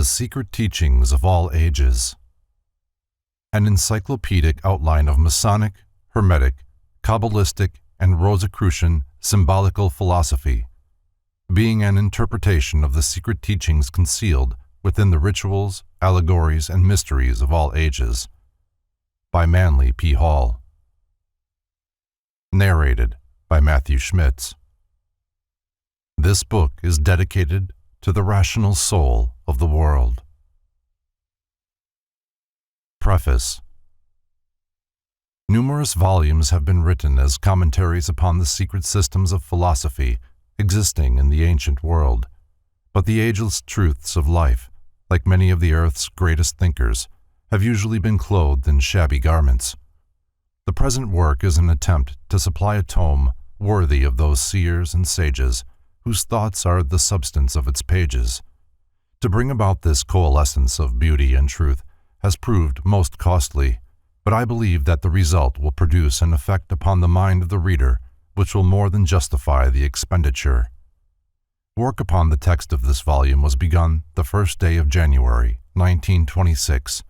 The Secret Teachings of All Ages. An encyclopedic outline of Masonic, Hermetic, Kabbalistic, and Rosicrucian symbolical philosophy, being an interpretation of the secret teachings concealed within the rituals, allegories, and mysteries of all ages. By Manly P. Hall. Narrated by Matthew Schmitz. This book is dedicated to the rational soul of the world. Preface. Numerous volumes have been written as commentaries upon the secret systems of philosophy existing in the ancient world, but the ageless truths of life, like many of the earth's greatest thinkers, have usually been clothed in shabby garments. The present work is an attempt to supply a tome worthy of those seers and sages whose thoughts are the substance of its pages. To bring about this coalescence of beauty and truth has proved most costly, but I believe that the result will produce an effect upon the mind of the reader which will more than justify the expenditure. Work upon the text of this volume was begun the first day of January, 1926,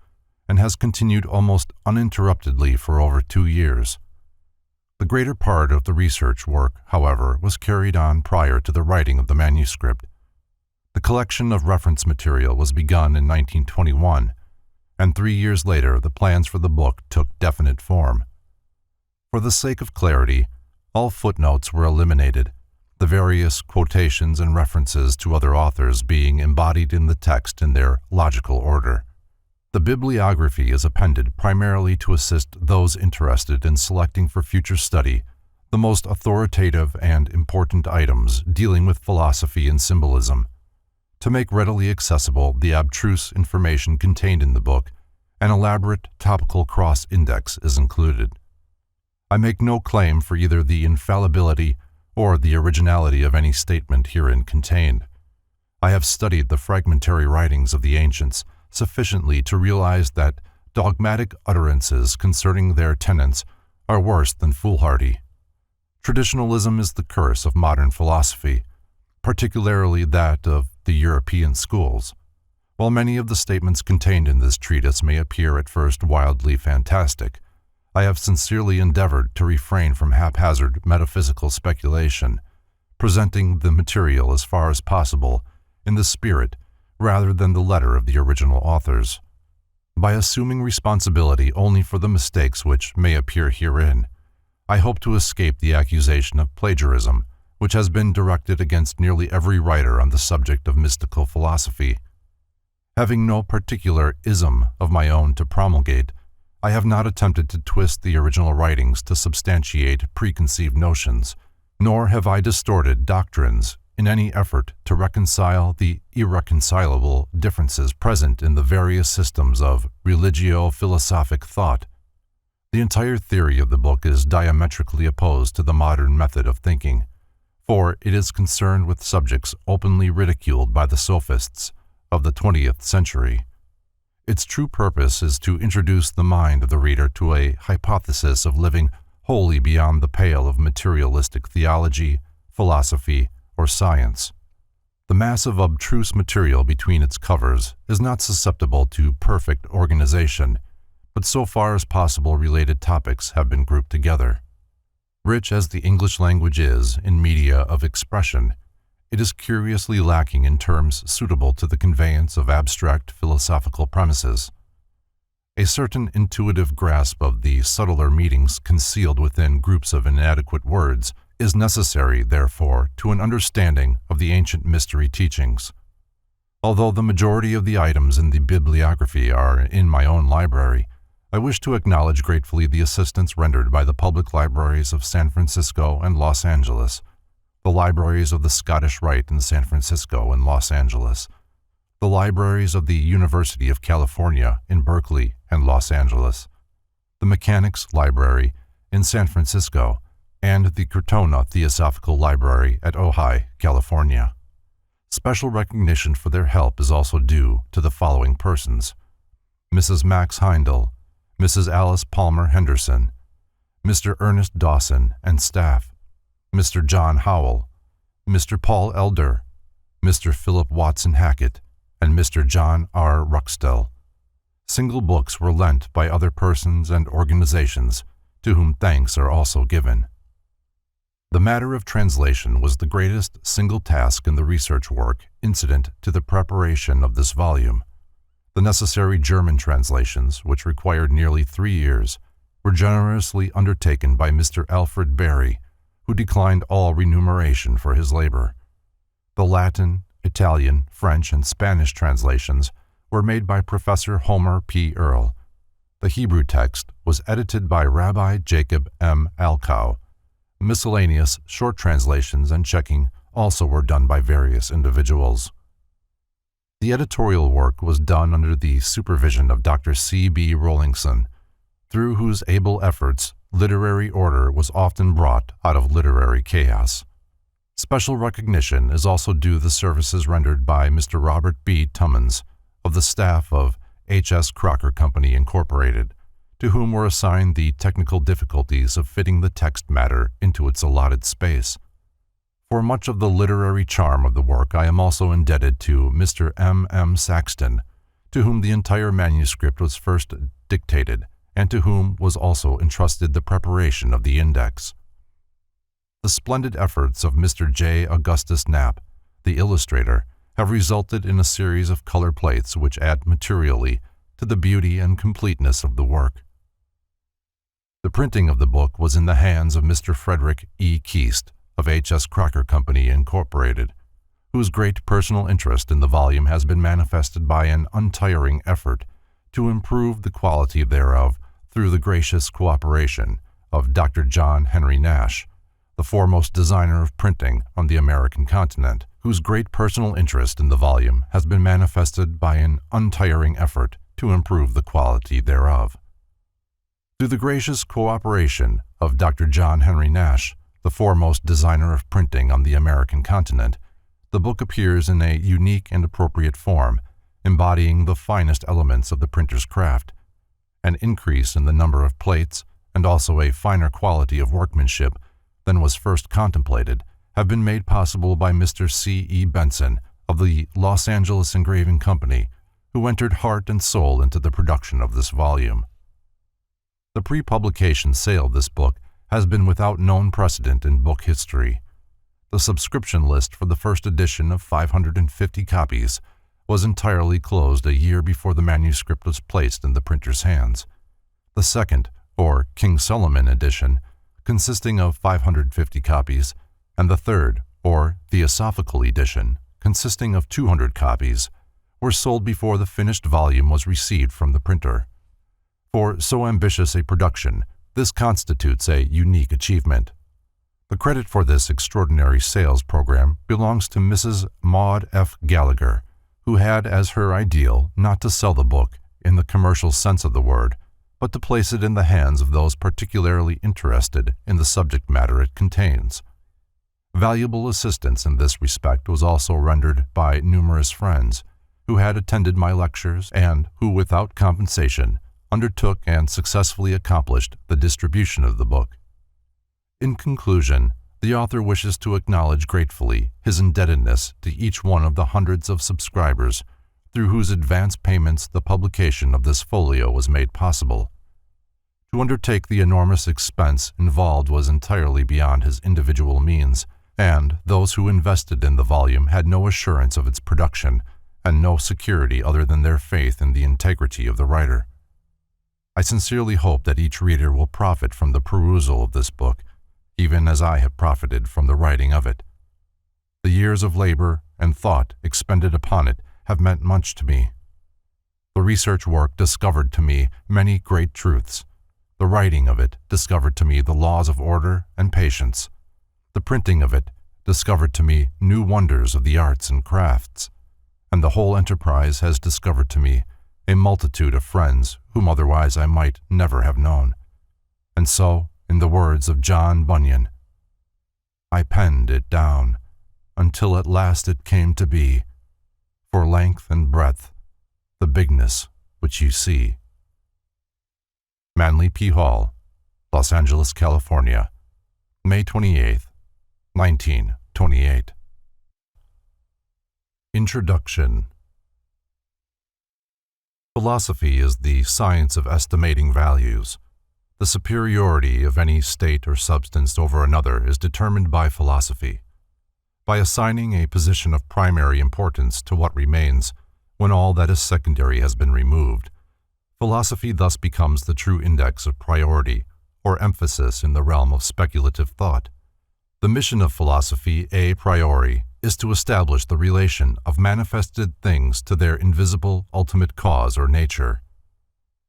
and has continued almost uninterruptedly for over 2 years. The greater part of the research work, however, was carried on prior to the writing of the manuscript. The collection of reference material was begun in 1921, and 3 years later the plans for the book took definite form. For the sake of clarity, all footnotes were eliminated, the various quotations and references to other authors being embodied in the text in their logical order. The bibliography is appended primarily to assist those interested in selecting for future study the most authoritative and important items dealing with philosophy and symbolism. To make readily accessible the abstruse information contained in the book, an elaborate topical cross-index is included. I make no claim for either the infallibility or the originality of any statement herein contained. I have studied the fragmentary writings of the ancients sufficiently to realize that dogmatic utterances concerning their tenets are worse than foolhardy. Traditionalism is the curse of modern philosophy, particularly that of the European schools. While many of the statements contained in this treatise may appear at first wildly fantastic, I have sincerely endeavored to refrain from haphazard metaphysical speculation, presenting the material as far as possible in the spirit rather than the letter of the original authors. By assuming responsibility only for the mistakes which may appear herein, I hope to escape the accusation of plagiarism which has been directed against nearly every writer on the subject of mystical philosophy. Having no particular ism of my own to promulgate, I have not attempted to twist the original writings to substantiate preconceived notions, nor have I distorted doctrines in any effort to reconcile the irreconcilable differences present in the various systems of religio-philosophic thought. The entire theory of the book is diametrically opposed to the modern method of thinking, for it is concerned with subjects openly ridiculed by the sophists of the 20th century. Its true purpose is to introduce the mind of the reader to a hypothesis of living wholly beyond the pale of materialistic theology, philosophy, or science. The mass of abstruse material between its covers is not susceptible to perfect organization, but so far as possible related topics have been grouped together. Rich as the English language is in media of expression, it is curiously lacking in terms suitable to the conveyance of abstract philosophical premises. A certain intuitive grasp of the subtler meanings concealed within groups of inadequate words is necessary, therefore, to an understanding of the ancient mystery teachings. Although the majority of the items in the bibliography are in my own library, I wish to acknowledge gratefully the assistance rendered by the public libraries of San Francisco and Los Angeles, the libraries of the Scottish Rite in San Francisco and Los Angeles, the libraries of the University of California in Berkeley and Los Angeles, the Mechanics Library in San Francisco, and the Crotona Theosophical Library at Ojai, California. Special recognition for their help is also due to the following persons: Mrs. Max Heindel, Mrs. Alice Palmer Henderson, Mr. Ernest Dawson and staff, Mr. John Howell, Mr. Paul Elder, Mr. Philip Watson Hackett, and Mr. John R. Ruckstill. Single books were lent by other persons and organizations, to whom thanks are also given. The matter of translation was the greatest single task in the research work incident to the preparation of this volume. The necessary German translations, which required nearly 3 years, were generously undertaken by Mr. Alfred Berry, who declined all remuneration for his labor. The Latin, Italian, French, and Spanish translations were made by Professor Homer P. Earle. The Hebrew text was edited by Rabbi Jacob M. Alcow. Miscellaneous short translations and checking also were done by various individuals. The editorial work was done under the supervision of Dr. C. B. Rowlingson, through whose able efforts literary order was often brought out of literary chaos. Special recognition is also due the services rendered by Mr. Robert B. Tummins of the staff of H.S. Crocker Company, Incorporated, to whom were assigned the technical difficulties of fitting the text matter into its allotted space. For much of the literary charm of the work I am also indebted to Mr. M. M. Saxton, to whom the entire manuscript was first dictated, and to whom was also entrusted the preparation of the index. The splendid efforts of Mr. J. Augustus Knapp, the illustrator, have resulted in a series of color plates which add materially to the beauty and completeness of the work. The printing of the book was in the hands of Mr. Frederick E. Keast of H.S. Crocker Company, Incorporated, whose great personal interest in the volume has been manifested by an untiring effort to improve the quality thereof through the gracious cooperation of Dr. John Henry Nash, the foremost designer of printing on the American continent, whose great personal interest in the volume has been manifested by an untiring effort to improve the quality thereof. Through the gracious cooperation of Dr. John Henry Nash, the foremost designer of printing on the American continent, the book appears in a unique and appropriate form, embodying the finest elements of the printer's craft. An increase in the number of plates, and also a finer quality of workmanship than was first contemplated, have been made possible by Mr. C. E. Benson of the Los Angeles Engraving Company, who entered heart and soul into the production of this volume. The pre-publication sale of this book has been without known precedent in book history. The subscription list for the first edition of 550 copies was entirely closed a year before the manuscript was placed in the printer's hands. The second, or King Solomon edition, consisting of 550 copies, and the third, or Theosophical edition, consisting of 200 copies, were sold before the finished volume was received from the printer. For so ambitious a production, this constitutes a unique achievement. The credit for this extraordinary sales program belongs to Mrs. Maud F. Gallagher, who had as her ideal not to sell the book in the commercial sense of the word, but to place it in the hands of those particularly interested in the subject matter it contains. Valuable assistance in this respect was also rendered by numerous friends who had attended my lectures and who, without compensation, undertook and successfully accomplished the distribution of the book. In conclusion, the author wishes to acknowledge gratefully his indebtedness to each one of the hundreds of subscribers through whose advance payments the publication of this folio was made possible. To undertake the enormous expense involved was entirely beyond his individual means, and those who invested in the volume had no assurance of its production and no security other than their faith in the integrity of the writer. I sincerely hope that each reader will profit from the perusal of this book, even as I have profited from the writing of it. The years of labor and thought expended upon it have meant much to me. The research work discovered to me many great truths. The writing of it discovered to me the laws of order and patience. The printing of it discovered to me new wonders of the arts and crafts. And the whole enterprise has discovered to me a multitude of friends whom otherwise I might never have known. And so, in the words of John Bunyan, I penned it down until at last it came to be, for length and breadth, the bigness which you see. Manly P. Hall, Los Angeles, California, May 28, 1928. Introduction. Philosophy is the science of estimating values. The superiority of any state or substance over another is determined by philosophy. By assigning a position of primary importance to what remains when all that is secondary has been removed, philosophy thus becomes the true index of priority or emphasis in the realm of speculative thought. The mission of philosophy a priori is to establish the relation of manifested things to their invisible ultimate cause or nature.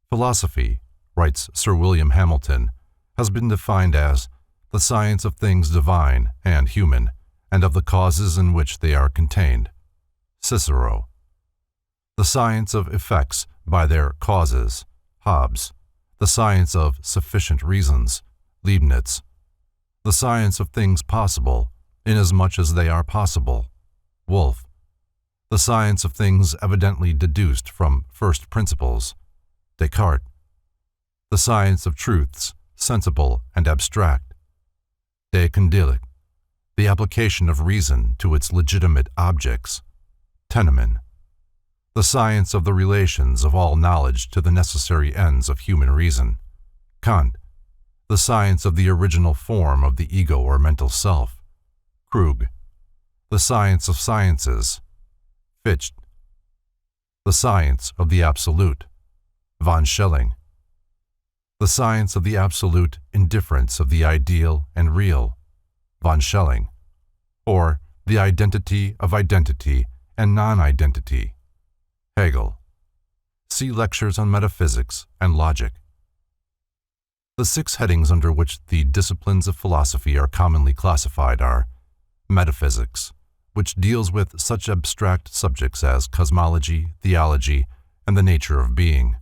Philosophy, writes Sir William Hamilton, has been defined as the science of things divine and human, and of the causes in which they are contained. Cicero. The science of effects by their causes. Hobbes. The science of sufficient reasons. Leibniz. The science of things possible, inasmuch as they are possible. Wolff. The science of things evidently deduced from first principles. Descartes. The science of truths, sensible and abstract. De Condillac. The application of reason to its legitimate objects. Tennemann. The science of the relations of all knowledge to the necessary ends of human reason. Kant. The science of the original form of the ego or mental self. Krug. The science of sciences. Fichte. The science of the absolute. Von Schelling. The science of the absolute indifference of the ideal and real. Von Schelling. Or the identity of identity and non-identity. Hegel. See lectures on metaphysics and logic. The 6 headings under which the disciplines of philosophy are commonly classified are metaphysics, which deals with such abstract subjects as cosmology, theology, and the nature of being.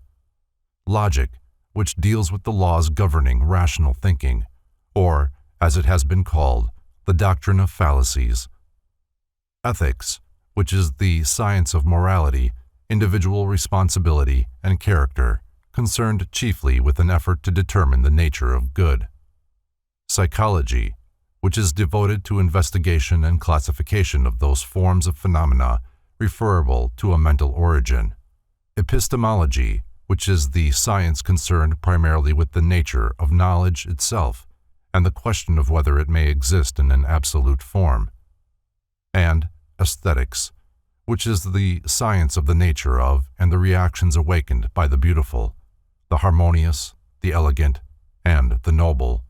Logic, which deals with the laws governing rational thinking, or, as it has been called, the doctrine of fallacies. Ethics, which is the science of morality, individual responsibility, and character, concerned chiefly with an effort to determine the nature of good. Psychology, which is devoted to investigation and classification of those forms of phenomena referable to a mental origin. Epistemology, which is the science concerned primarily with the nature of knowledge itself and the question of whether it may exist in an absolute form. And aesthetics, which is the science of the nature of and the reactions awakened by the beautiful, the harmonious, the elegant, and the noble.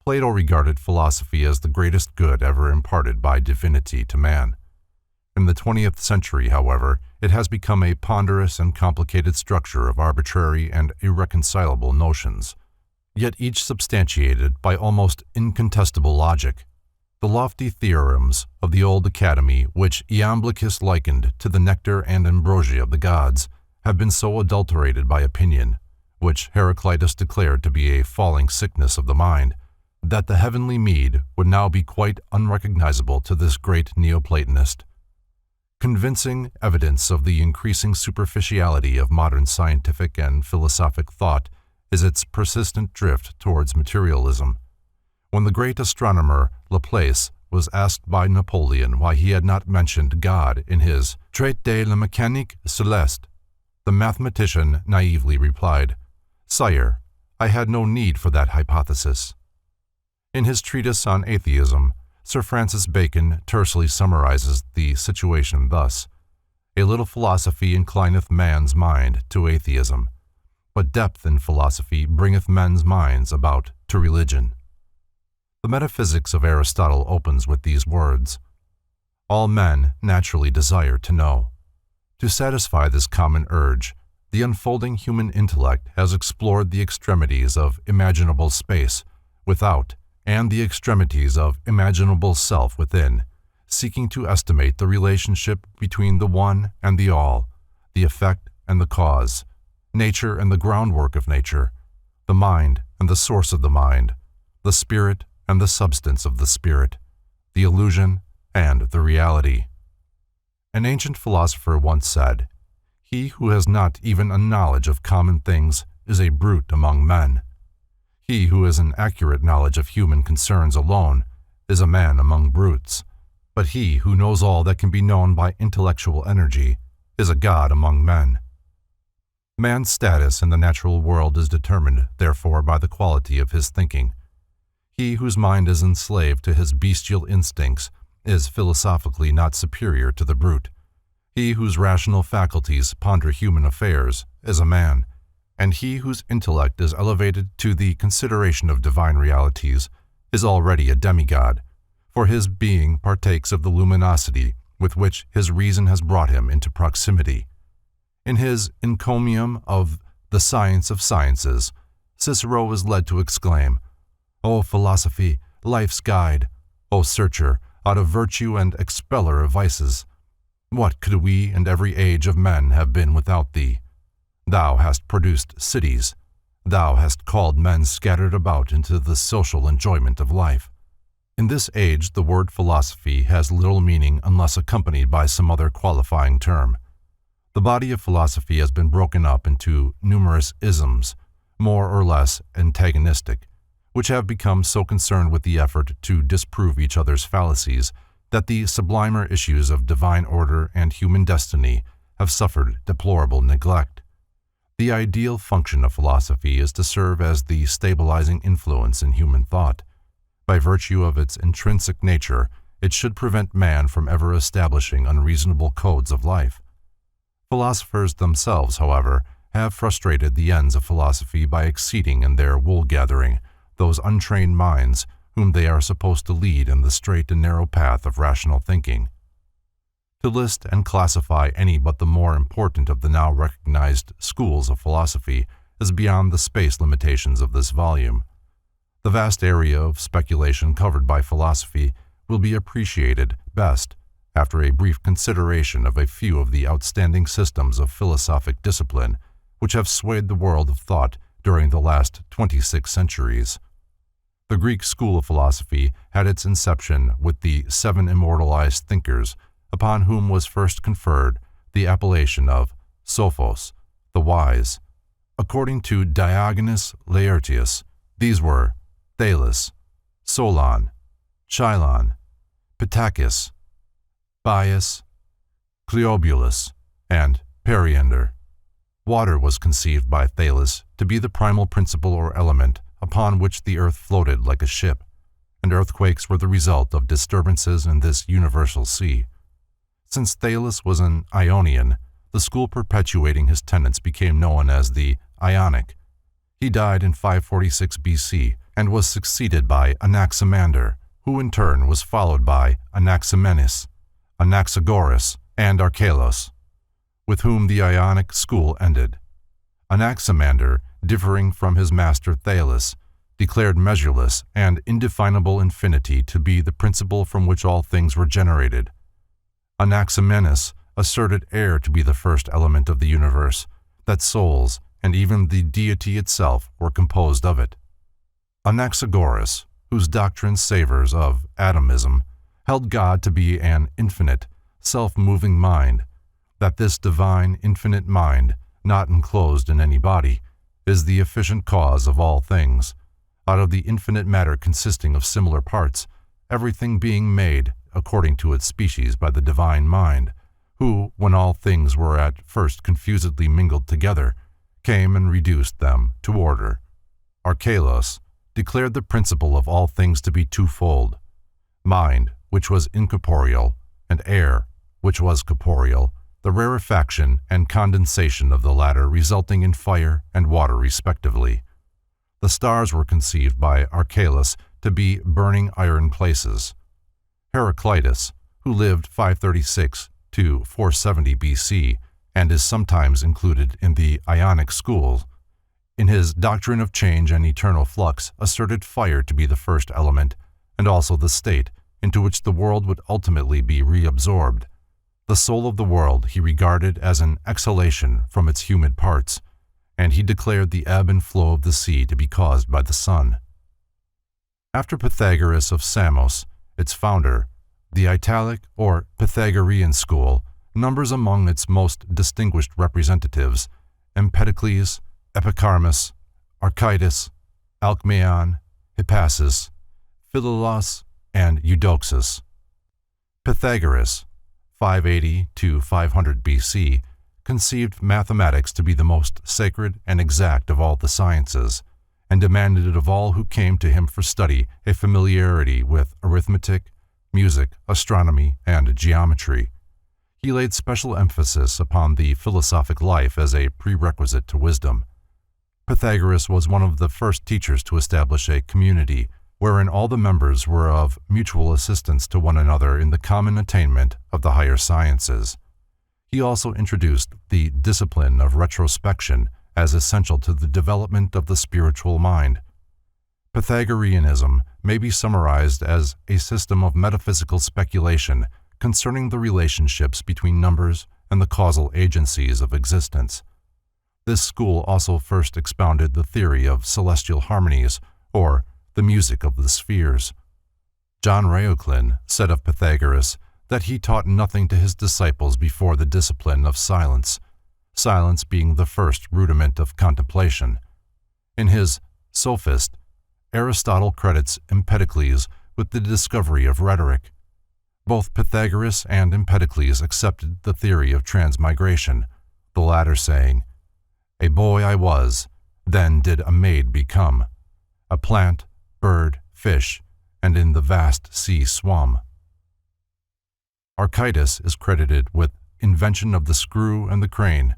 Plato regarded philosophy as the greatest good ever imparted by divinity to man. In the 20th century, however, it has become a ponderous and complicated structure of arbitrary and irreconcilable notions, yet each substantiated by almost incontestable logic. The lofty theorems of the old academy, which Iamblichus likened to the nectar and ambrosia of the gods, have been so adulterated by opinion, which Heraclitus declared to be a falling sickness of the mind, that the heavenly mead would now be quite unrecognizable to this great Neoplatonist. Convincing evidence of the increasing superficiality of modern scientific and philosophic thought is its persistent drift towards materialism. When the great astronomer Laplace was asked by Napoleon why he had not mentioned God in his Traité de la Mécanique Céleste, the mathematician naively replied, "Sire, I had no need for that hypothesis." In his treatise on atheism, Sir Francis Bacon tersely summarizes the situation thus: "A little philosophy inclineth man's mind to atheism, but depth in philosophy bringeth men's minds about to religion." The Metaphysics of Aristotle opens with these words: "All men naturally desire to know." To satisfy this common urge, the unfolding human intellect has explored the extremities of imaginable space without and the extremities of imaginable self within, seeking to estimate the relationship between the one and the all, the effect and the cause, nature and the groundwork of nature, the mind and the source of the mind, the spirit and the substance of the spirit, the illusion and the reality. An ancient philosopher once said, "He who has not even a knowledge of common things is a brute among men. He who has an accurate knowledge of human concerns alone is a man among brutes, but he who knows all that can be known by intellectual energy is a god among men." Man's status in the natural world is determined, therefore, by the quality of his thinking. He whose mind is enslaved to his bestial instincts is philosophically not superior to the brute. He whose rational faculties ponder human affairs is a man, and he whose intellect is elevated to the consideration of divine realities is already a demigod, for his being partakes of the luminosity with which his reason has brought him into proximity. In his encomium of the science of sciences, Cicero is led to exclaim, "O philosophy, life's guide! O searcher out of virtue and expeller of vices! What could we and every age of men have been without thee? Thou hast produced cities. Thou hast called men scattered about into the social enjoyment of life." In this age, the word philosophy has little meaning unless accompanied by some other qualifying term. The body of philosophy has been broken up into numerous isms, more or less antagonistic, which have become so concerned with the effort to disprove each other's fallacies that the sublimer issues of divine order and human destiny have suffered deplorable neglect. The ideal function of philosophy is to serve as the stabilizing influence in human thought. By virtue of its intrinsic nature, it should prevent man from ever establishing unreasonable codes of life. Philosophers themselves, however, have frustrated the ends of philosophy by exceeding in their wool-gathering those untrained minds whom they are supposed to lead in the straight and narrow path of rational thinking. To list and classify any but the more important of the now recognized schools of philosophy is beyond the space limitations of this volume. The vast area of speculation covered by philosophy will be appreciated best after a brief consideration of a few of the outstanding systems of philosophic discipline which have swayed the world of thought during the last 26 centuries. The Greek school of philosophy had its inception with the 7 immortalized thinkers upon whom was first conferred the appellation of Sophos, the wise. According to Diogenes Laertius, these were Thales, Solon, Chilon, Pittacus, Bias, Cleobulus, and Periander. Water was conceived by Thales to be the primal principle or element upon which the earth floated like a ship, and earthquakes were the result of disturbances in this universal sea. Since Thales was an Ionian, the school perpetuating his tenets became known as the Ionic. He died in 546 BC and was succeeded by Anaximander, who in turn was followed by Anaximenes, Anaxagoras, and Archelos, with whom the Ionic school ended. Anaximander, differing from his master Thales, declared measureless and indefinable infinity to be the principle from which all things were generated. Anaximenes asserted air to be the first element of the universe, that souls, and even the deity itself, were composed of it. Anaxagoras, whose doctrine savors of atomism, held God to be an infinite, self-moving mind, that this divine, infinite mind, not enclosed in any body, is the efficient cause of all things, out of the infinite matter consisting of similar parts, everything being made according to its species by the divine mind, who, when all things were at first confusedly mingled together, came and reduced them to order. Archelos declared the principle of all things to be twofold: mind, which was incorporeal, and air, which was corporeal, the rarefaction and condensation of the latter resulting in fire and water respectively. The stars were conceived by Archelos to be burning iron places. Heraclitus, who lived 536 to 470 BC and is sometimes included in the Ionic school, in his Doctrine of Change and Eternal Flux asserted fire to be the first element and also the state into which the world would ultimately be reabsorbed. The soul of the world he regarded as an exhalation from its humid parts, and he declared the ebb and flow of the sea to be caused by the sun. After Pythagoras of Samos, its founder, the Italic or Pythagorean school numbers among its most distinguished representatives Empedocles, Epicharmus, Archytas, Alcmaeon, Hippasus, Philolaus, and Eudoxus. Pythagoras, 580 to 500 BC, conceived mathematics to be the most sacred and exact of all the sciences, and demanded of all who came to him for study a familiarity with arithmetic, music, astronomy, and geometry. He laid special emphasis upon the philosophic life as a prerequisite to wisdom. Pythagoras was one of the first teachers to establish a community wherein all the members were of mutual assistance to one another in the common attainment of the higher sciences. He also introduced the discipline of retrospection as essential to the development of the spiritual mind. Pythagoreanism may be summarized as a system of metaphysical speculation concerning the relationships between numbers and the causal agencies of existence. This school also first expounded the theory of celestial harmonies, or the music of the spheres. John Reuchlin said of Pythagoras that he taught nothing to his disciples before the discipline of silence, silence being the first rudiment of contemplation. In his Sophist, Aristotle credits Empedocles with the discovery of rhetoric. Both Pythagoras and Empedocles accepted the theory of transmigration, the latter saying, "A boy I was, then did a maid become, a plant, bird, fish, and in the vast sea swum." Archytas is credited with invention of the screw and the crane.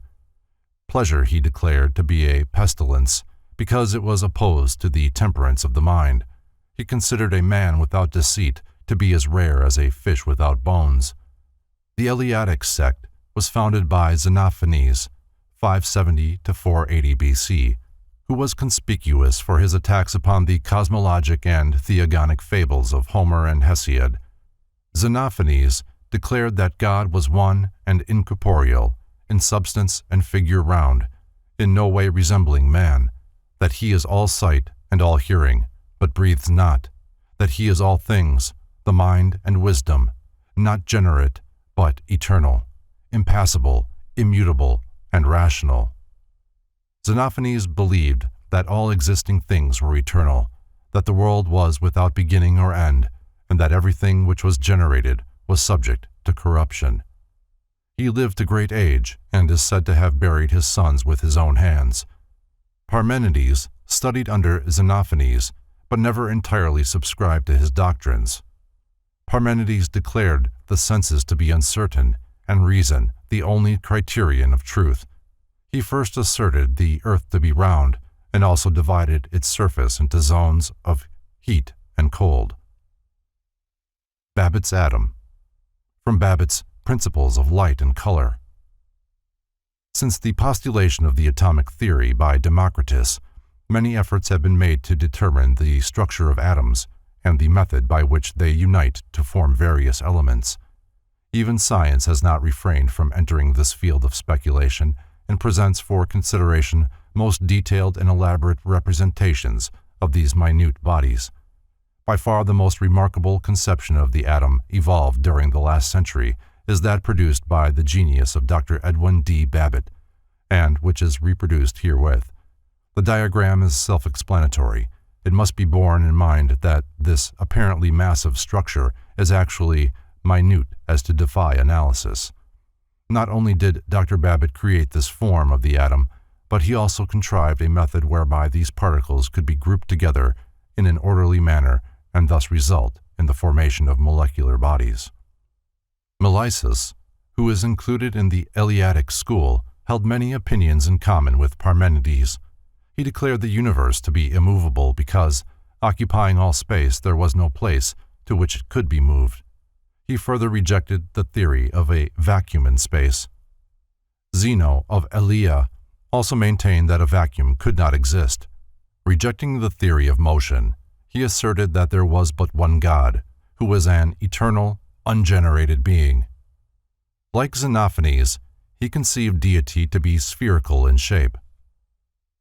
Pleasure he declared to be a pestilence because it was opposed to the temperance of the mind. He considered a man without deceit to be as rare as a fish without bones. The Eliatic Sect was founded by Xenophanes, 570 to 480 BC, who was conspicuous for his attacks upon the cosmologic and theogonic fables of Homer and Hesiod. Xenophanes declared that God was one and incorporeal, in substance and figure round, in no way resembling man, that he is all sight and all hearing, but breathes not, that he is all things, the mind and wisdom, not generate, but eternal, impassible, immutable, and rational. Xenophanes believed that all existing things were eternal, that the world was without beginning or end, and that everything which was generated was subject to corruption. He lived to great age and is said to have buried his sons with his own hands. Parmenides studied under Xenophanes, but never entirely subscribed to his doctrines. Parmenides declared the senses to be uncertain and reason the only criterion of truth. He first asserted the earth to be round and also divided its surface into zones of heat and cold. Babbitt's atom. From Babbitt's Principles of Light and Color. Since the postulation of the atomic theory by Democritus, many efforts have been made to determine the structure of atoms and the method by which they unite to form various elements. Even science has not refrained from entering this field of speculation and presents for consideration most detailed and elaborate representations of these minute bodies. By far the most remarkable conception of the atom evolved during the last century is that produced by the genius of Dr. Edwin D. Babbitt, and which is reproduced herewith. The diagram is self-explanatory. It must be borne in mind that this apparently massive structure is actually minute as to defy analysis. Not only did Dr. Babbitt create this form of the atom, but he also contrived a method whereby these particles could be grouped together in an orderly manner and thus result in the formation of molecular bodies. Melissus, who is included in the Eliatic school, held many opinions in common with Parmenides. He declared the universe to be immovable because, occupying all space, there was no place to which it could be moved. He further rejected the theory of a vacuum in space. Zeno of Elea also maintained that a vacuum could not exist. Rejecting the theory of motion, he asserted that there was but one God, who was an eternal, ungenerated being. Like Xenophanes, he conceived deity to be spherical in shape.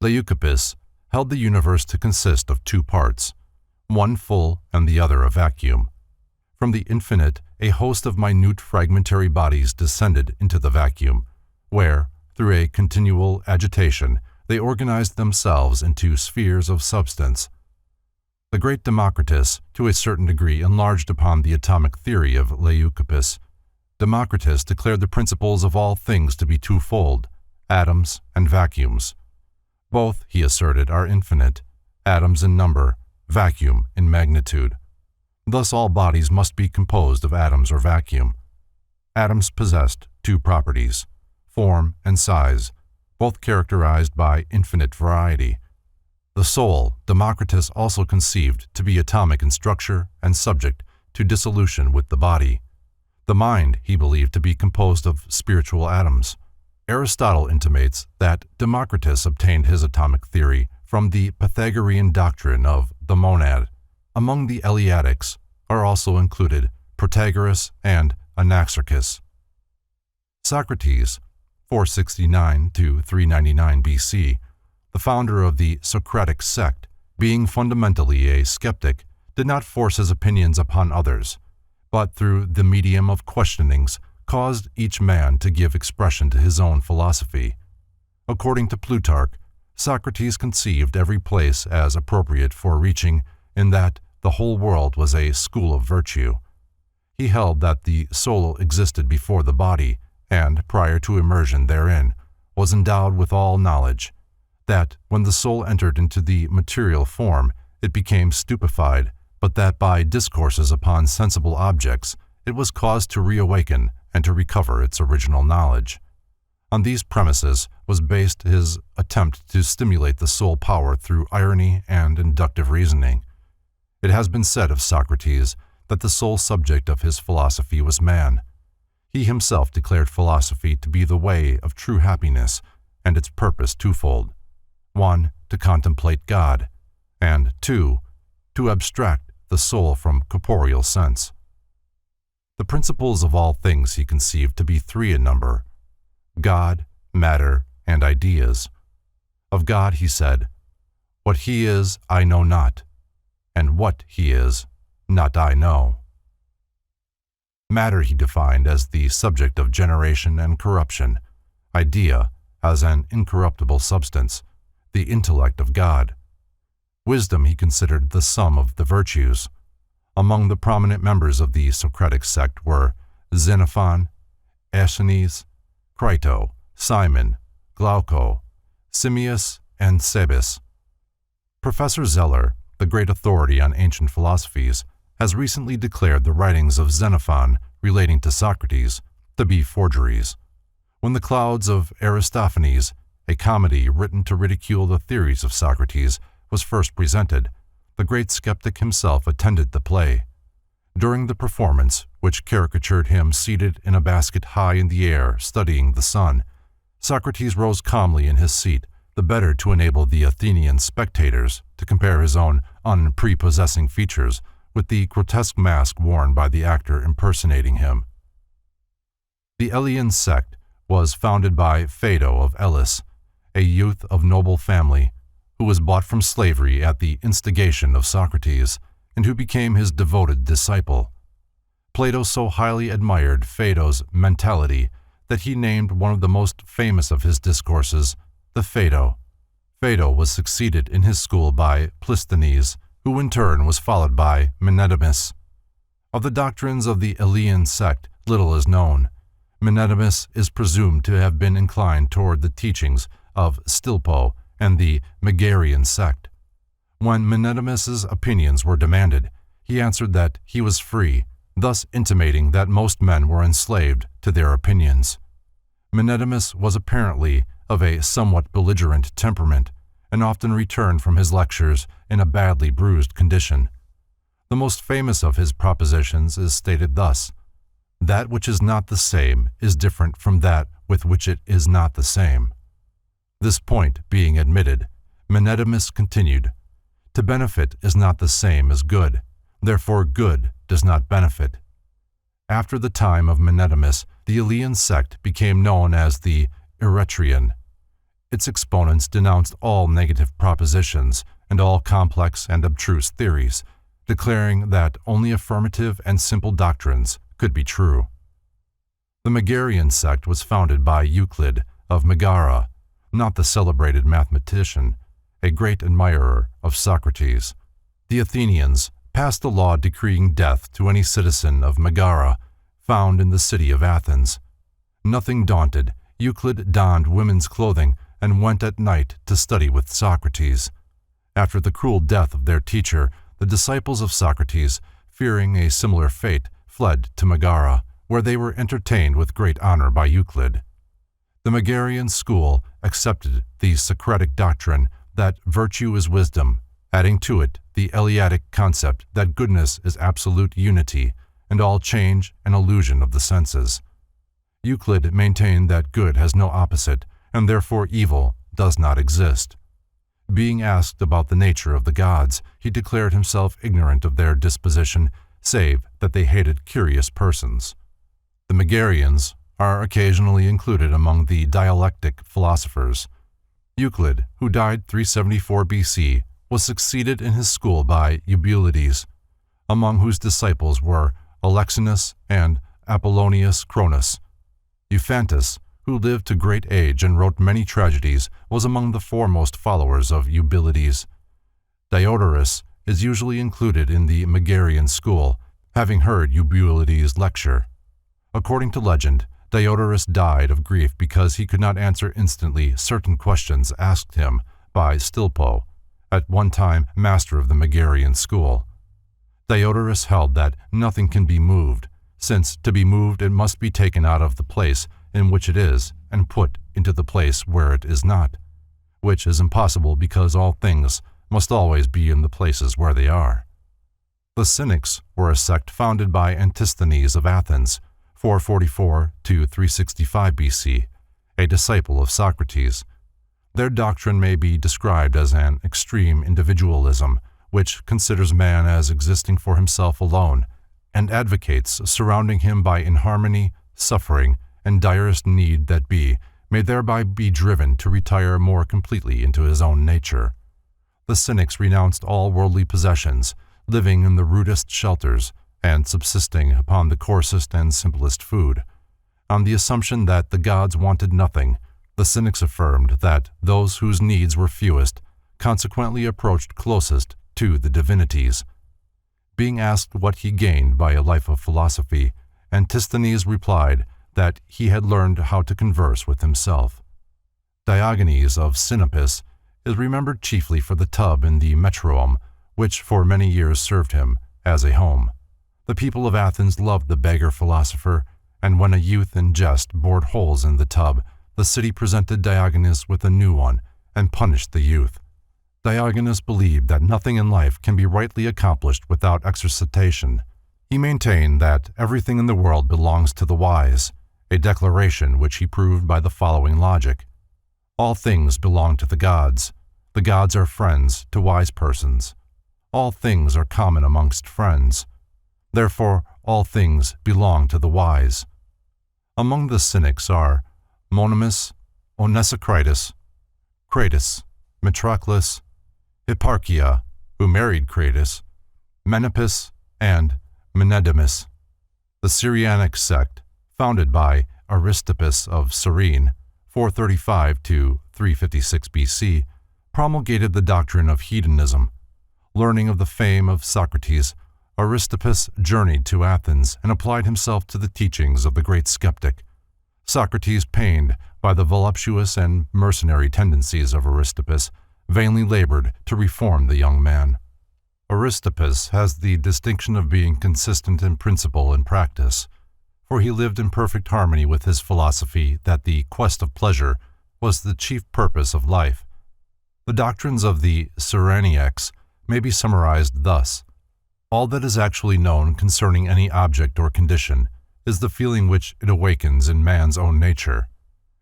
Leucippus held the universe to consist of two parts, one full and the other a vacuum. From the infinite, a host of minute fragmentary bodies descended into the vacuum, where, through a continual agitation, they organized themselves into spheres of substance. The great Democritus, to a certain degree, enlarged upon the atomic theory of Leucippus. Democritus declared the principles of all things to be twofold, atoms and vacuums. Both, he asserted, are infinite, atoms in number, vacuum in magnitude. Thus all bodies must be composed of atoms or vacuum. Atoms possessed two properties, form and size, both characterized by infinite variety. The soul, Democritus also conceived to be atomic in structure and subject to dissolution with the body. The mind he believed to be composed of spiritual atoms. Aristotle intimates that Democritus obtained his atomic theory from the Pythagorean doctrine of the monad. Among the Eliatics are also included Protagoras and Anaxarchus. Socrates, 469 to 399 BC, the founder of the Socratic Sect, being fundamentally a skeptic, did not force his opinions upon others, but through the medium of questionings caused each man to give expression to his own philosophy. According to Plutarch, Socrates conceived every place as appropriate for reaching, in that the whole world was a school of virtue. He held that the soul existed before the body, and, prior to immersion therein, was endowed with all knowledge, that when the soul entered into the material form, it became stupefied, but that by discourses upon sensible objects, it was caused to reawaken and to recover its original knowledge. On these premises was based his attempt to stimulate the soul power through irony and inductive reasoning. It has been said of Socrates that the sole subject of his philosophy was man. He himself declared philosophy to be the way of true happiness, and its purpose twofold: 1, to contemplate God, and 2, to abstract the soul from corporeal sense. The principles of all things he conceived to be three in number: God, matter, and ideas. Of God he said, "What he is, I know not, and what he is, not I know." Matter he defined as the subject of generation and corruption, idea as an incorruptible substance, the intellect of God. Wisdom he considered the sum of the virtues. Among the prominent members of the Socratic sect were Xenophon, Aeschines, Crito, Simon, Glauco, Simmias, and Cebes. Professor Zeller, the great authority on ancient philosophies, has recently declared the writings of Xenophon relating to Socrates to be forgeries. When the Clouds of Aristophanes, a comedy written to ridicule the theories of Socrates, was first presented, the great skeptic himself attended the play. During the performance, which caricatured him seated in a basket high in the air studying the sun, Socrates rose calmly in his seat, the better to enable the Athenian spectators to compare his own unprepossessing features with the grotesque mask worn by the actor impersonating him. The Elian sect was founded by Phaedo of Elis, a youth of noble family, who was bought from slavery at the instigation of Socrates, and who became his devoted disciple. Plato so highly admired Phaedo's mentality that he named one of the most famous of his discourses the Phaedo. Phaedo was succeeded in his school by Plisthenes, who in turn was followed by Menetimus. Of the doctrines of the Elian sect, little is known. Menetimus is presumed to have been inclined toward the teachings of Stilpo and the Megarian sect. When Menetimus's opinions were demanded, he answered that he was free, thus intimating that most men were enslaved to their opinions. Menetimus was apparently of a somewhat belligerent temperament, and often returned from his lectures in a badly bruised condition. The most famous of his propositions is stated thus: "That which is not the same is different from that with which it is not the same." This point being admitted, Menetimus continued, "To benefit is not the same as good, therefore good does not benefit." After the time of Menetimus, the Elian sect became known as the Eretrian. Its exponents denounced all negative propositions and all complex and abstruse theories, declaring that only affirmative and simple doctrines could be true. The Megarian sect was founded by Euclid of Megara, not the celebrated mathematician, a great admirer of Socrates. The Athenians passed a law decreeing death to any citizen of Megara found in the city of Athens. Nothing daunted, Euclid donned women's clothing and went at night to study with Socrates. After the cruel death of their teacher, the disciples of Socrates, fearing a similar fate, fled to Megara, where they were entertained with great honor by Euclid. The Megarian school accepted the Socratic doctrine that virtue is wisdom, adding to it the Eliatic concept that goodness is absolute unity and all change an illusion of the senses. Euclid maintained that good has no opposite, and therefore evil does not exist. Being asked about the nature of the gods, he declared himself ignorant of their disposition, save that they hated curious persons. The Megarians are occasionally included among the dialectic philosophers. Euclid, who died 374 BC, was succeeded in his school by Eubulides, among whose disciples were Alexinus and Apollonius Cronus. Euphantus, who lived to great age and wrote many tragedies, was among the foremost followers of Eubulides. Diodorus is usually included in the Megarian school, having heard Eubulides' lecture. According to legend, Diodorus died of grief because he could not answer instantly certain questions asked him by Stilpo, at one time master of the Megarian school. Diodorus held that nothing can be moved, since to be moved it must be taken out of the place in which it is and put into the place where it is not, which is impossible because all things must always be in the places where they are. The Cynics were a sect founded by Antisthenes of Athens, 444 to 365 BC, a disciple of Socrates. Their doctrine may be described as an extreme individualism, which considers man as existing for himself alone, and advocates surrounding him by inharmony, suffering, and direst need that may thereby be driven to retire more completely into his own nature. The Cynics renounced all worldly possessions, living in the rudest shelters, and subsisting upon the coarsest and simplest food. On the assumption that the gods wanted nothing, the Cynics affirmed that those whose needs were fewest consequently approached closest to the divinities. Being asked what he gained by a life of philosophy, Antisthenes replied that he had learned how to converse with himself. Diogenes of Sinope is remembered chiefly for the tub in the Metrodrome, which for many years served him as a home. The people of Athens loved the beggar philosopher, and when a youth in jest bored holes in the tub, the city presented Diogenes with a new one and punished the youth. Diogenes believed that nothing in life can be rightly accomplished without exercitation. He maintained that everything in the world belongs to the wise, a declaration which he proved by the following logic. All things belong to the gods. The gods are friends to wise persons. All things are common amongst friends. Therefore, all things belong to the wise. Among the Cynics are Monimus, Onesicritus, Cratus, Metroclus, Hipparchia, who married Cratus, Menipus, and Menedemus. The Syrianic sect, founded by Aristippus of Cyrene, 435 to 356 BC, promulgated the doctrine of hedonism. Learning of the fame of Socrates, Aristippus journeyed to Athens and applied himself to the teachings of the great skeptic. Socrates, pained by the voluptuous and mercenary tendencies of Aristippus, vainly labored to reform the young man. Aristippus has the distinction of being consistent in principle and practice, for he lived in perfect harmony with his philosophy that the quest of pleasure was the chief purpose of life. The doctrines of the Cyrenaics may be summarized thus. All that is actually known concerning any object or condition is the feeling which it awakens in man's own nature.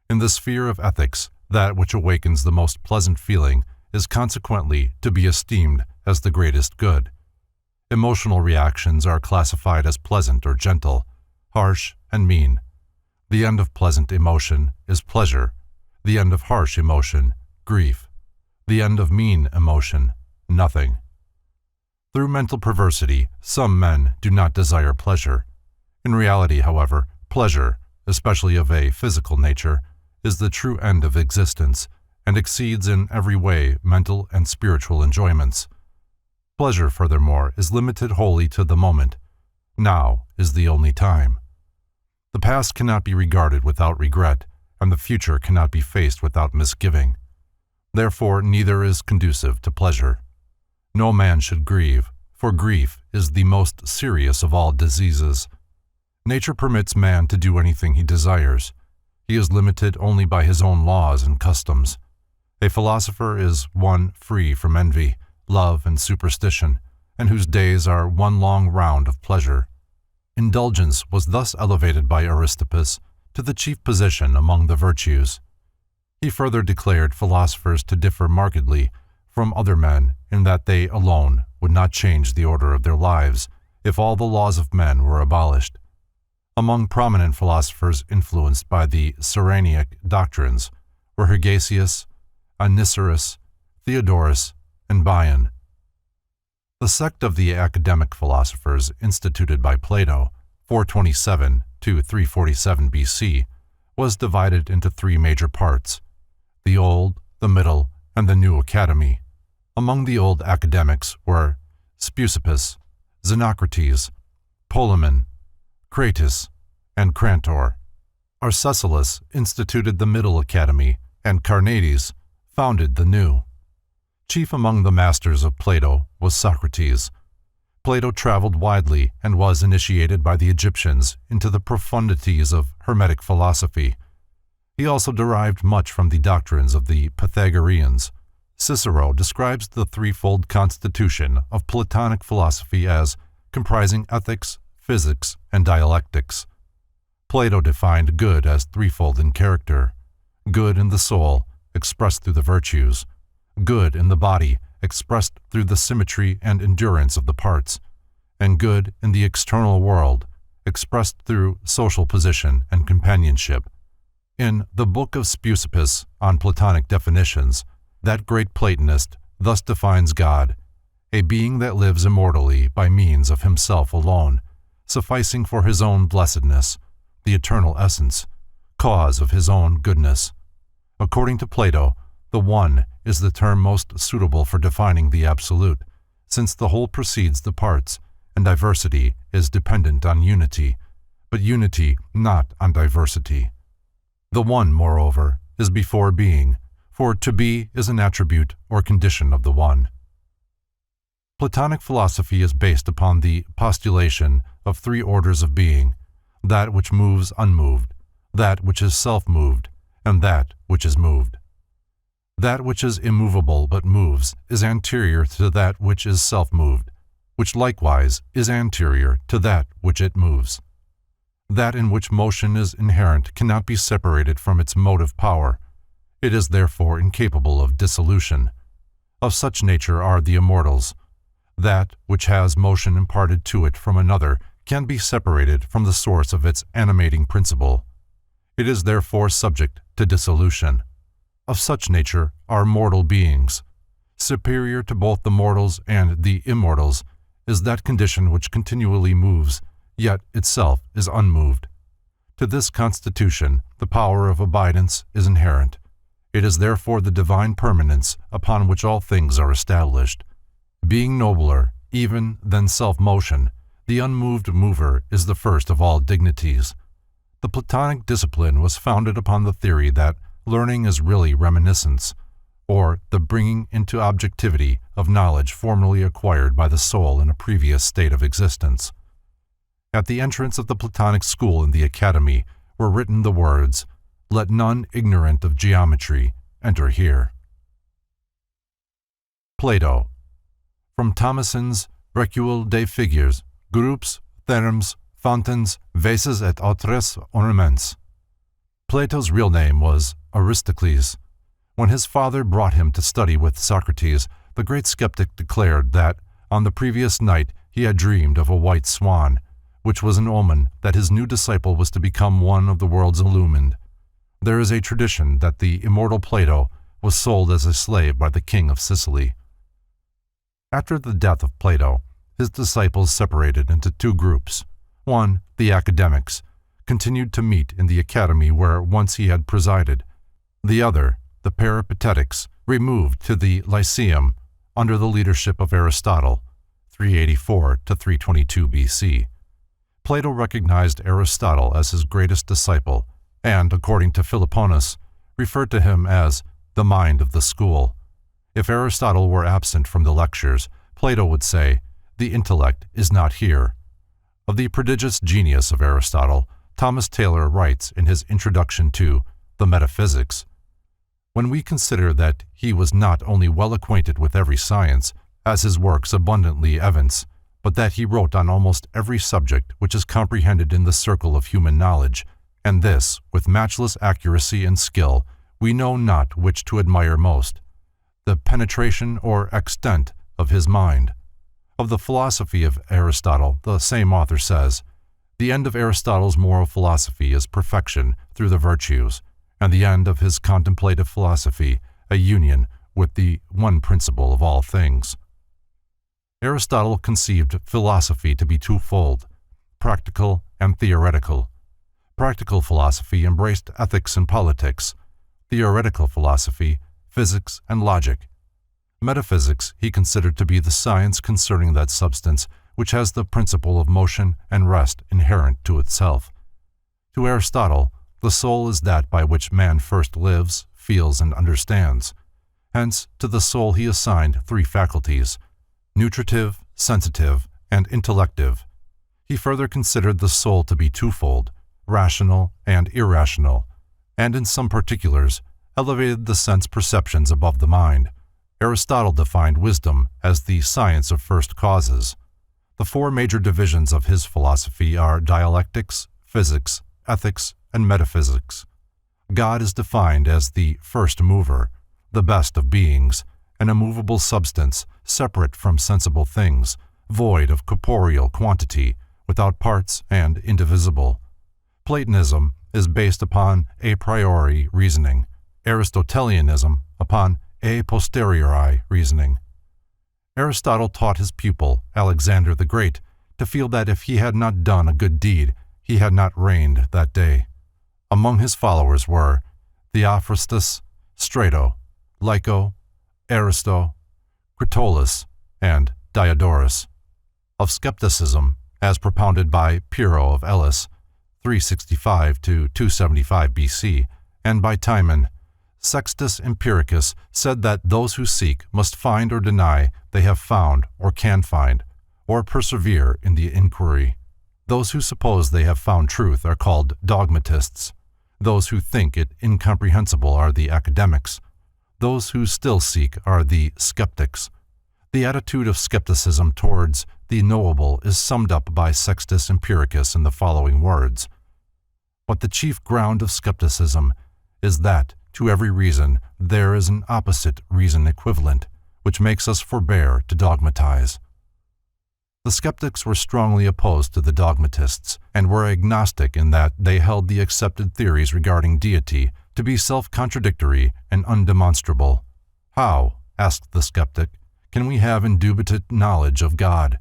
In the sphere of ethics, that which awakens the most pleasant feeling is consequently to be esteemed as the greatest good. Emotional reactions are classified as pleasant or gentle, harsh and mean. The end of pleasant emotion is pleasure, the end of harsh emotion, grief, the end of mean emotion, nothing. Through mental perversity, some men do not desire pleasure. In reality, however, pleasure, especially of a physical nature, is the true end of existence and exceeds in every way mental and spiritual enjoyments. Pleasure, furthermore, is limited wholly to the moment. Now is the only time. The past cannot be regarded without regret, and the future cannot be faced without misgiving. Therefore, neither is conducive to pleasure. No man should grieve, for grief is the most serious of all diseases. Nature permits man to do anything he desires. He is limited only by his own laws and customs. A philosopher is one free from envy, love, and superstition, and whose days are one long round of pleasure. Indulgence was thus elevated by Aristippus to the chief position among the virtues. He further declared philosophers to differ markedly from other men in that they alone would not change the order of their lives if all the laws of men were abolished. Among prominent philosophers influenced by the Cyrenaic doctrines were Hegesias, Anicetus, Theodorus, and Bion. The sect of the academic philosophers instituted by Plato, 427 to 347 BC, was divided into three major parts: the Old, the Middle, and the New Academy. Among the old academics were Speusippus, Xenocrates, Ptolemaic, Crates, and Crantor. Arcesilas instituted the Middle Academy, and Carneades founded the New. Chief among the masters of Plato was Socrates. Plato traveled widely and was initiated by the Egyptians into the profundities of Hermetic philosophy. He also derived much from the doctrines of the Pythagoreans. Cicero describes the threefold constitution of Platonic philosophy as comprising ethics, physics, and dialectics. Plato defined good as threefold in character: good in the soul, expressed through the virtues; good in the body, expressed through the symmetry and endurance of the parts; and good in the external world, expressed through social position and companionship. In the Book of Speusippus on Platonic Definitions, that great Platonist thus defines God: a being that lives immortally by means of himself alone, sufficing for his own blessedness, the eternal essence, cause of his own goodness. According to Plato, the One is the term most suitable for defining the Absolute, since the whole precedes the parts, and diversity is dependent on unity, but unity not on diversity. The One, moreover, is before being, for to be is an attribute or condition of the One. Platonic philosophy is based upon the postulation of three orders of being: that which moves unmoved, that which is self-moved, and that which is moved. That which is immovable but moves is anterior to that which is self-moved, which likewise is anterior to that which it moves. That in which motion is inherent cannot be separated from its motive power. It is therefore incapable of dissolution. Of such nature are the immortals. That which has motion imparted to it from another can be separated from the source of its animating principle. It is therefore subject to dissolution. Of such nature are mortal beings. Superior to both the mortals and the immortals is that condition which continually moves, yet itself is unmoved. To this constitution the power of abidance is inherent. It is therefore the divine permanence upon which all things are established. Being nobler, even, than self-motion, the unmoved mover is the first of all dignities. The Platonic discipline was founded upon the theory that learning is really reminiscence, or the bringing into objectivity of knowledge formerly acquired by the soul in a previous state of existence. At the entrance of the Platonic school in the Academy were written the words, "Let none ignorant of geometry enter here." Plato. From Thomason's Recueil des Figures, Groupes, Theorems, Fountains, Vases et autres ornements. Plato's real name was Aristocles. When his father brought him to study with Socrates, the great skeptic declared that on the previous night he had dreamed of a white swan, which was an omen that his new disciple was to become one of the world's illumined. There is a tradition that the immortal Plato was sold as a slave by the king of Sicily. After the death of Plato, his disciples separated into two groups. One, the academics, continued to meet in the academy where once he had presided. The other, the Peripatetics, removed to the Lyceum under the leadership of Aristotle, 384 to 322 BC. Plato recognized Aristotle as his greatest disciple and, according to Philoponus, referred to him as the mind of the school. If Aristotle were absent from the lectures, Plato would say, "The intellect is not here." Of the prodigious genius of Aristotle, Thomas Taylor writes in his introduction to the Metaphysics, "When we consider that he was not only well acquainted with every science, as his works abundantly evince, but that he wrote on almost every subject which is comprehended in the circle of human knowledge, and this with matchless accuracy and skill, we know not which to admire most, the penetration or extent of his mind." Of the philosophy of Aristotle, the same author says, "The end of Aristotle's moral philosophy is perfection through the virtues, and the end of his contemplative philosophy a union with the one principle of all things." Aristotle conceived philosophy to be twofold, practical and theoretical. Practical philosophy embraced ethics and politics, theoretical philosophy, physics and logic. Metaphysics he considered to be the science concerning that substance which has the principle of motion and rest inherent to itself. To Aristotle, the soul is that by which man first lives, feels, and understands. Hence, to the soul he assigned three faculties: nutritive, sensitive, and intellective. He further considered the soul to be twofold, rational and irrational, and in some particulars elevated the sense perceptions above the mind. Aristotle defined wisdom as the science of first causes. The four major divisions of his philosophy are dialectics, physics, ethics, and metaphysics. God is defined as the first mover, the best of beings, an immovable substance separate from sensible things, void of corporeal quantity, without parts and indivisible. Platonism is based upon a priori reasoning, Aristotelianism upon a posteriori reasoning. Aristotle taught his pupil, Alexander the Great, to feel that if he had not done a good deed, he had not reigned that day. Among his followers were Theophrastus, Strato, Lyco, Aristo, Critolus, and Diodorus. Of skepticism, as propounded by Pyrrho of Elis, 365 to 275 BC, and by Timon, Sextus Empiricus said that those who seek must find or deny they have found or can find, or persevere in the inquiry. Those who suppose they have found truth are called dogmatists. Those who think it incomprehensible are the academics. Those who still seek are the skeptics. The attitude of skepticism towards the knowable is summed up by Sextus Empiricus in the following words: "But the chief ground of skepticism is that to every reason there is an opposite reason equivalent, which makes us forbear to dogmatize." The skeptics were strongly opposed to the dogmatists, and were agnostic in that they held the accepted theories regarding deity to be self-contradictory and undemonstrable. "How," asked the skeptic, "can we have indubitate knowledge of God,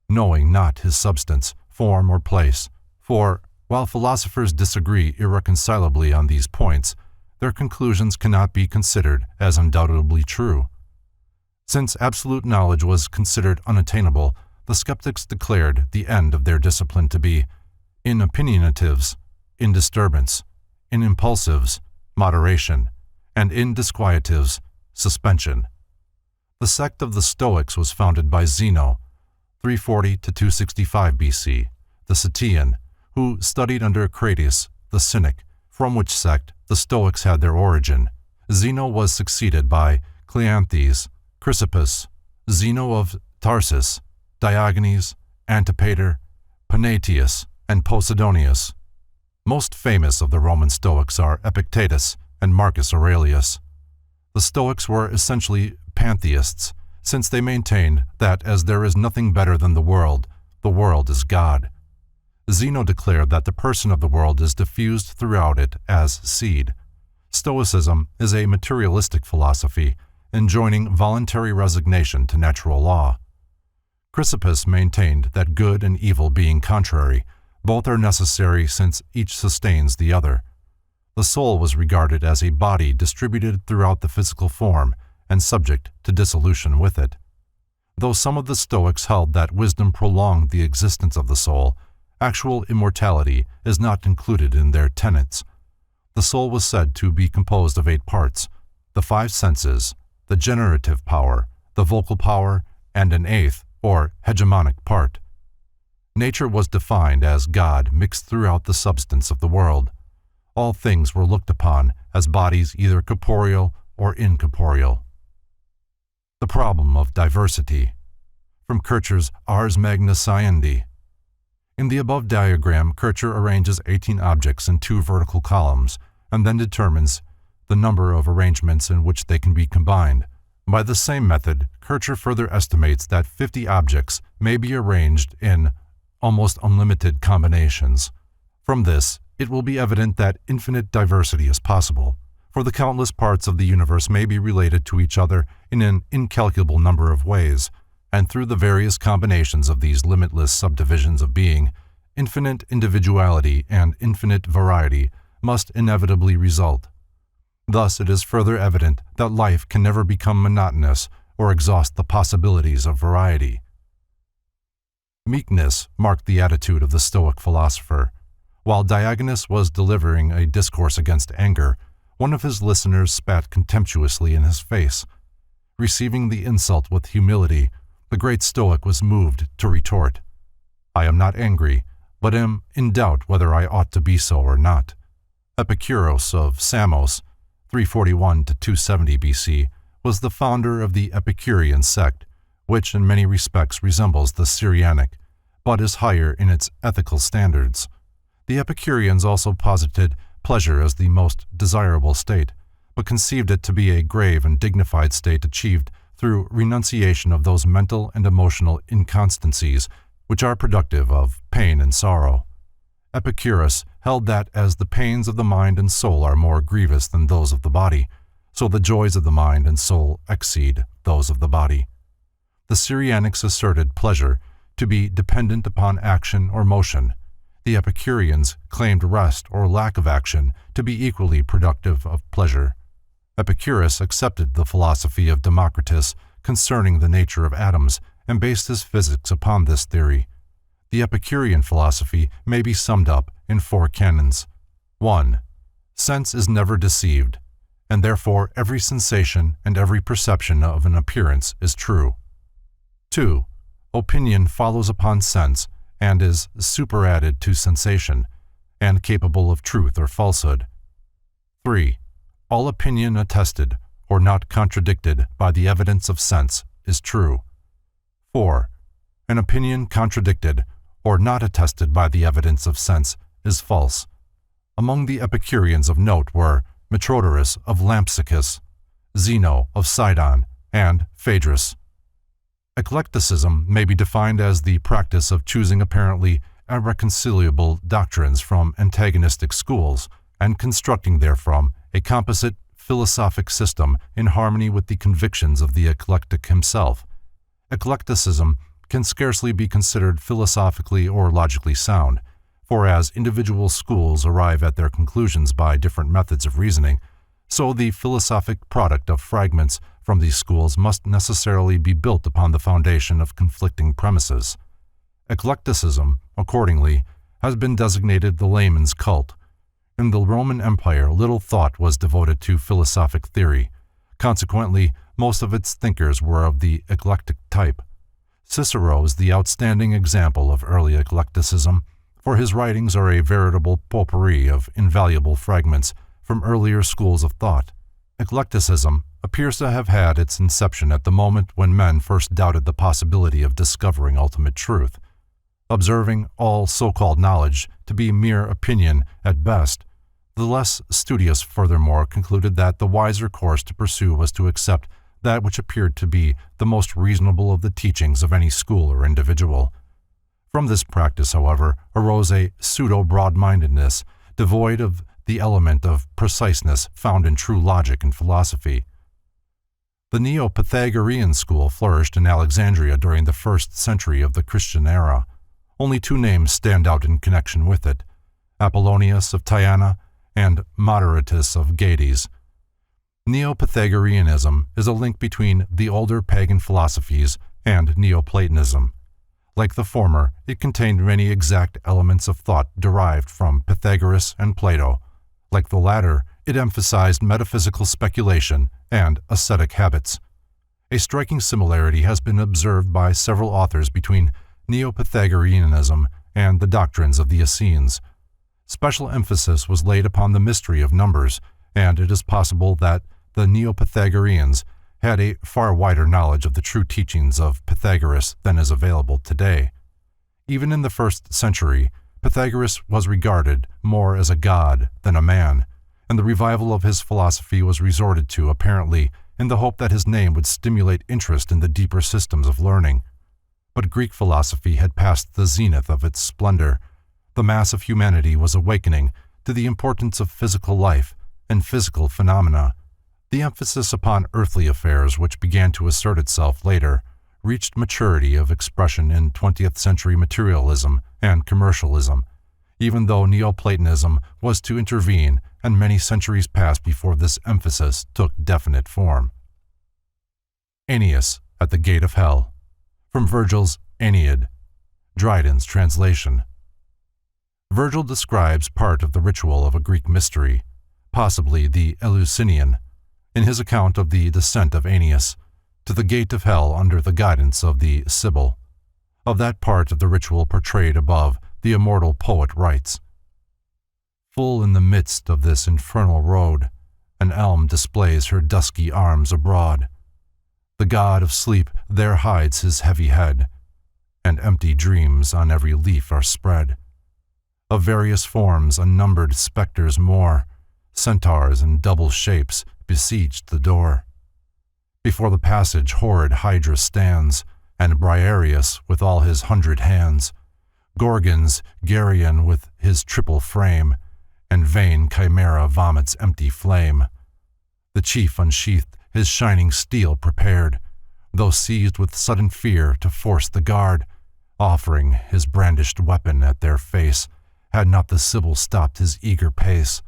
knowing not his substance, form, or place? For, while philosophers disagree irreconcilably on these points, their conclusions cannot be considered as undoubtedly true." Since absolute knowledge was considered unattainable, the skeptics declared the end of their discipline to be in opinionatives, in disturbance, in impulsives, moderation, and in disquietives, suspension. The sect of the Stoics was founded by Zeno, 340 to 265 BC, the Citian, who studied under Cratius, the Cynic, from which sect the Stoics had their origin. Zeno was succeeded by Cleanthes, Chrysippus, Zeno of Tarsus, Diogenes, Antipater, Panatius, and Posidonius. Most famous of the Roman Stoics are Epictetus and Marcus Aurelius. The Stoics were essentially pantheists, since they maintained that as there is nothing better than the world is God. Zeno declared that the person of the world is diffused throughout it as seed. Stoicism is a materialistic philosophy, enjoining voluntary resignation to natural law. Chrysippus maintained that good and evil being contrary, both are necessary since each sustains the other. The soul was regarded as a body distributed throughout the physical form and subject to dissolution with it. Though some of the Stoics held that wisdom prolonged the existence of the soul, Actual immortality is not included in their tenets. The soul was said to be composed of 8 parts: the 5 senses, the generative power, the vocal power, and an 8th, or hegemonic part. Nature was defined as God mixed throughout the substance of the world. All things were looked upon as bodies either corporeal or incorporeal. The problem of diversity. From Kircher's Ars Magna Sciendi. In the above diagram, Kircher arranges 18 objects in 2 vertical columns and then determines the number of arrangements in which they can be combined. By the same method, Kircher further estimates that 50 objects may be arranged in almost unlimited combinations. From this, it will be evident that infinite diversity is possible, for the countless parts of the universe may be related to each other in an incalculable number of ways, and through the various combinations of these limitless subdivisions of being, infinite individuality and infinite variety must inevitably result. Thus, it is further evident that life can never become monotonous or exhaust the possibilities of variety. Meekness marked the attitude of the Stoic philosopher. While Diogenes was delivering a discourse against anger, one of his listeners spat contemptuously in his face. Receiving the insult with humility, the great Stoic was moved to retort, "I am not angry, but am in doubt whether I ought to be so or not." Epicurus of Samos, 341 to 270 BC, was the founder of the Epicurean sect, which in many respects resembles the Cyrianic, but is higher in its ethical standards. The Epicureans also posited pleasure as the most desirable state, but conceived it to be a grave and dignified state achieved through renunciation of those mental and emotional inconstancies which are productive of pain and sorrow. Epicurus held that as the pains of the mind and soul are more grievous than those of the body, so the joys of the mind and soul exceed those of the body. The Cyrianics asserted pleasure to be dependent upon action or motion. The Epicureans claimed rest or lack of action to be equally productive of pleasure. Epicurus accepted the philosophy of Democritus concerning the nature of atoms and based his physics upon this theory. The Epicurean philosophy may be summed up in 4 canons. 1. Sense is never deceived, and therefore every sensation and every perception of an appearance is true. 2. Opinion follows upon sense and is superadded to sensation, and capable of truth or falsehood. 3. All opinion attested, or not contradicted by the evidence of sense, is true. 4. An opinion contradicted, or not attested by the evidence of sense, is false. Among the Epicureans of note were Metrodorus of Lampsacus, Zeno of Sidon, and Phaedrus. Eclecticism may be defined as the practice of choosing apparently irreconcilable doctrines from antagonistic schools and constructing therefrom a composite philosophic system in harmony with the convictions of the eclectic himself. Eclecticism can scarcely be considered philosophically or logically sound, for as individual schools arrive at their conclusions by different methods of reasoning, so the philosophic product of fragments from these schools must necessarily be built upon the foundation of conflicting premises. Eclecticism, accordingly, has been designated the layman's cult. In the Roman Empire, little thought was devoted to philosophic theory. Consequently, most of its thinkers were of the eclectic type. Cicero is the outstanding example of early eclecticism, for his writings are a veritable potpourri of invaluable fragments from earlier schools of thought. Eclecticism appears to have had its inception at the moment when men first doubted the possibility of discovering ultimate truth. Observing all so-called knowledge to be mere opinion at best, the less studious furthermore concluded that the wiser course to pursue was to accept that which appeared to be the most reasonable of the teachings of any school or individual. From this practice, however, arose a pseudo-broad-mindedness, devoid of the element of preciseness found in true logic and philosophy. The Neo-Pythagorean school flourished in Alexandria during the 1st century of the Christian era. Only 2 names stand out in connection with it: Apollonius of Tyana and Moderatus of Gades. Neo-Pythagoreanism is a link between the older pagan philosophies and Neoplatonism. Like the former, it contained many exact elements of thought derived from Pythagoras and Plato. Like the latter, it emphasized metaphysical speculation and ascetic habits. A striking similarity has been observed by several authors between Neo-Pythagoreanism and the doctrines of the Essenes. Special emphasis was laid upon the mystery of numbers, and it is possible that the Neo-Pythagoreans had a far wider knowledge of the true teachings of Pythagoras than is available today. Even in the 1st century, Pythagoras was regarded more as a god than a man, and the revival of his philosophy was resorted to apparently in the hope that his name would stimulate interest in the deeper systems of learning. But Greek philosophy had passed the zenith of its splendor. The mass of humanity was awakening to the importance of physical life and physical phenomena. The emphasis upon earthly affairs, which began to assert itself later, reached maturity of expression in 20th century materialism and commercialism, even though Neoplatonism was to intervene and many centuries passed before this emphasis took definite form. Aeneas at the Gate of Hell, from Virgil's Aeneid, Dryden's translation. Virgil describes part of the ritual of a Greek mystery, possibly the Eleusinian, in his account of the descent of Aeneas to the gate of hell under the guidance of the Sibyl. Of that part of the ritual portrayed above, the immortal poet writes, "Full in the midst of this infernal road, an elm displays her dusky arms abroad. The god of sleep there hides his heavy head, and empty dreams on every leaf are spread. Of various forms unnumbered spectres more, centaurs in double shapes, besieged the door. Before the passage horrid Hydra stands, and Briareus with all his 100 hands, Gorgons, Geryon with his triple frame, and vain Chimera vomits empty flame. The chief unsheathed his shining steel prepared, though seized with sudden fear to force the guard, offering his brandished weapon at their face, had not the Sibyl stopped his eager pace,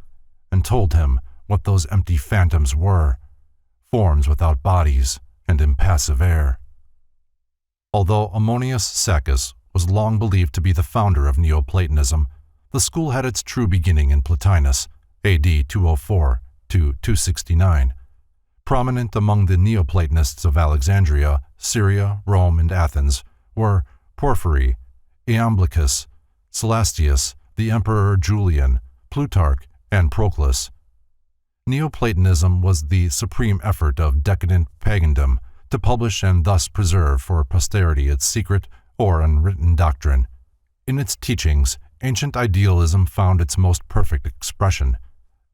and told him what those empty phantoms were, forms without bodies and impassive air." Although Ammonius Saccas was long believed to be the founder of Neoplatonism, the school had its true beginning in Plotinus, AD 204 to 269. Prominent among the Neoplatonists of Alexandria, Syria, Rome, and Athens were Porphyry, Iamblichus, Celastius, the Emperor Julian, Plutarch, and Proclus. Neoplatonism was the supreme effort of decadent pagandom to publish and thus preserve for posterity its secret or unwritten doctrine. In its teachings, ancient idealism found its most perfect expression.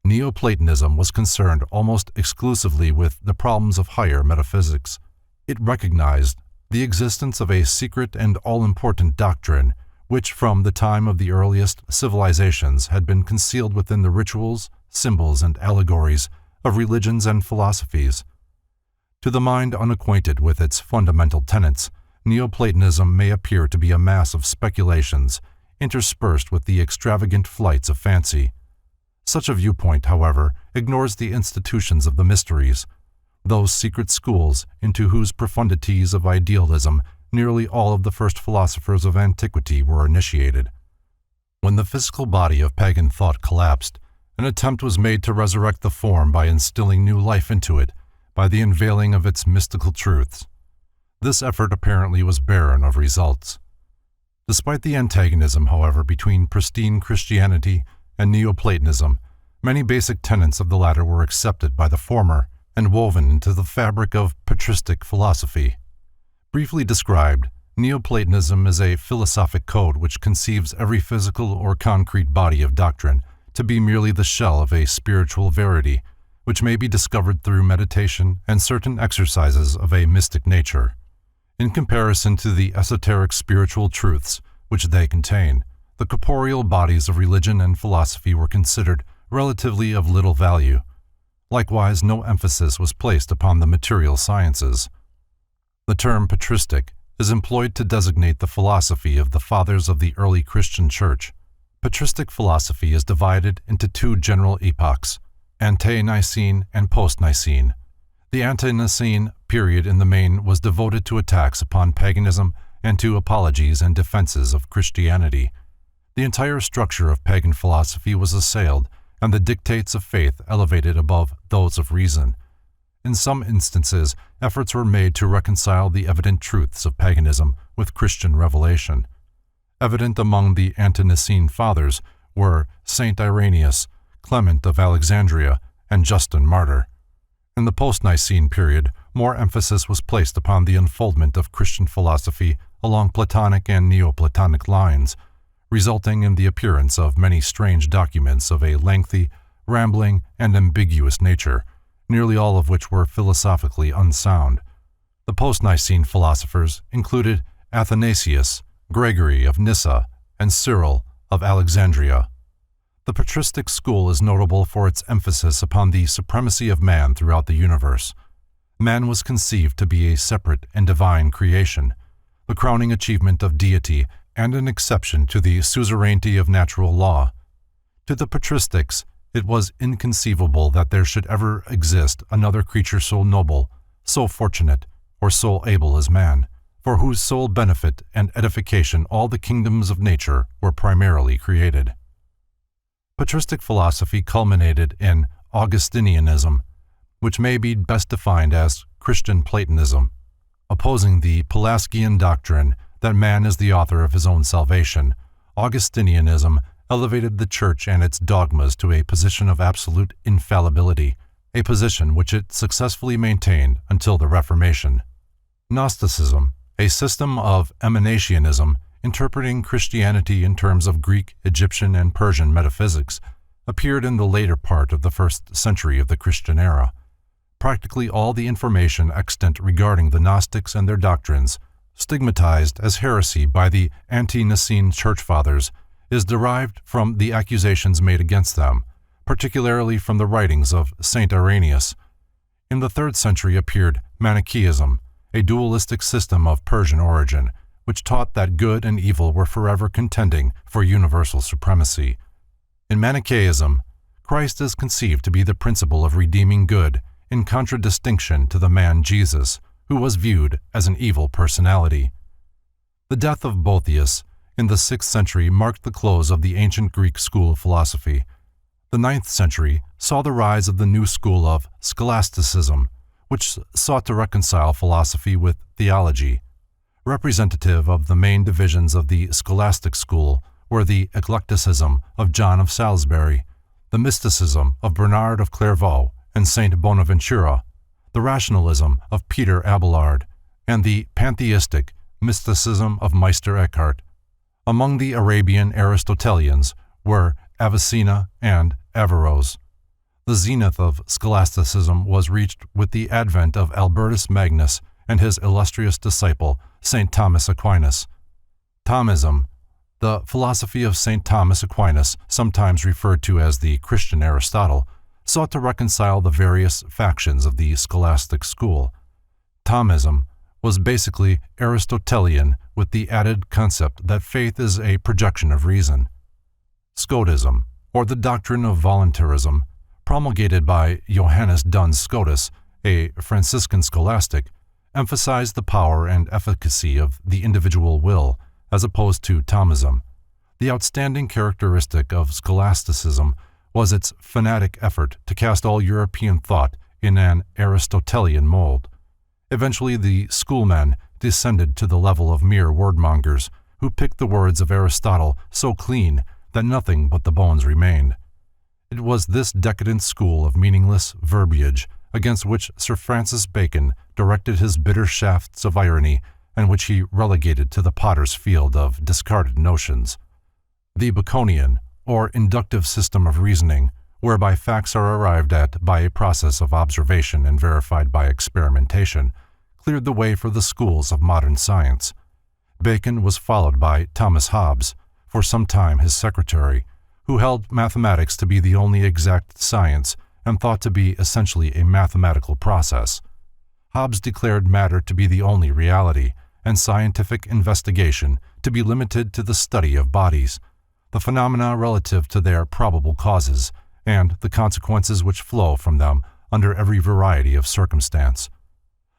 Neoplatonism was concerned almost exclusively with the problems of higher metaphysics. It recognized the existence of a secret and all-important doctrine which from the time of the earliest civilizations had been concealed within the rituals, symbols, and allegories of religions and philosophies. To the mind unacquainted with its fundamental tenets, Neoplatonism may appear to be a mass of speculations interspersed with the extravagant flights of fancy. Such a viewpoint, however, ignores the institutions of the mysteries, those secret schools into whose profundities of idealism nearly all of the first philosophers of antiquity were initiated. When the physical body of pagan thought collapsed, an attempt was made to resurrect the form by instilling new life into it, by the unveiling of its mystical truths. This effort apparently was barren of results. Despite the antagonism, however, between pristine Christianity and Neoplatonism, many basic tenets of the latter were accepted by the former and woven into the fabric of patristic philosophy. Briefly described, Neoplatonism is a philosophic code which conceives every physical or concrete body of doctrine to be merely the shell of a spiritual verity, which may be discovered through meditation and certain exercises of a mystic nature. In comparison to the esoteric spiritual truths which they contain, the corporeal bodies of religion and philosophy were considered relatively of little value. Likewise, no emphasis was placed upon the material sciences. The term patristic is employed to designate the philosophy of the fathers of the early Christian Church. Patristic philosophy is divided into two general epochs, Ante-Nicene and Post-Nicene. The Ante-Nicene period in the main was devoted to attacks upon paganism and to apologies and defenses of Christianity. The entire structure of pagan philosophy was assailed, and the dictates of faith elevated above those of reason. In some instances, efforts were made to reconcile the evident truths of paganism with Christian revelation. Evident among the ante-Nicene fathers were Saint Irenaeus, Clement of Alexandria, and Justin Martyr. In the post-Nicene period, more emphasis was placed upon the unfoldment of Christian philosophy along Platonic and Neoplatonic lines, resulting in the appearance of many strange documents of a lengthy, rambling, and ambiguous nature, nearly all of which were philosophically unsound. The post-Nicene philosophers included Athanasius, Gregory of Nyssa, and Cyril of Alexandria. The patristic school is notable for its emphasis upon the supremacy of man throughout the universe. Man was conceived to be a separate and divine creation, the crowning achievement of deity and an exception to the suzerainty of natural law. To the patristics, it was inconceivable that there should ever exist another creature so noble, so fortunate, or so able as man, for whose sole benefit and edification all the kingdoms of nature were primarily created. Patristic philosophy culminated in Augustinianism, which may be best defined as Christian Platonism, opposing the Pelagian doctrine that man is the author of his own salvation. Augustinianism elevated the Church and its dogmas to a position of absolute infallibility, a position which it successfully maintained until the Reformation. Gnosticism, a system of emanationism interpreting Christianity in terms of Greek, Egyptian, and Persian metaphysics, appeared in the later part of the 1st century of the Christian era. Practically all the information extant regarding the Gnostics and their doctrines, stigmatized as heresy by the ante-Nicene Church Fathers, is derived from the accusations made against them, particularly from the writings of Saint Irenaeus. In the 3rd century appeared Manichaeism, a dualistic system of Persian origin, which taught that good and evil were forever contending for universal supremacy. In Manichaeism, Christ is conceived to be the principle of redeeming good, in contradistinction to the man Jesus, who was viewed as an evil personality. The death of Boethius in the 6th century marked the close of the ancient Greek school of philosophy. The 9th century saw the rise of the new school of scholasticism, which sought to reconcile philosophy with theology. Representative of the main divisions of the scholastic school were the eclecticism of John of Salisbury, the mysticism of Bernard of Clairvaux and Saint Bonaventura, the rationalism of Peter Abelard, and the pantheistic mysticism of Meister Eckhart. Among the Arabian Aristotelians were Avicenna and Averroes. The zenith of scholasticism was reached with the advent of Albertus Magnus and his illustrious disciple, St. Thomas Aquinas. Thomism, the philosophy of St. Thomas Aquinas, sometimes referred to as the Christian Aristotle, sought to reconcile the various factions of the scholastic school. Thomism was basically Aristotelian with the added concept that faith is a projection of reason. Scotism, or the doctrine of voluntarism, promulgated by Johannes Duns Scotus, a Franciscan scholastic, emphasized the power and efficacy of the individual will, as opposed to Thomism. The outstanding characteristic of scholasticism was its fanatic effort to cast all European thought in an Aristotelian mold. Eventually, the schoolmen descended to the level of mere wordmongers who picked the words of Aristotle so clean that nothing but the bones remained. It was this decadent school of meaningless verbiage against which Sir Francis Bacon directed his bitter shafts of irony and which he relegated to the potter's field of discarded notions. The Baconian, or inductive system of reasoning, whereby facts are arrived at by a process of observation and verified by experimentation, cleared the way for the schools of modern science. Bacon was followed by Thomas Hobbes, for some time his secretary, who held mathematics to be the only exact science and thought to be essentially a mathematical process. Hobbes declared matter to be the only reality, and scientific investigation to be limited to the study of bodies, the phenomena relative to their probable causes, and the consequences which flow from them under every variety of circumstance.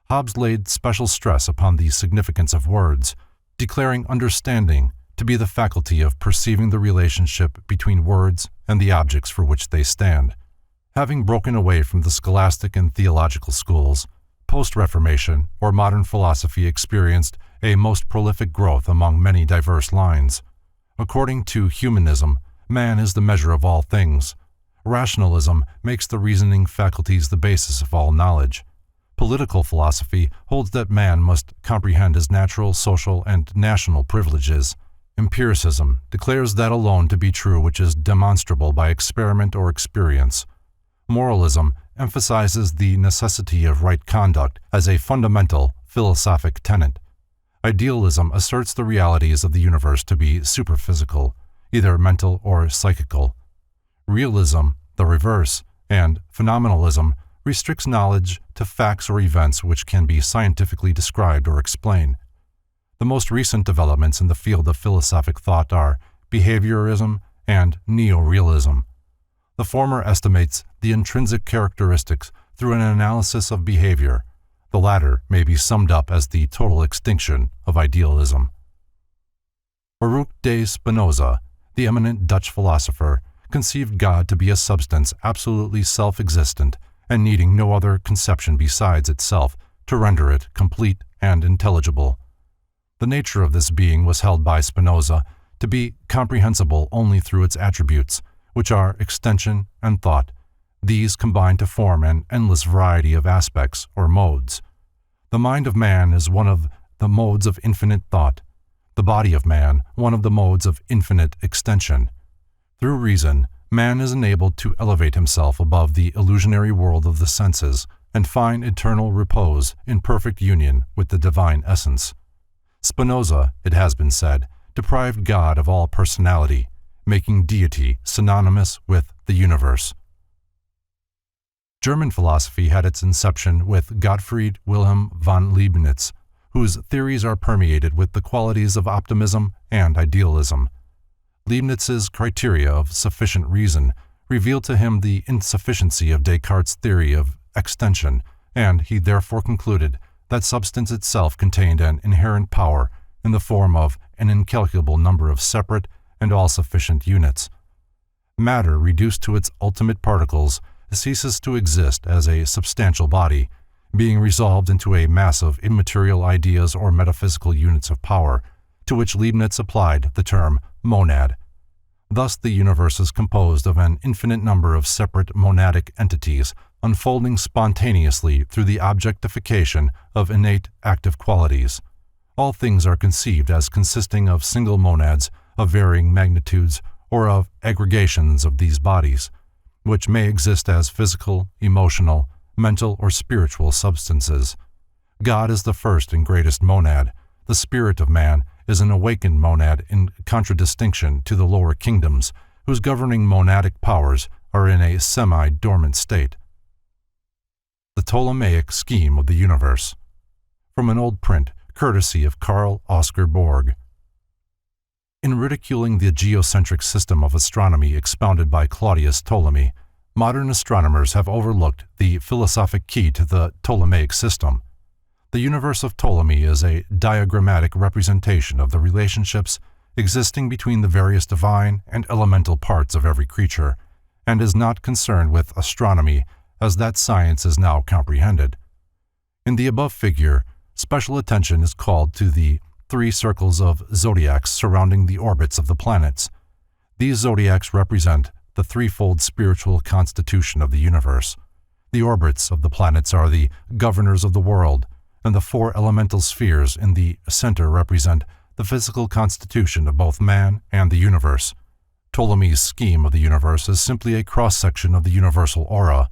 Hobbes laid special stress upon the significance of words. declaring understanding to be the faculty of perceiving the relationship between words and the objects for which they stand. Having broken away from the scholastic and theological schools, post-Reformation or modern philosophy experienced a most prolific growth among many diverse lines. According to humanism, man is the measure of all things. Rationalism makes the reasoning faculties the basis of all knowledge. Political philosophy holds that man must comprehend his natural, social, and national privileges. Empiricism declares that alone to be true which is demonstrable by experiment or experience. Moralism emphasizes the necessity of right conduct as a fundamental philosophic tenet. Idealism asserts the realities of the universe to be superphysical, either mental or psychical. Realism, the reverse, and phenomenalism restricts knowledge to facts or events which can be scientifically described or explained. The most recent developments in the field of philosophic thought are behaviorism and neo-realism. The former estimates the intrinsic characteristics through an analysis of behavior. The latter may be summed up as the total extinction of idealism. Baruch de Spinoza, the eminent Dutch philosopher, conceived God to be a substance absolutely self-existent and needing no other conception besides itself to render it complete and intelligible. The nature of this being was held by Spinoza to be comprehensible only through its attributes, which are extension and thought. These combine to form an endless variety of aspects or modes. The mind of man is one of the modes of infinite thought, the body of man one of the modes of infinite extension. Through reason, man is enabled to elevate himself above the illusionary world of the senses and find eternal repose in perfect union with the divine essence. Spinoza, it has been said, deprived God of all personality, making deity synonymous with the universe. German philosophy had its inception with Gottfried Wilhelm von Leibniz, whose theories are permeated with the qualities of optimism and idealism. Leibniz's criteria of sufficient reason revealed to him the insufficiency of Descartes' theory of extension, and he therefore concluded that substance itself contained an inherent power in the form of an incalculable number of separate and all-sufficient units. Matter, reduced to its ultimate particles, ceases to exist as a substantial body, being resolved into a mass of immaterial ideas or metaphysical units of power, to which Leibniz applied the term monad. Thus the universe is composed of an infinite number of separate monadic entities, unfolding spontaneously through the objectification of innate active qualities. All things are conceived as consisting of single monads of varying magnitudes or of aggregations of these bodies, which may exist as physical, emotional, mental, or spiritual substances. God is the first and greatest monad. The spirit of man is an awakened monad in contradistinction to the lower kingdoms, whose governing monadic powers are in a semi-dormant state. The Ptolemaic scheme of the universe. From an old print, courtesy of Carl Oscar Borg. In ridiculing the geocentric system of astronomy expounded by Claudius Ptolemy, modern astronomers have overlooked the philosophic key to the Ptolemaic system. The universe of Ptolemy is a diagrammatic representation of the relationships existing between the various divine and elemental parts of every creature, and is not concerned with astronomy as that science is now comprehended. In the above figure, special attention is called to the 3 circles of zodiacs surrounding the orbits of the planets. These zodiacs represent the threefold spiritual constitution of the universe. The orbits of the planets are the governors of the world, and the 4 elemental spheres in the center represent the physical constitution of both man and the universe. Ptolemy's scheme of the universe is simply a cross-section of the universal aura,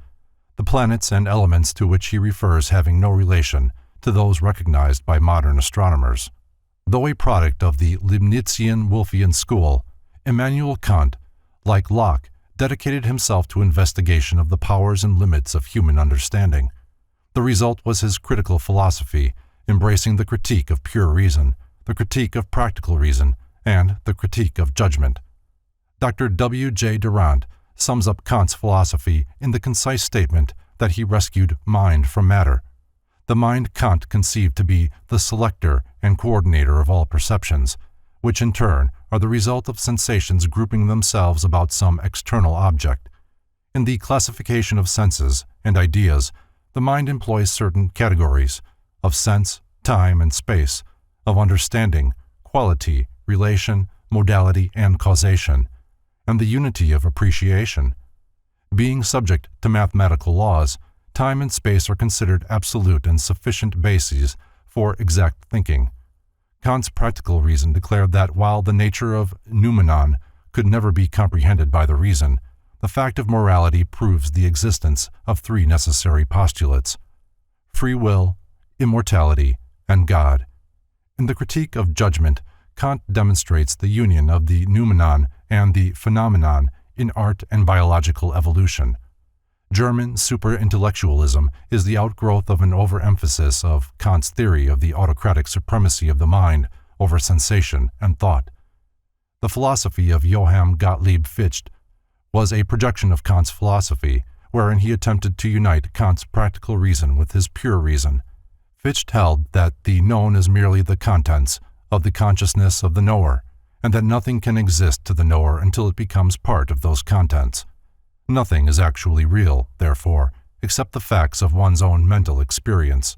the planets and elements to which he refers having no relation to those recognized by modern astronomers. Though a product of the Leibnizian-Wolffian school, Immanuel Kant, like Locke, dedicated himself to investigation of the powers and limits of human understanding. The result was his critical philosophy, embracing the critique of pure reason, the critique of practical reason, and the critique of judgment. Dr. W. J. Durant sums up Kant's philosophy in the concise statement that he rescued mind from matter. The mind Kant conceived to be the selector and coordinator of all perceptions, which in turn are the result of sensations grouping themselves about some external object. In the classification of senses and ideas, the mind employs certain categories of sense, time, and space, of understanding, quality, relation, modality, and causation, and the unity of appreciation. Being subject to mathematical laws, time and space are considered absolute and sufficient bases for exact thinking. Kant's practical reason declared that while the nature of noumenon could never be comprehended by the reason, the fact of morality proves the existence of three necessary postulates: free will, immortality, and God. In the Critique of Judgment, Kant demonstrates the union of the noumenon and the phenomenon in art and biological evolution. German super-intellectualism is the outgrowth of an overemphasis of Kant's theory of the autocratic supremacy of the mind over sensation and thought. The philosophy of Johann Gottlieb Fichte was a projection of Kant's philosophy, wherein he attempted to unite Kant's practical reason with his pure reason. Fichte held that the known is merely the contents of the consciousness of the knower, and that nothing can exist to the knower until it becomes part of those contents. Nothing is actually real, therefore, except the facts of one's own mental experience.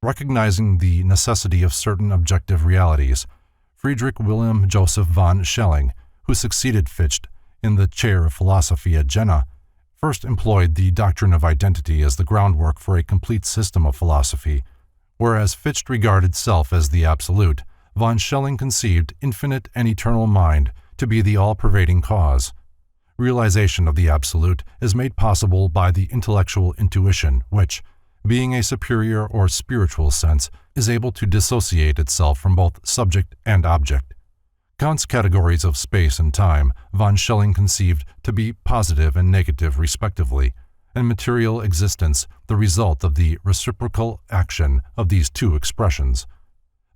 Recognizing the necessity of certain objective realities, Friedrich Wilhelm Joseph von Schelling, who succeeded Fichte in the chair of philosophy at Jena, first employed the doctrine of identity as the groundwork for a complete system of philosophy. Whereas Fichte regarded self as the absolute, von Schelling conceived infinite and eternal mind to be the all-pervading cause. Realization of the absolute is made possible by the intellectual intuition which, being a superior or spiritual sense, is able to dissociate itself from both subject and object. Kant's categories of space and time von Schelling conceived to be positive and negative respectively, and material existence the result of the reciprocal action of these two expressions.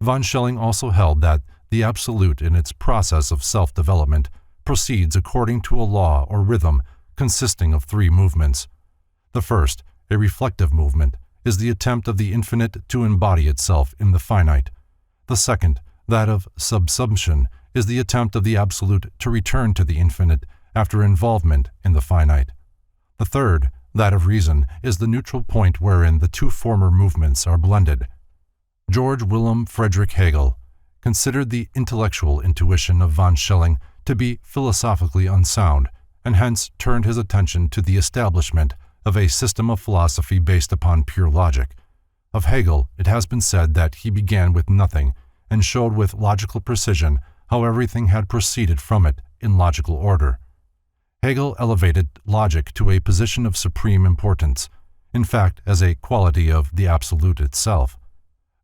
Von Schelling also held that the absolute in its process of self-development proceeds according to a law or rhythm consisting of three movements. The first, a reflective movement, is the attempt of the infinite to embody itself in the finite. The second, that of subsumption, is the attempt of the absolute to return to the infinite after involvement in the finite. The third, that of reason, is the neutral point wherein the two former movements are blended. George Wilhelm Friedrich Hegel considered the intellectual intuition of von Schelling to be philosophically unsound, and hence turned his attention to the establishment of a system of philosophy based upon pure logic. Of Hegel, it has been said that he began with nothing and showed with logical precision how everything had proceeded from it in logical order. Hegel elevated logic to a position of supreme importance, in fact as a quality of the absolute itself.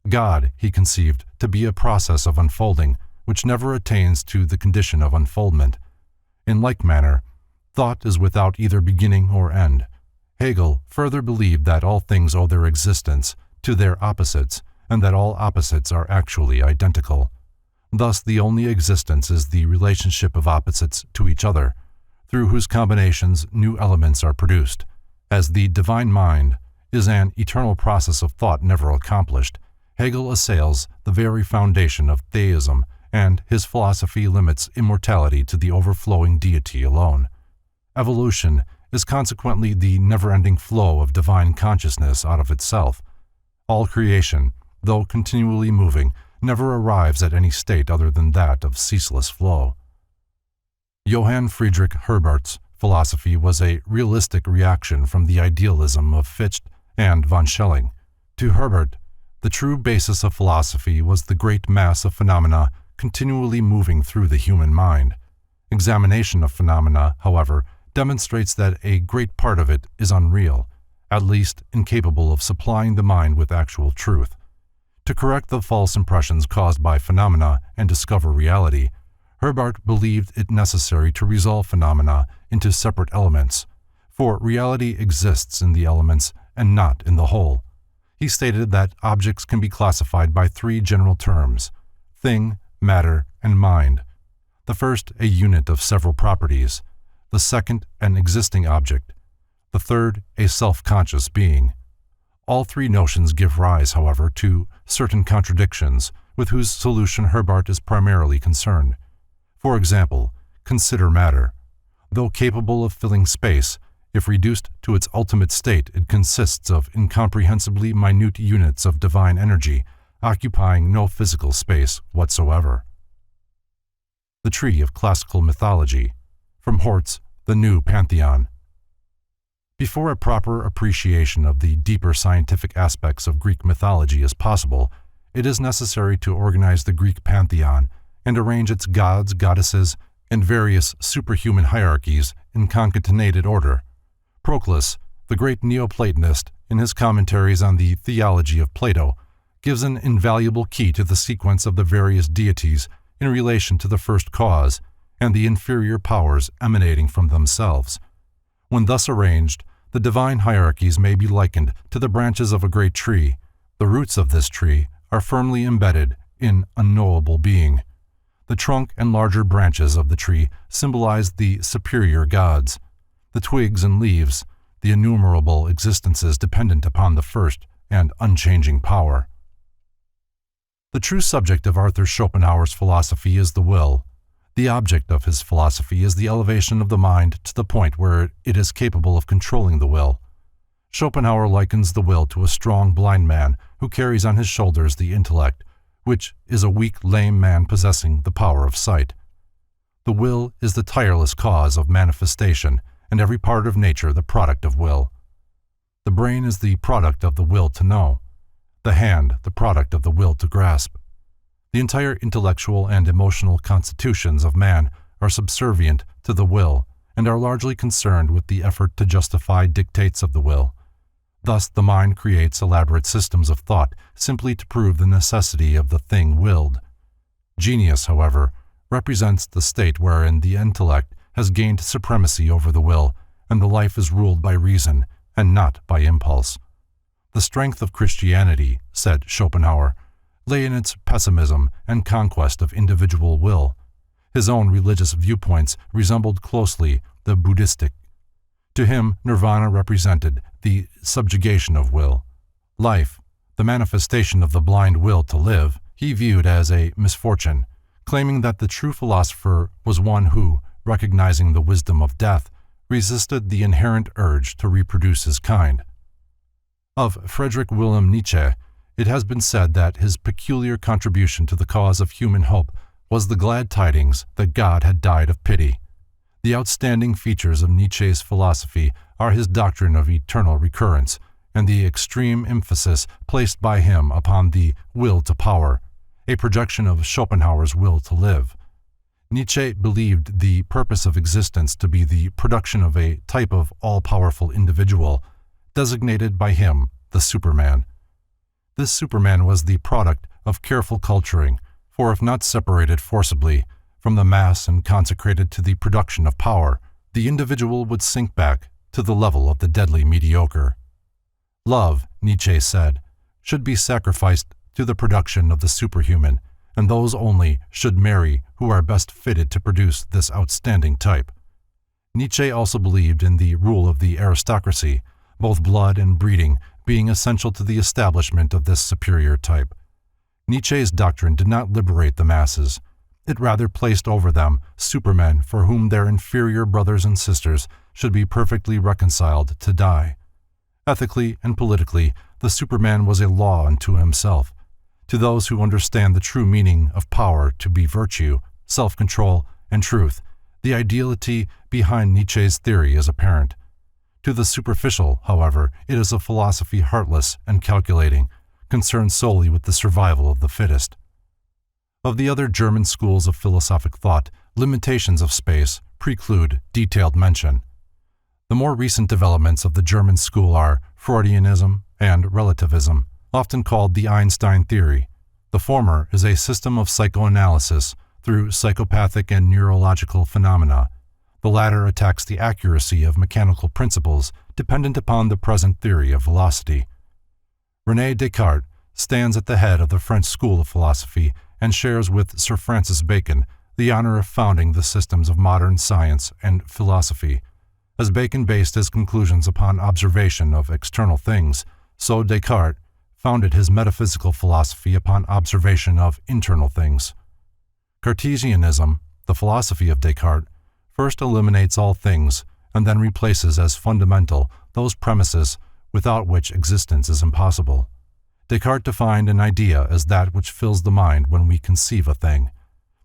God he conceived to be a process of unfolding which never attains to the condition of unfoldment. In like manner, thought is without either beginning or end. Hegel further believed that all things owe their existence to their opposites, and that all opposites are actually identical. Thus the only existence is the relationship of opposites to each other, through whose combinations new elements are produced. As the divine mind is an eternal process of thought never accomplished, Hegel assails the very foundation of theism, and his philosophy limits immortality to the overflowing deity alone. Evolution is consequently the never-ending flow of divine consciousness out of itself. All creation, though continually moving, never arrives at any state other than that of ceaseless flow. Johann Friedrich Herbart's philosophy was a realistic reaction from the idealism of Fichte and von Schelling. To Herbart, the true basis of philosophy was the great mass of phenomena continually moving through the human mind. Examination of phenomena, however, demonstrates that a great part of it is unreal, at least incapable of supplying the mind with actual truth. To correct the false impressions caused by phenomena and discover reality, Herbart believed it necessary to resolve phenomena into separate elements, for reality exists in the elements and not in the whole. He stated that objects can be classified by three general terms: thing, matter, and mind. The first, a unit of several properties; the second, an existing object; the third, a self-conscious being. All three notions give rise, however, to certain contradictions with whose solution Herbart is primarily concerned. For example, consider matter. Though capable of filling space, if reduced to its ultimate state, it consists of incomprehensibly minute units of divine energy, occupying no physical space whatsoever. The Tree of Classical Mythology, from Hort's The New Pantheon. Before a proper appreciation of the deeper scientific aspects of Greek mythology is possible, it is necessary to organize the Greek pantheon and arrange its gods, goddesses, and various superhuman hierarchies in concatenated order. Proclus, the great Neoplatonist, in his commentaries on the theology of Plato, gives an invaluable key to the sequence of the various deities in relation to the first cause and the inferior powers emanating from themselves. When thus arranged, the divine hierarchies may be likened to the branches of a great tree. The roots of this tree are firmly embedded in unknowable being. The trunk and larger branches of the tree symbolize the superior gods. The twigs and leaves, the innumerable existences dependent upon the first and unchanging power. The true subject of Arthur Schopenhauer's philosophy is the will. The object of his philosophy is the elevation of the mind to the point where it is capable of controlling the will. Schopenhauer likens the will to a strong blind man who carries on his shoulders the intellect, which is a weak lame man possessing the power of sight. The will is the tireless cause of manifestation, and every part of nature the product of will. The brain is the product of the will to know, the hand the product of the will to grasp. The entire intellectual and emotional constitutions of man are subservient to the will and are largely concerned with the effort to justify dictates of the will. Thus, the mind creates elaborate systems of thought simply to prove the necessity of the thing willed. Genius, however, represents the state wherein the intellect has gained supremacy over the will, and the life is ruled by reason and not by impulse. The strength of Christianity, said Schopenhauer, lay in its pessimism and conquest of individual will. His own religious viewpoints resembled closely the Buddhistic. To him, nirvana represented the subjugation of will. Life, the manifestation of the blind will to live, he viewed as a misfortune, claiming that the true philosopher was one who, recognizing the wisdom of death, resisted the inherent urge to reproduce his kind. Of Friedrich Wilhelm Nietzsche, it has been said that his peculiar contribution to the cause of human hope was the glad tidings that God had died of pity. The outstanding features of Nietzsche's philosophy are his doctrine of eternal recurrence and the extreme emphasis placed by him upon the will to power, a projection of Schopenhauer's will to live. Nietzsche believed the purpose of existence to be the production of a type of all-powerful individual, designated by him the Superman. This Superman was the product of careful culturing, for if not separated forcibly from the mass and consecrated to the production of power, the individual would sink back to the level of the deadly mediocre. Love, Nietzsche said, should be sacrificed to the production of the superhuman, and those only should marry who are best fitted to produce this outstanding type. Nietzsche also believed in the rule of the aristocracy, both blood and breeding being essential to the establishment of this superior type. Nietzsche's doctrine did not liberate the masses. It rather placed over them supermen for whom their inferior brothers and sisters should be perfectly reconciled to die. Ethically and politically, the Superman was a law unto himself. To those who understand the true meaning of power to be virtue, self-control, and truth, the ideality behind Nietzsche's theory is apparent. To the superficial, however, it is a philosophy heartless and calculating, concerned solely with the survival of the fittest. Of the other German schools of philosophic thought, limitations of space preclude detailed mention. The more recent developments of the German school are Freudianism and Relativism, often called the Einstein theory. The former is a system of psychoanalysis through psychopathic and neurological phenomena. The latter attacks the accuracy of mechanical principles dependent upon the present theory of velocity. René Descartes stands at the head of the French school of philosophy and shares with Sir Francis Bacon the honor of founding the systems of modern science and philosophy. As Bacon based his conclusions upon observation of external things, So Descartes founded his metaphysical philosophy upon observation of internal things. Cartesianism, the philosophy of Descartes, first eliminates all things and then replaces as fundamental those premises without which existence is impossible. Descartes defined an idea as that which fills the mind when we conceive a thing.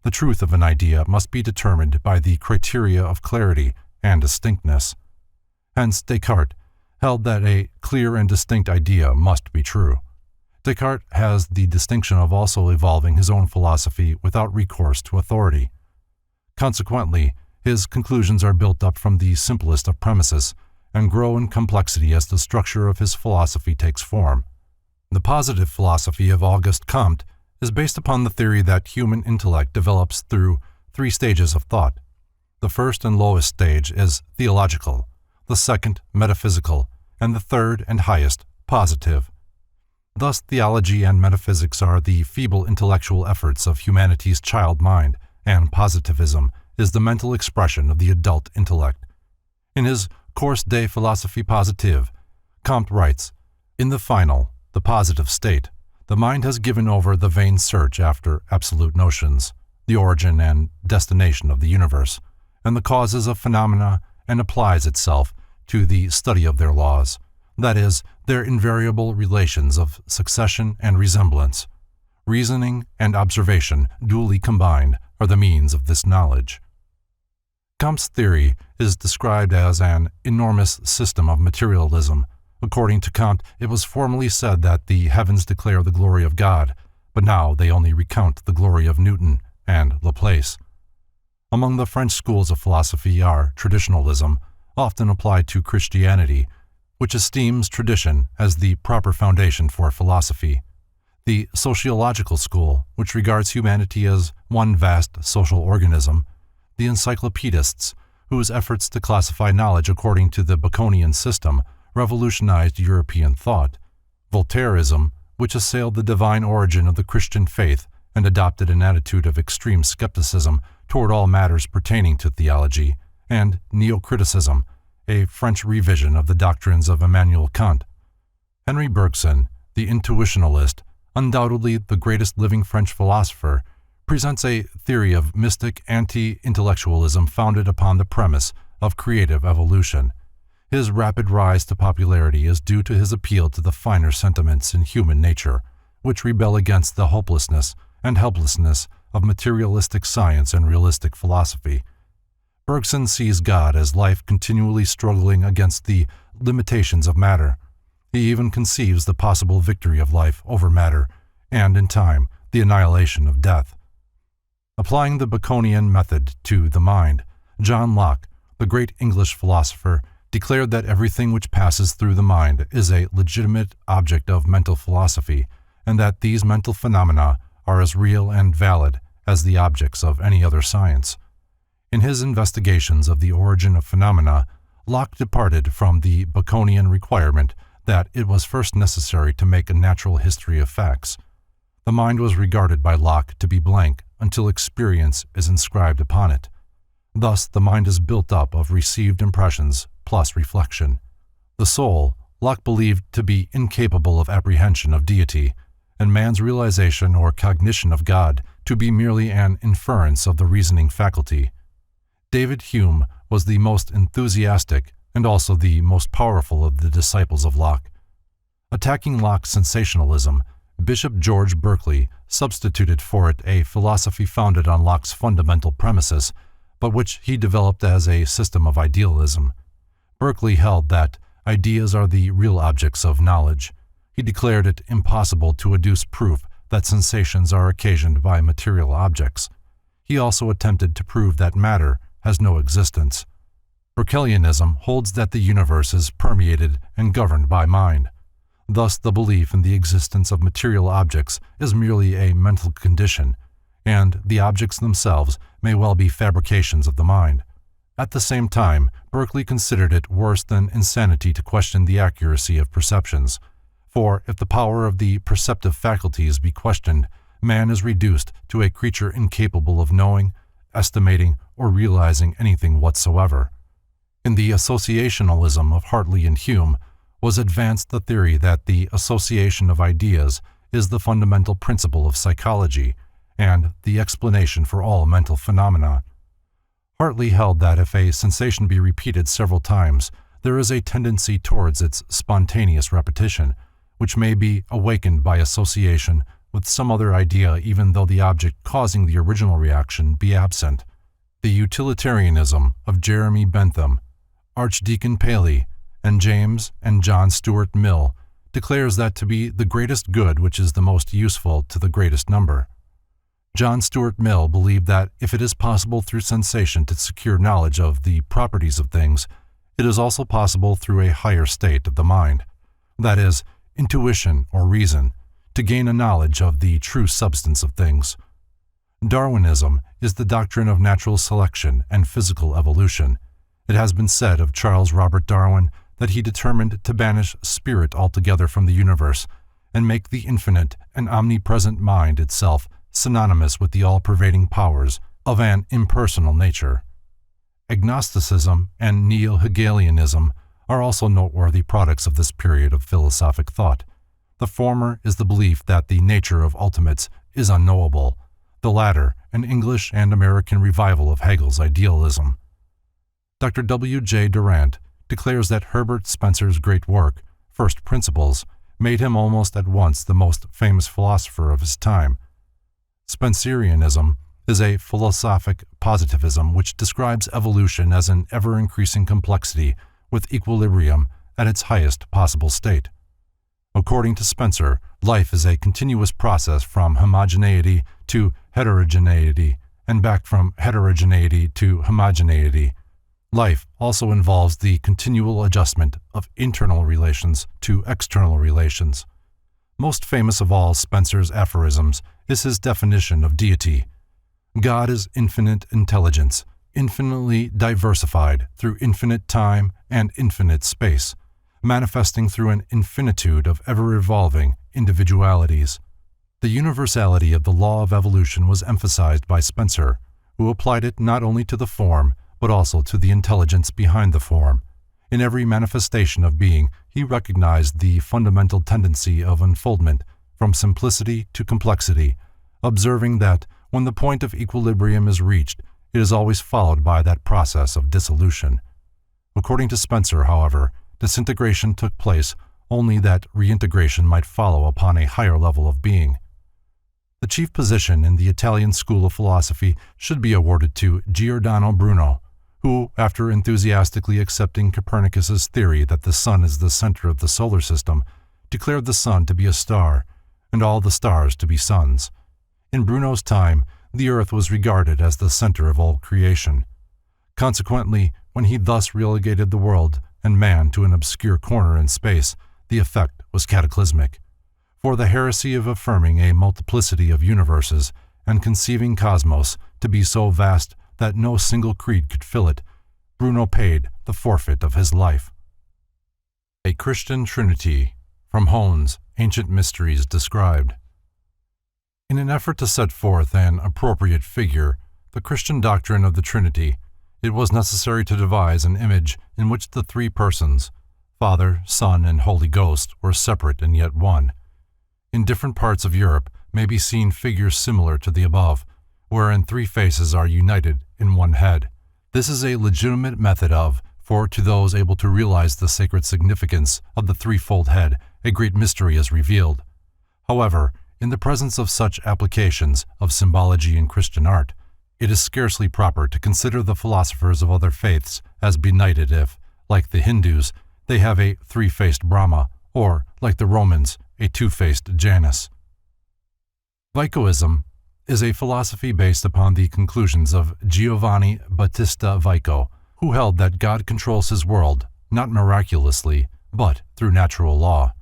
The truth of an idea must be determined by the criteria of clarity and distinctness. Hence, Descartes held that a clear and distinct idea must be true. Descartes has the distinction of also evolving his own philosophy without recourse to authority. Consequently, his conclusions are built up from the simplest of premises and grow in complexity as the structure of his philosophy takes form. The positive philosophy of Auguste Comte is based upon the theory that human intellect develops through 3 stages of thought. The first and lowest stage is theological, the second metaphysical, and the third and highest positive. Thus, theology and metaphysics are the feeble intellectual efforts of humanity's child mind, and positivism is the mental expression of the adult intellect. In his Cours de philosophie positive, Comte writes, "In the final, the positive state, the mind has given over the vain search after absolute notions, the origin and destination of the universe, and the causes of phenomena, and applies itself to the study of their laws, that is, their invariable relations of succession and resemblance. Reasoning and observation, duly combined, are the means of this knowledge." Comte's theory is described as an enormous system of materialism. According to Comte, it was formerly said that the heavens declare the glory of God, but now they only recount the glory of Newton and Laplace. Among the French schools of philosophy are Traditionalism, often applied to Christianity, which esteems tradition as the proper foundation for philosophy; the sociological school, which regards humanity as one vast social organism; the encyclopedists, whose efforts to classify knowledge according to the Baconian system revolutionized European thought; Voltaireism, which assailed the divine origin of the Christian faith and adopted an attitude of extreme skepticism toward all matters pertaining to theology; and Neocriticism, a French revision of the doctrines of Immanuel Kant. Henri Bergson, the intuitionalist, undoubtedly the greatest living French philosopher, presents a theory of mystic anti-intellectualism founded upon the premise of creative evolution. His rapid rise to popularity is due to his appeal to the finer sentiments in human nature, which rebel against the hopelessness and helplessness of materialistic science and realistic philosophy. Bergson sees God as life continually struggling against the limitations of matter. He even conceives the possible victory of life over matter, and, in time, the annihilation of death. Applying the Baconian method to the mind, John Locke, the great English philosopher, declared that everything which passes through the mind is a legitimate object of mental philosophy, and that these mental phenomena are as real and valid as the objects of any other science. In his investigations of the origin of phenomena, Locke departed from the Baconian requirement that it was first necessary to make a natural history of facts. The mind was regarded by Locke to be blank until experience is inscribed upon it. Thus, the mind is built up of received impressions plus reflection. The soul, Locke believed to be incapable of apprehension of deity, and man's realization or cognition of God to be merely an inference of the reasoning faculty. David Hume was the most enthusiastic and also the most powerful of the disciples of Locke. Attacking Locke's sensationalism, Bishop George Berkeley substituted for it a philosophy founded on Locke's fundamental premises, but which he developed as a system of idealism. Berkeley held that ideas are the real objects of knowledge. He declared it impossible to adduce proof that sensations are occasioned by material objects. He also attempted to prove that matter has no existence. Berkeleyanism holds that the universe is permeated and governed by mind. Thus, the belief in the existence of material objects is merely a mental condition, and the objects themselves may well be fabrications of the mind. At the same time, Berkeley considered it worse than insanity to question the accuracy of perceptions, for if the power of the perceptive faculties be questioned, man is reduced to a creature incapable of knowing, estimating, or realizing anything whatsoever. In the associationalism of Hartley and Hume, was advanced the theory that the association of ideas is the fundamental principle of psychology and the explanation for all mental phenomena. Hartley held that if a sensation be repeated several times, there is a tendency towards its spontaneous repetition, which may be awakened by association with some other idea even though the object causing the original reaction be absent. The utilitarianism of Jeremy Bentham, Archdeacon Paley, and James and John Stuart Mill declares that to be the greatest good which is the most useful to the greatest number. John Stuart Mill believed that if it is possible through sensation to secure knowledge of the properties of things, it is also possible through a higher state of the mind, that is, intuition or reason, to gain a knowledge of the true substance of things. Darwinism is the doctrine of natural selection and physical evolution. It has been said of Charles Robert Darwin that he determined to banish spirit altogether from the universe and make the infinite and omnipresent mind itself synonymous with the all-pervading powers of an impersonal nature. Agnosticism and Neo-Hegelianism are also noteworthy products of this period of philosophic thought. The former is the belief that the nature of ultimates is unknowable, the latter an English and American revival of Hegel's idealism. Dr. W. J. Durant declares that Herbert Spencer's great work, First Principles, made him almost at once the most famous philosopher of his time. Spencerianism is a philosophic positivism which describes evolution as an ever-increasing complexity with equilibrium at its highest possible state. According to Spencer, life is a continuous process from homogeneity to heterogeneity and back from heterogeneity to homogeneity. Life also involves the continual adjustment of internal relations to external relations. Most famous of all Spencer's aphorisms is his definition of deity. God is infinite intelligence, infinitely diversified through infinite time and infinite space, manifesting through an infinitude of ever-evolving individualities. The universality of the law of evolution was emphasized by Spencer, who applied it not only to the form, but also to the intelligence behind the form. In every manifestation of being, he recognized the fundamental tendency of unfoldment from simplicity to complexity, observing that when the point of equilibrium is reached, it is always followed by that process of dissolution. According to Spencer, however, disintegration took place only that reintegration might follow upon a higher level of being. The chief position in the Italian school of philosophy should be awarded to Giordano Bruno, who, after enthusiastically accepting Copernicus's theory that the sun is the center of the solar system, declared the sun to be a star, and all the stars to be suns. In Bruno's time, the earth was regarded as the center of all creation. Consequently, when he thus relegated the world and man to an obscure corner in space, the effect was cataclysmic. For the heresy of affirming a multiplicity of universes and conceiving cosmos to be so vast that no single creed could fill it, Bruno paid the forfeit of his life. A Christian Trinity, from Hone's Ancient Mysteries Described. In an effort to set forth an appropriate figure, the Christian doctrine of the Trinity, it was necessary to devise an image in which the three persons, Father, Son, and Holy Ghost, were separate and yet one. In different parts of Europe may be seen figures similar to the above, wherein three faces are united in one head. This is a legitimate method of, for to those able to realize the sacred significance of the threefold head, a great mystery is revealed. However, in the presence of such applications of symbology in Christian art, it is scarcely proper to consider the philosophers of other faiths as benighted if, like the Hindus, they have a three-faced Brahma, or, like the Romans, a two-faced Janus. Vicoism is a philosophy based upon the conclusions of Giovanni Battista Vico, who held that God controls his world, not miraculously, but through natural law.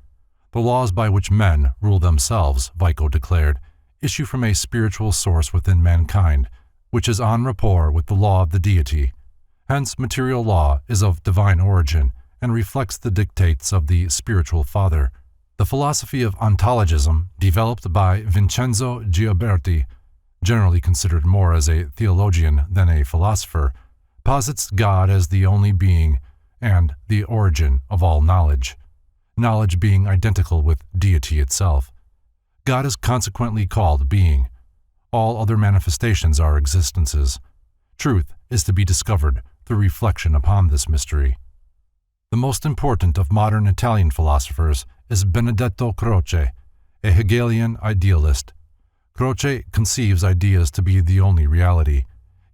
The laws by which men rule themselves, Vico declared, issue from a spiritual source within mankind, which is en rapport with the law of the deity. Hence, material law is of divine origin and reflects the dictates of the spiritual Father. The philosophy of ontologism, developed by Vincenzo Gioberti, generally considered more as a theologian than a philosopher, posits God as the only being and the origin of all knowledge. knowledge being identical with deity itself. God is consequently called being. All other manifestations are existences. Truth is to be discovered through reflection upon this mystery. The most important of modern Italian philosophers is Benedetto Croce, a Hegelian idealist. Croce conceives ideas to be the only reality.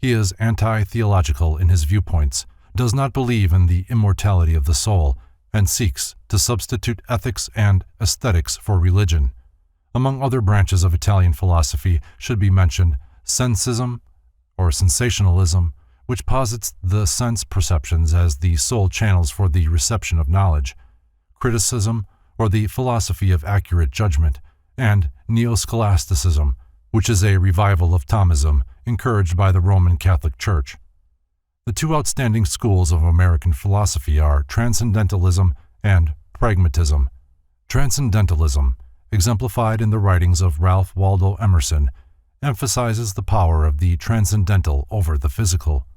He is anti-theological in his viewpoints, does not believe in the immortality of the soul, and seeks to substitute ethics and aesthetics for religion. Among other branches of Italian philosophy should be mentioned sensism, or sensationalism, which posits the sense perceptions as the sole channels for the reception of knowledge, criticism, or the philosophy of accurate judgment, and neo-scholasticism, which is a revival of Thomism encouraged by the Roman Catholic Church. The two outstanding schools of American philosophy are Transcendentalism and Pragmatism. Transcendentalism, exemplified in the writings of Ralph Waldo Emerson, emphasizes the power of the transcendental over the physical.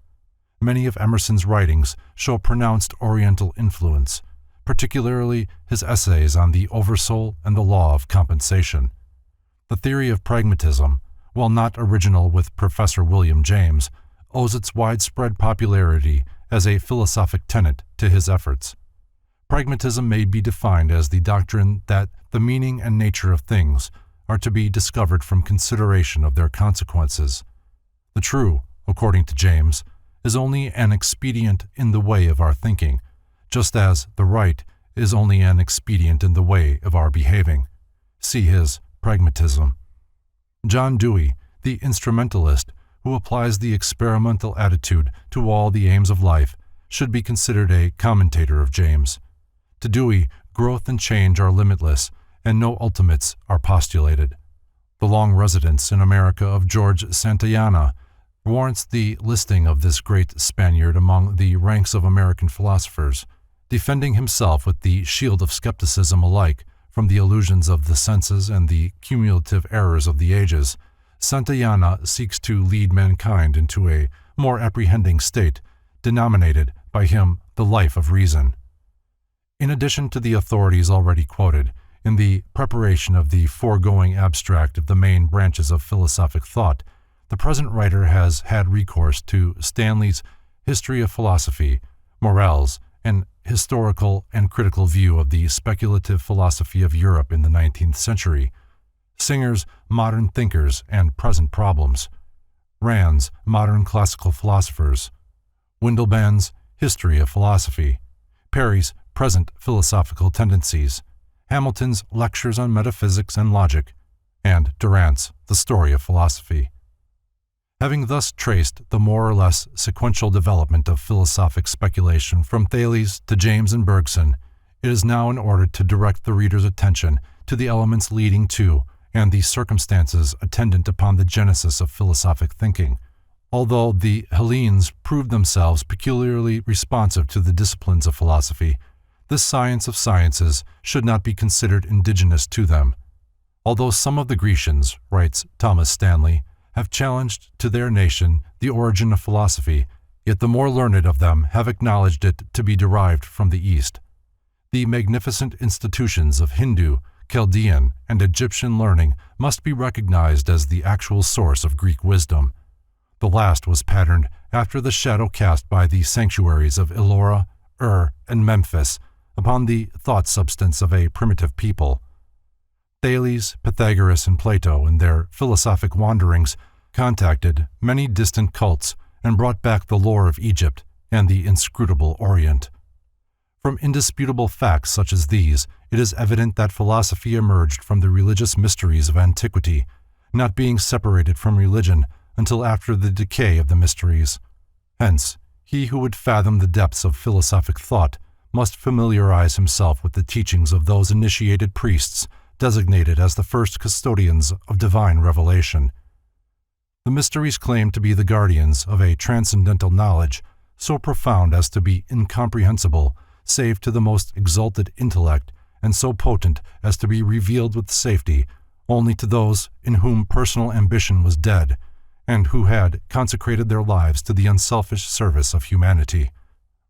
Many of Emerson's writings show pronounced Oriental influence, particularly his essays on the Oversoul and the Law of Compensation. The theory of pragmatism, while not original with Professor William James, owes its widespread popularity as a philosophic tenet to his efforts. Pragmatism may be defined as the doctrine that the meaning and nature of things are to be discovered from consideration of their consequences. The true, according to James, is only an expedient in the way of our thinking, just as the right is only an expedient in the way of our behaving. See his Pragmatism. John Dewey, the instrumentalist who applies the experimental attitude to all the aims of life, should be considered a commentator of James. To Dewey, growth and change are limitless, and no ultimates are postulated. The long residence in America of George Santayana warrants the listing of this great Spaniard among the ranks of American philosophers, defending himself with the shield of skepticism alike from the illusions of the senses and the cumulative errors of the ages. Santayana seeks to lead mankind into a more apprehending state, denominated by him the life of reason. In addition to the authorities already quoted, in the preparation of the foregoing abstract of the main branches of philosophic thought, the present writer has had recourse to Stanley's History of Philosophy, Morel's an historical and critical view of the speculative philosophy of Europe in the 19th century, Singer's Modern Thinkers and Present Problems, Rand's Modern Classical Philosophers, Windelband's History of Philosophy, Perry's Present Philosophical Tendencies, Hamilton's Lectures on Metaphysics and Logic, and Durant's The Story of Philosophy. Having thus traced the more or less sequential development of philosophic speculation from Thales to James and Bergson, it is now in order to direct the reader's attention to the elements leading to and the circumstances attendant upon the genesis of philosophic thinking. Although the Hellenes proved themselves peculiarly responsive to the disciplines of philosophy, this science of sciences should not be considered indigenous to them. Although some of the Grecians, writes Thomas Stanley, have challenged to their nation the origin of philosophy, yet the more learned of them have acknowledged it to be derived from the East. The magnificent institutions of Hindu, Chaldean, and Egyptian learning must be recognized as the actual source of Greek wisdom. The last was patterned after the shadow cast by the sanctuaries of Ellora, and Memphis upon the thought substance of a primitive people. Thales, Pythagoras, and Plato, in their philosophic wanderings, contacted many distant cults and brought back the lore of Egypt and the inscrutable Orient. From indisputable facts such as these, it is evident that philosophy emerged from the religious mysteries of antiquity, not being separated from religion until after the decay of the mysteries. Hence, he who would fathom the depths of philosophic thought must familiarize himself with the teachings of those initiated priests designated as the first custodians of divine revelation. The mysteries claim to be the guardians of a transcendental knowledge so profound as to be incomprehensible save to the most exalted intellect, and so potent as to be revealed with safety only to those in whom personal ambition was dead, and who had consecrated their lives to the unselfish service of humanity.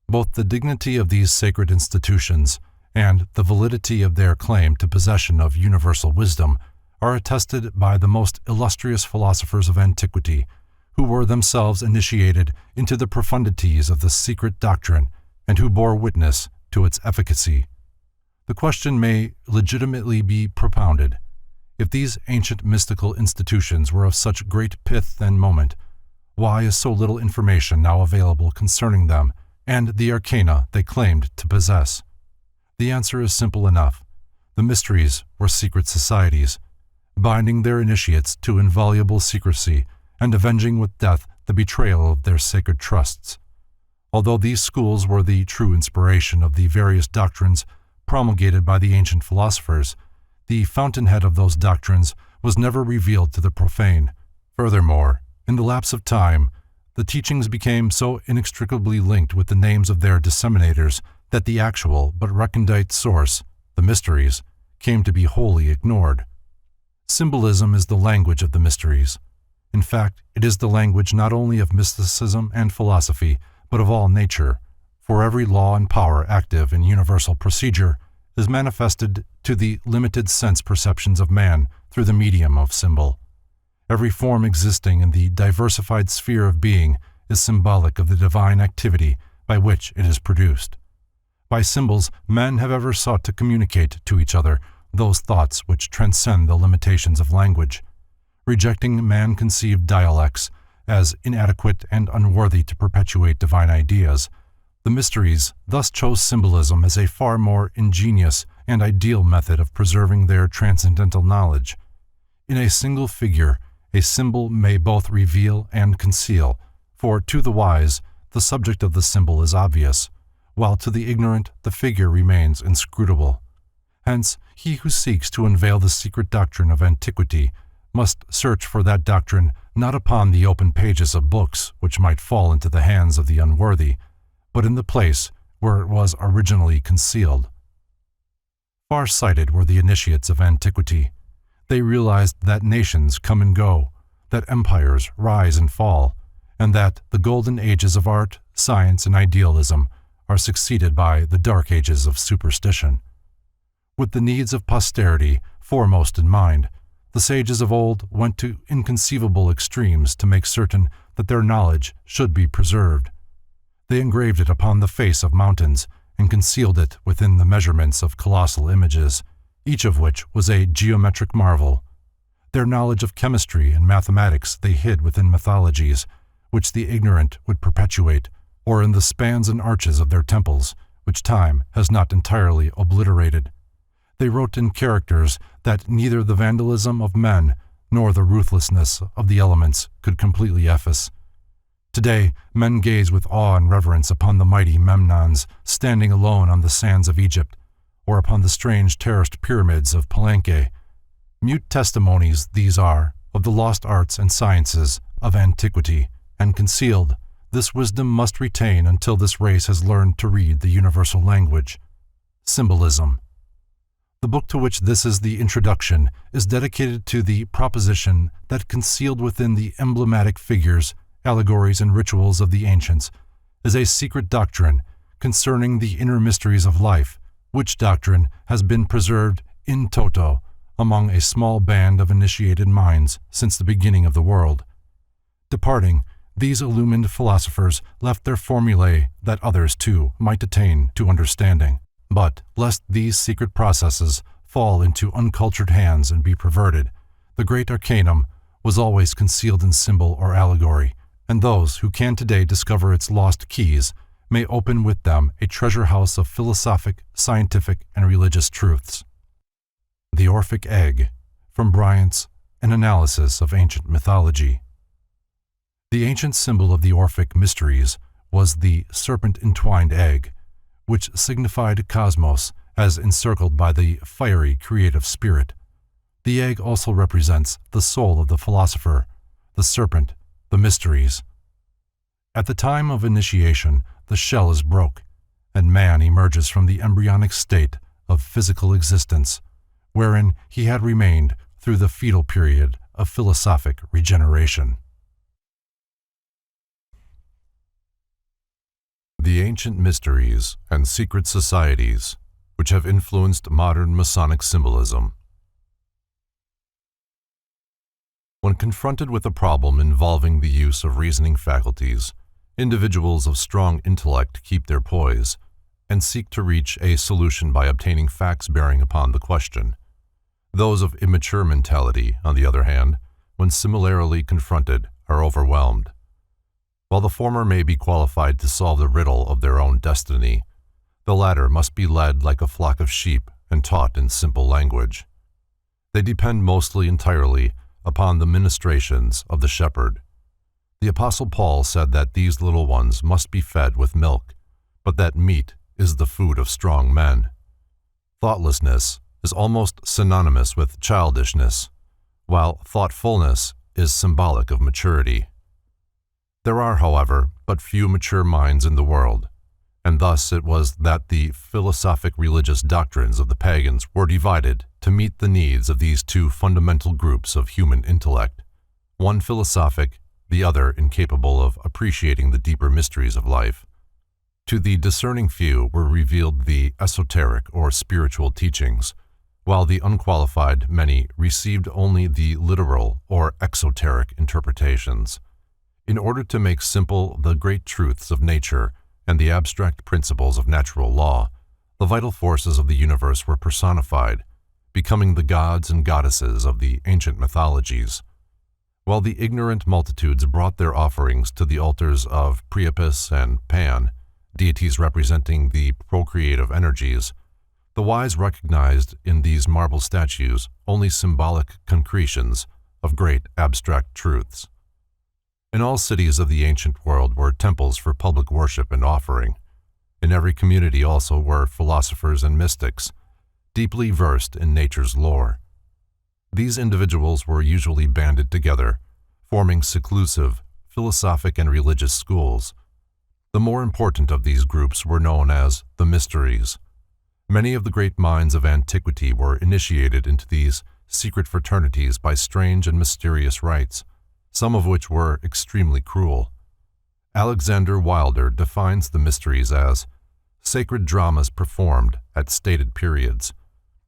Both the dignity of these sacred institutions and the validity of their claim to possession of universal wisdom are attested by the most illustrious philosophers of antiquity, who were themselves initiated into the profundities of the secret doctrine and who bore witness to its efficacy. The question may legitimately be propounded: if these ancient mystical institutions were of such great pith and moment, why is so little information now available concerning them and the arcana they claimed to possess? The answer is simple enough. The mysteries were secret societies, binding their initiates to inviolable secrecy and avenging with death the betrayal of their sacred trusts. Although these schools were the true inspiration of the various doctrines promulgated by the ancient philosophers, the fountainhead of those doctrines was never revealed to the profane. Furthermore, in the lapse of time, the teachings became so inextricably linked with the names of their disseminators that the actual but recondite source, the mysteries, came to be wholly ignored. Symbolism is the language of the mysteries. In fact, it is the language not only of mysticism and philosophy, but of all nature, for every law and power active in universal procedure is manifested to the limited sense perceptions of man through the medium of symbol. Every form existing in the diversified sphere of being is symbolic of the divine activity by which it is produced. By symbols, men have ever sought to communicate to each other those thoughts which transcend the limitations of language. Rejecting man-conceived dialects as inadequate and unworthy to perpetuate divine ideas, the mysteries thus chose symbolism as a far more ingenious and ideal method of preserving their transcendental knowledge. In a single figure, a symbol may both reveal and conceal, for to the wise, the subject of the symbol is obvious, while to the ignorant the figure remains inscrutable. Hence, he who seeks to unveil the secret doctrine of antiquity must search for that doctrine not upon the open pages of books which might fall into the hands of the unworthy, but in the place where it was originally concealed. Far-sighted were the initiates of antiquity. They realized that nations come and go, that empires rise and fall, and that the golden ages of art, science, and idealism are succeeded by the dark ages of superstition. With the needs of posterity foremost in mind, the sages of old went to inconceivable extremes to make certain that their knowledge should be preserved. They engraved it upon the face of mountains and concealed it within the measurements of colossal images, each of which was a geometric marvel. Their knowledge of chemistry and mathematics they hid within mythologies, which the ignorant would perpetuate, or in the spans and arches of their temples, which time has not entirely obliterated. They wrote in characters that neither the vandalism of men nor the ruthlessness of the elements could completely efface. Today, men gaze with awe and reverence upon the mighty Memnons standing alone on the sands of Egypt, or upon the strange terraced pyramids of Palenque. Mute testimonies these are of the lost arts and sciences of antiquity, and concealed, this wisdom must retain until this race has learned to read the universal language. Symbolism. The book to which this is the introduction is dedicated to the proposition that concealed within the emblematic figures, allegories, and rituals of the ancients is a secret doctrine concerning the inner mysteries of life, which doctrine has been preserved in toto among a small band of initiated minds since the beginning of the world. Departing, these illumined philosophers left their formulae that others, too, might attain to understanding. But, lest these secret processes fall into uncultured hands and be perverted, the great arcanum was always concealed in symbol or allegory, and those who can today discover its lost keys may open with them a treasure house of philosophic, scientific, and religious truths. The Orphic Egg, from Bryant's An Analysis of Ancient Mythology. The ancient symbol of the Orphic Mysteries was the serpent-entwined egg, which signified cosmos as encircled by the fiery creative spirit. The egg also represents the soul of the philosopher, the serpent, the mysteries. At the time of initiation, the shell is broke, and man emerges from the embryonic state of physical existence, wherein he had remained through the fetal period of philosophic regeneration. The Ancient Mysteries and Secret Societies, which have influenced modern Masonic symbolism. When confronted with a problem involving the use of reasoning faculties, individuals of strong intellect keep their poise and seek to reach a solution by obtaining facts bearing upon the question. Those of immature mentality, on the other hand, when similarly confronted, are overwhelmed. While the former may be qualified to solve the riddle of their own destiny, the latter must be led like a flock of sheep and taught in simple language. They depend mostly entirely upon the ministrations of the shepherd. The Apostle Paul said that these little ones must be fed with milk, but that meat is the food of strong men. Thoughtlessness is almost synonymous with childishness, while thoughtfulness is symbolic of maturity. There are, however, but few mature minds in the world, and thus it was that the philosophic religious doctrines of the pagans were divided to meet the needs of these two fundamental groups of human intellect, one philosophic, the other incapable of appreciating the deeper mysteries of life. To the discerning few were revealed the esoteric or spiritual teachings, while the unqualified many received only the literal or exoteric interpretations. In order to make simple the great truths of nature and the abstract principles of natural law, the vital forces of the universe were personified, becoming the gods and goddesses of the ancient mythologies. While the ignorant multitudes brought their offerings to the altars of Preface and Pan, deities representing the procreative energies, the wise recognized in these marble statues only symbolic concretions of great abstract truths. In all cities of the ancient world were temples for public worship and offering. In every community also were philosophers and mystics, deeply versed in nature's lore. These individuals were usually banded together, forming seclusive, philosophic and religious schools. The more important of these groups were known as the Mysteries. Many of the great minds of antiquity were initiated into these secret fraternities by strange and mysterious rites, some of which were extremely cruel. Alexander Wilder defines the Mysteries as sacred dramas performed at stated periods.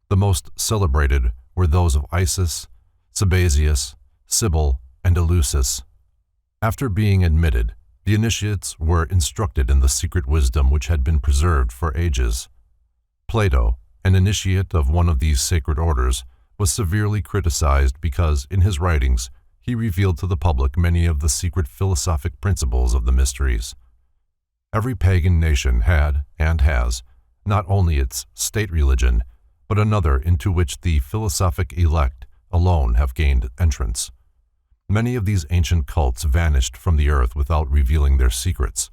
The most celebrated were those of Isis, Sabazius, Sibyl, and Eleusis. After being admitted, the initiates were instructed in the secret wisdom which had been preserved for ages. Plato, an initiate of one of these sacred orders, was severely criticized because, in his writings, he revealed to the public many of the secret philosophic principles of the Mysteries. Every pagan nation had, and has, not only its state religion, but another into which the philosophic elect alone have gained entrance. Many of these ancient cults vanished from the earth without revealing their secrets,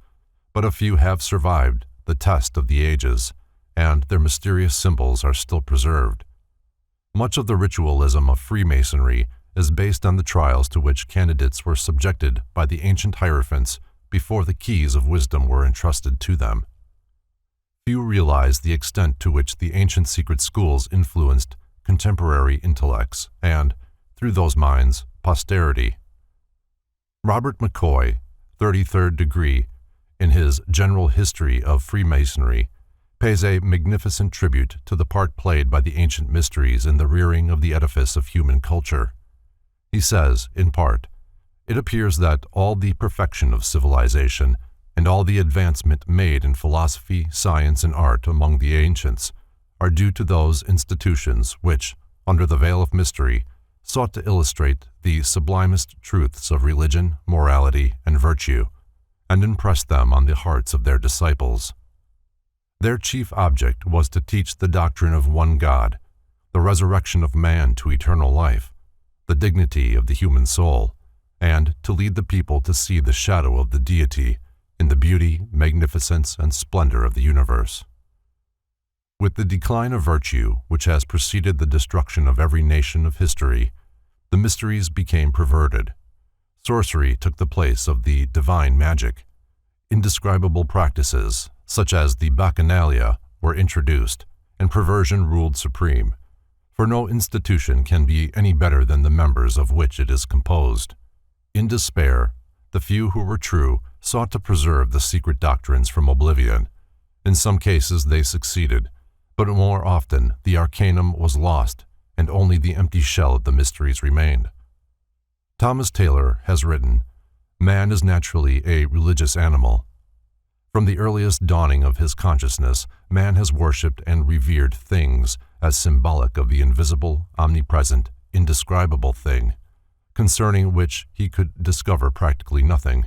but a few have survived the test of the ages, and their mysterious symbols are still preserved. Much of the ritualism of Freemasonry is based on the trials to which candidates were subjected by the ancient hierophants before the keys of wisdom were entrusted to them. Few realize the extent to which the ancient secret schools influenced contemporary intellects and, through those minds, posterity. Robert McCoy, 33rd degree, in his General History of Freemasonry, pays a magnificent tribute to the part played by the ancient mysteries in the rearing of the edifice of human culture. He says, in part, "It appears that all the perfection of civilization and all the advancement made in philosophy, science, and art among the ancients are due to those institutions which, under the veil of mystery, sought to illustrate the sublimest truths of religion, morality, and virtue, and impress them on the hearts of their disciples. Their chief object was to teach the doctrine of one God, the resurrection of man to eternal life, the dignity of the human soul, and to lead the people to see the shadow of the deity in the beauty, magnificence, and splendor of the universe." With the decline of virtue, which has preceded the destruction of every nation of history, the mysteries became perverted. Sorcery took the place of the divine magic. Indescribable practices, such as the bacchanalia, were introduced, and perversion ruled supreme, for no institution can be any better than the members of which it is composed. In despair, the few who were true sought to preserve the secret doctrines from oblivion. In some cases they succeeded, but more often the arcanum was lost and only the empty shell of the mysteries remained. Thomas Taylor has written, "Man is naturally a religious animal. From the earliest dawning of his consciousness, man has worshipped and revered things as symbolic of the invisible, omnipresent, indescribable thing, concerning which he could discover practically nothing.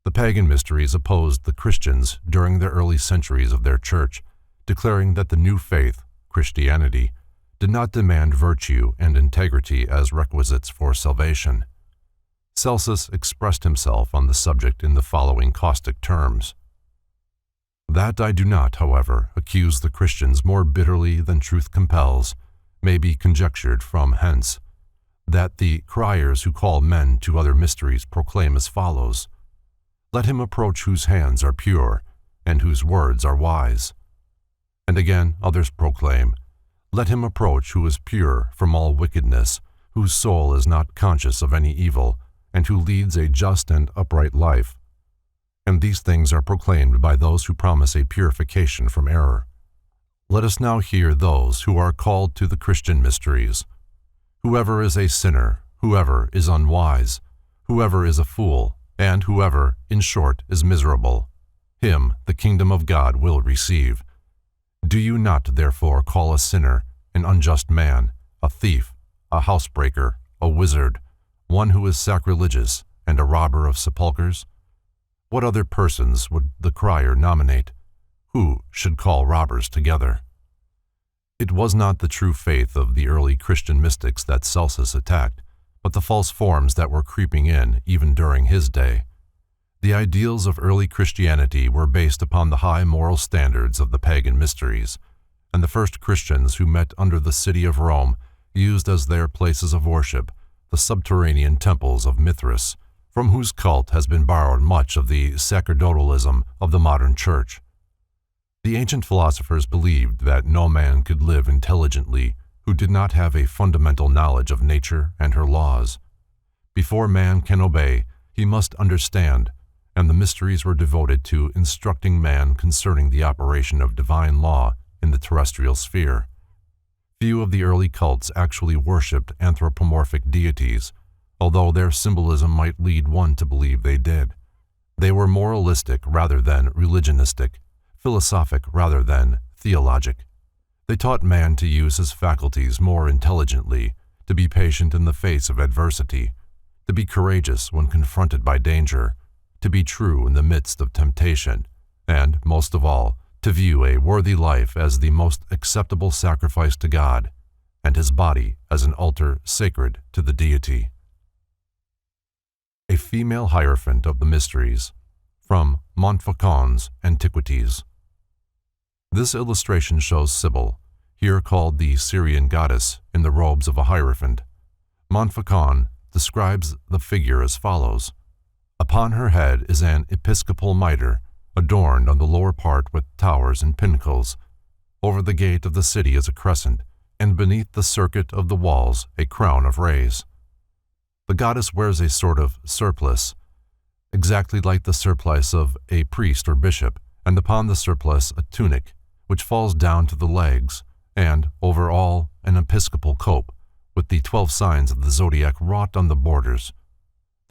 The pagan mysteries opposed the Christians during the early centuries of their church, declaring that the new faith, Christianity, did not demand virtue and integrity as requisites for salvation." Celsus expressed himself on the subject in the following caustic terms: "That I do not, however, accuse the Christians more bitterly than truth compels, may be conjectured from hence, that the criers who call men to other mysteries proclaim as follows: Let him approach whose hands are pure, and whose words are wise. And again others proclaim, Let him approach who is pure from all wickedness, whose soul is not conscious of any evil, and who leads a just and upright life. And these things are proclaimed by those who promise a purification from error. Let us now hear those who are called to the Christian mysteries. Whoever is a sinner, whoever is unwise, whoever is a fool, and whoever, in short, is miserable, him the kingdom of God will receive. Do you not therefore call a sinner, an unjust man, a thief, a housebreaker, a wizard, one who is sacrilegious, and a robber of sepulchres? What other persons would the crier nominate? Who should call robbers together? It was not the true faith of the early Christian mystics that Celsus attacked, but the false forms that were creeping in even during his day. The ideals of early Christianity were based upon the high moral standards of the pagan mysteries, and the first Christians who met under the city of Rome used as their places of worship the subterranean temples of Mithras, from whose cult has been borrowed much of the sacerdotalism of the modern church. The ancient philosophers believed that no man could live intelligently who did not have a fundamental knowledge of nature and her laws. Before man can obey, he must understand, and the mysteries were devoted to instructing man concerning the operation of divine law in the terrestrial sphere. Few of the early cults actually worshipped anthropomorphic deities, although their symbolism might lead one to believe they did. They were moralistic rather than religionistic, philosophic rather than theologic. They taught man to use his faculties more intelligently, to be patient in the face of adversity, to be courageous when confronted by danger, to be true in the midst of temptation, and, most of all, to view a worthy life as the most acceptable sacrifice to God, and his body as an altar sacred to the deity. A female hierophant of the mysteries, from Montfaucon's Antiquities. This illustration shows Sibyl, here called the Syrian goddess, in the robes of a hierophant. Montfaucon describes the figure as follows. Upon her head is an episcopal mitre, adorned on the lower part with towers and pinnacles. Over the gate of the city is a crescent, and beneath the circuit of the walls a crown of rays. The goddess wears a sort of surplice, exactly like the surplice of a priest or bishop, and upon the surplice a tunic, which falls down to the legs, and, over all, an episcopal cope, with the 12 signs of the zodiac wrought on the borders.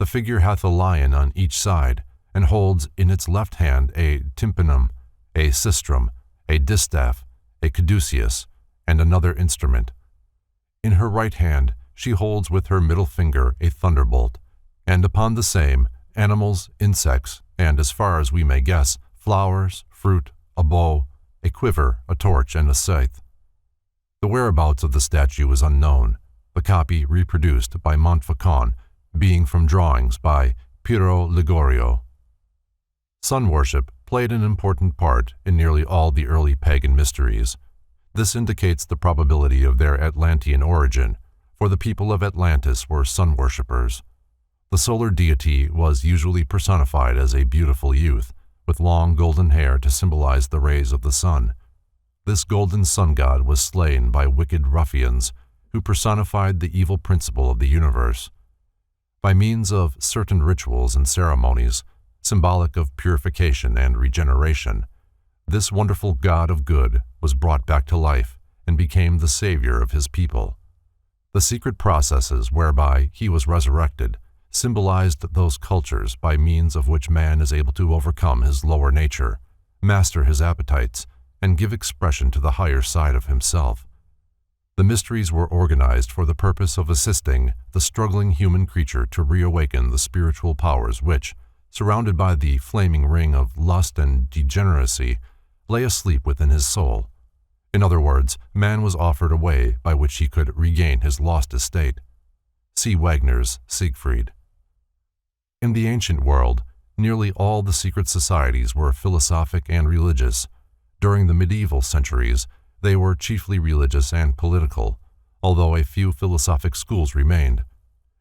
The figure hath a lion on each side, and holds in its left hand a tympanum, a sistrum, a distaff, a caduceus, and another instrument. In her right hand she holds with her middle finger a thunderbolt, and upon the same animals, insects, and, as far as we may guess, flowers, fruit, a bow, a quiver, a torch, and a scythe. The whereabouts of the statue is unknown, the copy reproduced by Montfaucon being from drawings by Piero Ligorio. Sun worship played an important part in nearly all the early pagan mysteries. This indicates the probability of their Atlantean origin, for the people of Atlantis were sun worshippers. The solar deity was usually personified as a beautiful youth, with long golden hair to symbolize the rays of the sun. This golden sun god was slain by wicked ruffians who personified the evil principle of the universe. By means of certain rituals and ceremonies, symbolic of purification and regeneration, this wonderful god of good was brought back to life and became the savior of his people. The secret processes whereby he was resurrected symbolized those cultures by means of which man is able to overcome his lower nature, master his appetites, and give expression to the higher side of himself. The mysteries were organized for the purpose of assisting the struggling human creature to reawaken the spiritual powers which, surrounded by the flaming ring of lust and degeneracy, lay asleep within his soul. In other words, man was offered a way by which he could regain his lost estate. See Wagner's Siegfried. In the ancient world, nearly all the secret societies were philosophic and religious. During the medieval centuries, they were chiefly religious and political, although a few philosophic schools remained.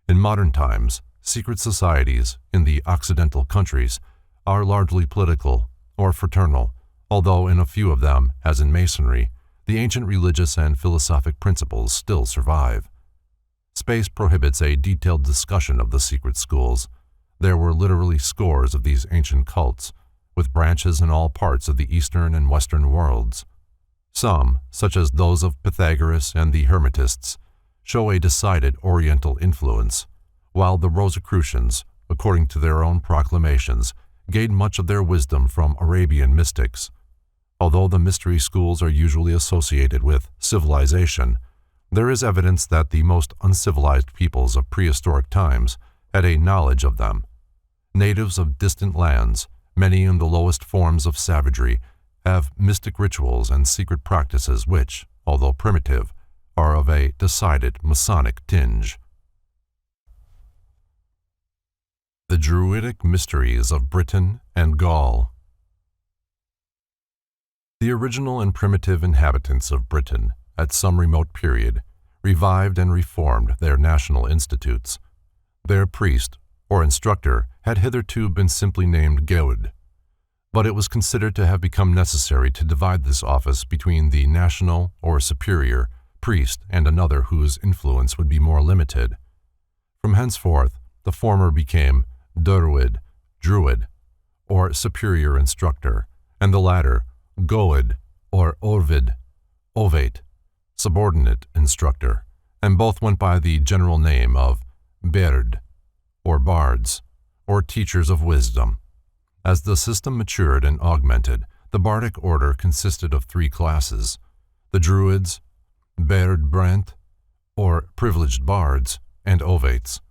In modern times, secret societies in the Occidental countries are largely political or fraternal, although in a few of them, as in Masonry, the ancient religious and philosophic principles still survive. Space prohibits a detailed discussion of the secret schools. There were literally scores of these ancient cults, with branches in all parts of the Eastern and Western worlds. Some, such as those of Pythagoras and the Hermetists, show a decided Oriental influence, while the Rosicrucians, according to their own proclamations, gained much of their wisdom from Arabian mystics. Although the mystery schools are usually associated with civilization, there is evidence that the most uncivilized peoples of prehistoric times had a knowledge of them. Natives of distant lands, many in the lowest forms of savagery, have mystic rituals and secret practices which, although primitive, are of a decided Masonic tinge. The Druidic Mysteries of Britain and Gaul. The original and primitive inhabitants of Britain, at some remote period, revived and reformed their national institutes. Their priest, or instructor, had hitherto been simply named Geud, but it was considered to have become necessary to divide this office between the national, or superior, priest and another whose influence would be more limited. From henceforth, the former became Druid, or superior instructor, and the latter, Goed, or Ovate, subordinate instructor, and both went by the general name of Berd, or bards, or teachers of wisdom. As the system matured and augmented, the bardic order consisted of three classes: the Druids, Berd Brant, or privileged bards, and Ovates.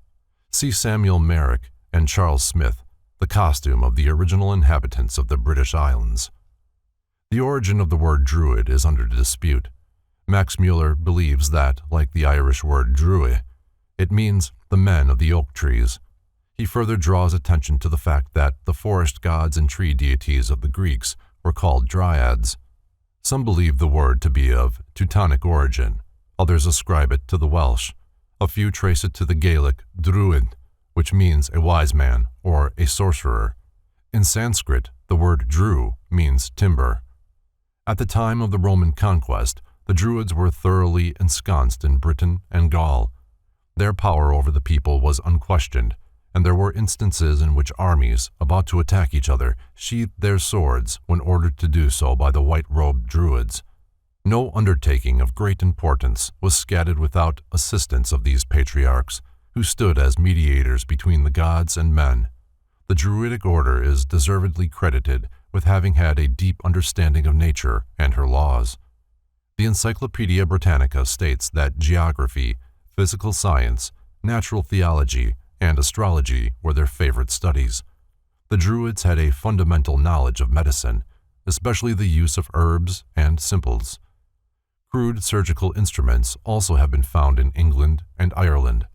See Samuel Merrick and Charles Smith, The Costume of the Original Inhabitants of the British Islands. The origin of the word Druid is under dispute. Max Muller believes that, like the Irish word Druid, it means the men of the oak trees. He further draws attention to the fact that the forest gods and tree deities of the Greeks were called dryads. Some believe the word to be of Teutonic origin, others ascribe it to the Welsh. A few trace it to the Gaelic druid, which means a wise man or a sorcerer. In Sanskrit, the word dru means timber. At the time of the Roman conquest, the Druids were thoroughly ensconced in Britain and Gaul. Their power over the people was unquestioned, and there were instances in which armies, about to attack each other, sheathed their swords when ordered to do so by the white-robed Druids. No undertaking of great importance was scattered without assistance of these patriarchs, who stood as mediators between the gods and men. The Druidic Order is deservedly credited with having had a deep understanding of nature and her laws. The Encyclopedia Britannica states that geography, physical science, natural theology, and astrology were their favorite studies. The Druids had a fundamental knowledge of medicine, especially the use of herbs and simples. Crude surgical instruments also have been found in England and Ireland.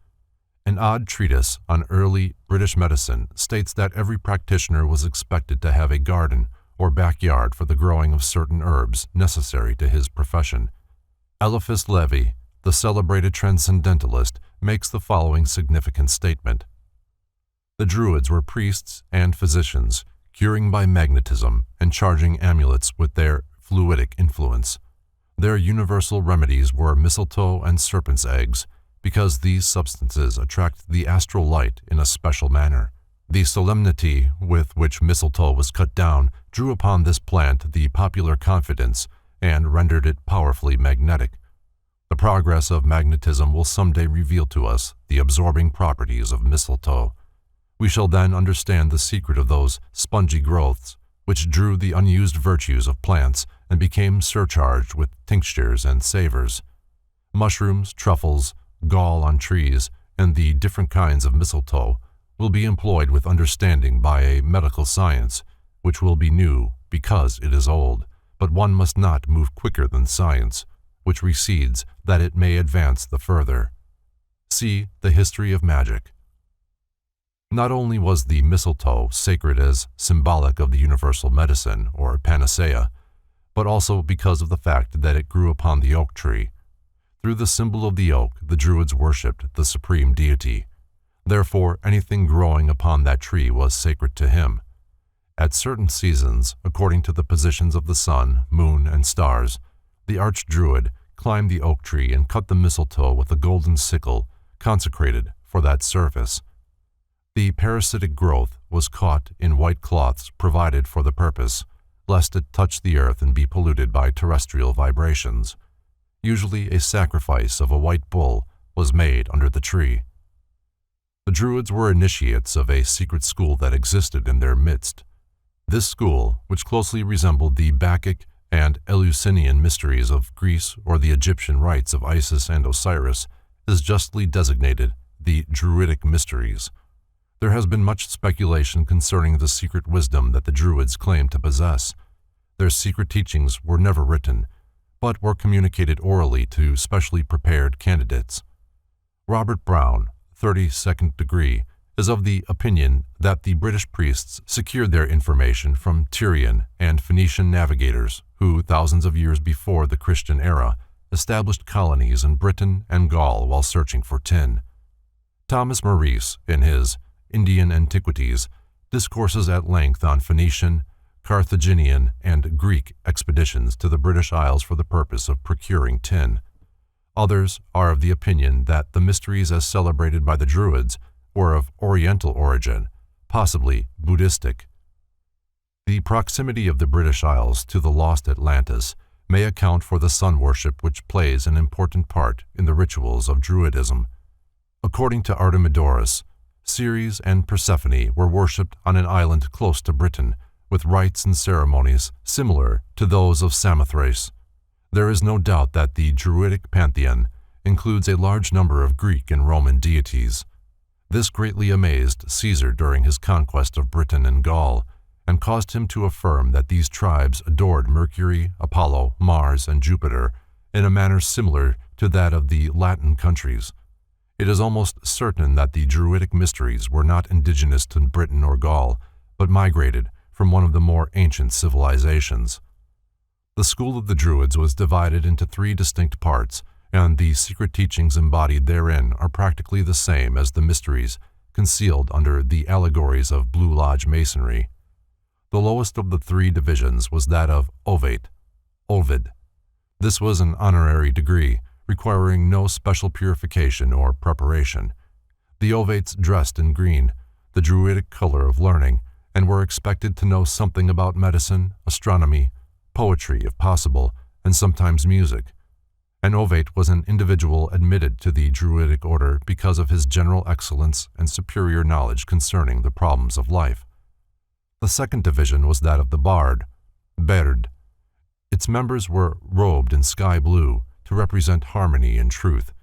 An odd treatise on early British medicine states that every practitioner was expected to have a garden or backyard for the growing of certain herbs necessary to his profession. Eliphas Levi, the celebrated transcendentalist, makes the following significant statement. The Druids were priests and physicians, curing by magnetism and charging amulets with their fluidic influence. Their universal remedies were mistletoe and serpent's eggs, because these substances attract the astral light in a special manner. The solemnity with which mistletoe was cut down drew upon this plant the popular confidence and rendered it powerfully magnetic. The progress of magnetism will someday reveal to us the absorbing properties of mistletoe. We shall then understand the secret of those spongy growths which drew the unused virtues of plants and became surcharged with tinctures and savors. Mushrooms, truffles, gall on trees, and the different kinds of mistletoe will be employed with understanding by a medical science, which will be new because it is old, but one must not move quicker than science, which recedes that it may advance the further. See the history of magic. Not only was the mistletoe sacred as symbolic of the universal medicine, or panacea, but also because of the fact that it grew upon the oak tree. Through the symbol of the oak, the Druids worshipped the supreme deity. Therefore, anything growing upon that tree was sacred to him. At certain seasons, according to the positions of the sun, moon, and stars, the archdruid climbed the oak tree and cut the mistletoe with a golden sickle consecrated for that service. The parasitic growth was caught in white cloths provided for the purpose, lest it touch the earth and be polluted by terrestrial vibrations. Usually a sacrifice of a white bull was made under the tree. The Druids were initiates of a secret school that existed in their midst. This school, which closely resembled the Bacchic and Eleusinian mysteries of Greece or the Egyptian rites of Isis and Osiris, is justly designated the Druidic Mysteries. There has been much speculation concerning the secret wisdom that the Druids claimed to possess. Their secret teachings were never written, but were communicated orally to specially prepared candidates. Robert Brown, 32nd degree, is of the opinion that the British priests secured their information from Tyrian and Phoenician navigators who, thousands of years before the Christian era, established colonies in Britain and Gaul while searching for tin. Thomas Maurice, in his Indian Antiquities, discourses at length on Phoenician, Carthaginian, and Greek expeditions to the British Isles for the purpose of procuring tin. Others are of the opinion that the mysteries as celebrated by the Druids were of Oriental origin, possibly Buddhistic. The proximity of the British Isles to the lost Atlantis may account for the sun worship which plays an important part in the rituals of Druidism. According to Artemidorus, Ceres and Persephone were worshipped on an island close to Britain, with rites and ceremonies similar to those of Samothrace. There is no doubt that the Druidic pantheon includes a large number of Greek and Roman deities. This greatly amazed Caesar during his conquest of Britain and Gaul, and caused him to affirm that these tribes adored Mercury, Apollo, Mars, and Jupiter in a manner similar to that of the Latin countries. It is almost certain that the Druidic mysteries were not indigenous to Britain or Gaul, but migrated from one of the more ancient civilizations. The school of the Druids was divided into 3 distinct parts, and the secret teachings embodied therein are practically the same as the mysteries concealed under the allegories of Blue Lodge Masonry. The lowest of the 3 divisions was that of Ovate, Ovid. This was an honorary degree, requiring no special purification or preparation. The Ovates dressed in green, the Druidic color of learning, and were expected to know something about medicine, astronomy, poetry if possible, and sometimes music. An Ovate was an individual admitted to the Druidic Order because of his general excellence and superior knowledge concerning the problems of life. The second division was that of the Bard, Baird. Its members were robed in sky blue to represent harmony and truth,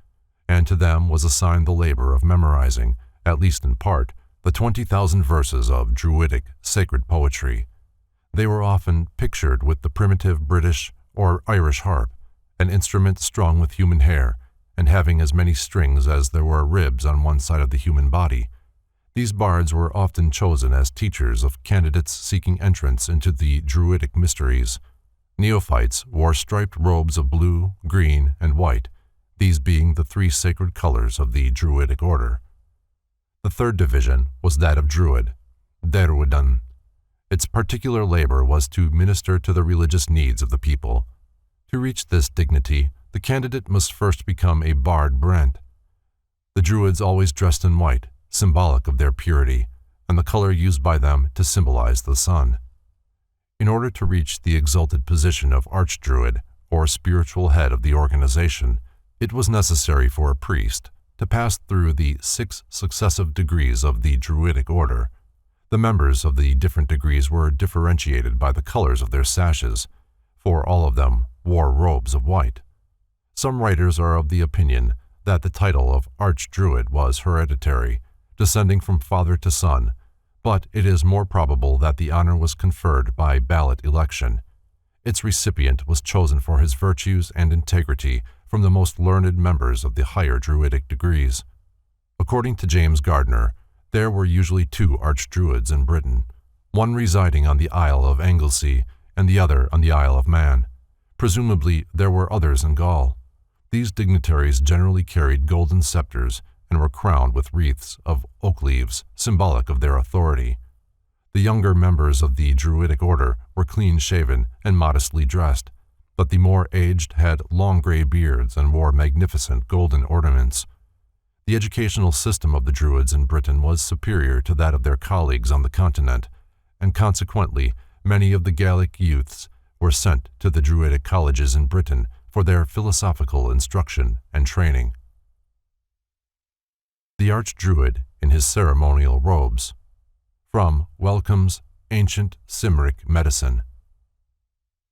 and to them was assigned the labor of memorizing, at least in part, the 20,000 verses of Druidic sacred poetry. They were often pictured with the primitive British or Irish harp, an instrument strung with human hair and having as many strings as there were ribs on one side of the human body. These bards were often chosen as teachers of candidates seeking entrance into the Druidic mysteries. Neophytes wore striped robes of blue, green, and white, these being the 3 sacred colors of the Druidic Order. The third division was that of Druid, Derwyddon. Its particular labor was to minister to the religious needs of the people. To reach this dignity, the candidate must first become a Bard Brent. The Druids always dressed in white, symbolic of their purity, and the color used by them to symbolize the sun. In order to reach the exalted position of Archdruid, or spiritual head of the organization, it was necessary for a priest to pass through the 6 successive degrees of the Druidic Order. The members of the different degrees were differentiated by the colors of their sashes, for all of them wore robes of white. Some writers are of the opinion that the title of Archdruid was hereditary, descending from father to son, but it is more probable that the honor was conferred by ballot election. Its recipient was chosen for his virtues and integrity from the most learned members of the higher Druidic degrees. According to James Gardner, there were usually 2 Archdruids in Britain, one residing on the Isle of Anglesey and the other on the Isle of Man. Presumably, there were others in Gaul. These dignitaries generally carried golden scepters and were crowned with wreaths of oak leaves, symbolic of their authority. The younger members of the Druidic Order were clean-shaven and modestly dressed, but the more aged had long gray beards and wore magnificent golden ornaments. The educational system of the Druids in Britain was superior to that of their colleagues on the continent, and consequently many of the Gallic youths were sent to the Druidic colleges in Britain for their philosophical instruction and training. The Archdruid in his ceremonial robes. From Wellcome's Ancient Cymric Medicine.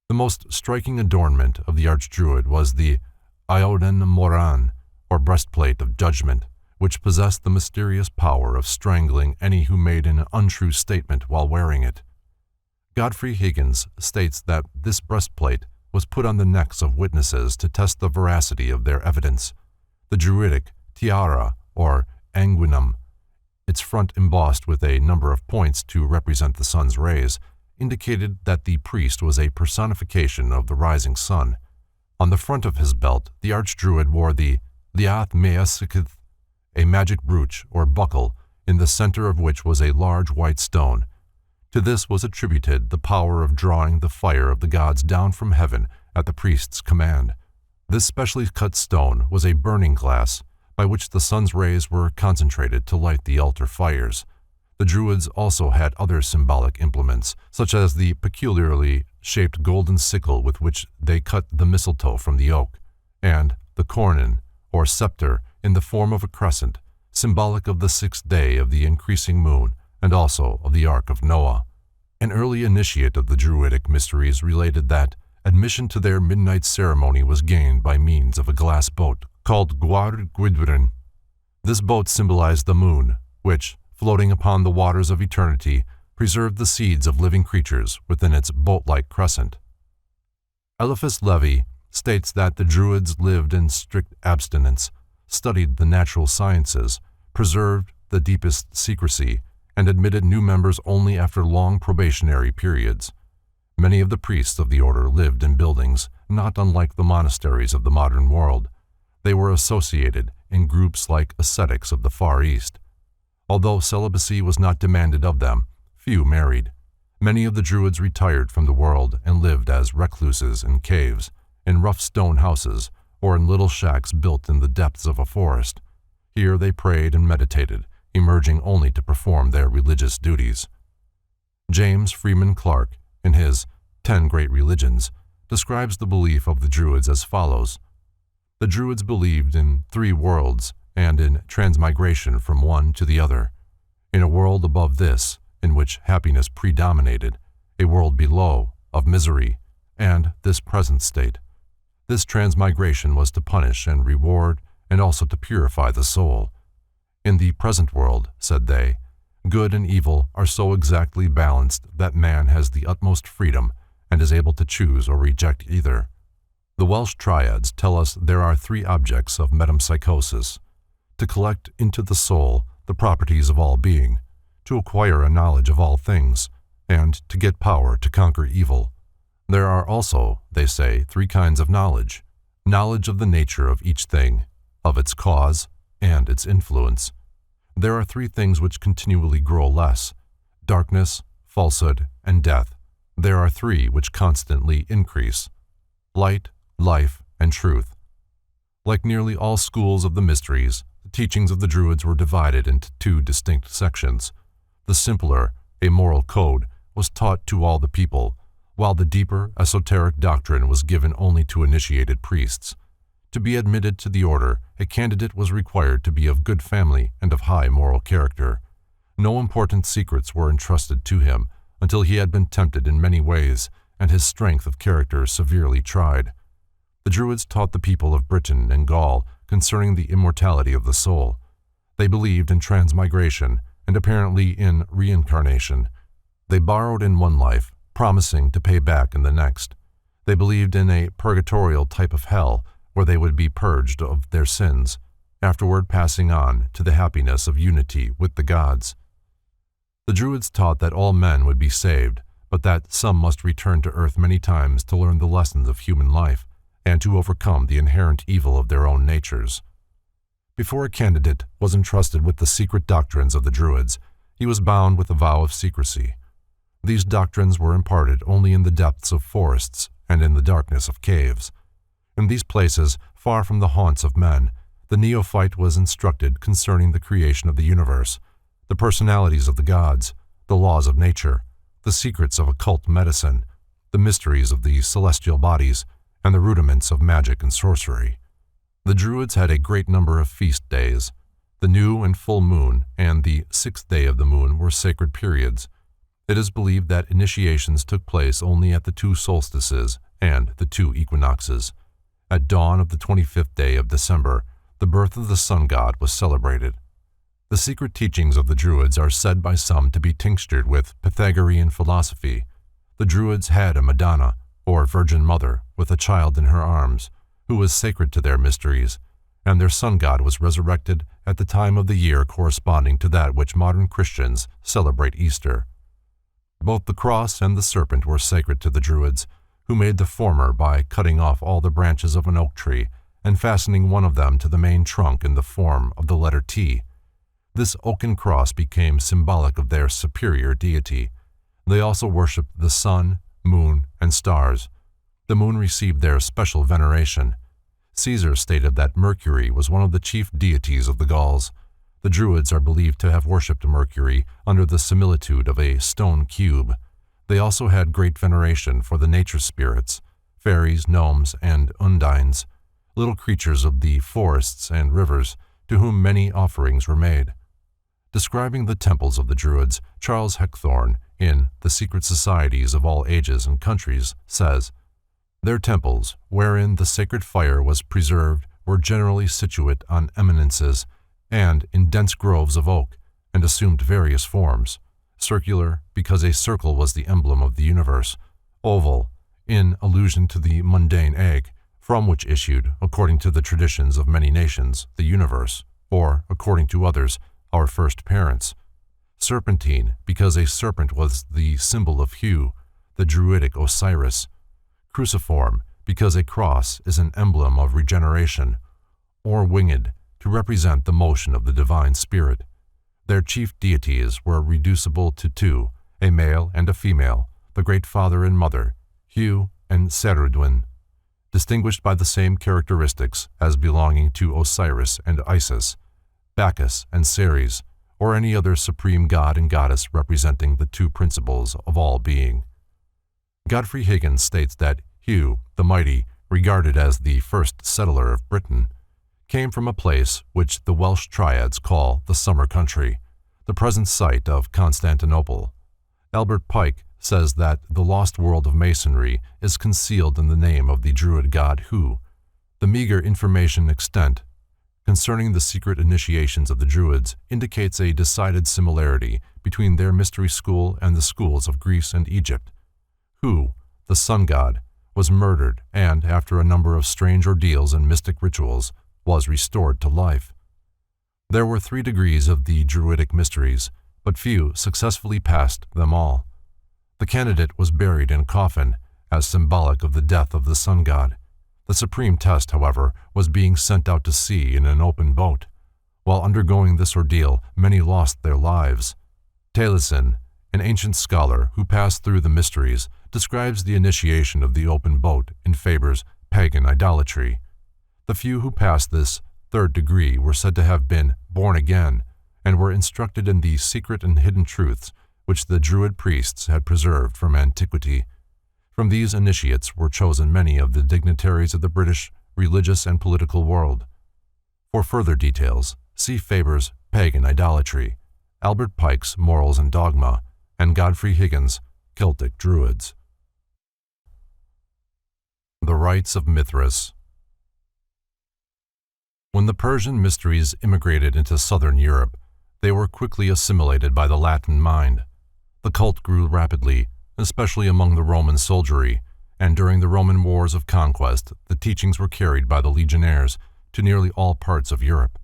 The most striking adornment of the Archdruid was the Ioden Moran, or breastplate of judgment, which possessed the mysterious power of strangling any who made an untrue statement while wearing it. Godfrey Higgins states that this breastplate was put on the necks of witnesses to test the veracity of their evidence. The Druidic tiara, or anguinum, its front embossed with a number of points to represent the sun's rays, indicated that the priest was a personification of the rising sun. On the front of his belt, the Archdruid wore the Liath Measikith, a magic brooch or buckle, in the center of which was a large white stone. To this was attributed the power of drawing the fire of the gods down from heaven at the priest's command. This specially cut stone was a burning glass, by which the sun's rays were concentrated to light the altar fires. The Druids also had other symbolic implements, such as the peculiarly shaped golden sickle with which they cut the mistletoe from the oak, and the cornon, or scepter, in the form of a crescent, symbolic of the 6th day of the increasing moon and also of the Ark of Noah. An early initiate of the Druidic Mysteries related that admission to their midnight ceremony was gained by means of a glass boat called Gwar Gwydwyn. This boat symbolized the moon, which, floating upon the waters of eternity, preserved the seeds of living creatures within its boat-like crescent. Eliphas Levi states that the Druids lived in strict abstinence, studied the natural sciences, preserved the deepest secrecy, and admitted new members only after long probationary periods. Many of the priests of the order lived in buildings not unlike the monasteries of the modern world. They were associated in groups like ascetics of the Far East. Although celibacy was not demanded of them, few married. Many of the Druids retired from the world and lived as recluses in caves, in rough stone houses, or in little shacks built in the depths of a forest. Here they prayed and meditated, emerging only to perform their religious duties. James Freeman Clarke, in his 10 Great Religions, describes the belief of the Druids as follows. The Druids believed in 3 worlds and in transmigration from one to the other. In a world above this, in which happiness predominated, a world below, of misery, and this present state. This transmigration was to punish and reward, and also to purify the soul. In the present world, said they, good and evil are so exactly balanced that man has the utmost freedom and is able to choose or reject either. The Welsh triads tell us there are 3 objects of metempsychosis: to collect into the soul the properties of all being, to acquire a knowledge of all things, and to get power to conquer evil. There are also, they say, 3 kinds of knowledge: knowledge of the nature of each thing, of its cause, and its influence. There are 3 things which continually grow less: darkness, falsehood, and death. There are 3 which constantly increase: light, life, and truth. Like nearly all schools of the mysteries, the teachings of the Druids were divided into 2 distinct sections. The simpler, a moral code, was taught to all the people. while the deeper esoteric doctrine was given only to initiated priests. To be admitted to the order, a candidate was required to be of good family and of high moral character. No important secrets were entrusted to him until he had been tempted in many ways and his strength of character severely tried. The Druids taught the people of Britain and Gaul concerning the immortality of the soul. They believed in transmigration and apparently in reincarnation. They borrowed in one life, promising to pay back in the next. They believed in a purgatorial type of hell where they would be purged of their sins, afterward passing on to the happiness of unity with the gods. The Druids taught that all men would be saved, but that some must return to earth many times to learn the lessons of human life and to overcome the inherent evil of their own natures. Before a candidate was entrusted with the secret doctrines of the Druids, he was bound with a vow of secrecy. These doctrines were imparted only in the depths of forests and in the darkness of caves. In these places, far from the haunts of men, the neophyte was instructed concerning the creation of the universe, the personalities of the gods, the laws of nature, the secrets of occult medicine, the mysteries of the celestial bodies, and the rudiments of magic and sorcery. The Druids had a great number of feast days. The new and full moon and the 6th day of the moon were sacred periods. It is believed that initiations took place only at the 2 solstices and the 2 equinoxes. At dawn of the 25th day of December, the birth of the sun god was celebrated. The secret teachings of the Druids are said by some to be tinctured with Pythagorean philosophy. The Druids had a Madonna, or Virgin Mother, with a child in her arms, who was sacred to their mysteries, and their sun god was resurrected at the time of the year corresponding to that which modern Christians celebrate Easter. Both the cross and the serpent were sacred to the Druids, who made the former by cutting off all the branches of an oak tree and fastening one of them to the main trunk in the form of the letter T. This oaken cross became symbolic of their superior deity. They also worshipped the sun, moon, and stars. The moon received their special veneration. Caesar stated that Mercury was one of the chief deities of the Gauls. The Druids are believed to have worshipped Mercury under the similitude of a stone cube. They also had great veneration for the nature spirits, fairies, gnomes, and undines, little creatures of the forests and rivers, to whom many offerings were made. Describing the temples of the Druids, Charles Heckthorne, in The Secret Societies of All Ages and Countries, says, "Their temples, wherein the sacred fire was preserved, were generally situate on eminences, and in dense groves of oak, and assumed various forms: circular, because a circle was the emblem of the universe; oval, in allusion to the mundane egg, from which issued, according to the traditions of many nations, the universe, or, according to others, our first parents; serpentine, because a serpent was the symbol of Hu, the Druidic Osiris; cruciform, because a cross is an emblem of regeneration; or winged, to represent the motion of the divine spirit. Their chief deities were reducible to 2, a male and a female, the great father and mother, Hu and Cerridwen, distinguished by the same characteristics as belonging to Osiris and Isis, Bacchus and Ceres, or any other supreme god and goddess representing the 2 principles of all being." Godfrey Higgins states that Hu, the Mighty, regarded as the first settler of Britain, came from a place which the Welsh triads call the Summer Country, the present site of Constantinople. Albert Pike says that the lost world of Masonry is concealed in the name of the Druid god Hu. The meager information extant concerning the secret initiations of the Druids indicates a decided similarity between their mystery school and the schools of Greece and Egypt. Hu, the sun god, was murdered and, after a number of strange ordeals and mystic rituals, was restored to life. There were 3 degrees of the Druidic Mysteries, but few successfully passed them all. The candidate was buried in a coffin, as symbolic of the death of the sun god. The supreme test, however, was being sent out to sea in an open boat. While undergoing this ordeal, many lost their lives. Taliesin, an ancient scholar who passed through the mysteries, describes the initiation of the open boat in Faber's pagan idolatry. The few who passed this 3rd degree were said to have been born again and were instructed in the secret and hidden truths which the Druid priests had preserved from antiquity. From these initiates were chosen many of the dignitaries of the British religious and political world. For further details, see Faber's Pagan Idolatry, Albert Pike's Morals and Dogma, and Godfrey Higgins' Celtic Druids. The Rites of Mithras. When the Persian mysteries immigrated into southern Europe, they were quickly assimilated by the Latin mind. The cult grew rapidly, especially among the Roman soldiery, and during the Roman wars of conquest, the teachings were carried by the legionnaires to nearly all parts of Europe.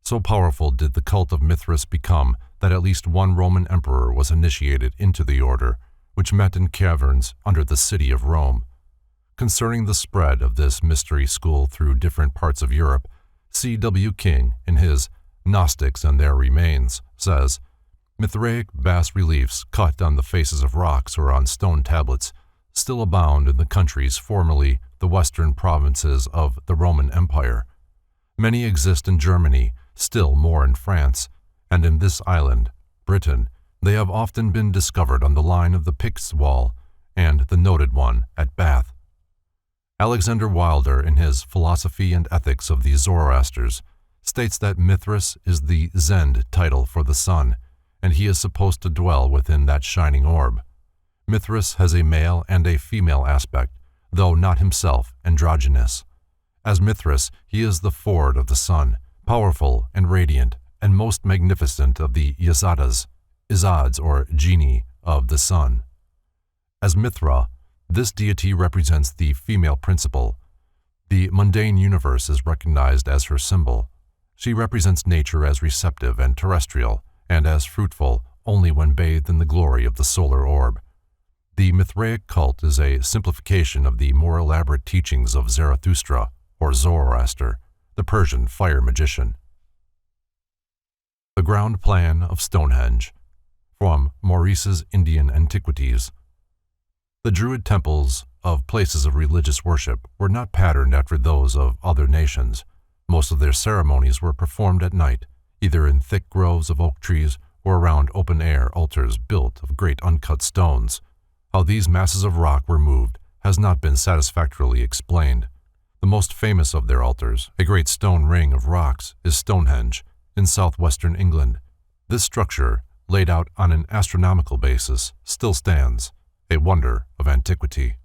So powerful did the cult of Mithras become that at least one Roman emperor was initiated into the order, which met in caverns under the city of Rome. Concerning the spread of this mystery school through different parts of Europe, C.W. King, in his Gnostics and Their Remains, says, Mithraic bas-reliefs cut on the faces of rocks or on stone tablets still abound in the countries formerly the western provinces of the Roman Empire. Many exist in Germany, still more in France, and in this island, Britain, they have often been discovered on the line of the Picts Wall and the noted one at Bath. Alexander Wilder, in his Philosophy and Ethics of the Zoroasters, states that Mithras is the Zend title for the sun, and he is supposed to dwell within that shining orb. Mithras has a male and a female aspect, though not himself androgynous. As Mithras, he is the Ford of the sun, powerful and radiant, and most magnificent of the Yazadas, Izads or genii of the sun. As Mithra, this deity represents the female principle. The mundane universe is recognized as her symbol. She represents nature as receptive and terrestrial, and as fruitful only when bathed in the glory of the solar orb. The Mithraic cult is a simplification of the more elaborate teachings of Zarathustra, or Zoroaster, the Persian fire magician. The Ground Plan of Stonehenge, from Maurice's Indian Antiquities. The Druid temples of places of religious worship were not patterned after those of other nations. Most of their ceremonies were performed at night, either in thick groves of oak trees or around open-air altars built of great uncut stones. How these masses of rock were moved has not been satisfactorily explained. The most famous of their altars, a great stone ring of rocks, is Stonehenge, in southwestern England. This structure, laid out on an astronomical basis, still stands, a wonder of antiquity.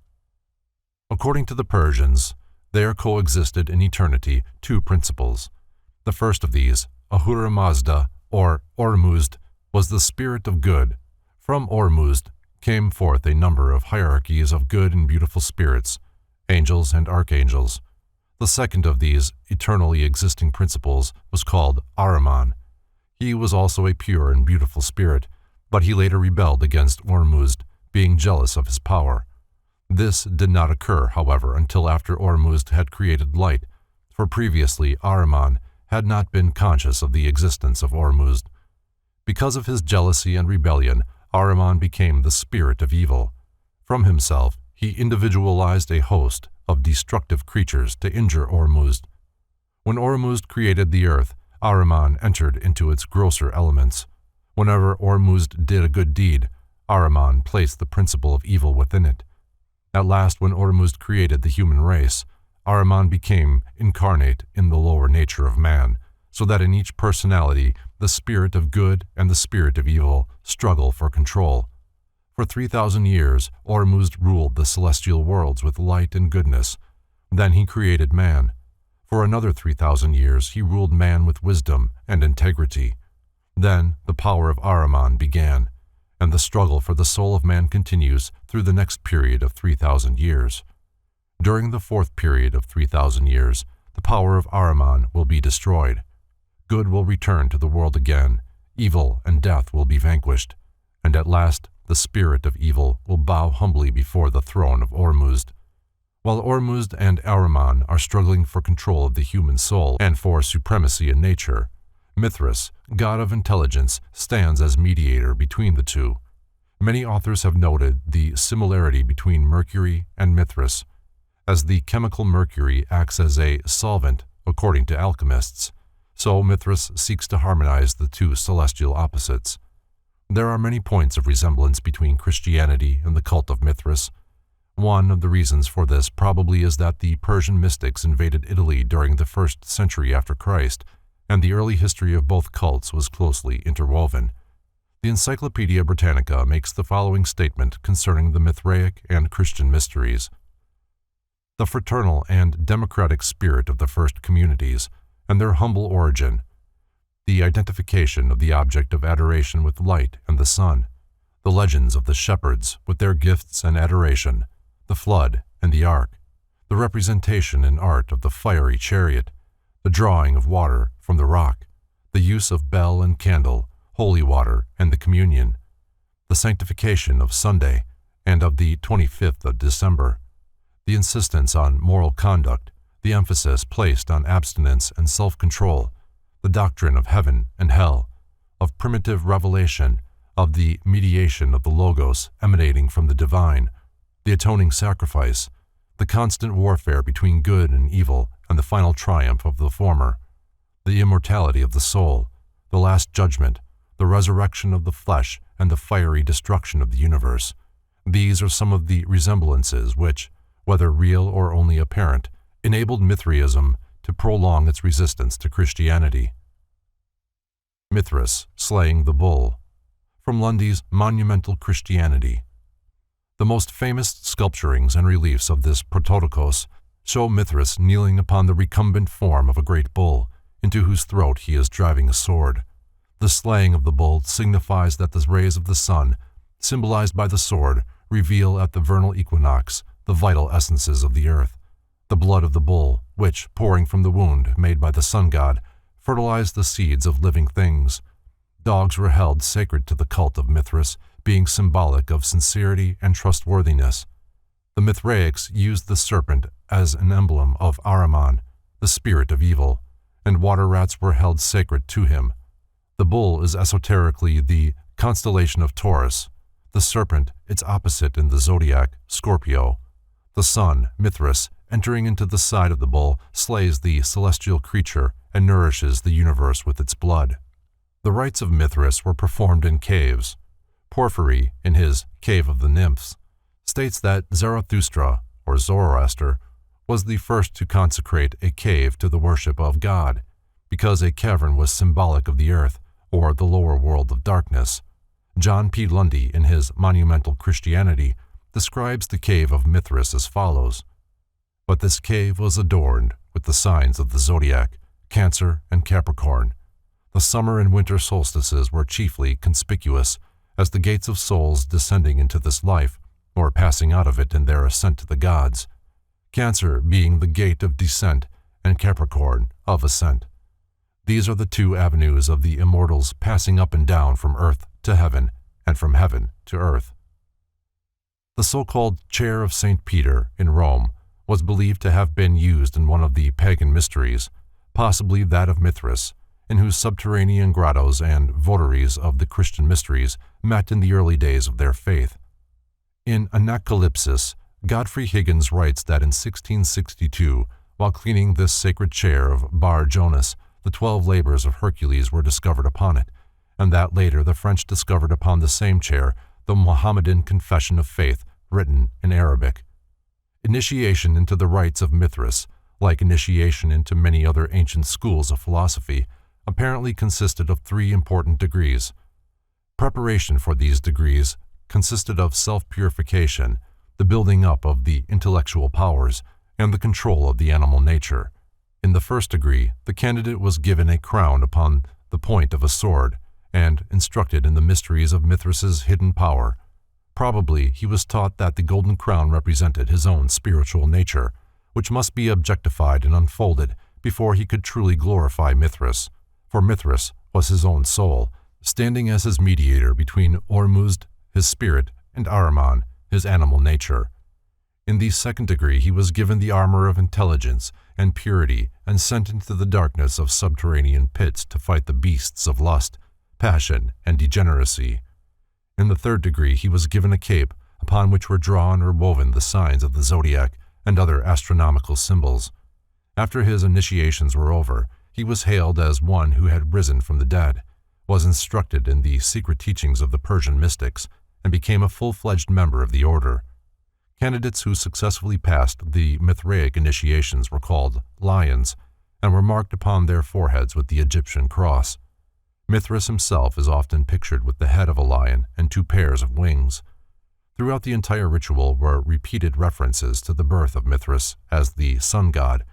According to the Persians, there coexisted in eternity two principles. The first of these, Ahura Mazda, or Ormuzd, was the spirit of good. From Ormuzd came forth a number of hierarchies of good and beautiful spirits, angels and archangels. The second of these eternally existing principles was called Ahriman. He was also a pure and beautiful spirit, but he later rebelled against Ormuzd, being jealous of his power. This did not occur, however, until after Ormuzd had created light, for previously Ahriman had not been conscious of the existence of Ormuzd. Because of his jealousy and rebellion, Ahriman became the spirit of evil. From himself, he individualized a host of destructive creatures to injure Ormuzd. When Ormuzd created the earth, Ahriman entered into its grosser elements. Whenever Ormuzd did a good deed, Ahriman placed the principle of evil within it. At last, when Ormuzd created the human race, Ahriman became incarnate in the lower nature of man, so that in each personality the spirit of good and the spirit of evil struggle for control. For 3,000 years, Ormuzd ruled the celestial worlds with light and goodness. Then he created man. For another 3,000 years, he ruled man with wisdom and integrity. Then the power of Ahriman began, and the struggle for the soul of man continues through the next period of 3,000 years. During the fourth period of 3,000 years, the power of Ahriman will be destroyed. Good will return to the world again, evil and death will be vanquished, and at last the spirit of evil will bow humbly before the throne of Ormuzd. While Ormuzd and Ahriman are struggling for control of the human soul and for supremacy in nature, Mithras, god of intelligence, stands as mediator between the two. Many authors have noted the similarity between Mercury and Mithras, as the chemical mercury acts as a solvent, according to alchemists, so Mithras seeks to harmonize the two celestial opposites. There are many points of resemblance between Christianity and the cult of Mithras. One of the reasons for this probably is that the Persian mystics invaded Italy during the 1st century after Christ, and the early history of both cults was closely interwoven. The Encyclopedia Britannica makes the following statement concerning the Mithraic and Christian mysteries. The fraternal and democratic spirit of the first communities, and their humble origin, the identification of the object of adoration with light and the sun, the legends of the shepherds with their gifts and adoration, the flood and the ark, the representation in art of the fiery chariot, the drawing of water from the rock, the use of bell and candle, holy water, and the communion, the sanctification of Sunday and of the 25th of December, the insistence on moral conduct, the emphasis placed on abstinence and self-control, the doctrine of heaven and hell, of primitive revelation, of the mediation of the Logos emanating from the divine, the atoning sacrifice, the constant warfare between good and evil, and the final triumph of the former, the immortality of the soul, the last judgment, the resurrection of the flesh, and the fiery destruction of the universe. These are some of the resemblances which, whether real or only apparent, enabled Mithraism to prolong its resistance to Christianity. Mithras slaying the bull. From Lundy's Monumental Christianity. The most famous sculpturings and reliefs of this Prototokos show Mithras kneeling upon the recumbent form of a great bull, into whose throat he is driving a sword. The slaying of the bull signifies that the rays of the sun, symbolized by the sword, reveal at the vernal equinox the vital essences of the earth. The blood of the bull, which, pouring from the wound made by the sun god, fertilized the seeds of living things. Dogs were held sacred to the cult of Mithras, being symbolic of sincerity and trustworthiness. The Mithraics used the serpent as an emblem of Ahriman, the spirit of evil, and water rats were held sacred to him. The bull is esoterically the constellation of Taurus, the serpent its opposite in the zodiac, Scorpio. The sun, Mithras, entering into the side of the bull, slays the celestial creature and nourishes the universe with its blood. The rites of Mithras were performed in caves. Porphyry, in his Cave of the Nymphs, states that Zarathustra, or Zoroaster, was the first to consecrate a cave to the worship of God, because a cavern was symbolic of the earth, or the lower world of darkness. John P. Lundy, in his Monumental Christianity, describes the cave of Mithras as follows. But this cave was adorned with the signs of the zodiac, Cancer and Capricorn. The summer and winter solstices were chiefly conspicuous as the gates of souls descending into this life, or passing out of it in their ascent to the gods, Cancer being the gate of descent and Capricorn of ascent. These are the two avenues of the immortals passing up and down from earth to heaven and from heaven to earth. The so-called Chair of St. Peter in Rome was believed to have been used in one of the pagan mysteries, possibly that of Mithras, in whose subterranean grottos and votaries of the Christian mysteries met in the early days of their faith. In Anacalypsis, Godfrey Higgins writes that in 1662, while cleaning this sacred chair of Bar Jonas, the 12 labors of Hercules were discovered upon it, and that later the French discovered upon the same chair the Mohammedan Confession of Faith written in Arabic. Initiation into the rites of Mithras, like initiation into many other ancient schools of philosophy, apparently consisted of 3 important degrees. Preparation for these degrees consisted of self-purification, the building up of the intellectual powers, and the control of the animal nature. In the first degree, the candidate was given a crown upon the point of a sword, and instructed in the mysteries of Mithras's hidden power. Probably he was taught that the golden crown represented his own spiritual nature, which must be objectified and unfolded before he could truly glorify Mithras, for Mithras was his own soul, standing as his mediator between Ormuzd, his spirit, and Ahriman, his animal nature. In the second degree he was given the armor of intelligence and purity and sent into the darkness of subterranean pits to fight the beasts of lust, passion, and degeneracy. In the third degree he was given a cape upon which were drawn or woven the signs of the zodiac and other astronomical symbols. After his initiations were over, he was hailed as one who had risen from the dead, was instructed in the secret teachings of the Persian mystics, and became a full-fledged member of the order. Candidates who successfully passed the Mithraic initiations were called lions and were marked upon their foreheads with the Egyptian cross. Mithras himself is often pictured with the head of a lion and 2 pairs of wings. Throughout the entire ritual were repeated references to the birth of Mithras as the sun god,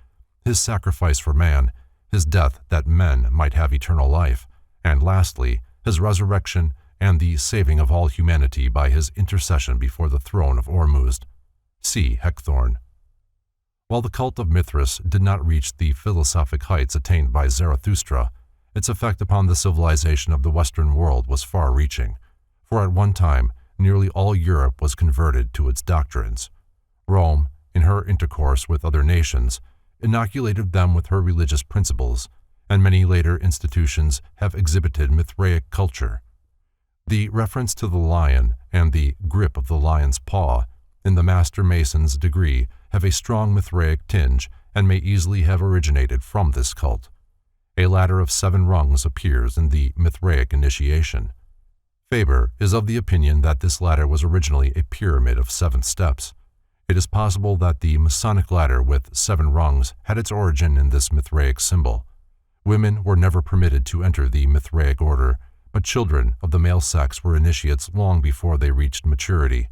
his sacrifice for man, his death that men might have eternal life, and lastly, his resurrection and the saving of all humanity by his intercession before the throne of Ormuzd. See Heckthorn. While the cult of Mithras did not reach the philosophic heights attained by Zarathustra, its effect upon the civilization of the Western world was far-reaching, for at one time nearly all Europe was converted to its doctrines. Rome, in her intercourse with other nations, inoculated them with her religious principles, and many later institutions have exhibited Mithraic culture. The reference to the lion and the grip of the lion's paw in the Master Mason's degree have a strong Mithraic tinge and may easily have originated from this cult. A ladder of 7 rungs appears in the Mithraic initiation. Faber is of the opinion that this ladder was originally a pyramid of 7 steps. It is possible that the Masonic ladder with 7 rungs had its origin in this Mithraic symbol. Women were never permitted to enter the Mithraic order, but children of the male sex were initiates long before they reached maturity.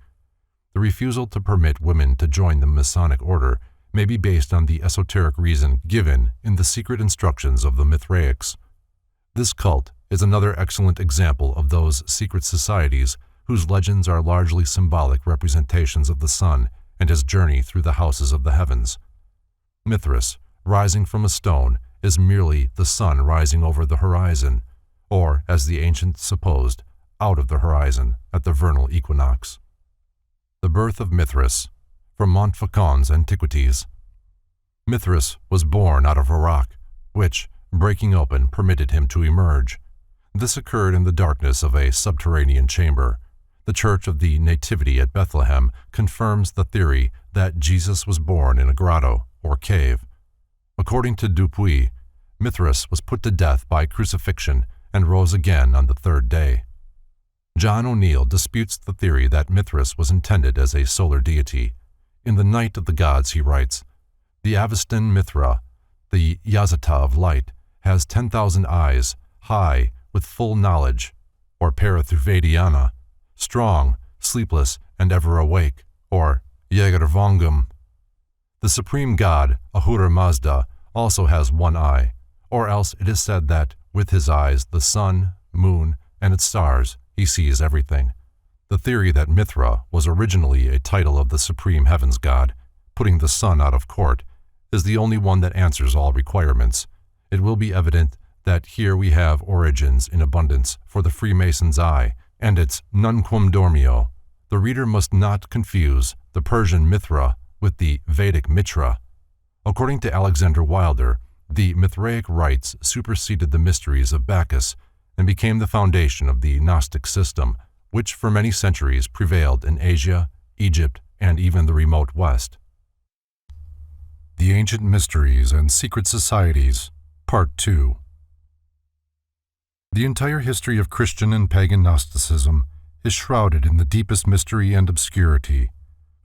The refusal to permit women to join the Masonic order may be based on the esoteric reason given in the secret instructions of the Mithraics. This cult is another excellent example of those secret societies whose legends are largely symbolic representations of the sun and his journey through the houses of the heavens. Mithras, rising from a stone, is merely the sun rising over the horizon, or, as the ancients supposed, out of the horizon at the vernal equinox. The birth of Mithras, from Montfaucon's Antiquities. Mithras was born out of a rock, which, breaking open, permitted him to emerge. This occurred in the darkness of a subterranean chamber. The Church of the Nativity at Bethlehem confirms the theory that Jesus was born in a grotto, or cave. According to Dupuy, Mithras was put to death by crucifixion and rose again on the 3rd day. John O'Neill disputes the theory that Mithras was intended as a solar deity. In The Night of the Gods he writes, "The Avestan Mithra, the Yazata of light, has 10,000 eyes, high, with full knowledge, or Parathuvadiana, strong, sleepless, and ever awake, or Jägervangum. The supreme god, Ahura Mazda, also has 1 eye, or else it is said that, with his eyes, the sun, moon, and its stars, he sees everything. The theory that Mithra was originally a title of the supreme heavens god, putting the sun out of court, is the only one that answers all requirements. It will be evident that here we have origins in abundance for the Freemason's eye and its nunquam dormio. The reader must not confuse the Persian Mithra with the Vedic Mitra. According to Alexander Wilder, the Mithraic rites superseded the mysteries of Bacchus and became the foundation of the Gnostic system, which for many centuries prevailed in Asia, Egypt, and even the remote West. The Ancient Mysteries and Secret Societies, Part 2. The entire history of Christian and pagan Gnosticism is shrouded in the deepest mystery and obscurity,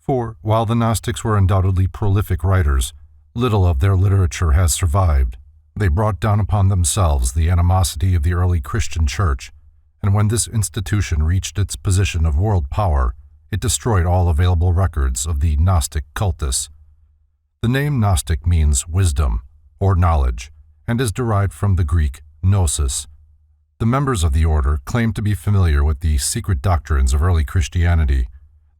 for while the Gnostics were undoubtedly prolific writers, little of their literature has survived. They brought down upon themselves the animosity of the early Christian Church, and when this institution reached its position of world power, it destroyed all available records of the Gnostic cultus. The name Gnostic means wisdom, or knowledge, and is derived from the Greek gnosis. The members of the order claimed to be familiar with the secret doctrines of early Christianity.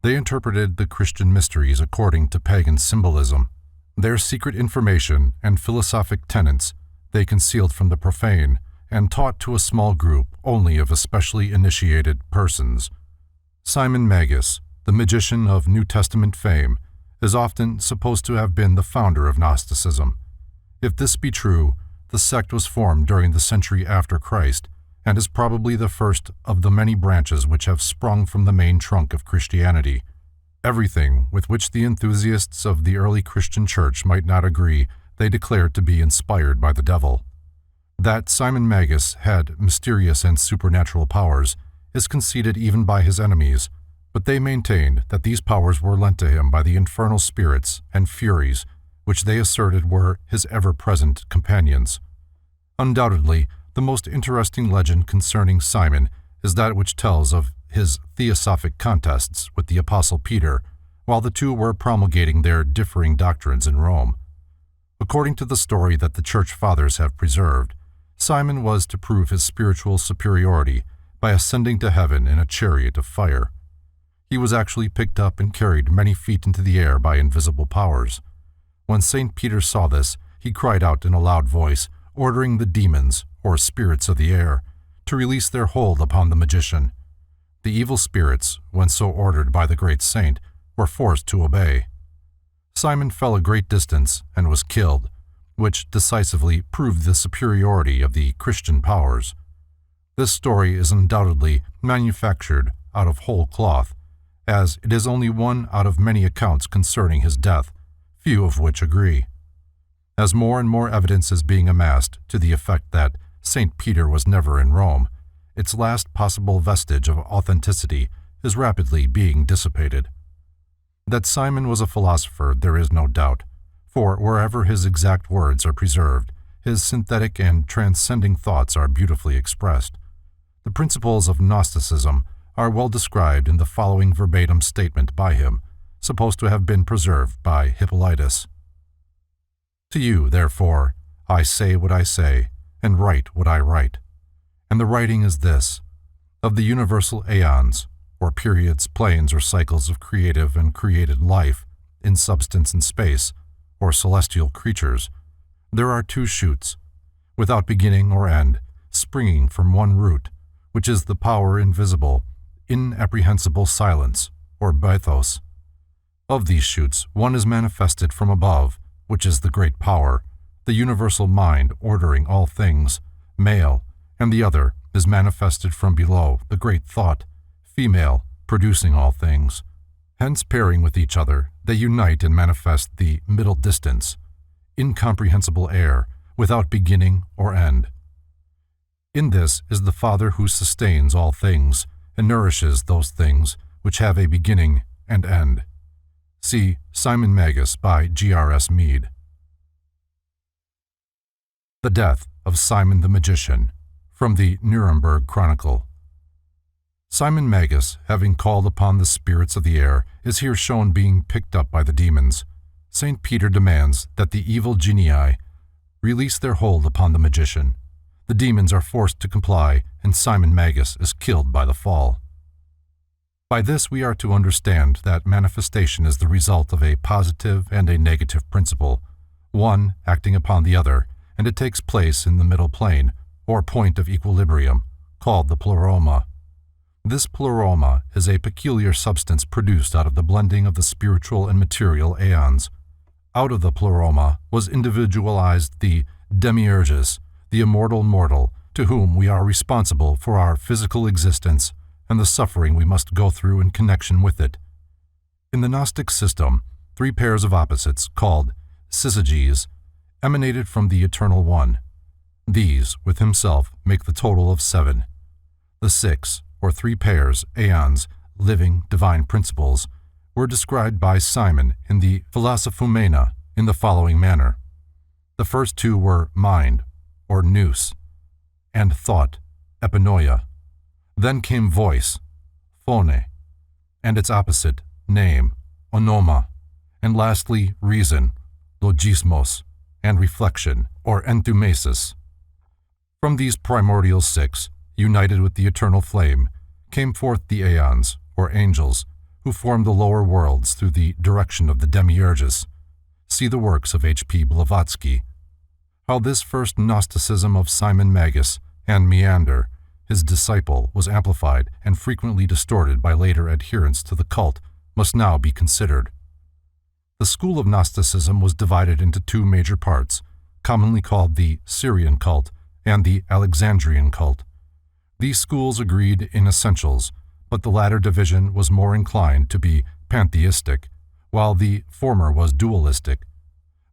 They interpreted the Christian mysteries according to pagan symbolism. Their secret information and philosophic tenets they concealed from the profane and taught to a small group only of especially initiated persons. Simon Magus, the magician of New Testament fame, is often supposed to have been the founder of Gnosticism. If this be true, the sect was formed during the century after Christ and is probably the first of the many branches which have sprung from the main trunk of Christianity. Everything with which the enthusiasts of the early Christian church might not agree, they declared to be inspired by the devil. That Simon Magus had mysterious and supernatural powers is conceded even by his enemies, but but they maintained that these powers were lent to him by the infernal spirits and furies, which they asserted were his ever-present companions. Undoubtedly, the most interesting legend concerning Simon is that which tells of his theosophic contests with the Apostle Peter, while the two were promulgating their differing doctrines in Rome. According to the story that the Church Fathers have preserved, Simon was to prove his spiritual superiority by ascending to heaven in a chariot of fire. He was actually picked up and carried many feet into the air by invisible powers. When St. Peter saw this, he cried out in a loud voice, ordering the demons, or spirits of the air, to release their hold upon the magician. The evil spirits, when so ordered by the great saint, were forced to obey. Simon fell a great distance and was killed, which decisively proved the superiority of the Christian powers. This story is undoubtedly manufactured out of whole cloth, as it is only one out of many accounts concerning his death, few of which agree. As more and more evidence is being amassed to the effect that St. Peter was never in Rome, its last possible vestige of authenticity is rapidly being dissipated. That Simon was a philosopher there is no doubt, for wherever his exact words are preserved, his synthetic and transcending thoughts are beautifully expressed. The principles of Gnosticism are well described in the following verbatim statement by him, supposed to have been preserved by Hippolytus. To you, therefore, I say what I say, and write what I write. And the writing is this: of the universal aeons, or periods, planes, or cycles of creative and created life, in substance and space, or celestial creatures, there are two shoots, without beginning or end, springing from one root, which is the power invisible, inapprehensible silence, or bathos. Of these shoots, one is manifested from above, which is the great power, the universal mind ordering all things, male, and the other is manifested from below, the great thought, female, producing all things. Hence, pairing with each other, they unite and manifest the middle distance, incomprehensible air, without beginning or end. In this is the Father who sustains all things and nourishes those things which have a beginning and end. See Simon Magus by G.R.S. Mead. The Death of Simon the Magician, from the Nuremberg Chronicle. Simon Magus, having called upon the spirits of the air, is here shown being picked up by the demons. St. Peter demands that the evil genii release their hold upon the magician. The demons are forced to comply, and Simon Magus is killed by the fall. By this we are to understand that manifestation is the result of a positive and a negative principle, one acting upon the other, and it takes place in the middle plane, or point of equilibrium, called the pleroma. This pleroma is a peculiar substance produced out of the blending of the spiritual and material aeons. Out of the pleroma was individualized the demiurgus, the immortal mortal, to whom we are responsible for our physical existence and the suffering we must go through in connection with it. In the Gnostic system, three pairs of opposites, called syzygies, emanated from the Eternal One. These, with himself, make the total of 7. The 6, or 3 pairs, aeons, living, divine principles, were described by Simon in the Philosophumena in the following manner. The first 2 were mind, or nous, and thought, epinoia. Then came voice, phone, and its opposite, name, onoma, and lastly, reason, logismos, and reflection, or enthumesis. From these primordial 6, united with the eternal flame, came forth the aeons, or angels, who formed the lower worlds through the direction of the demiurgus. See the works of H.P. Blavatsky. How this first Gnosticism of Simon Magus and Meander, his disciple, was amplified and frequently distorted by later adherents to the cult must now be considered. The school of Gnosticism was divided into 2 major parts, commonly called the Syrian cult and the Alexandrian cult. These schools agreed in essentials, but the latter division was more inclined to be pantheistic, while the former was dualistic.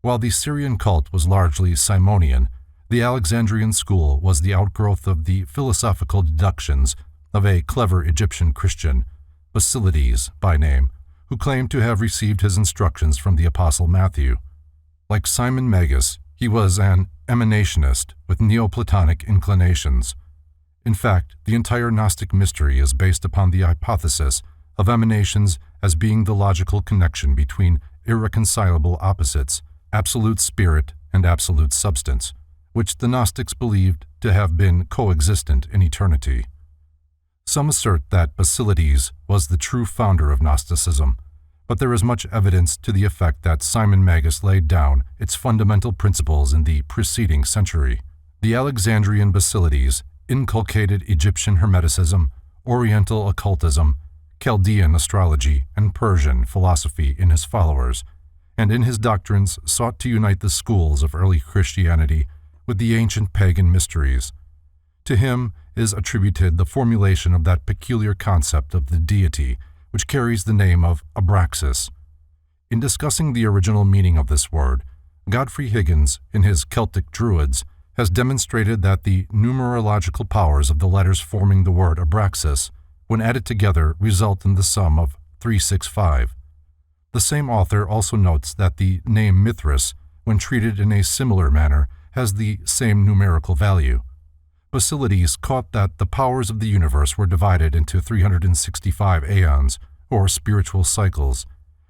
While the Syrian cult was largely Simonian, the Alexandrian school was the outgrowth of the philosophical deductions of a clever Egyptian Christian, Basilides by name, who claimed to have received his instructions from the Apostle Matthew. Like Simon Magus, he was an emanationist with Neoplatonic inclinations. In fact, the entire Gnostic mystery is based upon the hypothesis of emanations as being the logical connection between irreconcilable opposites, absolute spirit and absolute substance, which the Gnostics believed to have been coexistent in eternity. Some assert that Basilides was the true founder of Gnosticism, but there is much evidence to the effect that Simon Magus laid down its fundamental principles in the preceding century. The Alexandrian Basilides inculcated Egyptian Hermeticism, Oriental occultism, Chaldean astrology, and Persian philosophy in his followers, and in his doctrines sought to unite the schools of early Christianity with the ancient pagan mysteries. To him is attributed the formulation of that peculiar concept of the deity which carries the name of Abraxas. In discussing the original meaning of this word, Godfrey Higgins, in his Celtic Druids, has demonstrated that the numerological powers of the letters forming the word Abraxas, when added together, result in the sum of 365. The same author also notes that the name Mithras, when treated in a similar manner, has the same numerical value. Basilides caught that the powers of the universe were divided into 365 aeons, or spiritual cycles,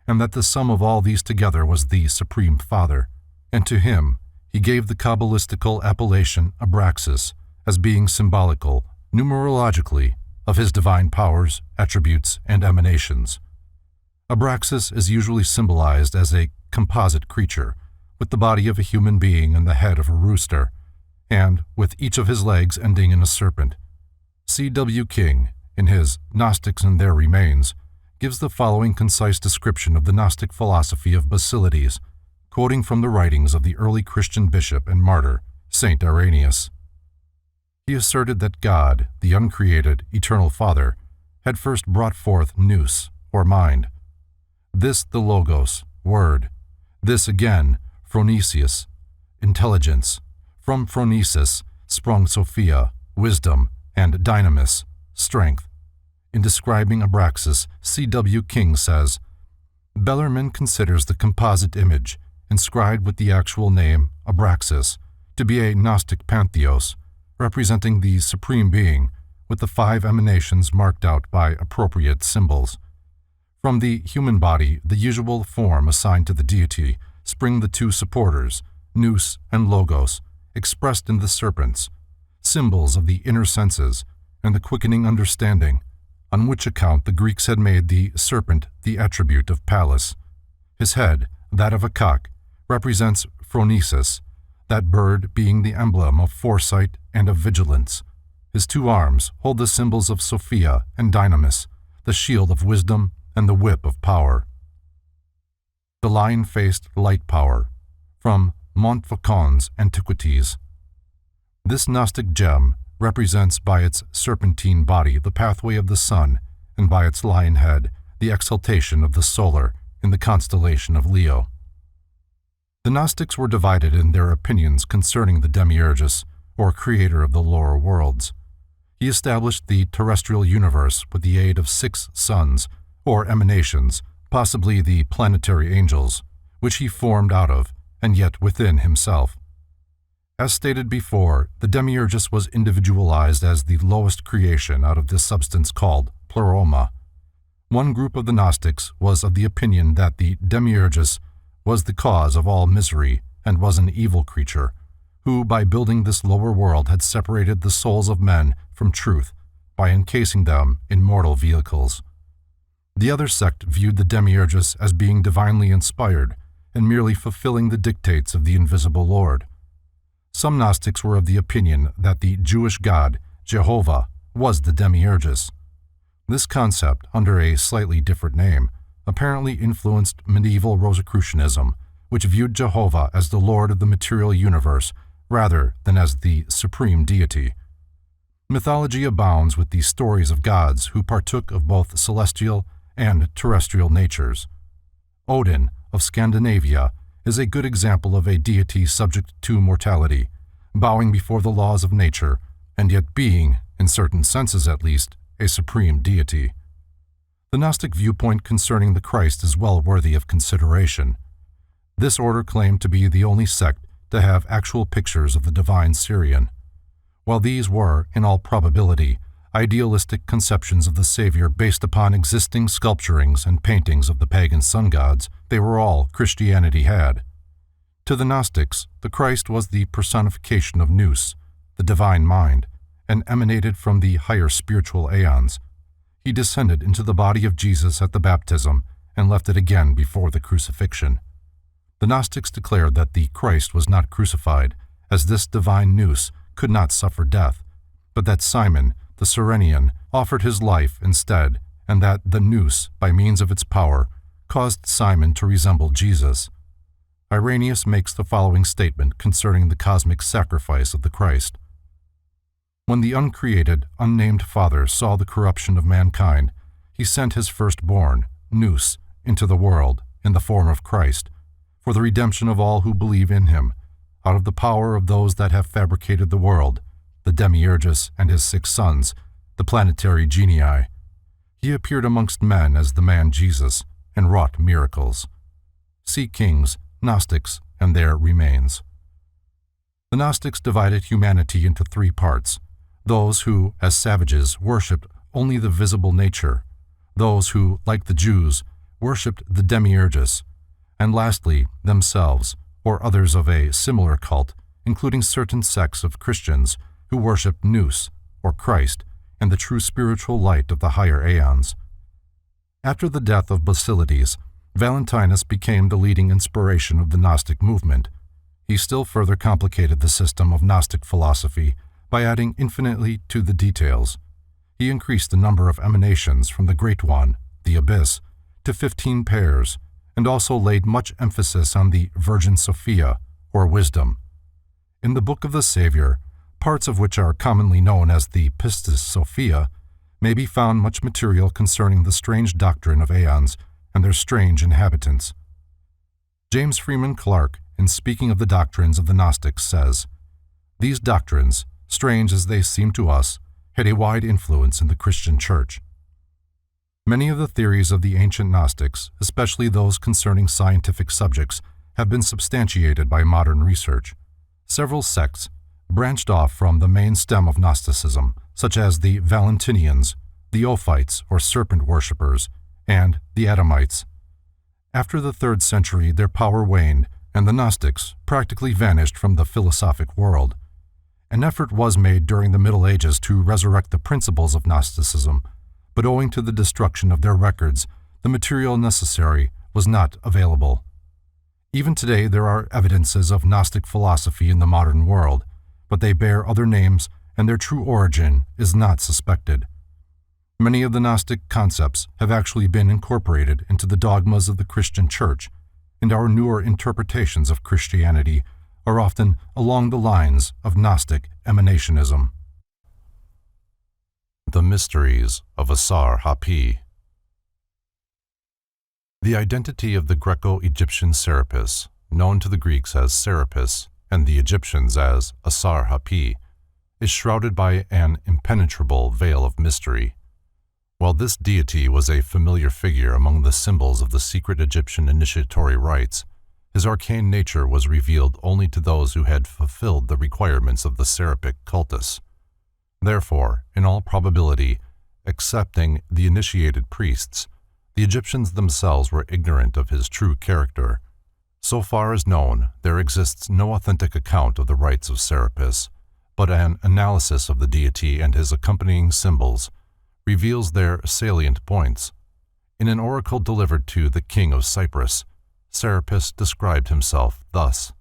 and that the sum of all these together was the Supreme Father, and to him he gave the Kabbalistical appellation Abraxas as being symbolical, numerologically, of his divine powers, attributes, and emanations. Abraxas is usually symbolized as a composite creature, with the body of a human being and the head of a rooster, and with each of his legs ending in a serpent. C.W. King, in his Gnostics and Their Remains, gives the following concise description of the Gnostic philosophy of Basilides, quoting from the writings of the early Christian bishop and martyr, Saint Irenaeus. He asserted that God, the uncreated, eternal Father, had first brought forth nous, or mind. This the Logos, word. This again, phronesius, intelligence. From phronesis sprung Sophia, wisdom, and dynamis, strength. In describing Abraxas, C.W. King says, Bellarmine considers the composite image, inscribed with the actual name Abraxas, to be a Gnostic pantheos, representing the Supreme Being, with the 5 emanations marked out by appropriate symbols. From the human body, the usual form assigned to the deity, spring the 2 supporters, nous and logos, expressed in the serpents, symbols of the inner senses and the quickening understanding, on which account the Greeks had made the serpent the attribute of Pallas. His head, that of a cock, represents phronesis, that bird being the emblem of foresight and of vigilance. His 2 arms hold the symbols of Sophia and dynamis, the shield of wisdom and the whip of power. The lion-faced light power, from Montfaucon's Antiquities. This Gnostic gem represents by its serpentine body the pathway of the sun, and by its lion head the exaltation of the solar in the constellation of Leo. The Gnostics were divided in their opinions concerning the Demiurgus, or creator of the lower worlds. He established the terrestrial universe with the aid of 6 suns, or emanations, possibly the planetary angels, which he formed out of, and yet within himself. As stated before, the Demiurgus was individualized as the lowest creation out of this substance called Pleroma. One group of the Gnostics was of the opinion that the Demiurgus was the cause of all misery and was an evil creature, who by building this lower world had separated the souls of men from truth by encasing them in mortal vehicles. The other sect viewed the Demiurgus as being divinely inspired and merely fulfilling the dictates of the invisible Lord. Some Gnostics were of the opinion that the Jewish god, Jehovah, was the Demiurgus. This concept, under a slightly different name, apparently influenced medieval Rosicrucianism, which viewed Jehovah as the Lord of the material universe rather than as the supreme deity. Mythology abounds with the stories of gods who partook of both celestial and terrestrial natures. Odin, of Scandinavia, is a good example of a deity subject to mortality, bowing before the laws of nature, and yet being, in certain senses at least, a supreme deity. The The Gnostic viewpoint concerning the Christ is well worthy of consideration. This order claimed to be the only sect to have actual pictures of the divine Syrian. While these were, in all probability, idealistic conceptions of the Savior based upon existing sculpturings and paintings of the pagan sun gods, they were all Christianity had. To the Gnostics, the Christ was the personification of Nous, the divine mind, and emanated from the higher spiritual aeons. He descended into the body of Jesus at the baptism and left it again before the crucifixion. The Gnostics declared that the Christ was not crucified, as this divine Nous could not suffer death, but that Simon, the Cyrenian, offered his life instead, and that the Nous, by means of its power, caused Simon to resemble Jesus. Irenaeus makes the following statement concerning the cosmic sacrifice of the Christ. When the uncreated, unnamed Father saw the corruption of mankind, he sent his firstborn, Nous, into the world, in the form of Christ, for the redemption of all who believe in him, out of the power of those that have fabricated the world, the Demiurgus and his 6 sons, the planetary genii. He appeared amongst men as the man Jesus, and wrought miracles. See Kings, Gnostics, and their remains. The Gnostics divided humanity into 3 parts: those who, as savages, worshipped only the visible nature, those who, like the Jews, worshipped the Demiurgus, and lastly, themselves, or others of a similar cult, including certain sects of Christians who worshipped Nous, or Christ, and the true spiritual light of the higher aeons. After the death of Basilides, Valentinus became the leading inspiration of the Gnostic movement. He still further complicated the system of Gnostic philosophy by adding infinitely to the details. He increased the number of emanations from the Great One, the Abyss, to 15 pairs, and also laid much emphasis on the Virgin Sophia, or wisdom. In the Book of the Savior, parts of which are commonly known as the Pistis Sophia, may be found much material concerning the strange doctrine of aeons and their strange inhabitants. James Freeman Clarke, in speaking of the doctrines of the Gnostics, says, "These doctrines, strange as they seem to us, had a wide influence in the Christian Church." Many of the theories of the ancient Gnostics, especially those concerning scientific subjects, have been substantiated by modern research. Several sects branched off from the main stem of Gnosticism, such as the Valentinians, the Ophites or serpent worshippers, and the Adamites. After the 3rd century, their power waned, and the Gnostics practically vanished from the philosophic world. An effort was made during the Middle Ages to resurrect the principles of Gnosticism, but owing to the destruction of their records, the material necessary was not available. Even today there are evidences of Gnostic philosophy in the modern world, but they bear other names and their true origin is not suspected. Many of the Gnostic concepts have actually been incorporated into the dogmas of the Christian Church, and our newer interpretations of Christianity are often along the lines of Gnostic emanationism. The Mysteries of Asar-Hapi. The identity of the Greco-Egyptian Serapis, known to the Greeks as Serapis and the Egyptians as Asar-Hapi, is shrouded by an impenetrable veil of mystery. While this deity was a familiar figure among the symbols of the secret Egyptian initiatory rites, his arcane nature was revealed only to those who had fulfilled the requirements of the Serapic cultus. Therefore, in all probability, excepting the initiated priests, the Egyptians themselves were ignorant of his true character. So far as known, there exists no authentic account of the rites of Serapis, but an analysis of the deity and his accompanying symbols reveals their salient points. In an oracle delivered to the king of Cyprus, Serapis described himself thus: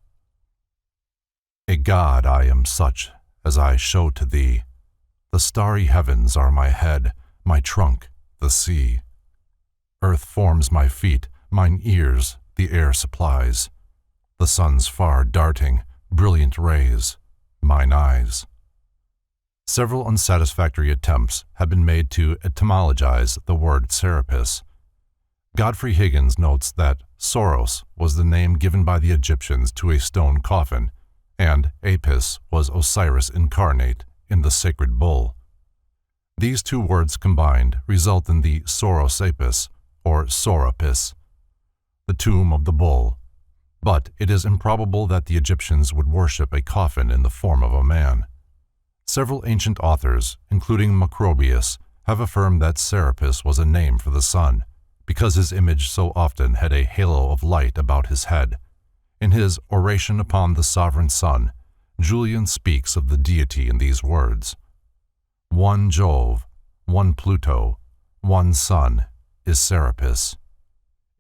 "A god I am such as I show to thee. The starry heavens are my head, my trunk, the sea. Earth forms my feet, mine ears the air supplies. The sun's far darting, brilliant rays, mine eyes." Several unsatisfactory attempts have been made to etymologize the word Serapis. Godfrey Higgins notes that Soros was the name given by the Egyptians to a stone coffin, and Apis was Osiris incarnate in the sacred bull. These two words combined result in the Soros Apis, or Sorapis, the tomb of the bull. But it is improbable that the Egyptians would worship a coffin in the form of a man. Several ancient authors, including Macrobius, have affirmed that Serapis was a name for the sun, because his image so often had a halo of light about his head. In his Oration upon the Sovereign Sun, Julian speaks of the deity in these words: "One Jove, one Pluto, one sun is Serapis."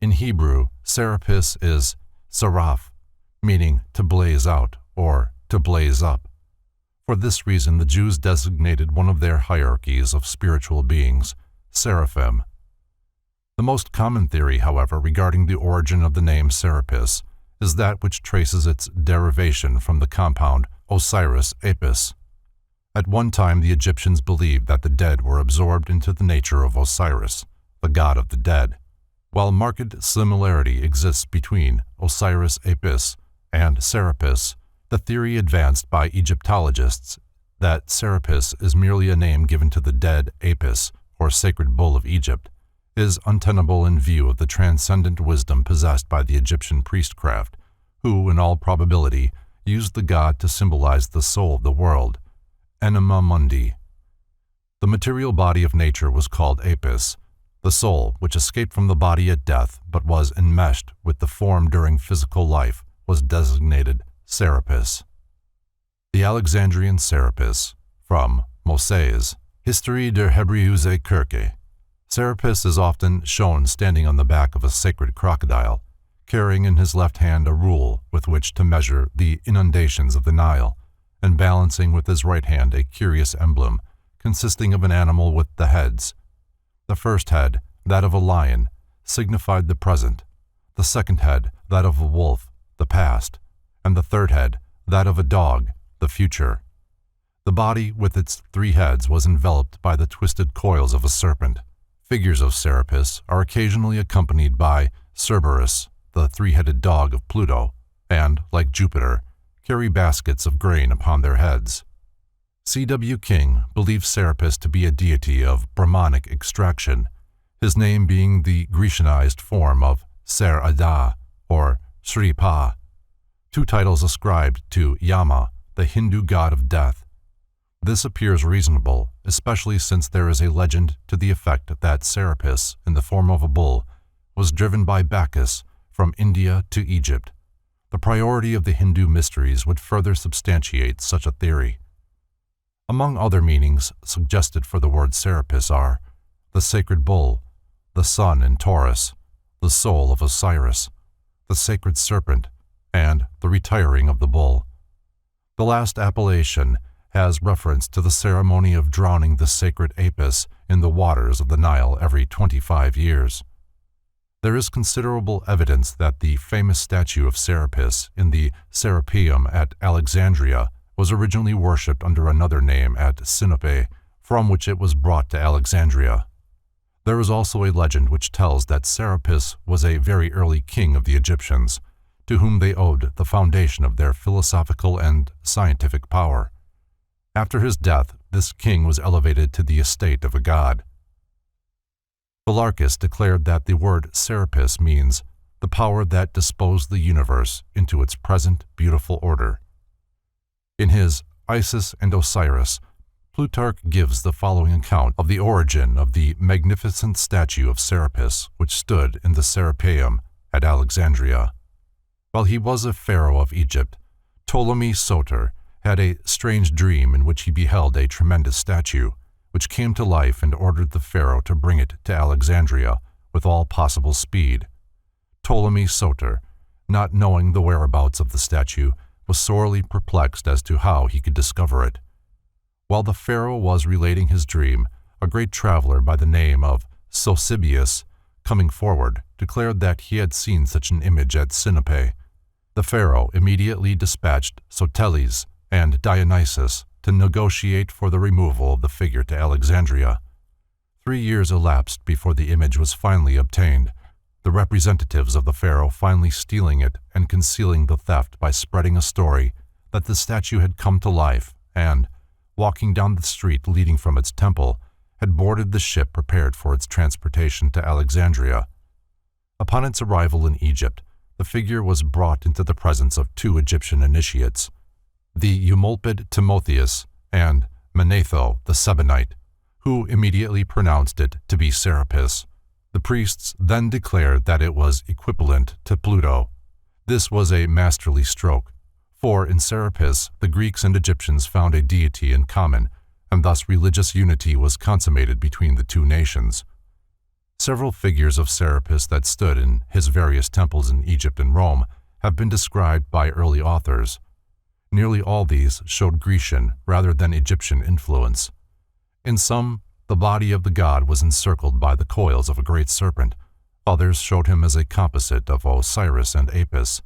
In Hebrew, Serapis is seraph, meaning to blaze out or to blaze up. For this reason, the Jews designated one of their hierarchies of spiritual beings seraphim. The most common theory, however, regarding the origin of the name Serapis is that which traces its derivation from the compound Osiris Apis. At one time, the Egyptians believed that the dead were absorbed into the nature of Osiris, the god of the dead. While marked similarity exists between Osiris Apis and Serapis, the theory advanced by Egyptologists that Serapis is merely a name given to the dead Apis, or sacred bull of Egypt, is untenable in view of the transcendent wisdom possessed by the Egyptian priestcraft, who, in all probability, used the god to symbolize the soul of the world, Anima Mundi. The material body of nature was called Apis. The soul, which escaped from the body at death but was enmeshed with the form during physical life, was designated Serapis. The Alexandrian Serapis, from Moses, Histoire der Hebreeuze Kerke. Serapis is often shown standing on the back of a sacred crocodile, carrying in his left hand a rule with which to measure the inundations of the Nile, and balancing with his right hand a curious emblem consisting of an animal with the heads. The first head, that of a lion, signified the present, the second head, that of a wolf, the past, and the third head, that of a dog, the future. The body with its three heads was enveloped by the twisted coils of a serpent. Figures of Serapis are occasionally accompanied by Cerberus, the three-headed dog of Pluto, and, like Jupiter, carry baskets of grain upon their heads. C.W. King believes Serapis to be a deity of Brahmanic extraction, his name being the Grecianized form of Ser-Ada, or Sri Pa, two titles ascribed to Yama, the Hindu god of death. This appears reasonable, especially since there is a legend to the effect that Serapis, in the form of a bull, was driven by Bacchus from India to Egypt. The priority of the Hindu mysteries would further substantiate such a theory. Among other meanings suggested for the word Serapis are the sacred bull, the sun in Taurus, the soul of Osiris, the sacred serpent, and the retiring of the bull. The last appellation has reference to the ceremony of drowning the sacred Apis in the waters of the Nile every 25 years. There is considerable evidence that the famous statue of Serapis in the Serapeum at Alexandria was originally worshipped under another name at Sinope, from which it was brought to Alexandria. There is also a legend which tells that Serapis was a very early king of the Egyptians, to whom they owed the foundation of their philosophical and scientific power. After his death, this king was elevated to the estate of a god. Phylarchus declared that the word Serapis means the power that disposed the universe into its present beautiful order. In his Isis and Osiris, Plutarch gives the following account of the origin of the magnificent statue of Serapis which stood in the Serapeum at Alexandria. While he was a pharaoh of Egypt, Ptolemy Soter had a strange dream in which he beheld a tremendous statue, which came to life and ordered the pharaoh to bring it to Alexandria with all possible speed. Ptolemy Soter, not knowing the whereabouts of the statue, was sorely perplexed as to how he could discover it. While the pharaoh was relating his dream, a great traveler by the name of Sosibius, coming forward, declared that he had seen such an image at Sinope. The pharaoh immediately dispatched Soteles and Dionysus to negotiate for the removal of the figure to Alexandria. 3 years elapsed before the image was finally obtained, the representatives of the pharaoh finally stealing it and concealing the theft by spreading a story that the statue had come to life and, walking down the street leading from its temple, had boarded the ship prepared for its transportation to Alexandria. Upon its arrival in Egypt, the figure was brought into the presence of two Egyptian initiates, the Eumolpid Timotheus and Manetho the Sebonite, who immediately pronounced it to be Serapis. The priests then declared that it was equivalent to Pluto. This was a masterly stroke, for in Serapis the Greeks and Egyptians found a deity in common, and thus religious unity was consummated between the two nations. Several figures of Serapis that stood in his various temples in Egypt and Rome have been described by early authors. Nearly all these showed Grecian rather than Egyptian influence. In some, the body of the god was encircled by the coils of a great serpent. Others showed him as a composite of Osiris and Apis.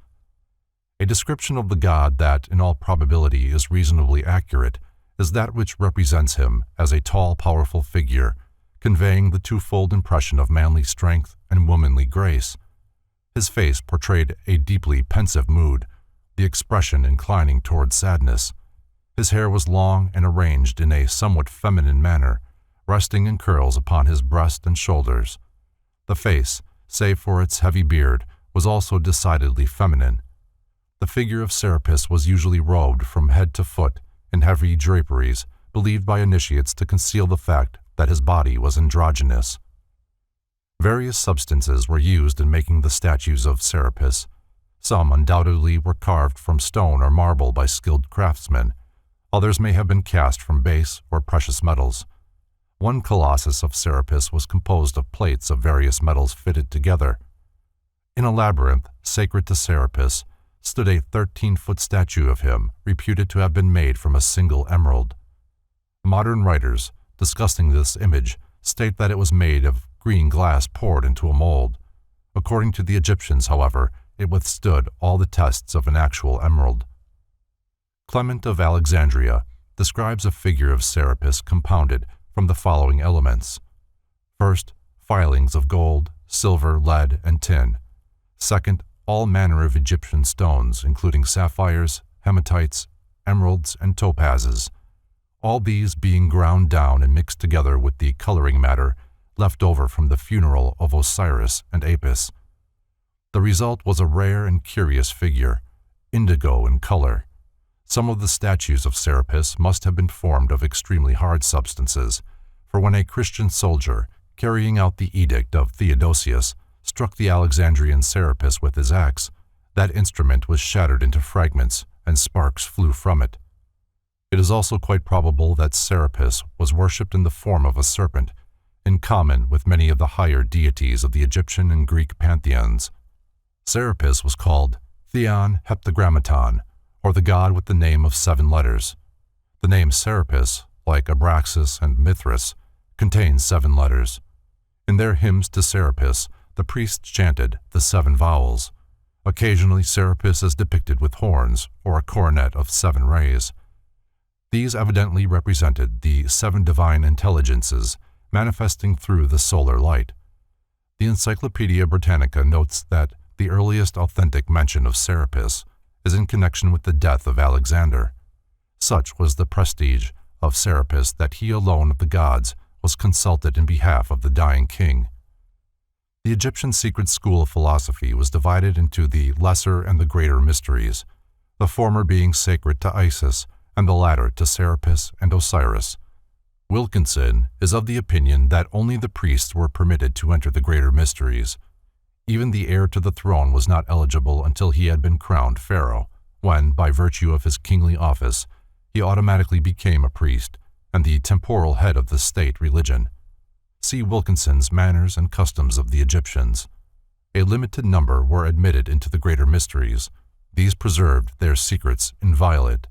A description of the god that, in all probability, is reasonably accurate is that which represents him as a tall, powerful figure, conveying the twofold impression of manly strength and womanly grace. His face portrayed a deeply pensive mood, the expression inclining toward sadness. His hair was long and arranged in a somewhat feminine manner, resting in curls upon his breast and shoulders. The face, save for its heavy beard, was also decidedly feminine. The figure of Serapis was usually robed from head to foot in heavy draperies, believed by initiates to conceal the fact that his body was androgynous. Various substances were used in making the statues of Serapis. Some undoubtedly were carved from stone or marble by skilled craftsmen. Others may have been cast from base or precious metals. One colossus of Serapis was composed of plates of various metals fitted together. In a labyrinth sacred to Serapis stood a 13-foot statue of him, reputed to have been made from a single emerald. Modern writers, discussing this image, state that it was made of green glass poured into a mold. According to the Egyptians, however, it withstood all the tests of an actual emerald. Clement of Alexandria describes a figure of Serapis compounded from the following elements. First, filings of gold, silver, lead, and tin. Second, all manner of Egyptian stones, including sapphires, hematites, emeralds, and topazes. All these being ground down and mixed together with the coloring matter left over from the funeral of Osiris and Apis. The result was a rare and curious figure, indigo in color. Some of the statues of Serapis must have been formed of extremely hard substances, for when a Christian soldier, carrying out the edict of Theodosius, struck the Alexandrian Serapis with his axe, that instrument was shattered into fragments and sparks flew from it. It is also quite probable that Serapis was worshipped in the form of a serpent, in common with many of the higher deities of the Egyptian and Greek pantheons. Serapis was called Theon Heptagrammaton, or the god with the name of 7 letters. The name Serapis, like Abraxas and Mithras, contains 7 letters. In their hymns to Serapis, the priests chanted the 7 vowels. Occasionally, Serapis is depicted with horns or a coronet of 7 rays. These evidently represented the 7 divine intelligences manifesting through the solar light. The Encyclopaedia Britannica notes that the earliest authentic mention of Serapis is in connection with the death of Alexander. Such was the prestige of Serapis that he alone of the gods was consulted in behalf of the dying king. The Egyptian secret school of philosophy was divided into the lesser and the greater mysteries, the former being sacred to Isis and the latter to Serapis and Osiris. Wilkinson is of the opinion that only the priests were permitted to enter the greater mysteries. Even the heir to the throne was not eligible until he had been crowned pharaoh, when, by virtue of his kingly office, he automatically became a priest and the temporal head of the state religion. See Wilkinson's Manners and Customs of the Egyptians. A limited number were admitted into the greater mysteries. These preserved their secrets inviolate.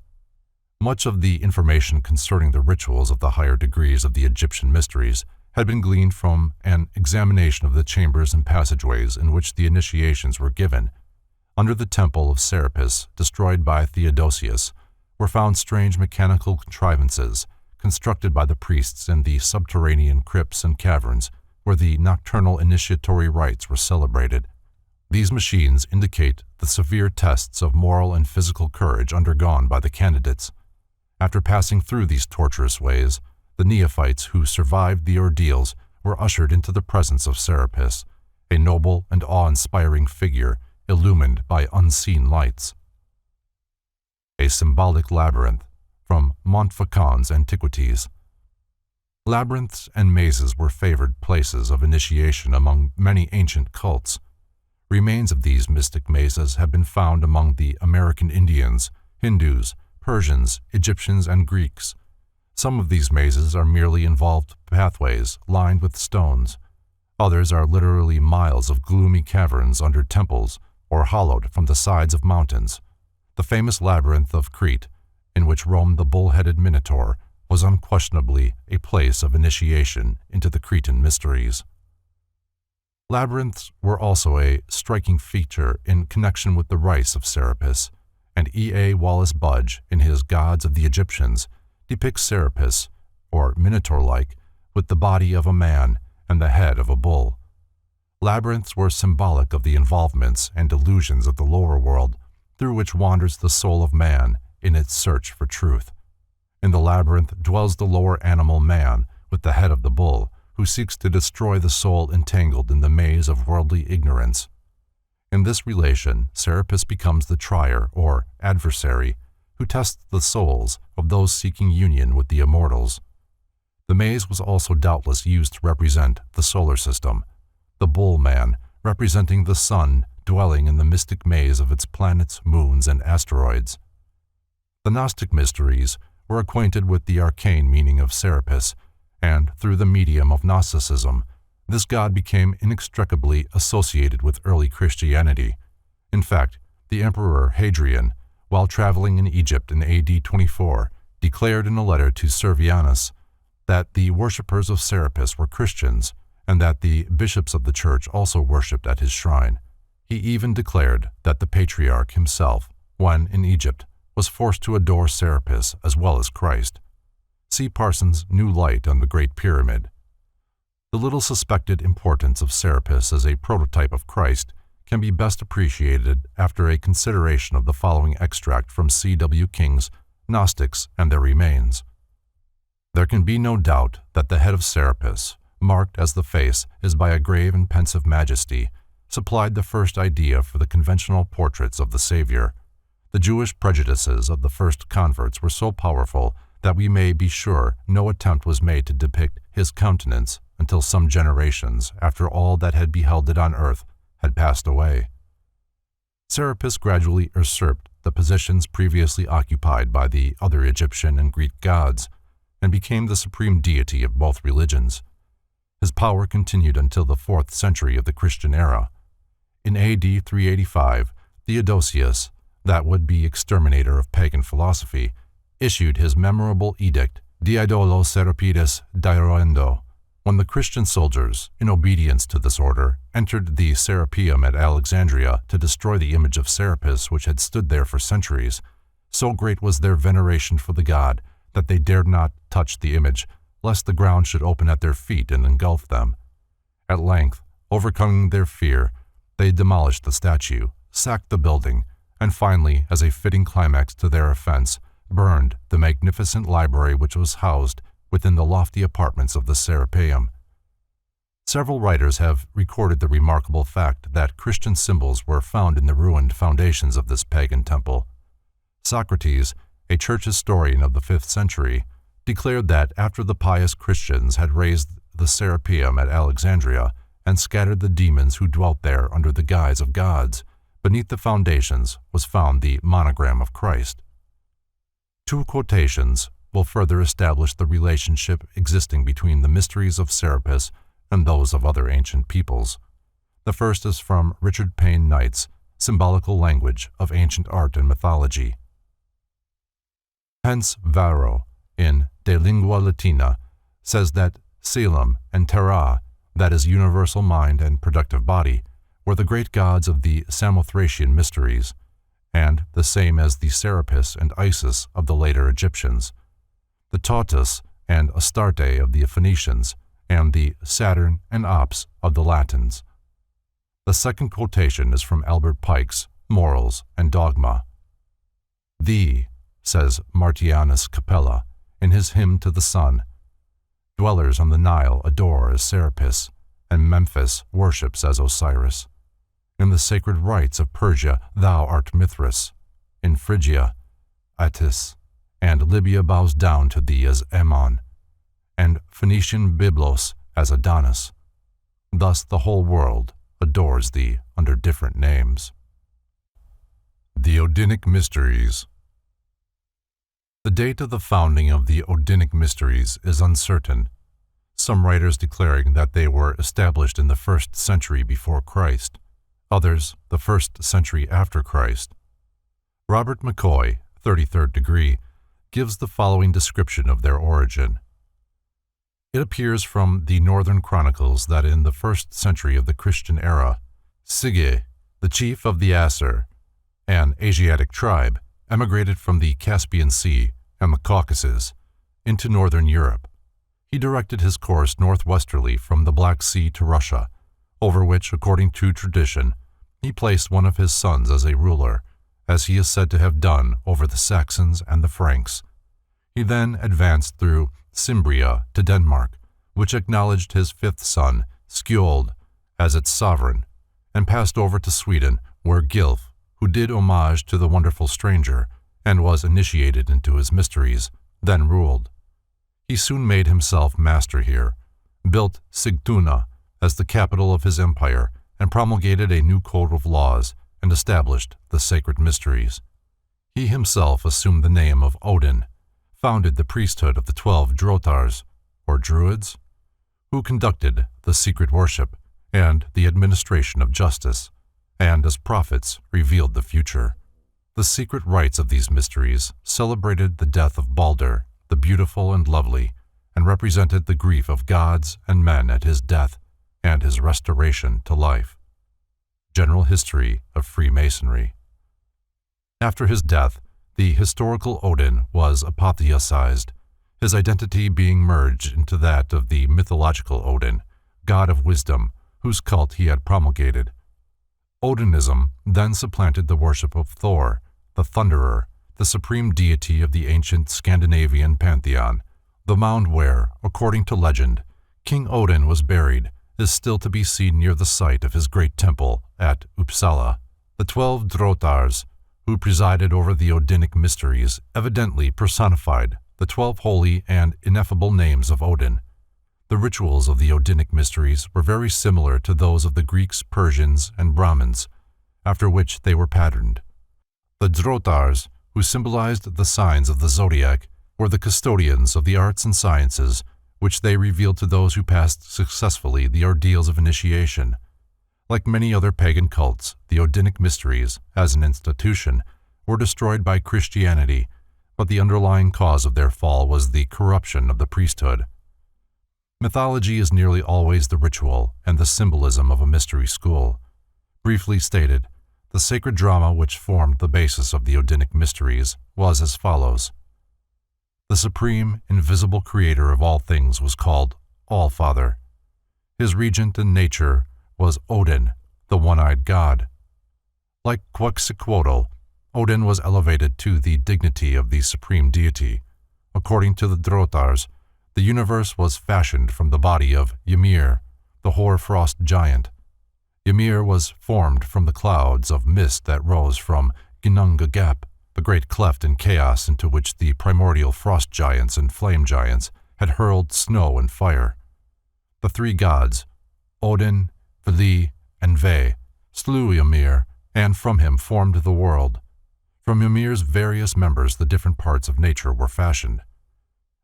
Much of the information concerning the rituals of the higher degrees of the Egyptian mysteries had been gleaned from an examination of the chambers and passageways in which the initiations were given. Under the temple of Serapis, destroyed by Theodosius, were found strange mechanical contrivances constructed by the priests in the subterranean crypts and caverns where the nocturnal initiatory rites were celebrated. These machines indicate the severe tests of moral and physical courage undergone by the candidates. After passing through these torturous ways, The neophytes who survived the ordeals were ushered into the presence of Serapis, a noble and awe-inspiring figure illumined by unseen lights. A symbolic labyrinth, from Montfaucon's Antiquities. Labyrinths and mazes were favored places of initiation among many ancient cults. Remains of these mystic mazes have been found among the American Indians, Hindus, Persians, Egyptians, and Greeks. Some of these mazes are merely involved pathways lined with stones. Others are literally miles of gloomy caverns under temples or hollowed from the sides of mountains. The famous labyrinth of Crete, in which roamed the bull-headed Minotaur, was unquestionably a place of initiation into the Cretan mysteries. Labyrinths were also a striking feature in connection with the rites of Serapis, and E.A. Wallace Budge, in his Gods of the Egyptians, depicts Serapis, or Minotaur-like, with the body of a man and the head of a bull. Labyrinths were symbolic of the involvements and delusions of the lower world through which wanders the soul of man in its search for truth. In the labyrinth dwells the lower animal man with the head of the bull, who seeks to destroy the soul entangled in the maze of worldly ignorance. In this relation, Serapis becomes the trier, or adversary, who tests the souls of those seeking union with the immortals. The maze was also doubtless used to represent the solar system, the bull man representing the sun dwelling in the mystic maze of its planets, moons, and asteroids. The Gnostic mysteries were acquainted with the arcane meaning of Serapis, and through the medium of Gnosticism, this god became inextricably associated with early Christianity. In fact, the Emperor Hadrian, while traveling in Egypt in AD 24, declared in a letter to Servianus that the worshippers of Serapis were Christians, and that the bishops of the church also worshipped at his shrine. He even declared that the patriarch himself, when in Egypt, was forced to adore Serapis as well as Christ. See Parsons' New Light on the Great Pyramid. The little suspected importance of Serapis as a prototype of Christ can be best appreciated after a consideration of the following extract from C.W. King's Gnostics and Their Remains. There can be no doubt that the head of Serapis, marked as the face is by a grave and pensive majesty, supplied the first idea for the conventional portraits of the Savior. The Jewish prejudices of the first converts were so powerful that we may be sure no attempt was made to depict his countenance until some generations after all that had beheld it on earth had passed away. Serapis gradually usurped the positions previously occupied by the other Egyptian and Greek gods, and became the supreme deity of both religions. His power continued until the 4th century of the Christian era. In AD 385, Theodosius, that would-be exterminator of pagan philosophy, issued his memorable edict, Diaidolo Serapides Dairoendo. When the Christian soldiers, in obedience to this order, entered the Serapeum at Alexandria to destroy the image of Serapis which had stood there for centuries, so great was their veneration for the god that they dared not touch the image, lest the ground should open at their feet and engulf them. At length, overcoming their fear, they demolished the statue, sacked the building, and finally, as a fitting climax to their offense, burned the magnificent library which was housed within the lofty apartments of the Serapeum. Several writers have recorded the remarkable fact that Christian symbols were found in the ruined foundations of this pagan temple. Socrates, a church historian of the 5th century, declared that after the pious Christians had razed the Serapeum at Alexandria and scattered the demons who dwelt there under the guise of gods, beneath the foundations was found the monogram of Christ. Two quotations will further establish the relationship existing between the mysteries of Serapis and those of other ancient peoples. The first is from Richard Payne Knight's Symbolical Language of Ancient Art and Mythology. Hence Varro, in De Lingua Latina, says that Selim and Terra, that is universal mind and productive body, were the great gods of the Samothracian mysteries, and the same as the Serapis and Isis of the later Egyptians, the Tautus and Astarte of the Phoenicians, and the Saturn and Ops of the Latins. The second quotation is from Albert Pike's Morals and Dogma. "Thee," says Martianus Capella in his Hymn to the Sun, Dwellers on the Nile adore as Serapis, and Memphis worships as Osiris. In the sacred rites of Persia thou art Mithras. In Phrygia, Attis, and Libya bows down to thee as Ammon, and Phoenician Byblos as Adonis. Thus the whole world adores thee under different names. The Odinic Mysteries. The date of the founding of the Odinic Mysteries is uncertain, some writers declaring that they were established in the 1st century before Christ, others the 1st century after Christ. Robert McCoy, 33rd degree, gives the following description of their origin. It appears from the Northern Chronicles that in the 1st century of the Christian era, Sige, the chief of the Asser, an Asiatic tribe, emigrated from the Caspian Sea and the Caucasus into northern Europe. He directed his course northwesterly from the Black Sea to Russia, over which, according to tradition, he placed one of his sons as a ruler, as he is said to have done over the Saxons and the Franks. He then advanced through Cimbria to Denmark, which acknowledged his 5th son, Skjold, as its sovereign, and passed over to Sweden, where Gilf, who did homage to the wonderful stranger and was initiated into his mysteries, then ruled. He soon made himself master here, built Sigtuna as the capital of his empire, and promulgated a new code of laws and established the sacred mysteries. He himself assumed the name of Odin, founded the priesthood of the 12 Drotars, or Druids, who conducted the secret worship and the administration of justice, and as prophets revealed the future. The secret rites of these mysteries celebrated the death of Balder, the beautiful and lovely, and represented the grief of gods and men at his death and his restoration to life. General History of Freemasonry. After his death, the historical Odin was apotheosized, his identity being merged into that of the mythological Odin, god of wisdom, whose cult he had promulgated. Odinism then supplanted the worship of Thor, the Thunderer, the supreme deity of the ancient Scandinavian pantheon. The mound where, according to legend, King Odin was buried is still to be seen near the site of his great temple at Uppsala. The 12 Drotars, who presided over the Odinic mysteries, evidently personified the 12 holy and ineffable names of Odin. The rituals of the Odinic mysteries were very similar to those of the Greeks, Persians, and Brahmins, after which they were patterned. The Drotars, who symbolized the signs of the zodiac, were the custodians of the arts and sciences, which they revealed to those who passed successfully the ordeals of initiation. Like many other pagan cults, the Odinic mysteries, as an institution, were destroyed by Christianity, but the underlying cause of their fall was the corruption of the priesthood. Mythology is nearly always the ritual and the symbolism of a mystery school. Briefly stated, the sacred drama which formed the basis of the Odinic mysteries was as follows. The supreme, invisible creator of all things was called All-Father. His regent in nature was Odin, the one-eyed god. Like Quetzalcoatl, Odin was elevated to the dignity of the supreme deity. According to the Drotars, the universe was fashioned from the body of Ymir, the hoar-frost giant. Ymir was formed from the clouds of mist that rose from Ginnungagap, Gap, the great cleft in chaos into which the primordial frost giants and flame giants had hurled snow and fire. The 3 gods, Odin, Vili, and Ve, slew Ymir, and from him formed the world. From Ymir's various members the different parts of nature were fashioned.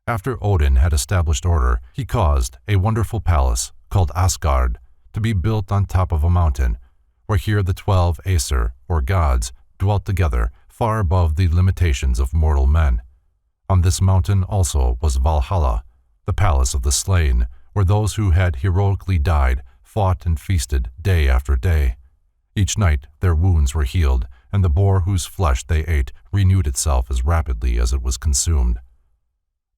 After Odin had established order, he caused a wonderful palace, called Asgard, to be built on top of a mountain, where here the 12 Aesir, or gods, dwelt together, far above the limitations of mortal men. On this mountain also was Valhalla, the palace of the slain, where those who had heroically died fought and feasted day after day. Each night their wounds were healed, and the boar whose flesh they ate renewed itself as rapidly as it was consumed.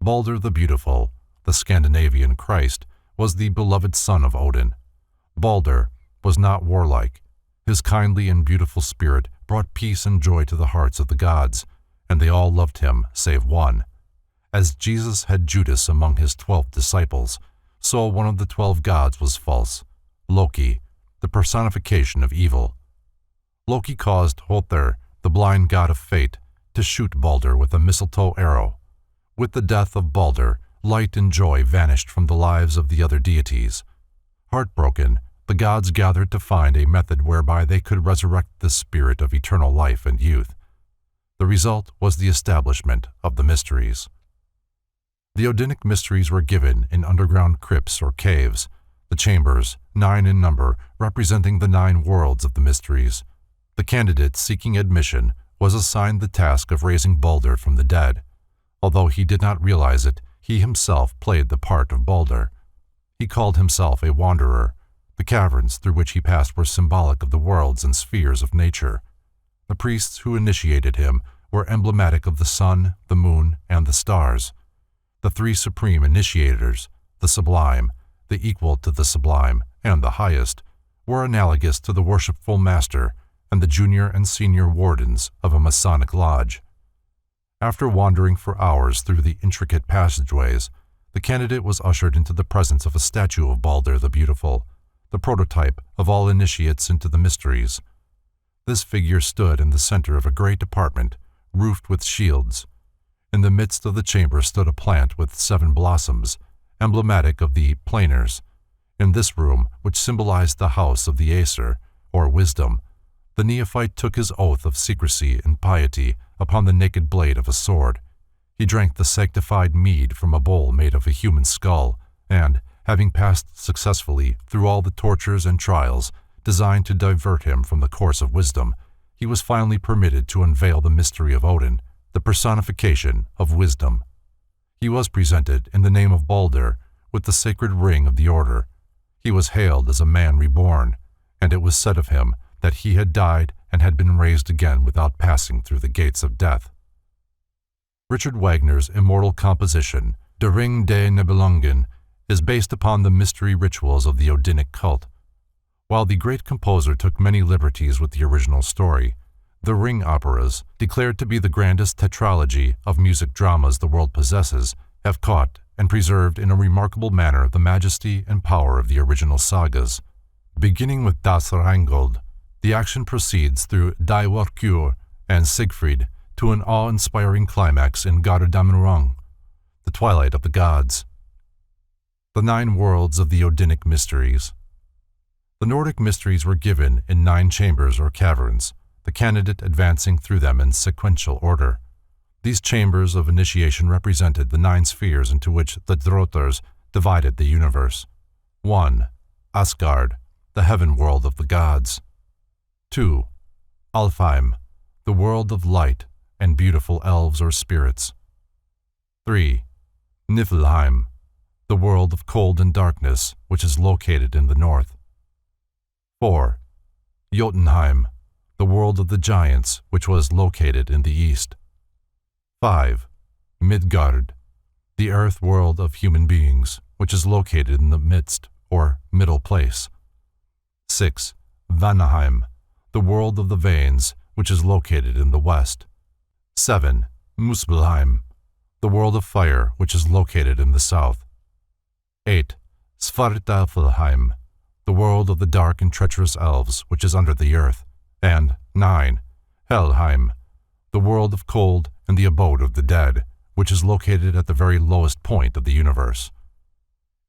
Balder the Beautiful, the Scandinavian Christ, was the beloved son of Odin. Balder was not warlike. His kindly and beautiful spirit brought peace and joy to the hearts of the gods, and they all loved him save one. As Jesus had Judas among his 12 disciples, so one of the 12 gods was false, Loki, the personification of evil. Loki caused Hother, the blind god of fate, to shoot Balder with a mistletoe arrow. With the death of Balder, light and joy vanished from the lives of the other deities. Heartbroken, the gods gathered to find a method whereby they could resurrect the spirit of eternal life and youth. The result was the establishment of the mysteries. The Druidic Mysteries were given in underground crypts or caves, the chambers, 9 in number, representing the 9 worlds of the mysteries. The candidate seeking admission was assigned the task of raising Balder from the dead. Although he did not realize it, he himself played the part of Balder. He called himself a wanderer. The caverns through which he passed were symbolic of the worlds and spheres of nature. The priests who initiated him were emblematic of the sun, the moon, and the stars. The 3 supreme initiators, the sublime, the equal to the sublime, and the highest, were analogous to the worshipful master and the junior and senior wardens of a Masonic lodge. After wandering for hours through the intricate passageways, the candidate was ushered into the presence of a statue of Balder the Beautiful, the prototype of all initiates into the mysteries. This figure stood in the center of a great apartment, roofed with shields. In the midst of the chamber stood a plant with 7 blossoms, emblematic of the planers. In this room, which symbolized the house of the Aesir, or wisdom, the neophyte took his oath of secrecy and piety upon the naked blade of a sword. He drank the sanctified mead from a bowl made of a human skull, and, having passed successfully through all the tortures and trials designed to divert him from the course of wisdom, he was finally permitted to unveil the mystery of Odin, the personification of wisdom. He was presented in the name of Balder with the sacred ring of the order. He was hailed as a man reborn, and it was said of him that he had died and had been raised again without passing through the gates of death. Richard Wagner's immortal composition, Der Ring der Nibelungen, is based upon the mystery rituals of the Odinic cult. While the great composer took many liberties with the original story, the Ring operas, declared to be the grandest tetralogy of music dramas the world possesses, have caught and preserved in a remarkable manner the majesty and power of the original sagas. Beginning with Das Rheingold, the action proceeds through Die Walküre and Siegfried to an awe-inspiring climax in Götterdämmerung, the Twilight of the Gods. The 9 worlds of the Odinic Mysteries. The Nordic mysteries were given in 9 chambers or caverns, the candidate advancing through them in sequential order. These chambers of initiation represented the 9 spheres into which the Drotars divided the universe. 1. Asgard, the heaven world of the gods. 2. Alfheim, the world of light and beautiful elves or spirits. 3. Niflheim, the world of cold and darkness, which is located in the north. 4. Jotunheim, the world of the giants, which was located in the east. 5. Midgard, the earth world of human beings, which is located in the midst or middle place. 6. Vanaheim, the world of the veins, which is located in the west. 7. Muspelheim, the world of fire, which is located in the south. 8. Svartalfheim, the world of the dark and treacherous elves, which is under the earth. And 9. Helheim, the world of cold and the abode of the dead, which is located at the very lowest point of the universe.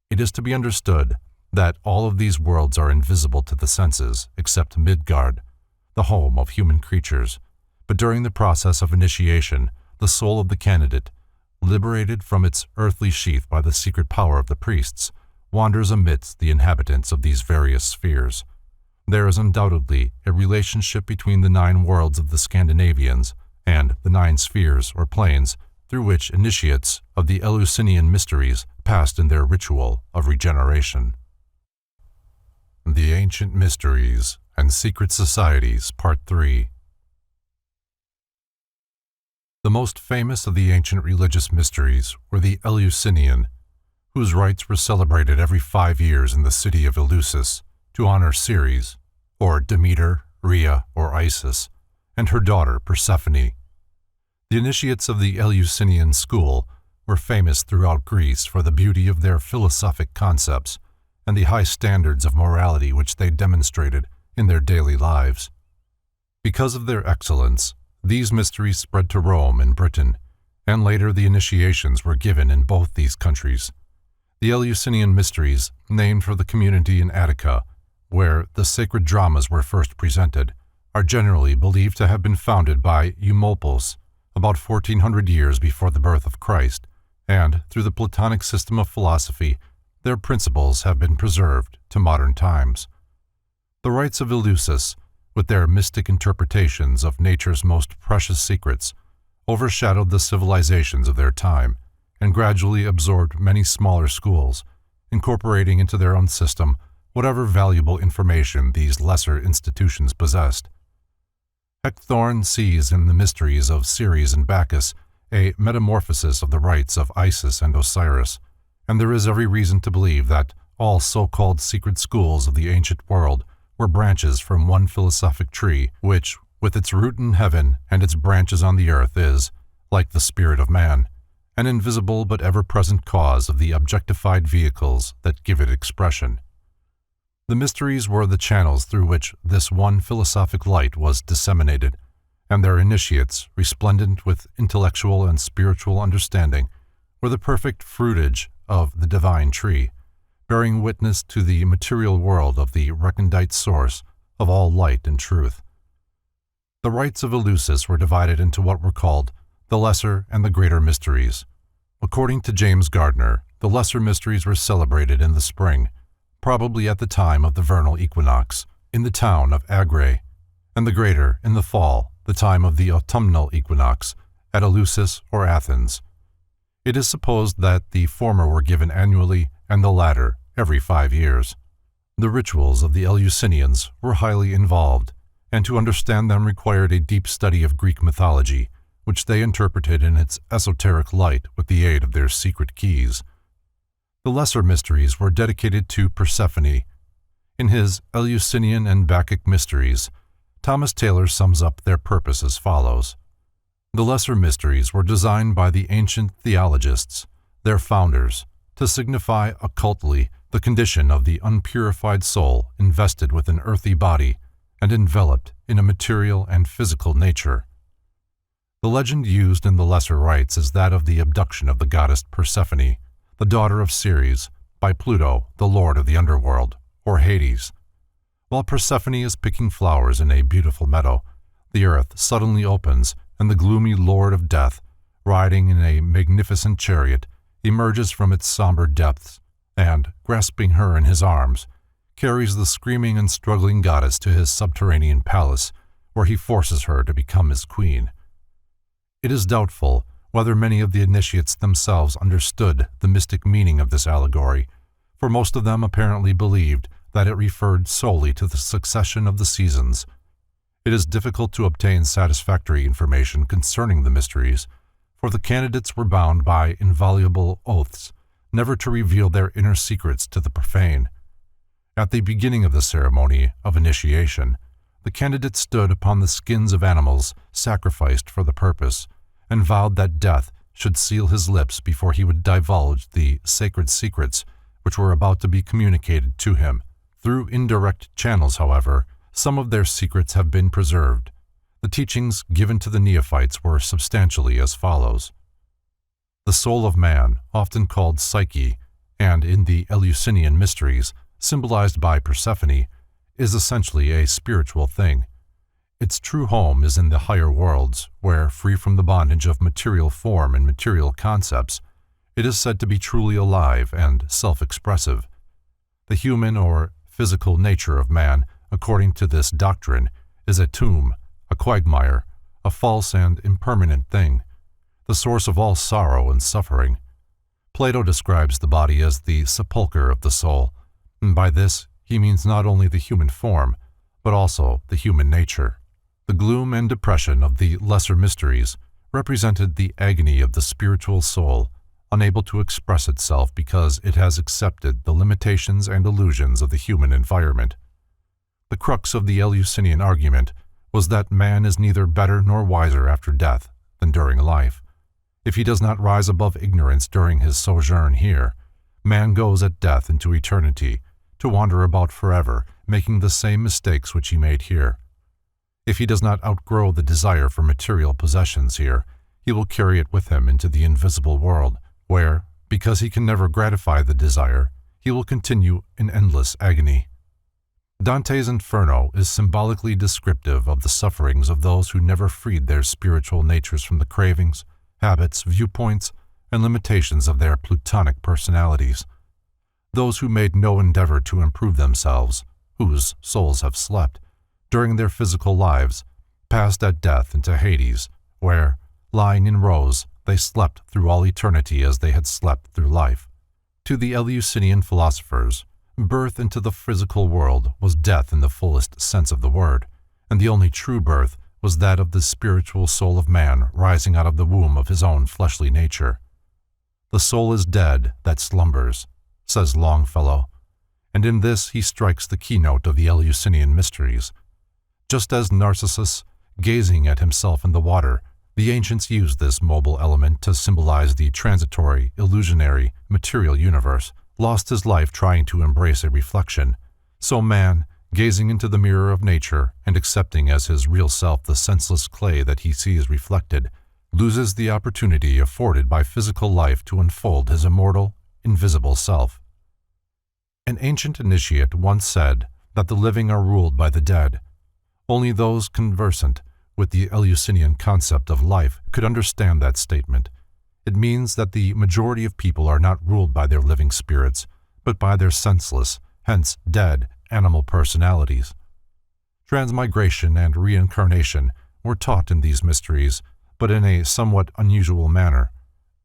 It is to be understood that all of these worlds are invisible to the senses except Midgard, the home of human creatures, but during the process of initiation, the soul of the candidate, liberated from its earthly sheath by the secret power of the priests, wanders amidst the inhabitants of these various spheres. There is undoubtedly a relationship between the 9 worlds of the Scandinavians and the 9 spheres or planes through which initiates of the Eleusinian mysteries passed in their ritual of regeneration. The Ancient Mysteries and Secret Societies, Part 3. The most famous of the ancient religious mysteries were the Eleusinian, whose rites were celebrated every 5 years in the city of Eleusis to honor Ceres, or Demeter, Rhea, or Isis, and her daughter Persephone. The initiates of the Eleusinian school were famous throughout Greece for the beauty of their philosophic concepts and the high standards of morality which they demonstrated in their daily lives. Because of their excellence, these mysteries spread to Rome and Britain, and later the initiations were given in both these countries. The Eleusinian Mysteries, named for the community in Attica, where the sacred dramas were first presented, are generally believed to have been founded by Eumolpus about 1400 years before the birth of Christ, and through the Platonic system of philosophy, their principles have been preserved to modern times. The Rites of Eleusis, with their mystic interpretations of nature's most precious secrets, overshadowed the civilizations of their time and gradually absorbed many smaller schools, incorporating into their own system whatever valuable information these lesser institutions possessed. Heckthorn sees in the mysteries of Ceres and Bacchus a metamorphosis of the rites of Isis and Osiris, and there is every reason to believe that all so-called secret schools of the ancient world were branches from one philosophic tree which, with its root in heaven and its branches on the earth, is, like the spirit of man, an invisible but ever-present cause of the objectified vehicles that give it expression. The mysteries were the channels through which this one philosophic light was disseminated, and their initiates, resplendent with intellectual and spiritual understanding, were the perfect fruitage of the divine tree, bearing witness to the material world of the recondite source of all light and truth. The rites of Eleusis were divided into what were called the lesser and the greater mysteries. According to James Gardner, the lesser mysteries were celebrated in the spring, probably at the time of the vernal equinox, in the town of Agrae, and the greater in the fall, the time of the autumnal equinox, at Eleusis or Athens. It is supposed that the former were given annually and the latter every 5 years. The rituals of the Eleusinians were highly involved, and to understand them required a deep study of Greek mythology, which they interpreted in its esoteric light with the aid of their secret keys. The lesser mysteries were dedicated to Persephone. In his Eleusinian and Bacchic Mysteries, Thomas Taylor sums up their purpose as follows. The lesser mysteries were designed by the ancient theologists, their founders, to signify occultly the condition of the unpurified soul invested with an earthy body and enveloped in a material and physical nature. The legend used in the lesser rites is that of the abduction of the goddess Persephone, the daughter of Ceres, by Pluto, the lord of the underworld, or Hades. While Persephone is picking flowers in a beautiful meadow, the earth suddenly opens and the gloomy lord of death, riding in a magnificent chariot, emerges from its somber depths and, grasping her in his arms, carries the screaming and struggling goddess to his subterranean palace, where he forces her to become his queen. It is doubtful whether many of the initiates themselves understood the mystic meaning of this allegory, for most of them apparently believed that it referred solely to the succession of the seasons. It is difficult to obtain satisfactory information concerning the mysteries, for the candidates were bound by inviolable oaths never to reveal their inner secrets to the profane. At the beginning of the ceremony of initiation, the candidate stood upon the skins of animals sacrificed for the purpose, and vowed that death should seal his lips before he would divulge the sacred secrets which were about to be communicated to him. Through indirect channels, however, some of their secrets have been preserved. The teachings given to the neophytes were substantially as follows. The soul of man, often called Psyche, and in the Eleusinian Mysteries, symbolized by Persephone, is essentially a spiritual thing. Its true home is in the higher worlds, where, free from the bondage of material form and material concepts, it is said to be truly alive and self-expressive. The human or physical nature of man, according to this doctrine, is a tomb, a quagmire, a false and impermanent thing, the source of all sorrow and suffering. Plato describes the body as the sepulchre of the soul, and by this he means not only the human form, but also the human nature. The gloom and depression of the lesser mysteries represented the agony of the spiritual soul, unable to express itself because it has accepted the limitations and illusions of the human environment. The crux of the Eleusinian argument was that man is neither better nor wiser after death than during life. If he does not rise above ignorance during his sojourn here, man goes at death into eternity, to wander about forever, making the same mistakes which he made here. If he does not outgrow the desire for material possessions here, he will carry it with him into the invisible world, where, because he can never gratify the desire, he will continue in endless agony. Dante's Inferno is symbolically descriptive of the sufferings of those who never freed their spiritual natures from the cravings, habits, viewpoints, and limitations of their plutonic personalities. Those who made no endeavor to improve themselves, whose souls have slept, during their physical lives, passed at death into Hades, where, lying in rows, they slept through all eternity as they had slept through life. To the Eleusinian philosophers, birth into the physical world was death in the fullest sense of the word, and the only true birth was that of the spiritual soul of man rising out of the womb of his own fleshly nature. The soul is dead that slumbers, says Longfellow, and in this he strikes the keynote of the Eleusinian Mysteries. Just as Narcissus, gazing at himself in the water, the ancients used this mobile element to symbolize the transitory, illusionary, material universe, lost his life trying to embrace a reflection, so man, gazing into the mirror of nature and accepting as his real self the senseless clay that he sees reflected, loses the opportunity afforded by physical life to unfold his immortal, invisible self. An ancient initiate once said that the living are ruled by the dead. Only those conversant with the Eleusinian concept of life could understand that statement. It means that the majority of people are not ruled by their living spirits, but by their senseless, hence dead, animal personalities. Transmigration and reincarnation were taught in these mysteries, but in a somewhat unusual manner.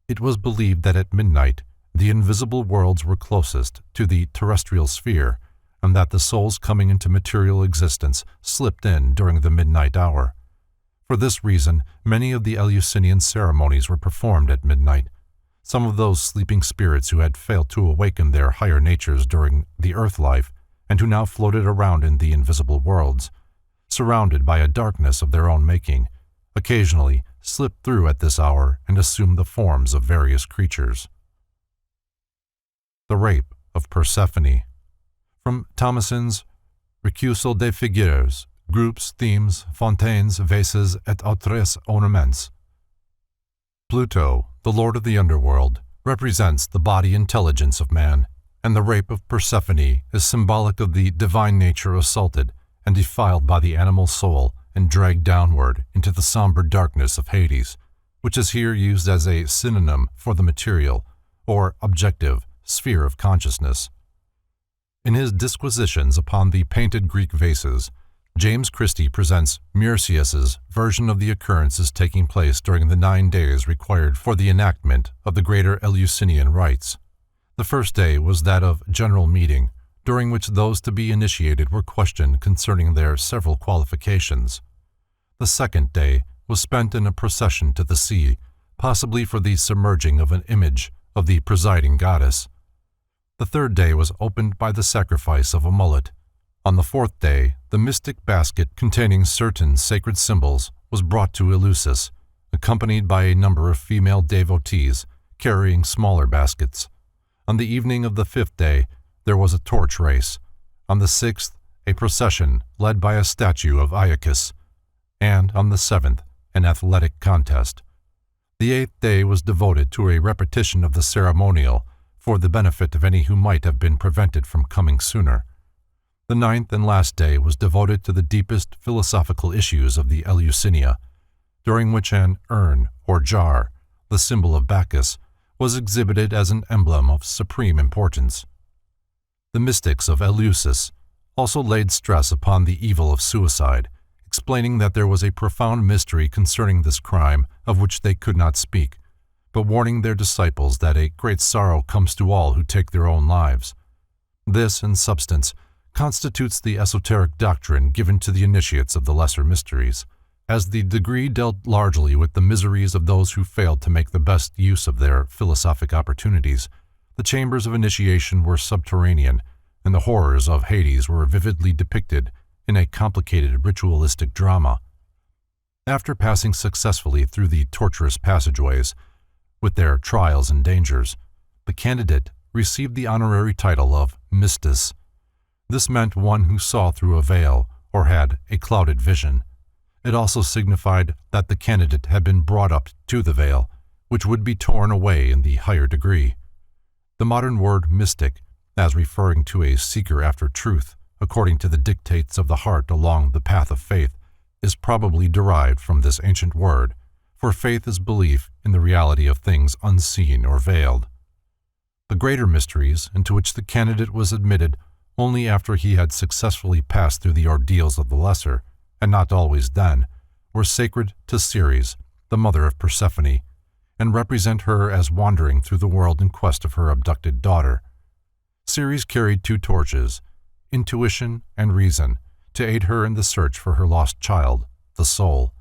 It was believed that at midnight, the invisible worlds were closest to the terrestrial sphere, and that the souls coming into material existence slipped in during the midnight hour. For this reason, many of the Eleusinian ceremonies were performed at midnight. Some of those sleeping spirits who had failed to awaken their higher natures during the earth life, and who now floated around in the invisible worlds, surrounded by a darkness of their own making, occasionally slipped through at this hour and assumed the forms of various creatures. The Rape of Persephone. From Thomason's Recusal des Figures, Groups, Themes, Fontaines, Vases, et autres ornements. Pluto, the lord of the underworld, represents the body intelligence of man, and the rape of Persephone is symbolic of the divine nature assaulted and defiled by the animal soul and dragged downward into the somber darkness of Hades, which is here used as a synonym for the material, or objective, sphere of consciousness. In his disquisitions upon the painted Greek vases, James Christie presents Mircеus's version of the occurrences taking place during the 9 days required for the enactment of the greater Eleusinian rites. The first day was that of general meeting, during which those to be initiated were questioned concerning their several qualifications. The second day was spent in a procession to the sea, possibly for the submerging of an image of the presiding goddess. The third day was opened by the sacrifice of a mullet. On the fourth day, the mystic basket containing certain sacred symbols was brought to Eleusis, accompanied by a number of female devotees carrying smaller baskets. On the evening of the fifth day, there was a torch race. On the sixth, a procession led by a statue of Iacchus, and on the seventh, an athletic contest. The eighth day was devoted to a repetition of the ceremonial for the benefit of any who might have been prevented from coming sooner. The ninth and last day was devoted to the deepest philosophical issues of the Eleusinia, during which an urn or jar, the symbol of Bacchus, was exhibited as an emblem of supreme importance. The mystics of Eleusis also laid stress upon the evil of suicide, explaining that there was a profound mystery concerning this crime of which they could not speak, but warning their disciples that a great sorrow comes to all who take their own lives. This, in substance, constitutes the esoteric doctrine given to the initiates of the lesser mysteries. As the degree dealt largely with the miseries of those who failed to make the best use of their philosophic opportunities, the chambers of initiation were subterranean, and the horrors of Hades were vividly depicted in a complicated ritualistic drama. After passing successfully through the torturous passageways, with their trials and dangers, the candidate received the honorary title of Mystus. This meant one who saw through a veil or had a clouded vision. It also signified that the candidate had been brought up to the veil, which would be torn away in the higher degree. The modern word mystic, as referring to a seeker after truth, according to the dictates of the heart along the path of faith, is probably derived from this ancient word, for faith is belief in the reality of things unseen or veiled. The greater mysteries, into which the candidate was admitted only after he had successfully passed through the ordeals of the lesser, and not always then, were sacred to Ceres, the mother of Persephone, and represent her as wandering through the world in quest of her abducted daughter. Ceres carried two torches, intuition and reason, to aid her in the search for her lost child, the soul.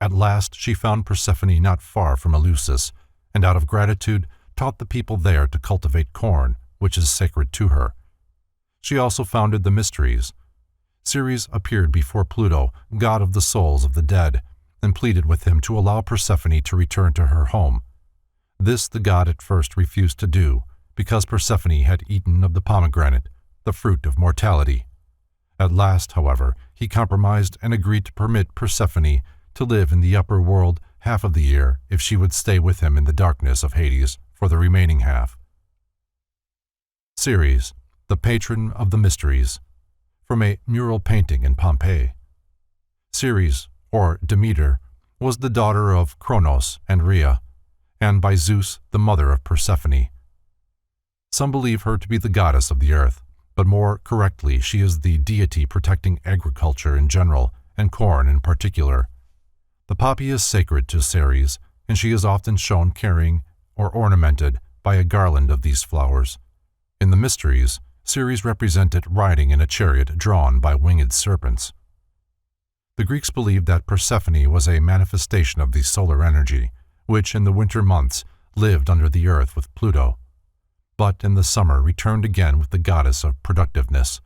At last she found Persephone not far from Eleusis, and out of gratitude taught the people there to cultivate corn, which is sacred to her. She also founded the Mysteries. Ceres appeared before Pluto, god of the souls of the dead, and pleaded with him to allow Persephone to return to her home. This the god at first refused to do, because Persephone had eaten of the pomegranate, the fruit of mortality. At last, however, he compromised and agreed to permit Persephone to live in the upper world half of the year if she would stay with him in the darkness of Hades for the remaining half. Ceres, the patron of the mysteries, from a mural painting in Pompeii. Ceres, or Demeter, was the daughter of Cronos and Rhea, and by Zeus the mother of Persephone. Some believe her to be the goddess of the earth, but more correctly she is the deity protecting agriculture in general and corn in particular. The poppy is sacred to Ceres, and she is often shown carrying or ornamented by a garland of these flowers. In the Mysteries, Ceres represented riding in a chariot drawn by winged serpents. The Greeks believed that Persephone was a manifestation of the solar energy, which in the winter months lived under the earth with Pluto, but in the summer returned again with the goddess of productiveness.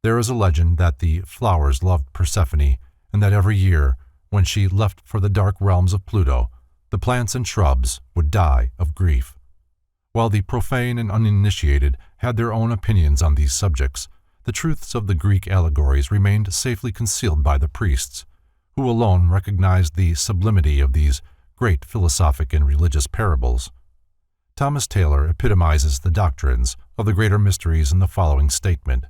There is a legend that the flowers loved Persephone, and that every year, when she left for the dark realms of Pluto, the plants and shrubs would die of grief. While the profane and uninitiated had their own opinions on these subjects, the truths of the Greek allegories remained safely concealed by the priests, who alone recognized the sublimity of these great philosophic and religious parables. Thomas Taylor epitomizes the doctrines of the greater mysteries in the following statement: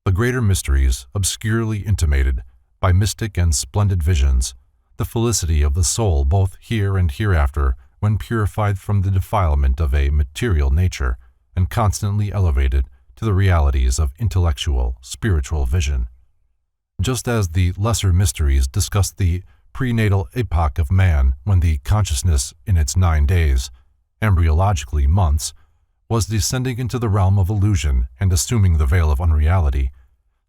"The greater mysteries obscurely intimated, by mystic and splendid visions, the felicity of the soul both here and hereafter when purified from the defilement of a material nature and constantly elevated to the realities of intellectual, spiritual vision." Just as the lesser mysteries discuss the prenatal epoch of man when the consciousness in its 9 days, embryologically months, was descending into the realm of illusion and assuming the veil of unreality,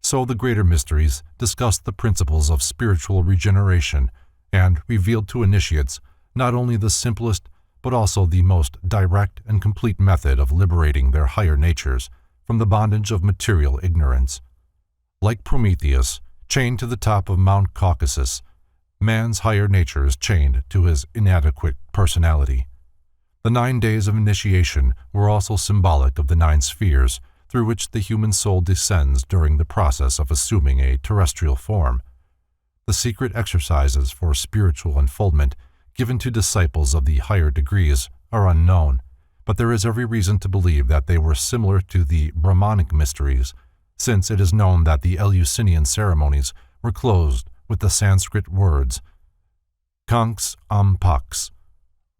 so the greater mysteries discussed the principles of spiritual regeneration and revealed to initiates not only the simplest but also the most direct and complete method of liberating their higher natures from the bondage of material ignorance. Like Prometheus, chained to the top of Mount Caucasus, man's higher nature is chained to his inadequate personality. The 9 days of initiation were also symbolic of the 9 spheres through which the human soul descends during the process of assuming a terrestrial form. The secret exercises for spiritual unfoldment given to disciples of the higher degrees are unknown, but there is every reason to believe that they were similar to the Brahmanic mysteries, since it is known that the Eleusinian ceremonies were closed with the Sanskrit words Kanks Am Pax,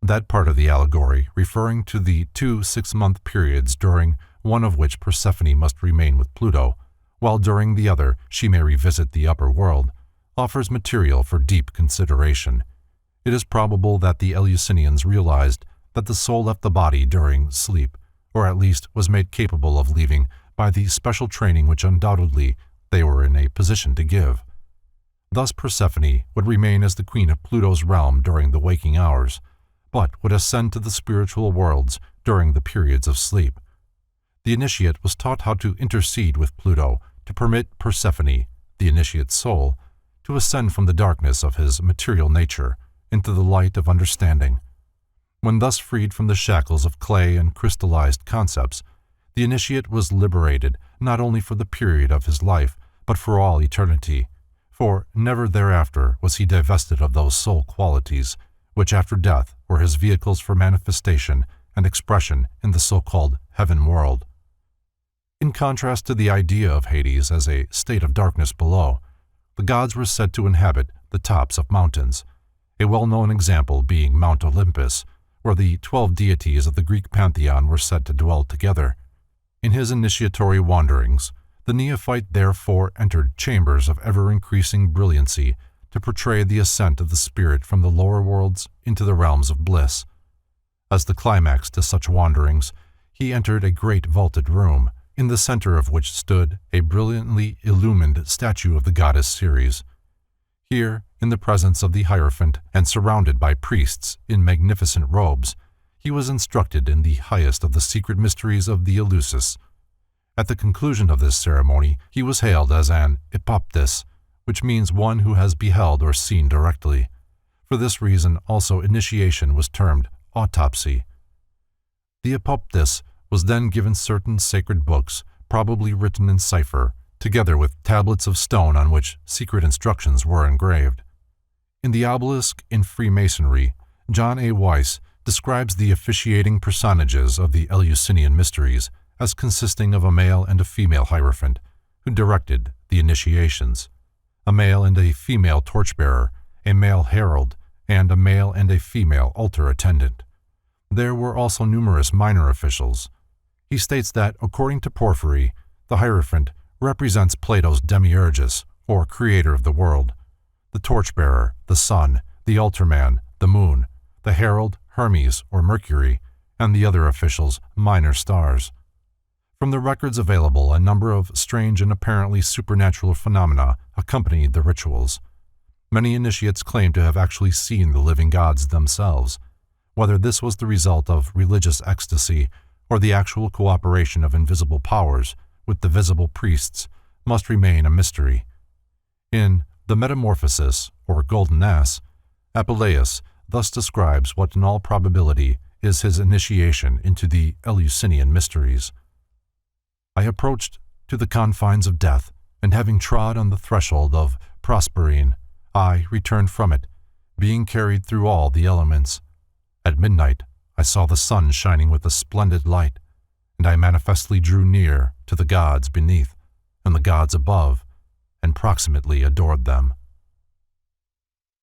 that part of the allegory referring to the 2 6-month periods during one of which Persephone must remain with Pluto, while during the other she may revisit the upper world, offers material for deep consideration. It is probable that the Eleusinians realized that the soul left the body during sleep, or at least was made capable of leaving by the special training which undoubtedly they were in a position to give. Thus Persephone would remain as the queen of Pluto's realm during the waking hours, but would ascend to the spiritual worlds during the periods of sleep. The initiate was taught how to intercede with Pluto to permit Persephone, the initiate's soul, to ascend from the darkness of his material nature into the light of understanding. When thus freed from the shackles of clay and crystallized concepts, the initiate was liberated not only for the period of his life, but for all eternity, for never thereafter was he divested of those soul qualities, which after death were his vehicles for manifestation and expression in the so-called heaven world. In contrast to the idea of Hades as a state of darkness below, the gods were said to inhabit the tops of mountains, a well-known example being Mount Olympus, where the 12 deities of the Greek pantheon were said to dwell together. In his initiatory wanderings, the neophyte therefore entered chambers of ever-increasing brilliancy to portray the ascent of the spirit from the lower worlds into the realms of bliss. As the climax to such wanderings, he entered a great vaulted room, in the center of which stood a brilliantly illumined statue of the goddess Ceres. Here, in the presence of the Hierophant and surrounded by priests in magnificent robes, he was instructed in the highest of the secret mysteries of the Eleusis. At the conclusion of this ceremony, he was hailed as an epoptis, which means one who has beheld or seen directly. For this reason also initiation was termed autopsy. The epoptis was then given certain sacred books, probably written in cipher, together with tablets of stone on which secret instructions were engraved. In the obelisk in Freemasonry, John A. Weiss describes the officiating personages of the Eleusinian Mysteries as consisting of a male and a female hierophant, who directed the initiations, a male and a female torchbearer, a male herald, and a male and a female altar attendant. There were also numerous minor officials. He states that, according to Porphyry, the hierophant represents Plato's demiurgus, or creator of the world, the torchbearer, the sun, the altarman, the moon, the herald, Hermes or Mercury, and the other officials, minor stars. From the records available, a number of strange and apparently supernatural phenomena accompanied the rituals. Many initiates claim to have actually seen the living gods themselves. Whether this was the result of religious ecstasy or the actual cooperation of invisible powers with the visible priests must remain a mystery. In The Metamorphosis, or Golden Ass, Apuleius thus describes what in all probability is his initiation into the Eleusinian Mysteries. I approached to the confines of death, and having trod on the threshold of Proserpine, I returned from it, being carried through all the elements. At midnight I saw the sun shining with a splendid light, and I manifestly drew near to the gods beneath and the gods above, and proximately adored them.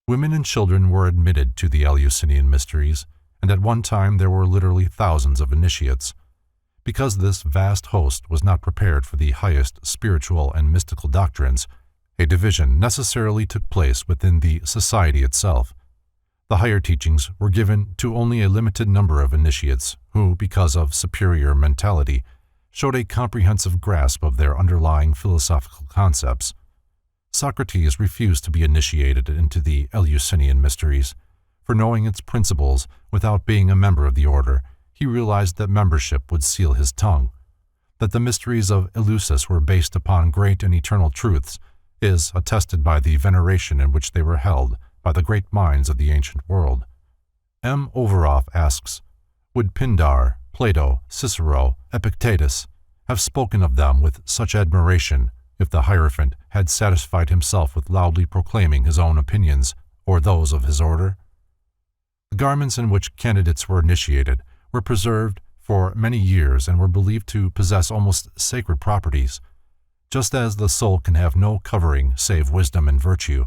Women and children were admitted to the Eleusinian Mysteries, and at one time there were literally thousands of initiates. Because this vast host was not prepared for the highest spiritual and mystical doctrines, a division necessarily took place within the society itself. The higher teachings were given to only a limited number of initiates who, because of superior mentality, showed a comprehensive grasp of their underlying philosophical concepts. Socrates refused to be initiated into the Eleusinian Mysteries, for knowing its principles without being a member of the order, he realized that membership would seal his tongue. That the mysteries of Eleusis were based upon great and eternal truths is attested by the veneration in which they were held by the great minds of the ancient world. M. Overoff asks, would Pindar, Plato, Cicero, Epictetus have spoken of them with such admiration if the Hierophant had satisfied himself with loudly proclaiming his own opinions or those of his order? The garments in which candidates were initiated were preserved for many years and were believed to possess almost sacred properties. Just as the soul can have no covering save wisdom and virtue,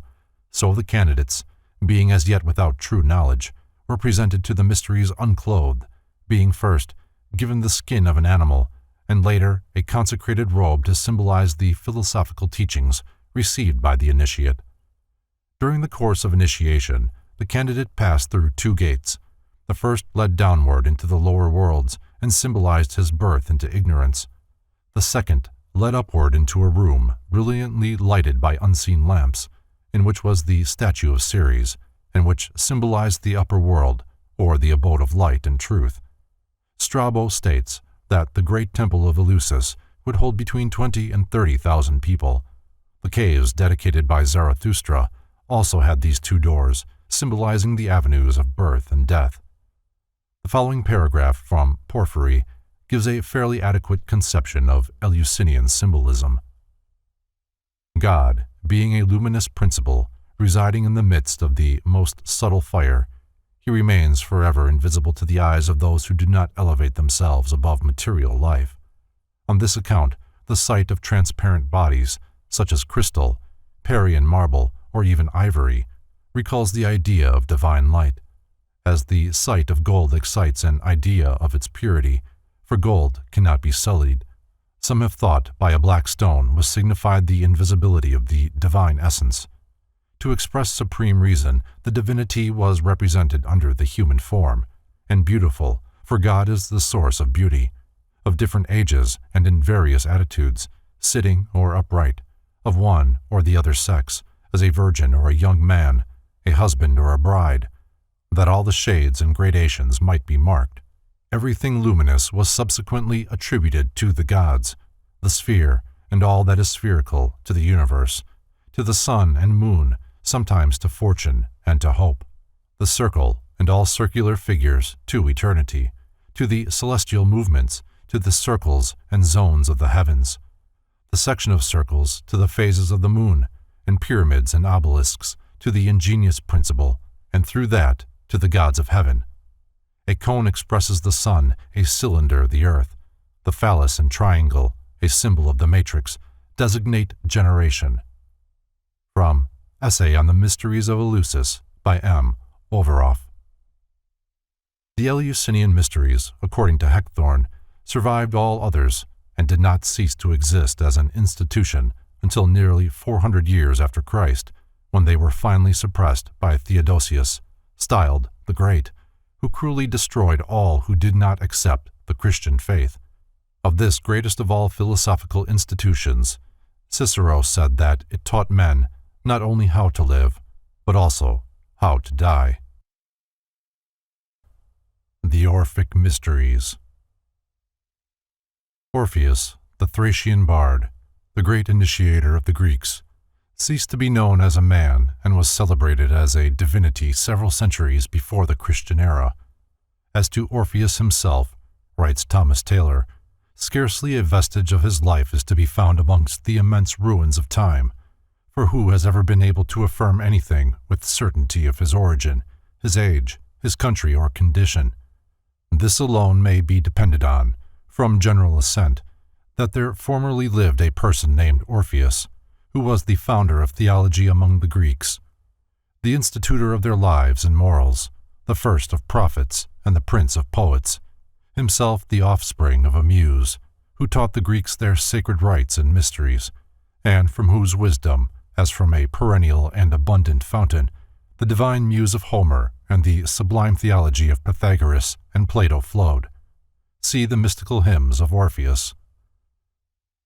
so the candidates, being as yet without true knowledge, were presented to the mysteries unclothed, being first given the skin of an animal, and later a consecrated robe to symbolize the philosophical teachings received by the initiate. During the course of initiation, the candidate passed through 2 gates. The first led downward into the lower worlds and symbolized his birth into ignorance. The second led upward into a room brilliantly lighted by unseen lamps, in which was the statue of Ceres, and which symbolized the upper world, or the abode of light and truth. Strabo states that the great temple of Eleusis would hold between 20,000 and 30,000 people. The caves dedicated by Zarathustra also had these 2 doors, symbolizing the avenues of birth and death. The following paragraph from Porphyry gives a fairly adequate conception of Eleusinian symbolism. God, being a luminous principle, residing in the midst of the most subtle fire, he remains forever invisible to the eyes of those who do not elevate themselves above material life. On this account, the sight of transparent bodies, such as crystal, Parian marble, or even ivory, recalls the idea of divine light, as the sight of gold excites an idea of its purity, for gold cannot be sullied. Some have thought by a black stone was signified the invisibility of the divine essence. To express supreme reason, the divinity was represented under the human form, and beautiful, for God is the source of beauty, of different ages and in various attitudes, sitting or upright, of one or the other sex, as a virgin or a young man, a husband or a bride, that all the shades and gradations might be marked. Everything luminous was subsequently attributed to the gods, the sphere, and all that is spherical to the universe, to the sun and moon, sometimes to fortune and to hope, the circle and all circular figures to eternity, to the celestial movements, to the circles and zones of the heavens, the section of circles to the phases of the moon, and pyramids and obelisks to the ingenious principle, and through that to the gods of heaven. A cone expresses the sun, a cylinder the earth. The phallus and triangle, a symbol of the matrix, designate generation. From Essay on the Mysteries of Eleusis by M. Overoff. The Eleusinian Mysteries, according to Heckthorn, survived all others and did not cease to exist as an institution until nearly 400 years after Christ, when they were finally suppressed by Theodosius, styled the Great, who cruelly destroyed all who did not accept the Christian faith. Of this greatest of all philosophical institutions, Cicero said that it taught men not only how to live, but also how to die. The Orphic Mysteries. Orpheus, the Thracian bard, the great initiator of the Greeks, ceased to be known as a man and was celebrated as a divinity several centuries before the Christian era. As to Orpheus himself, writes Thomas Taylor, scarcely a vestige of his life is to be found amongst the immense ruins of time, for who has ever been able to affirm anything with certainty of his origin, his age, his country or condition? This alone may be depended on, from general assent, that there formerly lived a person named Orpheus, who was the founder of theology among the Greeks, the institutor of their lives and morals, the first of prophets and the prince of poets, himself the offspring of a muse, who taught the Greeks their sacred rites and mysteries, and from whose wisdom, as from a perennial and abundant fountain, the divine muse of Homer and the sublime theology of Pythagoras and Plato flowed. See the mystical hymns of Orpheus.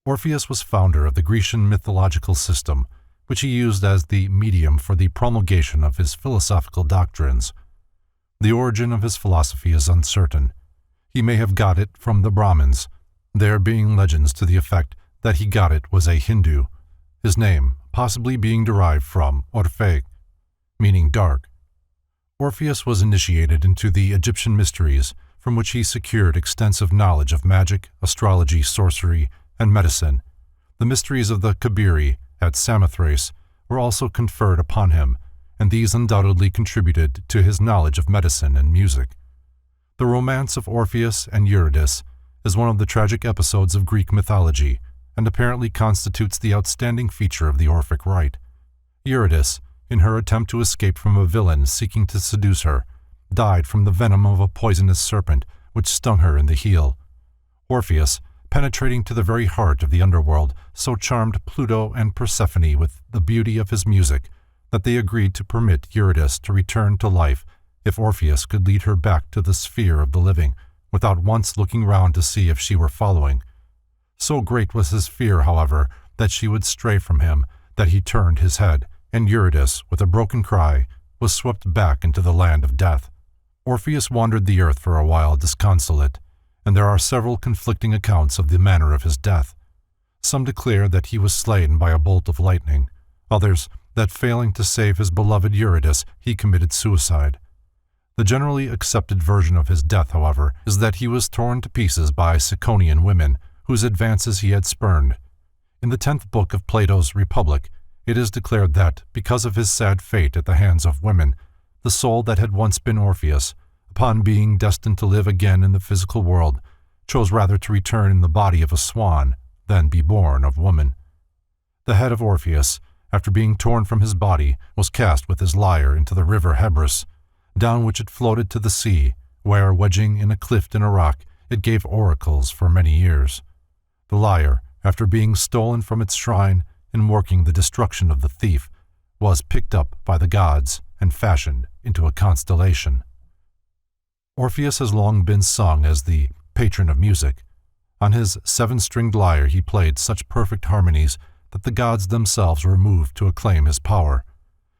Orpheus was founder of the Grecian mythological system, which he used as the medium for the promulgation of his philosophical doctrines. The origin of his philosophy is uncertain. He may have got it from the Brahmins, there being legends to the effect that he got it was a Hindu, his name possibly being derived from Orphe, meaning dark. Orpheus was initiated into the Egyptian mysteries, from which he secured extensive knowledge of magic, astrology, sorcery, and medicine. The mysteries of the Kabiri at Samothrace were also conferred upon him, and these undoubtedly contributed to his knowledge of medicine and music. The romance of Orpheus and Eurydice is one of the tragic episodes of Greek mythology, and apparently constitutes the outstanding feature of the Orphic rite. Eurydice, in her attempt to escape from a villain seeking to seduce her, died from the venom of a poisonous serpent which stung her in the heel. Orpheus, penetrating to the very heart of the underworld, so charmed Pluto and Persephone with the beauty of his music that they agreed to permit Eurydice to return to life if Orpheus could lead her back to the sphere of the living, without once looking round to see if she were following. So great was his fear, however, that she would stray from him, that he turned his head, and Eurydice, with a broken cry, was swept back into the land of death. Orpheus wandered the earth for a while disconsolate, and there are several conflicting accounts of the manner of his death. Some declare that he was slain by a bolt of lightning, others that failing to save his beloved Eurydice, he committed suicide. The generally accepted version of his death, however, is that he was torn to pieces by Ciconian women, whose advances he had spurned. In the 10th book of Plato's Republic, it is declared that, because of his sad fate at the hands of women, the soul that had once been Orpheus, upon being destined to live again in the physical world, chose rather to return in the body of a swan than be born of woman. The head of Orpheus, after being torn from his body, was cast with his lyre into the river Hebrus, down which it floated to the sea, where, wedging in a cliff in a rock, it gave oracles for many years. The lyre, after being stolen from its shrine and working the destruction of the thief, was picked up by the gods and fashioned into a constellation. Orpheus has long been sung as the patron of music. On his 7-stringed lyre he played such perfect harmonies that the gods themselves were moved to acclaim his power.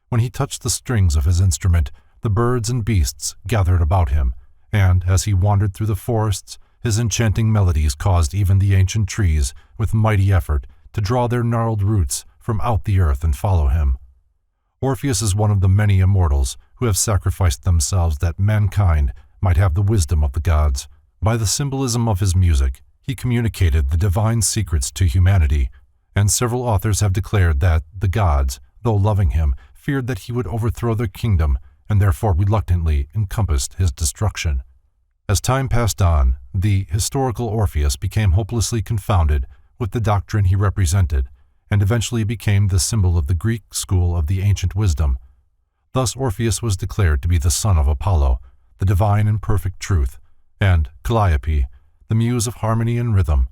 When he touched the strings of his instrument, the birds and beasts gathered about him, and as he wandered through the forests, his enchanting melodies caused even the ancient trees, with mighty effort, to draw their gnarled roots from out the earth and follow him. Orpheus is one of the many immortals who have sacrificed themselves that mankind might have the wisdom of the gods. By the symbolism of his music, he communicated the divine secrets to humanity, and several authors have declared that the gods, though loving him, feared that he would overthrow their kingdom and therefore reluctantly encompassed his destruction. As time passed on, the historical Orpheus became hopelessly confounded with the doctrine he represented, and eventually became the symbol of the Greek school of the ancient wisdom. Thus Orpheus was declared to be the son of Apollo, the divine and perfect truth, and Calliope, the muse of harmony and rhythm.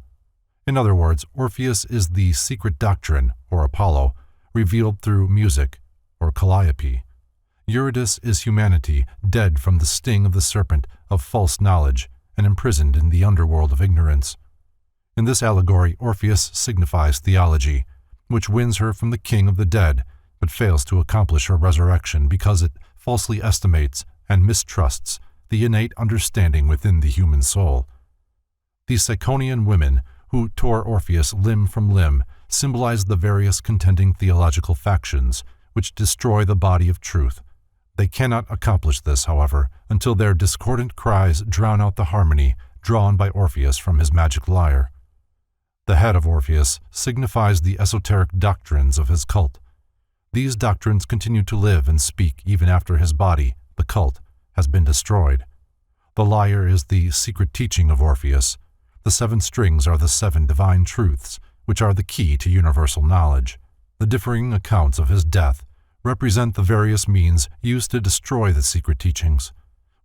In other words, Orpheus is the secret doctrine, or Apollo, revealed through music, or Calliope. Eurydice is humanity, dead from the sting of the serpent of false knowledge and imprisoned in the underworld of ignorance. In this allegory, Orpheus signifies theology, which wins her from the king of the dead, but fails to accomplish her resurrection because it falsely estimates and mistrusts the innate understanding within the human soul. These Ciconian women, who tore Orpheus limb from limb, symbolize the various contending theological factions which destroy the body of truth. They cannot accomplish this, however, until their discordant cries drown out the harmony drawn by Orpheus from his magic lyre. The head of Orpheus signifies the esoteric doctrines of his cult. These doctrines continue to live and speak even after his body, the cult, has been destroyed. The lyre is the secret teaching of Orpheus. The 7 strings are the 7 divine truths, which are the key to universal knowledge. The differing accounts of his death represent the various means used to destroy the secret teachings.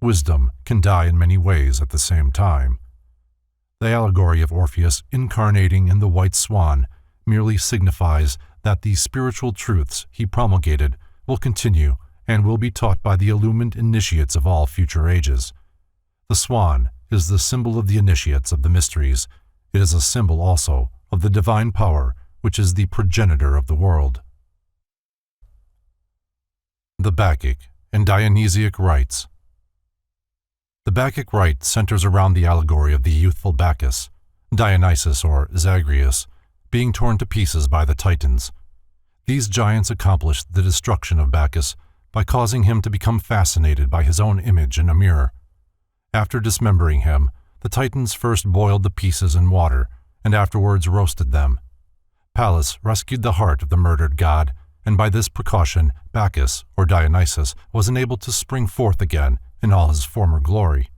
Wisdom can die in many ways at the same time. The allegory of Orpheus incarnating in the white swan merely signifies that the spiritual truths he promulgated will continue and will be taught by the illumined initiates of all future ages. The swan is the symbol of the initiates of the mysteries. It is a symbol also of the divine power which is the progenitor of the world. The Bacchic and Dionysiac Rites. The Bacchic rite centers around the allegory of the youthful Bacchus, Dionysus or Zagreus, being torn to pieces by the Titans. These giants accomplished the destruction of Bacchus by causing him to become fascinated by his own image in a mirror. After dismembering him, the Titans first boiled the pieces in water and afterwards roasted them. Pallas rescued the heart of the murdered god, and by this precaution Bacchus, or Dionysus, was enabled to spring forth again in all his former glory.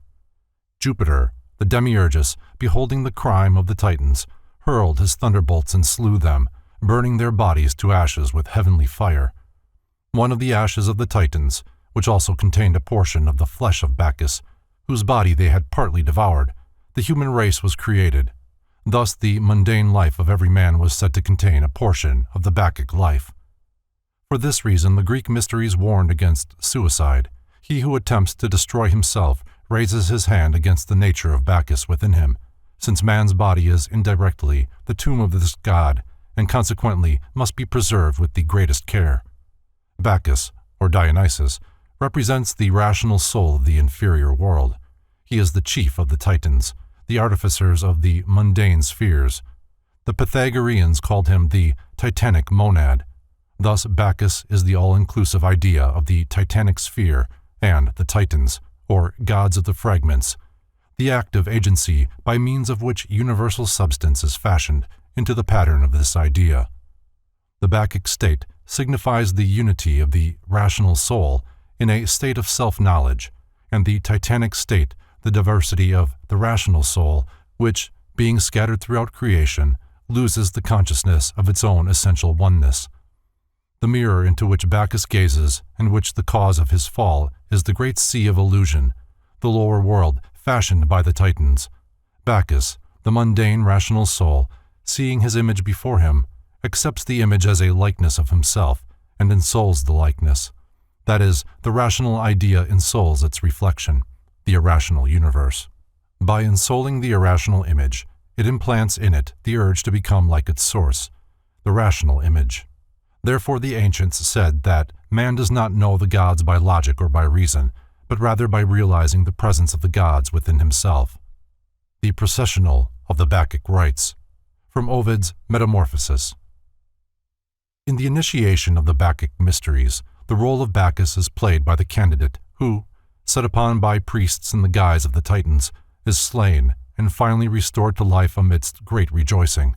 Jupiter, the demiurgus, beholding the crime of the Titans, hurled his thunderbolts and slew them, burning their bodies to ashes with heavenly fire. One of the ashes of the Titans, which also contained a portion of the flesh of Bacchus, whose body they had partly devoured, the human race was created. Thus the mundane life of every man was said to contain a portion of the Bacchic life. For this reason, the Greek mysteries warned against suicide. He who attempts to destroy himself raises his hand against the nature of Bacchus within him, since man's body is indirectly the tomb of this god, and consequently must be preserved with the greatest care. Bacchus, or Dionysus, represents the rational soul of the inferior world. He is the chief of the Titans, the artificers of the mundane spheres. The Pythagoreans called him the Titanic monad. Thus Bacchus is the all-inclusive idea of the Titanic sphere and the Titans, or gods of the fragments, the active agency by means of which universal substance is fashioned into the pattern of this idea. The Bacchic state signifies the unity of the rational soul in a state of self-knowledge, and the Titanic state the diversity of the rational soul, which, being scattered throughout creation, loses the consciousness of its own essential oneness. The mirror into which Bacchus gazes, and which the cause of his fall, is the great sea of illusion, the lower world fashioned by the Titans. Bacchus, the mundane rational soul, seeing his image before him, accepts the image as a likeness of himself, and ensouls the likeness. That is, the rational idea ensouls its reflection, the irrational universe. By ensouling the irrational image, it implants in it the urge to become like its source, the rational image. Therefore the ancients said that man does not know the gods by logic or by reason, but rather by realizing the presence of the gods within himself. The processional of the Bacchic rites, from Ovid's Metamorphoses. In the initiation of the Bacchic mysteries, the role of Bacchus is played by the candidate who, set upon by priests in the guise of the Titans, is slain and finally restored to life amidst great rejoicing.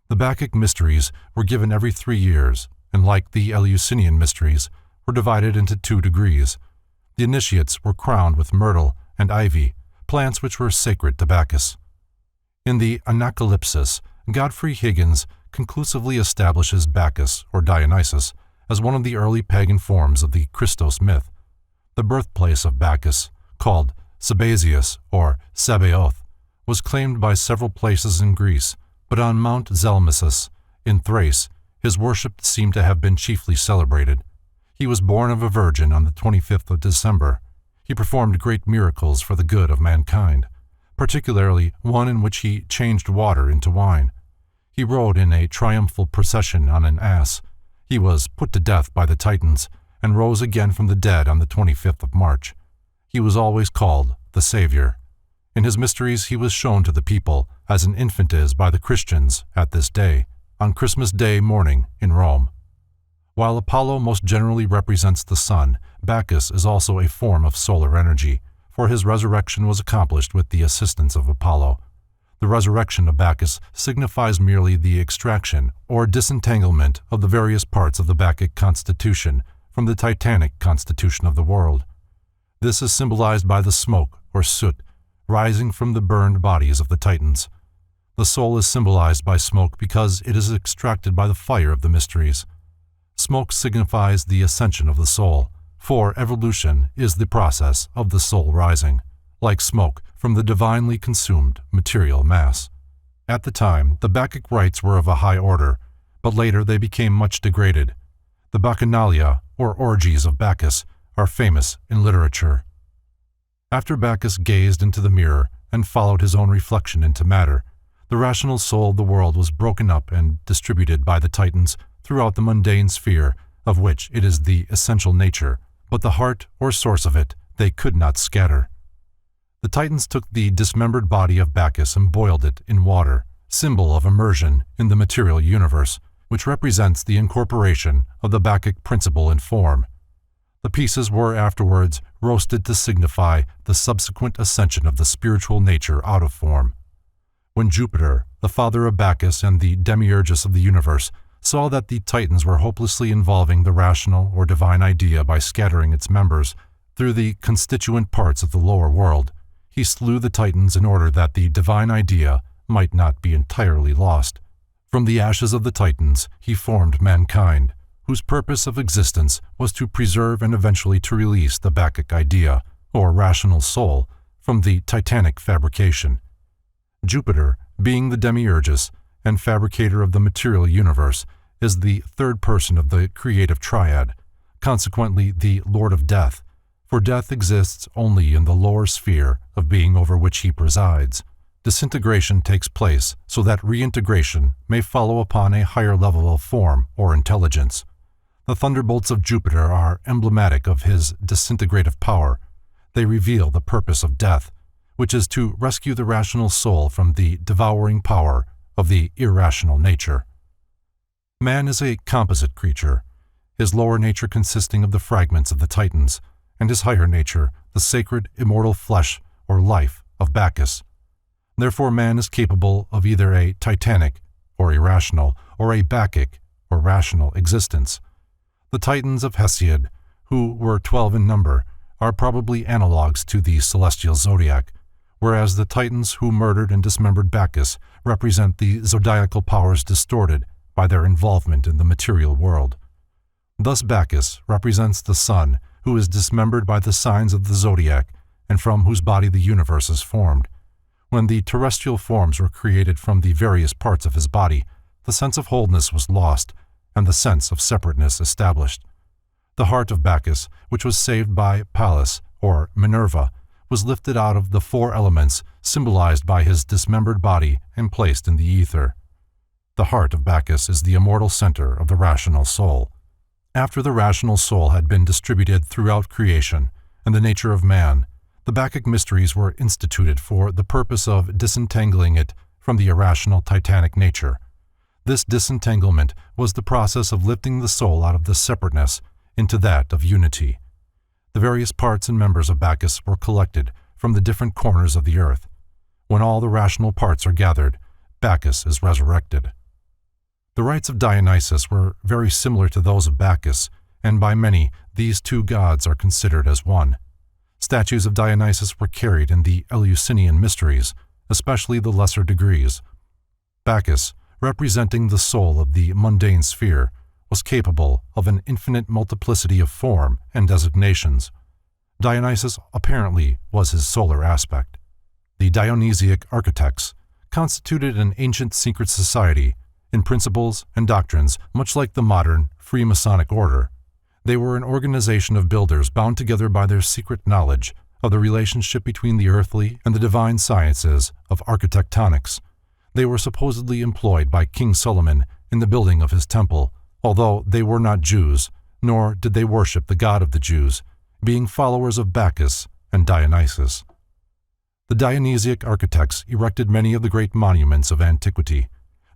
The Bacchic mysteries were given every 3 years, and like the Eleusinian mysteries, were divided into 2 degrees. The initiates were crowned with myrtle and ivy, plants which were sacred to Bacchus. In the Anacalypsis, Godfrey Higgins conclusively establishes Bacchus, or Dionysus, as one of the early pagan forms of the Christos myth. The birthplace of Bacchus, called Sabazius or Sabaoth, was claimed by several places in Greece, but on Mount Zelmissus, in Thrace, his worship seemed to have been chiefly celebrated. He was born of a virgin on the 25th of December. He performed great miracles for the good of mankind, particularly one in which he changed water into wine. He rode in a triumphal procession on an ass. He was put to death by the Titans, and rose again from the dead on the 25th of March. He was always called the Savior. In his mysteries he was shown to the people, as an infant is by the Christians at this day, on Christmas Day morning in Rome. While Apollo most generally represents the sun, Bacchus is also a form of solar energy, for his resurrection was accomplished with the assistance of Apollo. The resurrection of Bacchus signifies merely the extraction or disentanglement of the various parts of the Bacchic constitution from the Titanic constitution of the world. This is symbolized by the smoke or soot rising from the burned bodies of the Titans. The soul is symbolized by smoke because it is extracted by the fire of the mysteries. Smoke signifies the ascension of the soul, for evolution is the process of the soul rising, like smoke from the divinely consumed material mass. At the time, the Bacchic rites were of a high order, but later they became much degraded. The Bacchanalia, or orgies of Bacchus, are famous in literature. After Bacchus gazed into the mirror and followed his own reflection into matter, the rational soul of the world was broken up and distributed by the Titans throughout the mundane sphere, of which it is the essential nature, but the heart or source of it they could not scatter. The Titans took the dismembered body of Bacchus and boiled it in water, symbol of immersion in the material universe, which represents the incorporation of the Bacchic principle in form. The pieces were afterwards roasted to signify the subsequent ascension of the spiritual nature out of form. When Jupiter, the father of Bacchus and the demiurgus of the universe, saw that the Titans were hopelessly involving the rational or divine idea by scattering its members through the constituent parts of the lower world, he slew the Titans in order that the divine idea might not be entirely lost. From the ashes of the Titans he formed mankind, whose purpose of existence was to preserve and eventually to release the Bacchic idea, or rational soul, from the Titanic fabrication. Jupiter, being the demiurgus and fabricator of the material universe, is the third person of the creative triad, consequently the Lord of Death, for death exists only in the lower sphere of being over which he presides. Disintegration takes place so that reintegration may follow upon a higher level of form or intelligence. The thunderbolts of Jupiter are emblematic of his disintegrative power. They reveal the purpose of death, which is to rescue the rational soul from the devouring power of the irrational nature. Man is a composite creature, his lower nature consisting of the fragments of the Titans, and his higher nature, the sacred immortal flesh or life of Bacchus. Therefore man is capable of either a titanic or irrational, or a Bacchic or rational existence. The Titans of Hesiod, who were 12 in number, are probably analogues to the celestial zodiac, whereas the Titans who murdered and dismembered Bacchus represent the zodiacal powers distorted by their involvement in the material world. Thus Bacchus represents the sun who is dismembered by the signs of the zodiac and from whose body the universe is formed. When the terrestrial forms were created from the various parts of his body, the sense of wholeness was lost and the sense of separateness established. The heart of Bacchus, which was saved by Pallas, or Minerva, was lifted out of the four elements symbolized by his dismembered body and placed in the ether. The heart of Bacchus is the immortal center of the rational soul. After the rational soul had been distributed throughout creation and the nature of man, the Bacchic mysteries were instituted for the purpose of disentangling it from the irrational titanic nature. This disentanglement was the process of lifting the soul out of the separateness into that of unity. The various parts and members of Bacchus were collected from the different corners of the earth. When all the rational parts are gathered, Bacchus is resurrected. The rites of Dionysus were very similar to those of Bacchus, and by many these two gods are considered as one. Statues of Dionysus were carried in the Eleusinian Mysteries, especially the lesser degrees. Bacchus, representing the soul of the mundane sphere, was capable of an infinite multiplicity of form and designations. Dionysus apparently was his solar aspect. The Dionysiac architects constituted an ancient secret society in principles and doctrines much like the modern Freemasonic Order. They were an organization of builders bound together by their secret knowledge of the relationship between the earthly and the divine sciences of architectonics. They were supposedly employed by King Solomon in the building of his temple, although they were not Jews, nor did they worship the God of the Jews, being followers of Bacchus and Dionysus. The Dionysiac architects erected many of the great monuments of antiquity.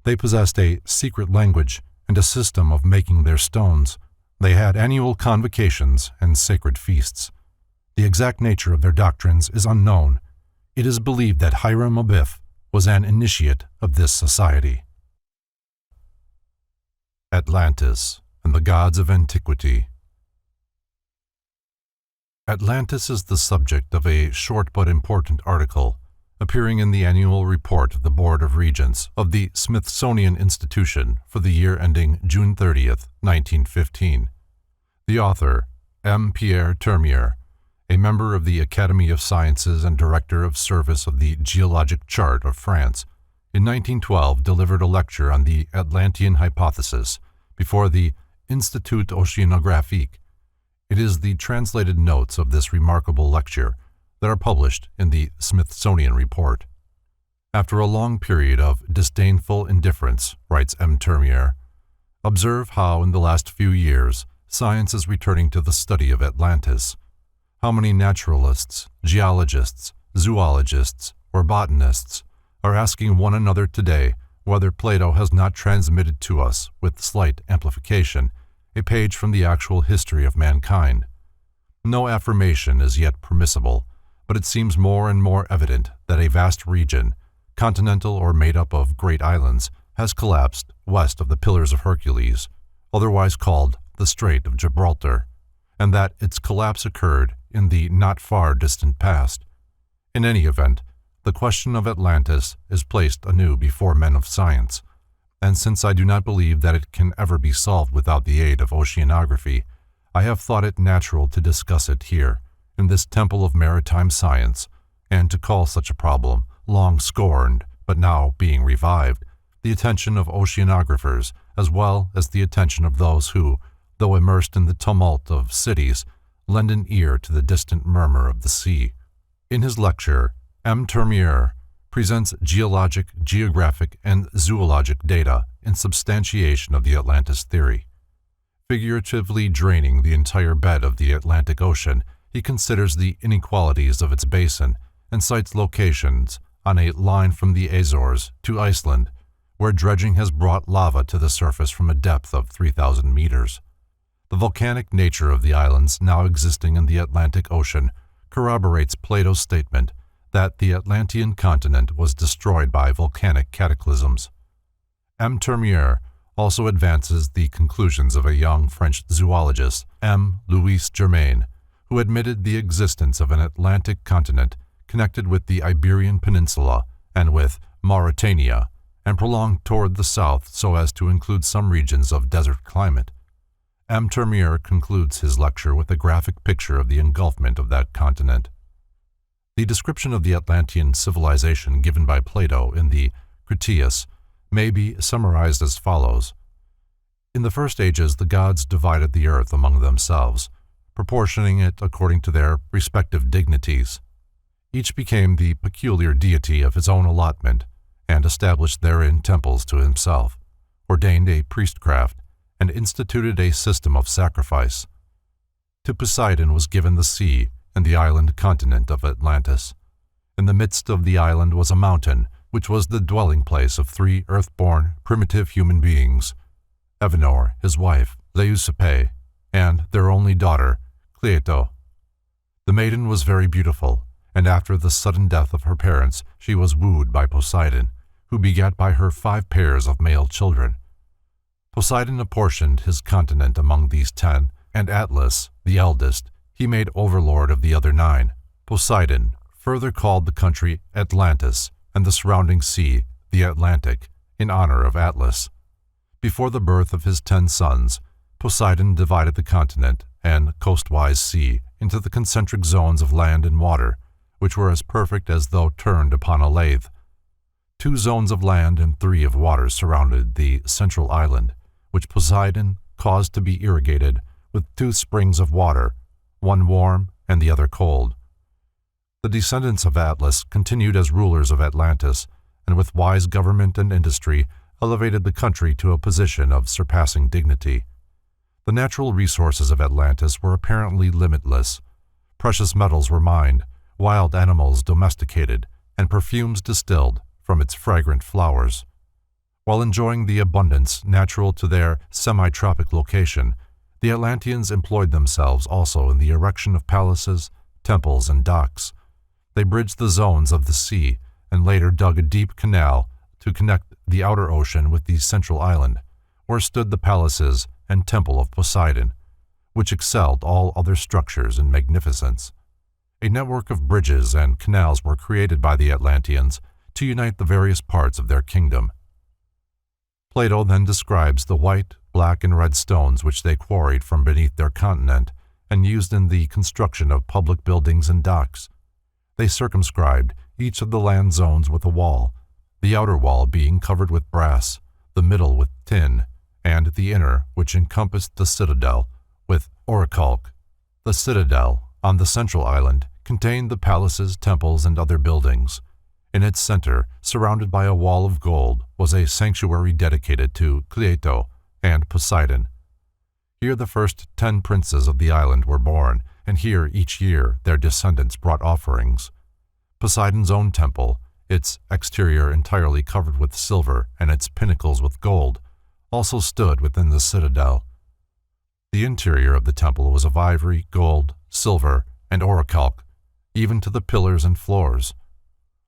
They possessed a secret language and a system of making their stones. They had annual convocations and sacred feasts. The exact nature of their doctrines is unknown. It is believed that Hiram Abiff was an initiate of this society. Atlantis and the Gods of Antiquity. Atlantis is the subject of a short but important article appearing in the annual report of the Board of Regents of the Smithsonian Institution for the year ending June 30th, 1915. The author, M. Pierre Termier, a member of the Academy of Sciences and director of service of the Geologic Chart of France, in 1912 delivered a lecture on the Atlantean hypothesis before the Institut Oceanographique. It is the translated notes of this remarkable lecture that are published in the Smithsonian Report. After a long period of disdainful indifference, writes M. Termier, observe how in the last few years science is returning to the study of Atlantis. How many naturalists, geologists, zoologists, or botanists are asking one another today whether Plato has not transmitted to us, with slight amplification, a page from the actual history of mankind. No affirmation is yet permissible, but it seems more and more evident that a vast region, continental or made up of great islands, has collapsed west of the Pillars of Hercules, otherwise called the Strait of Gibraltar, and that its collapse occurred in the not far distant past. In any event, the question of Atlantis is placed anew before men of science, and since I do not believe that it can ever be solved without the aid of oceanography, I have thought it natural to discuss it here, in this temple of maritime science, and to call such a problem, long scorned but now being revived, the attention of oceanographers as well as the attention of those who, though immersed in the tumult of cities, lend an ear to the distant murmur of the sea. In his lecture, M. Termier presents geologic, geographic, and zoologic data in substantiation of the Atlantis theory. Figuratively draining the entire bed of the Atlantic Ocean, he considers the inequalities of its basin and cites locations on a line from the Azores to Iceland, where dredging has brought lava to the surface from a depth of 3,000 meters. The volcanic nature of the islands now existing in the Atlantic Ocean corroborates Plato's statement that the Atlantean continent was destroyed by volcanic cataclysms. M. Termier also advances the conclusions of a young French zoologist, M. Louis Germain, who admitted the existence of an Atlantic continent connected with the Iberian Peninsula and with Mauritania, and prolonged toward the south so as to include some regions of desert climate. M. Termier concludes his lecture with a graphic picture of the engulfment of that continent. The description of the Atlantean civilization given by Plato in the Critias may be summarized as follows. In the first ages, the gods divided the earth among themselves, proportioning it according to their respective dignities. Each became the peculiar deity of his own allotment, and established therein temples to himself, ordained a priestcraft, and instituted a system of sacrifice. To Poseidon was given the sea and the island continent of Atlantis. In the midst of the island was a mountain, which was the dwelling place of 3 earth-born primitive human beings, Evenor, his wife, Leucippe, and their only daughter, Cleito. The maiden was very beautiful, and after the sudden death of her parents, she was wooed by Poseidon, who begat by her 5 pairs of male children. Poseidon apportioned his continent among these 10, and Atlas, the eldest, he made overlord of the other 9. Poseidon further called the country Atlantis, and the surrounding sea the Atlantic, in honor of Atlas. Before the birth of his 10 sons, Poseidon divided the continent and coastwise sea into the concentric zones of land and water, which were as perfect as though turned upon a lathe. 2 zones of land and 3 of water surrounded the central island, which Poseidon caused to be irrigated with 2 springs of water, one warm and the other cold. The descendants of Atlas continued as rulers of Atlantis, and with wise government and industry elevated the country to a position of surpassing dignity. The natural resources of Atlantis were apparently limitless. Precious metals were mined, wild animals domesticated, and perfumes distilled from its fragrant flowers. While enjoying the abundance natural to their semi-tropic location, the Atlanteans employed themselves also in the erection of palaces, temples, and docks. They bridged the zones of the sea and later dug a deep canal to connect the outer ocean with the central island, where stood the palaces and temple of Poseidon, which excelled all other structures in magnificence. A network of bridges and canals were created by the Atlanteans to unite the various parts of their kingdom. Plato then describes the white, black, and red stones which they quarried from beneath their continent and used in the construction of public buildings and docks. They circumscribed each of the land zones with a wall, the outer wall being covered with brass, the middle with tin, and the inner, which encompassed the citadel, with orichalc. The citadel, on the central island, contained the palaces, temples, and other buildings. In its center, surrounded by a wall of gold, was a sanctuary dedicated to Cleito and Poseidon. Here the first 10 princes of the island were born, and here each year their descendants brought offerings. Poseidon's own temple, its exterior entirely covered with silver and its pinnacles with gold, also stood within the citadel. The interior of the temple was of ivory, gold, silver, and orichalc, even to the pillars and floors.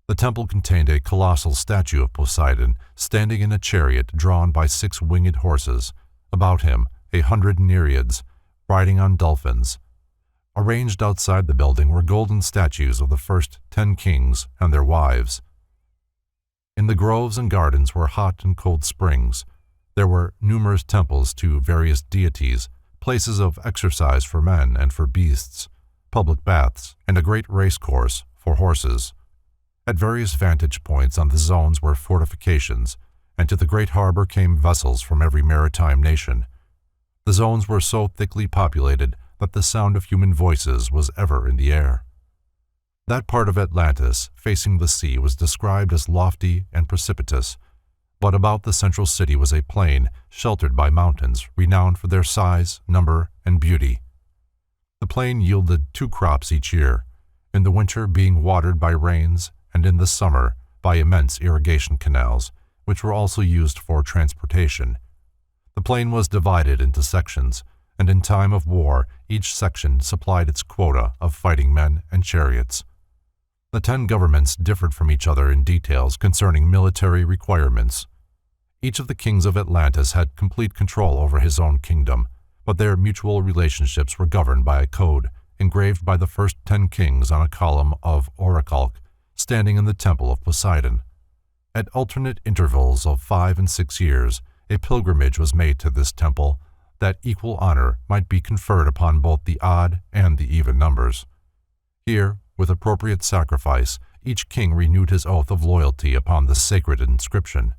The temple contained a colossal statue of Poseidon standing in a chariot drawn by 6 winged horses, about him 100 Nereids, riding on dolphins. Arranged outside the building were golden statues of the first 10 kings and their wives. In the groves and gardens were hot and cold springs. There were numerous temples to various deities, places of exercise for men and for beasts, public baths, and a great race course for horses. At various vantage points on the zones were fortifications, and to the great harbor came vessels from every maritime nation. The zones were so thickly populated that the sound of human voices was ever in the air. That part of Atlantis facing the sea was described as lofty and precipitous, but about the central city was a plain sheltered by mountains renowned for their size, number, and beauty. The plain yielded 2 crops each year, in the winter being watered by rains, and in the summer by immense irrigation canals, which were also used for transportation. The plain was divided into sections, and in time of war each section supplied its quota of fighting men and chariots. The 10 governments differed from each other in details concerning military requirements. Each of the kings of Atlantis had complete control over his own kingdom, but their mutual relationships were governed by a code engraved by the first 10 kings on a column of orichalc standing in the temple of Poseidon. At alternate intervals of 5 and 6 years, a pilgrimage was made to this temple, that equal honor might be conferred upon both the odd and the even numbers. Here, with appropriate sacrifice, each king renewed his oath of loyalty upon the sacred inscription.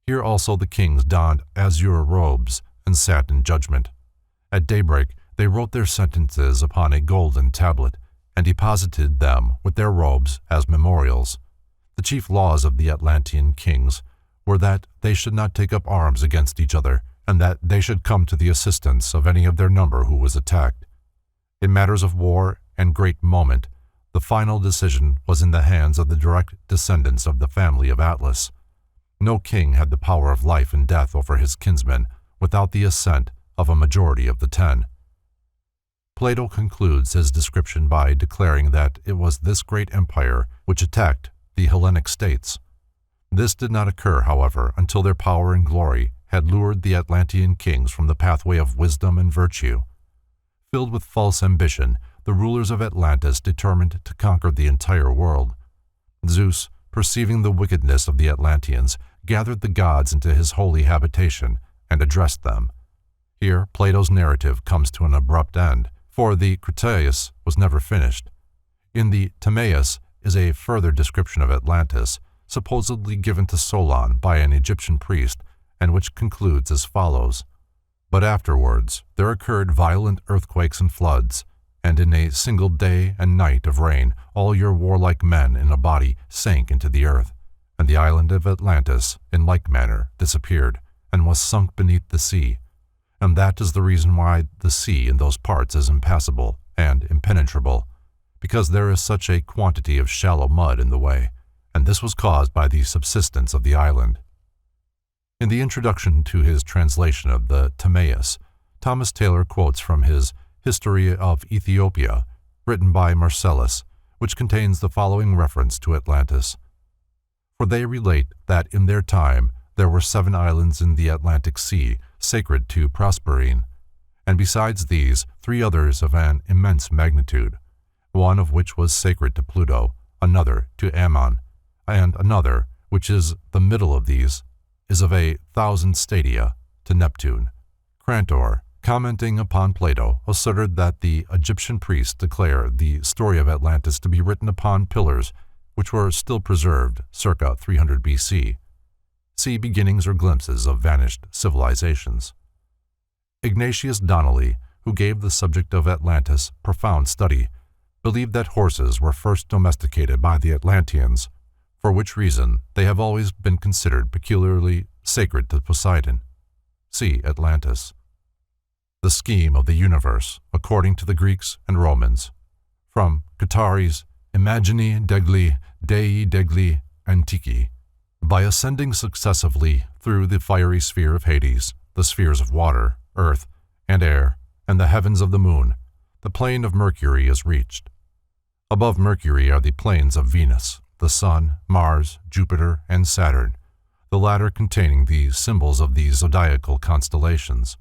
Here also the kings donned azure robes and sat in judgment. At daybreak, they wrote their sentences upon a golden tablet and deposited them with their robes as memorials. The chief laws of the Atlantean kings were that they should not take up arms against each other, and that they should come to the assistance of any of their number who was attacked. In matters of war and great moment, the final decision was in the hands of the direct descendants of the family of Atlas. No king had the power of life and death over his kinsmen without the assent of a majority of the 10. Plato concludes his description by declaring that it was this great empire which attacked the Hellenic states. This did not occur, however, until their power and glory had lured the Atlantean kings from the pathway of wisdom and virtue. Filled with false ambition, the rulers of Atlantis determined to conquer the entire world. Zeus, perceiving the wickedness of the Atlanteans, gathered the gods into his holy habitation and addressed them. Here, Plato's narrative comes to an abrupt end, for the Critias was never finished. In the Timaeus is a further description of Atlantis, supposedly given to Solon by an Egyptian priest, and which concludes as follows: "But afterwards there occurred violent earthquakes and floods, and in a single day and night of rain all your warlike men in a body sank into the earth, and the island of Atlantis in like manner disappeared, and was sunk beneath the sea. And that is the reason why the sea in those parts is impassable and impenetrable, because there is such a quantity of shallow mud in the way, and this was caused by the subsidence of the island." In the introduction to his translation of the Timaeus, Thomas Taylor quotes from his History of Ethiopia, written by Marcellus, which contains the following reference to Atlantis: "For they relate that in their time there were 7 islands in the Atlantic Sea sacred to Proserpine, and besides these 3 others of an immense magnitude, one of which was sacred to Pluto, another to Ammon, and another, which is the middle of these, is of 1,000 stadia to Neptune." Crantor, commenting upon Plato, asserted that the Egyptian priests declare the story of Atlantis to be written upon pillars which were still preserved circa 300 BC. See Beginnings or Glimpses of Vanished Civilizations. Ignatius Donnelly, who gave the subject of Atlantis profound study, believed that horses were first domesticated by the Atlanteans, for which reason they have always been considered peculiarly sacred to Poseidon. See Atlantis. The Scheme of the Universe, according to the Greeks and Romans. From Guattari's Immagini degli Dei degli Antichi. By ascending successively through the fiery sphere of Hades, the spheres of water, earth, and air, and the heavens of the moon, the plane of Mercury is reached. Above Mercury are the planes of Venus, the Sun, Mars, Jupiter, and Saturn, the latter containing the symbols of the zodiacal constellations.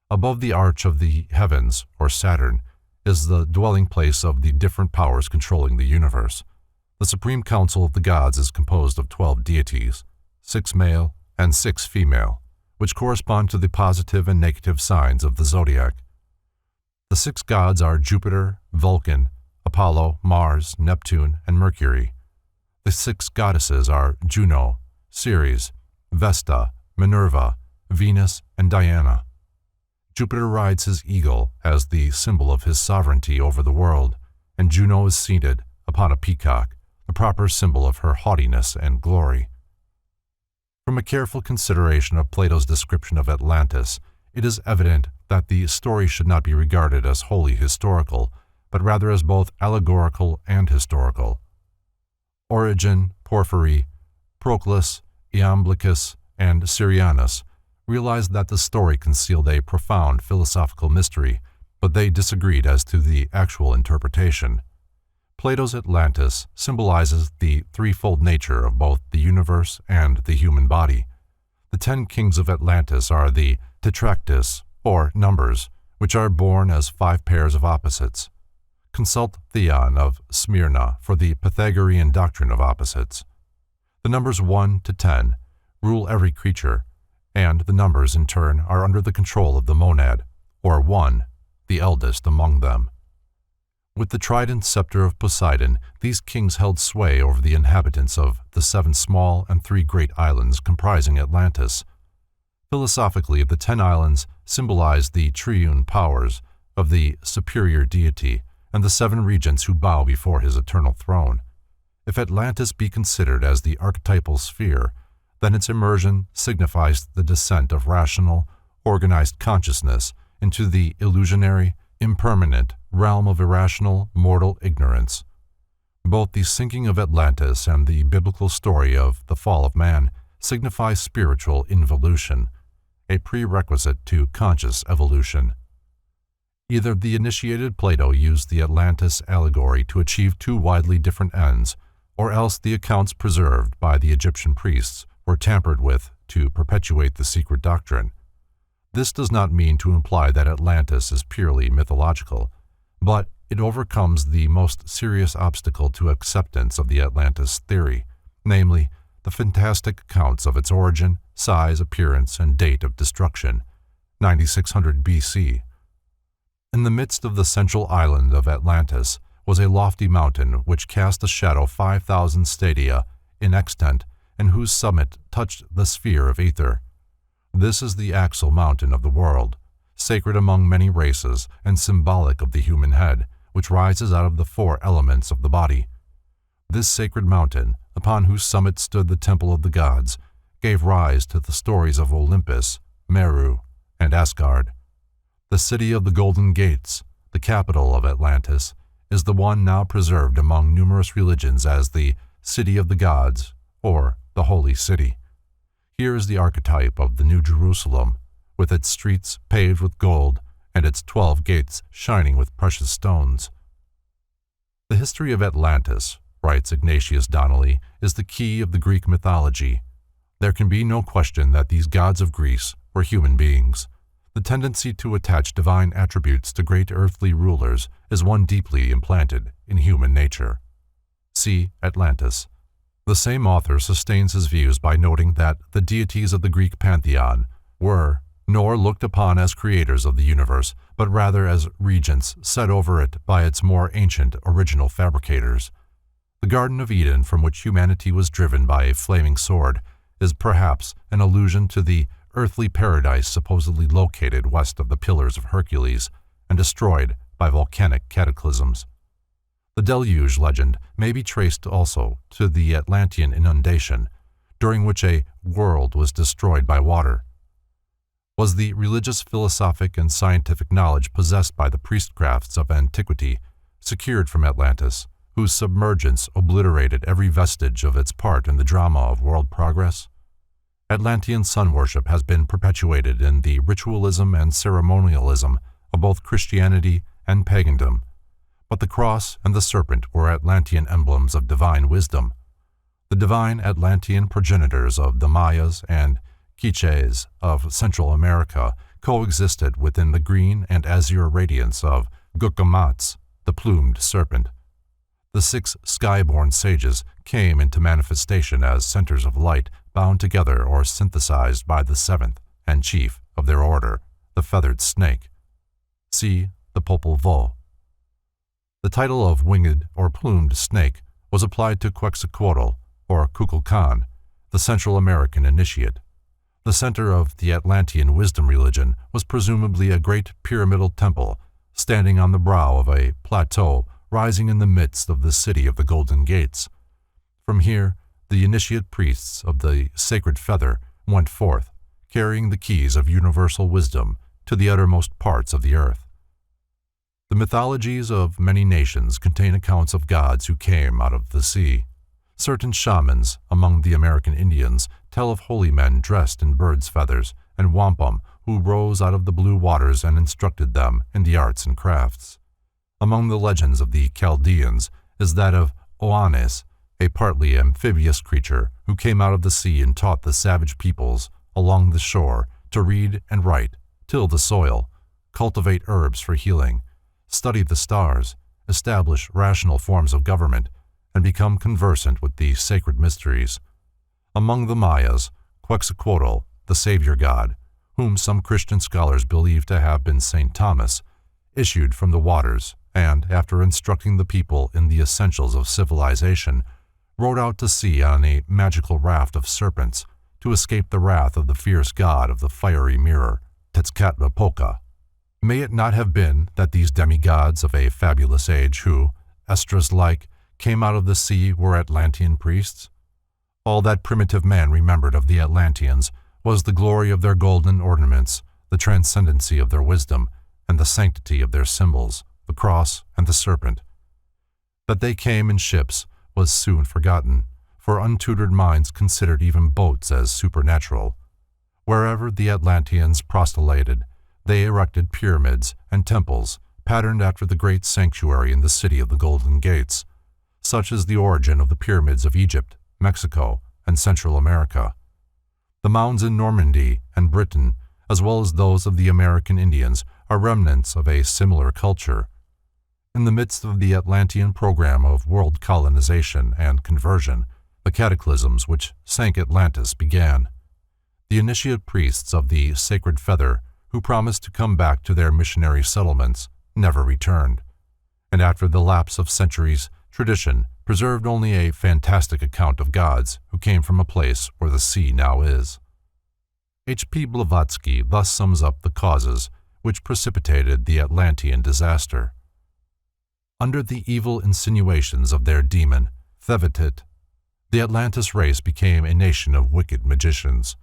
Above the arch of the heavens, or Saturn, is the dwelling place of the different powers controlling the universe. The Supreme Council of the Gods is composed of 12 deities, 6 male and 6 female, which correspond to the positive and negative signs of the zodiac. The 6 gods are Jupiter, Vulcan, Apollo, Mars, Neptune, and Mercury. The 6 goddesses are Juno, Ceres, Vesta, Minerva, Venus, and Diana. Jupiter rides his eagle as the symbol of his sovereignty over the world, and Juno is seated upon a peacock, the proper symbol of her haughtiness and glory. From a careful consideration of Plato's description of Atlantis, it is evident that the story should not be regarded as wholly historical, but rather as both allegorical and historical. Origen, Porphyry, Proclus, Iamblichus, and Syrianus realized that the story concealed a profound philosophical mystery, but they disagreed as to the actual interpretation. Plato's Atlantis symbolizes the threefold nature of both the universe and the human body. The 10 kings of Atlantis are the tetractys, or numbers, which are born as 5 pairs of opposites. Consult Theon of Smyrna for the Pythagorean doctrine of opposites. The numbers 1 to 10 rule every creature, and the numbers in turn are under the control of the monad, or 1, the eldest among them. With the trident scepter of Poseidon, these kings held sway over the inhabitants of the 7 small and 3 great islands comprising Atlantis. Philosophically, the 10 islands symbolize the triune powers of the superior deity and the 7 regents who bow before his eternal throne. If Atlantis be considered as the archetypal sphere, then its immersion signifies the descent of rational, organized consciousness into the illusionary, impermanent realm of irrational, mortal ignorance. Both the sinking of Atlantis and the biblical story of the fall of man signify spiritual involution, a prerequisite to conscious evolution. Either the initiated Plato used the Atlantis allegory to achieve 2 widely different ends, or else the accounts preserved by the Egyptian priests were tampered with to perpetuate the secret doctrine. This does not mean to imply that Atlantis is purely mythological, but it overcomes the most serious obstacle to acceptance of the Atlantis theory, namely, the fantastic accounts of its origin, size, appearance, and date of destruction, 9600 BC. In the midst of the central island of Atlantis was a lofty mountain which cast a shadow 5,000 stadia in extent and whose summit touched the sphere of ether. This is the axle mountain of the world, sacred among many races and symbolic of the human head, which rises out of the 4 elements of the body. This sacred mountain, upon whose summit stood the temple of the gods, gave rise to the stories of Olympus, Meru, and Asgard. The city of the Golden Gates, the capital of Atlantis, is the one now preserved among numerous religions as the City of the Gods, or the Holy City. Here is the archetype of the New Jerusalem, with its streets paved with gold and its 12 gates shining with precious stones. The history of Atlantis, writes Ignatius Donnelly, is the key of the Greek mythology. There can be no question that these gods of Greece were human beings. The tendency to attach divine attributes to great earthly rulers is one deeply implanted in human nature. See Atlantis. The same author sustains his views by noting that the deities of the Greek pantheon were nor looked upon as creators of the universe, but rather as regents set over it by its more ancient original fabricators. The Garden of Eden, from which humanity was driven by a flaming sword, is perhaps an allusion to the earthly paradise supposedly located west of the Pillars of Hercules and destroyed by volcanic cataclysms. The deluge legend may be traced also to the Atlantean inundation, during which a world was destroyed by water. Was the religious, philosophic, and scientific knowledge possessed by the priestcrafts of antiquity secured from Atlantis, whose submergence obliterated every vestige of its part in the drama of world progress? Atlantean sun worship has been perpetuated in the ritualism and ceremonialism of both Christianity and pagandom, but the cross and the serpent were Atlantean emblems of divine wisdom. The divine Atlantean progenitors of the Mayas and Quiches of Central America coexisted within the green and azure radiance of Gucumatz, the plumed serpent. The 6 sky-born sages came into manifestation as centers of light bound together or synthesized by the 7th and chief of their order, the feathered snake. See the Popol Vuh. The title of winged or plumed snake was applied to Quetzalcoatl, or Kukulkan, the Central American initiate. The center of the Atlantean wisdom religion was presumably a great pyramidal temple standing on the brow of a plateau rising in the midst of the city of the Golden Gates. From here, the initiate priests of the sacred feather went forth, carrying the keys of universal wisdom to the uttermost parts of the earth. The mythologies of many nations contain accounts of gods who came out of the sea. Certain shamans among the American Indians tell of holy men dressed in birds' feathers and wampum who rose out of the blue waters and instructed them in the arts and crafts. Among the legends of the Chaldeans is that of Oannes, a partly amphibious creature who came out of the sea and taught the savage peoples along the shore to read and write, till the soil, cultivate herbs for healing, study the stars, establish rational forms of government, and become conversant with the sacred mysteries. Among the Mayas, Quetzalcoatl, the savior god, whom some Christian scholars believe to have been St. Thomas, issued from the waters and, after instructing the people in the essentials of civilization, rode out to sea on a magical raft of serpents to escape the wrath of the fierce god of the fiery mirror, Tezcatlipoca. May it not have been that these demigods of a fabulous age who, Esdras-like, came out of the sea were Atlantean priests? All that primitive man remembered of the Atlanteans was the glory of their golden ornaments, the transcendency of their wisdom, and the sanctity of their symbols, the cross and the serpent. That they came in ships was soon forgotten, for untutored minds considered even boats as supernatural. Wherever the Atlanteans prostellated, they erected pyramids and temples patterned after the great sanctuary in the city of the Golden Gates. Such is the origin of the pyramids of Egypt, Mexico, and Central America. The mounds in Normandy and Britain, as well as those of the American Indians, are remnants of a similar culture. In the midst of the Atlantean program of world colonization and conversion, the cataclysms which sank Atlantis began. The initiate priests of the Sacred Feather, who promised to come back to their missionary settlements, never returned. And after the lapse of centuries, tradition preserved only a fantastic account of gods who came from a place where the sea now is. H.P. Blavatsky thus sums up the causes which precipitated the Atlantean disaster. Under the evil insinuations of their demon, Thevetit, the Atlantis race became a nation of wicked magicians.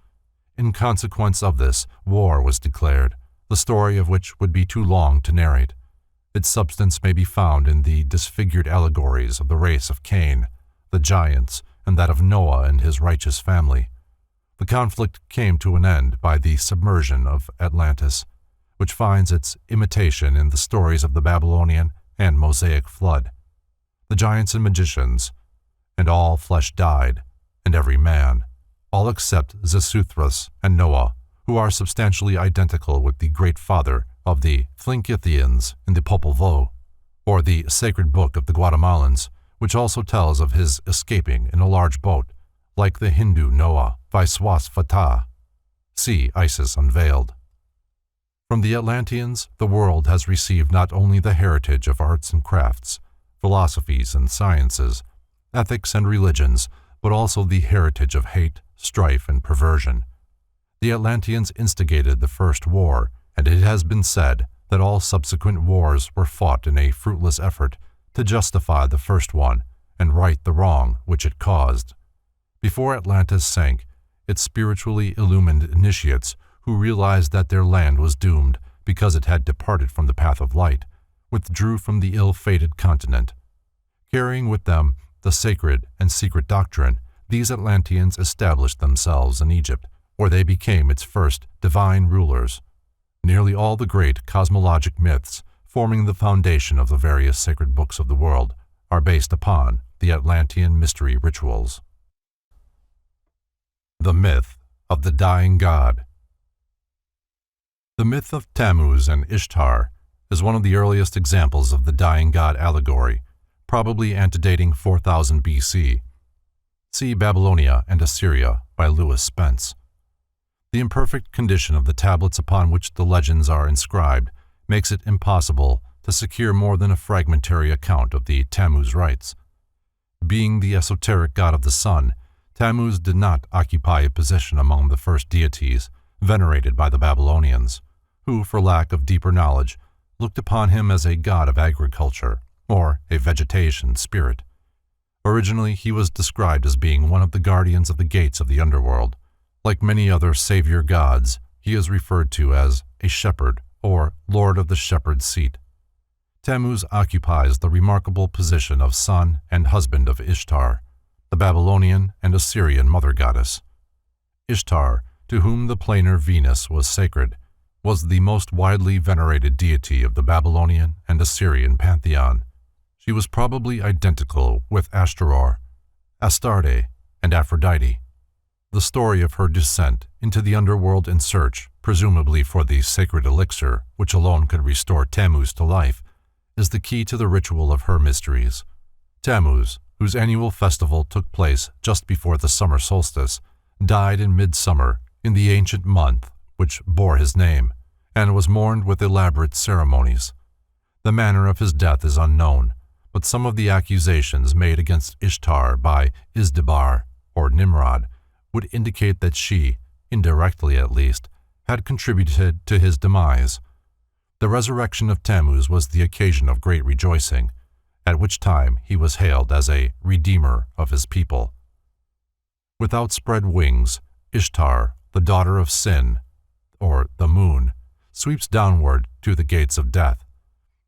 In consequence of this, war was declared, the story of which would be too long to narrate. Its substance may be found in the disfigured allegories of the race of Cain, the giants, and that of Noah and his righteous family. The conflict came to an end by the submersion of Atlantis, which finds its imitation in the stories of the Babylonian and Mosaic flood. The giants and magicians, and all flesh died, and every man, all except Xisuthros and Noah, who are substantially identical with the great father of the Thlinkithians in the Popol Vuh, or the sacred book of the Guatemalans, which also tells of his escaping in a large boat, like the Hindu Noah, Vaiswasvata. See Isis Unveiled. From the Atlanteans, the world has received not only the heritage of arts and crafts, philosophies and sciences, ethics and religions, but also the heritage of hate, strife, and perversion. The Atlanteans instigated the first war, and it has been said that all subsequent wars were fought in a fruitless effort to justify the first one and right the wrong which it caused. Before Atlantis sank, its spiritually illumined initiates, who realized that their land was doomed because it had departed from the path of light, withdrew from the ill-fated continent. Carrying with them the sacred and secret doctrine, these Atlanteans established themselves in Egypt, where they became its first divine rulers. Nearly all the great cosmologic myths, forming the foundation of the various sacred books of the world, are based upon the Atlantean mystery rituals. The myth of the dying god. The myth of Tammuz and Ishtar is one of the earliest examples of the dying god allegory, probably antedating 4000 BC. See Babylonia and Assyria by Lewis Spence. The imperfect condition of the tablets upon which the legends are inscribed makes it impossible to secure more than a fragmentary account of the Tammuz rites. Being the esoteric god of the sun, Tammuz did not occupy a position among the first deities venerated by the Babylonians, who, for lack of deeper knowledge, looked upon him as a god of agriculture or a vegetation spirit. Originally, he was described as being one of the guardians of the gates of the underworld. Like many other savior gods, he is referred to as a shepherd or lord of the shepherd's seat. Tammuz occupies the remarkable position of son and husband of Ishtar, the Babylonian and Assyrian mother goddess. Ishtar, to whom the planar Venus was sacred, was the most widely venerated deity of the Babylonian and Assyrian pantheon. She was probably identical with Ashtoreth, Astarte, and Aphrodite. The story of her descent into the underworld in search, presumably for the sacred elixir which alone could restore Tammuz to life, is the key to the ritual of her mysteries. Tammuz, whose annual festival took place just before the summer solstice, died in midsummer in the ancient month which bore his name, and was mourned with elaborate ceremonies. The manner of his death is unknown, but some of the accusations made against Ishtar by Izdibar, or Nimrod, would indicate that she, indirectly at least, had contributed to his demise. The resurrection of Tammuz was the occasion of great rejoicing, at which time he was hailed as a redeemer of his people. With outspread wings, Ishtar, the daughter of Sin, or the moon, sweeps downward to the gates of death.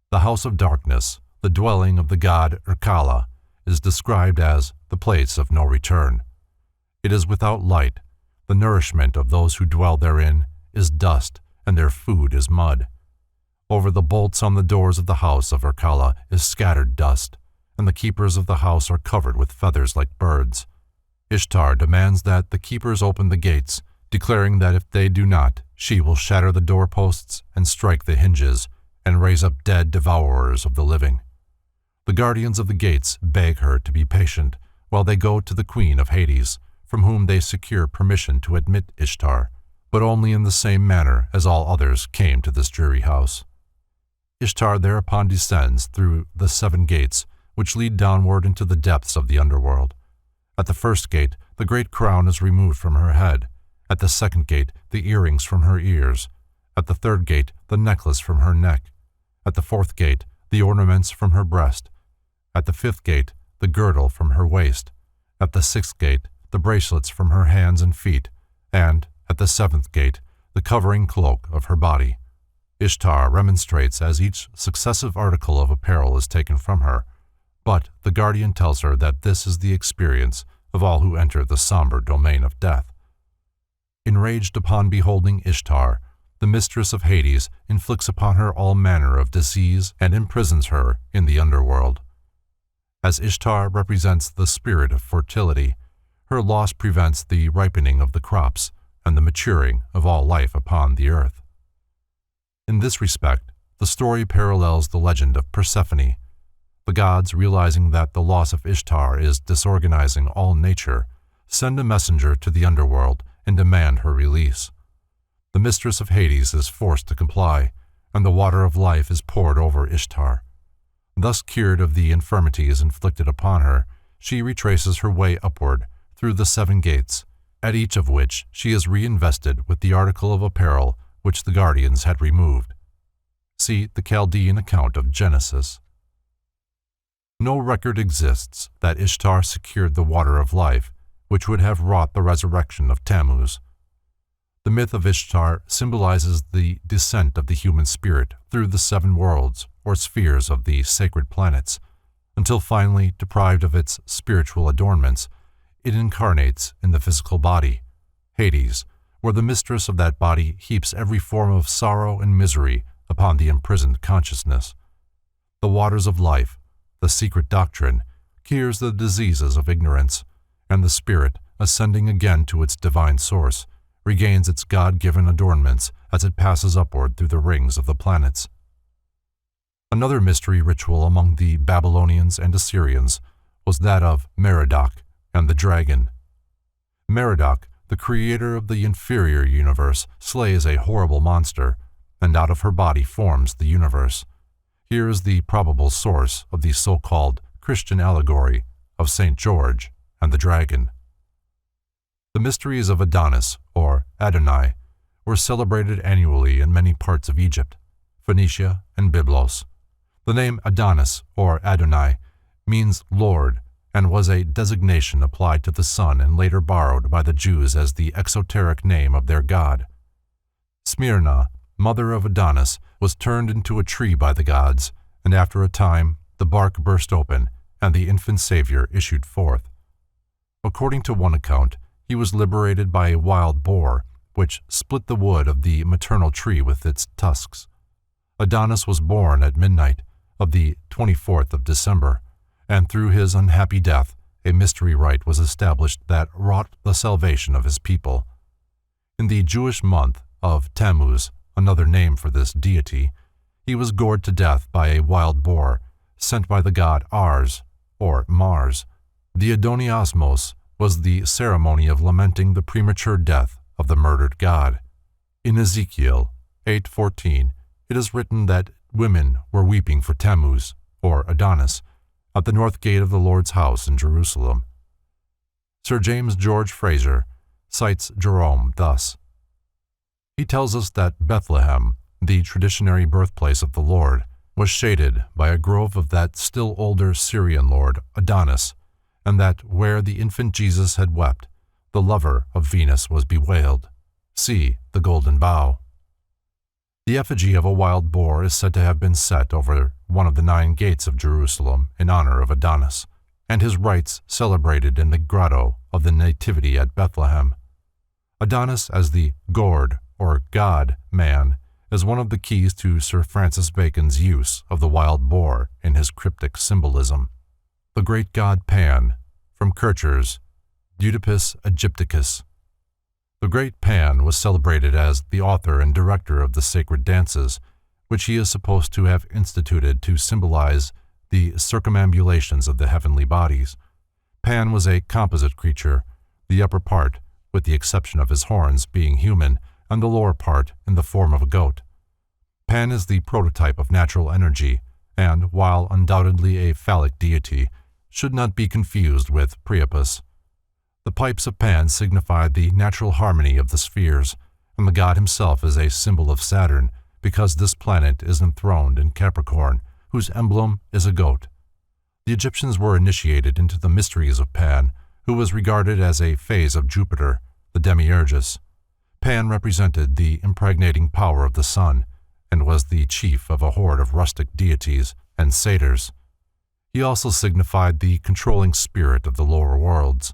The house of darkness, the dwelling of the god Irkalla, is described as the place of no return. It is without light. The nourishment of those who dwell therein is dust, and their food is mud. Over the bolts on the doors of the house of Irkalla is scattered dust, and the keepers of the house are covered with feathers like birds. Ishtar demands that the keepers open the gates, declaring that if they do not, she will shatter the doorposts and strike the hinges, and raise up dead devourers of the living. The guardians of the gates beg her to be patient, while they go to the queen of Hades, from whom they secure permission to admit Ishtar, but only in the same manner as all others came to this dreary house. Ishtar thereupon descends through the 7 gates, which lead downward into the depths of the underworld. At the first gate, the great crown is removed from her head. At the second gate, the earrings from her ears. At the third gate, the necklace from her neck. At the fourth gate, the ornaments from her breast. At the fifth gate, the girdle from her waist. At the sixth gate, the bracelets from her hands and feet, and, at the 7th gate, the covering cloak of her body. Ishtar remonstrates as each successive article of apparel is taken from her, but the guardian tells her that this is the experience of all who enter the somber domain of death. Enraged upon beholding Ishtar, the mistress of Hades inflicts upon her all manner of disease and imprisons her in the underworld. As Ishtar represents the spirit of fertility, her loss prevents the ripening of the crops and the maturing of all life upon the earth. In this respect, the story parallels the legend of Persephone. The gods, realizing that the loss of Ishtar is disorganizing all nature, send a messenger to the underworld and demand her release. The mistress of Hades is forced to comply, and the water of life is poured over Ishtar. Thus cured of the infirmities inflicted upon her, she retraces her way upward through the 7 gates, at each of which she is reinvested with the article of apparel which the guardians had removed. See the Chaldean account of Genesis. No record exists that Ishtar secured the water of life, which would have wrought the resurrection of Tammuz. The myth of Ishtar symbolizes the descent of the human spirit through the 7 worlds or spheres of the sacred planets, until finally, deprived of its spiritual adornments, it incarnates in the physical body, Hades, where the mistress of that body heaps every form of sorrow and misery upon the imprisoned consciousness. The waters of life, the secret doctrine, cures the diseases of ignorance, and the spirit, ascending again to its divine source, regains its God-given adornments as it passes upward through the rings of the planets. Another mystery ritual among the Babylonians and Assyrians was that of Merodach and the dragon. Merodach, the creator of the inferior universe, slays a horrible monster, and out of her body forms the universe. Here is the probable source of the so-called Christian allegory of St. George and the dragon. The mysteries of Adonis, or Adonai, were celebrated annually in many parts of Egypt, Phoenicia, and Byblos. The name Adonis, or Adonai, means Lord, and was a designation applied to the sun and later borrowed by the Jews as the exoteric name of their god. Smyrna, mother of Adonis, was turned into a tree by the gods, and after a time the bark burst open, and the infant Savior issued forth. According to one account, he was liberated by a wild boar, which split the wood of the maternal tree with its tusks. Adonis was born at midnight of the 24th of December, and through his unhappy death, a mystery rite was established that wrought the salvation of his people. In the Jewish month of Tammuz, another name for this deity, he was gored to death by a wild boar sent by the god Ars, or Mars. The Adoniasmos was the ceremony of lamenting the premature death of the murdered god. In Ezekiel 8:14, it is written that women were weeping for Tammuz, or Adonis, at the north gate of the Lord's house in Jerusalem. Sir James George Fraser cites Jerome thus. He tells us that Bethlehem, the traditionary birthplace of the Lord, was shaded by a grove of that still older Syrian lord, Adonis, and that where the infant Jesus had wept, the lover of Venus was bewailed. See the Golden Bough. The effigy of a wild boar is said to have been set over one of the 9 gates of Jerusalem in honor of Adonis, and his rites celebrated in the grotto of the Nativity at Bethlehem. Adonis as the gourd or god man is one of the keys to Sir Francis Bacon's use of the wild boar in his cryptic symbolism. The great god Pan, from Kircher's Oedipus Aegypticus. The great Pan was celebrated as the author and director of the sacred dances, which he is supposed to have instituted to symbolize the circumambulations of the heavenly bodies. Pan was a composite creature, the upper part, with the exception of his horns, being human, and the lower part in the form of a goat. Pan is the prototype of natural energy, and, while undoubtedly a phallic deity, should not be confused with Priapus. The pipes of Pan signify the natural harmony of the spheres, and the god himself is a symbol of Saturn, because this planet is enthroned in Capricorn, whose emblem is a goat. The Egyptians were initiated into the mysteries of Pan, who was regarded as a phase of Jupiter, the demiurgus. Pan represented the impregnating power of the sun, and was the chief of a horde of rustic deities and satyrs. He also signified the controlling spirit of the lower worlds.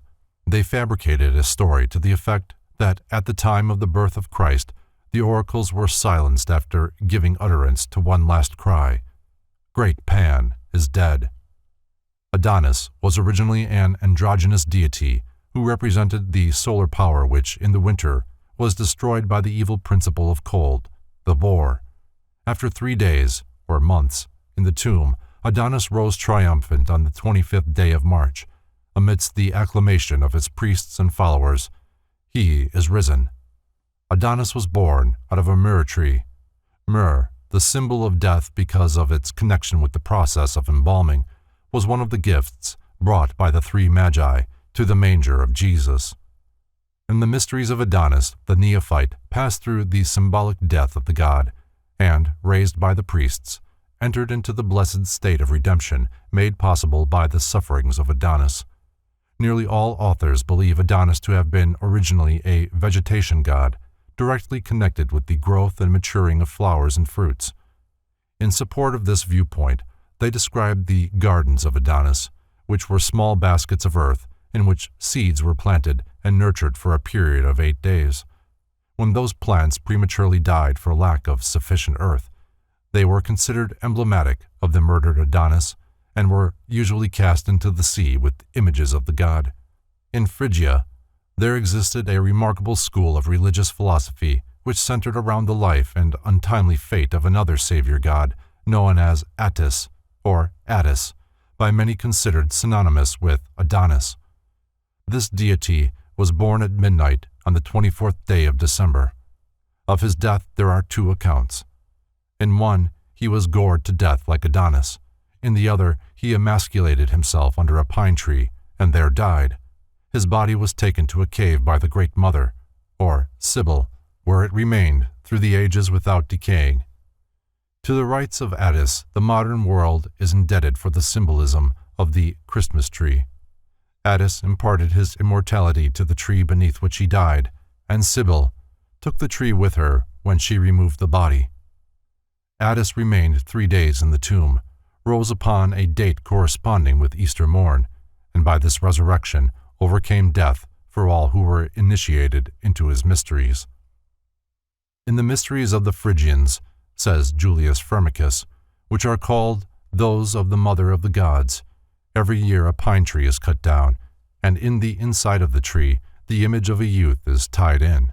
They fabricated a story to the effect that at the time of the birth of Christ, the oracles were silenced after giving utterance to one last cry, "Great Pan is dead." Adonis was originally an androgynous deity who represented the solar power which, in the winter, was destroyed by the evil principle of cold, the boar. After 3 days, or months, in the tomb, Adonis rose triumphant on the 25th day of March, amidst the acclamation of his priests and followers. He is risen. Adonis was born out of a myrrh tree. Myrrh, the symbol of death because of its connection with the process of embalming, was one of the gifts brought by the 3 magi to the manger of Jesus. In the mysteries of Adonis, the neophyte passed through the symbolic death of the god, and, raised by the priests, entered into the blessed state of redemption made possible by the sufferings of Adonis. Nearly all authors believe Adonis to have been originally a vegetation god, directly connected with the growth and maturing of flowers and fruits. In support of this viewpoint, they describe the gardens of Adonis, which were small baskets of earth in which seeds were planted and nurtured for a period of 8 days. When those plants prematurely died for lack of sufficient earth, they were considered emblematic of the murdered Adonis and were usually cast into the sea with images of the god. In Phrygia, there existed a remarkable school of religious philosophy which centered around the life and untimely fate of another savior god known as Attis, or Attis, by many considered synonymous with Adonis. This deity was born at midnight on the 24th day of December. Of his death there are 2 accounts. In one, he was gored to death like Adonis. In the other, he emasculated himself under a pine tree and there died. His body was taken to a cave by the Great Mother, or Sibyl, where it remained through the ages without decaying. To the rites of Attis, the modern world is indebted for the symbolism of the Christmas tree. Attis imparted his immortality to the tree beneath which he died, and Sibyl took the tree with her when she removed the body. Attis remained 3 days in the tomb, rose upon a date corresponding with Easter morn, and by this resurrection overcame death for all who were initiated into his mysteries. In the mysteries of the Phrygians, says Julius Firmicus, which are called those of the Mother of the Gods, every year a pine tree is cut down, and in the inside of the tree the image of a youth is tied in.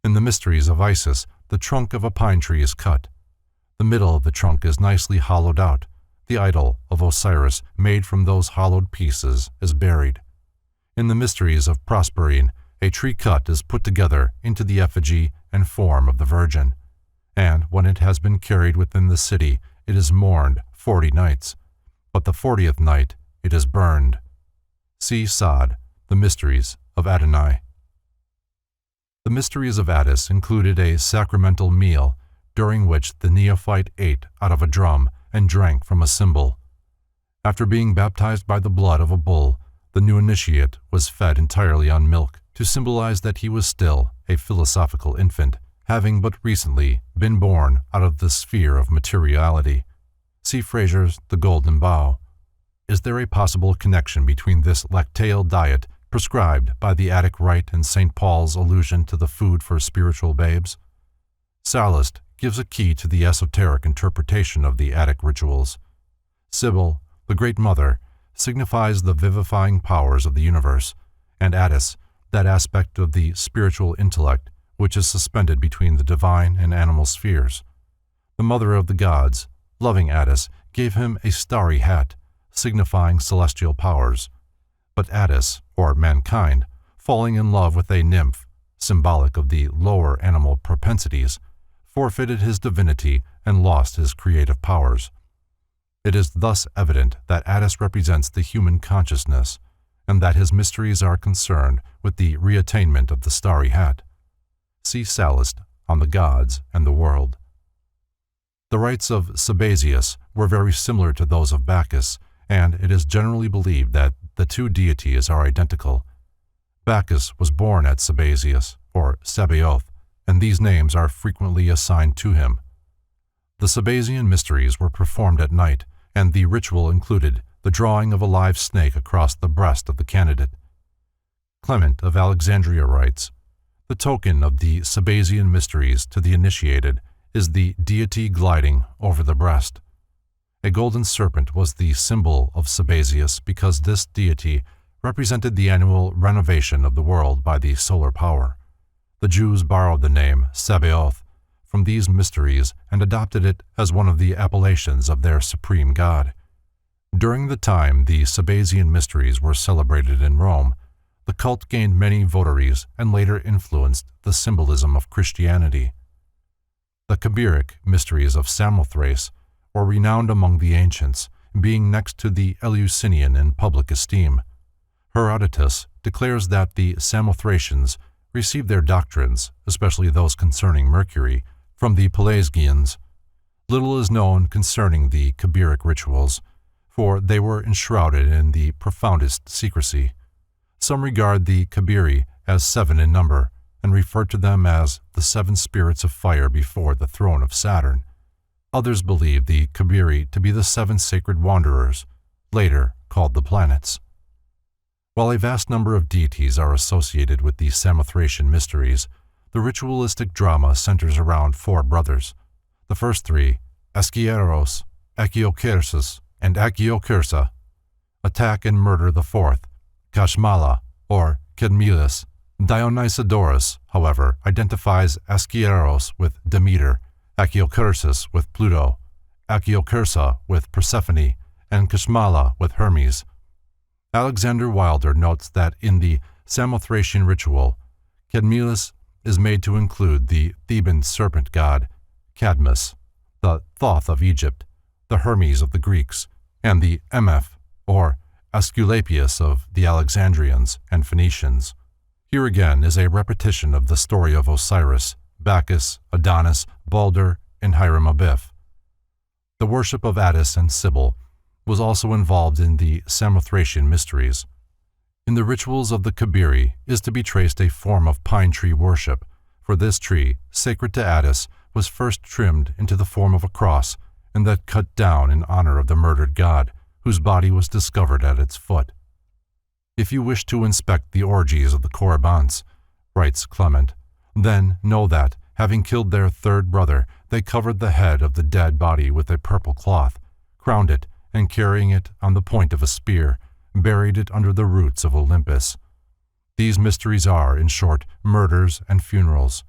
In the mysteries of Isis, the trunk of a pine tree is cut. The middle of the trunk is nicely hollowed out. The idol of Osiris, made from those hollowed pieces, is buried. In the mysteries of Proserpine, a tree cut is put together into the effigy and form of the Virgin, and when it has been carried within the city, it is mourned 40 nights, but the 40th night it is burned. See Sod, The Mysteries of Adonai. The mysteries of Attis included a sacramental meal, during which the neophyte ate out of a drum and drank from a cymbal. After being baptized by the blood of a bull, the new initiate was fed entirely on milk to symbolize that he was still a philosophical infant, having but recently been born out of the sphere of materiality. See Fraser's The Golden Bough. Is there a possible connection between this lacteal diet prescribed by the Attic Rite and St. Paul's allusion to the food for spiritual babes? Sallust gives a key to the esoteric interpretation of the Attic rituals. Sibyl, the Great Mother, signifies the vivifying powers of the universe, and Attis, that aspect of the spiritual intellect which is suspended between the divine and animal spheres. The Mother of the Gods, loving Attis, gave him a starry hat, signifying celestial powers. But Attis, or mankind, falling in love with a nymph, symbolic of the lower animal propensities, forfeited his divinity and lost his creative powers. It is thus evident that Attis represents the human consciousness, and that his mysteries are concerned with the reattainment of the starry hat. See Sallust on the Gods and the World. The rites of Sabazius were very similar to those of Bacchus, and it is generally believed that the two deities are identical. Bacchus was born at Sabazius, or Sabaoth, and these names are frequently assigned to him. The Sabazian mysteries were performed at night, and the ritual included the drawing of a live snake across the breast of the candidate. Clement of Alexandria writes, "The token of the Sabazian mysteries to the initiated is the deity gliding over the breast." A golden serpent was the symbol of Sabazius because this deity represented the annual renovation of the world by the solar power. The Jews borrowed the name Sabaoth from these mysteries and adopted it as one of the appellations of their supreme god. During the time the Sabazian mysteries were celebrated in Rome, the cult gained many votaries and later influenced the symbolism of Christianity. The Kabiric mysteries of Samothrace were renowned among the ancients, being next to the Eleusinian in public esteem. Herodotus declares that the Samothracians received their doctrines, especially those concerning Mercury, from the Pelasgians. Little is known concerning the Kabiric rituals, for they were enshrouded in the profoundest secrecy. Some regard the Kabiri as 7 in number, and refer to them as the 7 spirits of fire before the throne of Saturn. Others believe the Kabiri to be the 7 sacred wanderers, later called the planets. While a vast number of deities are associated with the Samothracian mysteries, the ritualistic drama centers around 4 brothers. The first 3, Askieros, Achiokersus, and Achiokersa, attack and murder the 4th, Kashmala, or Kedmilis. Dionysiodorus, however, identifies Askieros with Demeter, Achiokersus with Pluto, Achiokersa with Persephone, and Kashmala with Hermes. Alexander Wilder notes that in the Samothracian ritual, Kedmilis is made to include the Theban serpent god, Cadmus, the Thoth of Egypt, the Hermes of the Greeks, and the Emeph, or Asclepius of the Alexandrians and Phoenicians. Here again is a repetition of the story of Osiris, Bacchus, Adonis, Balder, and Hiram Abiff. The worship of Attis and Sibyl was also involved in the Samothracian mysteries. In the rituals of the Kabiri is to be traced a form of pine tree worship, for this tree, sacred to Attis, was first trimmed into the form of a cross and then cut down in honor of the murdered god, whose body was discovered at its foot. If you wish to inspect the orgies of the Koribants, writes Clement, then know that, having killed their third brother, they covered the head of the dead body with a purple cloth, crowned it, and carrying it on the point of a spear, buried it under the roots of Olympus. These mysteries are, in short, murders and funerals.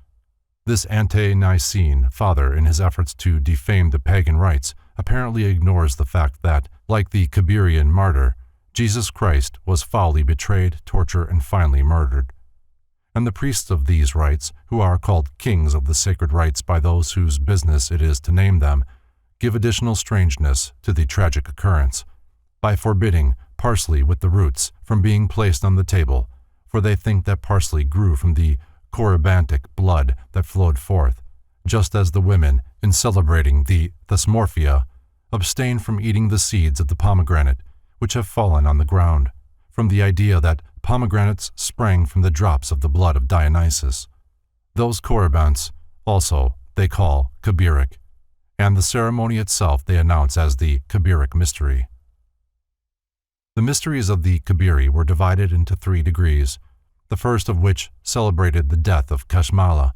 This ante-Nicene father, in his efforts to defame the pagan rites, apparently ignores the fact that, like the Kabirian martyr, Jesus Christ was foully betrayed, tortured, and finally murdered. And the priests of these rites, who are called kings of the sacred rites by those whose business it is to name them, give additional strangeness to the tragic occurrence, by forbidding parsley with the roots from being placed on the table, for they think that parsley grew from the corybantic blood that flowed forth, just as the women, in celebrating the thesmorphia, abstain from eating the seeds of the pomegranate, which have fallen on the ground, from the idea that pomegranates sprang from the drops of the blood of Dionysus. Those corybants, also, they call Kabiric, and the ceremony itself they announce as the Kabiric mystery. The mysteries of the Kabiri were divided into 3 degrees, the first of which celebrated the death of Kashmala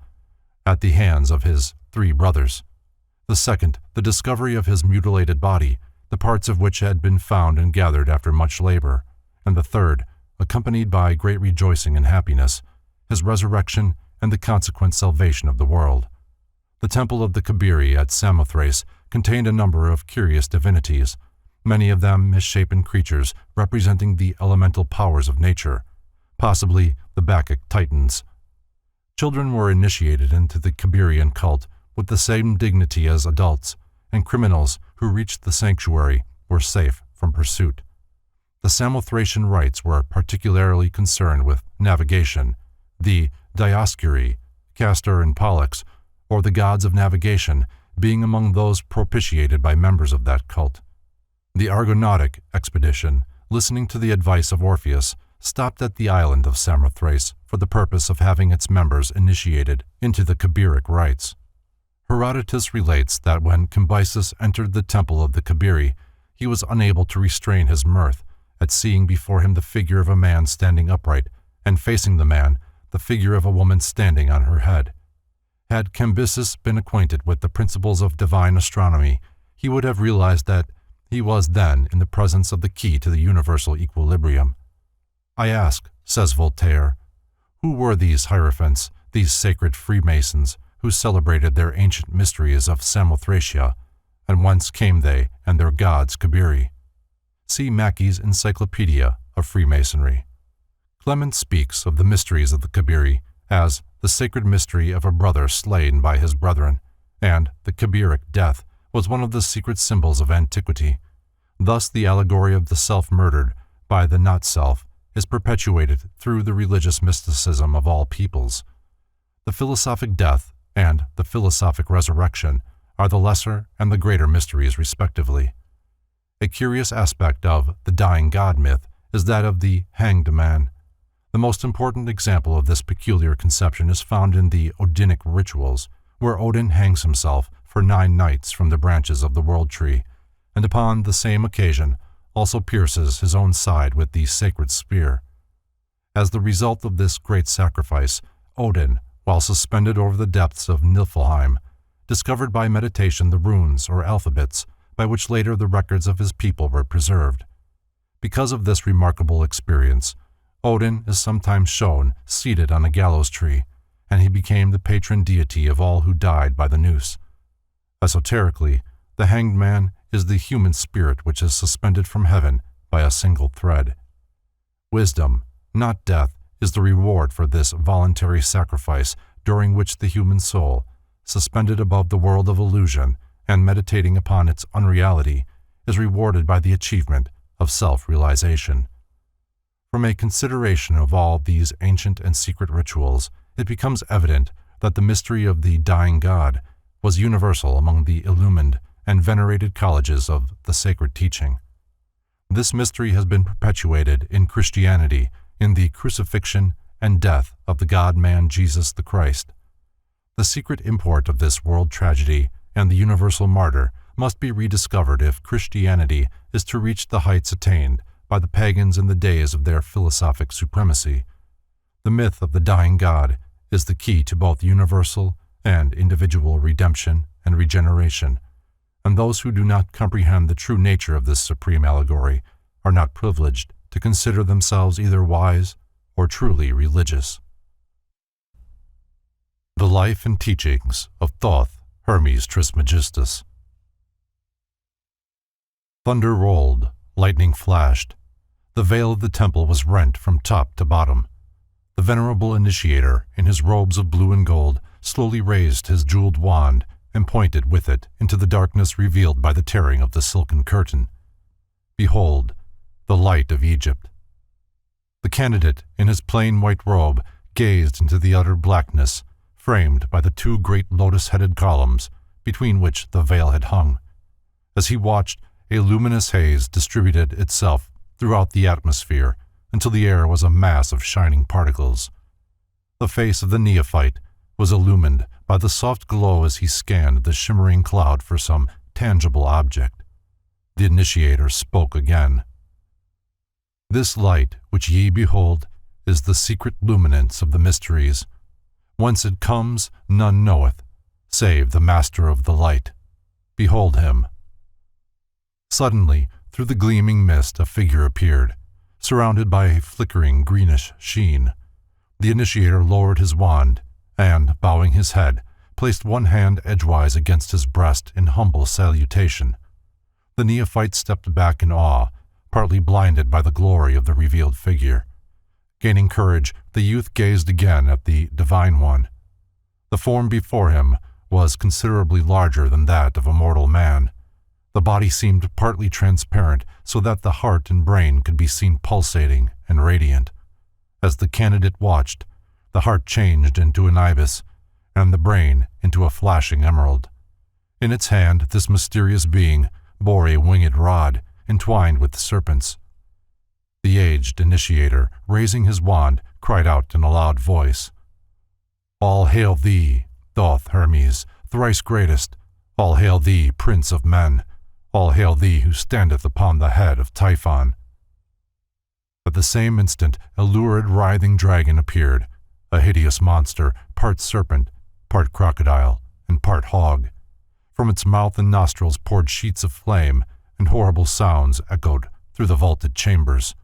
at the hands of his 3 brothers. The second, the discovery of his mutilated body, the parts of which had been found and gathered after much labor. And the third, accompanied by great rejoicing and happiness, his resurrection and the consequent salvation of the world. The temple of the Kabiri at Samothrace contained a number of curious divinities, many of them misshapen creatures representing the elemental powers of nature, possibly the Bacchic Titans. Children were initiated into the Kabirian cult with the same dignity as adults, and criminals who reached the sanctuary were safe from pursuit. The Samothracian rites were particularly concerned with navigation, the Dioscuri, Castor and Pollux, or the gods of navigation, being among those propitiated by members of that cult. The Argonautic expedition, listening to the advice of Orpheus, stopped at the island of Samothrace for the purpose of having its members initiated into the Kabiric rites. Herodotus relates that when Cambyses entered the temple of the Kabiri, he was unable to restrain his mirth at seeing before him the figure of a man standing upright, and facing the man, the figure of a woman standing on her head. Had Cambyses been acquainted with the principles of divine astronomy, he would have realized that he was then in the presence of the key to the universal equilibrium. I ask, says Voltaire, who were these hierophants, these sacred Freemasons, who celebrated their ancient mysteries of Samothracia, and whence came they and their gods Kabiri? See Mackey's Encyclopedia of Freemasonry. Clement speaks of the mysteries of the Kabiri as the sacred mystery of a brother slain by his brethren, and the Kabiric death was one of the secret symbols of antiquity. Thus the allegory of the self murdered by the not-self is perpetuated through the religious mysticism of all peoples. The philosophic death and the philosophic resurrection are the lesser and the greater mysteries respectively. A curious aspect of the dying god myth is that of the hanged man. The most important example of this peculiar conception is found in the Odinic rituals, where Odin hangs himself for 9 nights from the branches of the world tree, and upon the same occasion also pierces his own side with the sacred spear. As the result of this great sacrifice, Odin, while suspended over the depths of Niflheim, discovered by meditation the runes or alphabets by which later the records of his people were preserved. Because of this remarkable experience, Odin is sometimes shown seated on a gallows tree, and he became the patron deity of all who died by the noose. Esoterically, the hanged man is the human spirit which is suspended from heaven by a single thread. Wisdom, not death, is the reward for this voluntary sacrifice during which the human soul, suspended above the world of illusion and meditating upon its unreality, is rewarded by the achievement of self-realization. From a consideration of all these ancient and secret rituals, it becomes evident that the mystery of the dying god was universal among the illumined and venerated colleges of the sacred teaching. This mystery has been perpetuated in Christianity in the crucifixion and death of the God-man Jesus the Christ. The secret import of this world tragedy and the universal martyr must be rediscovered if Christianity is to reach the heights attained by the pagans in the days of their philosophic supremacy. The myth of the dying god is the key to both universal and individual redemption and regeneration, and those who do not comprehend the true nature of this supreme allegory are not privileged to consider themselves either wise or truly religious. The Life and Teachings of Thoth Hermes Trismegistus. Thunder rolled, lightning flashed. The veil of the temple was rent from top to bottom. The venerable initiator, in his robes of blue and gold, slowly raised his jeweled wand and pointed with it into the darkness revealed by the tearing of the silken curtain. Behold, the light of Egypt. The candidate, in his plain white robe, gazed into the utter blackness, framed by the two great lotus-headed columns between which the veil had hung. As he watched, a luminous haze distributed itself throughout the atmosphere until the air was a mass of shining particles. The face of the neophyte was illumined by the soft glow as he scanned the shimmering cloud for some tangible object. The initiator spoke again. This light which ye behold is the secret luminance of the mysteries. Whence it comes none knoweth, save the master of the light. Behold him. Suddenly, through the gleaming mist, a figure appeared, surrounded by a flickering greenish sheen. The initiator lowered his wand, and, bowing his head, placed one hand edgewise against his breast in humble salutation. The neophyte stepped back in awe, partly blinded by the glory of the revealed figure. Gaining courage, the youth gazed again at the Divine One. The form before him was considerably larger than that of a mortal man. The body seemed partly transparent, so that the heart and brain could be seen pulsating and radiant. As the candidate watched, the heart changed into an ibis, and the brain into a flashing emerald. In its hand, this mysterious being bore a winged rod, entwined with serpents. The aged initiator, raising his wand, cried out in a loud voice, "All hail thee, Thoth Hermes, thrice greatest! All hail thee, Prince of Men! All hail thee who standeth upon the head of Typhon!" At the same instant, a lurid, writhing dragon appeared, a hideous monster, part serpent, part crocodile, and part hog. From its mouth and nostrils poured sheets of flame, and horrible sounds echoed through the vaulted chambers.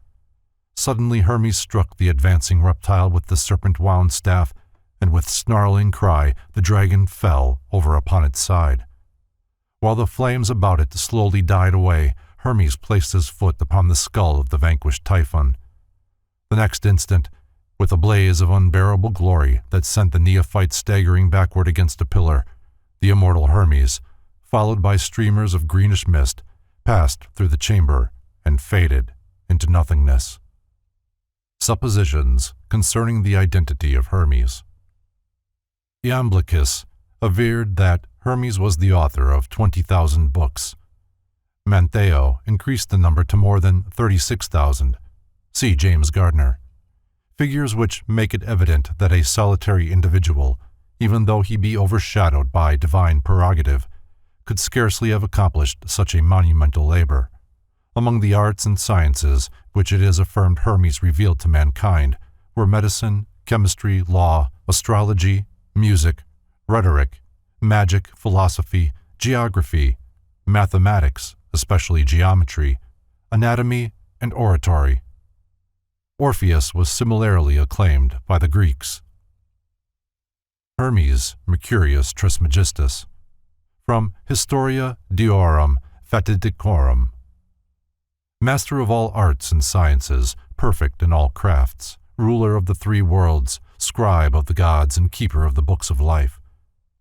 Suddenly Hermes struck the advancing reptile with the serpent-wound staff, and with snarling cry the dragon fell over upon its side. While the flames about it slowly died away, Hermes placed his foot upon the skull of the vanquished Typhon. The next instant, with a blaze of unbearable glory that sent the neophyte staggering backward against a pillar, the immortal Hermes, followed by streamers of greenish mist, passed through the chamber and faded into nothingness. Suppositions concerning the identity of Hermes. Iamblichus averred that Hermes was the author of 20,000 books. Mantheo increased the number to more than 36,000. See James Gardner. Figures which make it evident that a solitary individual, even though he be overshadowed by divine prerogative, could scarcely have accomplished such a monumental labor. Among the arts and sciences which it is affirmed Hermes revealed to mankind were medicine, chemistry, law, astrology, music, rhetoric, magic, philosophy, geography, mathematics, especially geometry, anatomy, and oratory. Orpheus was similarly acclaimed by the Greeks. Hermes Mercurius Trismegistus, from Historia Deorum Fatidicorum. Master of all arts and sciences, perfect in all crafts, ruler of the three worlds, scribe of the gods and keeper of the books of life,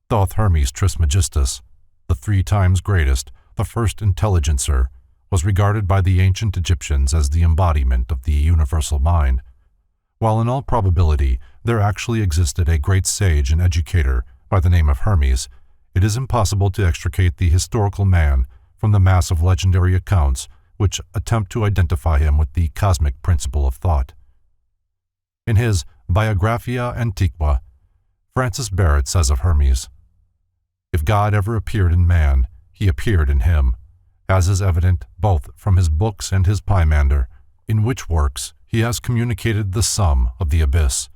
Thoth Hermes Trismegistus, the 3 times greatest, the first intelligencer, was regarded by the ancient Egyptians as the embodiment of the universal mind. While in all probability there actually existed a great sage and educator by the name of Hermes, it is impossible to extricate the historical man from the mass of legendary accounts which attempt to identify him with the cosmic principle of thought. In his Biographia Antiqua, Francis Barrett says of Hermes, "If God ever appeared in man, he appeared in him, as is evident both from his books and his Pymander, in which works he has communicated the sum of the abyss,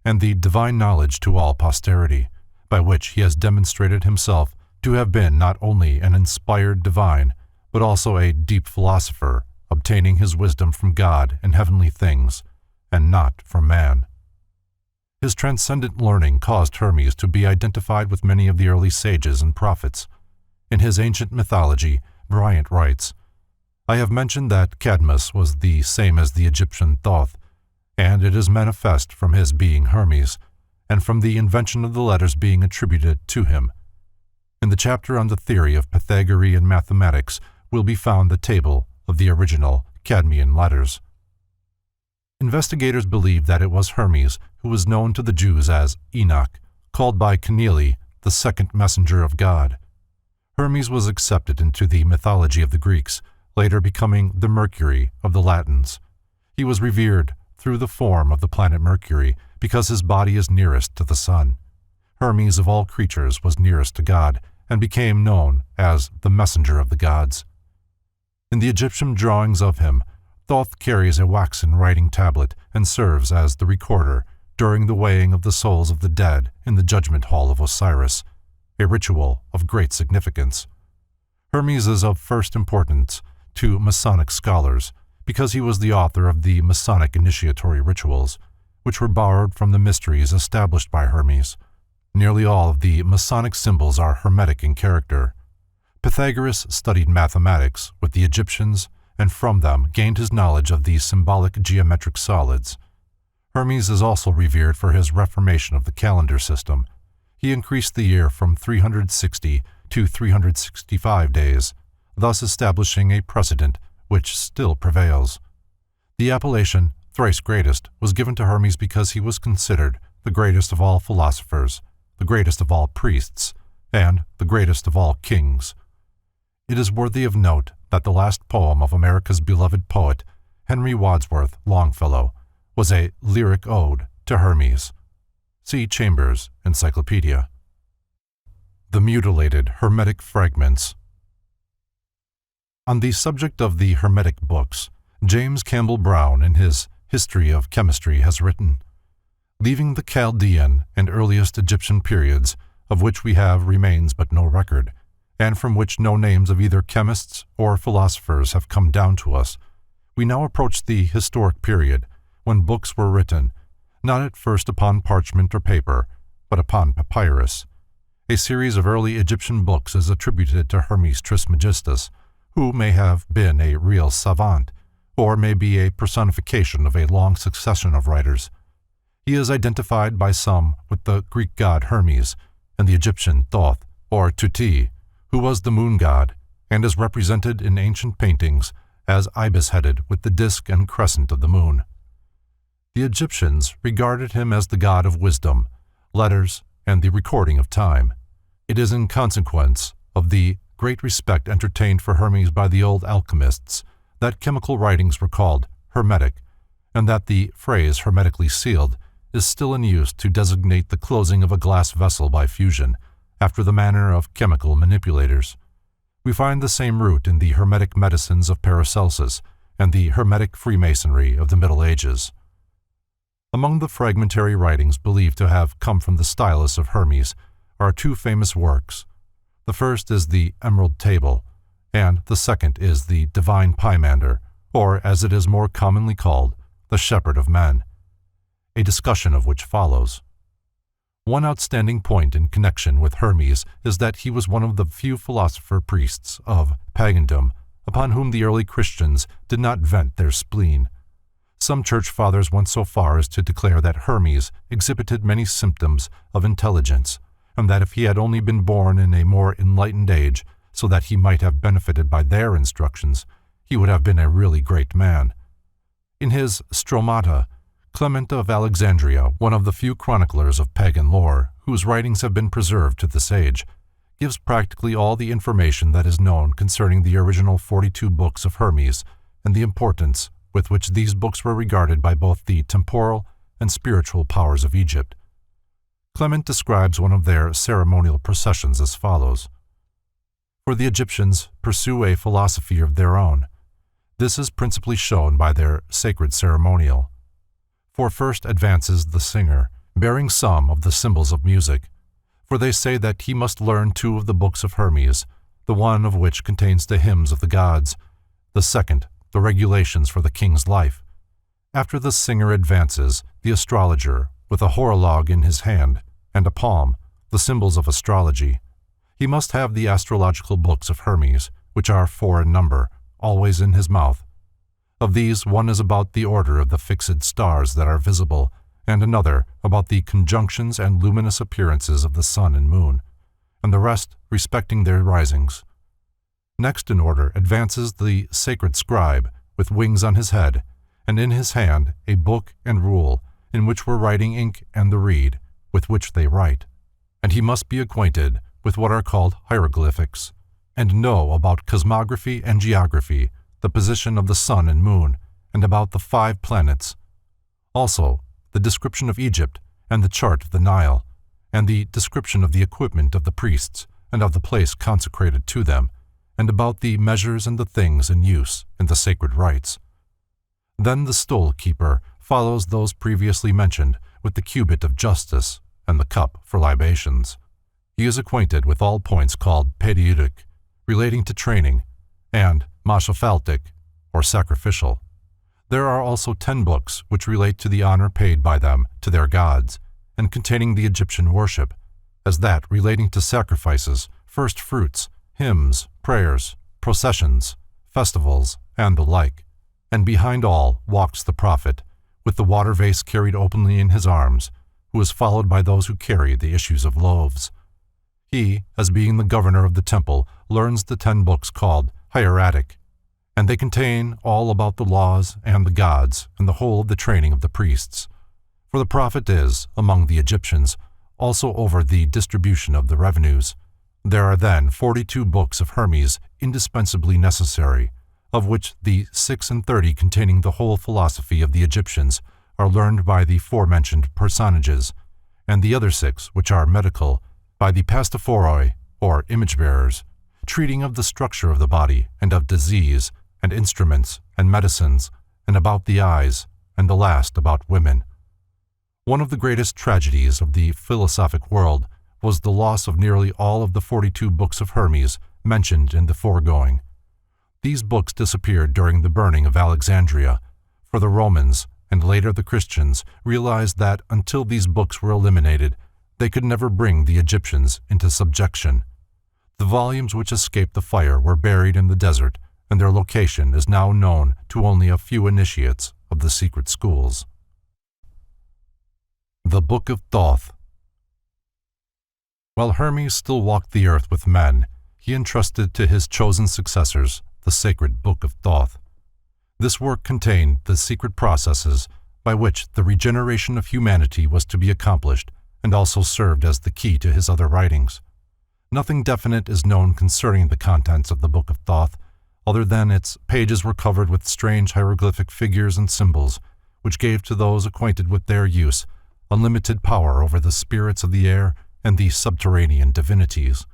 and the divine knowledge to all posterity, by which he has demonstrated himself to have been not only an inspired divine, but also a deep philosopher, obtaining his wisdom from God and heavenly things, and not from man. His transcendent learning caused Hermes to be identified with many of the early sages and prophets. In his ancient mythology, Bryant writes, "I have mentioned that Cadmus was the same as the Egyptian Thoth, and it is manifest from his being Hermes, and from the invention of the letters being attributed to him. In the chapter on the theory of Pythagorean mathematics will be found the table of the original Cadmean letters." Investigators believe that it was Hermes who was known to the Jews as Enoch, called by Kenealy the second messenger of God. Hermes was accepted into the mythology of the Greeks, later becoming the Mercury of the Latins. He was revered through the form of the planet Mercury because his body is nearest to the sun. Hermes of all creatures was nearest to God and became known as the messenger of the gods. In the Egyptian drawings of him, Thoth carries a waxen writing tablet and serves as the recorder during the weighing of the souls of the dead in the judgment hall of Osiris, a ritual of great significance. Hermes is of first importance to Masonic scholars because he was the author of the Masonic initiatory rituals, which were borrowed from the mysteries established by Hermes. Nearly all of the Masonic symbols are Hermetic in character. Pythagoras studied mathematics with the Egyptians and from them gained his knowledge of the symbolic geometric solids. Hermes is also revered for his reformation of the calendar system. He increased the year from 360 to 365 days, thus establishing a precedent which still prevails. The appellation thrice greatest was given to Hermes because he was considered the greatest of all philosophers, the greatest of all priests, and the greatest of all kings. It is worthy of note that the last poem of America's beloved poet, Henry Wadsworth Longfellow, was a lyric ode to Hermes. See Chambers' Encyclopedia. The mutilated Hermetic fragments. On the subject of the Hermetic books, James Campbell Brown in his History of Chemistry has written, "Leaving the Chaldean and earliest Egyptian periods, of which we have remains but no record, and from which no names of either chemists or philosophers have come down to us, we now approach the historic period when books were written, not at first upon parchment or paper, but upon papyrus. A series of early Egyptian books is attributed to Hermes Trismegistus, who may have been a real savant, or may be a personification of a long succession of writers. He is identified by some with the Greek god Hermes and the Egyptian Thoth, or Tuti, who was the moon god, and is represented in ancient paintings as ibis-headed with the disk and crescent of the moon. The Egyptians regarded him as the god of wisdom, letters, and the recording of time. It is in consequence of the great respect entertained for Hermes by the old alchemists that chemical writings were called Hermetic, and that the phrase hermetically sealed is still in use to designate the closing of a glass vessel by fusion, after the manner of chemical manipulators. We find the same root in the Hermetic medicines of Paracelsus and the Hermetic Freemasonry of the Middle Ages. Among the fragmentary writings believed to have come from the stylus of Hermes are two famous works. The first is the Emerald Table, and the second is the Divine Pymander, or as it is more commonly called, the Shepherd of Men, a discussion of which follows. One outstanding point in connection with Hermes is that he was one of the few philosopher-priests of pagandom upon whom the early Christians did not vent their spleen. Some church fathers went so far as to declare that Hermes exhibited many symptoms of intelligence, and that if he had only been born in a more enlightened age, so that he might have benefited by their instructions, he would have been a really great man. In his Stromata, Clement of Alexandria, one of the few chroniclers of pagan lore whose writings have been preserved to this age, gives practically all the information that is known concerning the original 42 books of Hermes and the importance with which these books were regarded by both the temporal and spiritual powers of Egypt. Clement describes one of their ceremonial processions as follows. For the Egyptians pursue a philosophy of their own. This is principally shown by their sacred ceremonial. For first advances the singer, bearing some of the symbols of music. For they say that he must learn 2 of the books of Hermes, the one of which contains the hymns of the gods, the second, the regulations for the king's life. After the singer advances, the astrologer, with a horologe in his hand, and a palm, the symbols of astrology, he must have the astrological books of Hermes, which are 4 in number, always in his mouth. Of these, one is about the order of the fixed stars that are visible, and another about the conjunctions and luminous appearances of the sun and moon, and the rest respecting their risings. Next in order advances the sacred scribe, with wings on his head, and in his hand a book and rule, in which were writing ink and the reed, with which they write. And he must be acquainted with what are called hieroglyphics, and know about cosmography and geography, the position of the sun and moon, and about the 5 planets. Also, the description of Egypt, and the chart of the Nile, and the description of the equipment of the priests, and of the place consecrated to them, and about the measures and the things in use in the sacred rites. Then the stole-keeper follows those previously mentioned with the cubit of justice and the cup for libations. He is acquainted with all points called periodic, relating to training, and mashaphaltic, or sacrificial. There are also 10 books which relate to the honor paid by them to their gods, and containing the Egyptian worship, as that relating to sacrifices, first fruits, hymns, prayers, processions, festivals, and the like. And behind all walks the prophet, with the water vase carried openly in his arms, who is followed by those who carry the issues of loaves. He, as being the governor of the temple, learns the 10 books called hieratic, and they contain all about the laws and the gods and the whole of the training of the priests. For the prophet is, among the Egyptians, also over the distribution of the revenues. There are then 42 books of Hermes indispensably necessary, of which the 36 containing the whole philosophy of the Egyptians are learned by the forementioned personages, and the other 6, which are medical, by the pastophoroi, or image-bearers, treating of the structure of the body and of disease, and instruments, and medicines, and about the eyes, and the last about women. One of the greatest tragedies of the philosophic world was the loss of nearly all of the 42 books of Hermes mentioned in the foregoing. These books disappeared during the burning of Alexandria, for the Romans, and later the Christians, realized that until these books were eliminated, they could never bring the Egyptians into subjection. The volumes which escaped the fire were buried in the desert, and their location is now known to only a few initiates of the secret schools. The Book of Thoth. While Hermes still walked the earth with men, he entrusted to his chosen successors the sacred Book of Thoth. This work contained the secret processes by which the regeneration of humanity was to be accomplished, and also served as the key to his other writings. Nothing definite is known concerning the contents of the Book of Thoth, other than its pages were covered with strange hieroglyphic figures and symbols, which gave to those acquainted with their use unlimited power over the spirits of the air and the subterranean divinities.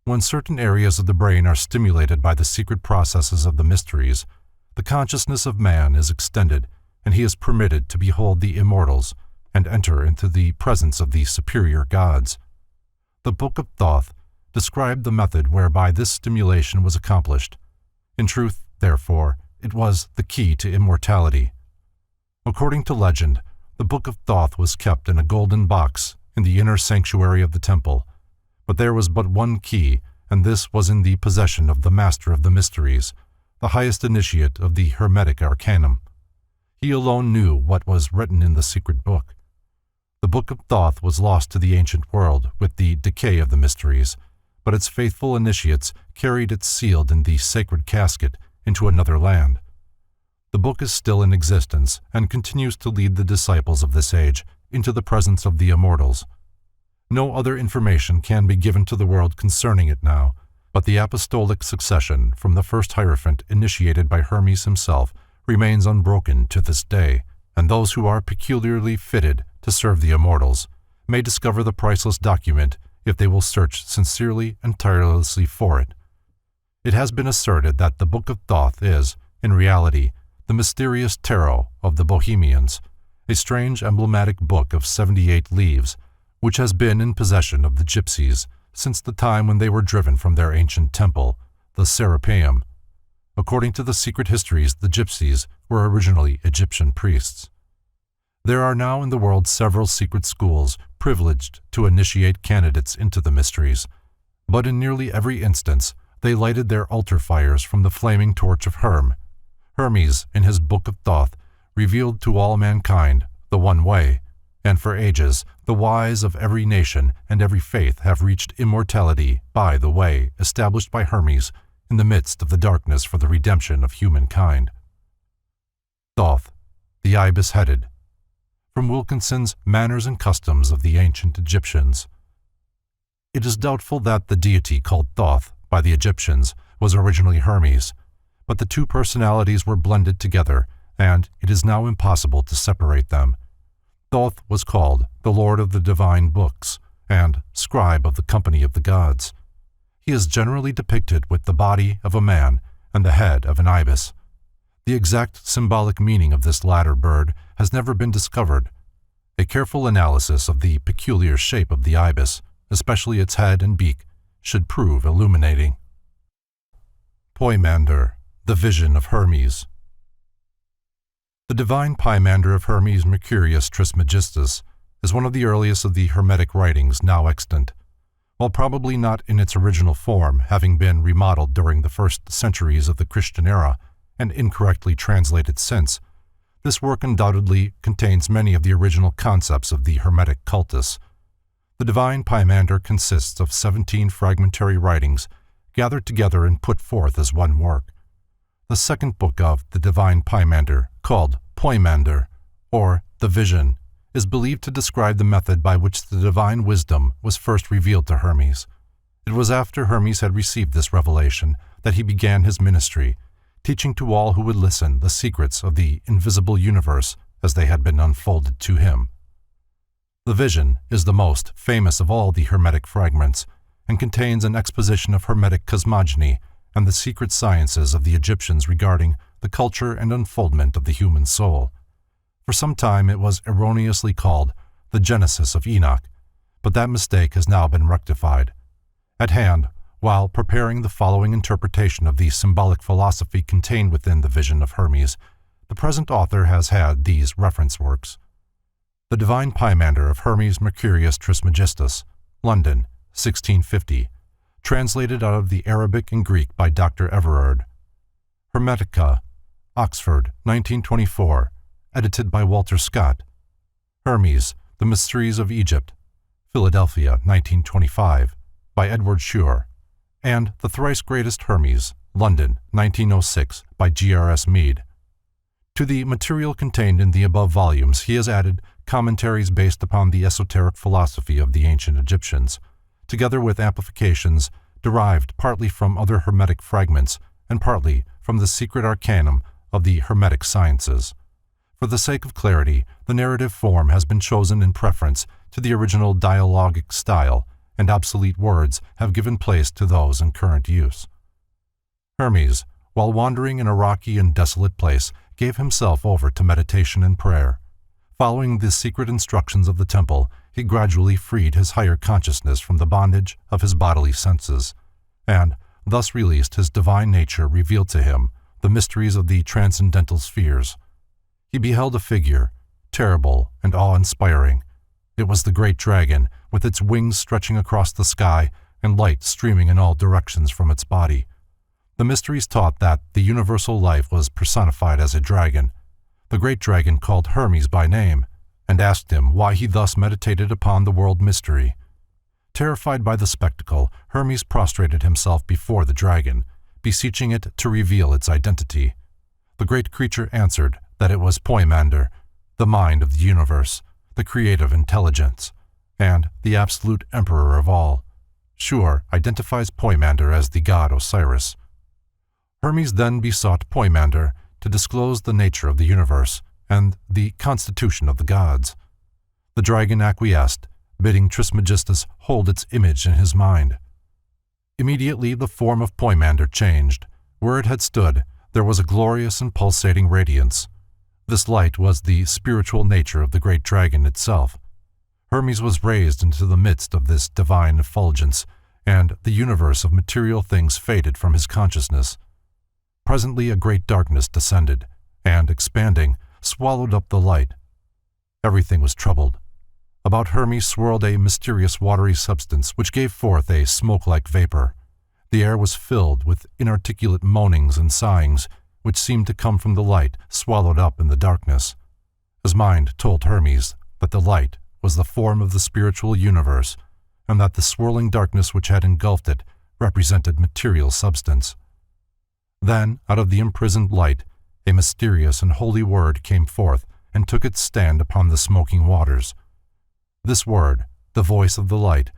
When certain areas of the brain are stimulated by the secret processes of the mysteries, the consciousness of man is extended, and he is permitted to behold the immortals and enter into the presence of the superior gods. The Book of Thoth described the method whereby this stimulation was accomplished. In truth, therefore, it was the key to immortality. According to legend, the Book of Thoth was kept in a golden box in the inner sanctuary of the temple, but there was but one key, and this was in the possession of the Master of the Mysteries, the highest initiate of the Hermetic Arcanum. He alone knew what was written in the secret book. The Book of Thoth was lost to the ancient world with the decay of the mysteries, but its faithful initiates carried it sealed in the sacred casket into another land. The book is still in existence and continues to lead the disciples of this age into the presence of the immortals. No other information can be given to the world concerning it now, but the apostolic succession from the first Hierophant initiated by Hermes himself remains unbroken to this day, and those who are peculiarly fitted to serve the immortals may discover the priceless document if they will search sincerely and tirelessly for it. It has been asserted that the Book of Thoth is, in reality, the mysterious tarot of the Bohemians, a strange emblematic book of 78 leaves, which has been in possession of the gypsies since the time when they were driven from their ancient temple, the Serapeum. According to the secret histories, the gypsies were originally Egyptian priests. There are now in the world several secret schools privileged to initiate candidates into the mysteries, but in nearly every instance they lighted their altar fires from the flaming torch of Hermes, in his Book of Thoth, revealed to all mankind the one way, and for ages the wise of every nation and every faith have reached immortality by the way established by Hermes in the midst of the darkness for the redemption of humankind. Thoth, the ibis-headed. From Wilkinson's Manners and Customs of the Ancient Egyptians. It is doubtful that the deity called Thoth by the Egyptians was originally Hermes, but the two personalities were blended together, and it is now impossible to separate them. Thoth was called the Lord of the Divine Books and Scribe of the Company of the Gods. He is generally depicted with the body of a man and the head of an ibis. The exact symbolic meaning of this latter bird has never been discovered. A careful analysis of the peculiar shape of the ibis, especially its head and beak, should prove illuminating. Poimander, the Vision of Hermes. The divine Poimander of Hermes Mercurius Trismegistus is one of the earliest of the Hermetic writings now extant. While probably not in its original form, having been remodeled during the first centuries of the Christian era and incorrectly translated since, this work undoubtedly contains many of the original concepts of the Hermetic cultus. The divine Poimander consists of 17 fragmentary writings gathered together and put forth as one work. The second book of the divine Poimander, called Poimander, or The Vision, is believed to describe the method by which the divine wisdom was first revealed to Hermes. It was after Hermes had received this revelation that he began his ministry, teaching to all who would listen the secrets of the invisible universe as they had been unfolded to him. The Vision is the most famous of all the Hermetic fragments and contains an exposition of Hermetic cosmogony and the secret sciences of the Egyptians regarding the culture and unfoldment of the human soul. For some time it was erroneously called the Genesis of Enoch, but that mistake has now been rectified. At hand, while preparing the following interpretation of the symbolic philosophy contained within the Vision of Hermes, the present author has had these reference works. The Divine Poimander of Hermes Mercurius Trismegistus, London, 1650, translated out of the Arabic and Greek by Dr. Everard. Hermetica, Oxford, 1924, edited by Walter Scott. Hermes, The Mysteries of Egypt, Philadelphia, 1925, by Edward Shure, and The Thrice Greatest Hermes, London, 1906, by G.R.S. Mead. To the material contained in the above volumes he has added commentaries based upon the esoteric philosophy of the ancient Egyptians, together with amplifications derived partly from other Hermetic fragments and partly from the secret arcanum of the Hermetic sciences. For the sake of clarity, the narrative form has been chosen in preference to the original dialogic style, and obsolete words have given place to those in current use. Hermes, while wandering in a rocky and desolate place, gave himself over to meditation and prayer. Following the secret instructions of the temple, he gradually freed his higher consciousness from the bondage of his bodily senses, and thus released his divine nature, revealed to him the mysteries of the transcendental spheres. He beheld a figure, terrible and awe-inspiring. It was the great dragon, with its wings stretching across the sky and light streaming in all directions from its body. The mysteries taught that the universal life was personified as a dragon. The great dragon called Hermes by name, and asked him why he thus meditated upon the world mystery. Terrified by the spectacle, Hermes prostrated himself before the dragon, beseeching it to reveal its identity. The great creature answered that it was Poimander, the mind of the universe, the creative intelligence, and the absolute emperor of all. Shure identifies Poimander as the god Osiris. Hermes then besought Poimander to disclose the nature of the universe and the constitution of the gods. The dragon acquiesced, bidding Trismegistus hold its image in his mind. Immediately the form of Poimander changed. Where it had stood, there was a glorious and pulsating radiance. This light was the spiritual nature of the great dragon itself. Hermes was raised into the midst of this divine effulgence, and the universe of material things faded from his consciousness. Presently a great darkness descended, and, expanding, swallowed up the light. Everything was troubled. About Hermes swirled a mysterious watery substance which gave forth a smoke-like vapor. The air was filled with inarticulate moanings and sighings, which seemed to come from the light swallowed up in the darkness. His mind told Hermes that the light was the form of the spiritual universe, and that the swirling darkness which had engulfed it represented material substance. Then, out of the imprisoned light, a mysterious and holy word came forth and took its stand upon the smoking waters. This word, the voice of the light,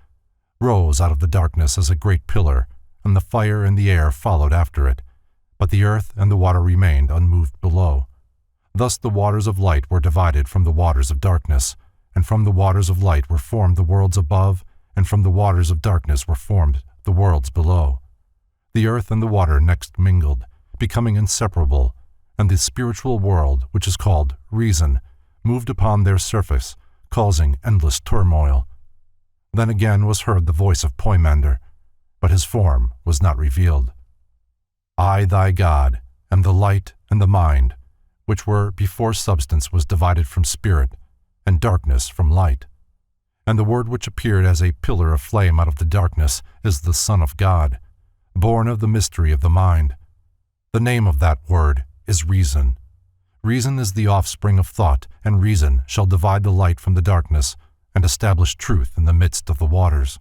rose out of the darkness as a great pillar, and the fire and the air followed after it, but the earth and the water remained unmoved below. Thus the waters of light were divided from the waters of darkness, and from the waters of light were formed the worlds above, and from the waters of darkness were formed the worlds below. The earth and the water next mingled, becoming inseparable, and the spiritual world, which is called reason, moved upon their surface, causing endless turmoil. Then again was heard the voice of Poimander, but his form was not revealed. I, thy God, am the light and the mind, which were before substance was divided from spirit, and darkness from light. And the word which appeared as a pillar of flame out of the darkness is the Son of God, born of the mystery of the mind. The name of that word is reason. Reason is the offspring of thought, and reason shall divide the light from the darkness, and establish truth in the midst of the waters.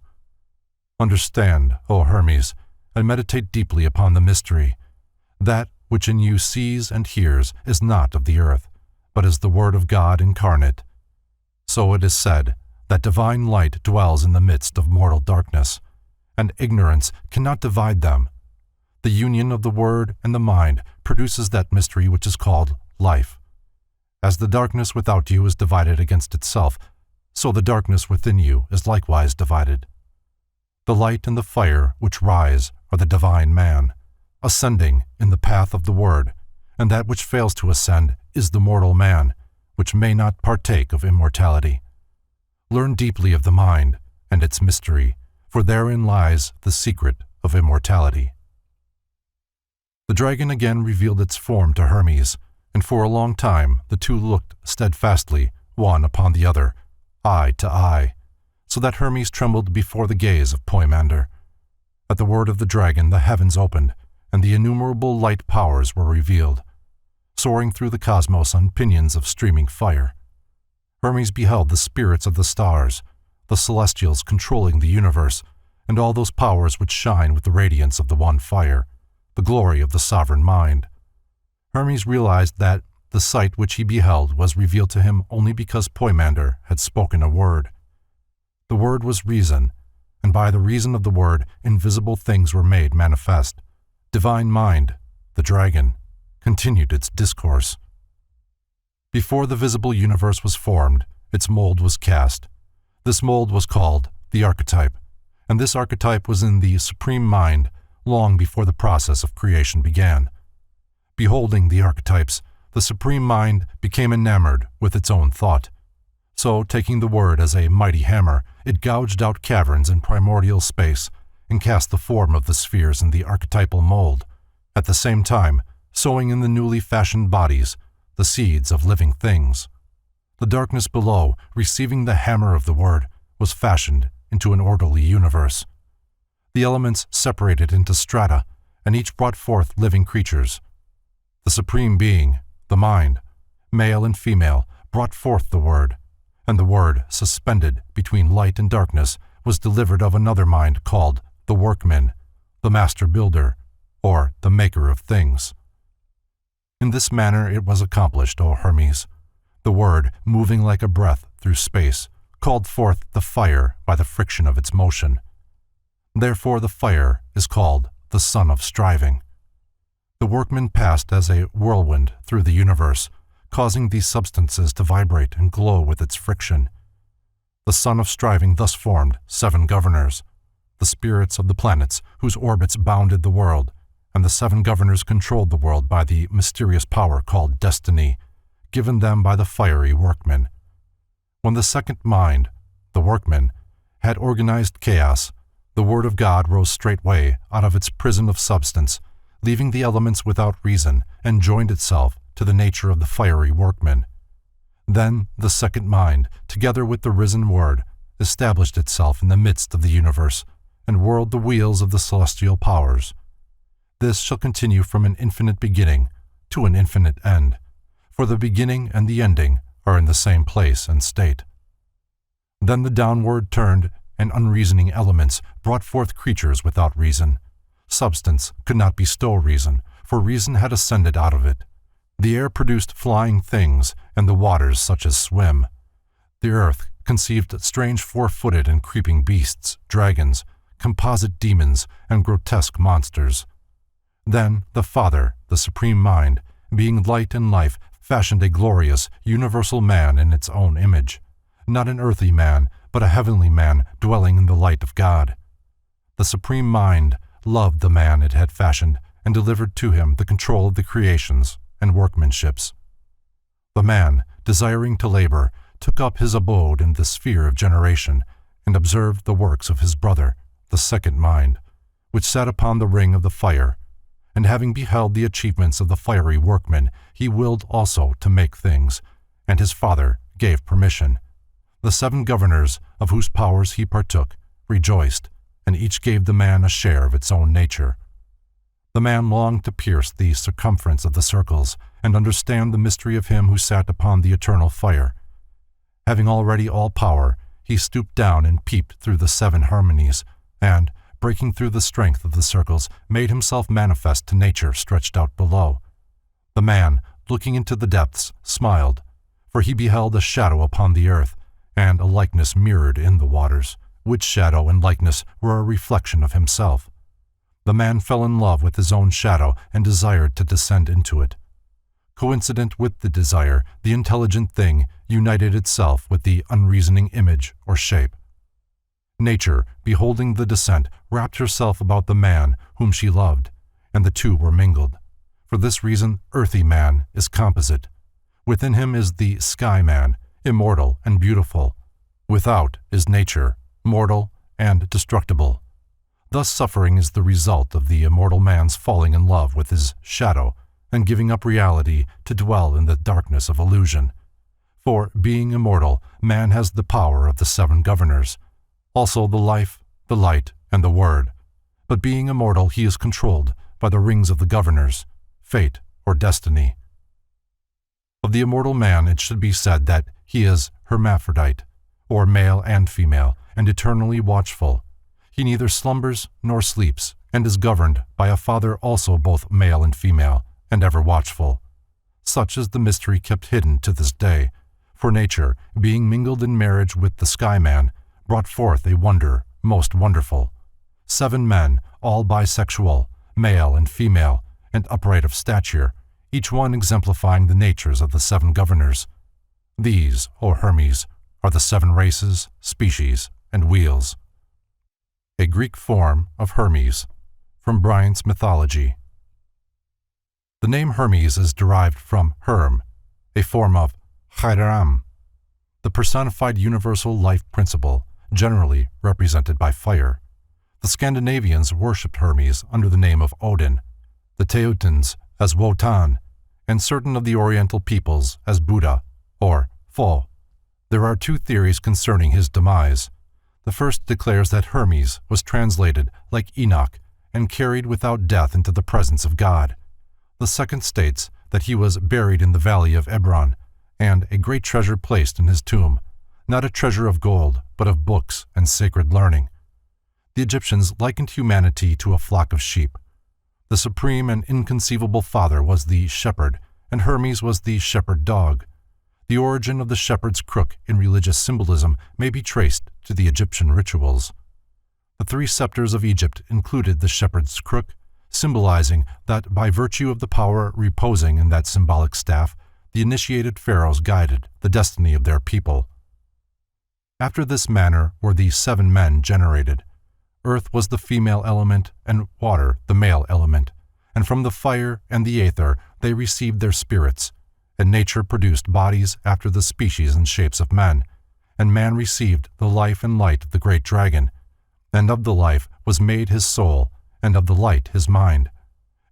Understand, O Hermes, and meditate deeply upon the mystery. That which in you sees and hears is not of the earth, but is the word of God incarnate. So it is said that divine light dwells in the midst of mortal darkness, and ignorance cannot divide them. The union of the word and the mind produces that mystery which is called life. As the darkness without you is divided against itself, so the darkness within you is likewise divided. The light and the fire which rise are the divine man, ascending in the path of the word, and that which fails to ascend is the mortal man, which may not partake of immortality. Learn deeply of the mind and its mystery, for therein lies the secret of immortality. The dragon again revealed its form to Hermes, and for a long time the two looked steadfastly, one upon the other, eye to eye, so that Hermes trembled before the gaze of Poimander. At the word of the dragon the heavens opened, and the innumerable light powers were revealed, soaring through the cosmos on pinions of streaming fire. Hermes beheld the spirits of the stars, the celestials controlling the universe, and all those powers which shine with the radiance of the one fire, the glory of the sovereign mind. Hermes realized that the sight which he beheld was revealed to him only because Poimander had spoken a word. The word was reason, and by the reason of the word invisible things were made manifest. Divine mind, the dragon, continued its discourse. Before the visible universe was formed, its mold was cast. This mold was called the archetype, and this archetype was in the supreme mind long before the process of creation began. Beholding the archetypes, the supreme mind became enamored with its own thought. So, taking the word as a mighty hammer, it gouged out caverns in primordial space and cast the form of the spheres in the archetypal mold, at the same time sowing in the newly fashioned bodies the seeds of living things. The darkness below, receiving the hammer of the word, was fashioned into an orderly universe. The elements separated into strata, and each brought forth living creatures. The supreme being, the mind, male and female, brought forth the word, and the word, suspended between light and darkness, was delivered of another mind called the workman, the master builder, or the maker of things. In this manner it was accomplished, O Hermes. The word, moving like a breath through space, called forth the fire by the friction of its motion. Therefore the fire is called the son of striving. The workman passed as a whirlwind through the universe, causing these substances to vibrate and glow with its friction. The son of striving thus formed 7 governors, the spirits of the planets whose orbits bounded the world, and the 7 governors controlled the world by the mysterious power called destiny, given them by the fiery workman. When the second mind, the workman, had organized chaos, the Word of God rose straightway out of its prison of substance, leaving the elements without reason, and joined itself to the nature of the fiery workman. Then the second mind, together with the risen Word, established itself in the midst of the universe, and whirled the wheels of the celestial powers. This shall continue from an infinite beginning to an infinite end, for the beginning and the ending are in the same place and state. Then the downward turned and unreasoning elements brought forth creatures without reason. Substance could not bestow reason, for reason had ascended out of it. The air produced flying things, and the waters such as swim. The earth conceived strange four-footed and creeping beasts, dragons, composite demons, and grotesque monsters. Then the Father, the Supreme Mind, being light and life, fashioned a glorious, universal man in its own image, not an earthly man, but a heavenly man dwelling in the light of God. The Supreme Mind loved the man it had fashioned and delivered to him the control of the creations and workmanships. The man, desiring to labor, took up his abode in the sphere of generation and observed the works of his brother, the second mind, which sat upon the ring of the fire, and having beheld the achievements of the fiery workman, he willed also to make things, and his father gave permission. The 7 governors, of whose powers he partook, rejoiced, and each gave the man a share of its own nature. The man longed to pierce the circumference of the circles, and understand the mystery of him who sat upon the eternal fire. Having already all power, he stooped down and peeped through the 7 harmonies, and, breaking through the strength of the circles, made himself manifest to nature stretched out below. The man, looking into the depths, smiled, for he beheld a shadow upon the earth, and a likeness mirrored in the waters, which shadow and likeness were a reflection of himself. The man fell in love with his own shadow and desired to descend into it. Coincident with the desire, the intelligent thing united itself with the unreasoning image or shape. Nature, beholding the descent, wrapped herself about the man whom she loved, and the two were mingled. For this reason, earthy man is composite. Within him is the sky man, immortal and beautiful. Without is nature, mortal and destructible. Thus suffering is the result of the immortal man's falling in love with his shadow and giving up reality to dwell in the darkness of illusion. For, being immortal, man has the power of the 7 governors, also the life, the light, and the word. But being immortal, he is controlled by the rings of the governors, fate or destiny. Of the immortal man it should be said that he is hermaphrodite, or male and female, and eternally watchful. He neither slumbers nor sleeps, and is governed by a father also both male and female, and ever watchful. Such is the mystery kept hidden to this day, for nature, being mingled in marriage with the sky man, brought forth a wonder most wonderful. 7 men, all bisexual, male and female, and upright of stature, each one exemplifying the natures of the 7 governors. These, O Hermes, are the 7 races, species, and wheels. A Greek form of Hermes, from Bryant's mythology. The name Hermes is derived from Herm, a form of Hiram, the personified universal life principle, generally represented by fire. The Scandinavians worshipped Hermes under the name of Odin, the Teutons as Wotan, and certain of the Oriental peoples as Buddha, or Fo. There are 2 theories concerning his demise. The first declares that Hermes was translated like Enoch and carried without death into the presence of God. The second states that he was buried in the valley of Ebron, and a great treasure placed in his tomb, not a treasure of gold, but of books and sacred learning. The Egyptians likened humanity to a flock of sheep. The supreme and inconceivable father was the shepherd, and Hermes was the shepherd dog. The origin of the shepherd's crook in religious symbolism may be traced to the Egyptian rituals. The 3 scepters of Egypt included the shepherd's crook, symbolizing that by virtue of the power reposing in that symbolic staff, the initiated pharaohs guided the destiny of their people. After this manner were the 7 men generated. Earth was the female element, and water the male element, and from the fire and the aether they received their spirits, and nature produced bodies after the species and shapes of men, and man received the life and light of the great dragon, and of the life was made his soul, and of the light his mind.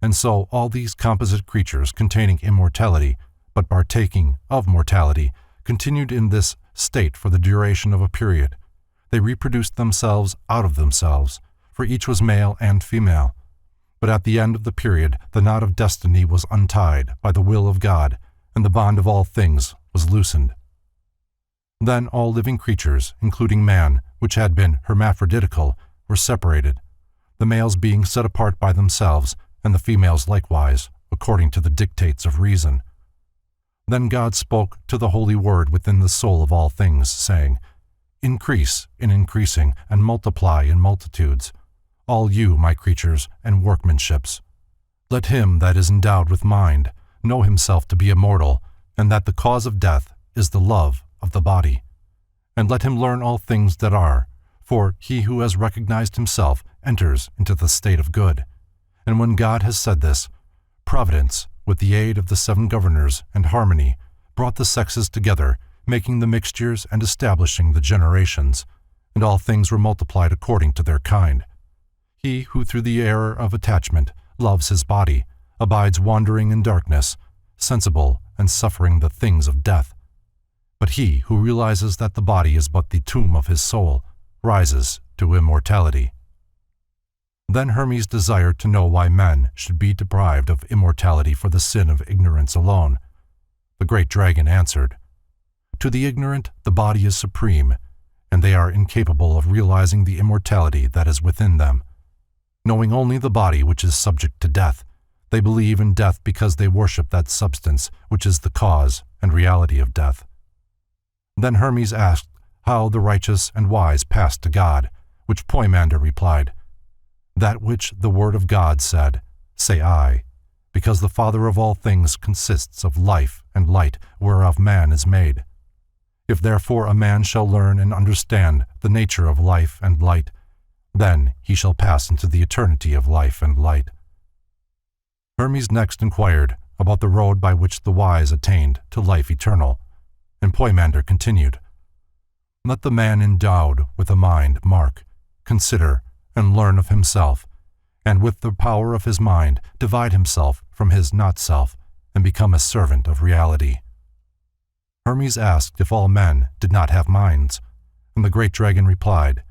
And so all these composite creatures containing immortality, but partaking of mortality, continued in this state for the duration of a period. They reproduced themselves out of themselves, for each was male and female. But at the end of the period the knot of destiny was untied by the will of God, and the bond of all things was loosened. Then all living creatures, including man, which had been hermaphroditical, were separated, the males being set apart by themselves, and the females likewise, according to the dictates of reason. Then God spoke to the holy word within the soul of all things, saying, "Increase in increasing, and multiply in multitudes, all you, my creatures, and workmanships. Let him that is endowed with mind know himself to be immortal, and that the cause of death is the love of the body. And let him learn all things that are, for he who has recognized himself enters into the state of good." And when God has said this, Providence, with the aid of the 7 governors and harmony, brought the sexes together, making the mixtures and establishing the generations, and all things were multiplied according to their kind. He who through the error of attachment loves his body, abides wandering in darkness, sensible and suffering the things of death. But he who realizes that the body is but the tomb of his soul, rises to immortality. Then Hermes desired to know why men should be deprived of immortality for the sin of ignorance alone. The great dragon answered, "To the ignorant the body is supreme, and they are incapable of realizing the immortality that is within them. Knowing only the body which is subject to death, they believe in death because they worship that substance which is the cause and reality of death." Then Hermes asked how the righteous and wise passed to God, which Poimander replied, "That which the word of God said, say I, because the Father of all things consists of life and light whereof man is made. If therefore a man shall learn and understand the nature of life and light, then he shall pass into the eternity of life and light." Hermes next inquired about the road by which the wise attained to life eternal, and Poimander continued, "Let the man endowed with a mind mark, consider, and learn of himself, and with the power of his mind divide himself from his not-self, and become a servant of reality." Hermes asked if all men did not have minds, and the great dragon replied,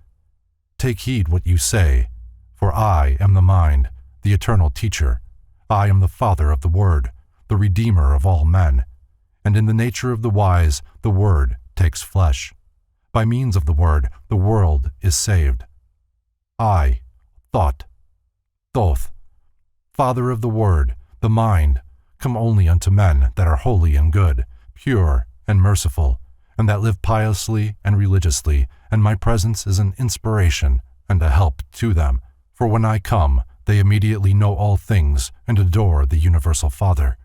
"Take heed what you say, for I am the mind, the eternal teacher. I am the Father of the Word, the Redeemer of all men, and in the nature of the wise the Word takes flesh. By means of the Word the world is saved. I, Thought, Thoth, Father of the Word, the mind, come only unto men that are holy and good, pure and merciful, and that live piously and religiously, and my presence is an inspiration and a help to them, for when I come, they immediately know all things and adore the universal Father.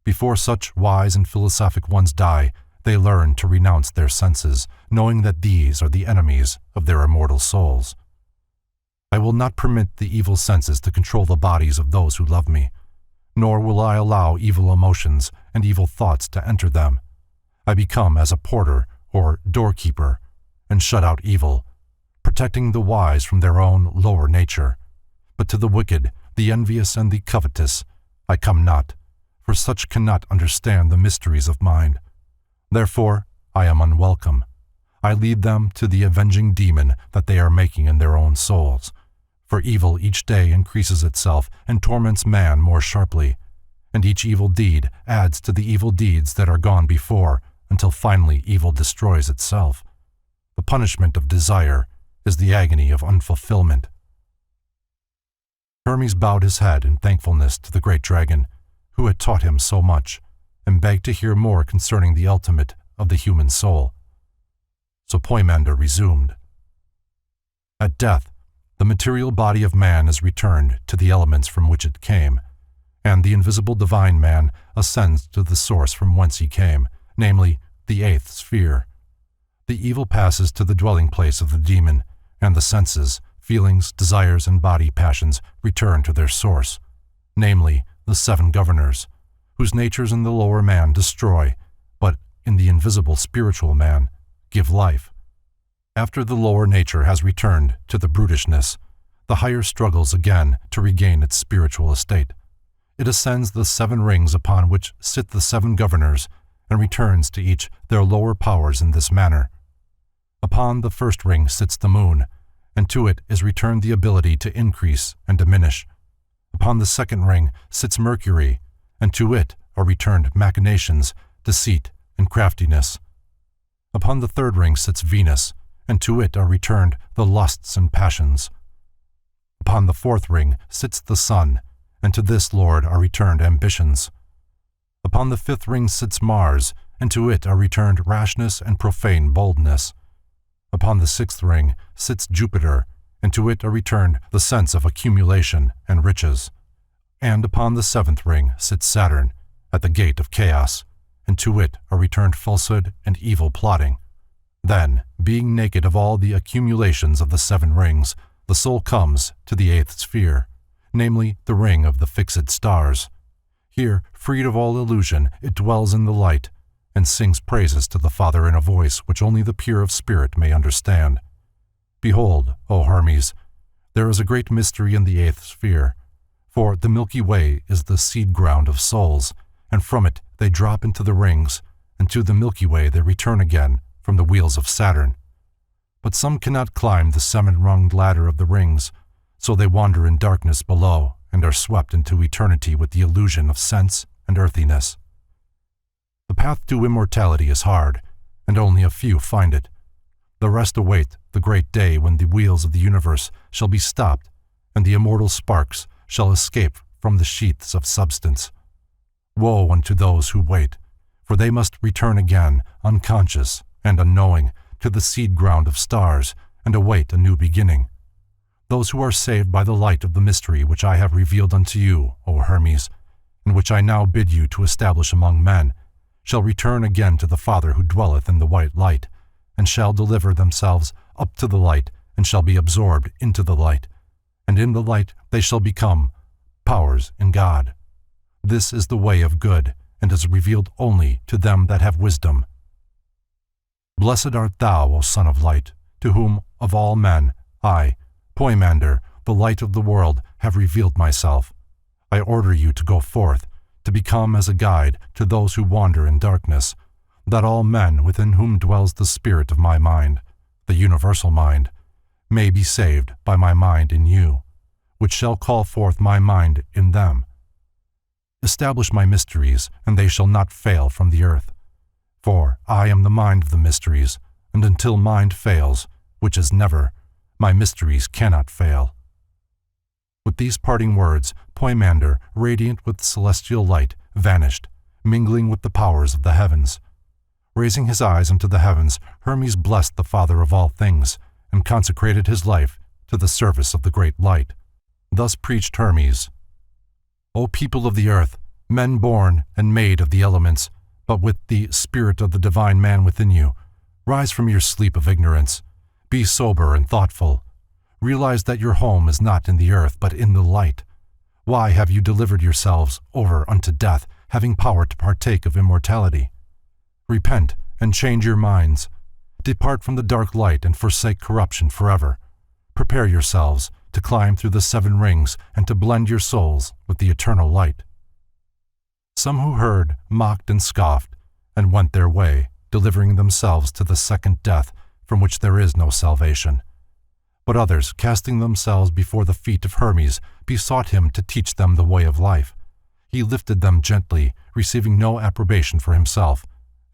Before such wise and philosophic ones die, they learn to renounce their senses, knowing that these are the enemies of their immortal souls. I will not permit the evil senses to control the bodies of those who love me, nor will I allow evil emotions and evil thoughts to enter them. I become as a porter or doorkeeper, and shut out evil, protecting the wise from their own lower nature. But to the wicked, the envious, and the covetous, I come not, for such cannot understand the mysteries of mind. Therefore, I am unwelcome. I lead them to the avenging demon that they are making in their own souls. For evil each day increases itself and torments man more sharply, and each evil deed adds to the evil deeds that are gone before, until finally evil destroys itself. The punishment of desire is the agony of unfulfillment. Hermes bowed his head in thankfulness to the great dragon, who had taught him so much, and begged to hear more concerning the ultimate of the human soul. So Poimander resumed. At death, the material body of man is returned to the elements from which it came, and the invisible divine man ascends to the source from whence he came, namely, the 8th sphere. The evil passes to the dwelling place of the demon, and the senses, feelings, desires, and body passions return to their source, namely, the 7 governors, whose natures in the lower man destroy, but in the invisible spiritual man give life. After the lower nature has returned to the brutishness, the higher struggles again to regain its spiritual estate. It ascends the 7 rings upon which sit the 7 governors, and returns to each their lower powers in this manner. Upon the first ring sits the moon, and to it is returned the ability to increase and diminish. Upon the second ring sits Mercury, and to it are returned machinations, deceit, and craftiness. Upon the third ring sits Venus, and to it are returned the lusts and passions. Upon the fourth ring sits the sun, and to this lord are returned ambitions. Upon the fifth ring sits Mars, and to it are returned rashness and profane boldness. Upon the sixth ring sits Jupiter, and to it are returned the sense of accumulation and riches. And upon the seventh ring sits Saturn, at the gate of chaos, and to it are returned falsehood and evil plotting. Then, being naked of all the accumulations of the 7 rings, the soul comes to the 8th sphere, namely the ring of the fixed stars. Here, freed of all illusion, it dwells in the light, and sings praises to the Father in a voice which only the pure of spirit may understand. Behold, O Hermes, there is a great mystery in the 8th sphere, for the Milky Way is the seed ground of souls, and from it they drop into the rings, and to the Milky Way they return again from the wheels of Saturn. But some cannot climb the 7-runged ladder of the rings, so they wander in darkness below and are swept into eternity with the illusion of sense and earthiness. The path to immortality is hard, and only a few find it. The rest await the great day when the wheels of the universe shall be stopped, and the immortal sparks shall escape from the sheaths of substance. Woe unto those who wait, for they must return again, unconscious and unknowing, to the seed ground of stars, and await a new beginning. Those who are saved by the light of the mystery which I have revealed unto you, O Hermes, and which I now bid you to establish among men, shall return again to the Father who dwelleth in the white light, and shall deliver themselves up to the light, and shall be absorbed into the light, and in the light they shall become powers in God. This is the way of good, and is revealed only to them that have wisdom. Blessed art thou, O Son of Light, to whom of all men I, Poimander, the light of the world, have revealed myself. I order you to go forth, to become as a guide to those who wander in darkness, that all men within whom dwells the spirit of my mind, the universal mind, may be saved by my mind in you, which shall call forth my mind in them. Establish my mysteries, and they shall not fail from the earth. For I am the mind of the mysteries, and until mind fails, which is never, my mysteries cannot fail. With these parting words, Poimander, radiant with celestial light, vanished, mingling with the powers of the heavens. Raising his eyes unto the heavens, Hermes blessed the Father of all things, and consecrated his life to the service of the great light. Thus preached Hermes: O people of the earth, men born and made of the elements, but with the spirit of the divine man within you, rise from your sleep of ignorance. Be sober and thoughtful. Realize that your home is not in the earth, but in the light. Why have you delivered yourselves over unto death, having power to partake of immortality? Repent and change your minds. Depart from the dark light and forsake corruption forever. Prepare yourselves to climb through the 7 rings and to blend your souls with the eternal light. Some who heard mocked and scoffed, and went their way, delivering themselves to the second death, from which there is no salvation. But others, casting themselves before the feet of Hermes, besought him to teach them the way of life. He lifted them gently, receiving no approbation for himself,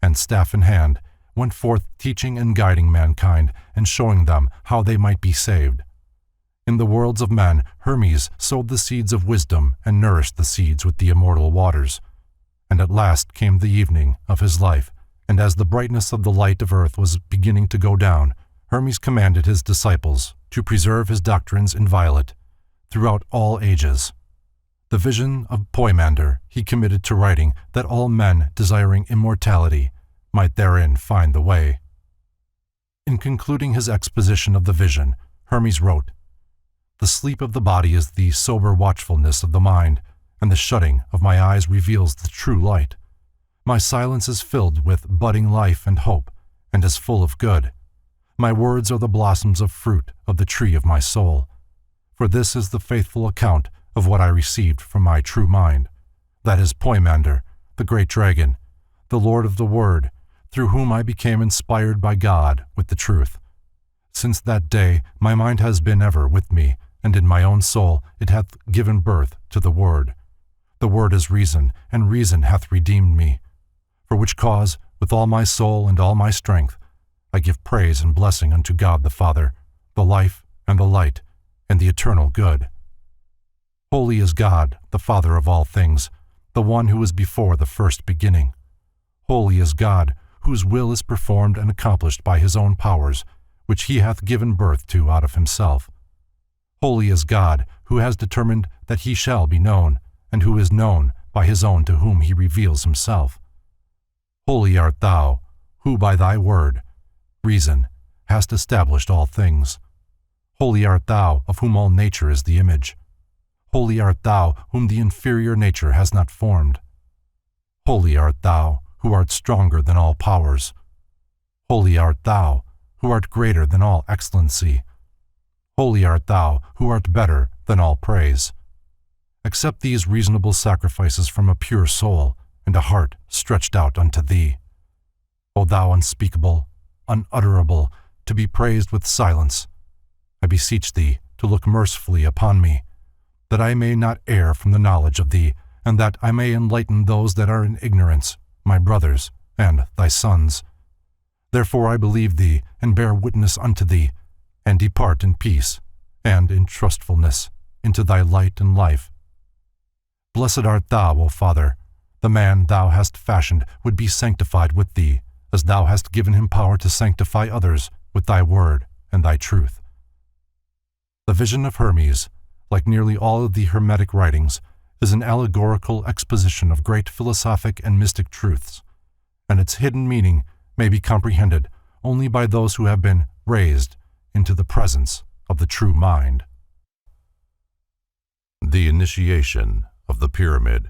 and staff in hand, went forth teaching and guiding mankind, and showing them how they might be saved. In the worlds of men, Hermes sowed the seeds of wisdom and nourished the seeds with the immortal waters. And at last came the evening of his life, and as the brightness of the light of earth was beginning to go down, Hermes commanded his disciples to preserve his doctrines inviolate throughout all ages. The vision of Poimander he committed to writing, that all men desiring immortality might therein find the way. In concluding his exposition of the vision, Hermes wrote, "The sleep of the body is the sober watchfulness of the mind, and the shutting of my eyes reveals the true light. My silence is filled with budding life and hope, and is full of good. My words are the blossoms of fruit of the tree of my soul. For this is the faithful account of what I received from my true mind, that is Poimander, the great dragon, the Lord of the Word, through whom I became inspired by God with the truth. Since that day my mind has been ever with me, and in my own soul it hath given birth to the Word. The Word is reason, and reason hath redeemed me. For which cause, with all my soul and all my strength, I give praise and blessing unto God the Father, the life and the light, and the eternal good. Holy is God, the Father of all things, the one who is before the first beginning. Holy is God, whose will is performed and accomplished by his own powers, which he hath given birth to out of himself. Holy is God, who has determined that he shall be known, and who is known by his own to whom he reveals himself. Holy art thou, who by thy word, reason, hast established all things. Holy art thou, of whom all nature is the image. Holy art thou, whom the inferior nature has not formed. Holy art thou, who art stronger than all powers. Holy art thou, who art greater than all excellency. Holy art thou, who art better than all praise. Accept these reasonable sacrifices from a pure soul and a heart stretched out unto thee. O thou unspeakable, unutterable, to be praised with silence, I beseech thee to look mercifully upon me, that I may not err from the knowledge of thee, and that I may enlighten those that are in ignorance, my brothers and thy sons. Therefore I believe thee, and bear witness unto thee, and depart in peace, and in trustfulness, into thy light and life. Blessed art thou, O Father, the man thou hast fashioned would be sanctified with thee, as thou hast given him power to sanctify others with thy word and thy truth. The vision of Hermes, like nearly all of the Hermetic writings, is an allegorical exposition of great philosophic and mystic truths, and its hidden meaning may be comprehended only by those who have been raised into the presence of the true mind. The initiation of the pyramid.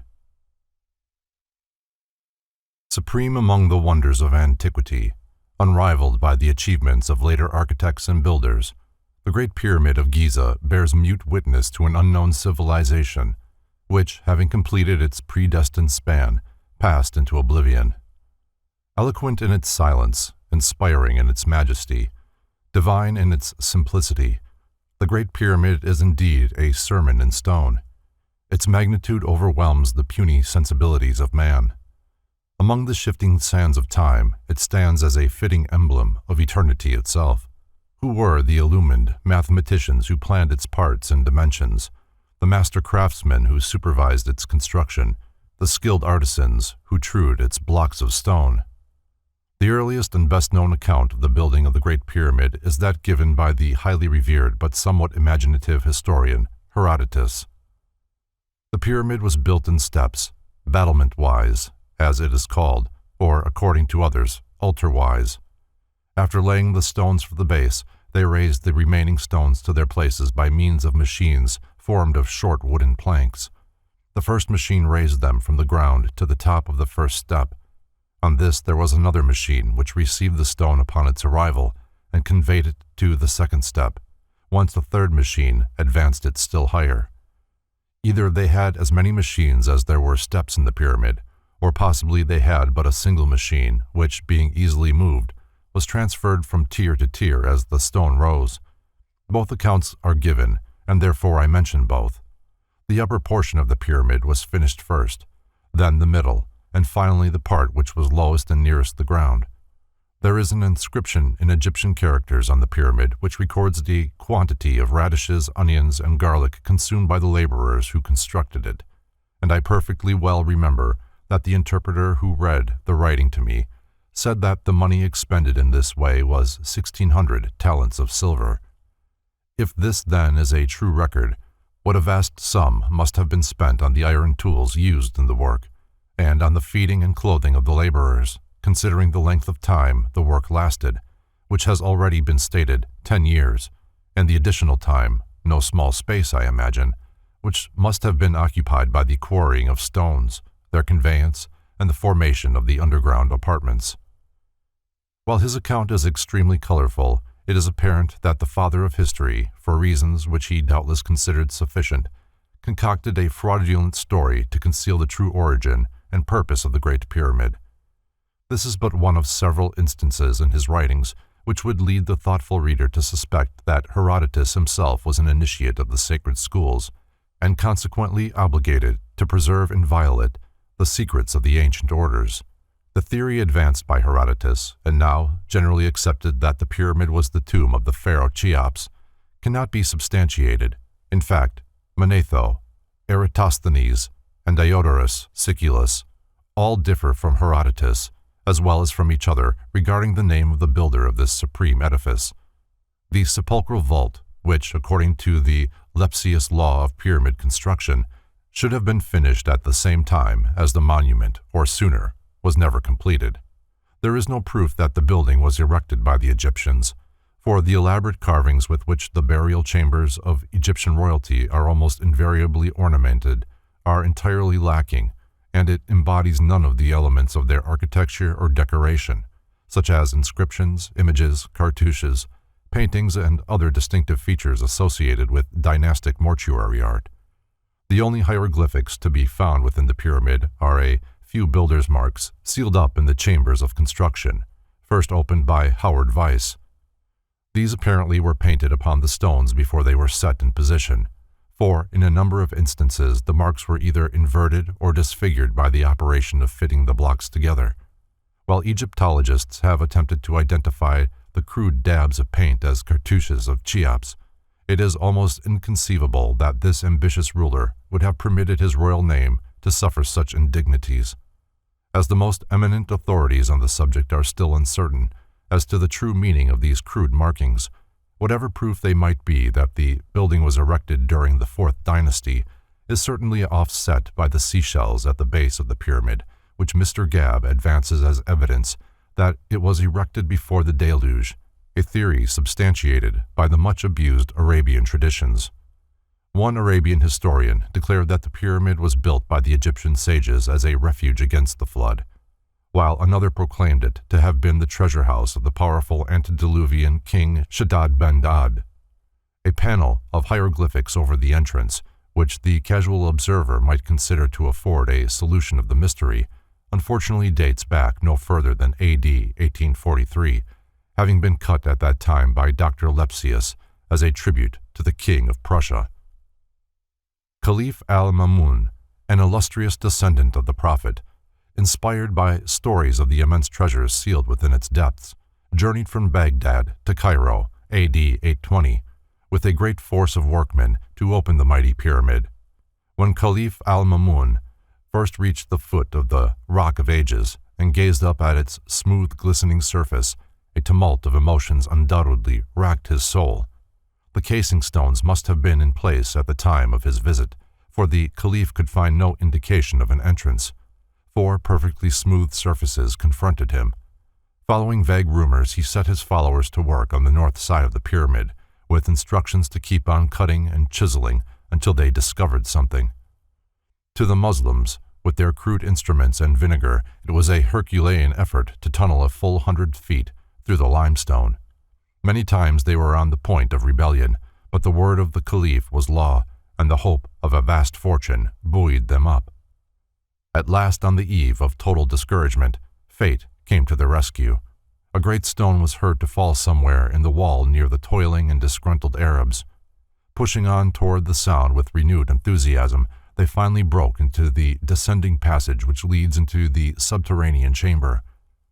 Supreme among the wonders of antiquity, unrivaled by the achievements of later architects and builders, the Great Pyramid of Giza bears mute witness to an unknown civilization, which, having completed its predestined span, passed into oblivion. Eloquent in its silence, inspiring in its majesty, divine in its simplicity, the Great Pyramid is indeed a sermon in stone. Its magnitude overwhelms the puny sensibilities of man. Among the shifting sands of time, it stands as a fitting emblem of eternity itself. Who were the illumined mathematicians who planned its parts and dimensions, the master craftsmen who supervised its construction, the skilled artisans who trued its blocks of stone? The earliest and best-known account of the building of the Great Pyramid is that given by the highly revered but somewhat imaginative historian Herodotus. The pyramid was built in steps, battlement-wise, as it is called, or, according to others, altar-wise. After laying the stones for the base, they raised the remaining stones to their places by means of machines formed of short wooden planks. The first machine raised them from the ground to the top of the first step. On this there was another machine which received the stone upon its arrival and conveyed it to the second step, once the third machine advanced it still higher. Either they had as many machines as there were steps in the pyramid, or possibly they had but a single machine, which, being easily moved, was transferred from tier to tier as the stone rose. Both accounts are given, and therefore I mention both. The upper portion of the pyramid was finished first, then the middle, and finally the part which was lowest and nearest the ground. There is an inscription in Egyptian characters on the pyramid which records the quantity of radishes, onions, and garlic consumed by the laborers who constructed it, and I perfectly well remember that the interpreter who read the writing to me said that the money expended in this way was 1,600 talents of silver. If this then is a true record, what a vast sum must have been spent on the iron tools used in the work, and on the feeding and clothing of the laborers, considering the length of time the work lasted, which has already been stated, 10 years, and the additional time, no small space I imagine, which must have been occupied by the quarrying of stones, their conveyance, and the formation of the underground apartments. While his account is extremely colorful, it is apparent that the father of history, for reasons which he doubtless considered sufficient, concocted a fraudulent story to conceal the true origin and purpose of the Great Pyramid. This is but one of several instances in his writings which would lead the thoughtful reader to suspect that Herodotus himself was an initiate of the sacred schools, and consequently obligated to preserve inviolate the secrets of the ancient orders. The theory advanced by Herodotus, and now generally accepted, that the pyramid was the tomb of the pharaoh Cheops, cannot be substantiated. In fact, Manetho, Eratosthenes, and Diodorus Siculus all differ from Herodotus, as well as from each other, regarding the name of the builder of this supreme edifice. The sepulchral vault, which, according to the Lepsius law of pyramid construction, should have been finished at the same time as the monument, or sooner, was never completed. There is no proof that the building was erected by the Egyptians, for the elaborate carvings with which the burial chambers of Egyptian royalty are almost invariably ornamented are entirely lacking, and it embodies none of the elements of their architecture or decoration, such as inscriptions, images, cartouches, paintings, and other distinctive features associated with dynastic mortuary art. The only hieroglyphics to be found within the pyramid are a few builders' marks sealed up in the chambers of construction, first opened by Howard Weiss. These apparently were painted upon the stones before they were set in position, for in a number of instances the marks were either inverted or disfigured by the operation of fitting the blocks together. While Egyptologists have attempted to identify the crude dabs of paint as cartouches of Cheops, it is almost inconceivable that this ambitious ruler would have permitted his royal name to suffer such indignities. As the most eminent authorities on the subject are still uncertain as to the true meaning of these crude markings, whatever proof they might be that the building was erected during the 4th dynasty is certainly offset by the seashells at the base of the pyramid, which Mr. Gabb advances as evidence that it was erected before the deluge, a theory substantiated by the much-abused Arabian traditions. One Arabian historian declared that the pyramid was built by the Egyptian sages as a refuge against the flood, while another proclaimed it to have been the treasure house of the powerful antediluvian king Shaddad ben-Dad. A panel of hieroglyphics over the entrance, which the casual observer might consider to afford a solution of the mystery, unfortunately dates back no further than AD 1843, having been cut at that time by Dr. Lepsius as a tribute to the King of Prussia. Caliph al-Mamun, an illustrious descendant of the Prophet, inspired by stories of the immense treasures sealed within its depths, journeyed from Baghdad to Cairo, AD 820, with a great force of workmen to open the mighty pyramid. When Caliph al-Mamun first reached the foot of the Rock of Ages and gazed up at its smooth, glistening surface, a tumult of emotions undoubtedly racked his soul. The casing stones must have been in place at the time of his visit, for the Caliph could find no indication of an entrance. 4 perfectly smooth surfaces confronted him. Following vague rumors, he set his followers to work on the north side of the pyramid, with instructions to keep on cutting and chiseling until they discovered something. To the Muslims, with their crude instruments and vinegar, it was a Herculean effort to tunnel a full 100 feet through the limestone. Many times they were on the point of rebellion, but the word of the Caliph was law, and the hope of a vast fortune buoyed them up. At last, on the eve of total discouragement, fate came to their rescue. A great stone was heard to fall somewhere in the wall near the toiling and disgruntled Arabs. Pushing on toward the sound with renewed enthusiasm, they finally broke into the descending passage which leads into the subterranean chamber.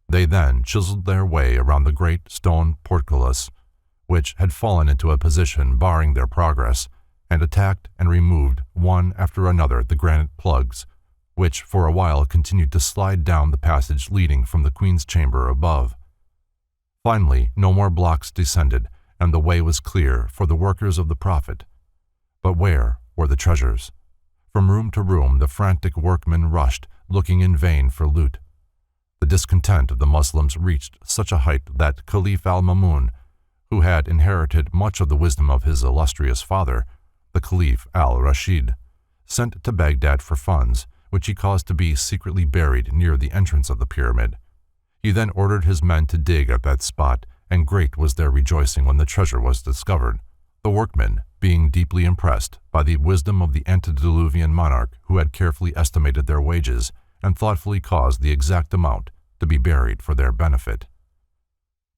They then chiseled their way around the great stone portcullis, which had fallen into a position barring their progress, and attacked and removed one after another the granite plugs, which for a while continued to slide down the passage leading from the Queen's chamber above. Finally, no more blocks descended, and the way was clear for the workers of the Prophet. But where were the treasures? From room to room the frantic workmen rushed, looking in vain for loot. The discontent of the Muslims reached such a height that Caliph al-Mamun, who had inherited much of the wisdom of his illustrious father, the Caliph al-Rashid, sent to Baghdad for funds, which he caused to be secretly buried near the entrance of the pyramid. He then ordered his men to dig at that spot, and great was their rejoicing when the treasure was discovered, the workmen being deeply impressed by the wisdom of the antediluvian monarch who had carefully estimated their wages and thoughtfully caused the exact amount to be buried for their benefit.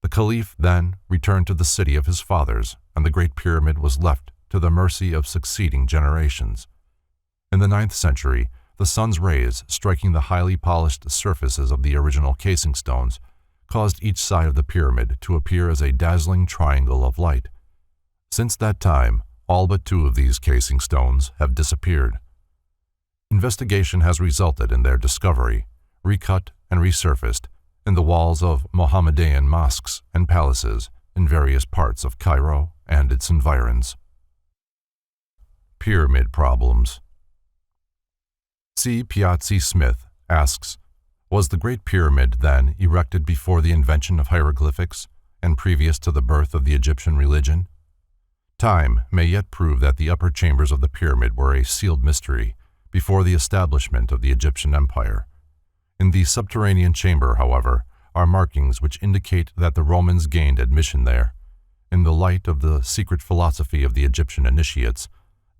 The Caliph then returned to the city of his fathers, and the Great Pyramid was left to the mercy of succeeding generations. In the 9th century, the sun's rays striking the highly polished surfaces of the original casing stones caused each side of the pyramid to appear as a dazzling triangle of light. Since that time, all but 2 of these casing stones have disappeared. Investigation has resulted in their discovery, recut and resurfaced in the walls of Mohammedan mosques and palaces in various parts of Cairo and its environs. Pyramid problems. C. Piazzi Smith asks, was the Great Pyramid then erected before the invention of hieroglyphics and previous to the birth of the Egyptian religion? Time may yet prove that the upper chambers of the pyramid were a sealed mystery before the establishment of the Egyptian Empire. In the subterranean chamber, however, are markings which indicate that the Romans gained admission there. In the light of the secret philosophy of the Egyptian initiates,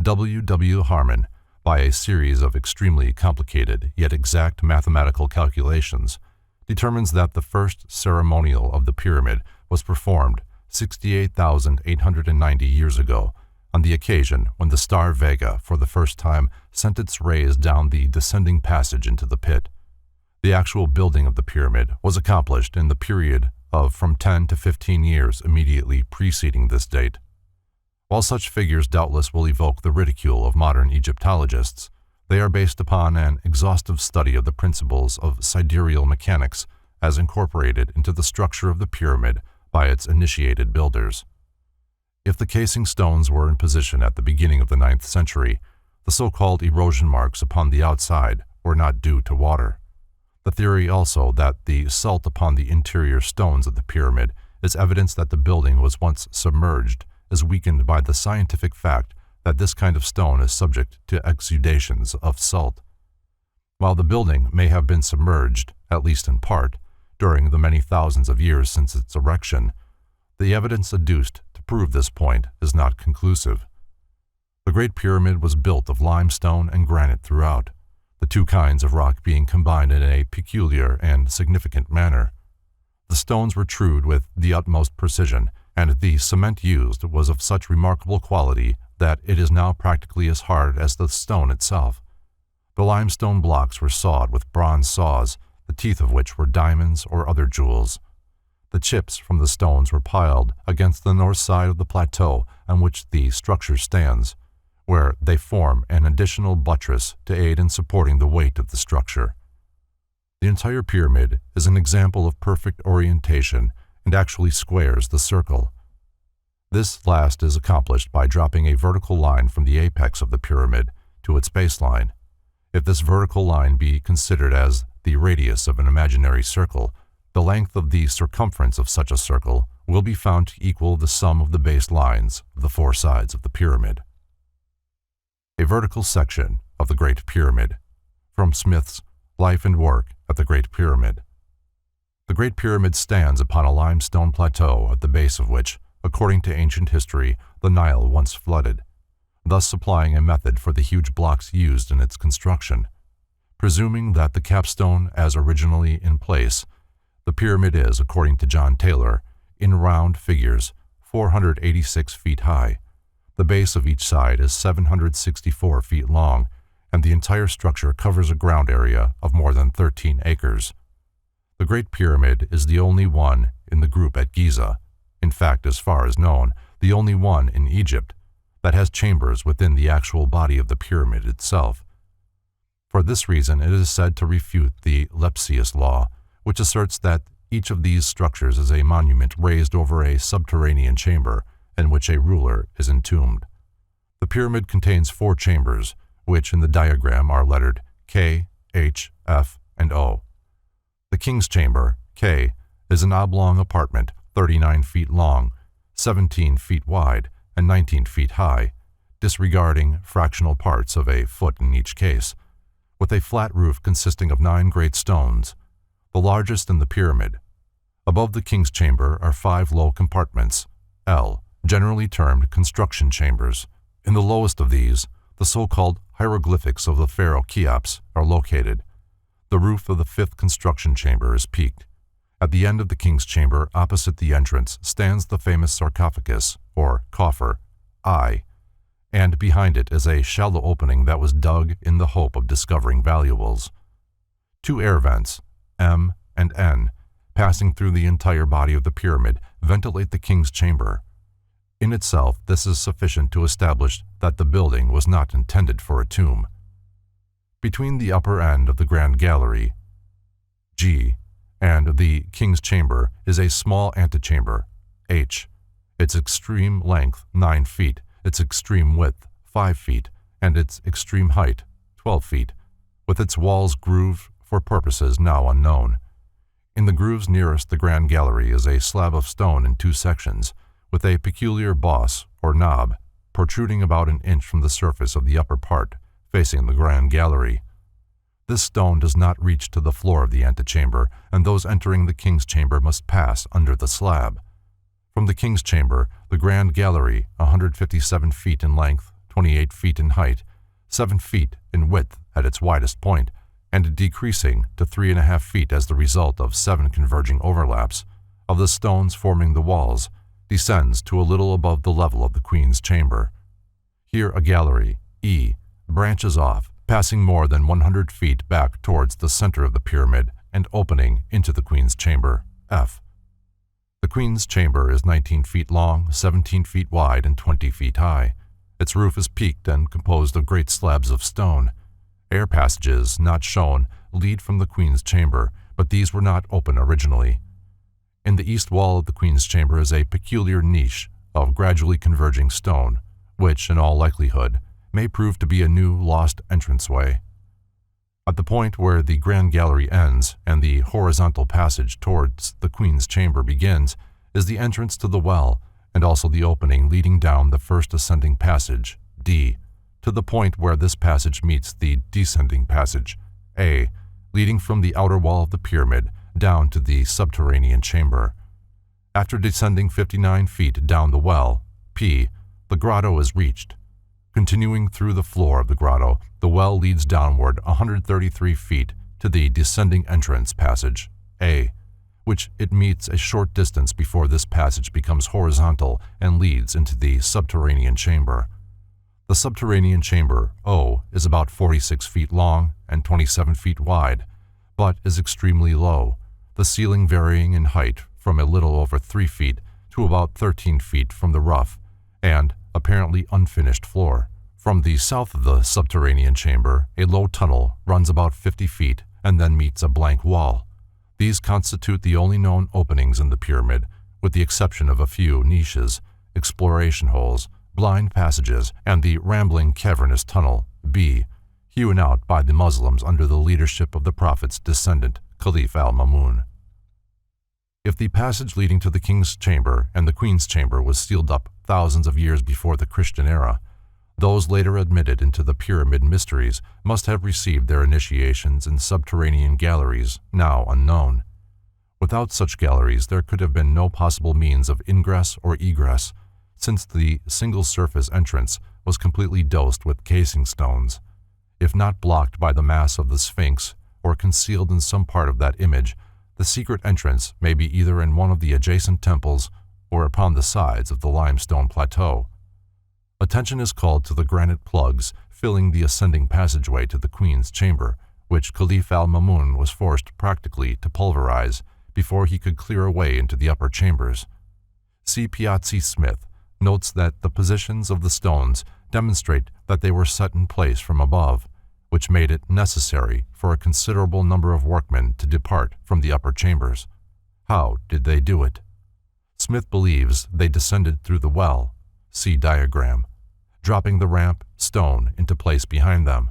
W. W. Harman, by a series of extremely complicated yet exact mathematical calculations, determines that the first ceremonial of the pyramid was performed 68,890 years ago, on the occasion when the star Vega for the first time sent its rays down the descending passage into the pit. The actual building of the pyramid was accomplished in the period of from 10 to 15 years immediately preceding this date. While such figures doubtless will evoke the ridicule of modern Egyptologists, they are based upon an exhaustive study of the principles of sidereal mechanics as incorporated into the structure of the pyramid by its initiated builders. If the casing stones were in position at the beginning of the 9th century, the so-called erosion marks upon the outside were not due to water. The theory also that the salt upon the interior stones of the pyramid is evidence that the building was once submerged is weakened by the scientific fact that this kind of stone is subject to exudations of salt. While the building may have been submerged, at least in part, during the many thousands of years since its erection, the evidence adduced to prove this point is not conclusive. The Great Pyramid was built of limestone and granite throughout, the 2 kinds of rock being combined in a peculiar and significant manner. The stones were trued with the utmost precision, and the cement used was of such remarkable quality that it is now practically as hard as the stone itself. The limestone blocks were sawed with bronze saws, the teeth of which were diamonds or other jewels. The chips from the stones were piled against the north side of the plateau on which the structure stands, where they form an additional buttress to aid in supporting the weight of the structure. The entire pyramid is an example of perfect orientation and actually squares the circle. This last is accomplished by dropping a vertical line from the apex of the pyramid to its baseline. If this vertical line be considered as the radius of an imaginary circle, the length of the circumference of such a circle will be found to equal the sum of the base lines of the 4 sides of the pyramid. A vertical section of the Great Pyramid, from Smith's Life and Work at the Great Pyramid. The Great Pyramid stands upon a limestone plateau at the base of which, according to ancient history, the Nile once flooded, thus supplying a method for the huge blocks used in its construction. Presuming that the capstone as originally in place, the pyramid is, according to John Taylor, in round figures, 486 feet high. The base of each side is 764 feet long, and the entire structure covers a ground area of more than 13 acres. The Great Pyramid is the only one in the group at Giza, in fact, as far as known, the only one in Egypt, that has chambers within the actual body of the pyramid itself. For this reason, it is said to refute the Lepsius law, which asserts that each of these structures is a monument raised over a subterranean chamber in which a ruler is entombed. The pyramid contains 4 chambers, which in the diagram are lettered K, H, F, and O. The King's Chamber, K, is an oblong apartment 39 feet long, 17 feet wide, and 19 feet high, disregarding fractional parts of a foot in each case, with a flat roof consisting of 9 great stones. the largest in the pyramid. Above the king's chamber are 5 low compartments, L, generally termed construction chambers. In the lowest of these, the so-called hieroglyphics of the pharaoh Cheops are located. The roof of the 5th construction chamber is peaked. At the end of the king's chamber, opposite the entrance, stands the famous sarcophagus, or coffer, I, and behind it is a shallow opening that was dug in the hope of discovering valuables. 2 air vents, M and N, passing through the entire body of the pyramid, ventilate the king's chamber. In itself, this is sufficient to establish that the building was not intended for a tomb. Between the upper end of the grand gallery, G, and the king's chamber is a small antechamber, H, its extreme length 9 feet, its extreme width 5 feet, and its extreme height 12 feet, with its walls grooved for purposes now unknown. In the grooves nearest the grand gallery is a slab of stone in 2 sections, with a peculiar boss or knob protruding about an inch from the surface of the upper part, facing the grand gallery. This stone does not reach to the floor of the antechamber, and those entering the king's chamber must pass under the slab. From the king's chamber, the grand gallery, 157 feet in length, 28 feet in height, 7 feet in width at its widest point, and decreasing to 3.5 feet as the result of 7 converging overlaps of the stones forming the walls, descends to a little above the level of the queen's chamber. Here a gallery, E, branches off, passing more than 100 feet back towards the center of the pyramid and opening into the queen's chamber, F. The queen's chamber is 19 feet long, 17 feet wide, and 20 feet high. Its roof is peaked and composed of great slabs of stone. Air passages, not shown, lead from the queen's chamber, but these were not open originally. In the east wall of the queen's chamber is a peculiar niche of gradually converging stone, which, in all likelihood, may prove to be a new lost entranceway. At the point where the grand gallery ends and the horizontal passage towards the queen's chamber begins is the entrance to the well and also the opening leading down the first ascending passage, D, to the point where this passage meets the descending passage, A, leading from the outer wall of the pyramid down to the subterranean chamber. After descending 59 feet down the well, P, the grotto is reached. Continuing through the floor of the grotto, the well leads downward 133 feet to the descending entrance passage, A, which it meets a short distance before this passage becomes horizontal and leads into the subterranean chamber. The subterranean chamber, O, is about 46 feet long and 27 feet wide, but is extremely low, the ceiling varying in height from a little over 3 feet to about 13 feet from the rough and apparently unfinished floor. From the south of the subterranean chamber, a low tunnel runs about 50 feet and then meets a blank wall. These constitute the only known openings in the pyramid, with the exception of a few niches, exploration holes, blind passages, and the rambling cavernous tunnel, B, hewn out by the Muslims under the leadership of the Prophet's descendant, Caliph al-Mamun. If the passage leading to the king's chamber and the queen's chamber was sealed up thousands of years before the Christian era, those later admitted into the pyramid mysteries must have received their initiations in subterranean galleries now unknown. Without such galleries, there could have been no possible means of ingress or egress, since the single-surface entrance was completely dosed with casing stones. If not blocked by the mass of the Sphinx or concealed in some part of that image, the secret entrance may be either in one of the adjacent temples or upon the sides of the limestone plateau. Attention is called to the granite plugs filling the ascending passageway to the queen's chamber, which Caliph al-Mamun was forced practically to pulverize before he could clear a way into the upper chambers. C. Piazzi Smith notes that the positions of the stones demonstrate that they were set in place from above, which made it necessary for a considerable number of workmen to depart from the upper chambers. How did they do it? Smith believes they descended through the well, see diagram, dropping the ramp stone into place behind them.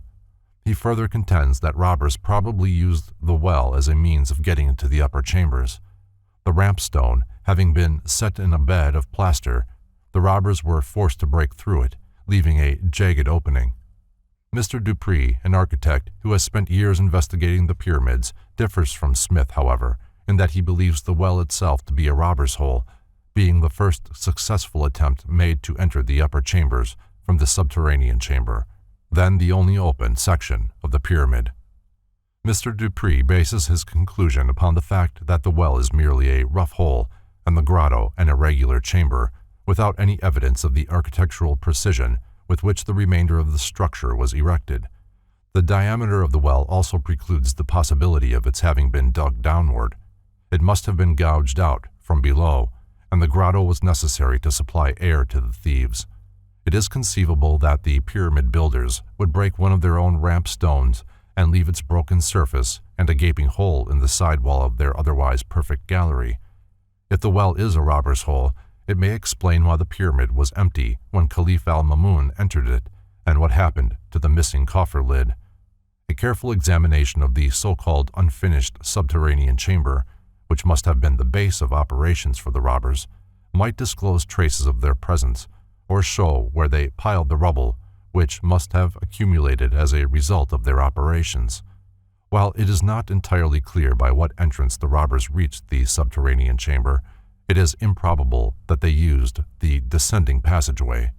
He further contends that robbers probably used the well as a means of getting into the upper chambers. The ramp stone having been set in a bed of plaster, the robbers were forced to break through it, leaving a jagged opening. Mr. Dupree, an architect who has spent years investigating the pyramids, differs from Smith, however, in that he believes the well itself to be a robber's hole, being the first successful attempt made to enter the upper chambers from the subterranean chamber, then the only open section of the pyramid. Mr. Dupree bases his conclusion upon the fact that the well is merely a rough hole and the grotto an irregular chamber, without any evidence of the architectural precision with which the remainder of the structure was erected. The diameter of the well also precludes the possibility of its having been dug downward. It must have been gouged out from below, and the grotto was necessary to supply air to the thieves. It is conceivable that the pyramid builders would break one of their own ramp stones and leave its broken surface and a gaping hole in the side wall of their otherwise perfect gallery. If the well is a robber's hole, it may explain why the pyramid was empty when Caliph al-Mamun entered it, and what happened to the missing coffer lid. A careful examination of the so-called unfinished subterranean chamber, which must have been the base of operations for the robbers, might disclose traces of their presence, or show where they piled the rubble, which must have accumulated as a result of their operations. While it is not entirely clear by what entrance the robbers reached the subterranean chamber, it is improbable that they used the descending passageway.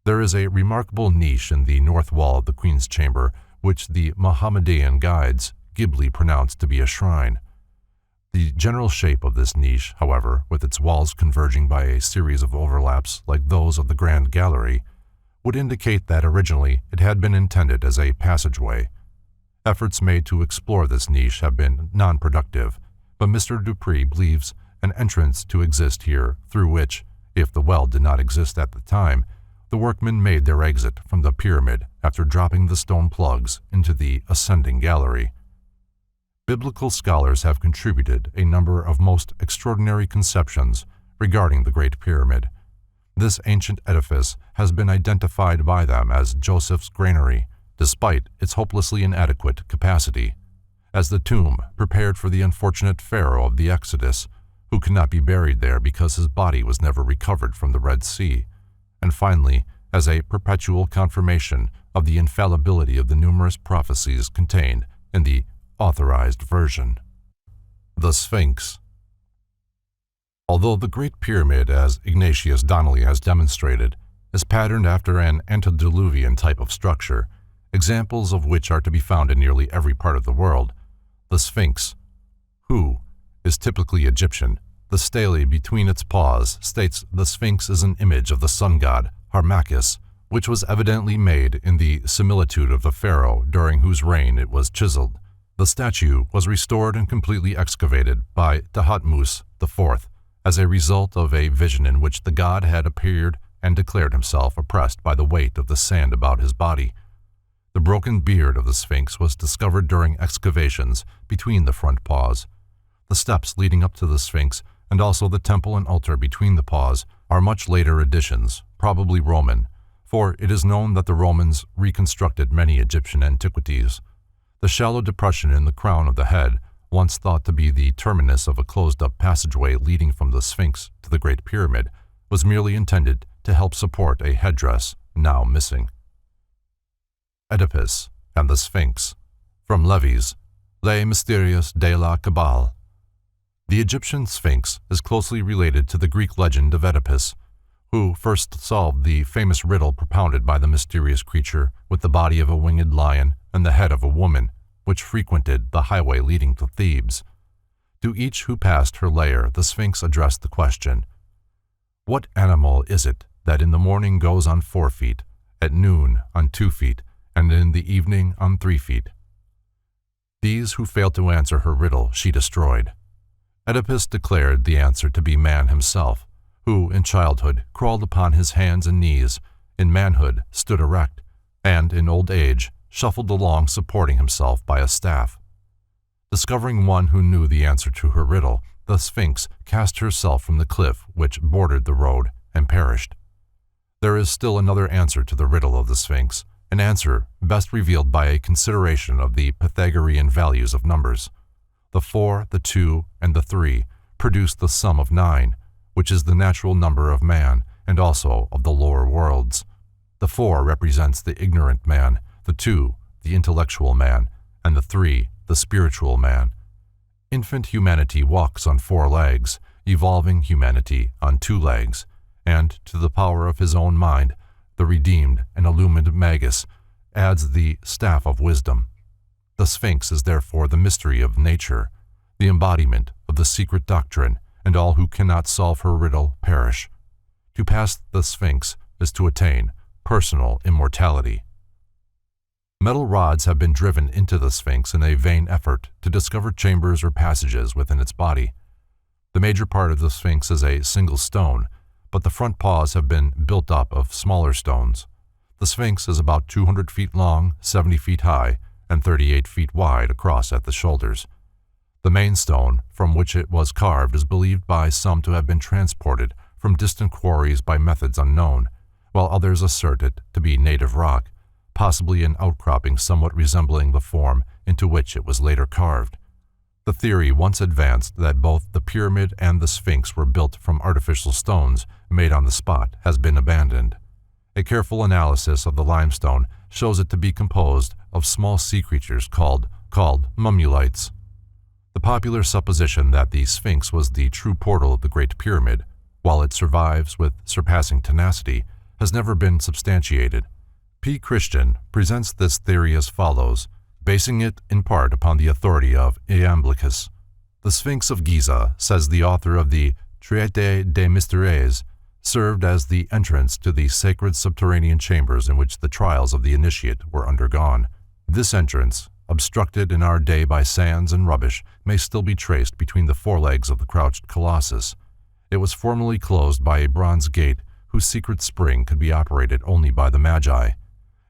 There is a remarkable niche in the north wall of the Queen's Chamber, which the Mohammedan guides glibly pronounce to be a shrine. The general shape of this niche, however, with its walls converging by a series of overlaps like those of the Grand Gallery, would indicate that originally it had been intended as a passageway. Efforts made to explore this niche have been non-productive, but Mr. Dupree believes an entrance to exist here through which, if the well did not exist at the time, the workmen made their exit from the pyramid after dropping the stone plugs into the ascending gallery. Biblical scholars have contributed a number of most extraordinary conceptions regarding the Great Pyramid. This ancient edifice has been identified by them as Joseph's granary, despite its hopelessly inadequate capacity, as the tomb prepared for the unfortunate pharaoh of the Exodus, who could not be buried there because his body was never recovered from the Red Sea, and finally, as a perpetual confirmation of the infallibility of the numerous prophecies contained in the authorized version. The Sphinx. Although the Great Pyramid, as Ignatius Donnelly has demonstrated, is patterned after an antediluvian type of structure, examples of which are to be found in nearly every part of the world, the Sphinx, who is typically Egyptian. The stele between its paws states the Sphinx is an image of the sun god, Harmachis, which was evidently made in the similitude of the pharaoh during whose reign it was chiseled. The statue was restored and completely excavated by Thutmose IV as a result of a vision in which the god had appeared and declared himself oppressed by the weight of the sand about his body. The broken beard of the Sphinx was discovered during excavations between the front paws. The steps leading up to the Sphinx and also the temple and altar between the paws are much later additions, probably Roman, for it is known that the Romans reconstructed many Egyptian antiquities. The shallow depression in the crown of the head, once thought to be the terminus of a closed-up passageway leading from the Sphinx to the Great Pyramid, was merely intended to help support a headdress now missing. Oedipus and the Sphinx, from Levy's Les Mystères de la Kabbale. The Egyptian Sphinx is closely related to the Greek legend of Oedipus, who first solved the famous riddle propounded by the mysterious creature with the body of a winged lion and the head of a woman, which frequented the highway leading to Thebes. To each who passed her lair, the Sphinx addressed the question, "What animal is it that in the morning goes on 4 feet, at noon on 2 feet, and in the evening on 3 feet?" These who failed to answer her riddle she destroyed. Oedipus declared the answer to be man himself, who in childhood crawled upon his hands and knees, in manhood stood erect, and in old age shuffled along supporting himself by a staff. Discovering one who knew the answer to her riddle, the Sphinx cast herself from the cliff which bordered the road and perished. There is still another answer to the riddle of the Sphinx, an answer best revealed by a consideration of the Pythagorean values of numbers. The 4, the 2, and the 3 produce the sum of 9, which is the natural number of man and also of the lower worlds. The 4 represents the ignorant man, the 2, the intellectual man, and the 3, the spiritual man. Infant humanity walks on 4 legs, evolving humanity on 2 legs, and to the power of his own mind, the redeemed and illumined Magus adds the staff of wisdom. The Sphinx is therefore the mystery of nature, the embodiment of the secret doctrine, and all who cannot solve her riddle perish. To pass the Sphinx is to attain personal immortality. Metal rods have been driven into the Sphinx in a vain effort to discover chambers or passages within its body. The major part of the Sphinx is a single stone, but the front paws have been built up of smaller stones. The Sphinx is about 200 feet long, 70 feet high, and 38 feet wide across at the shoulders. The main stone from which it was carved is believed by some to have been transported from distant quarries by methods unknown, while others assert it to be native rock, possibly an outcropping somewhat resembling the form into which it was later carved. The theory once advanced that both the pyramid and the Sphinx were built from artificial stones made on the spot has been abandoned. A careful analysis of the limestone shows it to be composed of small sea creatures called mummulites. The popular supposition that the Sphinx was the true portal of the Great Pyramid, while it survives with surpassing tenacity, has never been substantiated. P. Christian presents this theory as follows, basing it in part upon the authority of Iamblichus. The Sphinx of Giza, says the author of the Traité des Mysteries, served as the entrance to the sacred subterranean chambers in which the trials of the initiate were undergone. This entrance, obstructed in our day by sands and rubbish, may still be traced between the forelegs of the crouched colossus. It was formerly closed by a bronze gate whose secret spring could be operated only by the Magi.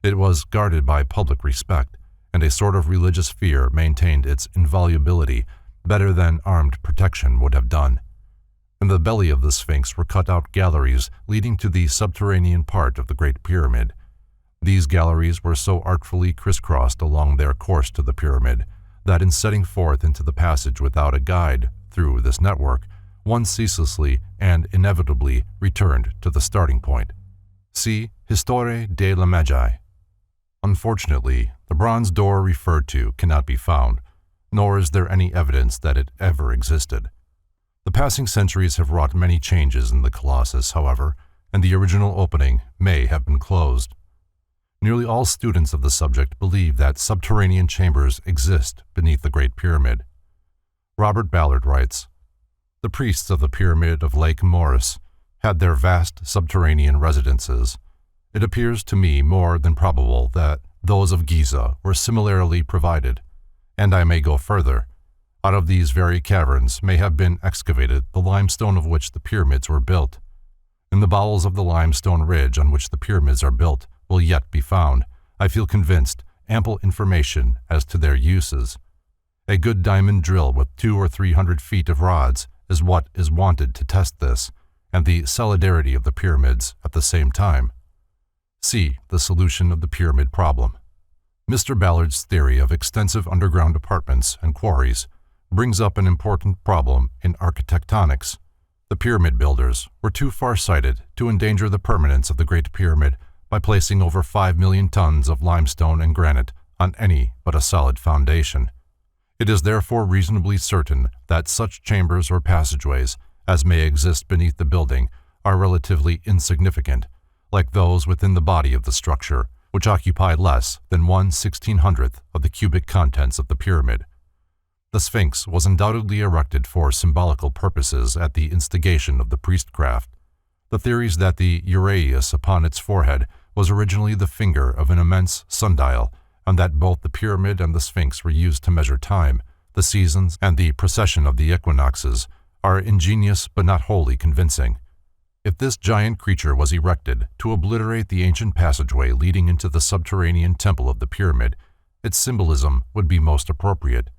It was guarded by public respect, and a sort of religious fear maintained its inviolability better than armed protection would have done. In the belly of the Sphinx were cut out galleries leading to the subterranean part of the Great Pyramid. These galleries were so artfully crisscrossed along their course to the pyramid that in setting forth into the passage without a guide through this network, one ceaselessly and inevitably returned to the starting point. See Histoire de la Magi. Unfortunately, the bronze door referred to cannot be found, nor is there any evidence that it ever existed. The passing centuries have wrought many changes in the Colossus, however, and the original opening may have been closed. Nearly all students of the subject believe that subterranean chambers exist beneath the Great Pyramid. Robert Ballard writes, "The priests of the Pyramid of Lake Moeris had their vast subterranean residences. It appears to me more than probable that those of Giza were similarly provided, and I may go further. Out of these very caverns may have been excavated the limestone of which the pyramids were built. In the bowels of the limestone ridge on which the pyramids are built will yet be found, I feel convinced, ample information as to their uses. A good diamond drill with 200 or 300 feet of rods is what is wanted to test this, and the solidarity of the pyramids at the same time. See the solution of the pyramid problem." Mr. Ballard's theory of extensive underground apartments and quarries brings up an important problem in architectonics. The pyramid builders were too far-sighted to endanger the permanence of the Great Pyramid by placing over 5 million tons of limestone and granite on any but a solid foundation. It is therefore reasonably certain that such chambers or passageways as may exist beneath the building are relatively insignificant, like those within the body of the structure, which occupy less than 1/1600th of the cubic contents of the pyramid. The Sphinx was undoubtedly erected for symbolical purposes at the instigation of the priestcraft. The theories that the uraeus upon its forehead was originally the finger of an immense sundial, and that both the pyramid and the Sphinx were used to measure time, the seasons, and the precession of the equinoxes, are ingenious but not wholly convincing. If this giant creature was erected to obliterate the ancient passageway leading into the subterranean temple of the pyramid, its symbolism would be most appropriate.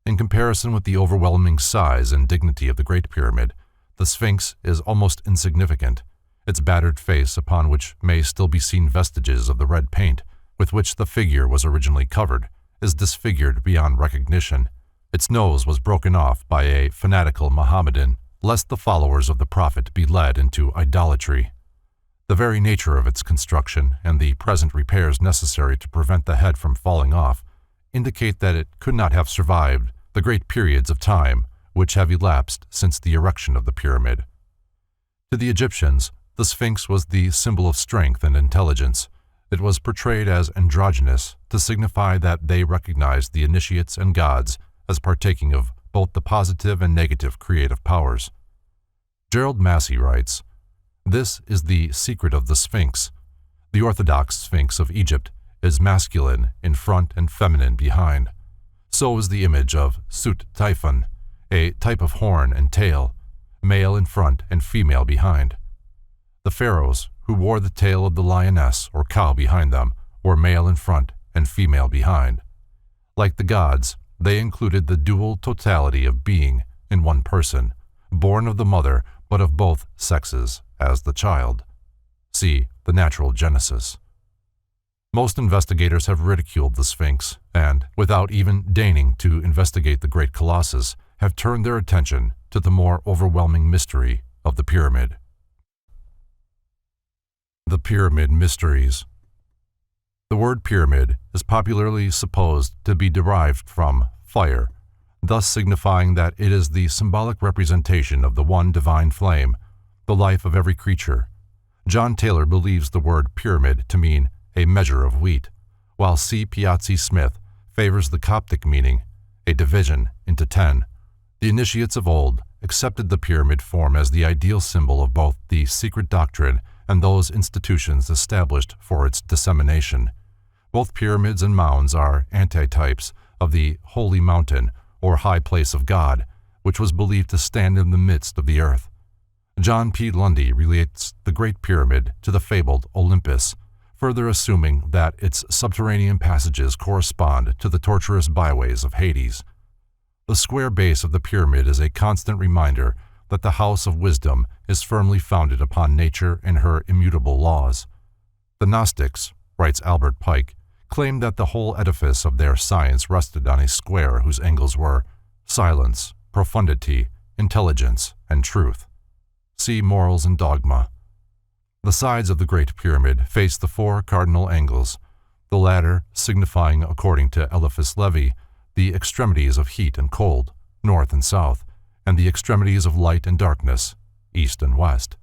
In comparison with the overwhelming size and dignity of the Great Pyramid, the Sphinx is almost insignificant. Its battered face, upon which may still be seen vestiges of the red paint with which the figure was originally covered, is disfigured beyond recognition. Its nose was broken off by a fanatical Mohammedan, lest the followers of the Prophet be led into idolatry. The very nature of its construction and the present repairs necessary to prevent the head from falling off indicate that it could not have survived the great periods of time which have elapsed since the erection of the pyramid. To the Egyptians, the Sphinx was the symbol of strength and intelligence. It was portrayed as androgynous to signify that they recognized the initiates and gods as partaking of both the positive and negative creative powers. Gerald Massey writes, "This is the secret of the Sphinx. The Orthodox Sphinx of Egypt is masculine in front and feminine behind. So is the image of Sut Typhon, a type of horn and tail, male in front and female behind. The pharaohs, who wore the tail of the lioness or cow behind them, were male in front and female behind. Like the gods, they included the dual totality of being in one person, born of the mother but of both sexes as the child. See the Natural Genesis." Most investigators have ridiculed the Sphinx and, without even deigning to investigate the great colossus, have turned their attention to the more overwhelming mystery of the pyramid. The Pyramid Mysteries. The word pyramid is popularly supposed to be derived from fire, thus signifying that it is the symbolic representation of the one divine flame, the life of every creature. John Taylor believes the word pyramid to mean a measure of wheat, while C. Piazzi Smith favors the Coptic meaning, a division into 10. The initiates of old accepted the pyramid form as the ideal symbol of both the secret doctrine and those institutions established for its dissemination. Both pyramids and mounds are antitypes of the holy mountain or high place of God, which was believed to stand in the midst of the earth. John P. Lundy relates the Great Pyramid to the fabled Olympus, further assuming that its subterranean passages correspond to the tortuous byways of Hades. The square base of the pyramid is a constant reminder that the house of wisdom is firmly founded upon nature and her immutable laws. The Gnostics, writes Albert Pike, claimed that the whole edifice of their science rested on a square whose angles were silence, profundity, intelligence, and truth. See Morals and Dogma. The sides of the Great Pyramid face the 4 cardinal angles, the latter signifying, according to Eliphas Levi, the extremities of heat and cold, north and south, and the extremities of light and darkness, east and west.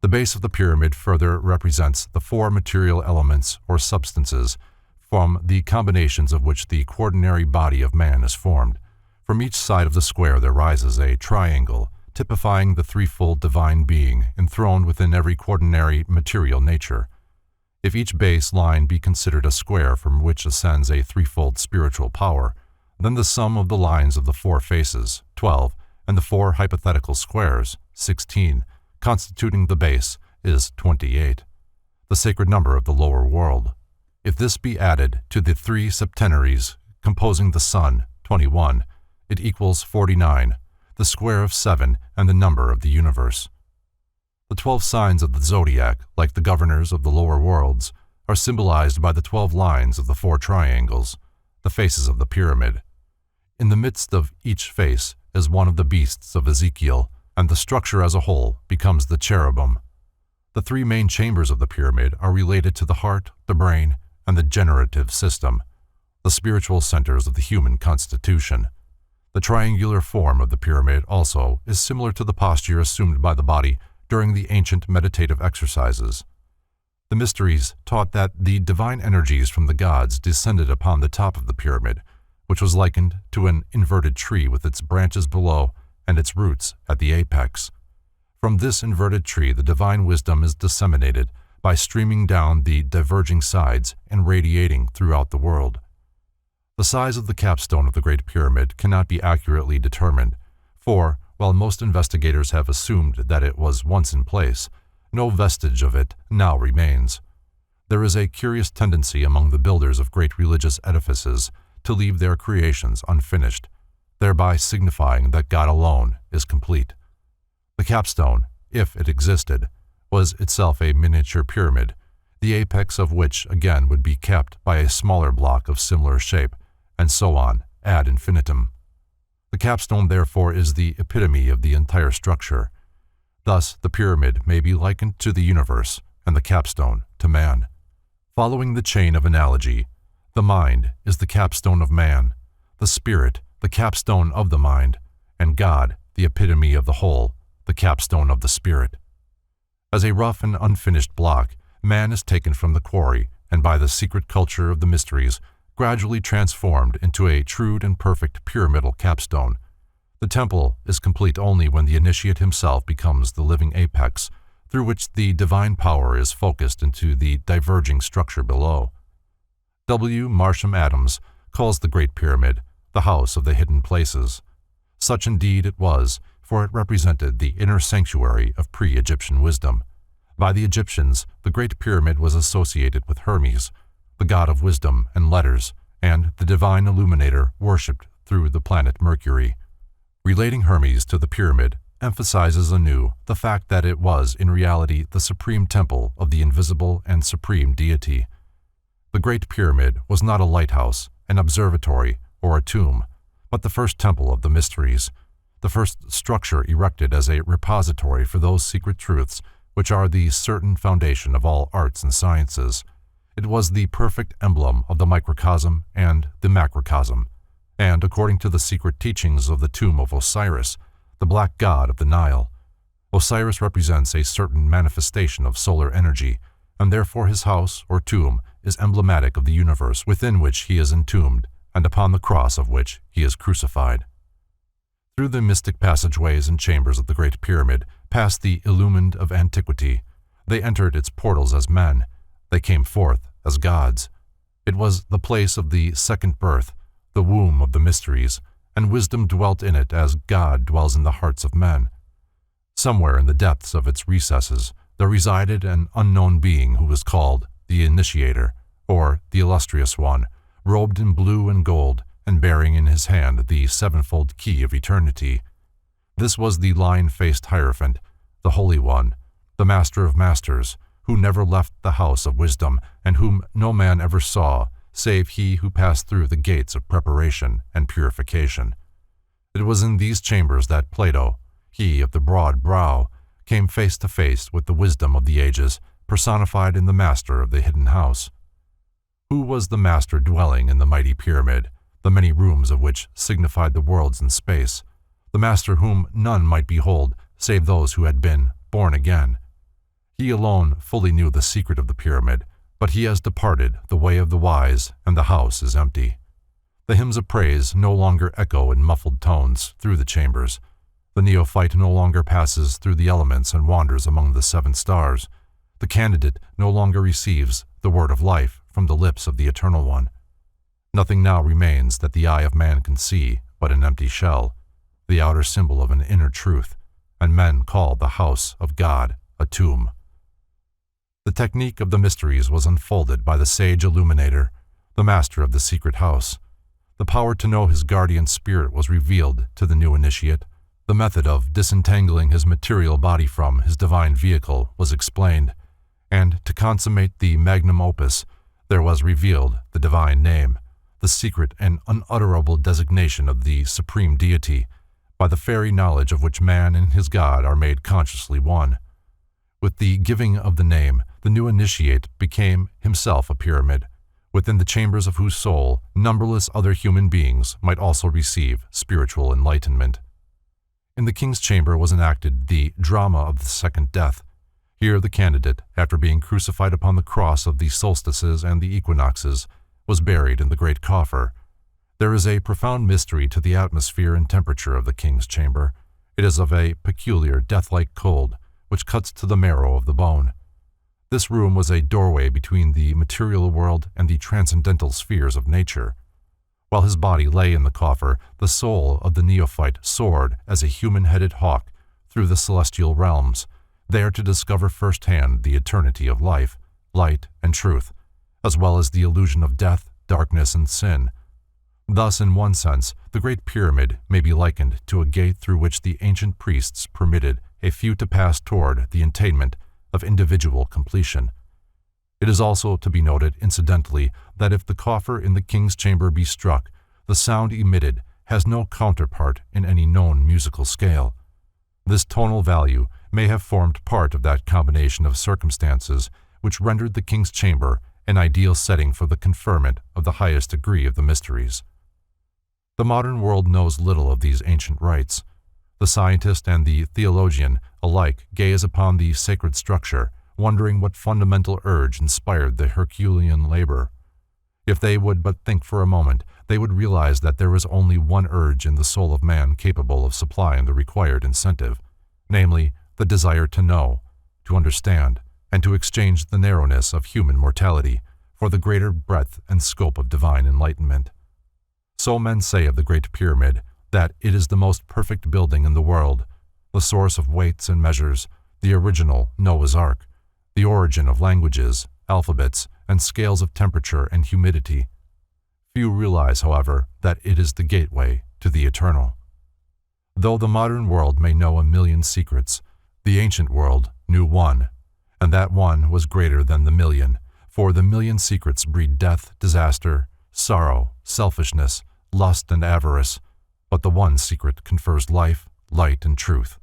The base of the pyramid further represents the 4 material elements or substances from the combinations of which the quaternary body of man is formed. From each side of the square there rises a triangle, typifying the threefold divine being enthroned within every quaternary material nature. If each base line be considered a square from which ascends a threefold spiritual power, then the sum of the lines of the 4 faces, 12, and the 4 hypothetical squares, 16, constituting the base, is 28, the sacred number of the lower world. If this be added to the 3 septenaries composing the sun, 21, it equals 49, the square of 7 and the number of the universe. The 12 signs of the zodiac, like the governors of the lower worlds, are symbolized by the 12 lines of the 4 triangles, the faces of the pyramid. In the midst of each face is one of the beasts of Ezekiel, and the structure as a whole becomes the cherubim. The 3 main chambers of the pyramid are related to the heart, the brain, and the generative system, the spiritual centers of the human constitution. The triangular form of the pyramid also is similar to the posture assumed by the body during the ancient meditative exercises. The mysteries taught that the divine energies from the gods descended upon the top of the pyramid, which was likened to an inverted tree with its branches below and its roots at the apex. From this inverted tree the divine wisdom is disseminated by streaming down the diverging sides and radiating throughout the world. The size of the capstone of the Great Pyramid cannot be accurately determined, for, while most investigators have assumed that it was once in place, no vestige of it now remains. There is a curious tendency among the builders of great religious edifices to leave their creations unfinished, thereby signifying that God alone is complete. The capstone, if it existed, was itself a miniature pyramid, the apex of which again would be capped by a smaller block of similar shape, and so on ad infinitum. The capstone, therefore, is the epitome of the entire structure. Thus, the pyramid may be likened to the universe, and the capstone to man. Following the chain of analogy, the mind is the capstone of man, the spirit the capstone of the mind, and God, the epitome of the whole, the capstone of the spirit. As a rough and unfinished block, man is taken from the quarry and by the secret culture of the mysteries gradually transformed into a true and perfect pyramidal capstone. The temple is complete only when the initiate himself becomes the living apex, through which the divine power is focused into the diverging structure below. W. Marsham Adams calls the Great Pyramid the house of the hidden places. Such indeed it was, for it represented the inner sanctuary of pre-Egyptian wisdom. By the Egyptians, the Great Pyramid was associated with Hermes, the god of wisdom and letters, and the divine illuminator worshipped through the planet Mercury. Relating Hermes to the pyramid emphasizes anew the fact that it was in reality the supreme temple of the invisible and supreme deity. The Great Pyramid was not a lighthouse, an observatory, or a tomb, but the first temple of the mysteries, the first structure erected as a repository for those secret truths which are the certain foundation of all arts and sciences. It was the perfect emblem of the microcosm and the macrocosm, and according to the secret teachings of the tomb of Osiris, the black god of the Nile, Osiris represents a certain manifestation of solar energy, and therefore his house or tomb is emblematic of the universe within which he is entombed and upon the cross of which he is crucified. Through the mystic passageways and chambers of the Great Pyramid, past the illumined of antiquity, they entered its portals as men. They came forth as gods. It was the place of the second birth, the womb of the mysteries, and wisdom dwelt in it as God dwells in the hearts of men. Somewhere in the depths of its recesses, there resided an unknown being who was called the Initiator, or the Illustrious One, robed in blue and gold, and bearing in his hand the sevenfold key of eternity. This was the lion-faced Hierophant, the Holy One, the Master of Masters, who never left the house of wisdom, and whom no man ever saw, save he who passed through the gates of preparation and purification. It was in these chambers that Plato, he of the broad brow, came face to face with the wisdom of the ages, personified in the master of the hidden house. Who was the master dwelling in the mighty pyramid, the many rooms of which signified the worlds in space, the master whom none might behold save those who had been born again? He alone fully knew the secret of the pyramid, but he has departed the way of the wise, and the house is empty. The hymns of praise no longer echo in muffled tones through the chambers. The neophyte no longer passes through the elements and wanders among the seven stars. The candidate no longer receives the word of life from the lips of the Eternal One. Nothing now remains that the eye of man can see but an empty shell, the outer symbol of an inner truth, and men call the house of God a tomb. The technique of the mysteries was unfolded by the sage illuminator, the master of the secret house. The power to know his guardian spirit was revealed to the new initiate. The method of disentangling his material body from his divine vehicle was explained, and to consummate the magnum opus, there was revealed the divine name, the secret and unutterable designation of the supreme deity, by the fairy knowledge of which man and his God are made consciously one. With the giving of the name, the new initiate became himself a pyramid, within the chambers of whose soul numberless other human beings might also receive spiritual enlightenment. In the king's chamber was enacted the drama of the second death. Here the candidate, after being crucified upon the cross of the solstices and the equinoxes, was buried in the great coffer. There is a profound mystery to the atmosphere and temperature of the king's chamber. It is of a peculiar death-like cold, which cuts to the marrow of the bone. This room was a doorway between the material world and the transcendental spheres of nature. While his body lay in the coffer, the soul of the neophyte soared as a human-headed hawk through the celestial realms, there to discover firsthand the eternity of life, light, and truth, as well as the illusion of death, darkness, and sin. Thus, in one sense, the Great Pyramid may be likened to a gate through which the ancient priests permitted a few to pass toward the attainment of individual completion. It is also to be noted, incidentally, that if the coffer in the king's chamber be struck, the sound emitted has no counterpart in any known musical scale. This tonal value may have formed part of that combination of circumstances which rendered the king's chamber an ideal setting for the conferment of the highest degree of the mysteries. The modern world knows little of these ancient rites. The scientist and the theologian alike gaze upon the sacred structure, wondering what fundamental urge inspired the Herculean labor. If they would but think for a moment, they would realize that there is only one urge in the soul of man capable of supplying the required incentive, namely, the desire to know, to understand, and to exchange the narrowness of human mortality for the greater breadth and scope of divine enlightenment. So men say of the Great Pyramid that it is the most perfect building in the world, the source of weights and measures, the original Noah's Ark, the origin of languages, alphabets, and scales of temperature and humidity. Few realize, however, that it is the gateway to the eternal. Though the modern world may know a million secrets, the ancient world knew one, and that one was greater than the million, for the million secrets breed death, disaster, sorrow, selfishness, lust, and avarice, but the one secret confers life, light, and truth.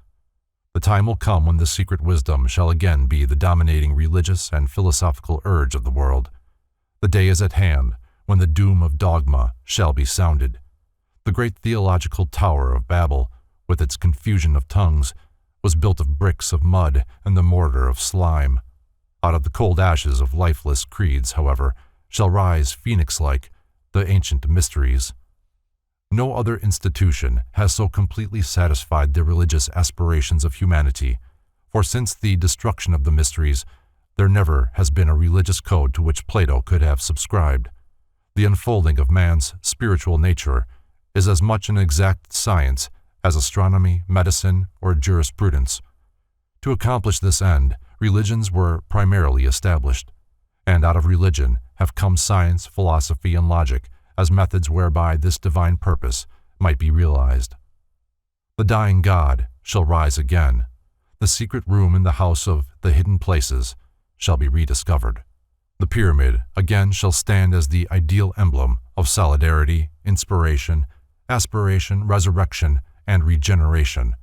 The time will come when the secret wisdom shall again be the dominating religious and philosophical urge of the world. The day is at hand when the doom of dogma shall be sounded. The great theological tower of Babel, with its confusion of tongues, was built of bricks of mud and the mortar of slime. Out of the cold ashes of lifeless creeds, however, shall rise, phoenix-like, the ancient mysteries. No other institution has so completely satisfied the religious aspirations of humanity, for since the destruction of the mysteries, there never has been a religious code to which Plato could have subscribed. The unfolding of man's spiritual nature is as much an exact science as astronomy, medicine, or jurisprudence. To accomplish this end, religions were primarily established, and out of religion have come science, philosophy, and logic as methods whereby this divine purpose might be realized. The dying God shall rise again. The secret room in the house of the hidden places shall be rediscovered. The pyramid again shall stand as the ideal emblem of solidarity, inspiration, aspiration, resurrection, and regeneration.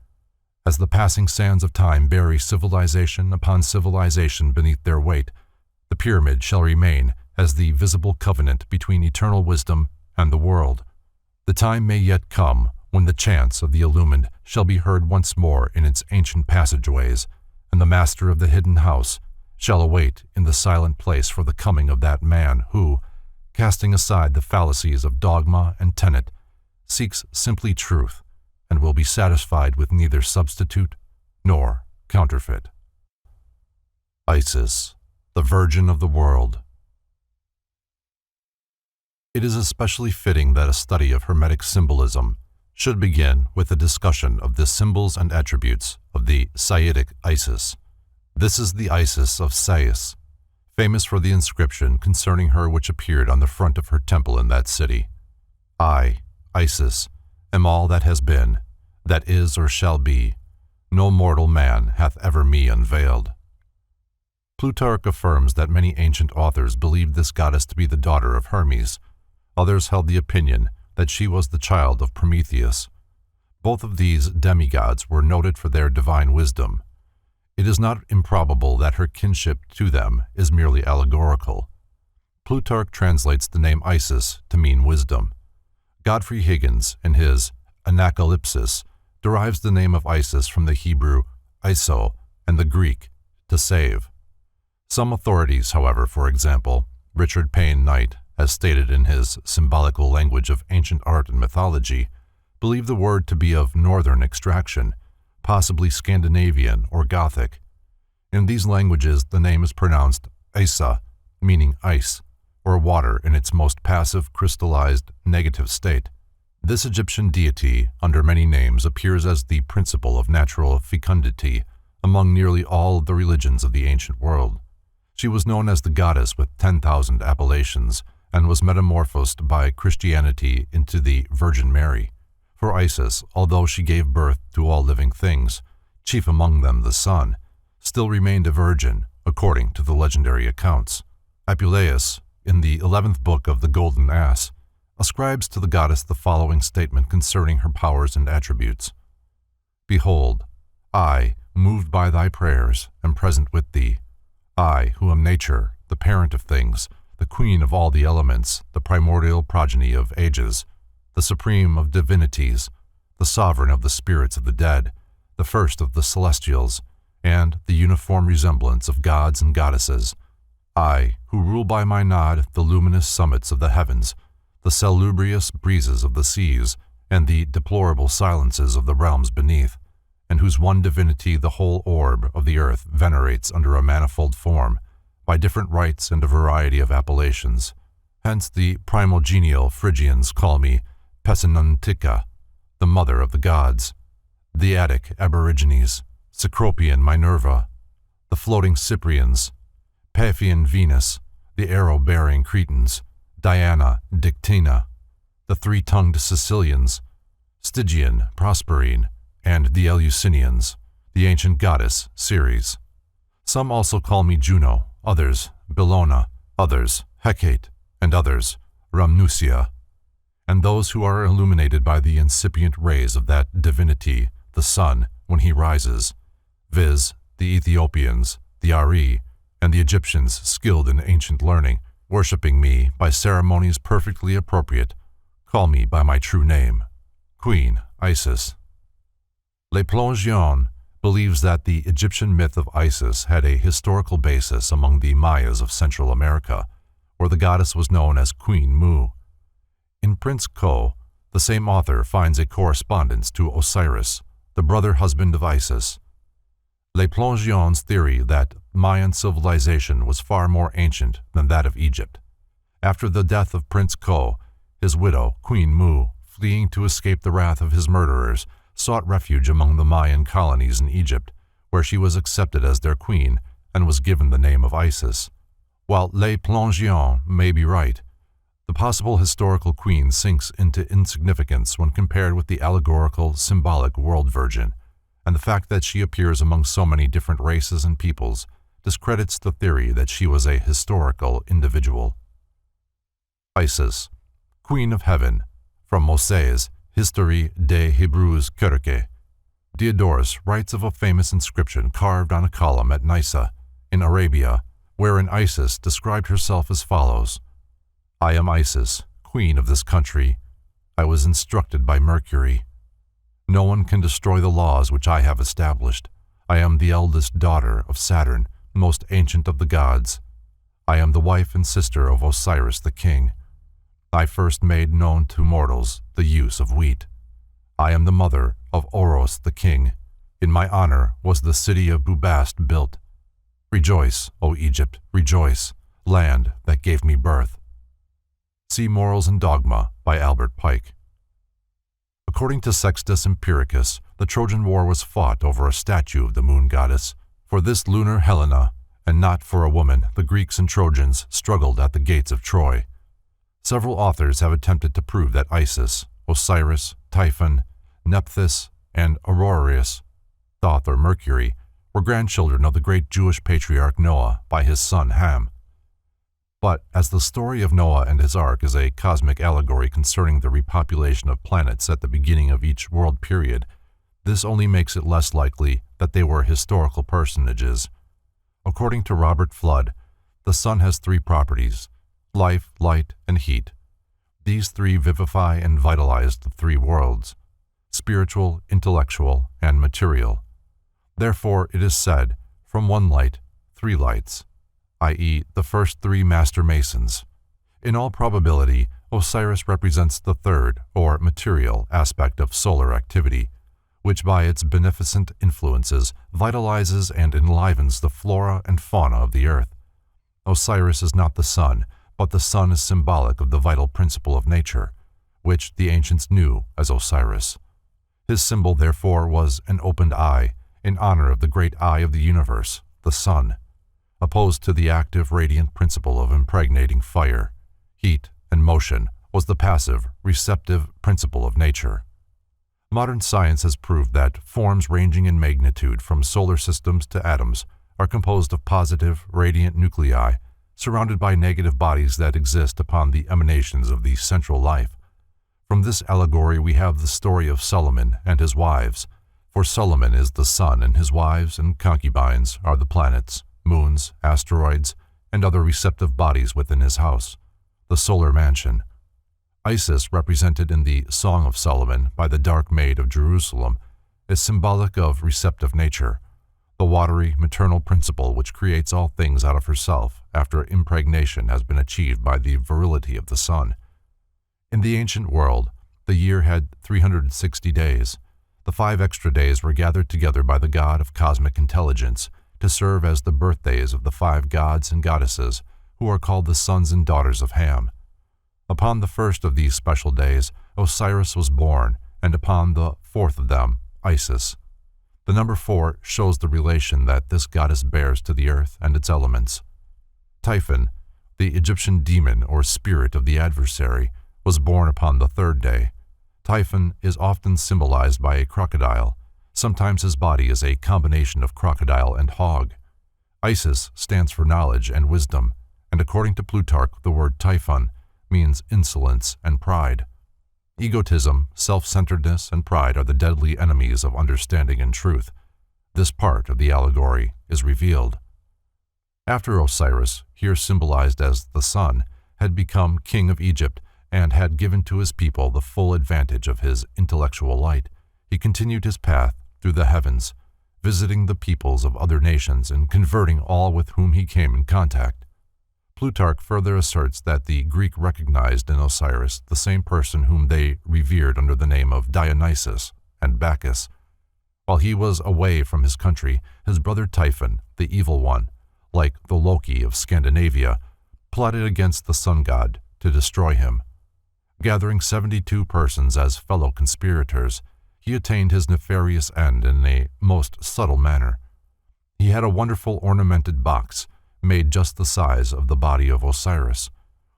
As the passing sands of time bury civilization upon civilization beneath their weight, the pyramid shall remain as the visible covenant between eternal wisdom and the world. The time may yet come when the chants of the illumined shall be heard once more in its ancient passageways, and the master of the hidden house shall await in the silent place for the coming of that man who, casting aside the fallacies of dogma and tenet, seeks simply truth, and will be satisfied with neither substitute nor counterfeit. Isis, the Virgin of the World. It is especially fitting that a study of Hermetic symbolism should begin with a discussion of the symbols and attributes of the Saitic Isis. This is the Isis of Sais, famous for the inscription concerning her which appeared on the front of her temple in that city. I, Isis, am all that has been, that is or shall be. No mortal man hath ever me unveiled. Plutarch affirms that many ancient authors believed this goddess to be the daughter of Hermes. Others held the opinion that she was the child of Prometheus. Both of these demigods were noted for their divine wisdom. It is not improbable that her kinship to them is merely allegorical. Plutarch translates the name Isis to mean wisdom. Godfrey Higgins, in his Anacalypsis, derives the name of Isis from the Hebrew iso and the Greek to save. Some authorities, however, for example, Richard Payne Knight, as stated in his Symbolical Language of Ancient Art and Mythology, believe the word to be of northern extraction, possibly Scandinavian or Gothic. In these languages, the name is pronounced Isa, meaning ice, or water in its most passive, crystallized, negative state. This Egyptian deity, under many names, appears as the principle of natural fecundity among nearly all the religions of the ancient world. She was known as the goddess with 10,000 appellations, and was metamorphosed by Christianity into the Virgin Mary. For Isis, although she gave birth to all living things, chief among them the sun, still remained a virgin, according to the legendary accounts. Apuleius, in the 11th book of the Golden Ass, ascribes to the goddess the following statement concerning her powers and attributes. Behold, I, moved by thy prayers, am present with thee. I, who am nature, the parent of things, the queen of all the elements, the primordial progeny of ages, the supreme of divinities, the sovereign of the spirits of the dead, the first of the celestials, and the uniform resemblance of gods and goddesses. I, who rule by my nod the luminous summits of the heavens, the salubrious breezes of the seas, and the deplorable silences of the realms beneath, and whose one divinity the whole orb of the earth venerates under a manifold form, by different rites and a variety of appellations. Hence the primogenial Phrygians call me Pessinuntica, the mother of the gods, the Attic aborigines, Cecropian Minerva, the floating Cyprians, Paphian Venus, the arrow-bearing Cretans, Diana Dictina, the three-tongued Sicilians, Stygian Prosperine, and the Eleusinians, the ancient goddess Ceres. Some also call me Juno, others Bellona, others Hecate, and others Rhamnusia. And those who are illuminated by the incipient rays of that divinity, the sun, when he rises, viz., the Ethiopians, the Ari, and the Egyptians skilled in ancient learning, worshipping me by ceremonies perfectly appropriate, call me by my true name, Queen Isis. Le Plongeon believes that the Egyptian myth of Isis had a historical basis among the Mayas of Central America, where the goddess was known as Queen Mu. In Prince Ko, the same author finds a correspondence to Osiris, the brother-husband of Isis. Le Plongeon's theory that Mayan civilization was far more ancient than that of Egypt. After the death of Prince Ko, his widow, Queen Mu, fleeing to escape the wrath of his murderers, sought refuge among the Mayan colonies in Egypt, where she was accepted as their queen and was given the name of Isis. While Le Plongeon may be right, the possible historical queen sinks into insignificance when compared with the allegorical, symbolic world virgin, and the fact that she appears among so many different races and peoples discredits the theory that she was a historical individual. Isis, Queen of Heaven, from Mosses' History des Hébreux Kirke. Diodorus writes of a famous inscription carved on a column at Nyssa, in Arabia, wherein Isis described herself as follows: I am Isis, queen of this country. I was instructed by Mercury. No one can destroy the laws which I have established. I am the eldest daughter of Saturn, most ancient of the gods. I am the wife and sister of Osiris the king. I first made known to mortals the use of wheat. I am the mother of Oros the king. In my honor was the city of Bubast built. Rejoice, O Egypt, rejoice, land that gave me birth. See Morals and Dogma by Albert Pike. According to Sextus Empiricus, the Trojan War was fought over a statue of the moon goddess. For this lunar Helena, and not for a woman, the Greeks and Trojans struggled at the gates of Troy. Several authors have attempted to prove that Isis, Osiris, Typhon, Nephthys, and Aurorius, Thoth or Mercury, were grandchildren of the great Jewish patriarch Noah by his son Ham. But as the story of Noah and his ark is a cosmic allegory concerning the repopulation of planets at the beginning of each world period, this only makes it less likely that they were historical personages. According to Robert Flood, the sun has three properties: life, light, and heat. These three vivify and vitalize the three worlds: spiritual, intellectual, and material. Therefore, it is said, from one light, three lights, i.e., the first three master masons. In all probability, Osiris represents the third, or material, aspect of solar activity, which by its beneficent influences vitalizes and enlivens the flora and fauna of the earth. Osiris is not the sun, but the sun is symbolic of the vital principle of nature, which the ancients knew as Osiris. His symbol, therefore, was an opened eye, in honor of the great eye of the universe, the sun, opposed to the active, radiant principle of impregnating fire. Heat and motion was the passive, receptive principle of nature. Modern science has proved that forms ranging in magnitude from solar systems to atoms are composed of positive, radiant nuclei surrounded by negative bodies that exist upon the emanations of the central life. From this allegory we have the story of Solomon and his wives, For Solomon is the sun, and his wives and concubines are the planets, moons, asteroids, and other receptive bodies within his house, the solar mansion. Isis, represented in the Song of Solomon by the Dark Maid of Jerusalem, is symbolic of receptive nature, the watery, maternal principle which creates all things out of herself after impregnation has been achieved by the virility of the sun. In the ancient world, the year had 360 days. The 5 extra days were gathered together by the god of cosmic intelligence to serve as the birthdays of the 5 gods and goddesses who are called the sons and daughters of Ham. Upon the first of these special days, Osiris was born, and upon the 4th of them, Isis. The number 4 shows the relation that this goddess bears to the earth and its elements. Typhon, the Egyptian demon or spirit of the adversary, was born upon the 3rd day. Typhon is often symbolized by a crocodile. Sometimes his body is a combination of crocodile and hog. Isis stands for knowledge and wisdom, and according to Plutarch, the word Typhon means insolence and pride. Egotism, self-centeredness, and pride are the deadly enemies of understanding and truth. This part of the allegory is revealed. After Osiris, here symbolized as the sun, had become king of Egypt and had given to his people the full advantage of his intellectual light, he continued his path through the heavens, visiting the peoples of other nations and converting all with whom he came in contact. Plutarch further asserts that the Greek recognized in Osiris the same person whom they revered under the name of Dionysus and Bacchus. While he was away from his country, his brother Typhon, the evil one, like the Loki of Scandinavia, plotted against the sun god to destroy him. Gathering 72 persons as fellow conspirators, he attained his nefarious end in a most subtle manner. He had a wonderful ornamented box, made just the size of the body of Osiris.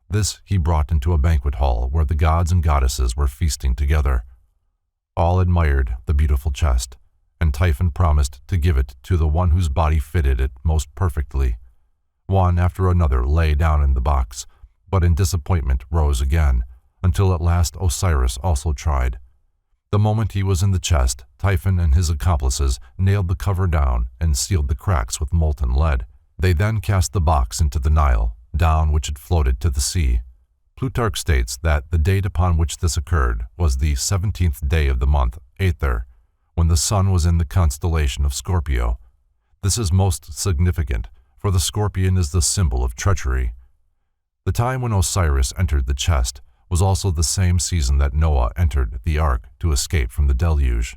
This he brought into a banquet hall where the gods and goddesses were feasting together. All admired the beautiful chest, and Typhon promised to give it to the one whose body fitted it most perfectly. One after another lay down in the box, but in disappointment rose again, until at last Osiris also tried. The moment he was in the chest, Typhon and his accomplices nailed the cover down and sealed the cracks with molten lead. They then cast the box into the Nile, down which it floated to the sea. Plutarch states that the date upon which this occurred was the 17th day of the month Aether, when the sun was in the constellation of Scorpio. This is most significant, for the scorpion is the symbol of treachery. The time when Osiris entered the chest was also the same season that Noah entered the ark to escape from the deluge.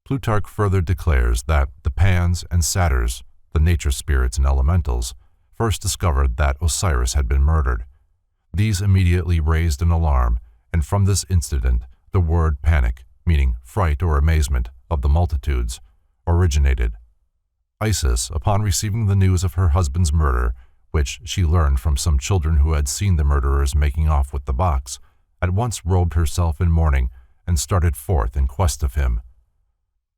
Plutarch further declares that the Pans and Satyrs, the nature spirits and elementals, first discovered that Osiris had been murdered. These immediately raised an alarm, and from this incident the word panic, meaning fright or amazement of the multitudes, originated. Isis, upon receiving the news of her husband's murder, which she learned from some children who had seen the murderers making off with the box, at once robed herself in mourning and started forth in quest of him.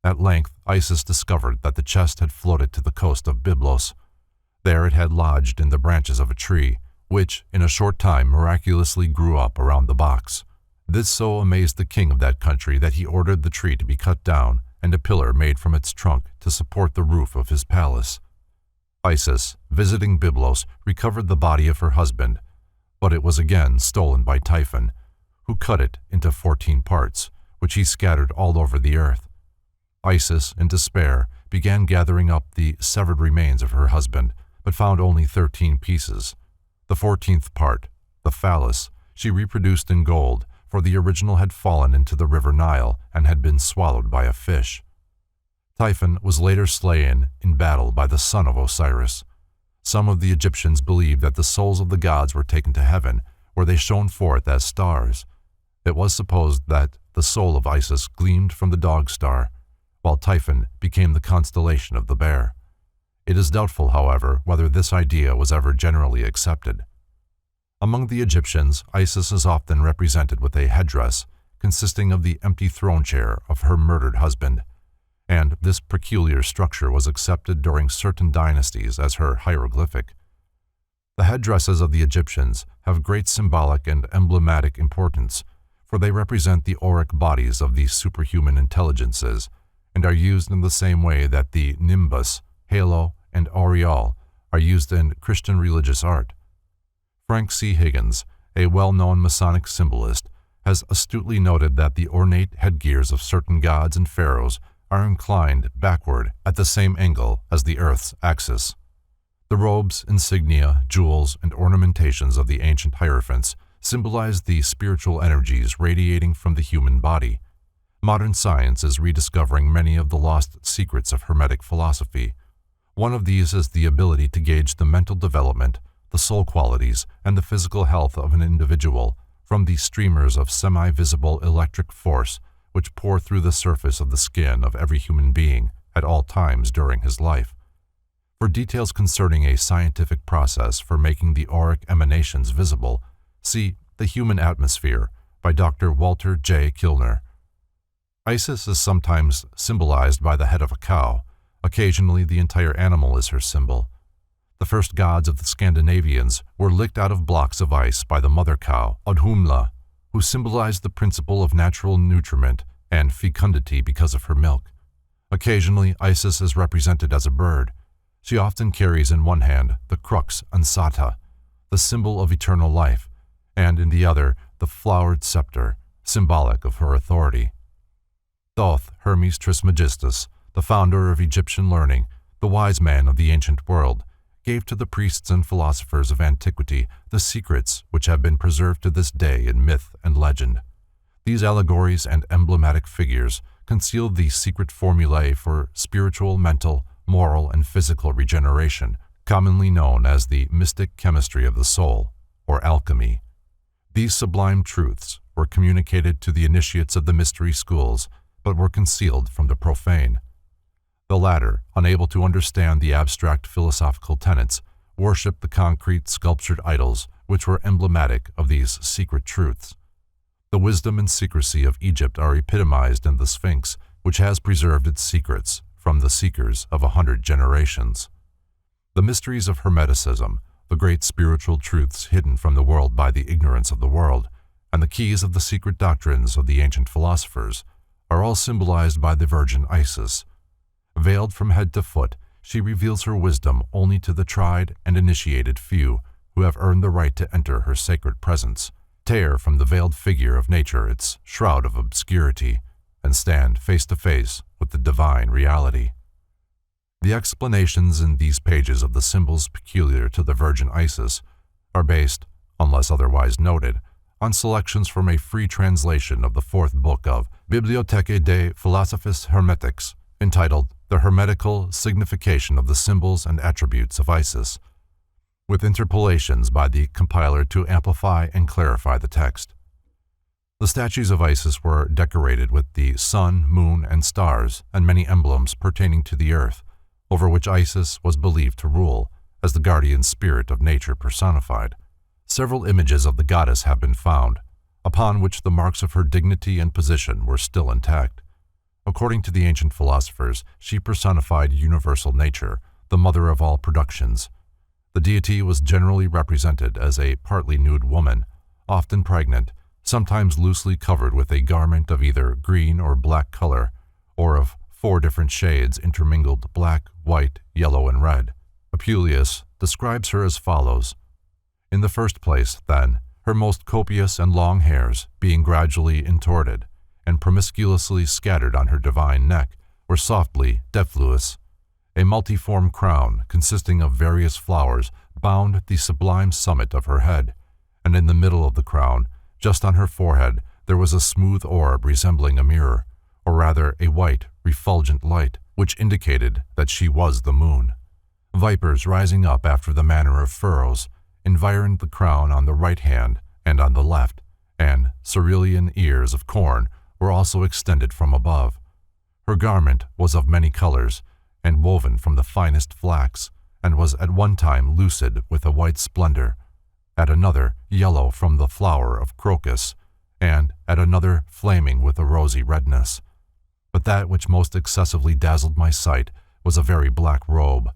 At length, Isis discovered that the chest had floated to the coast of Byblos. There it had lodged in the branches of a tree, which in a short time miraculously grew up around the box. This so amazed the king of that country that he ordered the tree to be cut down and a pillar made from its trunk to support the roof of his palace. Isis, visiting Byblos, recovered the body of her husband, but it was again stolen by Typhon, who cut it into 14 parts, which he scattered all over the earth. Isis, in despair, began gathering up the severed remains of her husband, but found only 13 pieces. The 14th part, the phallus, she reproduced in gold, for the original had fallen into the river Nile and had been swallowed by a fish. Typhon was later slain in battle by the son of Osiris. Some of the Egyptians believed that the souls of the gods were taken to heaven, where they shone forth as stars. It was supposed that the soul of Isis gleamed from the dog star, while Typhon became the constellation of the bear. It is doubtful, however, whether this idea was ever generally accepted. Among the Egyptians, Isis is often represented with a headdress consisting of the empty throne chair of her murdered husband, and this peculiar structure was accepted during certain dynasties as her hieroglyphic. The headdresses of the Egyptians have great symbolic and emblematic importance, for they represent the auric bodies of these superhuman intelligences, and are used in the same way that the nimbus, halo, and aureole are used in Christian religious art. Frank C. Higgins, a well-known Masonic symbolist, has astutely noted that the ornate headgears of certain gods and pharaohs are inclined backward at the same angle as the Earth's axis. The robes, insignia, jewels, and ornamentations of the ancient hierophants symbolize the spiritual energies radiating from the human body. Modern science is rediscovering many of the lost secrets of Hermetic philosophy. One of these is the ability to gauge the mental development, the soul qualities, and the physical health of an individual from the streamers of semi-visible electric force which pour through the surface of the skin of every human being at all times during his life. For details concerning a scientific process for making the auric emanations visible, see The Human Atmosphere by Dr. Walter J. Kilner. Isis is sometimes symbolized by the head of a cow. Occasionally, the entire animal is her symbol. The first gods of the Scandinavians were licked out of blocks of ice by the mother cow, Audhumla, who symbolized the principle of natural nutriment and fecundity because of her milk. Occasionally, Isis is represented as a bird. She often carries in one hand the crux ansata, the symbol of eternal life, and in the other the flowered scepter, symbolic of her authority. Thoth, Hermes Trismegistus, the founder of Egyptian learning, the wise man of the ancient world, gave to the priests and philosophers of antiquity the secrets which have been preserved to this day in myth and legend. These allegories and emblematic figures conceal the secret formulae for spiritual, mental, moral, and physical regeneration, commonly known as the mystic chemistry of the soul, or alchemy. These sublime truths were communicated to the initiates of the mystery schools, but were concealed from the profane. The latter, unable to understand the abstract philosophical tenets, worshipped the concrete sculptured idols which were emblematic of these secret truths. The wisdom and secrecy of Egypt are epitomized in the Sphinx, which has preserved its secrets from the seekers of 100 generations. The mysteries of Hermeticism, the great spiritual truths hidden from the world by the ignorance of the world, and the keys of the secret doctrines of the ancient philosophers, are all symbolized by the Virgin Isis. Veiled from head to foot, she reveals her wisdom only to the tried and initiated few who have earned the right to enter her sacred presence, tear from the veiled figure of nature its shroud of obscurity, and stand face to face with the divine reality. The explanations in these pages of the symbols peculiar to the Virgin Isis are based, unless otherwise noted, on selections from a free translation of the fourth book of Bibliothèque des Philosophes Hermétiques, entitled The Hermetical Signification of the Symbols and Attributes of Isis, with interpolations by the compiler to amplify and clarify the text. The statues of Isis were decorated with the sun, moon, and stars, and many emblems pertaining to the earth, over which Isis was believed to rule, as the guardian spirit of nature personified. Several images of the goddess have been found, upon which the marks of her dignity and position were still intact. According to the ancient philosophers, she personified universal nature, the mother of all productions. The deity was generally represented as a partly nude woman, often pregnant, sometimes loosely covered with a garment of either green or black color, or of 4 different shades intermingled black, white, yellow, and red. Apuleius describes her as follows. In the first place, then, her most copious and long hairs, being gradually intorted, and promiscuously scattered on her divine neck, were softly diffluous. A multiform crown, consisting of various flowers, bound the sublime summit of her head, and in the middle of the crown, just on her forehead, there was a smooth orb resembling a mirror, or rather a white, refulgent light, which indicated that she was the moon. Vipers rising up after the manner of furrows environed the crown on the right hand and on the left, and cerulean ears of corn were also extended from above. Her garment was of many colors, and woven from the finest flax, and was at one time lucid with a white splendor, at another yellow from the flower of crocus, and at another flaming with a rosy redness. But that which most excessively dazzled my sight was a very black robe,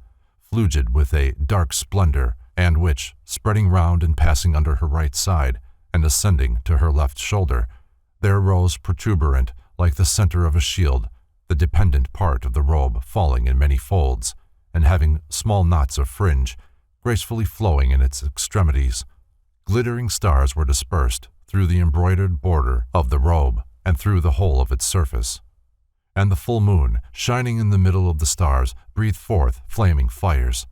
fluged with a dark splendor, and which, spreading round and passing under her right side, and ascending to her left shoulder, there rose protuberant like the center of a shield, the dependent part of the robe falling in many folds, and having small knots of fringe, gracefully flowing in its extremities. Glittering stars were dispersed through the embroidered border of the robe and through the whole of its surface. And the full moon, shining in the middle of the stars, breathed forth flaming fires.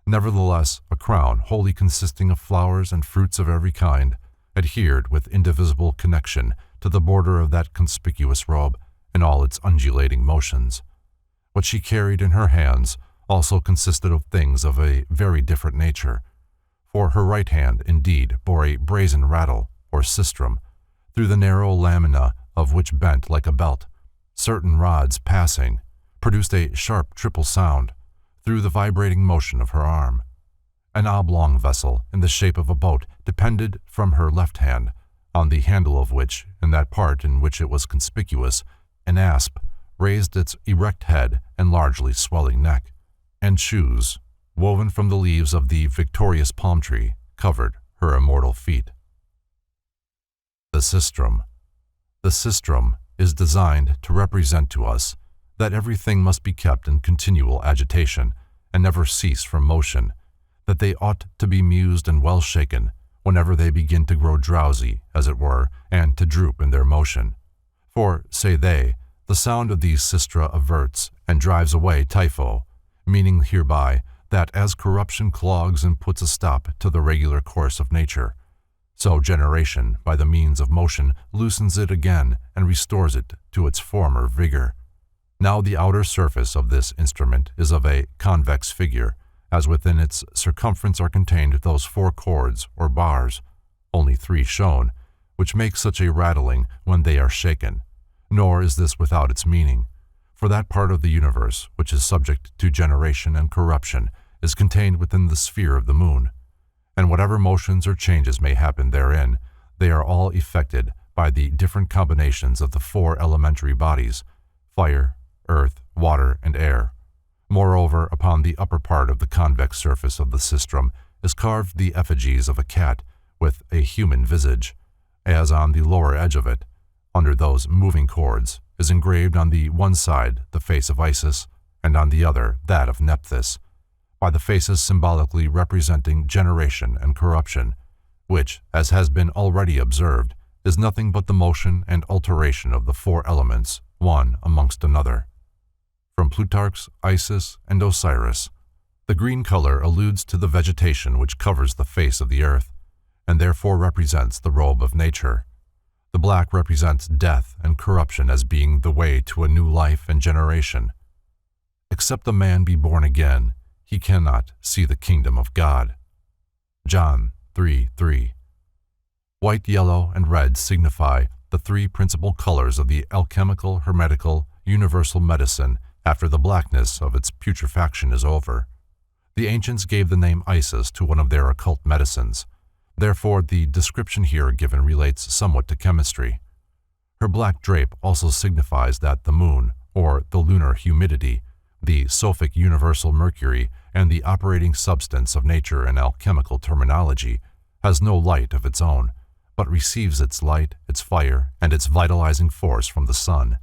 Nevertheless, a crown, wholly consisting of flowers and fruits of every kind, adhered with indivisible connection to the border of that conspicuous robe in all its undulating motions. What she carried in her hands also consisted of things of a very different nature, for her right hand indeed bore a brazen rattle, or sistrum, through the narrow lamina of which bent like a belt. Certain rods passing produced a sharp triple sound through the vibrating motion of her arm. An oblong vessel in the shape of a boat depended from her left hand, on the handle of which, in that part in which it was conspicuous, an asp raised its erect head and largely swelling neck, and shoes, woven from the leaves of the victorious palm tree, covered her immortal feet. The sistrum. The sistrum is designed to represent to us that everything must be kept in continual agitation and never cease from motion, that they ought to be mused and well shaken whenever they begin to grow drowsy, as it were, and to droop in their motion. For, say they, the sound of these sistra averts and drives away typho, meaning hereby that as corruption clogs and puts a stop to the regular course of nature, so generation, by the means of motion, loosens it again and restores it to its former vigor. Now the outer surface of this instrument is of a convex figure, as within its circumference are contained those 4 cords or bars, only 3 shown, which make such a rattling when they are shaken. Nor is this without its meaning, for that part of the universe which is subject to generation and corruption is contained within the sphere of the moon, and whatever motions or changes may happen therein, they are all effected by the different combinations of the 4 elementary bodies, fire, earth, water, and air. Moreover, upon the upper part of the convex surface of the sistrum is carved the effigies of a cat with a human visage, as on the lower edge of it, under those moving cords, is engraved on the one side the face of Isis, and on the other that of Nephthys, by the faces symbolically representing generation and corruption, which, as has been already observed, is nothing but the motion and alteration of the 4 elements, one amongst another. From Plutarch's Isis and Osiris. The green color alludes to the vegetation which covers the face of the earth, and therefore represents the robe of nature. The black represents death and corruption as being the way to a new life and generation. Except a man be born again, he cannot see the kingdom of God. John 3:3. White, yellow, and red signify the 3 principal colors of the alchemical, hermetical, universal medicine after the blackness of its putrefaction is over. The ancients gave the name Isis to one of their occult medicines. Therefore, the description here given relates somewhat to chemistry. Her black drape also signifies that the moon, or the lunar humidity, the Sophic universal mercury, and the operating substance of nature in alchemical terminology, has no light of its own, but receives its light, its fire, and its vitalizing force from the sun.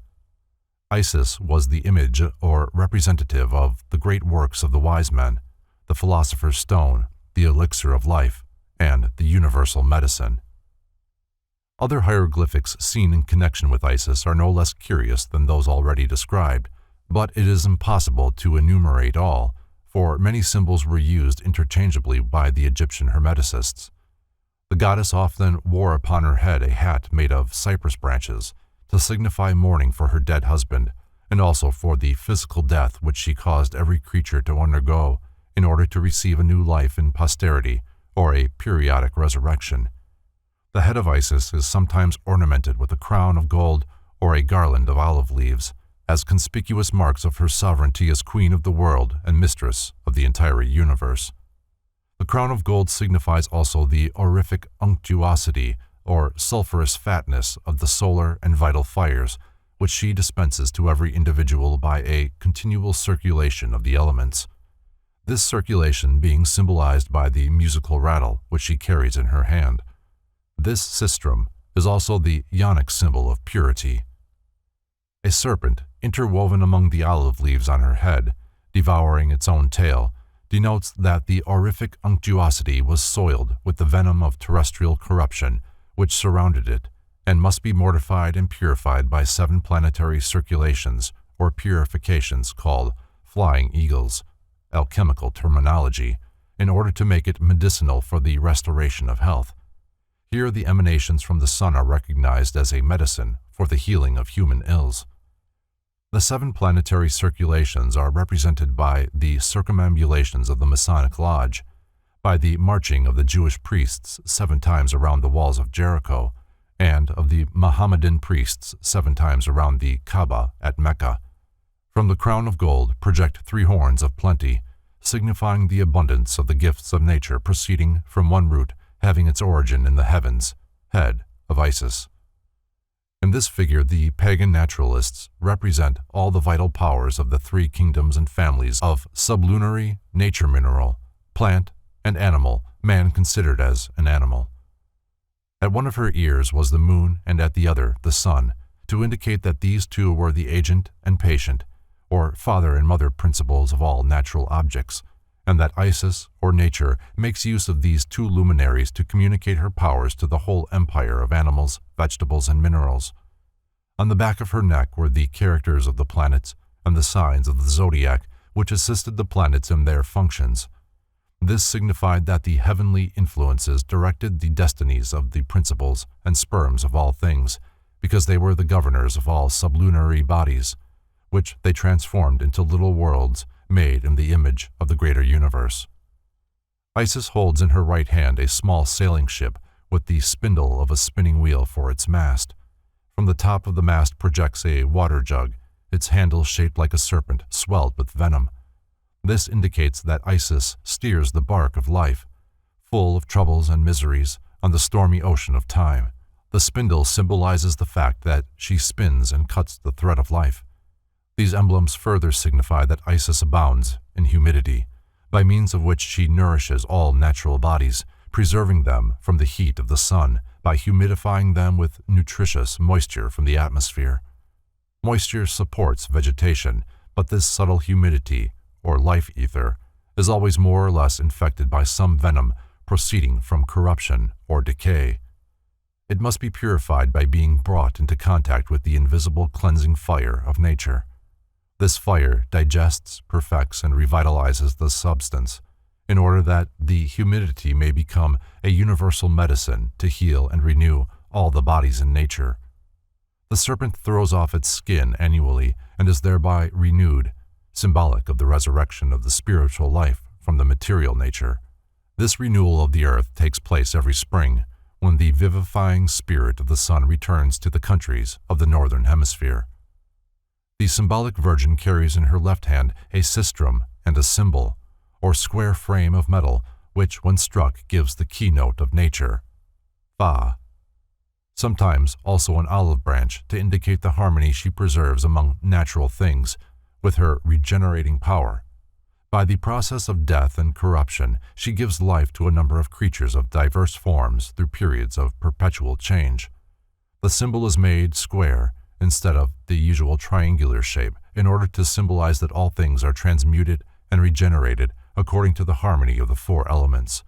Isis was the image or representative of the great works of the wise men, the philosopher's stone, the elixir of life, and the universal medicine. Other hieroglyphics seen in connection with Isis are no less curious than those already described, but it is impossible to enumerate all, for many symbols were used interchangeably by the Egyptian hermeticists. The goddess often wore upon her head a hat made of cypress branches, to signify mourning for her dead husband, and also for the physical death which she caused every creature to undergo in order to receive a new life in posterity, or a periodic resurrection. The head of Isis is sometimes ornamented with a crown of gold or a garland of olive leaves, as conspicuous marks of her sovereignty as queen of the world and mistress of the entire universe. The crown of gold signifies also the aurific unctuosity or sulphurous fatness of the solar and vital fires, which she dispenses to every individual by a continual circulation of the elements. This circulation being symbolized by the musical rattle which she carries in her hand. This sistrum is also the Ionic symbol of purity. A serpent interwoven among the olive leaves on her head, devouring its own tail, denotes that the aurific unctuosity was soiled with the venom of terrestrial corruption which surrounded it, and must be mortified and purified by 7 planetary circulations or purifications called flying eagles, alchemical terminology, in order to make it medicinal for the restoration of health. Here the emanations from the sun are recognized as a medicine for the healing of human ills. The 7 planetary circulations are represented by the circumambulations of the Masonic Lodge, by the marching of the Jewish priests 7 times around the walls of Jericho, and of the Mohammedan priests 7 times around the Kaaba at Mecca. From the crown of gold project 3 horns of plenty, signifying the abundance of the gifts of nature proceeding from one root having its origin in the heavens, head of Isis. In this figure, the pagan naturalists represent all the vital powers of the 3 kingdoms and families of sublunary, nature mineral, plant, and animal, man considered as an animal. At one of her ears was the moon and at the other the sun, to indicate that these 2 were the agent and patient, or father and mother principles of all natural objects, and that Isis, or nature, makes use of these 2 luminaries to communicate her powers to the whole empire of animals, vegetables, and minerals. On the back of her neck were the characters of the planets and the signs of the zodiac which assisted the planets in their functions. This signified that the heavenly influences directed the destinies of the principles and sperms of all things, because they were the governors of all sublunary bodies, which they transformed into little worlds made in the image of the greater universe. Isis holds in her right hand a small sailing ship with the spindle of a spinning wheel for its mast. From the top of the mast projects a water jug, its handle shaped like a serpent swelled with venom. This indicates that Isis steers the bark of life, full of troubles and miseries, on the stormy ocean of time. The spindle symbolizes the fact that she spins and cuts the thread of life. These emblems further signify that Isis abounds in humidity, by means of which she nourishes all natural bodies, preserving them from the heat of the sun by humidifying them with nutritious moisture from the atmosphere. Moisture supports vegetation, but this subtle humidity, or life ether, is always more or less infected by some venom proceeding from corruption or decay. It must be purified by being brought into contact with the invisible cleansing fire of nature. This fire digests, perfects, and revitalizes the substance, in order that the humidity may become a universal medicine to heal and renew all the bodies in nature. The serpent throws off its skin annually and is thereby renewed, symbolic of the resurrection of the spiritual life from the material nature. This renewal of the earth takes place every spring, when the vivifying spirit of the sun returns to the countries of the northern hemisphere. The symbolic virgin carries in her left hand a sistrum and a cymbal, or square frame of metal, which, when struck, gives the keynote of nature, Fa. Sometimes also an olive branch to indicate the harmony she preserves among natural things with her regenerating power. By the process of death and corruption, she gives life to a number of creatures of diverse forms through periods of perpetual change. The symbol is made square instead of the usual triangular shape in order to symbolize that all things are transmuted and regenerated according to the harmony of the 4 elements.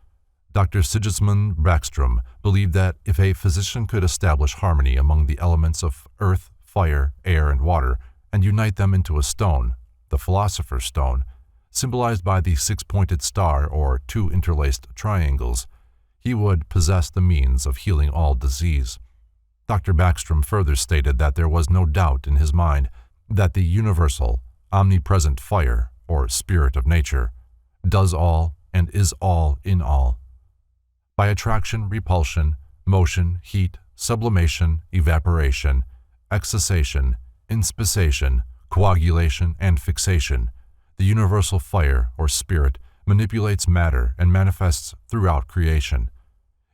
Dr. Sigismund Backstrom believed that if a physician could establish harmony among the elements of earth, fire, air, and water, and unite them into a stone, the Philosopher's Stone, symbolized by the 6-pointed star or 2 interlaced triangles, he would possess the means of healing all disease. Dr. Backstrom further stated that there was no doubt in his mind that the universal, omnipresent fire, or spirit of nature, does all and is all in all. By attraction, repulsion, motion, heat, sublimation, evaporation, excisation, inspissation, coagulation, and fixation, the universal fire, or spirit, manipulates matter and manifests throughout creation.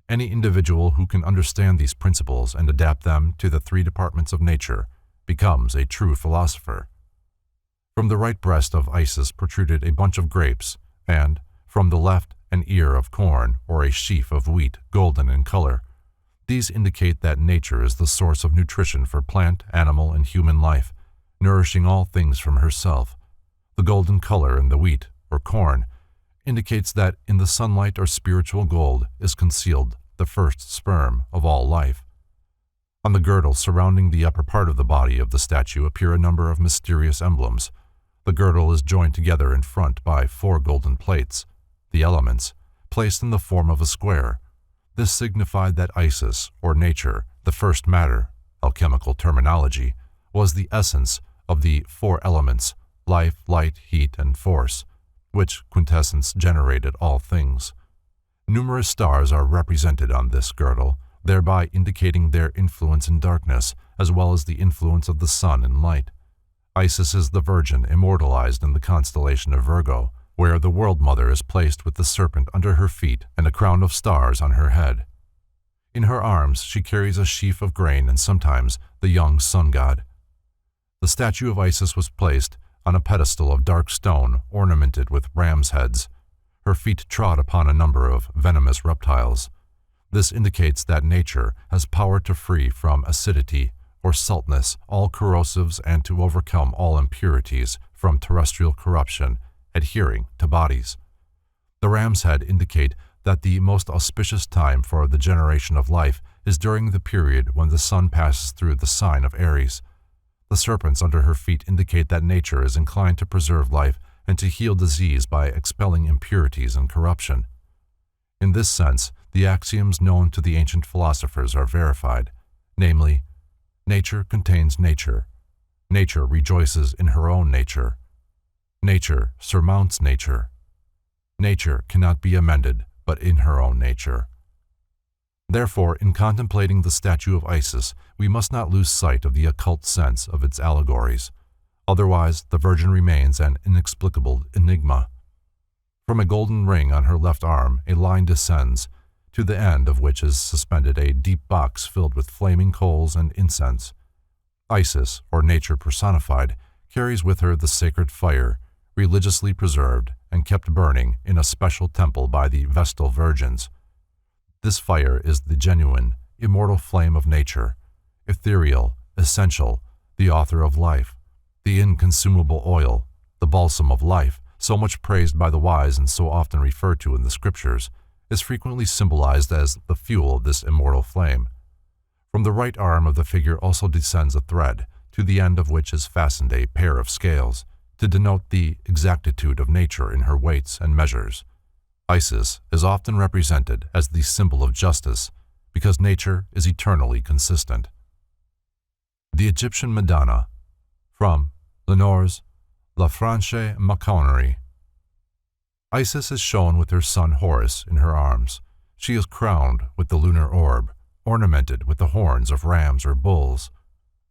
Any individual who can understand these principles and adapt them to the 3 departments of nature becomes a true philosopher. From the right breast of Isis protruded a bunch of grapes, and, from the left, an ear of corn or a sheaf of wheat, golden in color. These indicate that nature is the source of nutrition for plant, animal, and human life. nourishing all things from herself. The golden color in the wheat, or corn, indicates that in the sunlight or spiritual gold is concealed the first sperm of all life. On the girdle surrounding the upper part of the body of the statue appear a number of mysterious emblems. The girdle is joined together in front by 4 golden plates, the elements, placed in the form of a square. This signified that Isis, or nature, the first matter, alchemical terminology, was the essence of the 4 elements, life, light, heat, and force, which quintessence generated all things. Numerous stars are represented on this girdle, thereby indicating their influence in darkness, as well as the influence of the sun in light. Isis is the Virgin immortalized in the constellation of Virgo, where the World Mother is placed with the serpent under her feet and a crown of stars on her head. In her arms she carries a sheaf of grain and sometimes the young sun god. The statue of Isis was placed on a pedestal of dark stone ornamented with ram's heads. Her feet trod upon a number of venomous reptiles. This indicates that nature has power to free from acidity or saltness all corrosives and to overcome all impurities from terrestrial corruption adhering to bodies. The ram's head indicate that the most auspicious time for the generation of life is during the period when the sun passes through the sign of Aries. The serpents under her feet indicate that nature is inclined to preserve life and to heal disease by expelling impurities and corruption. In this sense, the axioms known to the ancient philosophers are verified, namely, nature contains nature. Nature rejoices in her own nature. Nature surmounts nature. Nature cannot be amended but in her own nature. Therefore, in contemplating the statue of Isis, we must not lose sight of the occult sense of its allegories. Otherwise, the Virgin remains an inexplicable enigma. From a golden ring on her left arm, a line descends, to the end of which is suspended a deep box filled with flaming coals and incense. Isis, or nature personified, carries with her the sacred fire, religiously preserved and kept burning in a special temple by the Vestal Virgins. This fire is the genuine, immortal flame of nature, ethereal, essential, the author of life, the inconsumable oil, the balsam of life, so much praised by the wise and so often referred to in the scriptures, is frequently symbolized as the fuel of this immortal flame. From the right arm of the figure also descends a thread, to the end of which is fastened a pair of scales, to denote the exactitude of nature in her weights and measures. Isis is often represented as the symbol of justice, because nature is eternally consistent. The Egyptian Madonna, from Lenore's La Franche Maçonnerie. Isis is shown with her son Horus in her arms. She is crowned with the lunar orb, ornamented with the horns of rams or bulls.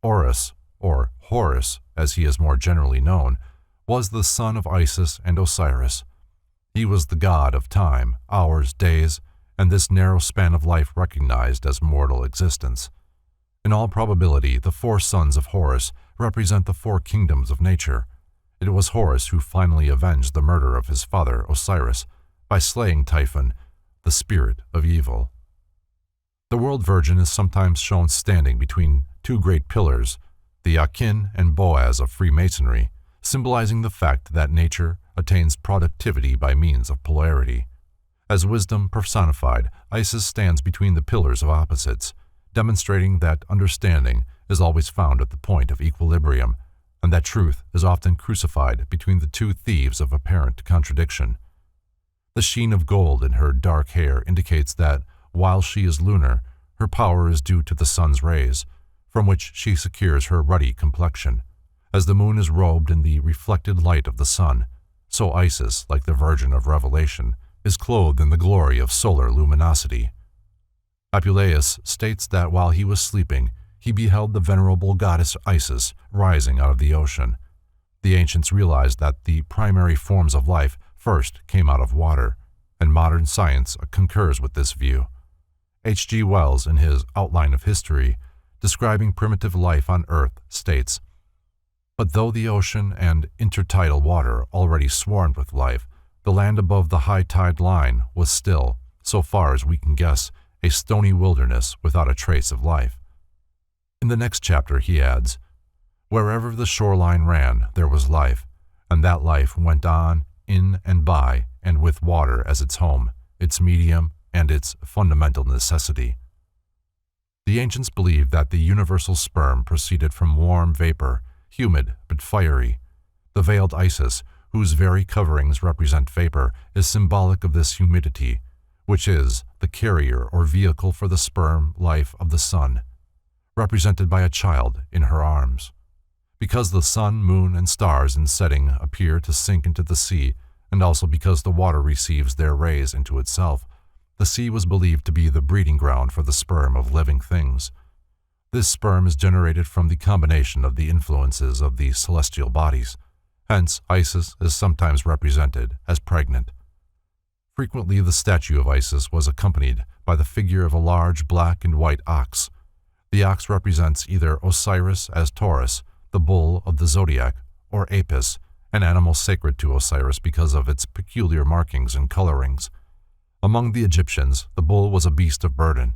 Horus, or Horus as he is more generally known, was the son of Isis and Osiris. He was the god of time, hours, days, and this narrow span of life recognized as mortal existence. In all probability, the 4 sons of Horus represent the 4 kingdoms of nature. It was Horus who finally avenged the murder of his father Osiris by slaying Typhon, the spirit of evil. The World Virgin is sometimes shown standing between 2 great pillars, the Akin and Boaz of Freemasonry, symbolizing the fact that nature attains productivity by means of polarity. As wisdom personified, Isis stands between the pillars of opposites, demonstrating that understanding is always found at the point of equilibrium, and that truth is often crucified between the 2 thieves of apparent contradiction. The sheen of gold in her dark hair indicates that, while she is lunar, her power is due to the sun's rays, from which she secures her ruddy complexion. As the moon is robed in the reflected light of the sun, so Isis, like the Virgin of Revelation, is clothed in the glory of solar luminosity. Apuleius states that while he was sleeping, he beheld the venerable goddess Isis rising out of the ocean. The ancients realized that the primary forms of life first came out of water, and modern science concurs with this view. H.G. Wells, in his Outline of History, describing primitive life on Earth, states, "But though the ocean and intertidal water already swarmed with life, the land above the high tide line was still, so far as we can guess, a stony wilderness without a trace of life." In the next chapter he adds, Wherever the shoreline ran, there was life, and that life went on, in and by, and with water as its home, its medium, and its fundamental necessity. The ancients believed that the universal sperm proceeded from warm vapor, humid but fiery. The veiled Isis, whose very coverings represent vapor, is symbolic of this humidity, which is the carrier or vehicle for the sperm life of the sun, represented by a child in her arms. Because the sun, moon, and stars in setting appear to sink into the sea, and also because the water receives their rays into itself, the sea was believed to be the breeding ground for the sperm of living things. This sperm is generated from the combination of the influences of the celestial bodies. Hence, Isis is sometimes represented as pregnant. Frequently, the statue of Isis was accompanied by the figure of a large black and white ox. The ox represents either Osiris as Taurus, the bull of the zodiac, or Apis, an animal sacred to Osiris because of its peculiar markings and colorings. Among the Egyptians, the bull was a beast of burden.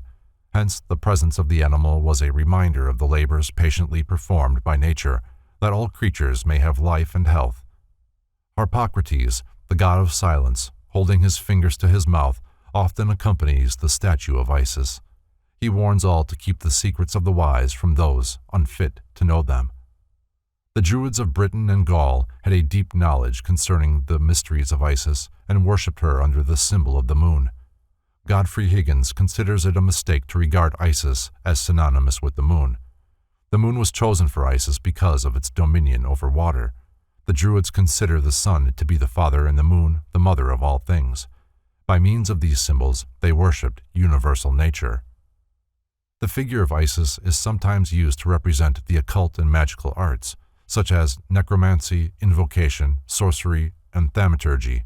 Hence, the presence of the animal was a reminder of the labors patiently performed by nature, that all creatures may have life and health. Harpocrates, the god of silence, holding his fingers to his mouth, often accompanies the statue of Isis. He warns all to keep the secrets of the wise from those unfit to know them. The Druids of Britain and Gaul had a deep knowledge concerning the mysteries of Isis and worshipped her under the symbol of the moon. Godfrey Higgins considers it a mistake to regard Isis as synonymous with the moon. The moon was chosen for Isis because of its dominion over water. The Druids consider the sun to be the father and the moon the mother of all things. By means of these symbols, they worshipped universal nature. The figure of Isis is sometimes used to represent the occult and magical arts, such as necromancy, invocation, sorcery, and thaumaturgy.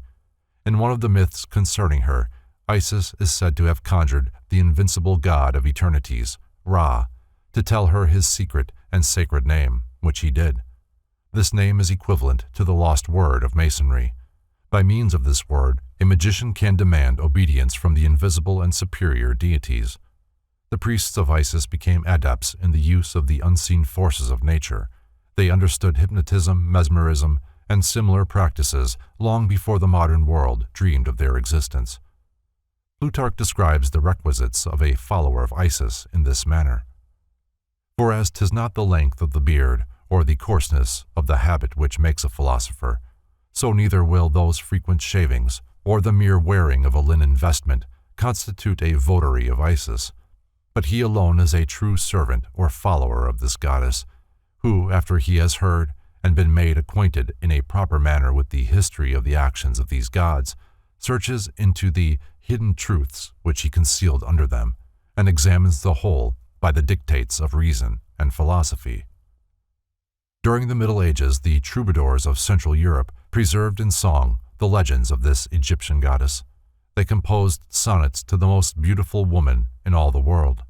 In one of the myths concerning her, Isis is said to have conjured the invincible god of eternities, Ra, to tell her his secret and sacred name, which he did. This name is equivalent to the lost word of Masonry. By means of this word, a magician can demand obedience from the invisible and superior deities. The priests of Isis became adepts in the use of the unseen forces of nature. They understood hypnotism, mesmerism, and similar practices long before the modern world dreamed of their existence. Plutarch describes the requisites of a follower of Isis in this manner. For as 'tis not the length of the beard or the coarseness of the habit which makes a philosopher, so neither will those frequent shavings or the mere wearing of a linen vestment constitute a votary of Isis. But he alone is a true servant or follower of this goddess, who, after he has heard and been made acquainted in a proper manner with the history of the actions of these gods, searches into the hidden truths which he concealed under them, and examines the whole by the dictates of reason and philosophy. During the Middle Ages, the troubadours of Central Europe preserved in song the legends of this Egyptian goddess. They composed sonnets to the most beautiful woman in all the world.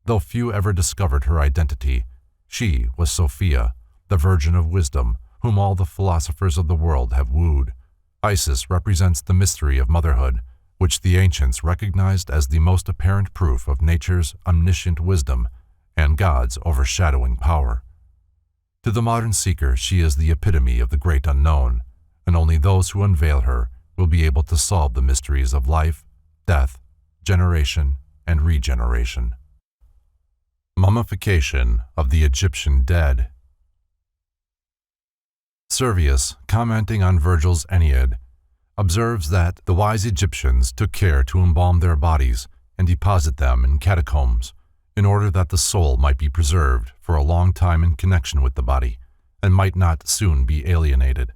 Though few ever discovered her identity, she was Sophia, the Virgin of Wisdom, whom all the philosophers of the world have wooed. Isis represents the mystery of motherhood, which the ancients recognized as the most apparent proof of nature's omniscient wisdom and God's overshadowing power. To the modern seeker, she is the epitome of the great unknown, and only those who unveil her will be able to solve the mysteries of life, death, generation, and regeneration. Mummification of the Egyptian dead. Servius, commenting on Virgil's Aeneid, observes that the wise Egyptians took care to embalm their bodies and deposit them in catacombs, in order that the soul might be preserved for a long time in connection with the body, and might not soon be alienated,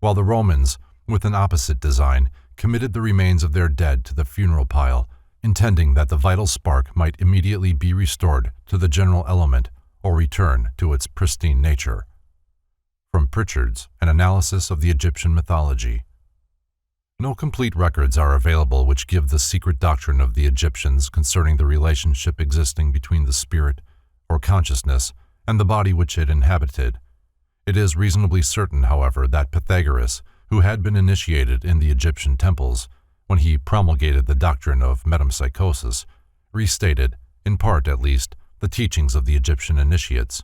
while the Romans, with an opposite design, committed the remains of their dead to the funeral pile, intending that the vital spark might immediately be restored to the general element or return to its pristine nature. From Pritchard's An Analysis of the Egyptian Mythology. No complete records are available which give the secret doctrine of the Egyptians concerning the relationship existing between the spirit, or consciousness, and the body which it inhabited. It is reasonably certain, however, that Pythagoras, who had been initiated in the Egyptian temples, when he promulgated the doctrine of metempsychosis, restated, in part at least, the teachings of the Egyptian initiates.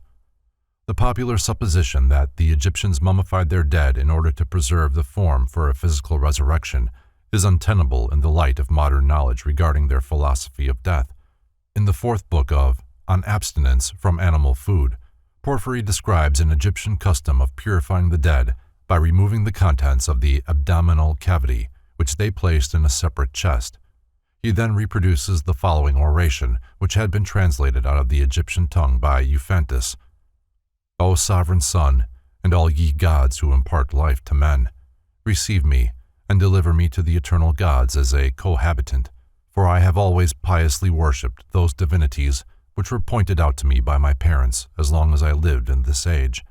The popular supposition that the Egyptians mummified their dead in order to preserve the form for a physical resurrection is untenable in the light of modern knowledge regarding their philosophy of death. In the fourth book of On Abstinence from Animal Food, Porphyry describes an Egyptian custom of purifying the dead by removing the contents of the abdominal cavity, which they placed in a separate chest. He then reproduces the following oration, which had been translated out of the Egyptian tongue by Euphantus. O sovereign Son, and all ye gods who impart life to men, receive me, and deliver me to the eternal gods as a cohabitant, for I have always piously worshipped those divinities which were pointed out to me by my parents as long as I lived in this age,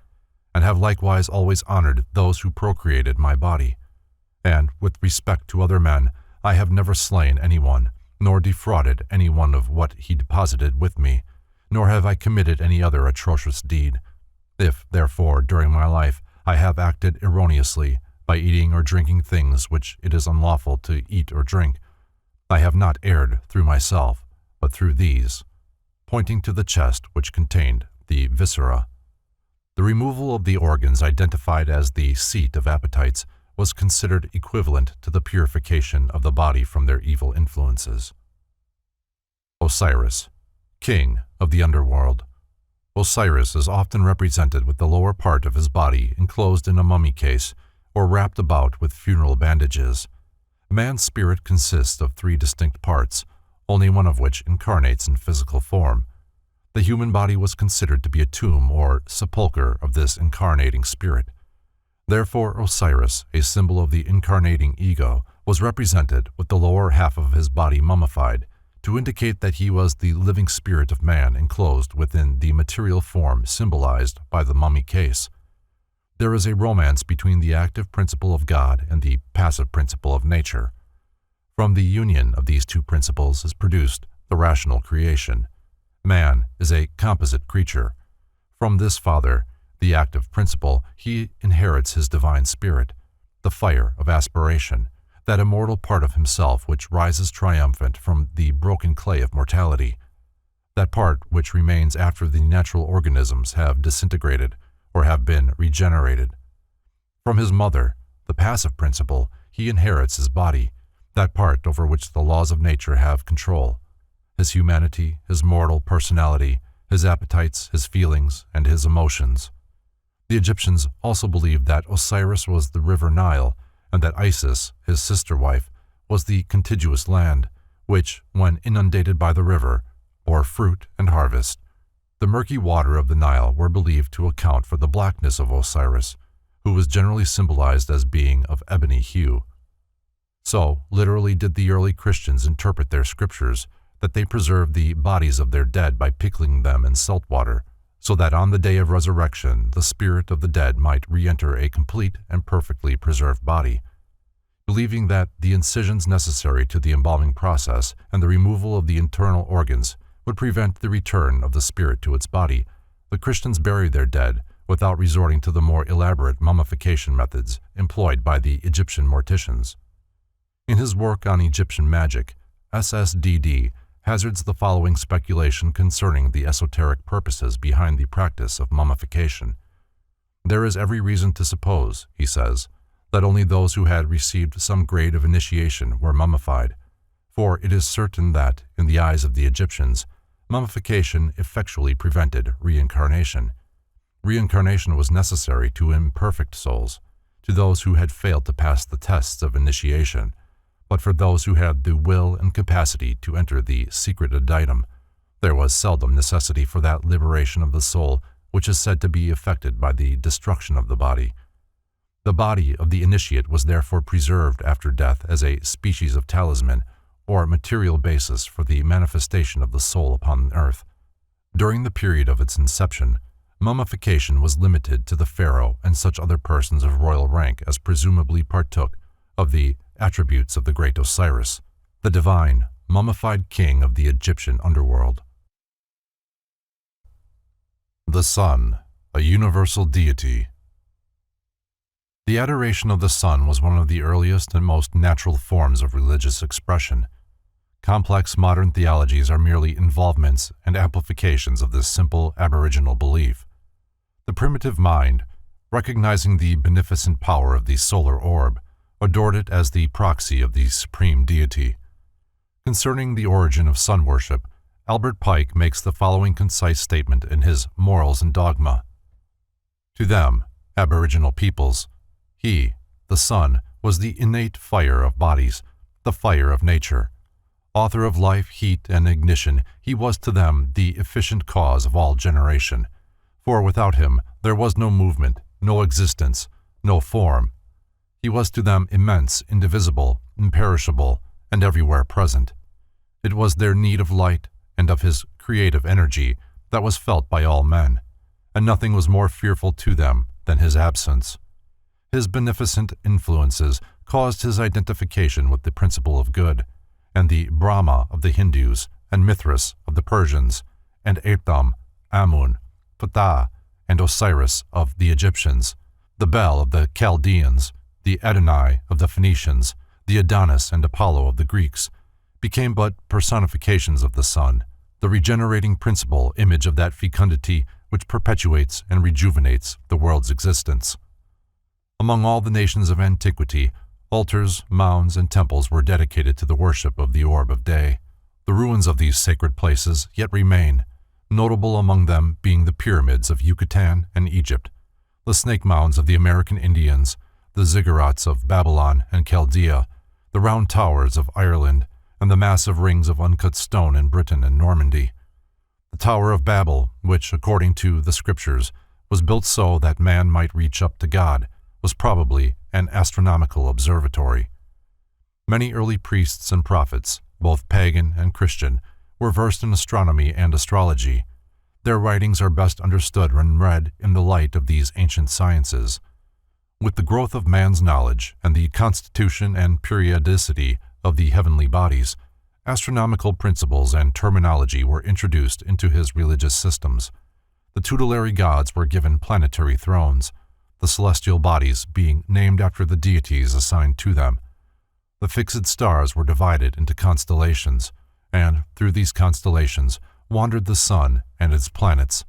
and have likewise always honored those who procreated my body. And, with respect to other men, I have never slain anyone, nor defrauded any one of what he deposited with me, nor have I committed any other atrocious deed. If, therefore, during my life I have acted erroneously by eating or drinking things which it is unlawful to eat or drink, I have not erred through myself, but through these, pointing to the chest which contained the viscera. The removal of the organs identified as the seat of appetites was considered equivalent to the purification of the body from their evil influences. Osiris, king of the underworld. Osiris is often represented with the lower part of his body enclosed in a mummy case or wrapped about with funeral bandages. Man's spirit consists of three distinct parts, only one of which incarnates in physical form. The human body was considered to be a tomb or sepulchre of this incarnating spirit. Therefore, Osiris, a symbol of the incarnating ego, was represented with the lower half of his body mummified, to indicate that he was the living spirit of man enclosed within the material form symbolized by the mummy case. There is a romance between the active principle of God and the passive principle of nature. From the union of these two principles is produced the rational creation. Man is a composite creature. From this father, the active principle, he inherits his divine spirit, the fire of aspiration, that immortal part of himself which rises triumphant from the broken clay of mortality, that part which remains after the natural organisms have disintegrated or have been regenerated. From his mother, the passive principle, he inherits his body, that part over which the laws of nature have control, his humanity, his mortal personality, his appetites, his feelings, and his emotions. The Egyptians also believed that Osiris was the river Nile, and that Isis, his sister wife, was the contiguous land, which, when inundated by the river, bore fruit and harvest. The murky water of the Nile were believed to account for the blackness of Osiris, who was generally symbolized as being of ebony hue. So, literally did the early Christians interpret their scriptures, that they preserved the bodies of their dead by pickling them in salt water, so that on the day of resurrection the spirit of the dead might re-enter a complete and perfectly preserved body. Believing that the incisions necessary to the embalming process and the removal of the internal organs would prevent the return of the spirit to its body, the Christians buried their dead without resorting to the more elaborate mummification methods employed by the Egyptian morticians. In his work on Egyptian magic, SSDD hazards the following speculation concerning the esoteric purposes behind the practice of mummification. There is every reason to suppose, he says, that only those who had received some grade of initiation were mummified, for it is certain that, in the eyes of the Egyptians, mummification effectually prevented reincarnation. Reincarnation was necessary to imperfect souls, to those who had failed to pass the tests of initiation, but for those who had the will and capacity to enter the secret adytum, there was seldom necessity for that liberation of the soul which is said to be effected by the destruction of the body. The body of the initiate was therefore preserved after death as a species of talisman or material basis for the manifestation of the soul upon earth. During the period of its inception, mummification was limited to the pharaoh and such other persons of royal rank as presumably partook of the attributes of the great Osiris, the divine, mummified king of the Egyptian underworld. The sun, a universal deity. The adoration of the sun was one of the earliest and most natural forms of religious expression. Complex modern theologies are merely involvements and amplifications of this simple aboriginal belief. The primitive mind, recognizing the beneficent power of the solar orb, adored it as the proxy of the supreme deity. Concerning the origin of sun worship, Albert Pike makes the following concise statement in his Morals and Dogma. To them, aboriginal peoples, he, the sun, was the innate fire of bodies, the fire of nature. Author of life, heat, and ignition, he was to them the efficient cause of all generation. For without him there was no movement, no existence, no form. He was to them immense, indivisible, imperishable, and everywhere present. It was their need of light and of his creative energy that was felt by all men, and nothing was more fearful to them than his absence. His beneficent influences caused his identification with the principle of good, and the Brahma of the Hindus, and Mithras of the Persians, and Atum, Amun, Ptah, and Osiris of the Egyptians, the Bel of the Chaldeans, the Adonai of the Phoenicians, the Adonis and Apollo of the Greeks, became but personifications of the sun, the regenerating principle image of that fecundity which perpetuates and rejuvenates the world's existence. Among all the nations of antiquity, altars, mounds, and temples were dedicated to the worship of the orb of day. The ruins of these sacred places yet remain, notable among them being the pyramids of Yucatan and Egypt, the snake mounds of the American Indians, the ziggurats of Babylon and Chaldea, the round towers of Ireland, and the massive rings of uncut stone in Britain and Normandy. The Tower of Babel, which, according to the scriptures, was built so that man might reach up to God, was probably an astronomical observatory. Many early priests and prophets, both pagan and Christian, were versed in astronomy and astrology. Their writings are best understood when read in the light of these ancient sciences. With the growth of man's knowledge and the constitution and periodicity of the heavenly bodies, astronomical principles and terminology were introduced into his religious systems. The tutelary gods were given planetary thrones, the celestial bodies being named after the deities assigned to them. The fixed stars were divided into constellations, and through these constellations wandered the sun and its planets,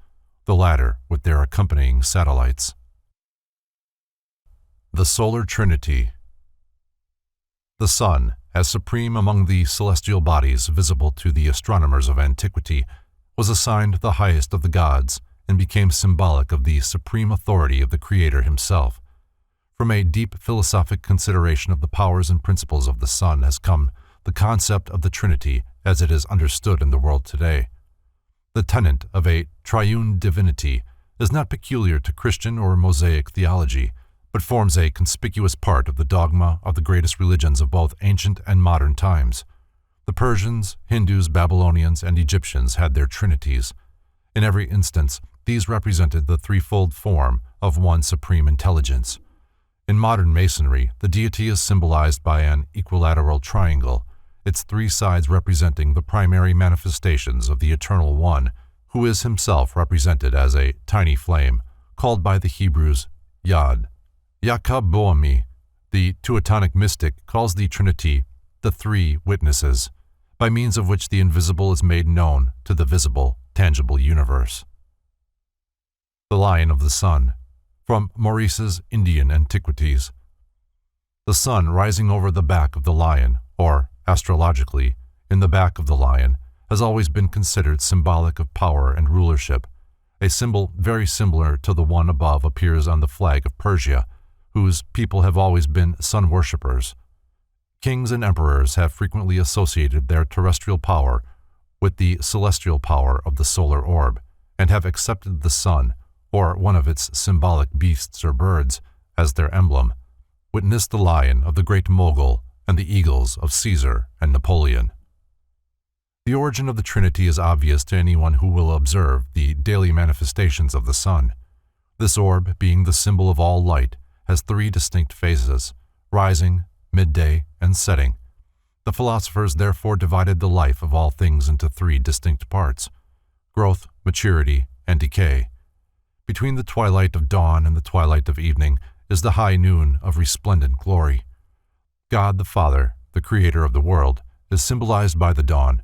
the latter with their accompanying satellites. The Solar Trinity. The sun, as supreme among the celestial bodies visible to the astronomers of antiquity, was assigned the highest of the gods and became symbolic of the supreme authority of the Creator himself. From a deep philosophic consideration of the powers and principles of the sun has come the concept of the Trinity as it is understood in the world today. The tenet of a triune divinity is not peculiar to Christian or Mosaic theology, but forms a conspicuous part of the dogma of the greatest religions of both ancient and modern times. The Persians, Hindus, Babylonians, and Egyptians had their trinities. In every instance, these represented the threefold form of one supreme intelligence. In modern Masonry, the deity is symbolized by an equilateral triangle, its three sides representing the primary manifestations of the Eternal One, who is himself represented as a tiny flame, called by the Hebrews Yad. Yaakov Boehme, the Teutonic mystic, calls the Trinity the three witnesses, by means of which the invisible is made known to the visible, tangible universe. The Lion of the Sun, from Maurice's Indian Antiquities. The sun rising over the back of the lion, or, astrologically, in the back of the lion, has always been considered symbolic of power and rulership. A symbol very similar to the one above appears on the flag of Persia, whose people have always been sun worshippers. Kings and emperors have frequently associated their terrestrial power with the celestial power of the solar orb, and have accepted the sun, or one of its symbolic beasts or birds, as their emblem. Witness the lion of the great Mogul and the eagles of Caesar and Napoleon. The origin of the Trinity is obvious to anyone who will observe the daily manifestations of the sun. This orb, being the symbol of all light, has three distinct phases: rising, midday, and setting. The philosophers therefore divided the life of all things into three distinct parts: growth, maturity, and decay. Between the twilight of dawn and the twilight of evening is the high noon of resplendent glory. God the Father, the Creator of the world, is symbolized by the dawn.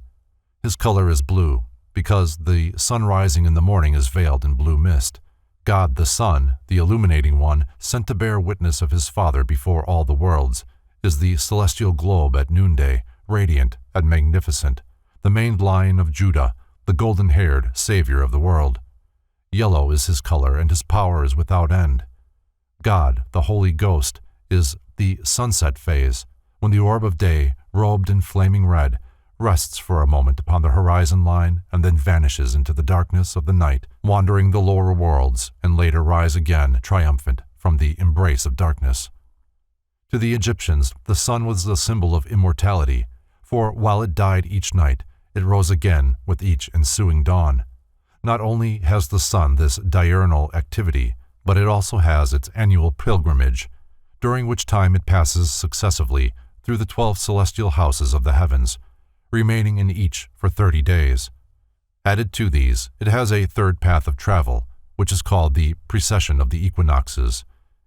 His color is blue, because the sun rising in the morning is veiled in blue mist. God the Son, the illuminating one, sent to bear witness of his Father before all the worlds, is the celestial globe at noonday, radiant and magnificent, the maned Lion of Judah, the golden-haired Savior of the world. Yellow is his color, and his power is without end. God, the Holy Ghost, is the sunset phase, when the orb of day, robed in flaming red, rests for a moment upon the horizon line and then vanishes into the darkness of the night, wandering the lower worlds, and later rise again triumphant from the embrace of darkness. To the Egyptians, the sun was the symbol of immortality, for while it died each night, it rose again with each ensuing dawn. Not only has the sun this diurnal activity, but it also has its annual pilgrimage, during which time it passes successively through the 12 celestial houses of the heavens, remaining in each for 30 days. Added to these, it has a third path of travel, which is called the precession of the equinoxes,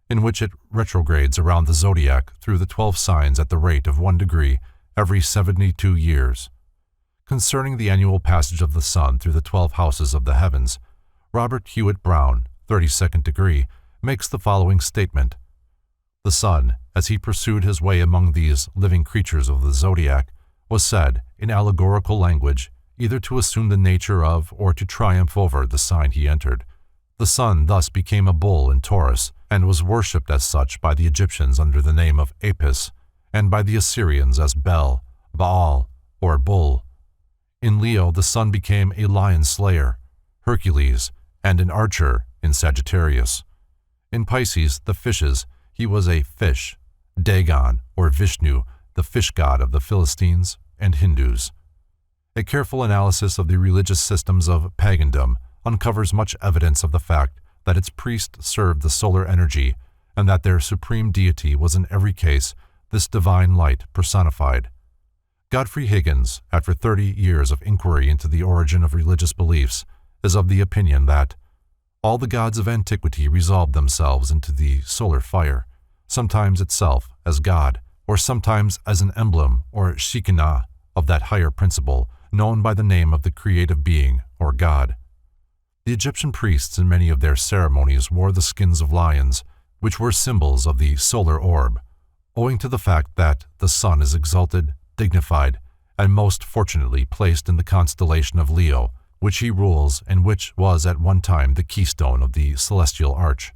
in which it retrogrades around the zodiac through the 12 signs at the rate of 1 degree every 72 years. Concerning the annual passage of the sun through the 12 houses of the heavens, Robert Hewitt Brown, 32nd degree, makes the following statement. The sun, as he pursued his way among these living creatures of the zodiac, was said, in allegorical language, either to assume the nature of or to triumph over the sign he entered. The sun thus became a bull in Taurus, and was worshipped as such by the Egyptians under the name of Apis, and by the Assyrians as Bel, Baal, or Bull. In Leo, the sun became a lion slayer, Hercules, and an archer in Sagittarius. In Pisces, the fishes, he was a fish, Dagon, or Vishnu, the fish god of the Philistines and Hindus. A careful analysis of the religious systems of pagandom uncovers much evidence of the fact that its priests served the solar energy, and that their supreme deity was in every case this divine light personified. Godfrey Higgins, after 30 years of inquiry into the origin of religious beliefs, is of the opinion that all the gods of antiquity resolved themselves into the solar fire, sometimes itself as God, or sometimes as an emblem or Shekinah of that higher principle known by the name of the creative being or God. The Egyptian priests in many of their ceremonies wore the skins of lions, which were symbols of the solar orb, owing to the fact that the sun is exalted, dignified, and most fortunately placed in the constellation of Leo, which he rules and which was at one time the keystone of the celestial arch.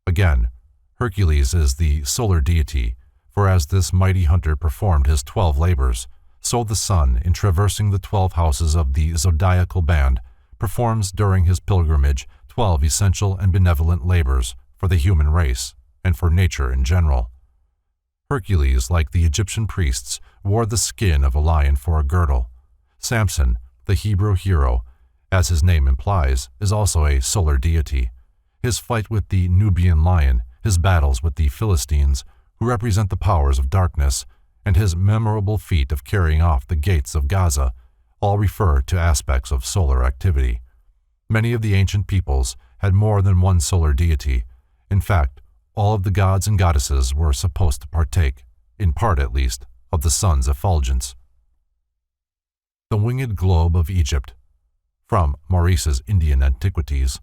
Again, Hercules is the solar deity, for as this mighty hunter performed his 12 labors, so the sun, in traversing the 12 houses of the zodiacal band, performs during his pilgrimage 12 essential and benevolent labors for the human race and for nature in general. Hercules, like the Egyptian priests, wore the skin of a lion for a girdle. Samson, the Hebrew hero, as his name implies, is also a solar deity. His fight with the Nubian lion, his battles with the Philistines, who represent the powers of darkness, and his memorable feat of carrying off the gates of Gaza, all refer to aspects of solar activity. Many of the ancient peoples had more than one solar deity. In fact, all of the gods and goddesses were supposed to partake, in part at least, of the sun's effulgence. The Winged Globe of Egypt, from Maurice's Indian Antiquities.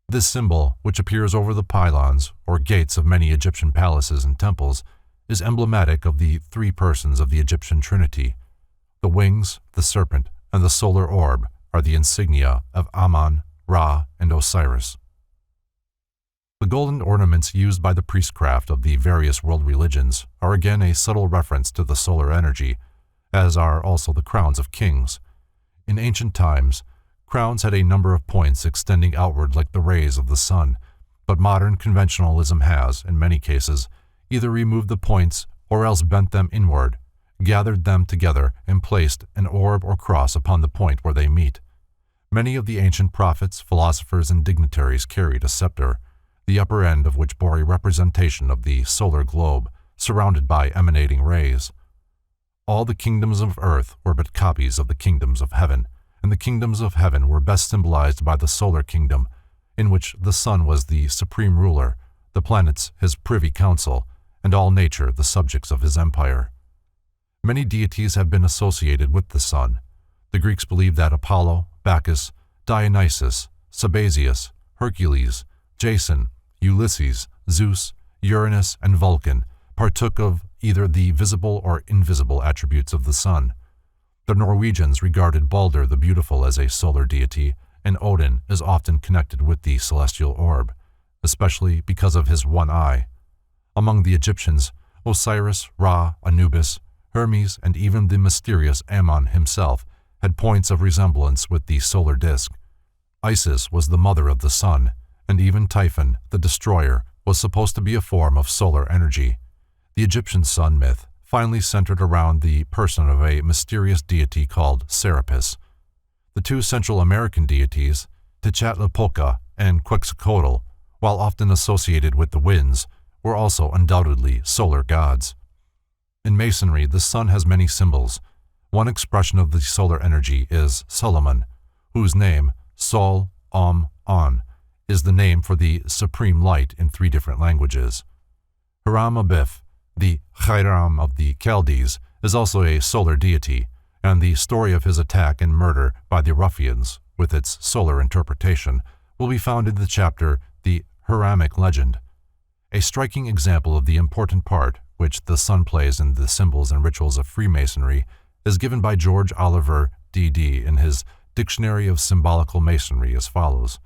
This symbol, which appears over the pylons or gates of many Egyptian palaces and temples, is emblematic of the 3 persons of the Egyptian Trinity. The wings, the serpent, and the solar orb are the insignia of Ammon, Ra, and Osiris. The golden ornaments used by the priestcraft of the various world religions are again a subtle reference to the solar energy, as are also the crowns of kings. In ancient times, crowns had a number of points extending outward like the rays of the sun, but modern conventionalism has, in many cases, either removed the points or else bent them inward, gathered them together, and placed an orb or cross upon the point where they meet. Many of the ancient prophets, philosophers, and dignitaries carried a scepter, the upper end of which bore a representation of the solar globe, surrounded by emanating rays. All the kingdoms of earth were but copies of the kingdoms of heaven, and the kingdoms of heaven were best symbolized by the solar kingdom, in which the sun was the supreme ruler, the planets his privy council, and all nature the subjects of his empire. Many deities have been associated with the sun. The Greeks believed that Apollo, Bacchus, Dionysus, Sabazius, Hercules, Jason, Ulysses, Zeus, Uranus, and Vulcan partook of either the visible or invisible attributes of the sun. The Norwegians regarded Balder the Beautiful as a solar deity, and Odin is often connected with the celestial orb, especially because of his one eye. Among the Egyptians, Osiris, Ra, Anubis, Hermes, and even the mysterious Ammon himself had points of resemblance with the solar disk. Isis was the mother of the sun, and even Typhon, the destroyer, was supposed to be a form of solar energy. The Egyptian sun myth finally centered around the person of a mysterious deity called Serapis. The two Central American deities, Tezcatlipoca and Quetzalcoatl, while often associated with the winds, were also undoubtedly solar gods. In Masonry, the sun has many symbols. One expression of the solar energy is Solomon, whose name, Sol, On, is the name for the supreme light in 3 different languages. Hiram-Abip, the Hiram of the Chaldees, is also a solar deity, and the story of his attack and murder by the ruffians, with its solar interpretation, will be found in the chapter The Hiramic Legend. A striking example of the important part which the sun plays in the symbols and rituals of Freemasonry is given by George Oliver, D.D., in his Dictionary of Symbolical Masonry as follows.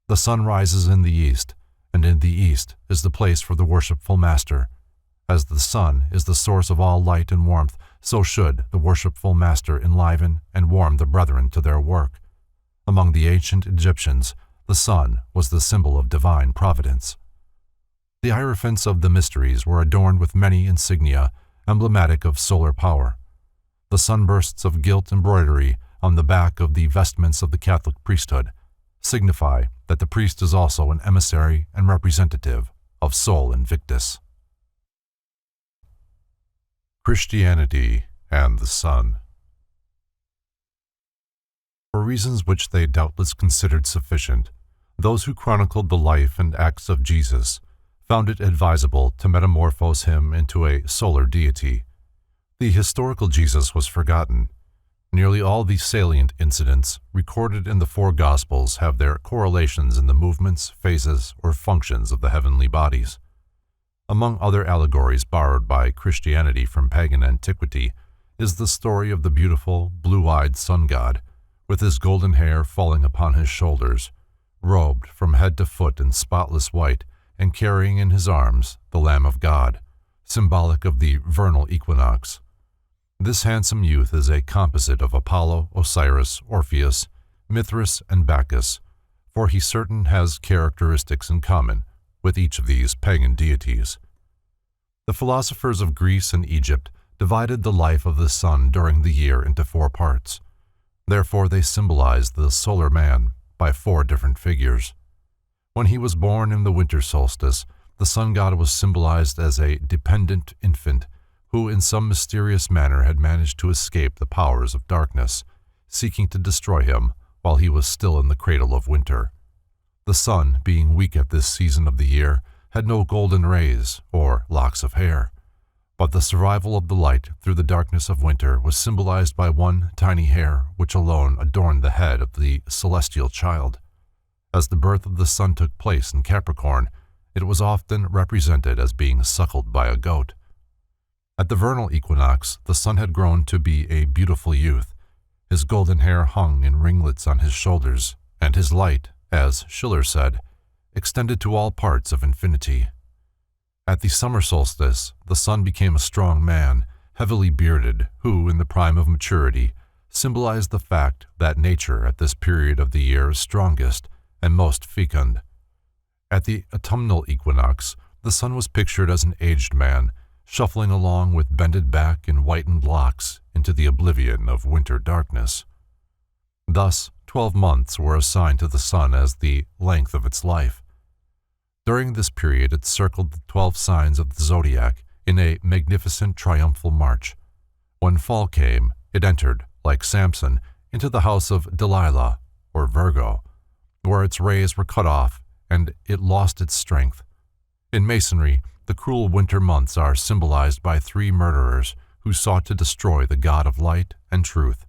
The sun rises in the east, and in the east is the place for the worshipful master. As the sun is the source of all light and warmth, so should the worshipful master enliven and warm the brethren to their work. Among the ancient Egyptians, the sun was the symbol of divine providence. The hierophants of the mysteries were adorned with many insignia emblematic of solar power. The sunbursts of gilt embroidery on the back of the vestments of the Catholic priesthood signify that the priest is also an emissary and representative of Sol Invictus. Christianity and the Sun. For reasons which they doubtless considered sufficient, those who chronicled the life and acts of Jesus found it advisable to metamorphose him into a solar deity. The historical Jesus was forgotten. Nearly all the salient incidents recorded in the 4 Gospels have their correlations in the movements, phases, or functions of the heavenly bodies. Among other allegories borrowed by Christianity from pagan antiquity is the story of the beautiful, blue-eyed sun god, with his golden hair falling upon his shoulders, robed from head to foot in spotless white, and carrying in his arms the Lamb of God, symbolic of the vernal equinox. This handsome youth is a composite of Apollo, Osiris, Orpheus, Mithras, and Bacchus, for he certain has characteristics in common with each of these pagan deities. The philosophers of Greece and Egypt divided the life of the sun during the year into 4 parts. Therefore they symbolized the solar man by 4 different figures. When he was born in the winter solstice, the sun god was symbolized as a dependent infant who in some mysterious manner had managed to escape the powers of darkness, seeking to destroy him while he was still in the cradle of winter. The sun, being weak at this season of the year, had no golden rays or locks of hair, but the survival of the light through the darkness of winter was symbolized by one tiny hair which alone adorned the head of the celestial child. As the birth of the sun took place in Capricorn, it was often represented as being suckled by a goat. At the vernal equinox, the sun had grown to be a beautiful youth. His golden hair hung in ringlets on his shoulders, and his light, as Schiller said, extended to all parts of infinity. At the summer solstice, the sun became a strong man, heavily bearded, who, in the prime of maturity, symbolized the fact that nature at this period of the year is strongest and most fecund. At the autumnal equinox, the sun was pictured as an aged man, shuffling along with bended back and whitened locks into the oblivion of winter darkness. Thus, 12 months were assigned to the sun as the length of its life. During this period it circled the 12 signs of the zodiac in a magnificent triumphal march. When fall came, it entered, like Samson, into the house of Delilah, or Virgo, where its rays were cut off and it lost its strength. In Masonry, the cruel winter months are symbolized by 3 murderers who sought to destroy the God of light and truth.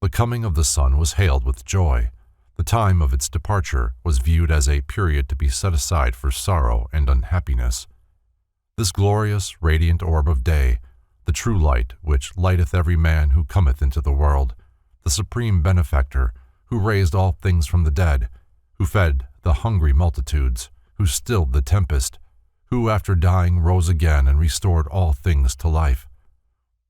The coming of the sun was hailed with joy. The The time of its departure was viewed as a period to be set aside for sorrow and unhappiness. This glorious, radiant orb of day, the true light which lighteth every man who cometh into the world, the supreme benefactor, who raised all things from the dead, who fed the hungry multitudes, who stilled the tempest, who after dying rose again and restored all things to life.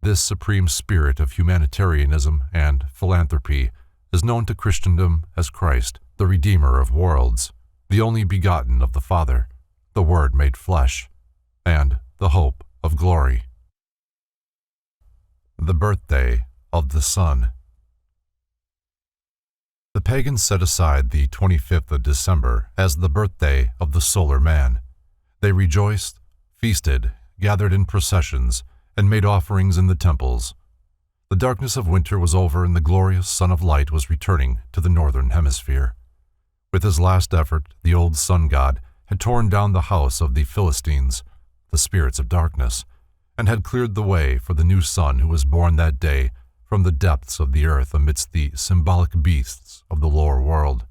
This supreme spirit of humanitarianism and philanthropy is known to Christendom as Christ, the Redeemer of worlds, the only begotten of the Father, the Word made flesh, and the hope of glory. The birthday of the sun. The pagans set aside the 25th of December as the birthday of the solar man. They rejoiced, feasted, gathered in processions, and made offerings in the temples. The darkness of winter was over and the glorious sun of light was returning to the northern hemisphere. With his last effort, the old sun god had torn down the house of the Philistines, the spirits of darkness, and had cleared the way for the new sun who was born that day from the depths of the earth amidst the symbolic beasts of the lower world.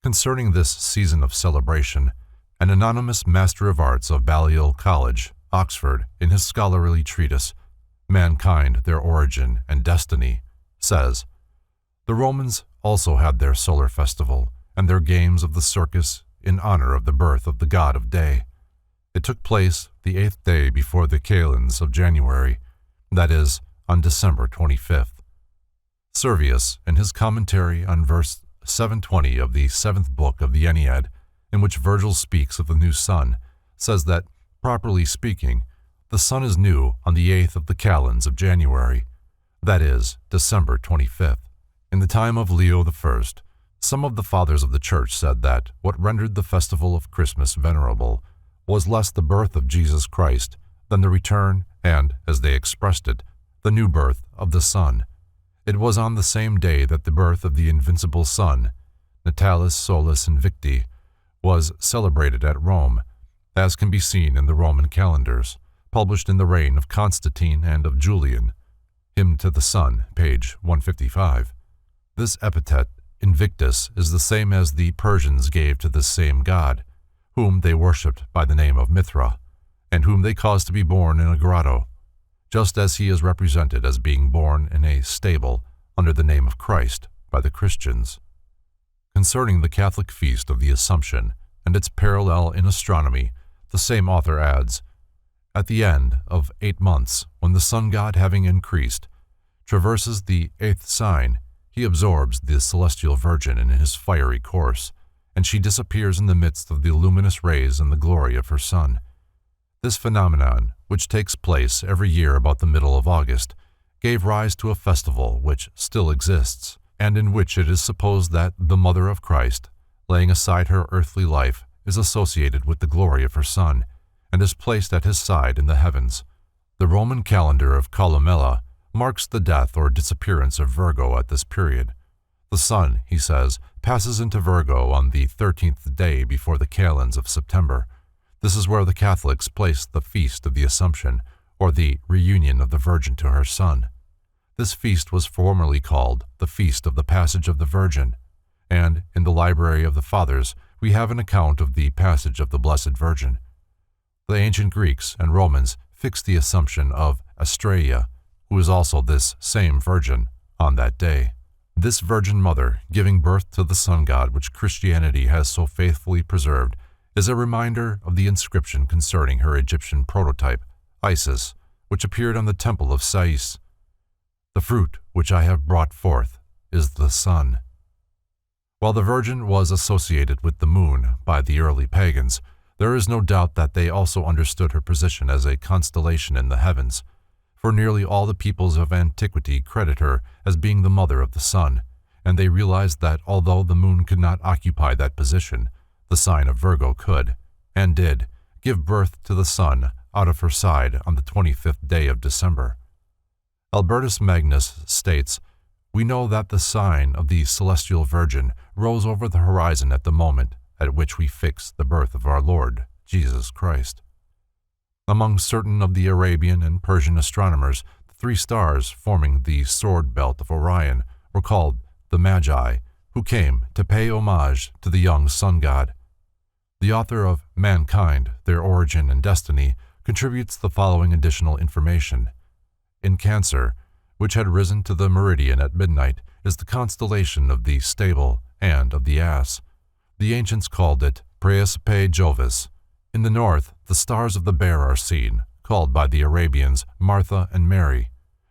Concerning this season of celebration, an anonymous master of arts of Balliol College, Oxford, in his scholarly treatise, Mankind, Their Origin and Destiny, says, "The Romans also had their solar festival and their games of the circus in honor of the birth of the god of day. It took place the 8th day before the kalends of January, that is, on December 25th. Servius, in his commentary on verse 720 of the 7th book of the Ennead, in which Virgil speaks of the new sun, says that, properly speaking, the sun is new on the 8th of the kalends of January, that is, December 25th. In the time of Leo I, some of the fathers of the Church said that what rendered the festival of Christmas venerable was less the birth of Jesus Christ than the return and, as they expressed it, the new birth of the sun. It was on the same day that the birth of the invincible sun, Natalis Solis Invicti, was celebrated at Rome, as can be seen in the Roman calendars, published in the reign of Constantine and of Julian. Hymn to the Sun, page 155. This epithet, Invictus, is the same as the Persians gave to this same god, whom they worshipped by the name of Mithra, and whom they caused to be born in a grotto, just as he is represented as being born in a stable under the name of Christ by the Christians. Concerning the Catholic feast of the Assumption and its parallel in astronomy, the same author adds, "At the end of 8 months, when the sun god having increased, traverses the 8th sign, he absorbs the celestial Virgin in his fiery course, and she disappears in the midst of the luminous rays and the glory of her sun. This phenomenon, which takes place every year about the middle of August, gave rise to a festival which still exists, and in which it is supposed that the Mother of Christ, laying aside her earthly life, is associated with the glory of her Son, and is placed at his side in the heavens. The Roman calendar of Columella marks the death or disappearance of Virgo at this period. The sun, he says, passes into Virgo on the 13th day before the kalends of September. This is where the Catholics place the Feast of the Assumption, or the reunion of the Virgin to her Son. This feast was formerly called the Feast of the Passage of the Virgin, and in the Library of the Fathers we have an account of the passage of the Blessed Virgin. The ancient Greeks and Romans fixed the Assumption of Astraea, who is also this same Virgin, on that day. This Virgin Mother, giving birth to the sun god which Christianity has so faithfully preserved, is a reminder of the inscription concerning her Egyptian prototype, Isis, which appeared on the temple of Sais. "The fruit which I have brought forth is the sun." While the Virgin was associated with the moon by the early pagans, there is no doubt that they also understood her position as a constellation in the heavens, for nearly all the peoples of antiquity credit her as being the mother of the sun, and they realized that although the moon could not occupy that position, the sign of Virgo could, and did, give birth to the sun out of her side on the 25th day of December. Albertus Magnus states, "We know that the sign of the celestial Virgin rose over the horizon at the moment at which we fix the birth of our Lord Jesus Christ." Among certain of the Arabian and Persian astronomers, the 3 stars forming the sword belt of Orion were called the Magi, who came to pay homage to the young sun god. The author of Mankind, Their Origin and Destiny contributes the following additional information. In Cancer, which had risen to the meridian at midnight, is the constellation of the stable and of the ass. The ancients called it Praesepe Jovis. In the north, the stars of the bear are seen, called by the Arabians Martha and Mary,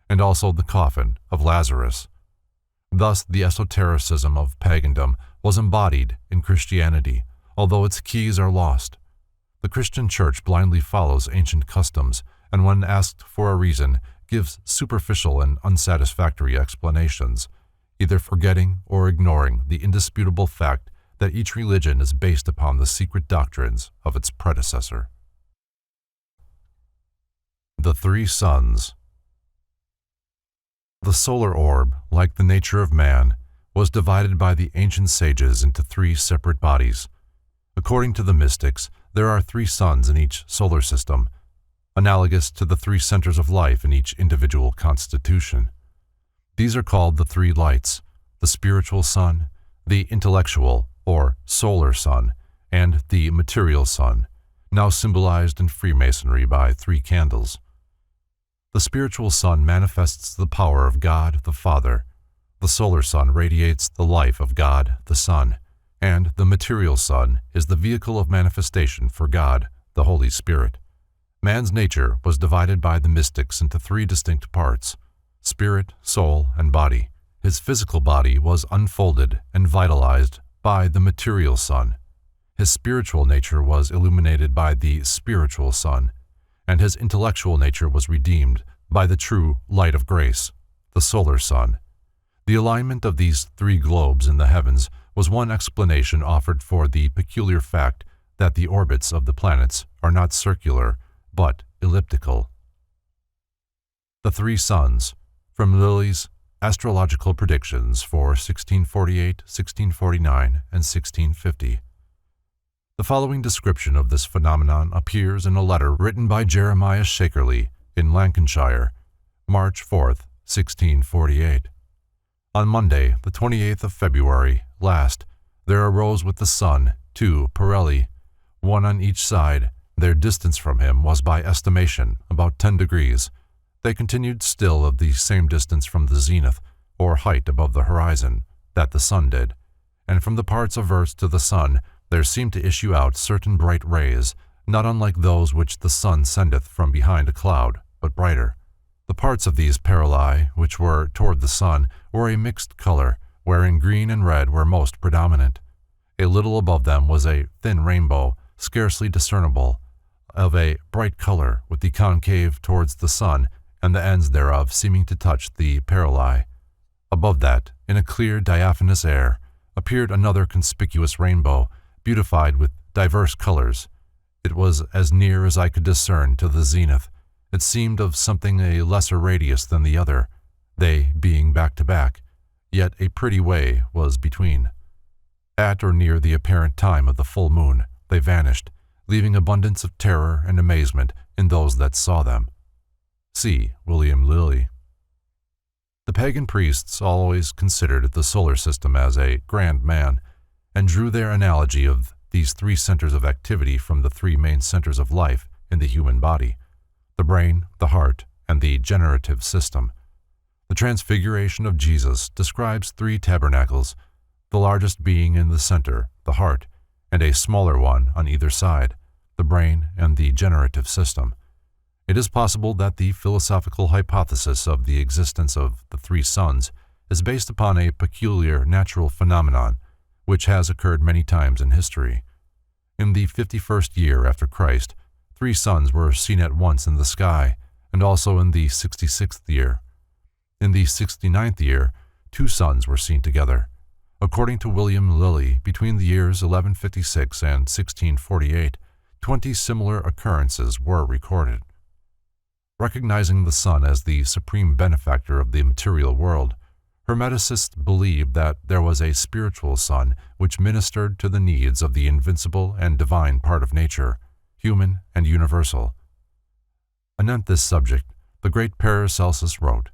and also the coffin of Lazarus. Thus, the esotericism of pagandom was embodied in Christianity, although its keys are lost. The Christian Church blindly follows ancient customs, and when asked for a reason, gives superficial and unsatisfactory explanations, either forgetting or ignoring the indisputable fact that each religion is based upon the secret doctrines of its predecessor. The Three Suns. The solar orb, like the nature of man, was divided by the ancient sages into three separate bodies. According to the mystics, there are three suns in each solar system, analogous to the three centers of life in each individual constitution. These are called the three lights: the spiritual sun, the intellectual or solar sun, and the material sun, now symbolized in Freemasonry by three candles. The spiritual sun manifests the power of God the Father, the solar sun radiates the life of God the Son, and the material sun is the vehicle of manifestation for God the Holy Spirit. Man's nature was divided by the mystics into three distinct parts: spirit, soul, and body. His physical body was unfolded and vitalized by the material sun. His spiritual nature was illuminated by the spiritual sun, and his intellectual nature was redeemed by the true light of grace, the solar sun. The alignment of these three globes in the heavens was one explanation offered for the peculiar fact that the orbits of the planets are not circular, but elliptical. The Three Suns, from Lilly's Astrological Predictions for 1648, 1649, and 1650. The following description of this phenomenon appears in a letter written by Jeremiah Shakerley in Lancashire, March 4, 1648. On Monday, the 28th of February last, there arose with the sun two parelli, one on each side. Their distance from him was by estimation about 10 degrees. They continued still of the same distance from the zenith, or height above the horizon, that the sun did, and from the parts averse to the sun there seemed to issue out certain bright rays, not unlike those which the sun sendeth from behind a cloud, but brighter. The parts of these parallellae, which were toward the sun, were a mixed color, wherein green and red were most predominant. A little above them was a thin rainbow, scarcely discernible, of a bright color, with the concave towards the sun, and the ends thereof seeming to touch the parallellae. Above that, in a clear diaphanous air, appeared another conspicuous rainbow, beautified with diverse colors. It was as near as I could discern to the zenith. It seemed of something a lesser radius than the other, they being back to back, yet a pretty way was between. At or near the apparent time of the full moon, they vanished, leaving abundance of terror and amazement in those that saw them. See William Lilly. The pagan priests always considered the solar system as a grand man, and drew their analogy of these three centers of activity from the three main centers of life in the human body: the brain, the heart, and the generative system. The Transfiguration of Jesus describes three tabernacles, the largest being in the center, the heart, and a smaller one on either side, the brain and the generative system. It is possible that the philosophical hypothesis of the existence of the three suns is based upon a peculiar natural phenomenon which has occurred many times in history. In the 51st year after Christ, three suns were seen at once in the sky, and also in the 66th year. In the 69th year, two suns were seen together. According to William Lilly, between the years 1156 and 1648, 20 similar occurrences were recorded. Recognizing the sun as the supreme benefactor of the material world, Hermeticists believed that there was a spiritual sun which ministered to the needs of the invincible and divine part of nature, human and universal. Anent this subject, the great Paracelsus wrote,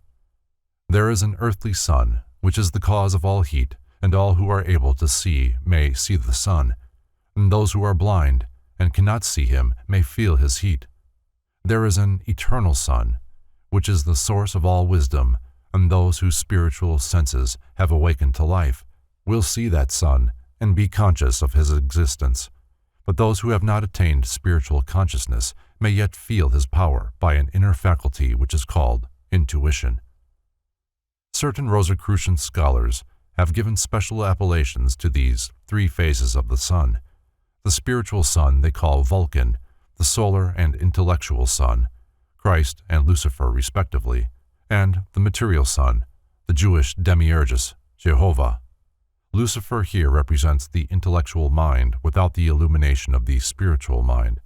"There is an earthly sun, which is the cause of all heat, and all who are able to see may see the sun, and those who are blind and cannot see him may feel his heat. There is an eternal sun, which is the source of all wisdom, and those whose spiritual senses have awakened to life will see that sun and be conscious of his existence. But those who have not attained spiritual consciousness may yet feel his power by an inner faculty which is called intuition. Certain Rosicrucian scholars have given special appellations to these three phases of the sun. The spiritual sun they call Vulcan, the solar and intellectual sun, Christ and Lucifer respectively, and the material sun, the Jewish demiurgus, Jehovah. Lucifer here represents the intellectual mind without the illumination of the spiritual mind.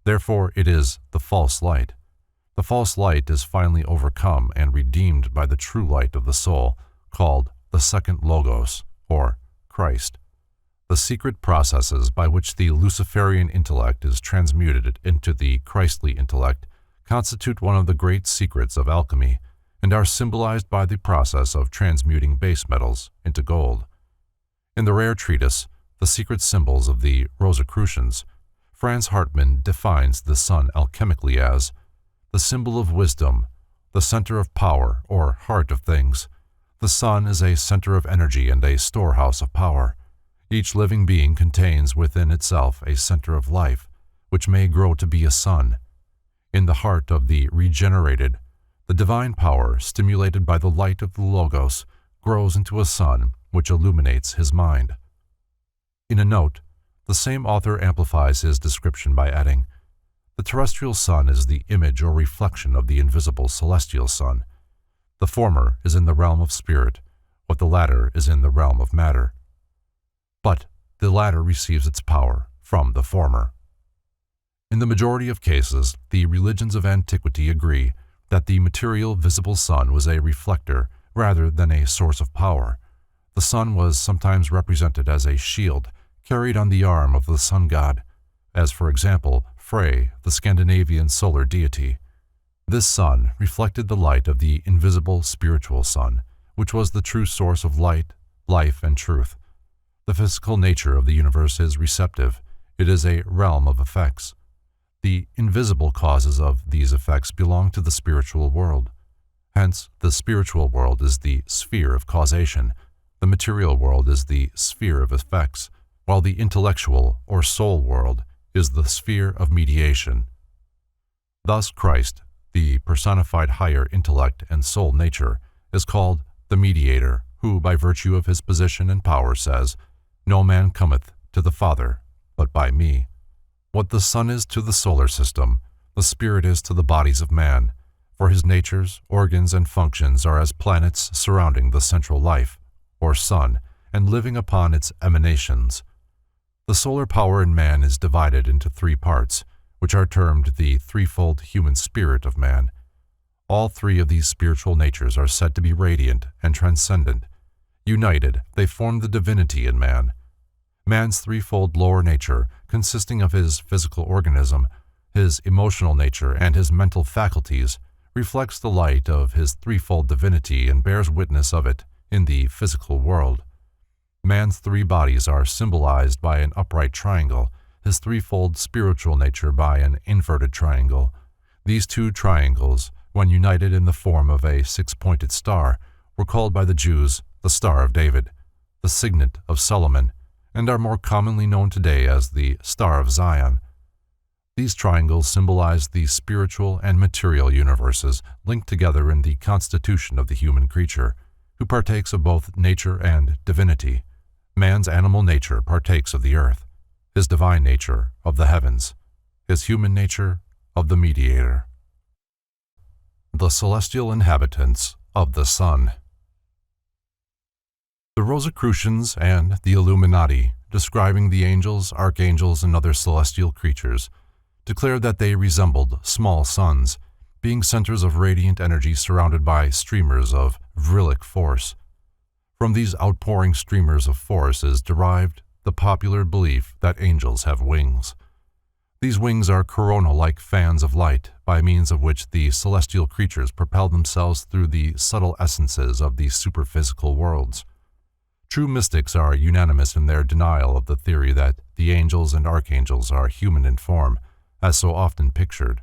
Therefore, it is the false light. The false light is finally overcome and redeemed by the true light of the soul, called the second Logos, or Christ. The secret processes by which the Luciferian intellect is transmuted into the Christly intellect constitute one of the great secrets of alchemy, and are symbolized by the process of transmuting base metals into gold. In the rare treatise, The Secret Symbols of the Rosicrucians, Franz Hartmann defines the sun alchemically as the symbol of wisdom, the center of power or heart of things. The sun is a center of energy and a storehouse of power. Each living being contains within itself a center of life, which may grow to be a sun. In the heart of the regenerated, the divine power, stimulated by the light of the Logos, grows into a sun which illuminates his mind. In a note, the same author amplifies his description by adding, the terrestrial sun is the image or reflection of the invisible celestial sun. The former is in the realm of spirit, what the latter is in the realm of matter. But the latter receives its power from the former. In the majority of cases, the religions of antiquity agree that the material visible sun was a reflector rather than a source of power. The sun was sometimes represented as a shield carried on the arm of the sun god, as for example, Frey, the Scandinavian solar deity. This sun reflected the light of the invisible spiritual sun, which was the true source of light, life, and truth. The physical nature of the universe is receptive. It is a realm of effects. The invisible causes of these effects belong to the spiritual world. Hence, the spiritual world is the sphere of causation. The material world is the sphere of effects, while the intellectual or soul world is the sphere of mediation. Thus Christ, the personified higher intellect and soul nature, is called the mediator, who by virtue of his position and power says, "No man cometh to the Father but by me." What the sun is to the solar system, the spirit is to the bodies of man, for his natures, organs, and functions are as planets surrounding the central life, or sun, and living upon its emanations. The solar power in man is divided into three parts, which are termed the threefold human spirit of man. All three of these spiritual natures are said to be radiant and transcendent. United, they form the divinity in man. Man's threefold lower nature, consisting of his physical organism, his emotional nature, and his mental faculties, reflects the light of his threefold divinity and bears witness of it in the physical world. Man's three bodies are symbolized by an upright triangle, his threefold spiritual nature by an inverted triangle. These two triangles, when united in the form of a six-pointed star, were called by the Jews the Star of David, the signet of Solomon, and are more commonly known today as the Star of Zion. These triangles symbolize the spiritual and material universes linked together in the constitution of the human creature, who partakes of both nature and divinity. Man's animal nature partakes of the earth, his divine nature of the heavens, his human nature of the mediator. The celestial inhabitants of the sun. The Rosicrucians and the Illuminati, describing the angels, archangels, and other celestial creatures, declare that they resembled small suns, being centers of radiant energy surrounded by streamers of virile force. From these outpouring streamers of force is derived the popular belief that angels have wings. These wings are corona-like fans of light, by means of which the celestial creatures propel themselves through the subtle essences of the superphysical worlds. True mystics are unanimous in their denial of the theory that the angels and archangels are human in form, as so often pictured.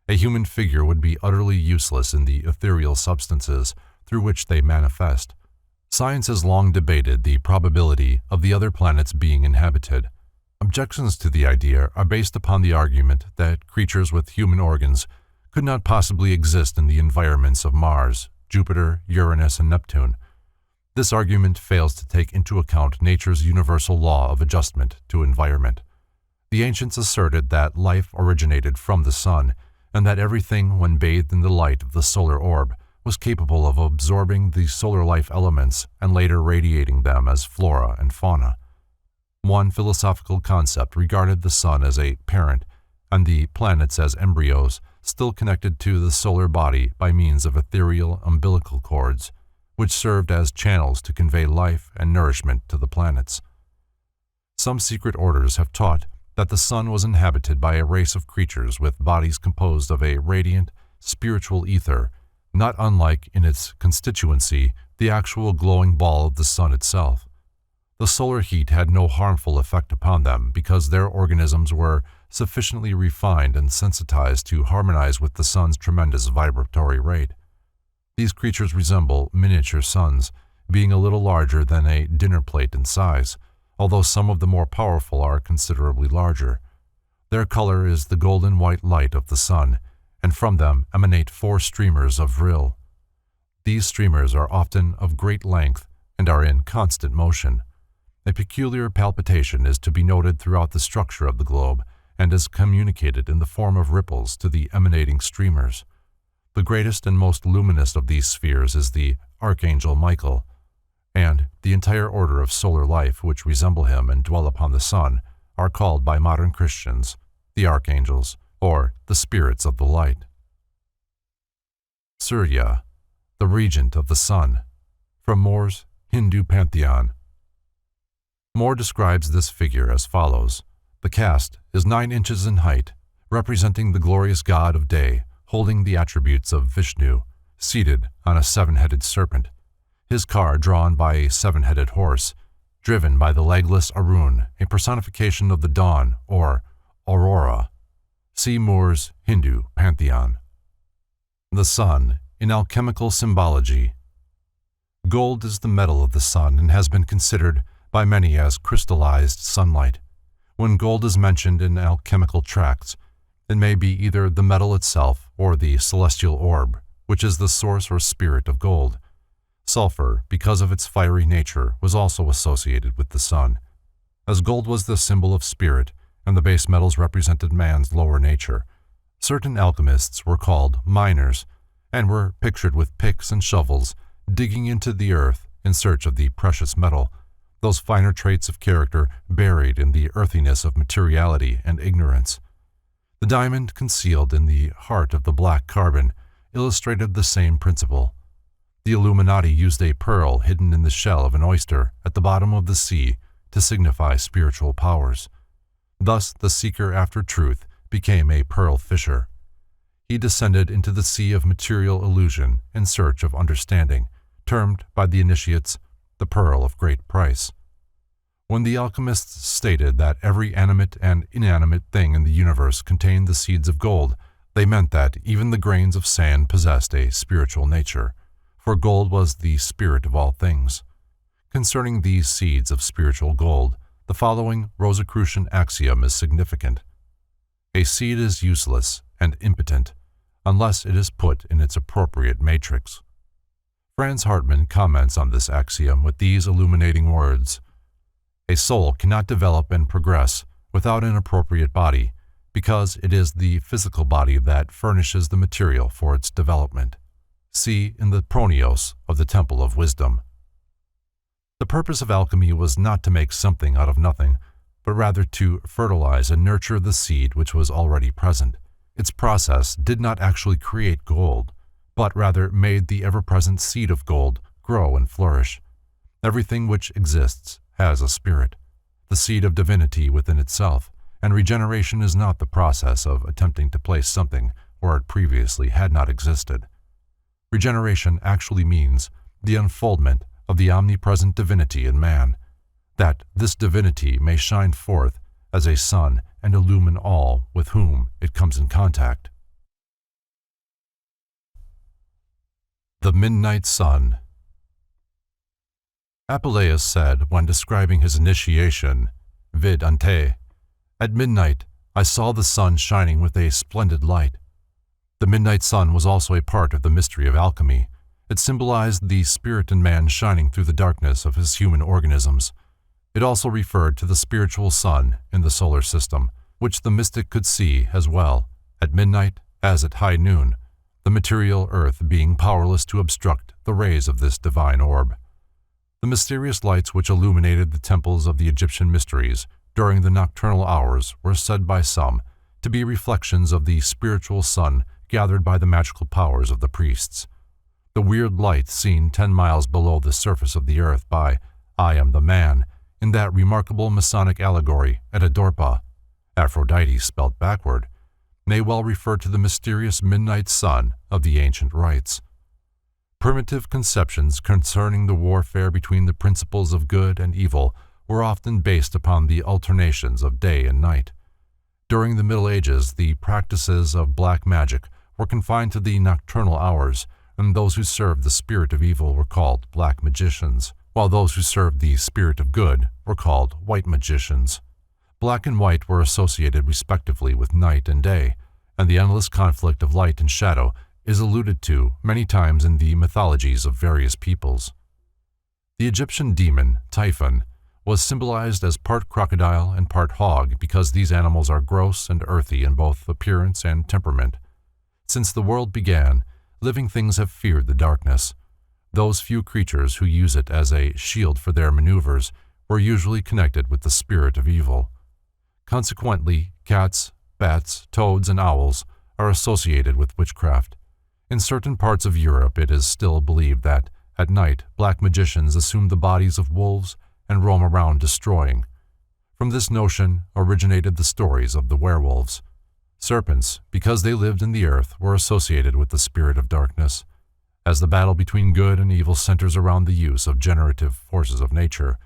A human figure would be utterly useless in the ethereal substances through which they manifest. Science has long debated the probability of the other planets being inhabited. Objections to the idea are based upon the argument that creatures with human organs could not possibly exist in the environments of Mars, Jupiter, Uranus, and Neptune. This argument fails to take into account nature's universal law of adjustment to environment. The ancients asserted that life originated from the sun, and that everything, when bathed in the light of the solar orb, was capable of absorbing the solar life elements and later radiating them as flora and fauna. One philosophical concept regarded the sun as a parent and the planets as embryos still connected to the solar body by means of ethereal umbilical cords, which served as channels to convey life and nourishment to the planets. Some secret orders have taught that the sun was inhabited by a race of creatures with bodies composed of a radiant, spiritual ether, not unlike in its constituency the actual glowing ball of the sun itself. The solar heat had no harmful effect upon them because their organisms were sufficiently refined and sensitized to harmonize with the sun's tremendous vibratory rate. These creatures resemble miniature suns, being a little larger than a dinner plate in size, although some of the more powerful are considerably larger. Their color is the golden white light of the sun, and from them emanate 4 streamers of vril. These streamers are often of great length and are in constant motion. A peculiar palpitation is to be noted throughout the structure of the globe and is communicated in the form of ripples to the emanating streamers. The greatest and most luminous of these spheres is the Archangel Michael, and the entire order of solar life which resemble him and dwell upon the sun are called by modern Christians the archangels, or the spirits of the light. Surya, the regent of the sun, from More's Hindu Pantheon. More describes this figure as follows. The cast is 9 inches in height, representing the glorious god of day, holding the attributes of Vishnu, seated on a 7-headed serpent, his car drawn by a 7-headed horse, driven by the legless Arun, a personification of the dawn, or aurora. See Moore's Hindu Pantheon. The sun in alchemical symbology. Gold is the metal of the sun and has been considered by many as crystallized sunlight. When gold is mentioned in alchemical tracts, it may be either the metal itself or the celestial orb, which is the source or spirit of gold. Sulfur, because of its fiery nature, was also associated with the sun. As gold was the symbol of spirit, and the base metals represented man's lower nature, certain alchemists were called miners, and were pictured with picks and shovels, digging into the earth in search of the precious metal, those finer traits of character buried in the earthiness of materiality and ignorance. The diamond concealed in the heart of the black carbon illustrated the same principle. The Illuminati used a pearl hidden in the shell of an oyster at the bottom of the sea to signify spiritual powers. Thus the seeker after truth became a pearl fisher. He descended into the sea of material illusion in search of understanding, termed by the initiates the pearl of great price. When the alchemists stated that every animate and inanimate thing in the universe contained the seeds of gold, they meant that even the grains of sand possessed a spiritual nature, for gold was the spirit of all things. Concerning these seeds of spiritual gold, the following Rosicrucian axiom is significant. A seed is useless and impotent unless it is put in its appropriate matrix. Franz Hartmann comments on this axiom with these illuminating words: a soul cannot develop and progress without an appropriate body, because it is the physical body that furnishes the material for its development. See in the Pronios of the Temple of Wisdom. The purpose of alchemy was not to make something out of nothing, but rather to fertilize and nurture the seed which was already present. Its process did not actually create gold, but rather made the ever-present seed of gold grow and flourish. Everything which exists has a spirit, the seed of divinity within itself, and regeneration is not the process of attempting to place something where it previously had not existed. Regeneration actually means the unfoldment of the omnipresent divinity in man, that this divinity may shine forth as a sun and illumine all with whom it comes in contact. The Midnight Sun. Apuleius said when describing his initiation, vid ante, "At midnight I saw the sun shining with a splendid light." The midnight sun was also a part of the mystery of alchemy. It symbolized the spirit in man shining through the darkness of his human organisms. It also referred to the spiritual sun in the solar system, which the mystic could see as well, at midnight as at high noon, the material earth being powerless to obstruct the rays of this divine orb. The mysterious lights which illuminated the temples of the Egyptian mysteries during the nocturnal hours were said by some to be reflections of the spiritual sun gathered by the magical powers of the priests. The weird light seen 10 miles below the surface of the earth by I Am the Man in that remarkable Masonic allegory at Adorpa, Aphrodite spelt backward, may well refer to the mysterious midnight sun of the ancient rites. Primitive conceptions concerning the warfare between the principles of good and evil were often based upon the alternations of day and night. During the Middle Ages, the practices of black magic were confined to the nocturnal hours, and those who served the spirit of evil were called black magicians, while those who served the spirit of good were called white magicians. Black and white were associated respectively with night and day, and the endless conflict of light and shadow is alluded to many times in the mythologies of various peoples. The Egyptian demon, Typhon, was symbolized as part crocodile and part hog because these animals are gross and earthy in both appearance and temperament. Since the world began, living things have feared the darkness. Those few creatures who use it as a shield for their maneuvers were usually connected with the spirit of evil. Consequently, cats, bats, toads, and owls are associated with witchcraft. In certain parts of Europe, it is still believed that, at night, black magicians assume the bodies of wolves and roam around destroying. From this notion originated the stories of the werewolves. Serpents, because they lived in the earth, were associated with the spirit of darkness. As the battle between good and evil centers around the use of generative forces of nature,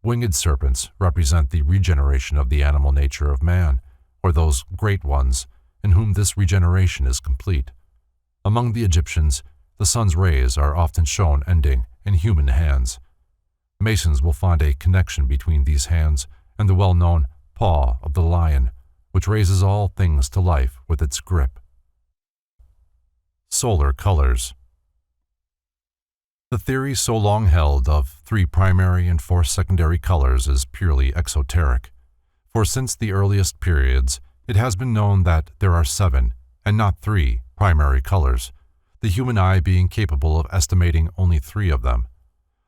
winged serpents represent the regeneration of the animal nature of man, or those great ones in whom this regeneration is complete. Among the Egyptians, the sun's rays are often shown ending in human hands. Masons will find a connection between these hands and the well-known paw of the lion, which raises all things to life with its grip. Solar colors. The theory so long held of 3 primary and 4 secondary colors is purely exoteric, for since the earliest periods, it has been known that there are 7, and not 3, primary colors, the human eye being capable of estimating only 3 of them.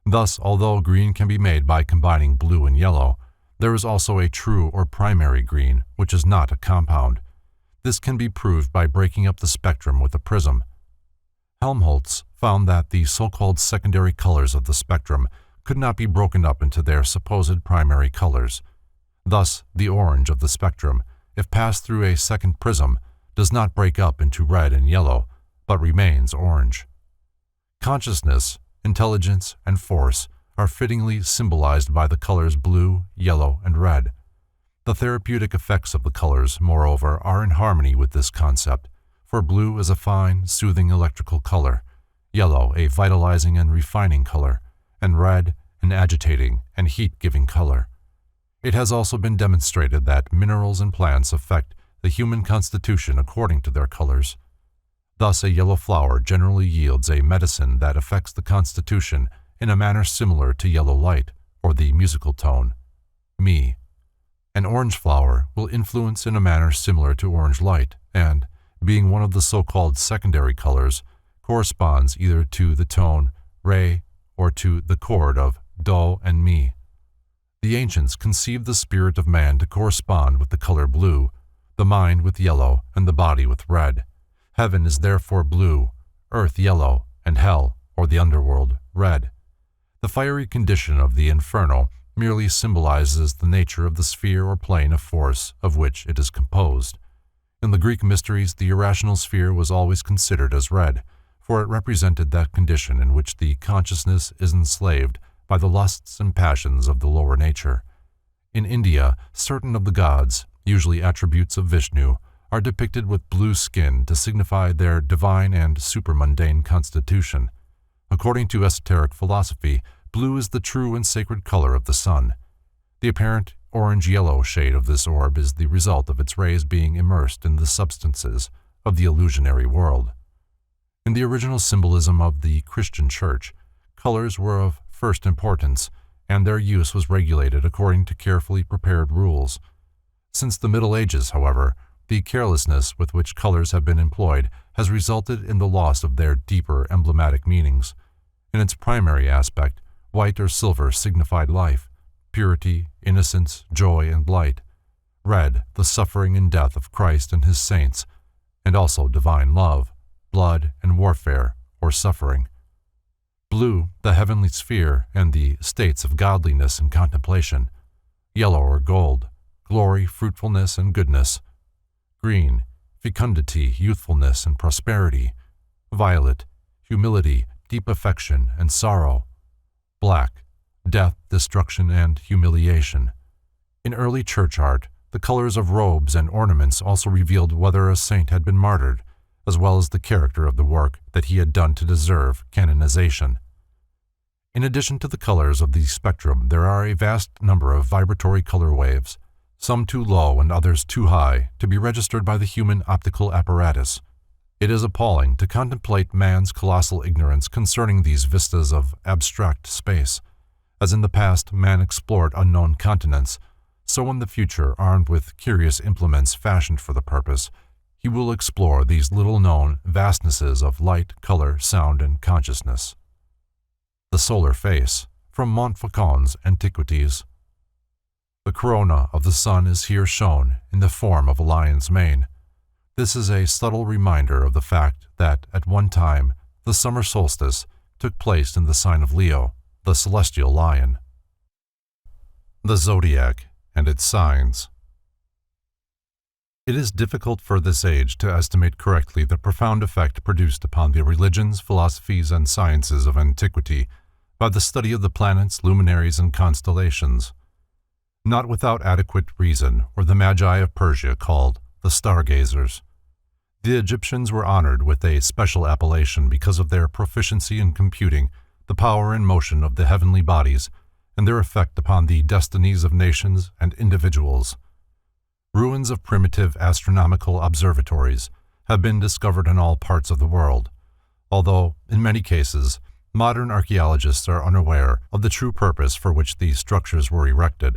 Thus, although green can be made by combining blue and yellow, there is also a true or primary green, which is not a compound. This can be proved by breaking up the spectrum with a prism. Helmholtz found that the so-called secondary colors of the spectrum could not be broken up into their supposed primary colors. Thus, the orange of the spectrum, if passed through a second prism, does not break up into red and yellow, but remains orange. Consciousness, intelligence, and force are fittingly symbolized by the colors blue, yellow, and red. The therapeutic effects of the colors, moreover, are in harmony with this concept, for blue is a fine, soothing electrical color, yellow a vitalizing and refining color, and red an agitating and heat-giving color. It has also been demonstrated that minerals and plants affect the human constitution according to their colors. Thus, a yellow flower generally yields a medicine that affects the constitution in a manner similar to yellow light, or the musical tone, mi. An orange flower will influence in a manner similar to orange light, and, being one of the so-called secondary colors, corresponds either to the tone re or to the chord of do and mi. The ancients conceived the spirit of man to correspond with the color blue, the mind with yellow, and the body with red. Heaven is therefore blue, earth yellow, and hell, or the underworld, red. The fiery condition of the inferno merely symbolizes the nature of the sphere or plane of force of which it is composed. In the Greek mysteries, the irrational sphere was always considered as red, for it represented that condition in which the consciousness is enslaved by the lusts and passions of the lower nature. In India, certain of the gods, usually attributes of Vishnu, are depicted with blue skin to signify their divine and supermundane constitution. According to esoteric philosophy, blue is the true and sacred color of the sun. The apparent orange-yellow shade of this orb is the result of its rays being immersed in the substances of the illusionary world. In the original symbolism of the Christian Church, colors were of first importance, and their use was regulated according to carefully prepared rules. Since the Middle Ages, however, the carelessness with which colors have been employed has resulted in the loss of their deeper emblematic meanings. In its primary aspect, white or silver signified life, purity, innocence, joy, and light. Red, the suffering and death of Christ and his saints, and also divine love, blood, and warfare, or suffering. Blue, the heavenly sphere and the states of godliness and contemplation. Yellow or gold, glory, fruitfulness, and goodness. Green, fecundity, youthfulness, and prosperity. Violet, humility, deep affection, and sorrow. Black, death, destruction, and humiliation. In early church art, the colors of robes and ornaments also revealed whether a saint had been martyred, as well as the character of the work that he had done to deserve canonization. In addition to the colors of the spectrum, there are a vast number of vibratory color waves, some too low and others too high to be registered by the human optical apparatus. It is appalling to contemplate man's colossal ignorance concerning these vistas of abstract space. As in the past man explored unknown continents, so in the future, armed with curious implements fashioned for the purpose, he will explore these little-known vastnesses of light, color, sound, and consciousness. The solar face, from Montfaucon's Antiquities. The corona of the sun is here shown in the form of a lion's mane. This is a subtle reminder of the fact that, at one time, the summer solstice took place in the sign of Leo, the celestial lion. The zodiac and its signs. It is difficult for this age to estimate correctly the profound effect produced upon the religions, philosophies, and sciences of antiquity by the study of the planets, luminaries, and constellations. Not without adequate reason were the Magi of Persia called the stargazers. The Egyptians were honored with a special appellation because of their proficiency in computing the power and motion of the heavenly bodies and their effect upon the destinies of nations and individuals. Ruins of primitive astronomical observatories have been discovered in all parts of the world, although, in many cases, modern archaeologists are unaware of the true purpose for which these structures were erected.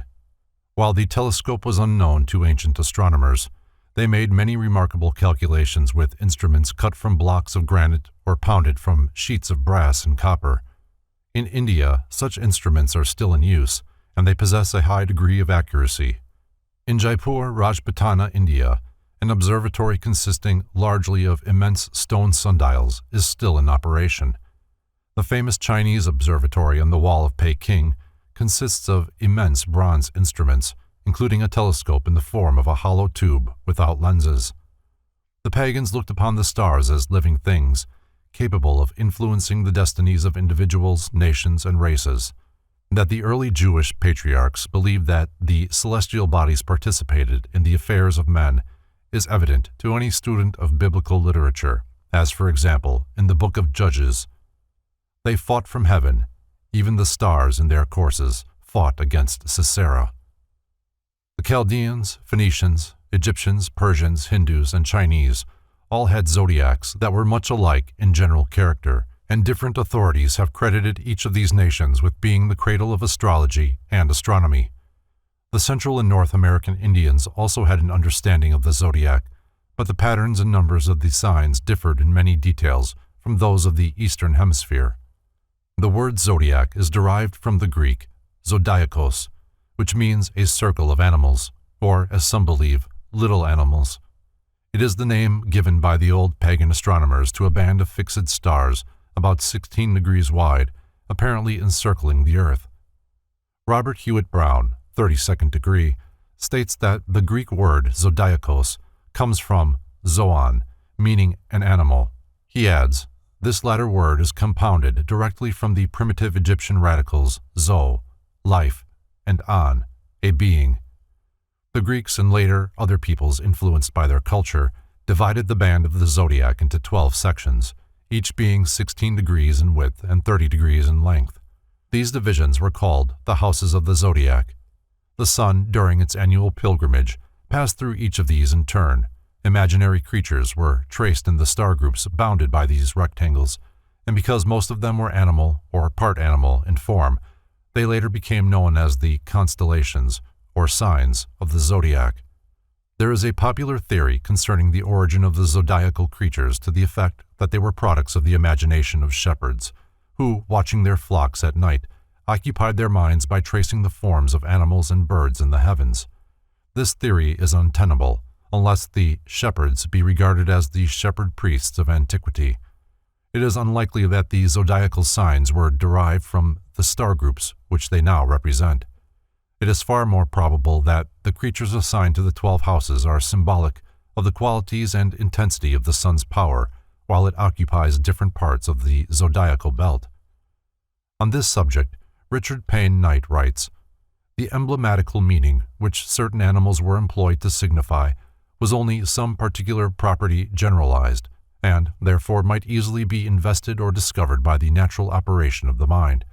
While the telescope was unknown to ancient astronomers, they made many remarkable calculations with instruments cut from blocks of granite or pounded from sheets of brass and copper. In India, such instruments are still in use, and they possess a high degree of accuracy. In Jaipur, Rajputana, India, an observatory consisting largely of immense stone sundials is still in operation. The famous Chinese observatory on the wall of Peking consists of immense bronze instruments, including a telescope in the form of a hollow tube without lenses. The pagans looked upon the stars as living things, capable of influencing the destinies of individuals, nations, and races. That the early Jewish patriarchs believed that the celestial bodies participated in the affairs of men is evident to any student of biblical literature, as, for example, in the book of Judges. They fought from heaven, even the stars in their courses fought against Sisera. The Chaldeans, Phoenicians, Egyptians, Persians, Hindus, and Chinese all had zodiacs that were much alike in general character, and different authorities have credited each of these nations with being the cradle of astrology and astronomy. The Central and North American Indians also had an understanding of the zodiac, but the patterns and numbers of the signs differed in many details from those of the Eastern Hemisphere. The word zodiac is derived from the Greek zodiakos, which means a circle of animals, or, as some believe, little animals. It is the name given by the old pagan astronomers to a band of fixed stars about 16 degrees wide, apparently encircling the Earth. Robert Hewitt Brown, 32nd degree, states that the Greek word zodiakos comes from zoon, meaning an animal. He adds, This latter word is compounded directly from the primitive Egyptian radicals zo, life, and an, a being. The Greeks and later other peoples influenced by their culture divided the band of the zodiac into 12 sections, each being 16 degrees in width and 30 degrees in length. These divisions were called the houses of the zodiac. The sun, during its annual pilgrimage, passed through each of these in turn. Imaginary creatures were traced in the star groups bounded by these rectangles, and because most of them were animal or part animal in form, they later became known as the constellations, or signs, of the zodiac. There is a popular theory concerning the origin of the zodiacal creatures to the effect that they were products of the imagination of shepherds, who, watching their flocks at night, occupied their minds by tracing the forms of animals and birds in the heavens. This theory is untenable, unless the shepherds be regarded as the shepherd priests of antiquity. It is unlikely that the zodiacal signs were derived from the star groups which they now represent. It is far more probable that the creatures assigned to the 12 houses are symbolic of the qualities and intensity of the sun's power, while it occupies different parts of the zodiacal belt. On this subject, Richard Payne Knight writes, "The emblematical meaning which certain animals were employed to signify was only some particular property generalized, and therefore might easily be invested or discovered by the natural operation of the mind.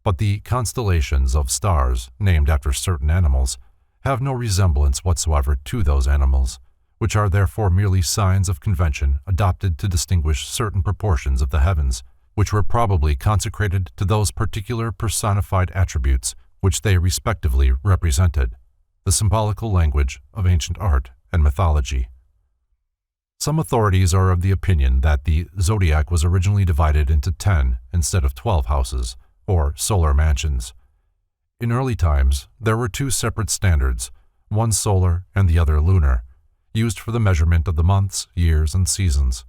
But the constellations of stars, named after certain animals, have no resemblance whatsoever to those animals, which are therefore merely signs of convention adopted to distinguish certain proportions of the heavens, which were probably consecrated to those particular personified attributes which they respectively represented, the symbolical language of ancient art and mythology." Some authorities are of the opinion that the zodiac was originally divided into 10 instead of 12 houses, or solar mansions. In early times, there were two separate standards, one solar and the other lunar, used for the measurement of the months, years, and seasons.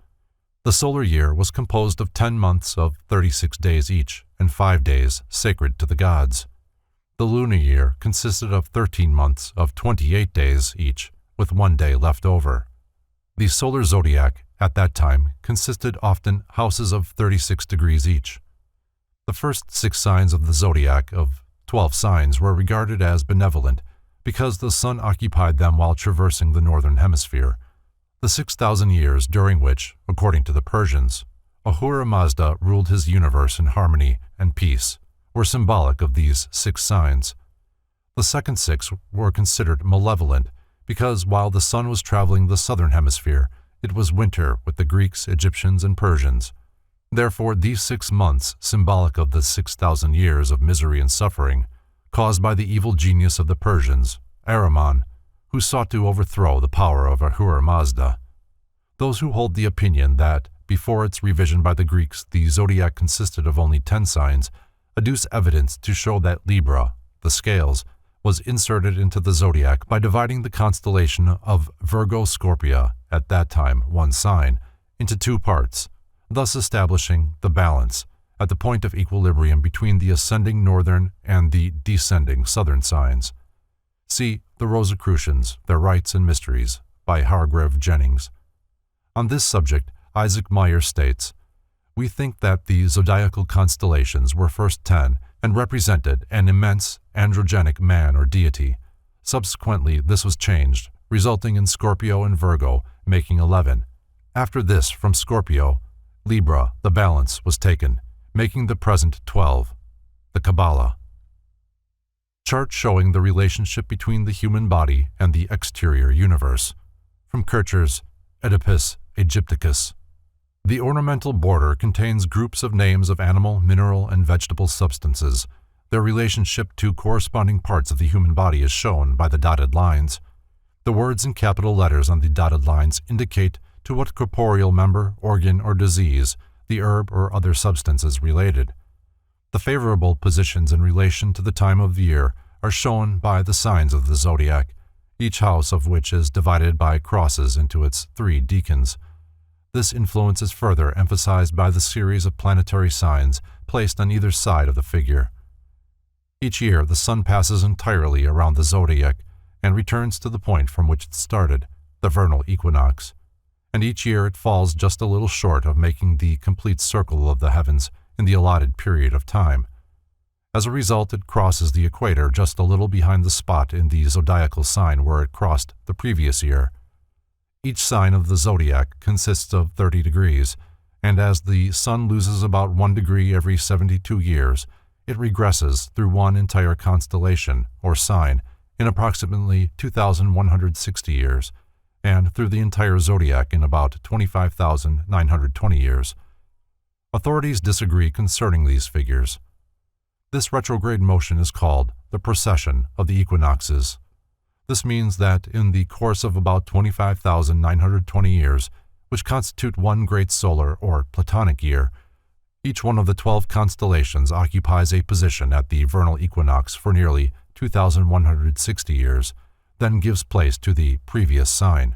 The solar year was composed of 10 months of 36 days each, and 5 days sacred to the gods. The lunar year consisted of 13 months of 28 days each, with 1 day left over. The solar zodiac, at that time, consisted often houses of 36 degrees each. The first 6 signs of the zodiac of 12 signs were regarded as benevolent because the sun occupied them while traversing the northern hemisphere. The 6,000 years during which, according to the Persians, Ahura Mazda ruled his universe in harmony and peace were symbolic of these 6 signs. The second 6 were considered malevolent because while the sun was traveling the southern hemisphere, it was winter with the Greeks, Egyptians, and Persians. Therefore, these 6 months, symbolic of the 6,000 years of misery and suffering, caused by the evil genius of the Persians, Ahriman, who sought to overthrow the power of Ahura Mazda. Those who hold the opinion that, before its revision by the Greeks, the zodiac consisted of only 10 signs, adduce evidence to show that Libra, the scales, was inserted into the zodiac by dividing the constellation of Virgo Scorpia, at that time 1 sign, into 2 parts, thus establishing the balance at the point of equilibrium between the ascending northern and the descending southern signs. See The Rosicrucians, Their Rites and Mysteries, by Hargrave Jennings. On this subject, Isaac Meyer states, "We think that the zodiacal constellations were first 10 and represented an immense androgenic man or deity. Subsequently, this was changed, resulting in Scorpio and Virgo making 11. After this, from Scorpio, Libra, the balance, was taken, making the present 12. The Kabbalah." Chart showing the relationship between the human body and the exterior universe. From Kircher's Oedipus Aegypticus. The ornamental border contains groups of names of animal, mineral, and vegetable substances. Their relationship to corresponding parts of the human body is shown by the dotted lines. The words in capital letters on the dotted lines indicate to what corporeal member, organ, or disease the herb or other substance is related. The favorable positions in relation to the time of the year are shown by the signs of the zodiac, each house of which is divided by crosses into its 3 decans. This influence is further emphasized by the series of planetary signs placed on either side of the figure. Each year, the sun passes entirely around the zodiac and returns to the point from which it started, the vernal equinox. and each year it falls just a little short of making the complete circle of the heavens in the allotted period of time. As a result, it crosses the equator just a little behind the spot in the zodiacal sign where it crossed the previous year. Each sign of the zodiac consists of 30 degrees, and as the sun loses about 1 degree every 72 years, it regresses through one entire constellation, or sign, in approximately 2,160 years, and through the entire zodiac in about 25,920 years. Authorities disagree concerning these figures. This retrograde motion is called the precession of the equinoxes. This means that in the course of about 25,920 years, which constitute one great solar or Platonic year, each one of the 12 constellations occupies a position at the vernal equinox for nearly 2,160 years, then gives place to the previous sign.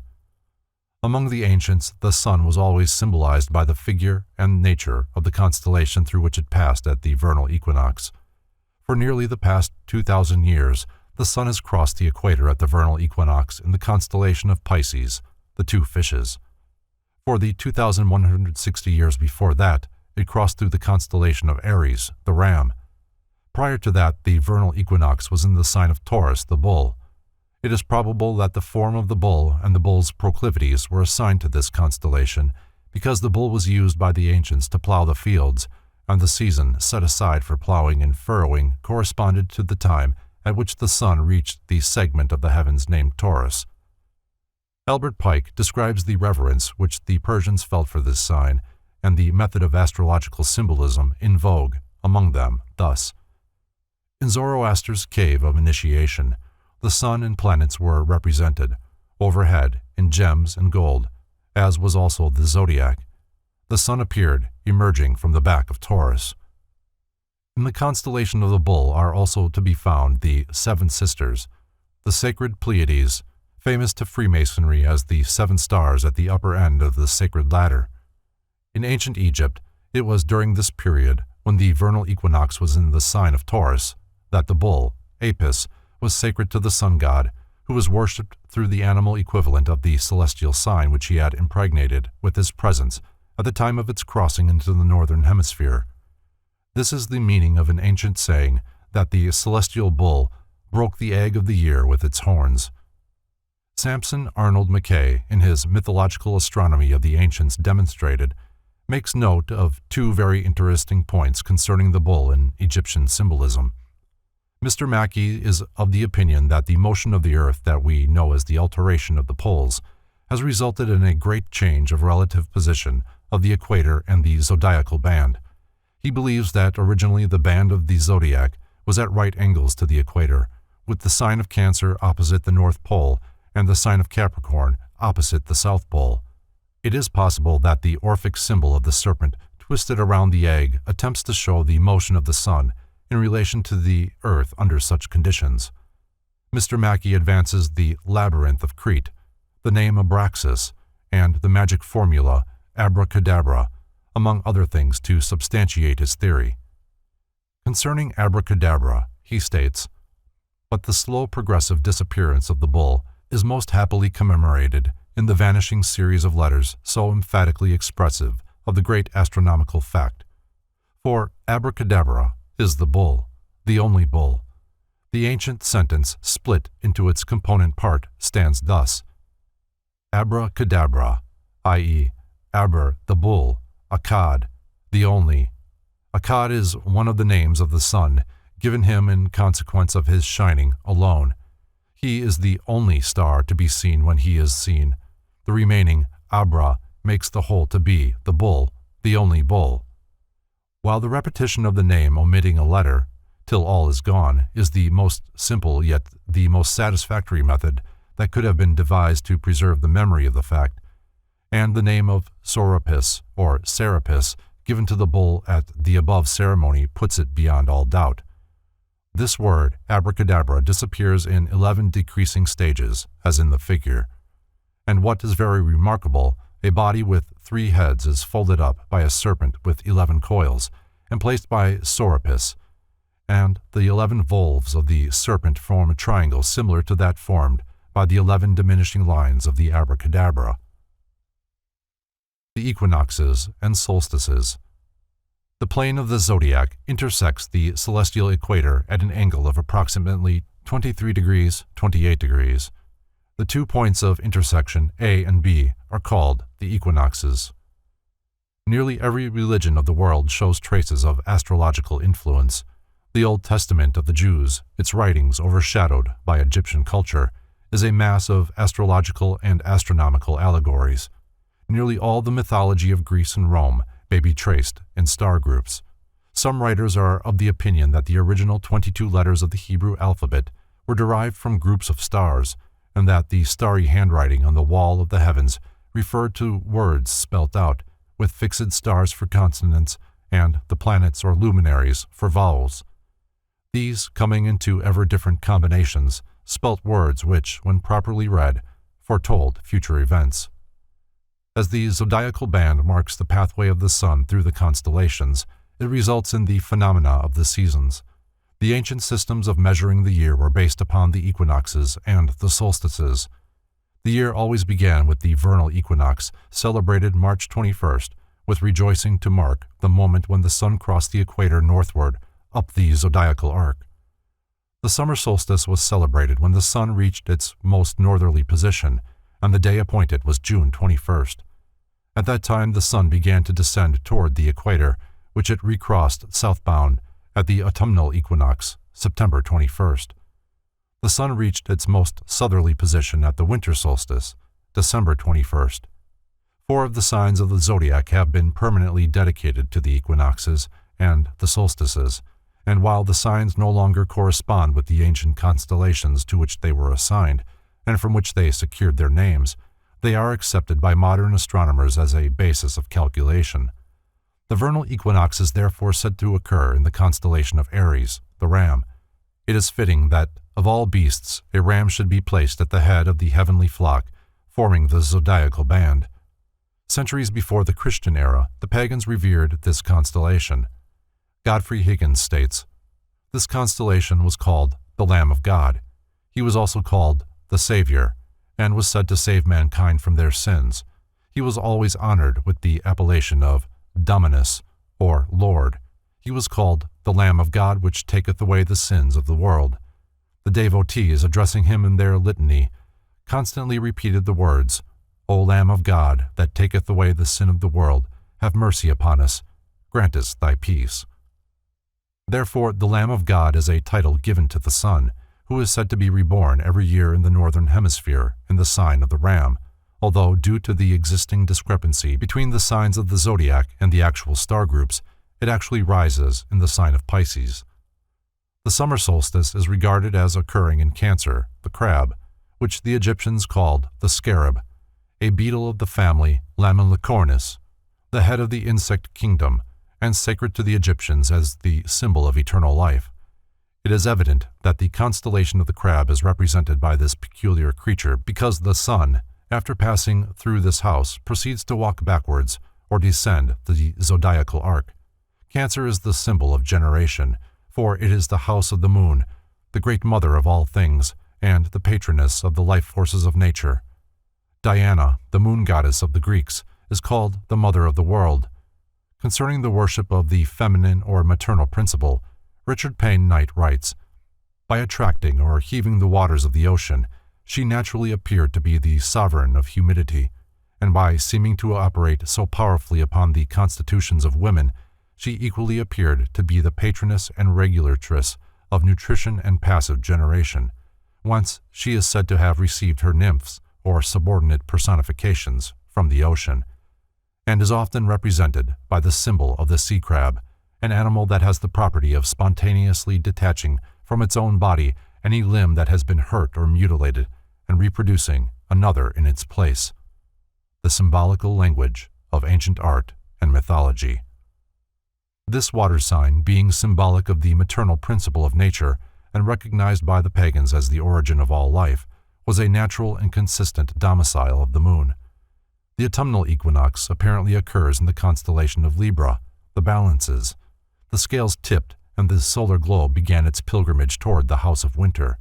Among the ancients, the sun was always symbolized by the figure and nature of the constellation through which it passed at the vernal equinox. For nearly the past 2,000 years, the sun has crossed the equator at the vernal equinox in the constellation of Pisces, the two fishes. For the 2,160 years before that, it crossed through the constellation of Aries, the ram. Prior to that, the vernal equinox was in the sign of Taurus, the bull. It is probable that the form of the bull and the bull's proclivities were assigned to this constellation because the bull was used by the ancients to plow the fields, and the season set aside for plowing and furrowing corresponded to the time at which the sun reached the segment of the heavens named Taurus. Albert Pike describes the reverence which the Persians felt for this sign and the method of astrological symbolism in vogue among them thus. In Zoroaster's cave of initiation, the sun and planets were represented, overhead, in gems and gold, as was also the zodiac. The sun appeared, emerging from the back of Taurus. In the constellation of the bull are also to be found the seven sisters, the sacred Pleiades, famous to Freemasonry as the 7 stars at the upper end of the sacred ladder. In ancient Egypt, it was during this period, when the vernal equinox was in the sign of Taurus, that the bull, Apis, was sacred to the sun god, who was worshipped through the animal equivalent of the celestial sign which he had impregnated with his presence at the time of its crossing into the northern hemisphere. This is the meaning of an ancient saying that the celestial bull broke the egg of the year with its horns. Sampson Arnold Mackay, in his Mythological Astronomy of the Ancients Demonstrated, makes note of 2 very interesting points concerning the bull in Egyptian symbolism. Mr. Mackay is of the opinion that the motion of the earth that we know as the alteration of the poles has resulted in a great change of relative position of the equator and the zodiacal band. He believes that originally the band of the zodiac was at right angles to the equator, with the sign of Cancer opposite the North Pole and the sign of Capricorn opposite the South Pole. It is possible that the Orphic symbol of the serpent twisted around the egg attempts to show the motion of the sun in relation to the earth under such conditions. Mr. Mackay advances the labyrinth of Crete, the name Abraxas, and the magic formula abracadabra, among other things, to substantiate his theory. Concerning abracadabra, he states, "But the slow progressive disappearance of the bull is most happily commemorated in the vanishing series of letters so emphatically expressive of the great astronomical fact. For abracadabra is the bull, the only bull. The ancient sentence split into its component part stands thus: abracadabra, i.e., Aber the bull, Akkad, the only. Akkad is one of the names of the sun, given him in consequence of his shining alone. He is the only star to be seen when he is seen. The remaining Abra makes the whole to be the bull, the only bull. While the repetition of the name omitting a letter, till all is gone, is the most simple yet the most satisfactory method that could have been devised to preserve the memory of the fact, and the name of Sorapis or Serapis given to the bull at the above ceremony puts it beyond all doubt. This word, abracadabra, disappears in 11 decreasing stages, as in the figure. And what is very remarkable, a body with 3 heads is folded up by a serpent with 11 coils, and placed by Sorapis, and the 11 volves of the serpent form a triangle similar to that formed by the 11 diminishing lines of the abracadabra. The equinoxes and solstices. The plane of the zodiac intersects the celestial equator at an angle of approximately 23 degrees, 28 degrees. The 2 points of intersection, A and B, are called the equinoxes. Nearly every religion of the world shows traces of astrological influence. The Old Testament of the Jews, its writings overshadowed by Egyptian culture, is a mass of astrological and astronomical allegories. Nearly all the mythology of Greece and Rome may be traced in star groups. Some writers are of the opinion that the original 22 letters of the Hebrew alphabet were derived from groups of stars, and that the starry handwriting on the wall of the heavens referred to words spelt out, with fixed stars for consonants and the planets or luminaries for vowels. These, coming into ever different combinations, spelt words which, when properly read, foretold future events. As the zodiacal band marks the pathway of the sun through the constellations, it results in the phenomena of the seasons. The ancient systems of measuring the year were based upon the equinoxes and the solstices. The year always began with the vernal equinox, celebrated March 21st, with rejoicing to mark the moment when the sun crossed the equator northward up the zodiacal arc. The summer solstice was celebrated when the sun reached its most northerly position, and the day appointed was June 21st. At that time the sun began to descend toward the equator, which it recrossed southbound at the autumnal equinox, September 21st. The sun reached its most southerly position at the winter solstice, December 21st. 4 of the signs of the zodiac have been permanently dedicated to the equinoxes and the solstices, and while the signs no longer correspond with the ancient constellations to which they were assigned, and from which they secured their names, they are accepted by modern astronomers as a basis of calculation. The vernal equinox is therefore said to occur in the constellation of Aries, the ram. It is fitting that, of all beasts, a ram should be placed at the head of the heavenly flock, forming the zodiacal band. Centuries before the Christian era, the pagans revered this constellation. Godfrey Higgins states, "This constellation was called the Lamb of God. He was also called the Savior, and was said to save mankind from their sins. He was always honored with the appellation of Dominus, or Lord. He was called the Lamb of God which taketh away the sins of the world." The devotees, addressing him in their litany, constantly repeated the words, "O Lamb of God, that taketh away the sin of the world, have mercy upon us, grant us thy peace." Therefore, the Lamb of God is a title given to the sun, who is said to be reborn every year in the northern hemisphere in the sign of the ram, although due to the existing discrepancy between the signs of the zodiac and the actual star groups, it actually rises in the sign of Pisces. The summer solstice is regarded as occurring in Cancer, the crab, which the Egyptians called the scarab, a beetle of the family Lamelicornis, the head of the insect kingdom, and sacred to the Egyptians as the symbol of eternal life. It is evident that the constellation of the crab is represented by this peculiar creature because the sun, after passing through this house, proceeds to walk backwards or descend the zodiacal arc. Cancer is the symbol of generation, for it is the house of the moon, the great mother of all things, and the patroness of the life forces of nature. Diana, the moon goddess of the Greeks, is called the mother of the world. Concerning the worship of the feminine or maternal principle, Richard Payne Knight writes, "By attracting or heaving the waters of the ocean, she naturally appeared to be the sovereign of humidity, and by seeming to operate so powerfully upon the constitutions of women, she equally appeared to be the patroness and regulatress of nutrition and passive generation, whence she is said to have received her nymphs, or subordinate personifications, from the ocean, and is often represented by the symbol of the sea crab, an animal that has the property of spontaneously detaching from its own body any limb that has been hurt or mutilated, and reproducing another in its place." The symbolical language of ancient art and mythology. This water sign, being symbolic of the maternal principle of nature and recognized by the pagans as the origin of all life, was a natural and consistent domicile of the moon. The autumnal equinox apparently occurs in the constellation of Libra, the balances. The scales tipped, and the solar globe began its pilgrimage toward the house of winter.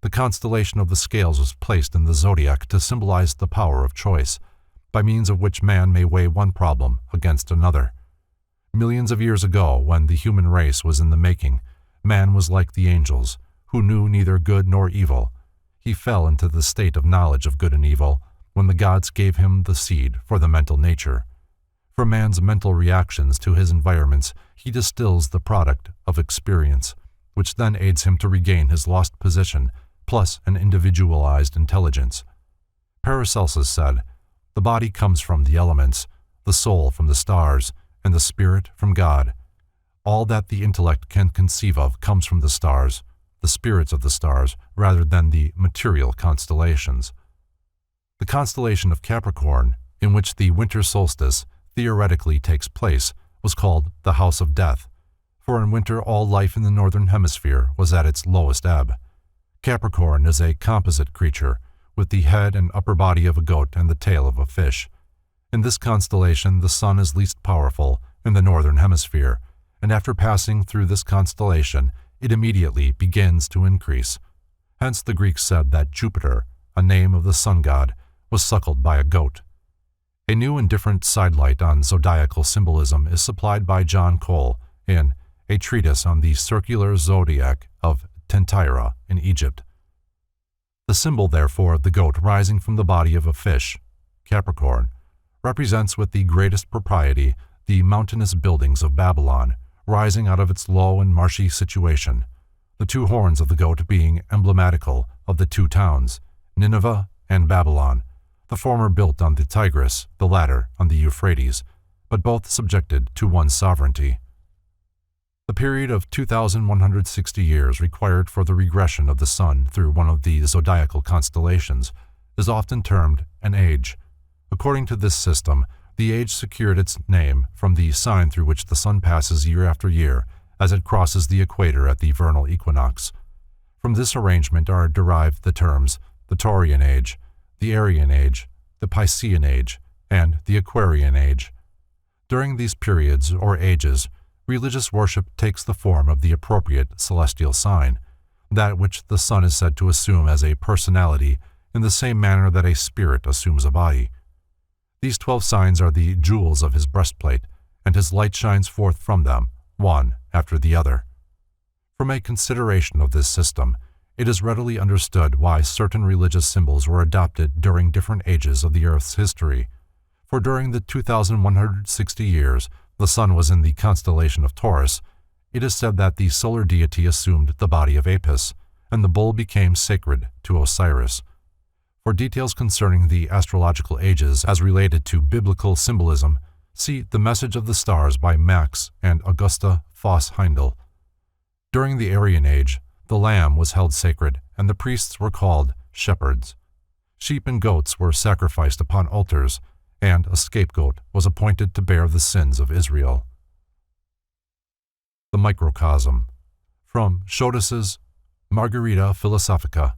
The constellation of the scales was placed in the zodiac to symbolize the power of choice. by means of which man may weigh one problem against another. Millions of years ago, when the human race was in the making, man was like the angels, who knew neither good nor evil. He fell into the state of knowledge of good and evil when the gods gave him the seed for the mental nature. From man's mental reactions to his environments, he distills the product of experience, which then aids him to regain his lost position, plus an individualized intelligence. Paracelsus said, "The body comes from the elements, the soul from the stars, and the spirit from God. All that the intellect can conceive of comes from the stars, the spirits of the stars, rather than the material constellations." The constellation of Capricorn, in which the winter solstice theoretically takes place, was called the House of Death, for in winter all life in the northern hemisphere was at its lowest ebb. Capricorn is a composite creature, with the head and upper body of a goat and the tail of a fish. In this constellation, the sun is least powerful in the northern hemisphere, and after passing through this constellation, it immediately begins to increase. Hence the Greeks said that Jupiter, a name of the sun god, was suckled by a goat. A new and different sidelight on zodiacal symbolism is supplied by John Cole in A Treatise on the Circular Zodiac of Tentyra in Egypt. The symbol, therefore, of the goat rising from the body of a fish, Capricorn, represents with the greatest propriety the mountainous buildings of Babylon, rising out of its low and marshy situation, the two horns of the goat being emblematical of the two towns, Nineveh and Babylon, the former built on the Tigris, the latter on the Euphrates, but both subjected to one sovereignty. The period of 2,160 years required for the regression of the sun through one of the zodiacal constellations is often termed an age. According to this system, the age secured its name from the sign through which the sun passes year after year as it crosses the equator at the vernal equinox. From this arrangement are derived the terms the Taurian age, the Aryan age, the Piscean age, and the Aquarian age. During these periods or ages, religious worship takes the form of the appropriate celestial sign, that which the sun is said to assume as a personality in the same manner that a spirit assumes a body. These 12 signs are the jewels of his breastplate, and his light shines forth from them, one after the other. From a consideration of this system, it is readily understood why certain religious symbols were adopted during different ages of the Earth's history. For during the 2,160 years the sun was in the constellation of Taurus, it is said that the solar deity assumed the body of Apis, and the bull became sacred to Osiris. For details concerning the astrological ages as related to biblical symbolism, see The Message of the Stars by Max and Augusta Voss-Heindel. During the Aryan Age, the lamb was held sacred, and the priests were called shepherds. Sheep and goats were sacrificed upon altars, and a scapegoat was appointed to bear the sins of Israel. The Microcosm, from Schodas's Margarita Philosophica.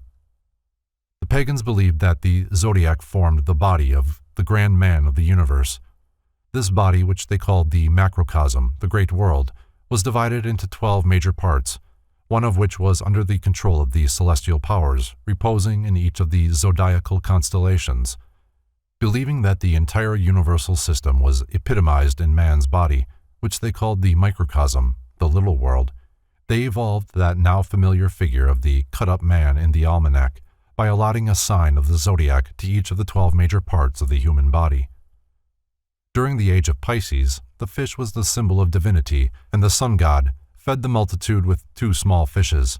The pagans believed that the zodiac formed the body of the grand man of the universe. This body, which they called the macrocosm, the great world, was divided into 12 major parts, one of which was under the control of the celestial powers, reposing in each of the zodiacal constellations. Believing that the entire universal system was epitomized in man's body, which they called the microcosm, the little world, they evolved that now familiar figure of the cut-up man in the almanac by allotting a sign of the zodiac to each of the 12 major parts of the human body. During the age of Pisces, the fish was the symbol of divinity, and the sun god fed the multitude with 2 small fishes.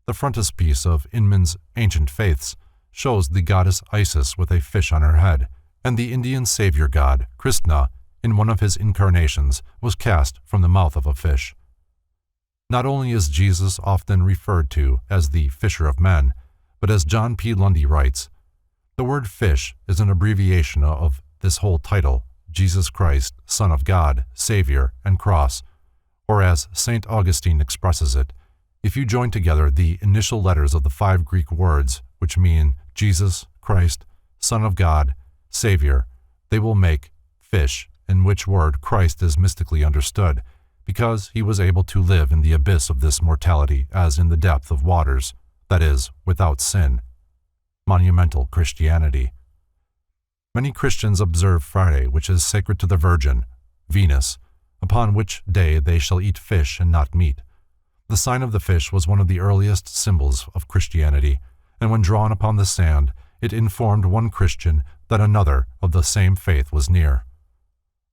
The frontispiece of Inman's Ancient Faiths shows the goddess Isis with a fish on her head, and the Indian savior god, Krishna, in one of his incarnations, was cast from the mouth of a fish. Not only is Jesus often referred to as the Fisher of Men, but as John P. Lundy writes, the word fish is an abbreviation of this whole title, Jesus Christ, Son of God, Savior, and Cross, or as St. Augustine expresses it, if you join together the initial letters of the 5 Greek words, which mean Jesus, Christ, Son of God, Savior, they will make fish, in which word Christ is mystically understood, because he was able to live in the abyss of this mortality as in the depth of waters, that is, without sin. Monumental Christianity. Many Christians observe Friday, which is sacred to the Virgin, Venus, upon which day they shall eat fish and not meat. The sign of the fish was one of the earliest symbols of Christianity, and when drawn upon the sand, it informed one Christian that another of the same faith was near.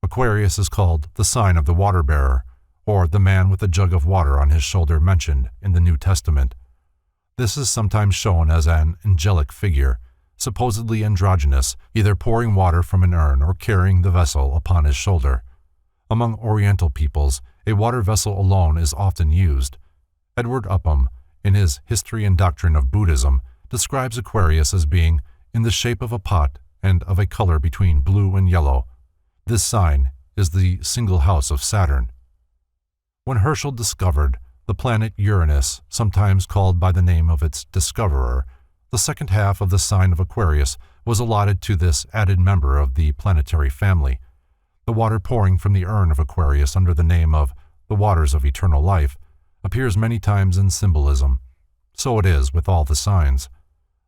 Aquarius is called the sign of the water-bearer, or the man with a jug of water on his shoulder mentioned in the New Testament. This is sometimes shown as an angelic figure, supposedly androgynous, either pouring water from an urn or carrying the vessel upon his shoulder. Among Oriental peoples, a water vessel alone is often used. Edward Upham, in his History and Doctrine of Buddhism, describes Aquarius as being in the shape of a pot and of a color between blue and yellow. This sign is the single house of Saturn. When Herschel discovered the planet Uranus, sometimes called by the name of its discoverer, the second half of the sign of Aquarius was allotted to this added member of the planetary family. The water pouring from the urn of Aquarius under the name of the waters of eternal life appears many times in symbolism. So it is with all the signs.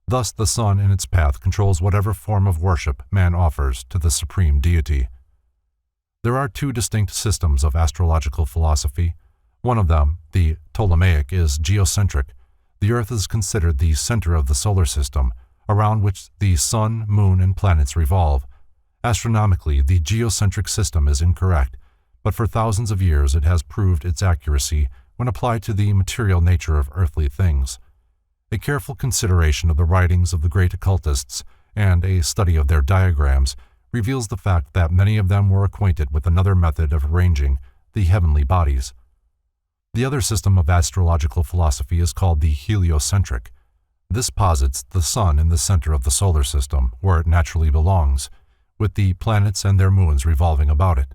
Thus the sun in its path controls whatever form of worship man offers to the supreme deity. There are two distinct systems of astrological philosophy. One of them, the Ptolemaic, is geocentric. The Earth is considered the center of the solar system, around which the sun, moon, and planets revolve. Astronomically, the geocentric system is incorrect, but for thousands of years it has proved its accuracy when applied to the material nature of earthly things. A careful consideration of the writings of the great occultists and a study of their diagrams reveals the fact that many of them were acquainted with another method of arranging the heavenly bodies. The other system of astrological philosophy is called the heliocentric. This posits the sun in the center of the solar system, where it naturally belongs, with the planets and their moons revolving about it.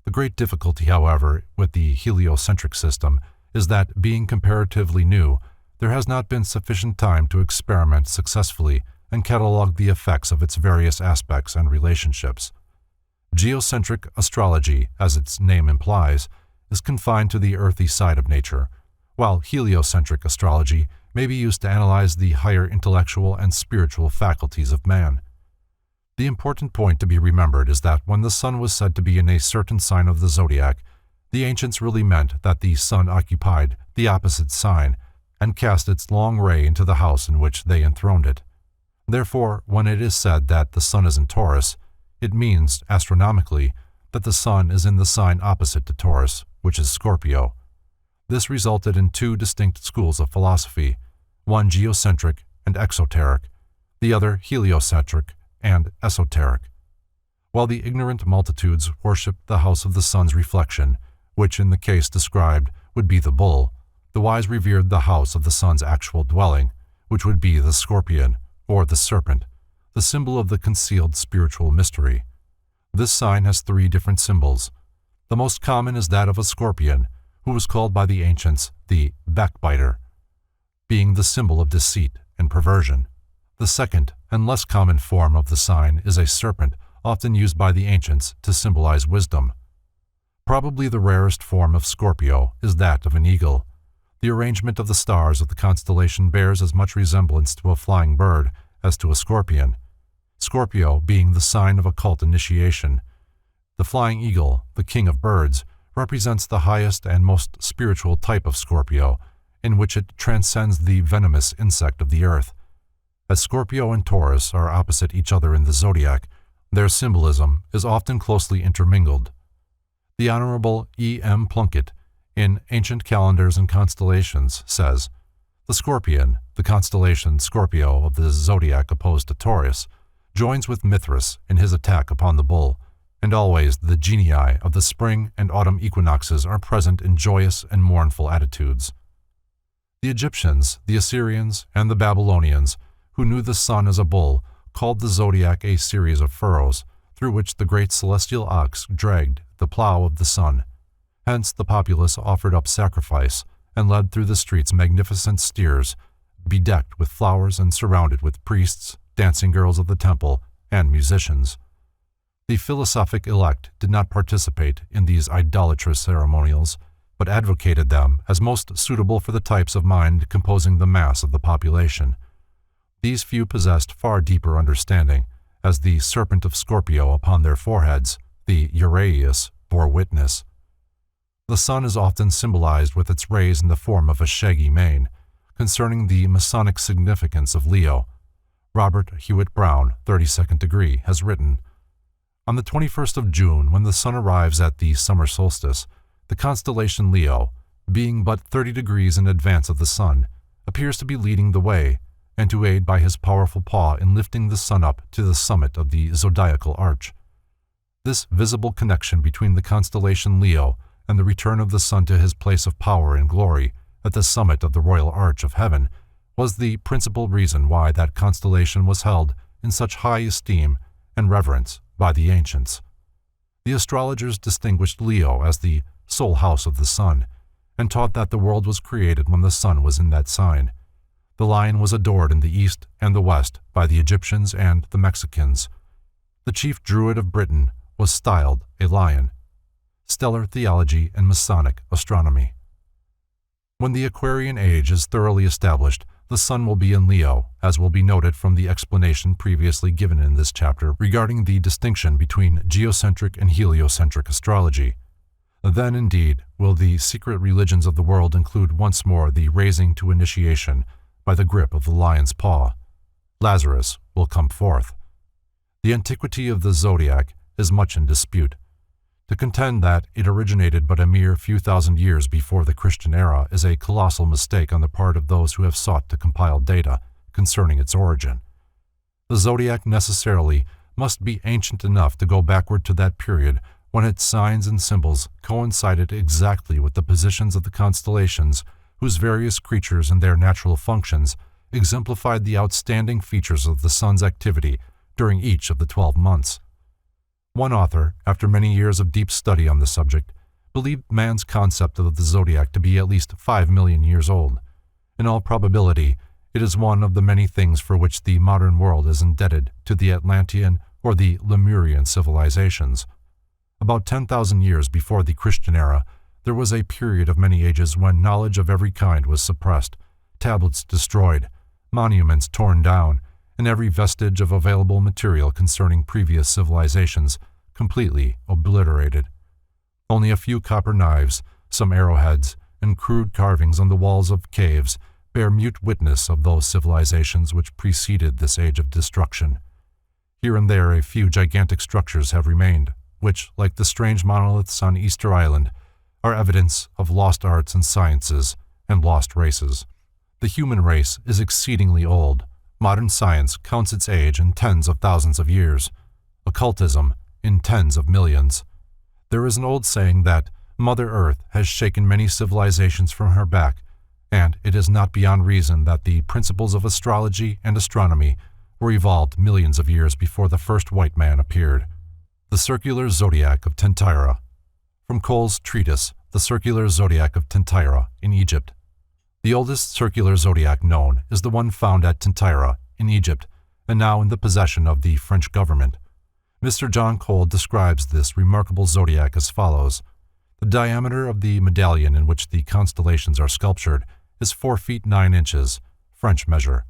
The great difficulty, however, with the heliocentric system is that, being comparatively new, there has not been sufficient time to experiment successfully and catalog the effects of its various aspects and relationships. Geocentric astrology, as its name implies, is confined to the earthy side of nature, while heliocentric astrology may be used to analyze the higher intellectual and spiritual faculties of man. The important point to be remembered is that when the sun was said to be in a certain sign of the zodiac, the ancients really meant that the sun occupied the opposite sign and cast its long ray into the house in which they enthroned it. Therefore, when it is said that the sun is in Taurus, it means, astronomically, that the sun is in the sign opposite to Taurus, which is Scorpio. This resulted in two distinct schools of philosophy, one geocentric and exoteric, the other heliocentric and esoteric. While the ignorant multitudes worshipped the house of the sun's reflection, which in the case described would be the bull, the wise revered the house of the sun's actual dwelling, which would be the scorpion, or the serpent, the symbol of the concealed spiritual mystery. This sign has three different symbols. The most common is that of a scorpion, who was called by the ancients the backbiter, being the symbol of deceit and perversion. The second and less common form of the sign is a serpent, often used by the ancients to symbolize wisdom. Probably the rarest form of Scorpio is that of an eagle. The arrangement of the stars of the constellation bears as much resemblance to a flying bird as to a scorpion. Scorpio being the sign of occult initiation. The flying eagle, the king of birds, represents the highest and most spiritual type of Scorpio, in which it transcends the venomous insect of the earth. As Scorpio and Taurus are opposite each other in the zodiac, their symbolism is often closely intermingled. The Honorable E. M. Plunkett, in Ancient Calendars and Constellations, says, "The scorpion, the constellation Scorpio of the zodiac opposed to Taurus, joins with Mithras in his attack upon the bull, and always the genii of the spring and autumn equinoxes are present in joyous and mournful attitudes." The Egyptians, the Assyrians, and the Babylonians, who knew the sun as a bull, called the zodiac a series of furrows, through which the great celestial ox dragged the plow of the sun. Hence the populace offered up sacrifice and led through the streets magnificent steers, bedecked with flowers and surrounded with priests, dancing girls of the temple, and musicians. The philosophic elect did not participate in these idolatrous ceremonials, but advocated them as most suitable for the types of mind composing the mass of the population. These few possessed far deeper understanding, as the serpent of Scorpio upon their foreheads, the Uraeus, bore witness. The sun is often symbolized with its rays in the form of a shaggy mane. Concerning the Masonic significance of Leo, Robert Hewitt Brown, 32nd degree, has written, "On the 21st of June, when the sun arrives at the summer solstice, the constellation Leo, being but 30 degrees in advance of the sun, appears to be leading the way, and to aid by his powerful paw in lifting the sun up to the summit of the zodiacal arch. This visible connection between the constellation Leo and the return of the sun to his place of power and glory at the summit of the royal arch of heaven was the principal reason why that constellation was held in such high esteem and reverence by the ancients. The astrologers distinguished Leo as the sole house of the sun, and taught that the world was created when the sun was in that sign. The lion was adored in the east and the west by the Egyptians and the Mexicans. The chief Druid of Britain was styled a lion. Stellar theology and Masonic astronomy. When the Aquarian age is thoroughly established, the sun will be in Leo, as will be noted from the explanation previously given in this chapter regarding the distinction between geocentric and heliocentric astrology. Then, indeed, will the secret religions of the world include once more the raising to initiation by the grip of the lion's paw. Lazarus will come forth. The antiquity of the zodiac is much in dispute. To contend that it originated but a mere few thousand years before the Christian era is a colossal mistake on the part of those who have sought to compile data concerning its origin. The zodiac necessarily must be ancient enough to go backward to that period when its signs and symbols coincided exactly with the positions of the constellations whose various creatures and their natural functions exemplified the outstanding features of the sun's activity during each of the 12 months. One author, after many years of deep study on the subject, believed man's concept of the zodiac to be at least 5 million years old. In all probability, it is one of the many things for which the modern world is indebted to the Atlantean or the Lemurian civilizations. About 10,000 years before the Christian era, there was a period of many ages when knowledge of every kind was suppressed, tablets destroyed, monuments torn down, and every vestige of available material concerning previous civilizations completely obliterated. Only a few copper knives, some arrowheads, and crude carvings on the walls of caves bear mute witness of those civilizations which preceded this age of destruction. Here and there a few gigantic structures have remained, which, like the strange monoliths on Easter Island, are evidence of lost arts and sciences and lost races. The human race is exceedingly old. Modern science counts its age in tens of thousands of years. Occultism in tens of millions. There is an old saying that Mother Earth has shaken many civilizations from her back, and it is not beyond reason that the principles of astrology and astronomy were evolved millions of years before the first white man appeared. The Circular Zodiac of Tentyra. From Cole's treatise, The Circular Zodiac of Tentyra, in Egypt. The oldest circular zodiac known is the one found at Tentyra, in Egypt, and now in the possession of the French government. Mr. John Cole describes this remarkable zodiac as follows. The diameter of the medallion in which the constellations are sculptured is 4 feet 9 inches, French measure.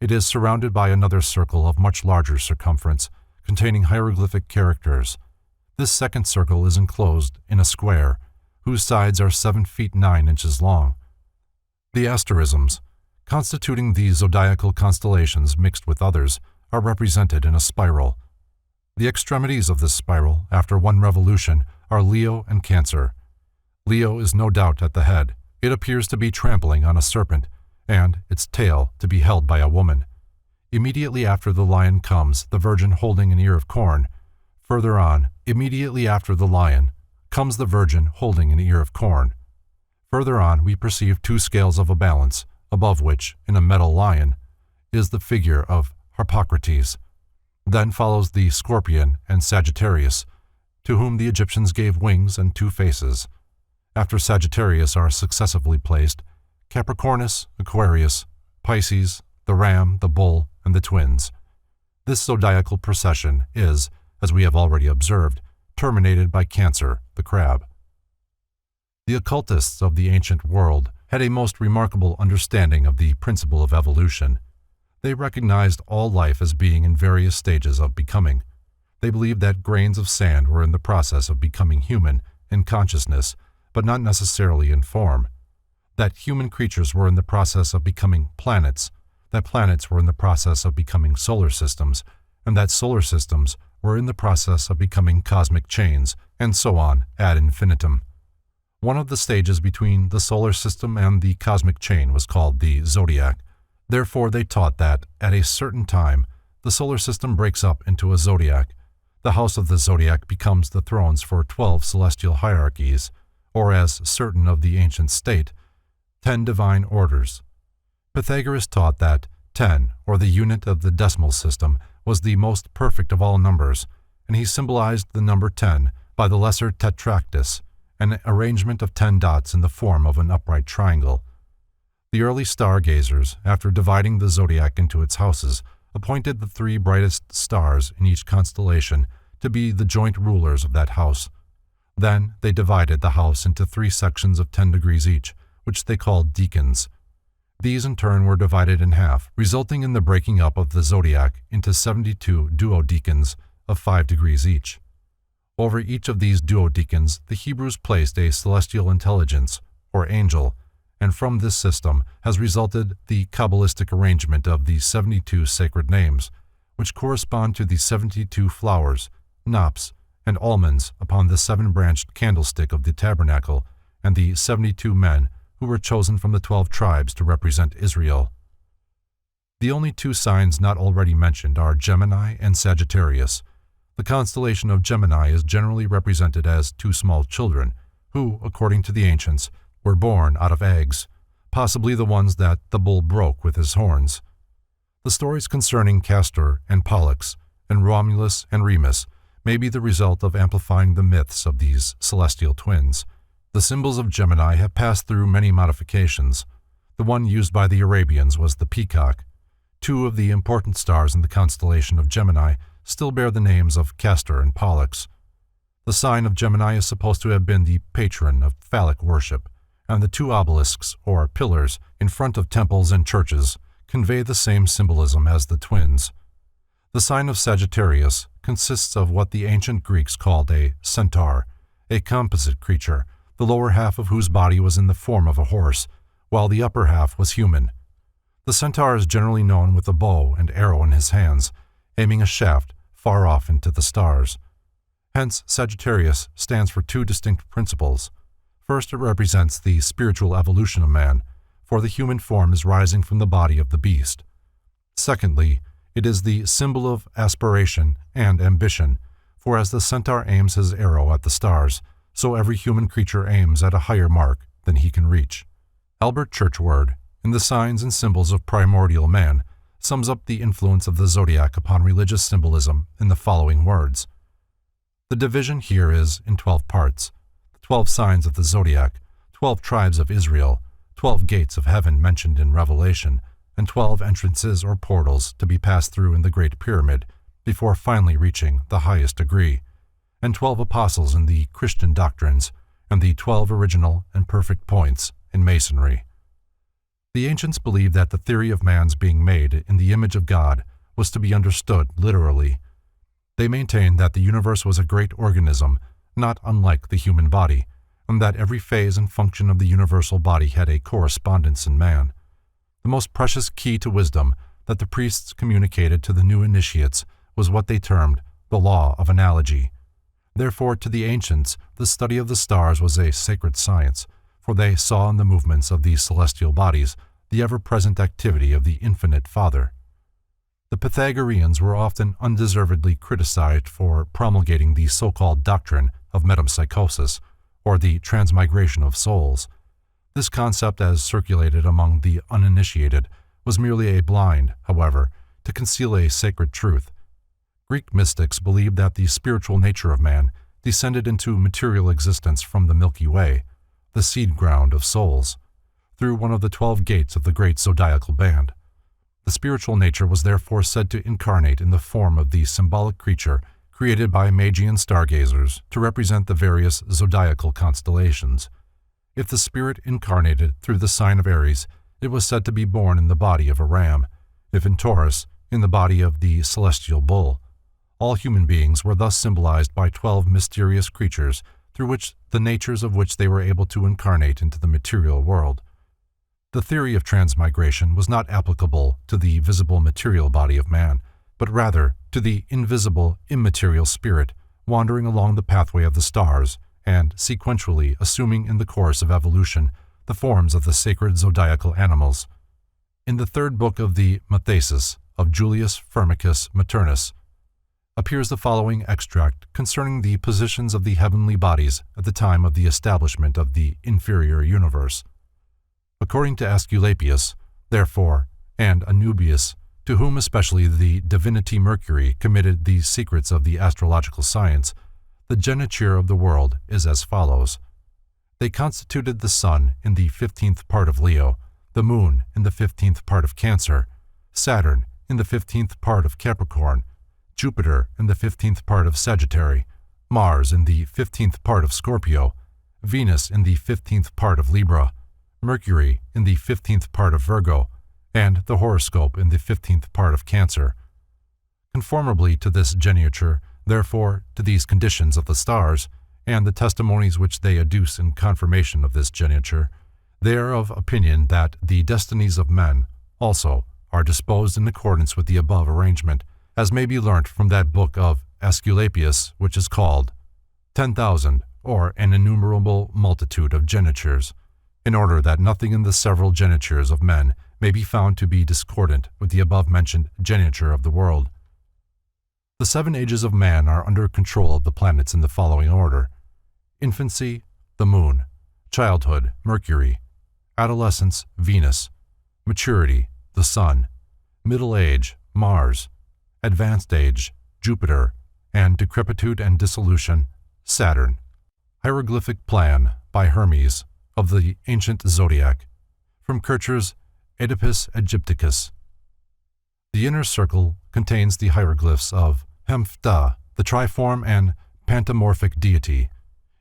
It is surrounded by another circle of much larger circumference, containing hieroglyphic characters. This second circle is enclosed in a square, whose sides are 7 feet 9 inches long. The asterisms, constituting the zodiacal constellations mixed with others, are represented in a spiral. The extremities of this spiral, after one revolution, are Leo and Cancer. Leo is no doubt at the head. It appears to be trampling on a serpent, and its tail to be held by a woman. Immediately after the lion comes the Virgin holding an ear of corn. Further on, immediately after the lion, comes the Virgin holding an ear of corn. Further on, we perceive 2 scales of a balance, above which, in a metal lion, is the figure of Harpocrates. Then follows the Scorpion and Sagittarius, to whom the Egyptians gave wings and 2 faces. After Sagittarius are successively placed Capricornus, Aquarius, Pisces, the Ram, the Bull, and the Twins. This zodiacal procession is, as we have already observed, terminated by Cancer, the Crab. The occultists of the ancient world had a most remarkable understanding of the principle of evolution. They recognized all life as being in various stages of becoming. They believed that grains of sand were in the process of becoming human in consciousness, but not necessarily in form. That human creatures were in the process of becoming planets, that planets were in the process of becoming solar systems, and that solar systems were in the process of becoming cosmic chains, and so on ad infinitum. One of the stages between the solar system and the cosmic chain was called the zodiac. Therefore, they taught that, at a certain time, the solar system breaks up into a zodiac. The house of the zodiac becomes the thrones for 12 celestial hierarchies, or as certain of the ancient state, 10 divine orders. Pythagoras taught that 10, or the unit of the decimal system, was the most perfect of all numbers, and he symbolized the number 10 by the lesser tetractys, an arrangement of 10 dots in the form of an upright triangle. The early stargazers, after dividing the zodiac into its houses, appointed the 3 brightest stars in each constellation to be the joint rulers of that house. Then they divided the house into 3 sections of 10 degrees each, which they called decans. These in turn were divided in half, resulting in the breaking up of the zodiac into 72 duodecans of 5 degrees each. Over each of these duodecans, the Hebrews placed a celestial intelligence, or angel, and from this system has resulted the Kabbalistic arrangement of the 72 sacred names, which correspond to the 72 flowers, knops, and almonds upon the 7-branched candlestick of the tabernacle, and the 72 men who were chosen from the 12 tribes to represent Israel. The only 2 signs not already mentioned are Gemini and Sagittarius. The constellation of Gemini is generally represented as 2 small children, who, according to the ancients, were born out of eggs, possibly the ones that the bull broke with his horns. The stories concerning Castor and Pollux, and Romulus and Remus, may be the result of amplifying the myths of these celestial twins. The symbols of Gemini have passed through many modifications. The one used by the Arabians was the peacock. 2 of the important stars in the constellation of Gemini still bear the names of Castor and Pollux. The sign of Gemini is supposed to have been the patron of phallic worship, and the 2 obelisks, or pillars, in front of temples and churches convey the same symbolism as the twins. The sign of Sagittarius consists of what the ancient Greeks called a centaur, a composite creature, the lower half of whose body was in the form of a horse, while the upper half was human. The centaur is generally known with a bow and arrow in his hands, aiming a shaft far off into the stars. Hence, Sagittarius stands for 2 distinct principles. First, it represents the spiritual evolution of man, for the human form is rising from the body of the beast. Secondly, it is the symbol of aspiration and ambition, for as the centaur aims his arrow at the stars, so every human creature aims at a higher mark than he can reach. Albert Churchward, in The Signs and Symbols of Primordial Man, sums up the influence of the zodiac upon religious symbolism in the following words. The division here is in 12 parts, the 12 signs of the zodiac, 12 tribes of Israel, 12 gates of heaven mentioned in Revelation, and 12 entrances or portals to be passed through in the Great Pyramid before finally reaching the highest degree, and 12 apostles in the Christian doctrines, and the 12 original and perfect points in Masonry. The ancients believed that the theory of man's being made in the image of God was to be understood literally. They maintained that the universe was a great organism, not unlike the human body, and that every phase and function of the universal body had a correspondence in man. The most precious key to wisdom that the priests communicated to the new initiates was what they termed the law of analogy. Therefore, to the ancients, the study of the stars was a sacred science, for they saw in the movements of these celestial bodies the ever-present activity of the infinite Father. The Pythagoreans were often undeservedly criticized for promulgating the so-called doctrine of metempsychosis, or the transmigration of souls. This concept, as circulated among the uninitiated, was merely a blind, however, to conceal a sacred truth. Greek mystics believed that the spiritual nature of man descended into material existence from the Milky Way, the seed ground of souls, through one of the 12 gates of the great zodiacal band. The spiritual nature was therefore said to incarnate in the form of the symbolic creature created by Magian stargazers to represent the various zodiacal constellations. If the spirit incarnated through the sign of Aries, it was said to be born in the body of a ram, if in Taurus, in the body of the celestial bull. All human beings were thus symbolized by 12 mysterious creatures through which the natures of which they were able to incarnate into the material world. The theory of transmigration was not applicable to the visible material body of man, but rather to the invisible immaterial spirit wandering along the pathway of the stars and sequentially assuming in the course of evolution the forms of the sacred zodiacal animals. In the third book of the Metaphysics of Julius Firmicus Maternus appears the following extract concerning the positions of the heavenly bodies at the time of the establishment of the inferior universe. According to Aesculapius, therefore, and Anubius, to whom especially the divinity Mercury committed the secrets of the astrological science, the geniture of the world is as follows. They constituted the sun in the 15th part of Leo, the moon in the 15th part of Cancer, Saturn in the 15th part of Capricorn, Jupiter in the 15th part of Sagittarius, Mars in the 15th part of Scorpio, Venus in the 15th part of Libra, Mercury in the 15th part of Virgo, and the horoscope in the 15th part of Cancer. Conformably to this geniture, therefore, to these conditions of the stars, and the testimonies which they adduce in confirmation of this geniture, they are of opinion that the destinies of men, also, are disposed in accordance with the above arrangement, as may be learnt from that book of Aesculapius which is called 10,000, or an innumerable multitude of genitures, in order that nothing in the several genitures of men may be found to be discordant with the above-mentioned geniture of the world. The 7 ages of man are under control of the planets in the following order: infancy, the moon; childhood, Mercury; adolescence, Venus; maturity, the sun; middle age, Mars; advanced age, Jupiter; and decrepitude and dissolution, Saturn. Hieroglyphic plan by Hermes of the ancient zodiac, from Kircher's Oedipus Aegypticus. The inner circle contains the hieroglyphs of Hemphta, the triform and pantomorphic deity.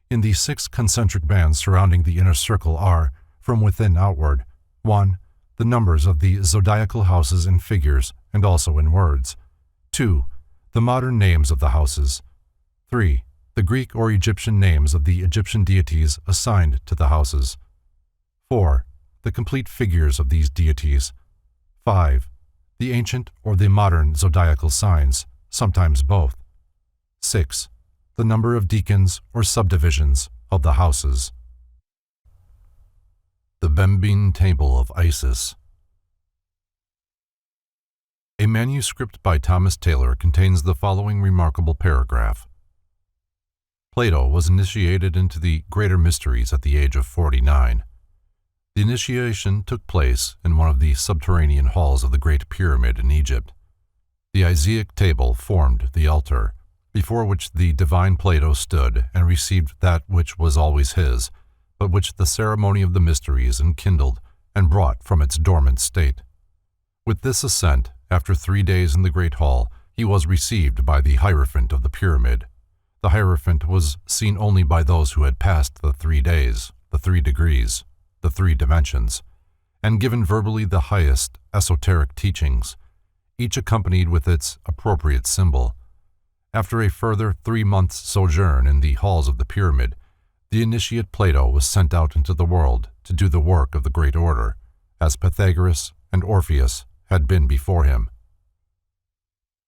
In the 6 concentric bands surrounding the inner circle are, from within outward, 1. The numbers of the zodiacal houses in figures and also in words. 2. The modern names of the houses. 3. The Greek or Egyptian names of the Egyptian deities assigned to the houses. 4. The complete figures of these deities. 5. The ancient or the modern zodiacal signs, sometimes both. 6. The number of deacons or subdivisions of the houses. The Bembine Table of Isis. A manuscript by Thomas Taylor contains the following remarkable paragraph. Plato was initiated into the greater mysteries at the age of 49. The initiation took place in one of the subterranean halls of the Great Pyramid in Egypt. The Isaic table formed the altar, before which the divine Plato stood and received that which was always his, but which the ceremony of the mysteries enkindled and brought from its dormant state. With this ascent, after 3 days in the great hall, he was received by the Hierophant of the pyramid. The Hierophant was seen only by those who had passed the 3 days, the 3 degrees, the 3 dimensions, and given verbally the highest esoteric teachings, each accompanied with its appropriate symbol. After a further 3 months' sojourn in the halls of the pyramid, the initiate Plato was sent out into the world to do the work of the Great Order, as Pythagoras and Orpheus had been before him.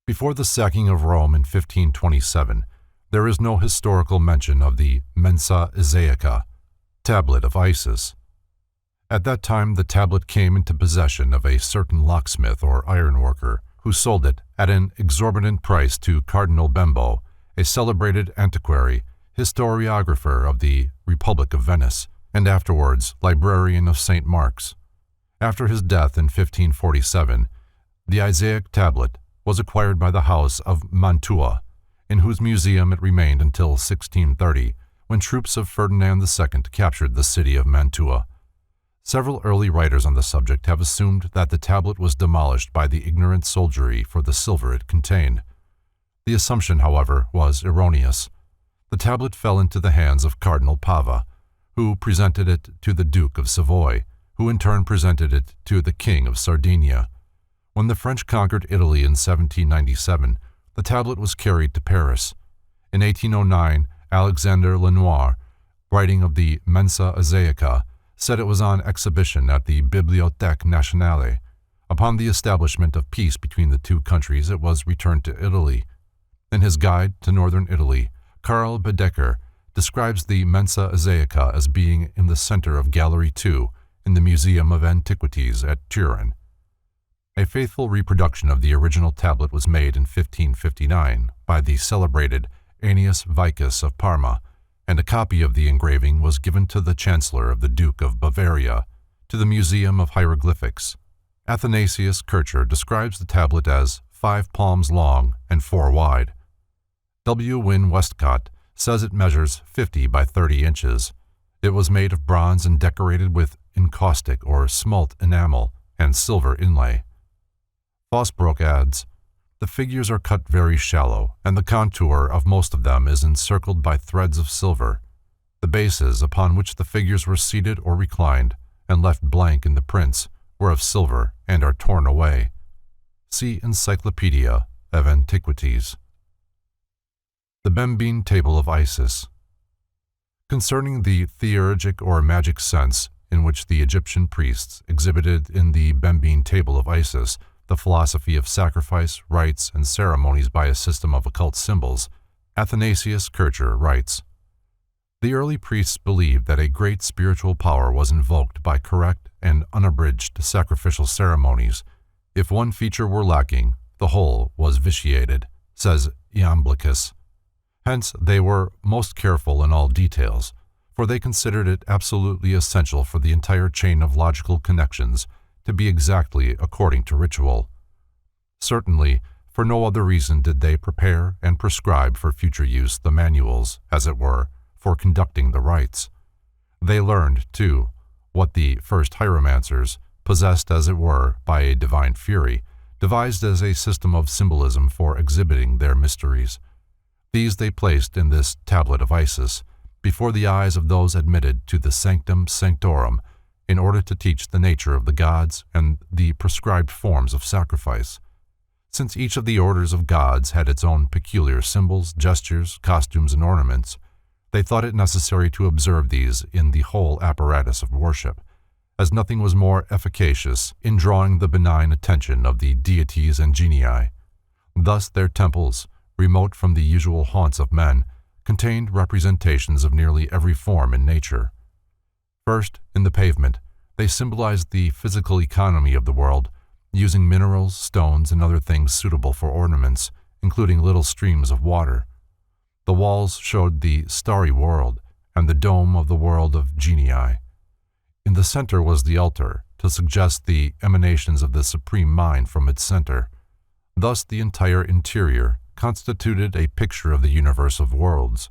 Before the sacking of Rome in 1527, there is no historical mention of the Mensa Isaica, tablet of Isis. At that time the tablet came into possession of a certain locksmith or ironworker, who sold it at an exorbitant price to Cardinal Bembo, a celebrated antiquary, historiographer of the Republic of Venice, and afterwards librarian of St. Mark's. After his death in 1547, the Isaic tablet was acquired by the house of Mantua, in whose museum it remained until 1630, when troops of Ferdinand II captured the city of Mantua. Several early writers on the subject have assumed that the tablet was demolished by the ignorant soldiery for the silver it contained. The assumption, however, was erroneous. The tablet fell into the hands of Cardinal Pava, who presented it to the Duke of Savoy, who in turn presented it to the King of Sardinia. When the French conquered Italy in 1797, the tablet was carried to Paris. In 1809, Alexandre Lenoir, writing of the Mensa Azaica, said it was on exhibition at the Bibliothèque Nationale. Upon the establishment of peace between the two countries, it was returned to Italy. In his guide to northern Italy, Karl Baedeker describes the Mensa Azaica as being in the center of Gallery 2 in the Museum of Antiquities at Turin. A faithful reproduction of the original tablet was made in 1559 by the celebrated Annius Vicus of Parma, and a copy of the engraving was given to the Chancellor of the Duke of Bavaria, to the Museum of Hieroglyphics. Athanasius Kircher describes the tablet as 5 palms long and 4 wide. W. Wynne Westcott says it measures 50 by 30 inches. It was made of bronze and decorated with encaustic or smalt enamel and silver inlay. Fosbrook adds, "The figures are cut very shallow, and the contour of most of them is encircled by threads of silver. The bases upon which the figures were seated or reclined, and left blank in the prints, were of silver and are torn away." See Encyclopedia of Antiquities. The Bembine Table of Isis. Concerning the theurgic or magic sense in which the Egyptian priests exhibited in the Bembine Table of Isis the philosophy of sacrifice, rites, and ceremonies by a system of occult symbols, Athanasius Kircher writes, "The early priests believed that a great spiritual power was invoked by correct and unabridged sacrificial ceremonies. If one feature were lacking, the whole was vitiated," says Iamblichus. Hence, they were most careful in all details, for they considered it absolutely essential for the entire chain of logical connections to be exactly according to ritual. Certainly, for no other reason did they prepare and prescribe for future use the manuals, as it were, for conducting the rites. They learned, too, what the first hieromancers, possessed as it were by a divine fury, devised as a system of symbolism for exhibiting their mysteries. These they placed in this tablet of Isis, before the eyes of those admitted to the sanctum sanctorum, in order to teach the nature of the gods and the prescribed forms of sacrifice. Since each of the orders of gods had its own peculiar symbols, gestures, costumes, and ornaments, they thought it necessary to observe these in the whole apparatus of worship, as nothing was more efficacious in drawing the benign attention of the deities and genii. Thus their temples, remote from the usual haunts of men, contained representations of nearly every form in nature. First, in the pavement, they symbolized the physical economy of the world, using minerals, stones, and other things suitable for ornaments, including little streams of water. The walls showed the starry world and the dome of the world of genii. In the center was the altar, to suggest the emanations of the Supreme Mind from its center. Thus the entire interior constituted a picture of the universe of worlds.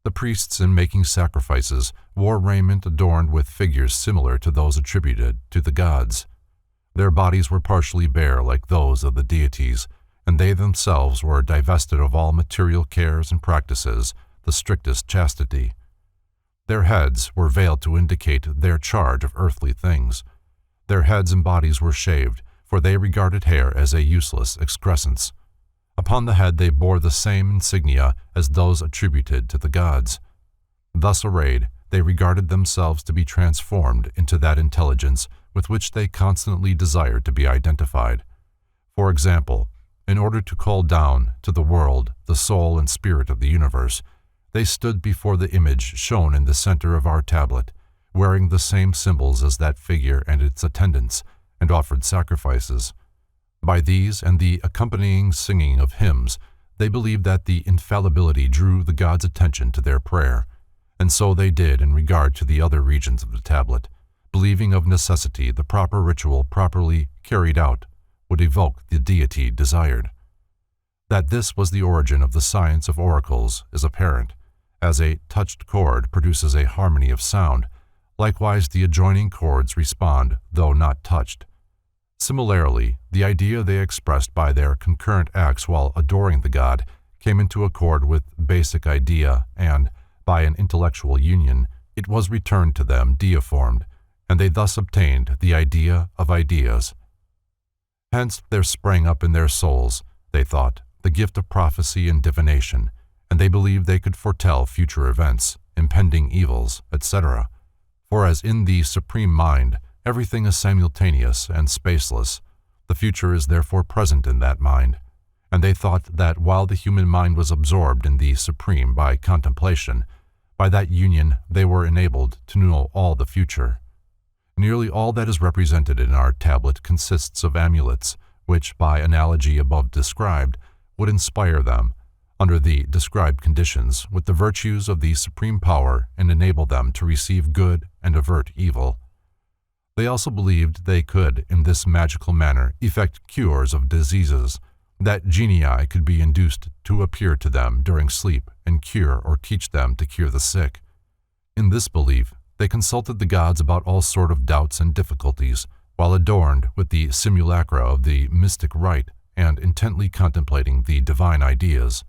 The priests, in making sacrifices, wore raiment adorned with figures similar to those attributed to the gods. Their bodies were partially bare like those of the deities, and they themselves were divested of all material cares and practices, the strictest chastity. Their heads were veiled to indicate their charge of earthly things. Their heads and bodies were shaved, for they regarded hair as a useless excrescence. Upon the head they bore the same insignia as those attributed to the gods. Thus arrayed, they regarded themselves to be transformed into that intelligence with which they constantly desired to be identified. For example, in order to call down to the world the soul and spirit of the universe, they stood before the image shown in the center of our tablet, wearing the same symbols as that figure and its attendants, and offered sacrifices. By these and the accompanying singing of hymns, they believed that the infallibility drew the gods' attention to their prayer, and so they did in regard to the other regions of the tablet, believing of necessity the proper ritual properly carried out would evoke the deity desired. That this was the origin of the science of oracles is apparent, as a touched chord produces a harmony of sound, likewise the adjoining chords respond though not touched. Similarly, the idea they expressed by their concurrent acts while adoring the god came into accord with basic idea and, by an intellectual union, it was returned to them deiformed, and they thus obtained the idea of ideas. Hence there sprang up in their souls, they thought, the gift of prophecy and divination, and they believed they could foretell future events, impending evils, etc. For as in the supreme mind everything is simultaneous and spaceless, the future is therefore present in that mind, and they thought that while the human mind was absorbed in the supreme by contemplation, by that union they were enabled to know all the future. Nearly all that is represented in our tablet consists of amulets, which, by analogy above described, would inspire them, under the described conditions, with the virtues of the supreme power and enable them to receive good and avert evil. They also believed they could, in this magical manner, effect cures of diseases, that genii could be induced to appear to them during sleep and cure or teach them to cure the sick. In this belief, they consulted the gods about all sort of doubts and difficulties, while adorned with the simulacra of the mystic rite and intently contemplating the divine ideas.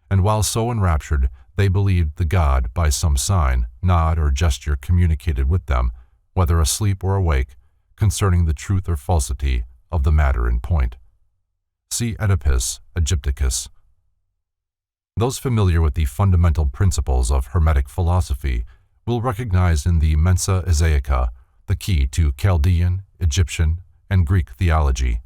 And while so enraptured, they believed the god, by some sign, nod, or gesture communicated with them, whether asleep or awake, concerning the truth or falsity of the matter in point. See Oedipus Egypticus. Those familiar with the fundamental principles of Hermetic philosophy will recognize in the Mensa Isaica the key to Chaldean, Egyptian, and Greek theology.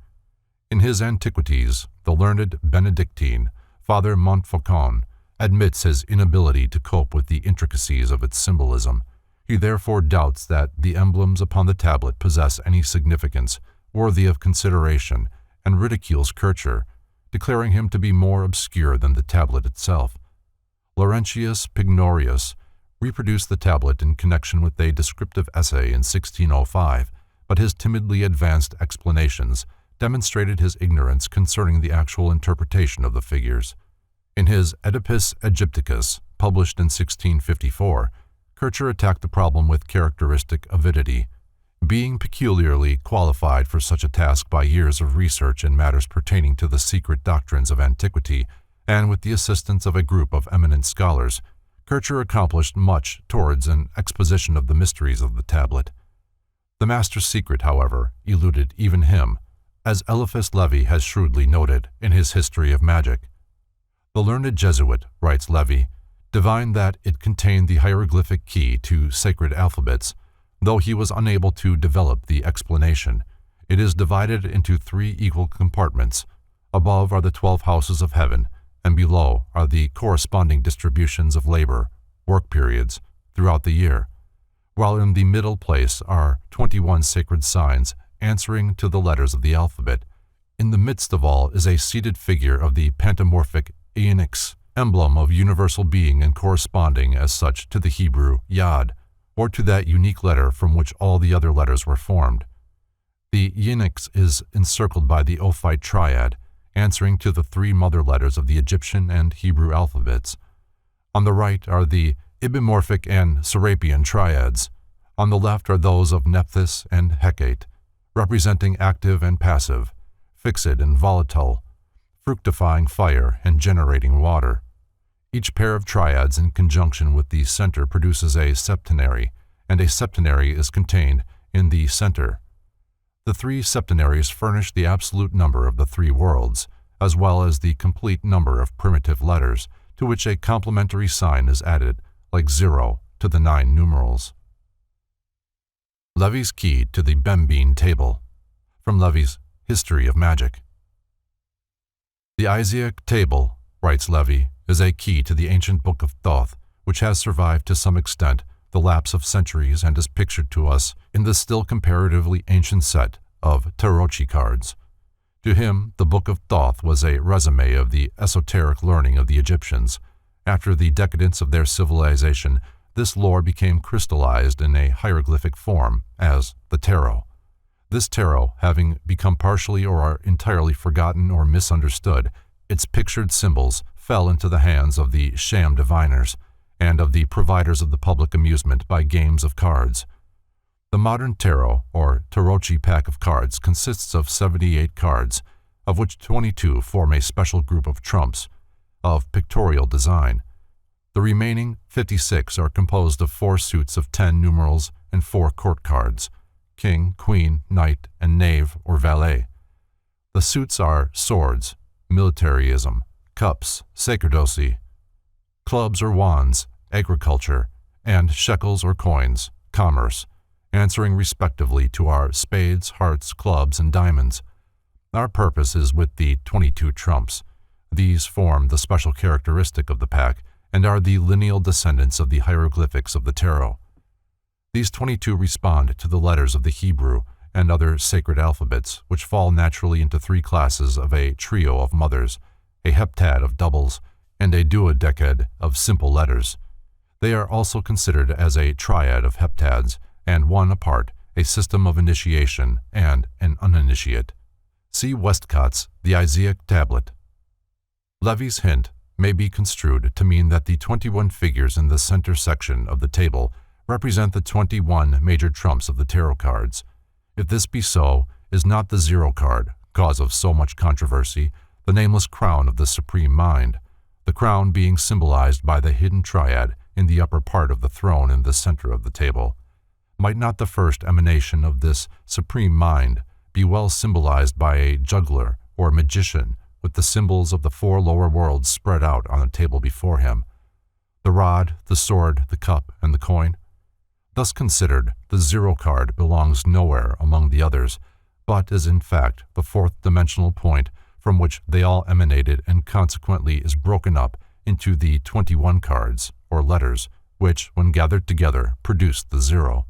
In his Antiquities, the learned Benedictine, Father Montfaucon, admits his inability to cope with the intricacies of its symbolism. He therefore doubts that the emblems upon the tablet possess any significance worthy of consideration, and ridicules Kircher, declaring him to be more obscure than the tablet itself. Laurentius Pignorius reproduced the tablet in connection with a descriptive essay in 1605, but his timidly advanced explanations demonstrated his ignorance concerning the actual interpretation of the figures. In his Oedipus Egypticus, published in 1654, Kircher attacked the problem with characteristic avidity. Being peculiarly qualified for such a task by years of research in matters pertaining to the secret doctrines of antiquity, and with the assistance of a group of eminent scholars, Kircher accomplished much towards an exposition of the mysteries of the tablet. The master's secret, however, eluded even him, as Eliphas Levi has shrewdly noted in his History of Magic. The learned Jesuit, writes Levi, divined that it contained the hieroglyphic key to sacred alphabets. Though he was unable to develop the explanation, it is divided into 3 equal compartments. Above are the 12 houses of heaven, and below are the corresponding distributions of labor, work periods, throughout the year, while in the middle place are 21 sacred signs answering to the letters of the alphabet. In the midst of all is a seated figure of the pantomorphic Eonix, emblem of universal being and corresponding as such to the Hebrew Yod, or to that unique letter from which all the other letters were formed. The Eonix is encircled by the Ophite triad, answering to the 3 mother letters of the Egyptian and Hebrew alphabets. On the right are the Ibimorphic and Serapian triads. On the left are those of Nephthys and Hecate, representing active and passive, fixed and volatile, fructifying fire and generating water. Each pair of triads in conjunction with the center produces a septenary, and a septenary is contained in the center. The 3 septenaries furnish the absolute number of the 3 worlds, as well as the complete number of primitive letters, to which a complementary sign is added, like 0 to the 9 numerals. Levy's key to the Bembine table, from Levy's History of Magic. The Isiac table, writes Levy, is a key to the ancient Book of Thoth, which has survived to some extent the lapse of centuries and is pictured to us in the still comparatively ancient set of Tarocchi cards. To him, the Book of Thoth was a resume of the esoteric learning of the Egyptians. After the decadence of their civilization, this lore became crystallized in a hieroglyphic form as the tarot. This tarot, having become partially or entirely forgotten or misunderstood, its pictured symbols fell into the hands of the sham diviners and of the providers of the public amusement by games of cards. The modern tarot, or Tarocchi pack of cards, consists of 78 cards, of which 22 form a special group of trumps of pictorial design. The remaining 56 are composed of 4 suits of 10 numerals and 4 court cards, king, queen, knight, and knave or valet. The suits are swords, militarism, cups, sacerdocy, clubs or wands, agriculture, and shekels or coins, commerce, answering respectively to our spades, hearts, clubs, and diamonds. Our purpose is with the 22 trumps. These form the special characteristic of the pack and are the lineal descendants of the hieroglyphics of the tarot. These 22 respond to the letters of the Hebrew and other sacred alphabets, which fall naturally into three classes of a trio of mothers, a heptad of doubles, and a duodecad of simple letters. They are also considered as a triad of heptads, and one apart, a system of initiation and an uninitiate. See Westcott's The Isaiah Tablet. Levy's hint may be construed to mean that the 21 figures in the center section of the table represent the 21 major trumps of the tarot cards. If this be so, is not the zero card, cause of so much controversy, the nameless crown of the Supreme Mind, the crown being symbolized by the hidden triad in the upper part of the throne in the center of the table? Might not the first emanation of this Supreme Mind be well symbolized by a juggler or magician with the symbols of the four lower worlds spread out on the table before him? The rod, the sword, the cup, and the coin? Thus considered, the zero card belongs nowhere among the others, but is in fact the fourth dimensional point from which they all emanated and consequently is broken up into the 21 cards, or letters, which, when gathered together, produce the zero.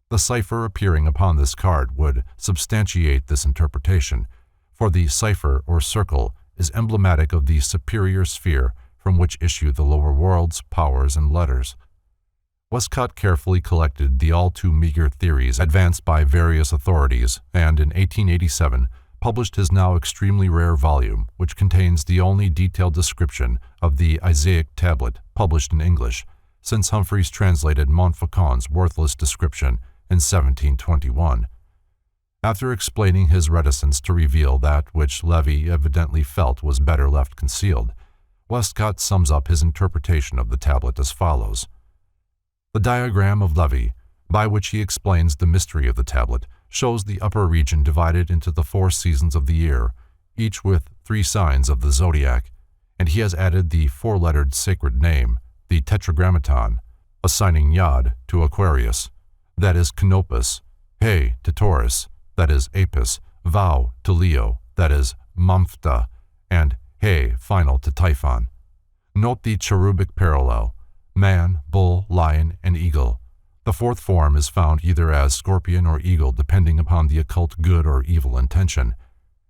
The cipher appearing upon this card would substantiate this interpretation, for the cipher or circle is emblematic of the superior sphere from which issue the lower world's powers and letters. Westcott carefully collected the all too meager theories advanced by various authorities and in 1887 published his now extremely rare volume, which contains the only detailed description of the Isaiah Tablet published in English, since Humphreys translated Montfaucon's worthless description in 1721. After explaining his reticence to reveal that which Levy evidently felt was better left concealed, Westcott sums up his interpretation of the tablet as follows. The diagram of Levy, by which he explains the mystery of the tablet, shows the upper region divided into the 4 seasons of the year, each with 3 signs of the zodiac, and he has added the 4-lettered sacred name, the Tetragrammaton, assigning Yod to Aquarius, that is Canopus, He to Taurus, that is Apis, Vau to Leo, that is Mamphta, and He final to Typhon. Note the cherubic parallel, man, bull, lion, and eagle. The 4th form is found either as scorpion or eagle depending upon the occult good or evil intention.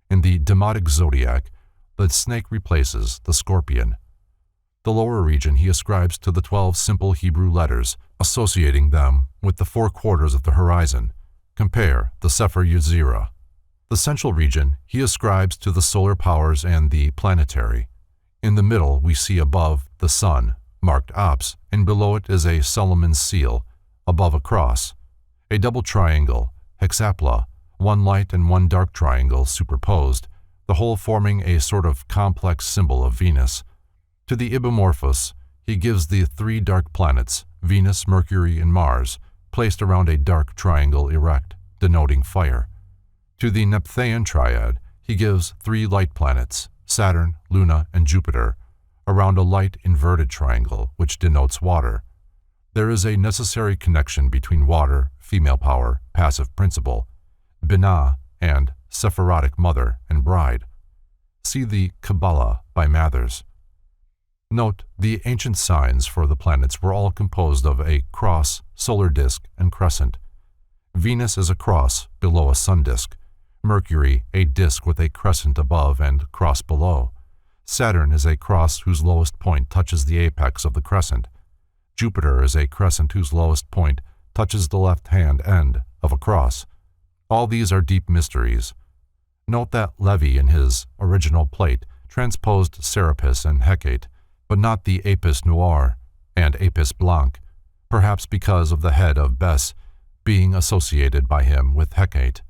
In the demotic zodiac, the snake replaces the scorpion. The lower region he ascribes to the 12 simple Hebrew letters, associating them with the 4 quarters of the horizon. Compare the Sefer Yetzirah. The central region he ascribes to the solar powers and the planetary. In the middle we see above the sun, marked Ops, and below it is a Solomon's seal, above a cross, a double triangle, hexapla, 1 light and 1 dark triangle superposed, the whole forming a sort of complex symbol of Venus. To the Ibomorphos, he gives the 3 dark planets, Venus, Mercury, and Mars, placed around a dark triangle erect, denoting fire. To the Nephtheian triad, he gives 3 light planets, Saturn, Luna, and Jupiter, around a light inverted triangle, which denotes water. There is a necessary connection between water, female power, passive principle, Binah, and Sephirotic mother and bride. See the Kabbalah by Mathers. Note, the ancient signs for the planets were all composed of a cross, solar disk, and crescent. Venus is a cross below a sun disk, Mercury a disk with a crescent above and cross below. Saturn is a cross whose lowest point touches the apex of the crescent. Jupiter is a crescent whose lowest point touches the left-hand end of a cross. All these are deep mysteries. Note that Levy in his original plate transposed Serapis and Hecate, but not the Apis noir and Apis blanc, perhaps because of the head of Bes being associated by him with Hecate.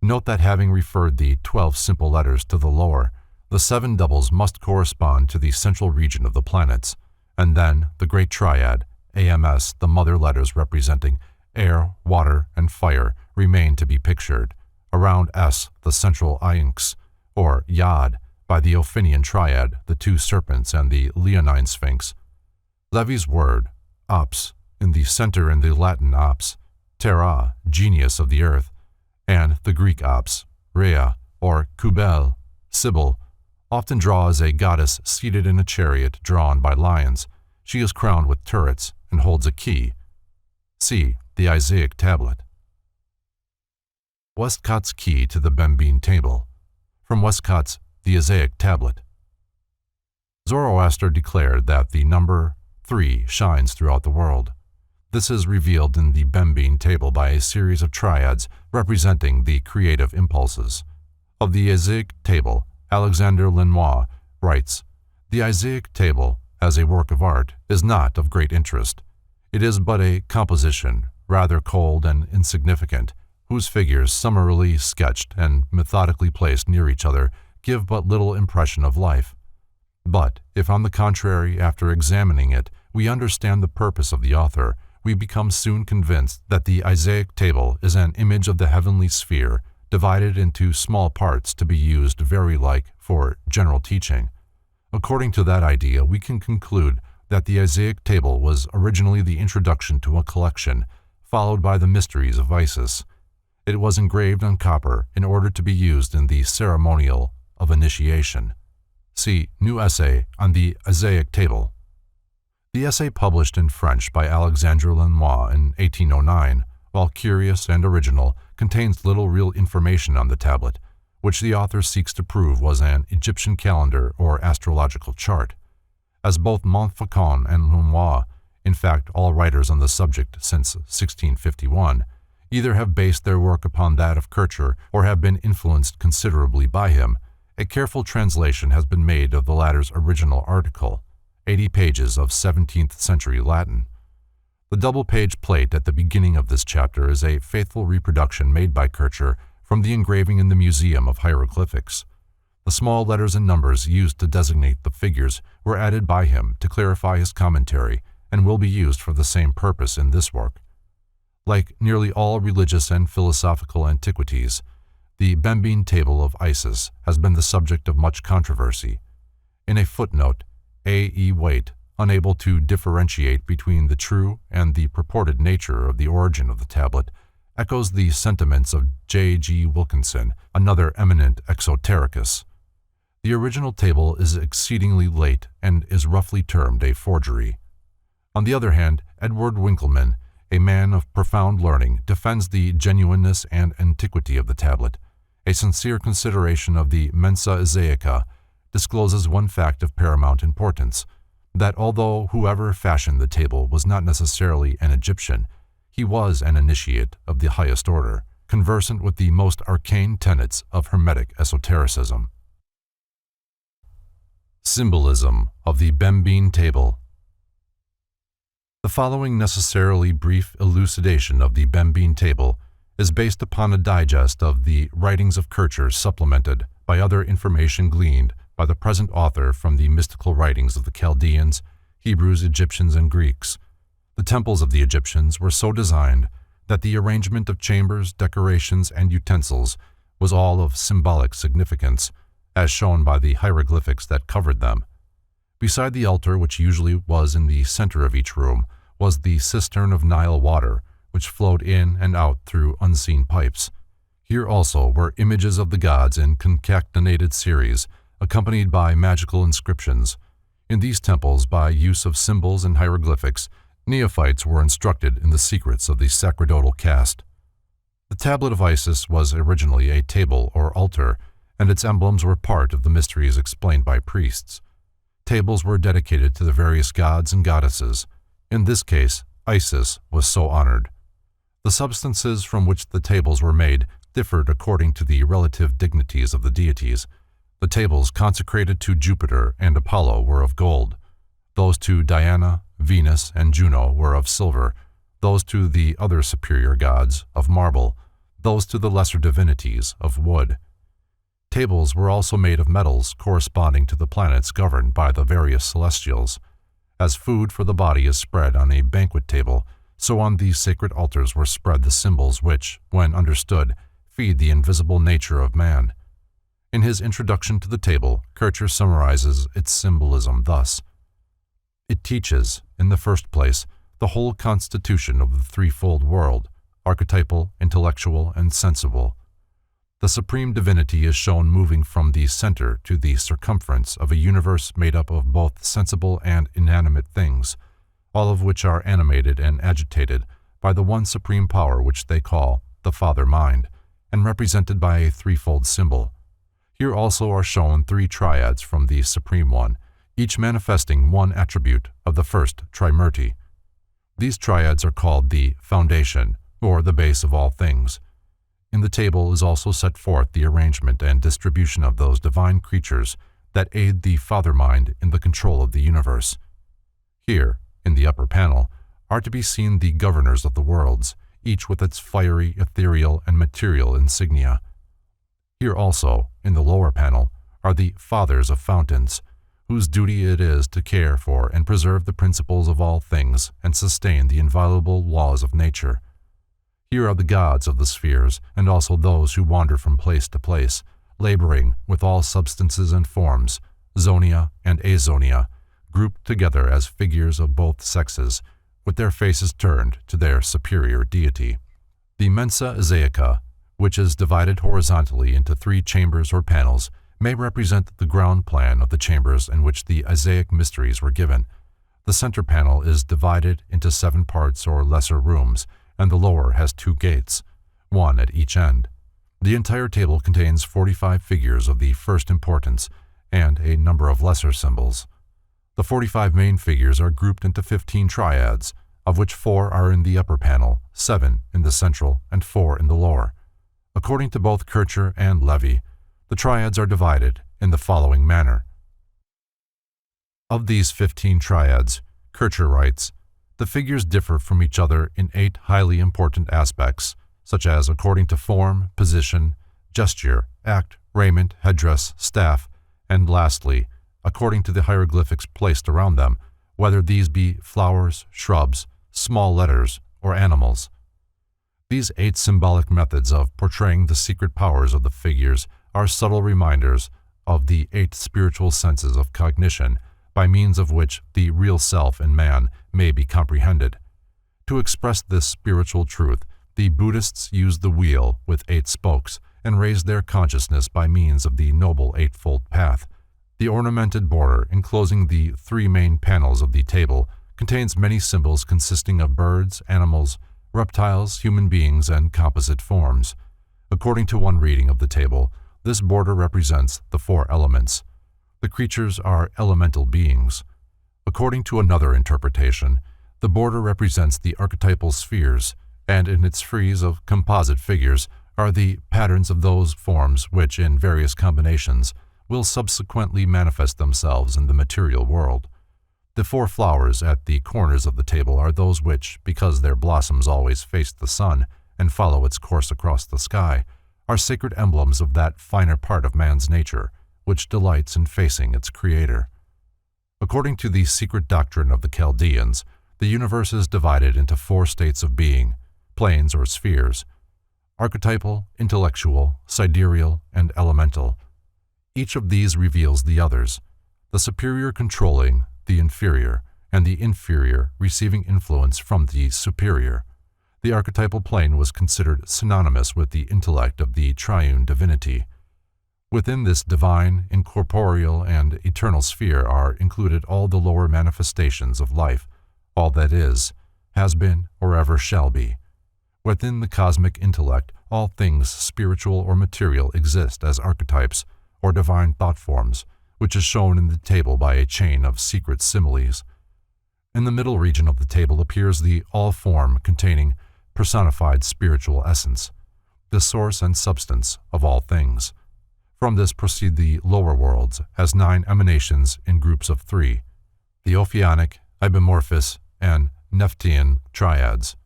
Note that having referred the 12 simple letters to the lower, the 7 doubles must correspond to the central region of the planets, and then the great triad, AMS, the mother letters representing air, water, and fire, remain to be pictured, around S the central Iynx, or Yod, by the Ophinian triad, the two serpents and the leonine sphinx. Levy's word, ops, in the center in the Latin ops, terra, genius of the earth, and the Greek ops, Rhea, or Kubel, Sibyl, often draws a goddess seated in a chariot drawn by lions. She is crowned with turrets and holds a key. See the Isaic tablet. Westcott's key to the Bembine table. From Westcott's The Isaic tablet. Zoroaster declared that the number 3 shines throughout the world. This is revealed in the Bembine table by a series of triads representing the creative impulses. Of the Isaic table, Alexander Lenoir writes, "The Isaic table, as a work of art, is not of great interest. It is but a composition, rather cold and insignificant, whose figures, summarily sketched and methodically placed near each other, give but little impression of life. But if, on the contrary, after examining it, we understand the purpose of the author, we become soon convinced that the Isaic table is an image of the heavenly sphere, divided into small parts to be used very like for general teaching. According to that idea, we can conclude that the Isaic table was originally the introduction to a collection, followed by the Mysteries of Isis. It was engraved on copper in order to be used in the ceremonial of initiation. See New Essay on the Isaic Table." The essay, published in French by Alexandre Lenoir in 1809, while curious and original, contains little real information on the tablet, which the author seeks to prove was an Egyptian calendar or astrological chart. As both Montfaucon and Lenoir, in fact all writers on the subject since 1651, either have based their work upon that of Kircher or have been influenced considerably by him, a careful translation has been made of the latter's original article, 80 pages of 17th century Latin. The double-page plate at the beginning of this chapter is a faithful reproduction made by Kircher from the engraving in the Museum of Hieroglyphics. The small letters and numbers used to designate the figures were added by him to clarify his commentary and will be used for the same purpose in this work. Like nearly all religious and philosophical antiquities, the Bembine table of Isis has been the subject of much controversy. In a footnote, A. E. Waite, unable to differentiate between the true and the purported nature of the origin of the tablet, echoes the sentiments of J. G. Wilkinson, another eminent exotericus. The original table is exceedingly late and is roughly termed a forgery. On the other hand, Edward Winckelmann, a man of profound learning, defends the genuineness and antiquity of the tablet. A sincere consideration of the Mensa Isaica discloses one fact of paramount importance, that although whoever fashioned the table was not necessarily an Egyptian, he was an initiate of the highest order, conversant with the most arcane tenets of Hermetic esotericism. Symbolism of the Bembine table. The following necessarily brief elucidation of the Bembine table is based upon a digest of the writings of Kircher supplemented by other information gleaned by the present author from the mystical writings of the Chaldeans, Hebrews, Egyptians, and Greeks. The temples of the Egyptians were so designed that the arrangement of chambers, decorations, and utensils was all of symbolic significance, as shown by the hieroglyphics that covered them. Beside the altar, which usually was in the center of each room, was the cistern of Nile water, which flowed in and out through unseen pipes. Here also were images of the gods in concatenated series, accompanied by magical inscriptions. In these temples, by use of symbols and hieroglyphics, neophytes were instructed in the secrets of the sacerdotal caste. The tablet of Isis was originally a table or altar, and its emblems were part of the mysteries explained by priests. Tables were dedicated to the various gods and goddesses. In this case, Isis was so honored. The substances from which the tables were made differed according to the relative dignities of the deities. The tables consecrated to Jupiter and Apollo were of gold. Those to Diana, Venus, and Juno were of silver. Those to the other superior gods, of marble. Those to the lesser divinities, of wood. Tables were also made of metals corresponding to the planets governed by the various celestials. As food for the body is spread on a banquet table, so on these sacred altars were spread the symbols which, when understood, feed the invisible nature of man. In his introduction to the table, Kircher summarizes its symbolism thus: it teaches, in the first place, the whole constitution of the threefold world, archetypal, intellectual, and sensible. The supreme divinity is shown moving from the center to the circumference of a universe made up of both sensible and inanimate things, all of which are animated and agitated by the one supreme power which they call the Father Mind, and represented by a threefold symbol. Here also are shown three triads from the Supreme One, each manifesting one attribute of the first Trimurti. These triads are called the foundation, or the base of all things. In the table is also set forth the arrangement and distribution of those divine creatures that aid the Father Mind in the control of the universe. Here, in the upper panel, are to be seen the governors of the worlds, each with its fiery, ethereal, and material insignia. Here also, in the lower panel, are the Fathers of Fountains, whose duty it is to care for and preserve the principles of all things and sustain the inviolable laws of nature. Here are the gods of the spheres, and also those who wander from place to place, laboring with all substances and forms, zonia and azonia, grouped together as figures of both sexes, with their faces turned to their superior deity. The Mensa Isaica, which is divided horizontally into 3 chambers or panels, may represent the ground plan of the chambers in which the Isaic mysteries were given. The center panel is divided into 7 parts or lesser rooms, and the lower has 2 gates, 1 at each end. The entire table contains 45 figures of the first importance and a number of lesser symbols. The 45 main figures are grouped into 15 triads, of which 4 are in the upper panel, 7 in the central, and 4 in the lower. According to both Kircher and Levy, the triads are divided in the following manner. Of these 15 triads, Kircher writes, the figures differ from each other in 8 highly important aspects, such as according to form, position, gesture, act, raiment, headdress, staff, and lastly, according to the hieroglyphics placed around them, whether these be flowers, shrubs, small letters, or animals. These 8 symbolic methods of portraying the secret powers of the figures are subtle reminders of the 8 spiritual senses of cognition, by means of which the real self in man may be comprehended. To express this spiritual truth, the Buddhists use the wheel with 8 spokes and raise their consciousness by means of the Noble Eightfold Path. The ornamented border enclosing the 3 main panels of the table contains many symbols consisting of birds, animals, reptiles, human beings, and composite forms. According to one reading of the table, this border represents the 4 elements. The creatures are elemental beings. According to another interpretation, the border represents the archetypal spheres, and in its frieze of composite figures are the patterns of those forms which, in various combinations, will subsequently manifest themselves in the material world. The 4 flowers at the corners of the table are those which, because their blossoms always face the sun and follow its course across the sky, are sacred emblems of that finer part of man's nature, which delights in facing its Creator. According to the secret doctrine of the Chaldeans, the universe is divided into 4 states of being, planes or spheres: archetypal, intellectual, sidereal, and elemental. Each of these reveals the others, the superior controlling the inferior, and the inferior receiving influence from the superior. The archetypal plane was considered synonymous with the intellect of the triune divinity. Within this divine, incorporeal, and eternal sphere are included all the lower manifestations of life, all that is, has been, or ever shall be. Within the cosmic intellect, all things spiritual or material exist as archetypes, or divine thought forms, which is shown in the table by a chain of secret similes. In the middle region of the table appears the all-form containing personified spiritual essence, the source and substance of all things. From this proceed the lower worlds as 9 emanations in groups of 3, the Ophionic, Ibimorphous, and Nephtian triads.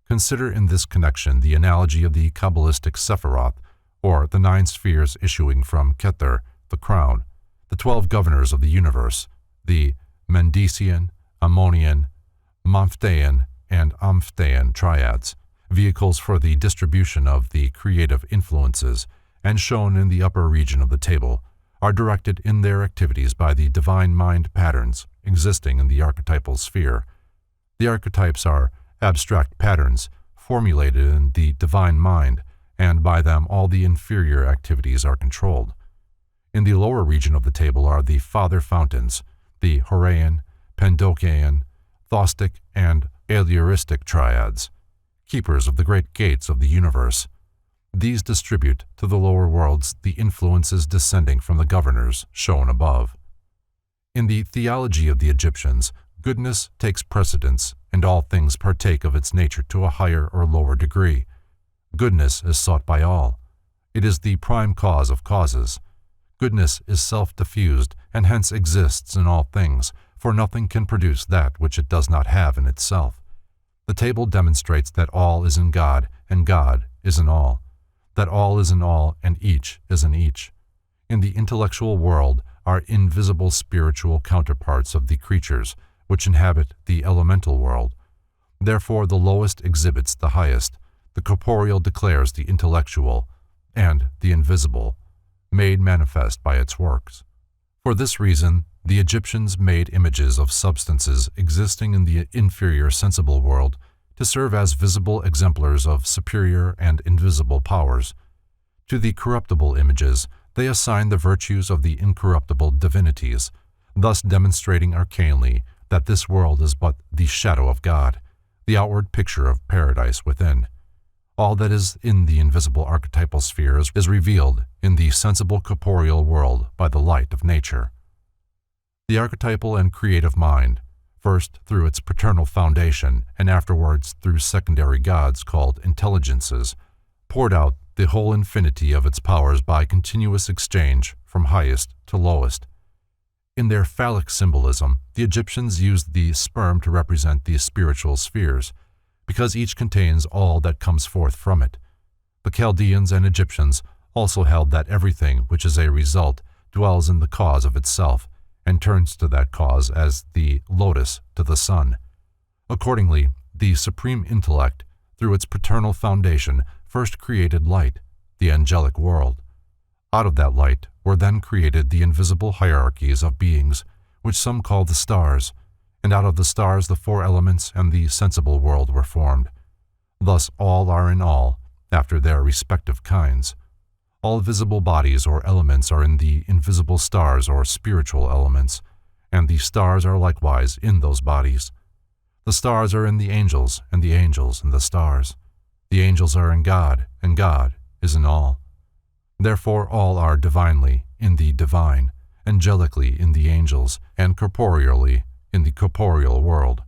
Consider in this connection the analogy of the Kabbalistic Sephiroth, or the 9 spheres issuing from Keter, the crown, the 12 governors of the universe, the Mendician, Ammonian, Momphtheian, and Omphtheian triads, vehicles for the distribution of the creative influences, and shown in the upper region of the table, are directed in their activities by the divine mind patterns existing in the archetypal sphere. The archetypes are abstract patterns formulated in the divine mind, and by them all the inferior activities are controlled. In the lower region of the table are the father fountains, the Horaean, Pendokean, Thostic, and Alearistic triads, keepers of the great gates of the universe. These distribute to the lower worlds the influences descending from the governors shown above. In the theology of the Egyptians, goodness takes precedence, and all things partake of its nature to a higher or lower degree. Goodness is sought by all. It is the prime cause of causes. Goodness is self-diffused, and hence exists in all things, for nothing can produce that which it does not have in itself. The table demonstrates that all is in God, and God is in all, that all is in all, and each is in each. In the intellectual world are invisible spiritual counterparts of the creatures which inhabit the elemental world. Therefore the lowest exhibits the highest, the corporeal declares the intellectual, and the invisible, made manifest by its works. For this reason, the Egyptians made images of substances existing in the inferior sensible world to serve as visible exemplars of superior and invisible powers. To the corruptible images, they assigned the virtues of the incorruptible divinities, thus demonstrating arcanely that this world is but the shadow of God, the outward picture of paradise within. All that is in the invisible archetypal spheres is revealed in the sensible corporeal world by the light of nature. The archetypal and creative mind, first through its paternal foundation and afterwards through secondary gods called intelligences, poured out the whole infinity of its powers by continuous exchange from highest to lowest. In their phallic symbolism, the Egyptians used the sperm to represent the spiritual spheres, because each contains all that comes forth from it. The Chaldeans and Egyptians also held that everything which is a result dwells in the cause of itself, and turns to that cause as the lotus to the sun. Accordingly, the supreme intellect, through its paternal foundation, first created light, the angelic world. Out of that light were then created the invisible hierarchies of beings, which some call the stars, and out of the stars the four elements and the sensible world were formed. Thus all are in all, after their respective kinds. All visible bodies or elements are in the invisible stars or spiritual elements, and the stars are likewise in those bodies. The stars are in the angels, and the angels in the stars. The angels are in God, and God is in all. Therefore all are divinely in the divine, angelically in the angels, and corporeally in the corporeal world,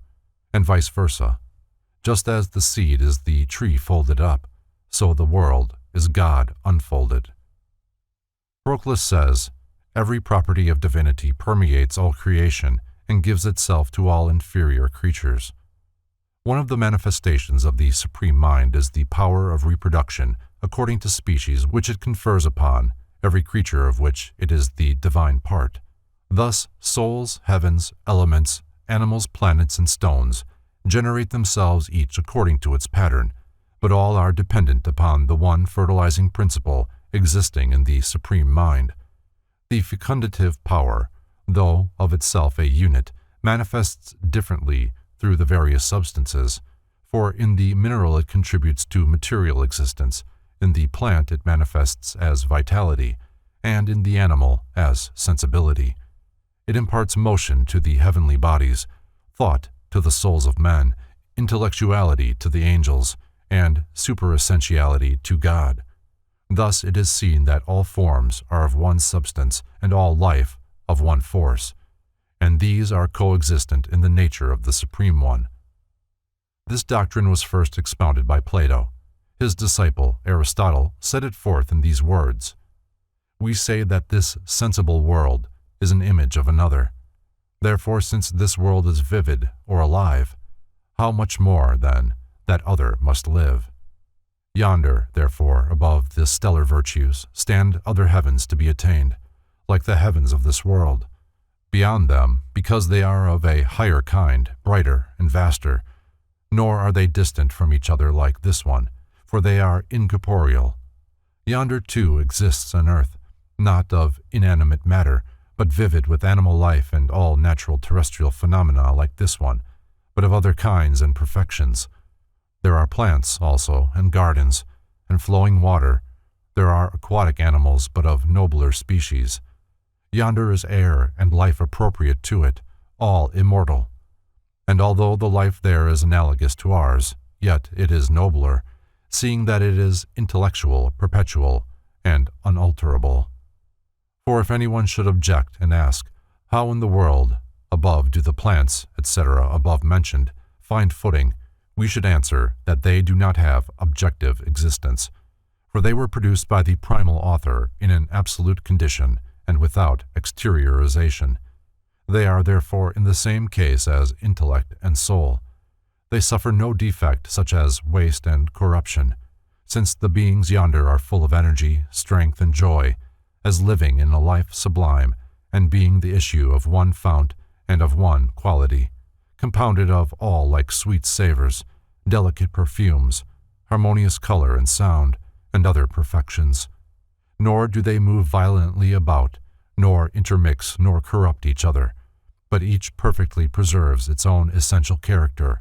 and vice versa. Just as the seed is the tree folded up, so the world is God unfolded. Proclus says, every property of divinity permeates all creation and gives itself to all inferior creatures. One of the manifestations of the supreme mind is the power of reproduction according to species which it confers upon, every creature of which it is the divine part. Thus, souls, heavens, elements, animals, planets, and stones generate themselves each according to its pattern, but all are dependent upon the one fertilizing principle existing in the supreme mind. The fecundative power, though of itself a unit, manifests differently through the various substances, for in the mineral it contributes to material existence, in the plant it manifests as vitality, and in the animal as sensibility. It imparts motion to the heavenly bodies, thought to the souls of men, intellectuality to the angels, and superessentiality to God. Thus it is seen that all forms are of one substance and all life of one force, and these are coexistent in the nature of the Supreme One. This doctrine was first expounded by Plato. His disciple, Aristotle, set it forth in these words: "We say that this sensible world is an image of another. Therefore, since this world is vivid or alive, how much more, then, that other must live? Yonder, therefore, above the stellar virtues, stand other heavens to be attained, like the heavens of this world. Beyond them, because they are of a higher kind, brighter and vaster, nor are they distant from each other like this one, for they are incorporeal. Yonder too exists an earth, not of inanimate matter, but vivid with animal life and all natural terrestrial phenomena like this one, but of other kinds and perfections. There are plants also, and gardens, and flowing water. There are aquatic animals, but of nobler species. Yonder is air and life appropriate to it, all immortal. And although the life there is analogous to ours, yet it is nobler, seeing that it is intellectual, perpetual, and unalterable. For if anyone should object and ask, how in the world, above do the plants, etc., above mentioned, find footing, we should answer that they do not have objective existence, for they were produced by the primal author in an absolute condition and without exteriorization. They are therefore in the same case as intellect and soul. They suffer no defect such as waste and corruption, since the beings yonder are full of energy, strength, and joy, as living in a life sublime, and being the issue of one fount and of one quality, compounded of all like sweet savors, delicate perfumes, harmonious color and sound, and other perfections. Nor do they move violently about, nor intermix nor corrupt each other, but each perfectly preserves its own essential character,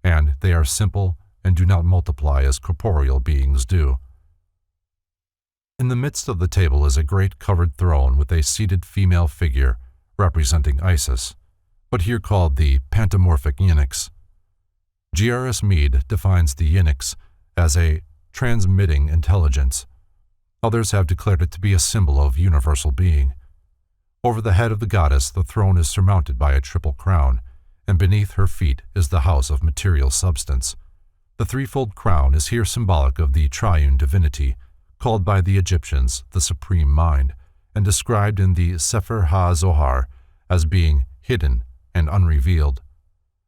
and they are simple and do not multiply as corporeal beings do. In the midst of the table is a great covered throne with a seated female figure representing Isis, but here called the Pantomorphic Eunuchs. G.R.S. Mead defines the eunuchs as a transmitting intelligence. Others have declared it to be a symbol of universal being. Over the head of the goddess, the throne is surmounted by a triple crown, and beneath her feet is the house of material substance. The threefold crown is here symbolic of the triune divinity, called by the Egyptians the Supreme Mind, and described in the Sefer HaZohar as being hidden and unrevealed.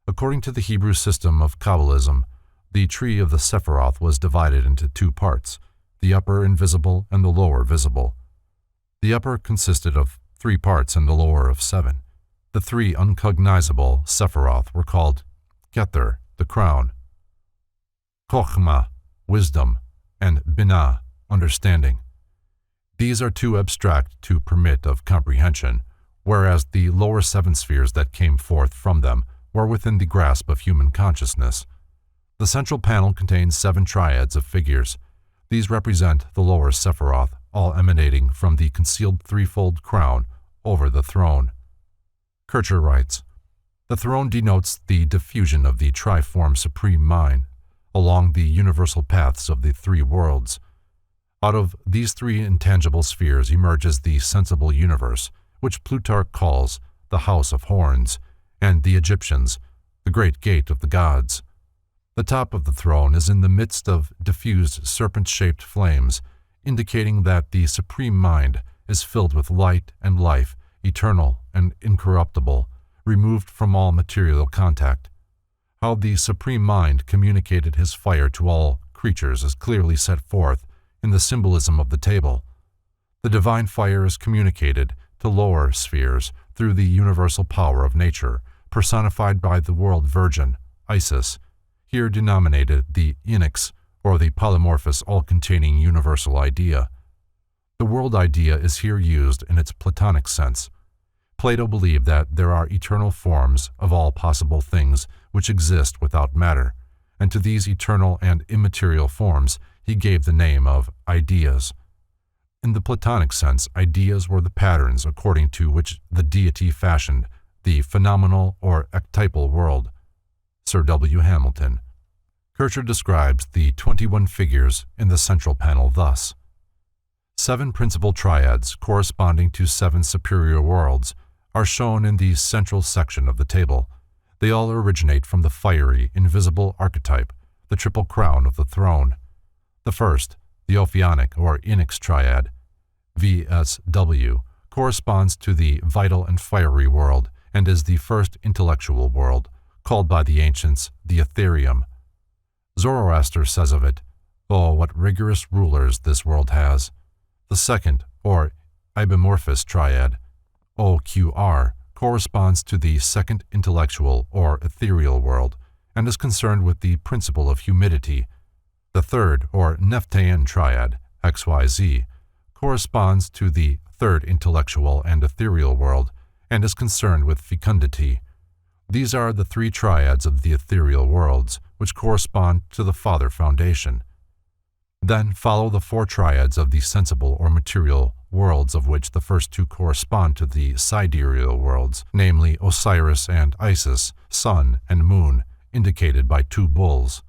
According to the Hebrew system of Kabbalism, the tree of the Sephiroth was divided into two parts, the upper invisible and the lower visible. The upper consisted of 3 parts and the lower of 7. The 3 uncognizable Sephiroth were called Kether, the crown, Chokhmah, wisdom, and Binah, understanding. These are too abstract to permit of comprehension, whereas the lower 7 spheres that came forth from them were within the grasp of human consciousness. The central panel contains 7 triads of figures. These represent the lower Sephiroth, all emanating from the concealed threefold crown over the throne. Kircher writes, the throne denotes the diffusion of the triform supreme mind along the universal paths of the 3 worlds. Out of these 3 intangible spheres emerges the sensible universe, which Plutarch calls the House of Horns, and the Egyptians, the Great Gate of the Gods. The top of the throne is in the midst of diffused serpent-shaped flames, indicating that the Supreme Mind is filled with light and life, eternal and incorruptible, removed from all material contact. How the Supreme Mind communicated his fire to all creatures is clearly set forth in the symbolism of the table. The divine fire is communicated to lower spheres through the universal power of nature, personified by the world virgin, Isis, here denominated the eunuchs, or the polymorphous all-containing universal idea. The world idea is here used in its Platonic sense. Plato believed that there are eternal forms of all possible things which exist without matter, and to these eternal and immaterial forms he gave the name of ideas. In the Platonic sense, ideas were the patterns according to which the deity fashioned the phenomenal or archetypal world. Sir W. Hamilton. Kircher describes the 21 figures in the central panel thus. 7 principal triads corresponding to 7 superior worlds are shown in the central section of the table. They all originate from the fiery, invisible archetype, the triple crown of the throne. The first, the Ophionic or Eunuchs triad, VSW, corresponds to the vital and fiery world and is the first intellectual world, called by the ancients the Etherium. Zoroaster says of it, "Oh, what rigorous rulers this world has." The second, or Ibimorphous triad, OQR, corresponds to the second intellectual or ethereal world and is concerned with the principle of humidity. The third, or Nephtheian triad, XYZ, corresponds to the third intellectual and ethereal world and is concerned with fecundity. These are the three triads of the ethereal worlds, which correspond to the Father Foundation. Then follow the four triads of the sensible or material worlds, of which the first two correspond to the sidereal worlds, namely Osiris and Isis, sun and moon, indicated by two bulls.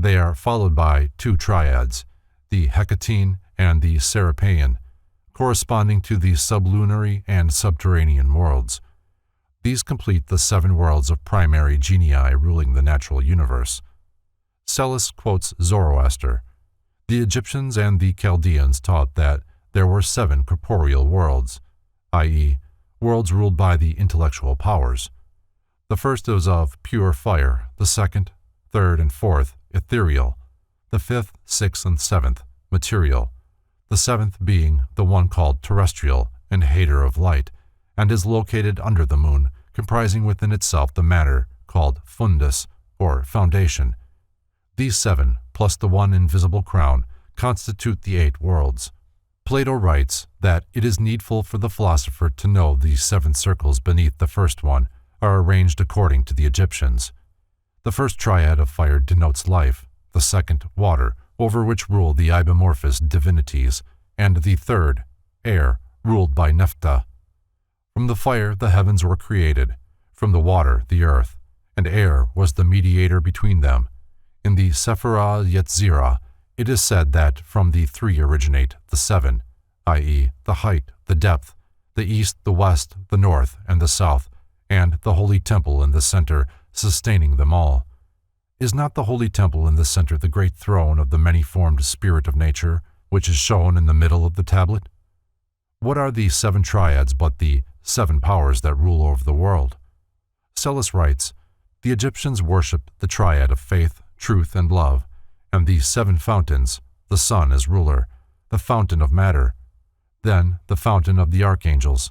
They are followed by two triads, the Hecatine and the Serapeian, corresponding to the sublunary and subterranean worlds. These complete the 7 worlds of primary genii ruling the natural universe. Psellus quotes Zoroaster. The Egyptians and the Chaldeans taught that there were 7 corporeal worlds, i.e., worlds ruled by the intellectual powers. The first is of pure fire, the second, third, and fourth, ethereal, the fifth, sixth, and seventh, material, the seventh being the one called terrestrial and hater of light, and is located under the moon, comprising within itself the matter called fundus, or foundation. These 7, plus the one invisible crown, constitute the 8 worlds. Plato writes that it is needful for the philosopher to know the 7 circles beneath the first one are arranged according to the Egyptians. The first triad of fire denotes life, the second, water, over which rule the ibomorphous divinities, and the third, air, ruled by Nephthah. From the fire the heavens were created, from the water the earth, and air was the mediator between them. In the Sephirah Yetzirah, it is said that from the 3 originate the 7, i.e., the height, the depth, the east, the west, the north, and the south, and the holy temple in the center, sustaining them all. Is not the holy temple in the center the great throne of the many-formed spirit of nature, which is shown in the middle of the tablet? What are the 7 triads but the 7 powers that rule over the world? Psellus writes, the Egyptians worshipped the triad of faith, truth, and love, and the 7 fountains, the sun as ruler, the fountain of matter, then the fountain of the archangels,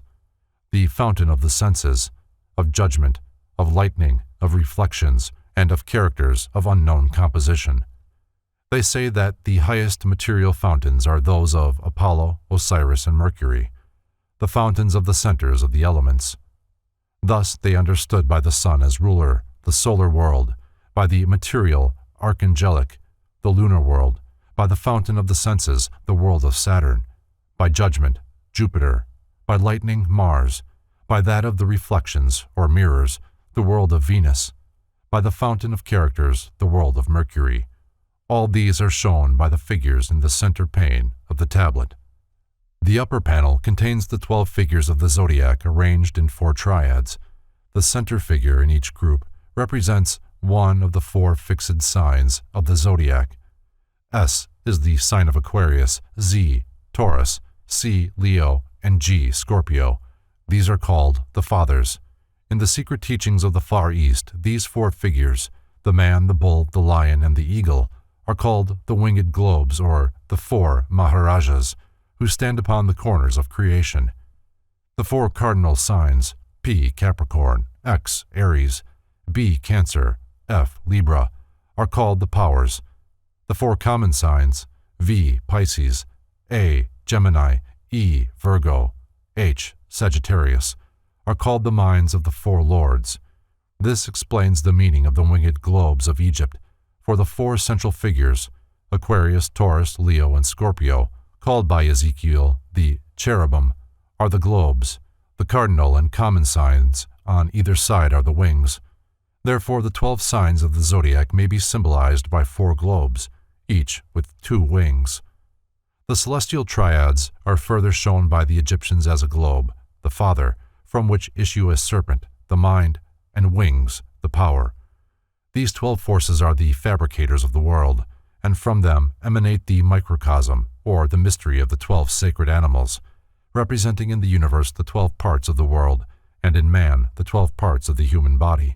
the fountain of the senses, of judgment, of lightning, of reflections, and of characters of unknown composition. They say that the highest material fountains are those of Apollo, Osiris, and Mercury, the fountains of the centers of the elements. Thus they understood by the sun as ruler, the solar world, by the material, archangelic, the lunar world, by the fountain of the senses, the world of Saturn, by judgment, Jupiter, by lightning, Mars, by that of the reflections, or mirrors, the world of Venus, by the fountain of characters, the world of Mercury. All these are shown by the figures in the center pane of the tablet. The upper panel contains the 12 figures of the zodiac arranged in 4 triads. The center figure in each group represents one of the 4 fixed signs of the zodiac. S is the sign of Aquarius, Z, Taurus, C, Leo, and G, Scorpio. These are called the Fathers. In the secret teachings of the Far East, these 4 figures, the man, the bull, the lion, and the eagle, are called the winged globes, or the 4 Maharajas, who stand upon the corners of creation. The 4 cardinal signs, P, Capricorn, X, Aries, B, Cancer, F, Libra, are called the powers. The 4 common signs, V, Pisces, A, Gemini, E, Virgo, H, Sagittarius, are called the minds of the 4 lords. This explains the meaning of the winged globes of Egypt, for the 4 central figures, Aquarius, Taurus, Leo, and Scorpio, called by Ezekiel the cherubim, are the globes. The cardinal and common signs on either side are the wings. Therefore, the 12 signs of the zodiac may be symbolized by 4 globes, each with 2 wings. The celestial triads are further shown by the Egyptians as a globe, the father, from which issue a serpent, the mind, and wings, the power. These 12 forces are the fabricators of the world, and from them emanate the microcosm, or the mystery of the 12 sacred animals, representing in the universe the 12 parts of the world, and in man the 12 parts of the human body.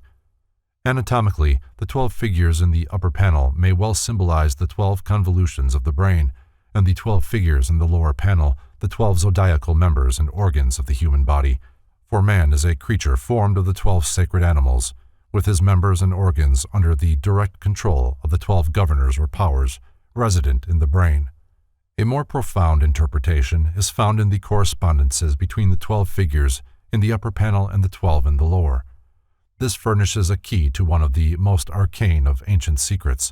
Anatomically, the 12 figures in the upper panel may well symbolize the 12 convolutions of the brain, and the 12 figures in the lower panel the 12 zodiacal members and organs of the human body, for man is a creature formed of the 12 sacred animals, with his members and organs under the direct control of the 12 governors or powers resident in the brain. A more profound interpretation is found in the correspondences between the 12 figures in the upper panel and the 12 in the lower. This furnishes a key to one of the most arcane of ancient secrets,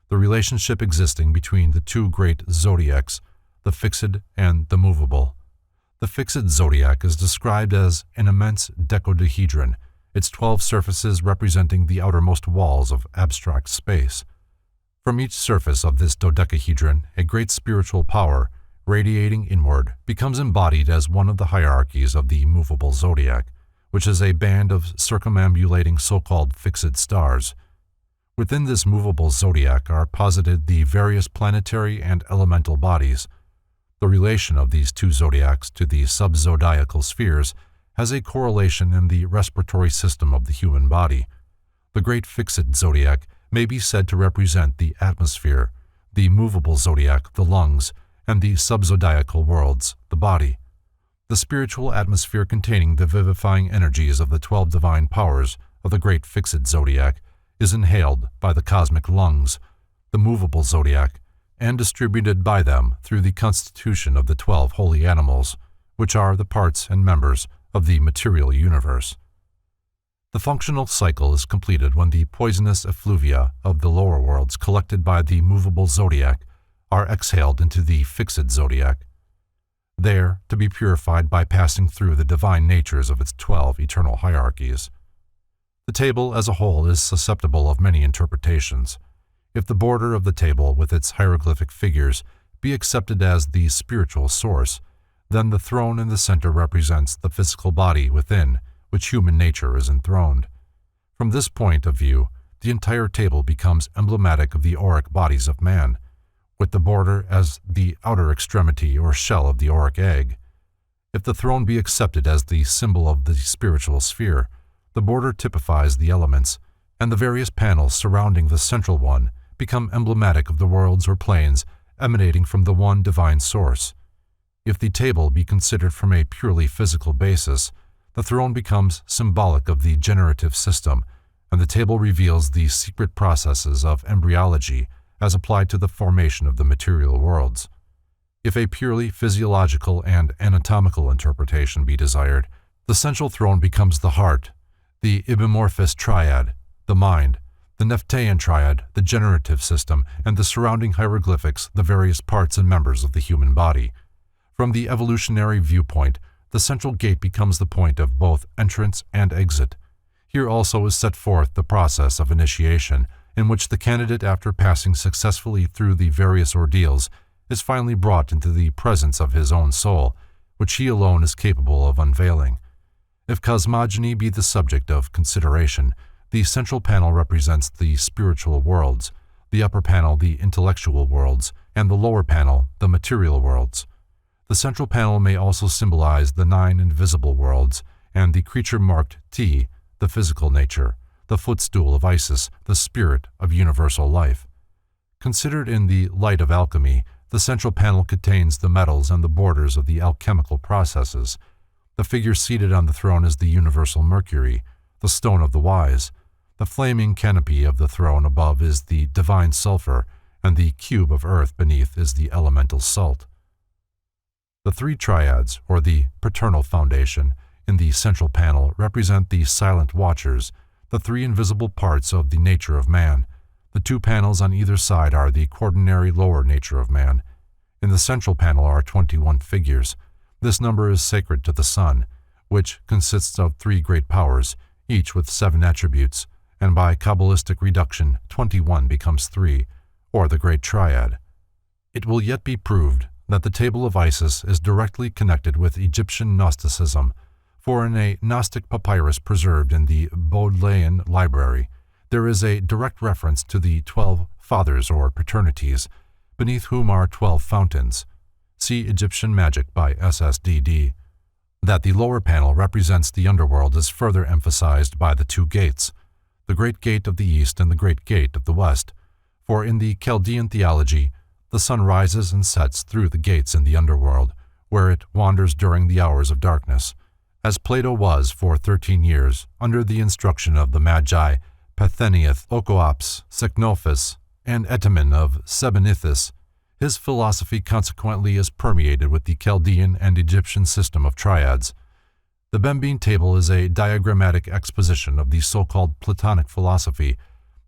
the relationship existing between the two great zodiacs, the fixed and the movable. The fixed zodiac is described as an immense dodecahedron, its 12 surfaces representing the outermost walls of abstract space. From each surface of this dodecahedron, a great spiritual power, radiating inward, becomes embodied as one of the hierarchies of the movable zodiac, which is a band of circumambulating so-called fixed stars. Within this movable zodiac are posited the various planetary and elemental bodies. The relation of these two zodiacs to the subzodiacal spheres has a correlation in the respiratory system of the human body. The great fixed zodiac may be said to represent the atmosphere, the movable zodiac, the lungs, and the subzodiacal worlds, the body. The spiritual atmosphere containing the vivifying energies of the 12 divine powers of the great fixed zodiac is inhaled by the cosmic lungs, the movable zodiac, and distributed by them through the constitution of the 12 holy animals, which are the parts and members of the material universe. The functional cycle is completed when the poisonous effluvia of the lower worlds collected by the movable zodiac are exhaled into the fixed zodiac, there to be purified by passing through the divine natures of its 12 eternal hierarchies. The table as a whole is susceptible of many interpretations. If the border of the table with its hieroglyphic figures be accepted as the spiritual source, then the throne in the center represents the physical body within which human nature is enthroned. From this point of view, the entire table becomes emblematic of the auric bodies of man, with the border as the outer extremity or shell of the auric egg. If the throne be accepted as the symbol of the spiritual sphere, the border typifies the elements, and the various panels surrounding the central one become emblematic of the worlds or planes emanating from the one divine source. If the table be considered from a purely physical basis, the throne becomes symbolic of the generative system, and the table reveals the secret processes of embryology as applied to the formation of the material worlds. If a purely physiological and anatomical interpretation be desired, the central throne becomes the heart, the ibimorphous triad, the mind, the Nephtheian triad, the generative system, and the surrounding hieroglyphics, the various parts and members of the human body. From the evolutionary viewpoint, the central gate becomes the point of both entrance and exit. Here also is set forth the process of initiation, in which the candidate, after passing successfully through the various ordeals, is finally brought into the presence of his own soul, which he alone is capable of unveiling. If cosmogony be the subject of consideration, the central panel represents the spiritual worlds, the upper panel the intellectual worlds, and the lower panel the material worlds. The central panel may also symbolize the 9 invisible worlds and the creature marked T, the physical nature, the footstool of Isis, the spirit of universal life. Considered in the light of alchemy, the central panel contains the metals and the borders of the alchemical processes. The figure seated on the throne is the universal Mercury, the stone of the wise. The flaming canopy of the throne above is the divine sulfur, and the cube of earth beneath is the elemental salt. The 3 triads, or the paternal foundation, in the central panel represent the silent watchers, the 3 invisible parts of the nature of man. The 2 panels on either side are the quaternary lower nature of man. In the central panel are 21 figures. This number is sacred to the sun, which consists of 3 great powers, each with 7 attributes, and by Kabbalistic reduction, 21 becomes 3, or the great triad. It will yet be proved that the table of Isis is directly connected with Egyptian Gnosticism, for in a Gnostic papyrus preserved in the Bodleian Library, there is a direct reference to the 12 fathers or paternities, beneath whom are 12 fountains. See Egyptian Magic by SSDD. That the lower panel represents the underworld is further emphasized by the 2 gates, the Great Gate of the East and the Great Gate of the West, for in the Chaldean theology, the sun rises and sets through the gates in the underworld, where it wanders during the hours of darkness, as Plato was for 13 years under the instruction of the Magi Parthenius, Ochops, Secnophus, and Etemon of Sebennythus. His philosophy consequently is permeated with the Chaldean and Egyptian system of triads. The Bembine Table is a diagrammatic exposition of the so-called Platonic philosophy,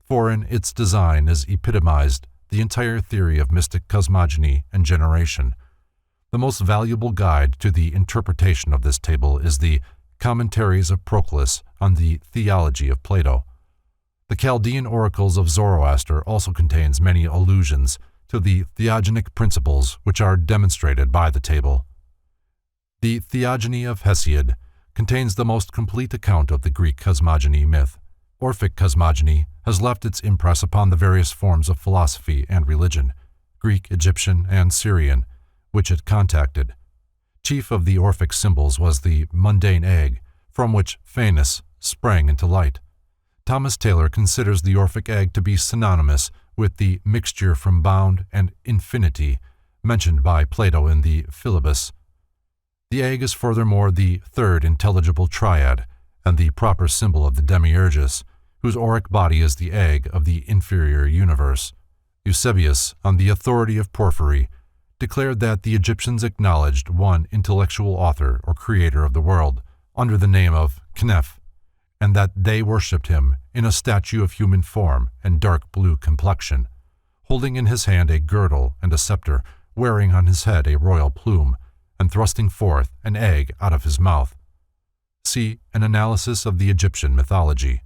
for in its design is epitomized the entire theory of mystic cosmogony and generation. The most valuable guide to the interpretation of this table is the Commentaries of Proclus on the Theology of Plato. The Chaldean oracles of Zoroaster also contains many allusions to the theogonic principles which are demonstrated by the table. The Theogony of Hesiod contains the most complete account of the Greek cosmogony myth. Orphic cosmogony has left its impress upon the various forms of philosophy and religion, Greek, Egyptian, and Syrian, which it contacted. Chief of the Orphic symbols was the mundane egg, from which Phanes sprang into light. Thomas Taylor considers the Orphic egg to be synonymous with the mixture from bound and infinity mentioned by Plato in the Philebus. The egg is furthermore the third intelligible triad and the proper symbol of the Demiurgus, whose auric body is the egg of the inferior universe. Eusebius, on the authority of Porphyry, declared that the Egyptians acknowledged one intellectual author or creator of the world under the name of Kneph, and that they worshipped him in a statue of human form and dark blue complexion, holding in his hand a girdle and a scepter, wearing on his head a royal plume, and thrusting forth an egg out of his mouth. See an analysis of the Egyptian mythology.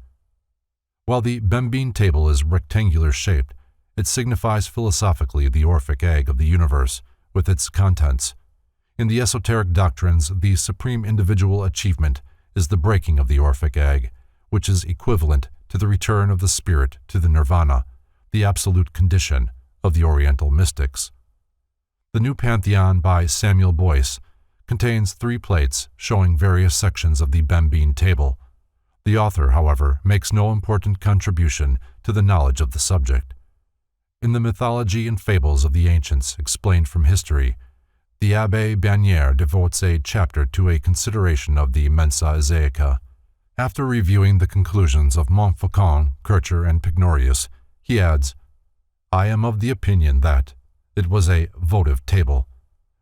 While the Bembine Table is rectangular-shaped, it signifies philosophically the Orphic egg of the universe with its contents. In the esoteric doctrines, the supreme individual achievement is the breaking of the Orphic egg, which is equivalent to the return of the spirit to the nirvana, the absolute condition of the Oriental mystics. The New Pantheon by Samuel Boyce contains 3 plates showing various sections of the Bembine Table. The author, however, makes no important contribution to the knowledge of the subject. In the mythology and fables of the ancients explained from history, the Abbé Bagnière devotes a chapter to a consideration of the Mensa Isaica. After reviewing the conclusions of Montfaucon, Kircher, and Pignorius, he adds, "I am of the opinion that it was a votive table,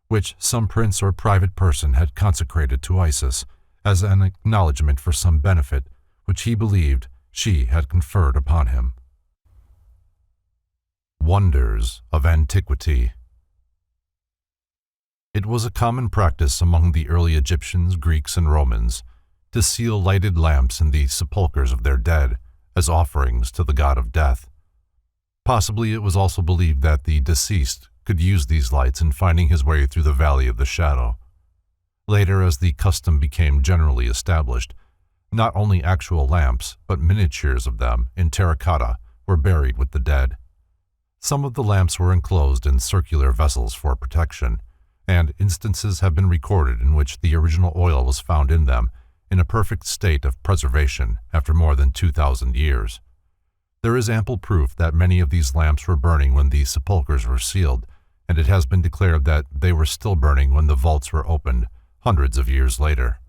which some prince or private person had consecrated to Isis as an acknowledgment for some benefit which he believed she had conferred upon him." Wonders of Antiquity. It was a common practice among the early Egyptians, Greeks, and Romans to seal lighted lamps in the sepulchres of their dead as offerings to the god of death. Possibly it was also believed that the deceased could use these lights in finding his way through the valley of the shadow. Later, as the custom became generally established, not only actual lamps, but miniatures of them in terracotta were buried with the dead. Some of the lamps were enclosed in circular vessels for protection, and instances have been recorded in which the original oil was found in them in a perfect state of preservation after more than 2,000 years. There is ample proof that many of these lamps were burning when the sepulchres were sealed, and it has been declared that they were still burning when the vaults were opened hundreds of years later.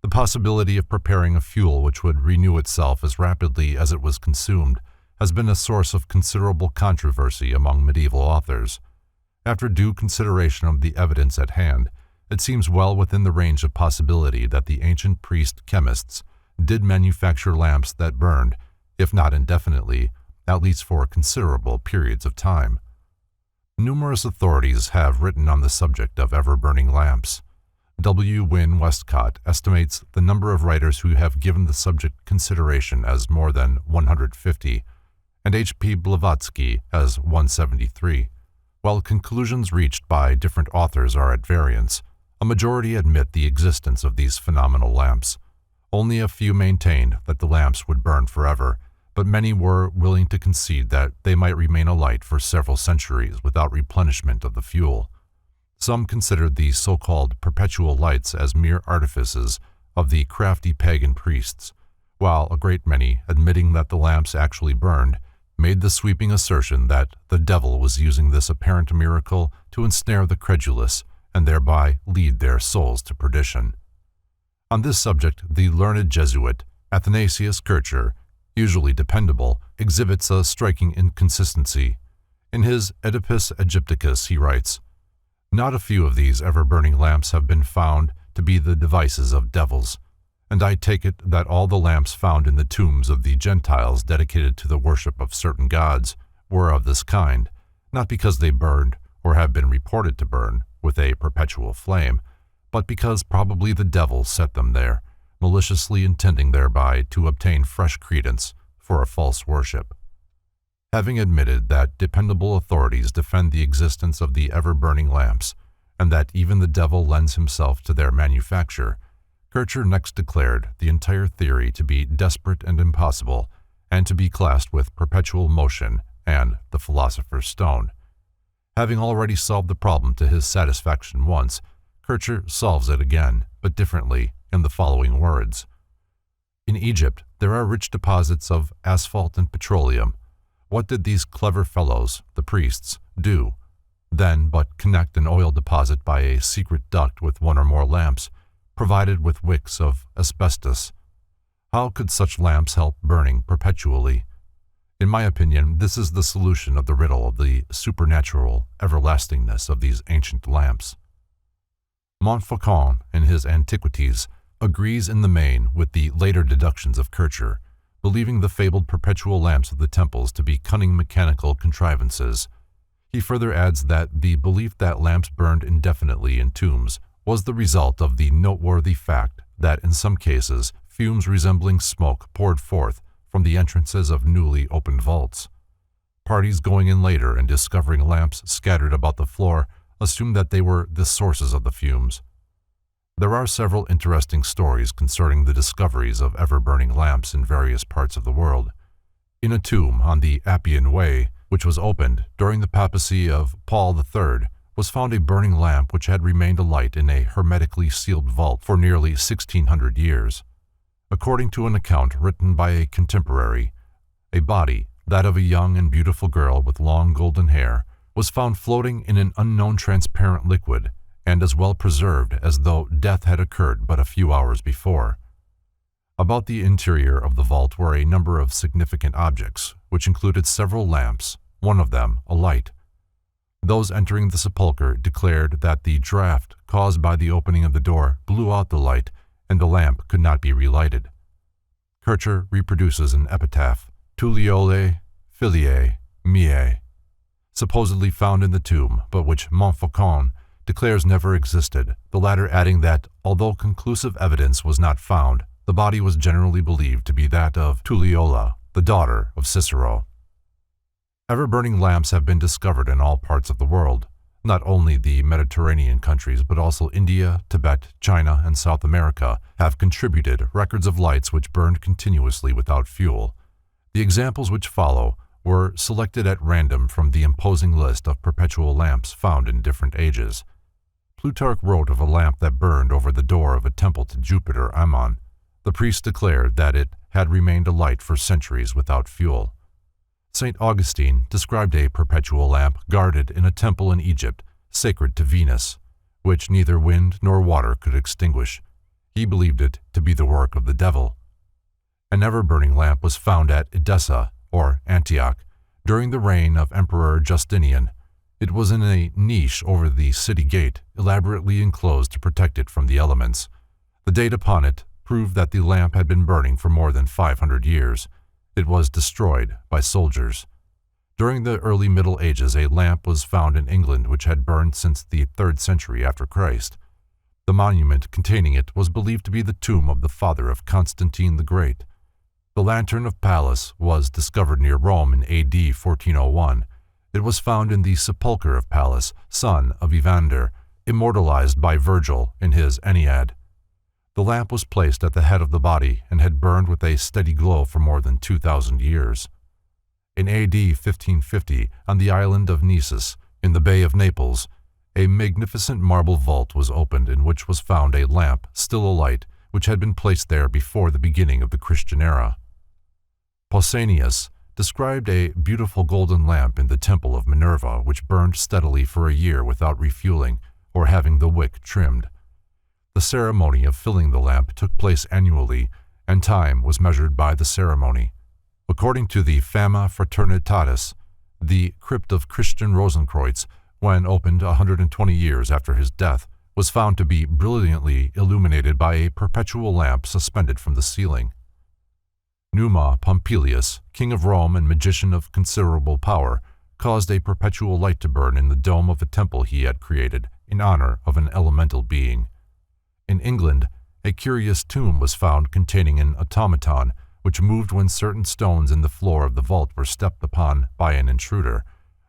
The possibility of preparing a fuel which would renew itself as rapidly as it was consumed has been a source of considerable controversy among medieval authors. After due consideration of the evidence at hand, it seems well within the range of possibility that the ancient priest-chemists did manufacture lamps that burned, if not indefinitely, at least for considerable periods of time. Numerous authorities have written on the subject of ever-burning lamps. W. Wynne Westcott estimates the number of writers who have given the subject consideration as more than 150, and H. P. Blavatsky as 173. While conclusions reached by different authors are at variance, a majority admit the existence of these phenomenal lamps. Only a few maintained that the lamps would burn forever, but many were willing to concede that they might remain alight for several centuries without replenishment of the fuel. Some considered these so-called perpetual lights as mere artifices of the crafty pagan priests, while a great many, admitting that the lamps actually burned, made the sweeping assertion that the devil was using this apparent miracle to ensnare the credulous and thereby lead their souls to perdition. On this subject, the learned Jesuit Athanasius Kircher, usually dependable, exhibits a striking inconsistency. In his Oedipus Aegypticus he writes, "Not a few of these ever-burning lamps have been found to be the devices of devils, and I take it that all the lamps found in the tombs of the Gentiles dedicated to the worship of certain gods were of this kind, not because they burned, or have been reported to burn, with a perpetual flame, but because probably the devil set them there, maliciously intending thereby to obtain fresh credence for a false worship." Having admitted that dependable authorities defend the existence of the ever-burning lamps, and that even the devil lends himself to their manufacture, Kircher next declared the entire theory to be desperate and impossible, and to be classed with perpetual motion and the philosopher's stone. Having already solved the problem to his satisfaction once, Kircher solves it again, but differently, in the following words. "In Egypt, there are rich deposits of asphalt and petroleum. What did these clever fellows, the priests, do? Then but connect an oil deposit by a secret duct with one or more lamps, provided with wicks of asbestos. How could such lamps help burning perpetually? In my opinion, this is the solution of the riddle of the supernatural everlastingness of these ancient lamps." Montfaucon, in his Antiquities, agrees in the main with the later deductions of Kircher, believing the fabled perpetual lamps of the temples to be cunning mechanical contrivances. He further adds that the belief that lamps burned indefinitely in tombs was the result of the noteworthy fact that in some cases fumes resembling smoke poured forth from the entrances of newly opened vaults. Parties going in later and discovering lamps scattered about the floor assumed that they were the sources of the fumes. There are several interesting stories concerning the discoveries of ever-burning lamps in various parts of the world. In a tomb on the Appian Way, which was opened during the papacy of Paul III, was found a burning lamp which had remained alight in a hermetically sealed vault for nearly 1600 years. According to an account written by a contemporary, a body, that of a young and beautiful girl with long golden hair, was found floating in an unknown transparent liquid, and as well preserved as though death had occurred but a few hours before. About the interior of the vault were a number of significant objects, which included several lamps, one of them a light. Those entering the sepulchre declared that the draught caused by the opening of the door blew out the light, and the lamp could not be relighted. Kircher reproduces an epitaph, Tuliole Filiae Miae, supposedly found in the tomb, but which Montfaucon declares never existed, the latter adding that, although conclusive evidence was not found, the body was generally believed to be that of Tuliola, the daughter of Cicero. Ever-burning lamps have been discovered in all parts of the world, not only the Mediterranean countries, but also India, Tibet, China, and South America have contributed records of lights which burned continuously without fuel. The examples which follow were selected at random from the imposing list of perpetual lamps found in different ages. Plutarch wrote of a lamp that burned over the door of a temple to Jupiter Ammon. The priest declared that it had remained alight for centuries without fuel. St. Augustine described a perpetual lamp guarded in a temple in Egypt, sacred to Venus, which neither wind nor water could extinguish. He believed it to be the work of the devil. An ever-burning lamp was found at Edessa, or Antioch, during the reign of Emperor Justinian. It was in a niche over the city gate, elaborately enclosed to protect it from the elements. The date upon it proved that the lamp had been burning for more than 500 years. It was destroyed by soldiers. During the early Middle Ages, a lamp was found in England which had burned since the 3rd century after Christ. The monument containing it was believed to be the tomb of the father of Constantine the Great. The lantern of Pallas was discovered near Rome in AD 1401. It was found in the sepulchre of Pallas, son of Evander, immortalized by Virgil in his Aeneid. The lamp was placed at the head of the body and had burned with a steady glow for more than 2,000 years. In AD 1550, on the island of Nisus, in the Bay of Naples, a magnificent marble vault was opened in which was found a lamp still alight which had been placed there before the beginning of the Christian era. Pausanias described a beautiful golden lamp in the temple of Minerva which burned steadily for a year without refueling or having the wick trimmed. The ceremony of filling the lamp took place annually, and time was measured by the ceremony. According to the Fama Fraternitatis, the crypt of Christian Rosenkreutz, when opened 120 years after his death, was found to be brilliantly illuminated by a perpetual lamp suspended from the ceiling. Numa Pompilius, king of Rome and magician of considerable power, caused a perpetual light to burn in the dome of a temple he had created in honor of an elemental being. In England, a curious tomb was found containing an automaton which moved when certain stones in the floor of the vault were stepped upon by an intruder.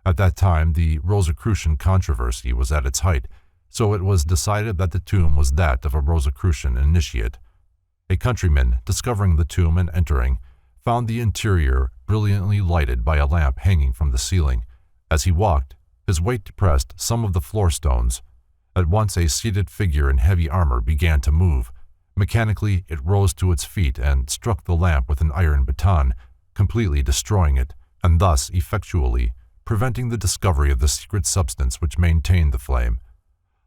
At that time, the Rosicrucian controversy was at its height, so it was decided that the tomb was that of a Rosicrucian initiate. A countryman, discovering the tomb and entering, found the interior brilliantly lighted by a lamp hanging from the ceiling. As he walked, his weight depressed some of the floor stones. At once a seated figure in heavy armor began to move. Mechanically, it rose to its feet and struck the lamp with an iron baton, completely destroying it, and thus effectually preventing the discovery of the secret substance which maintained the flame.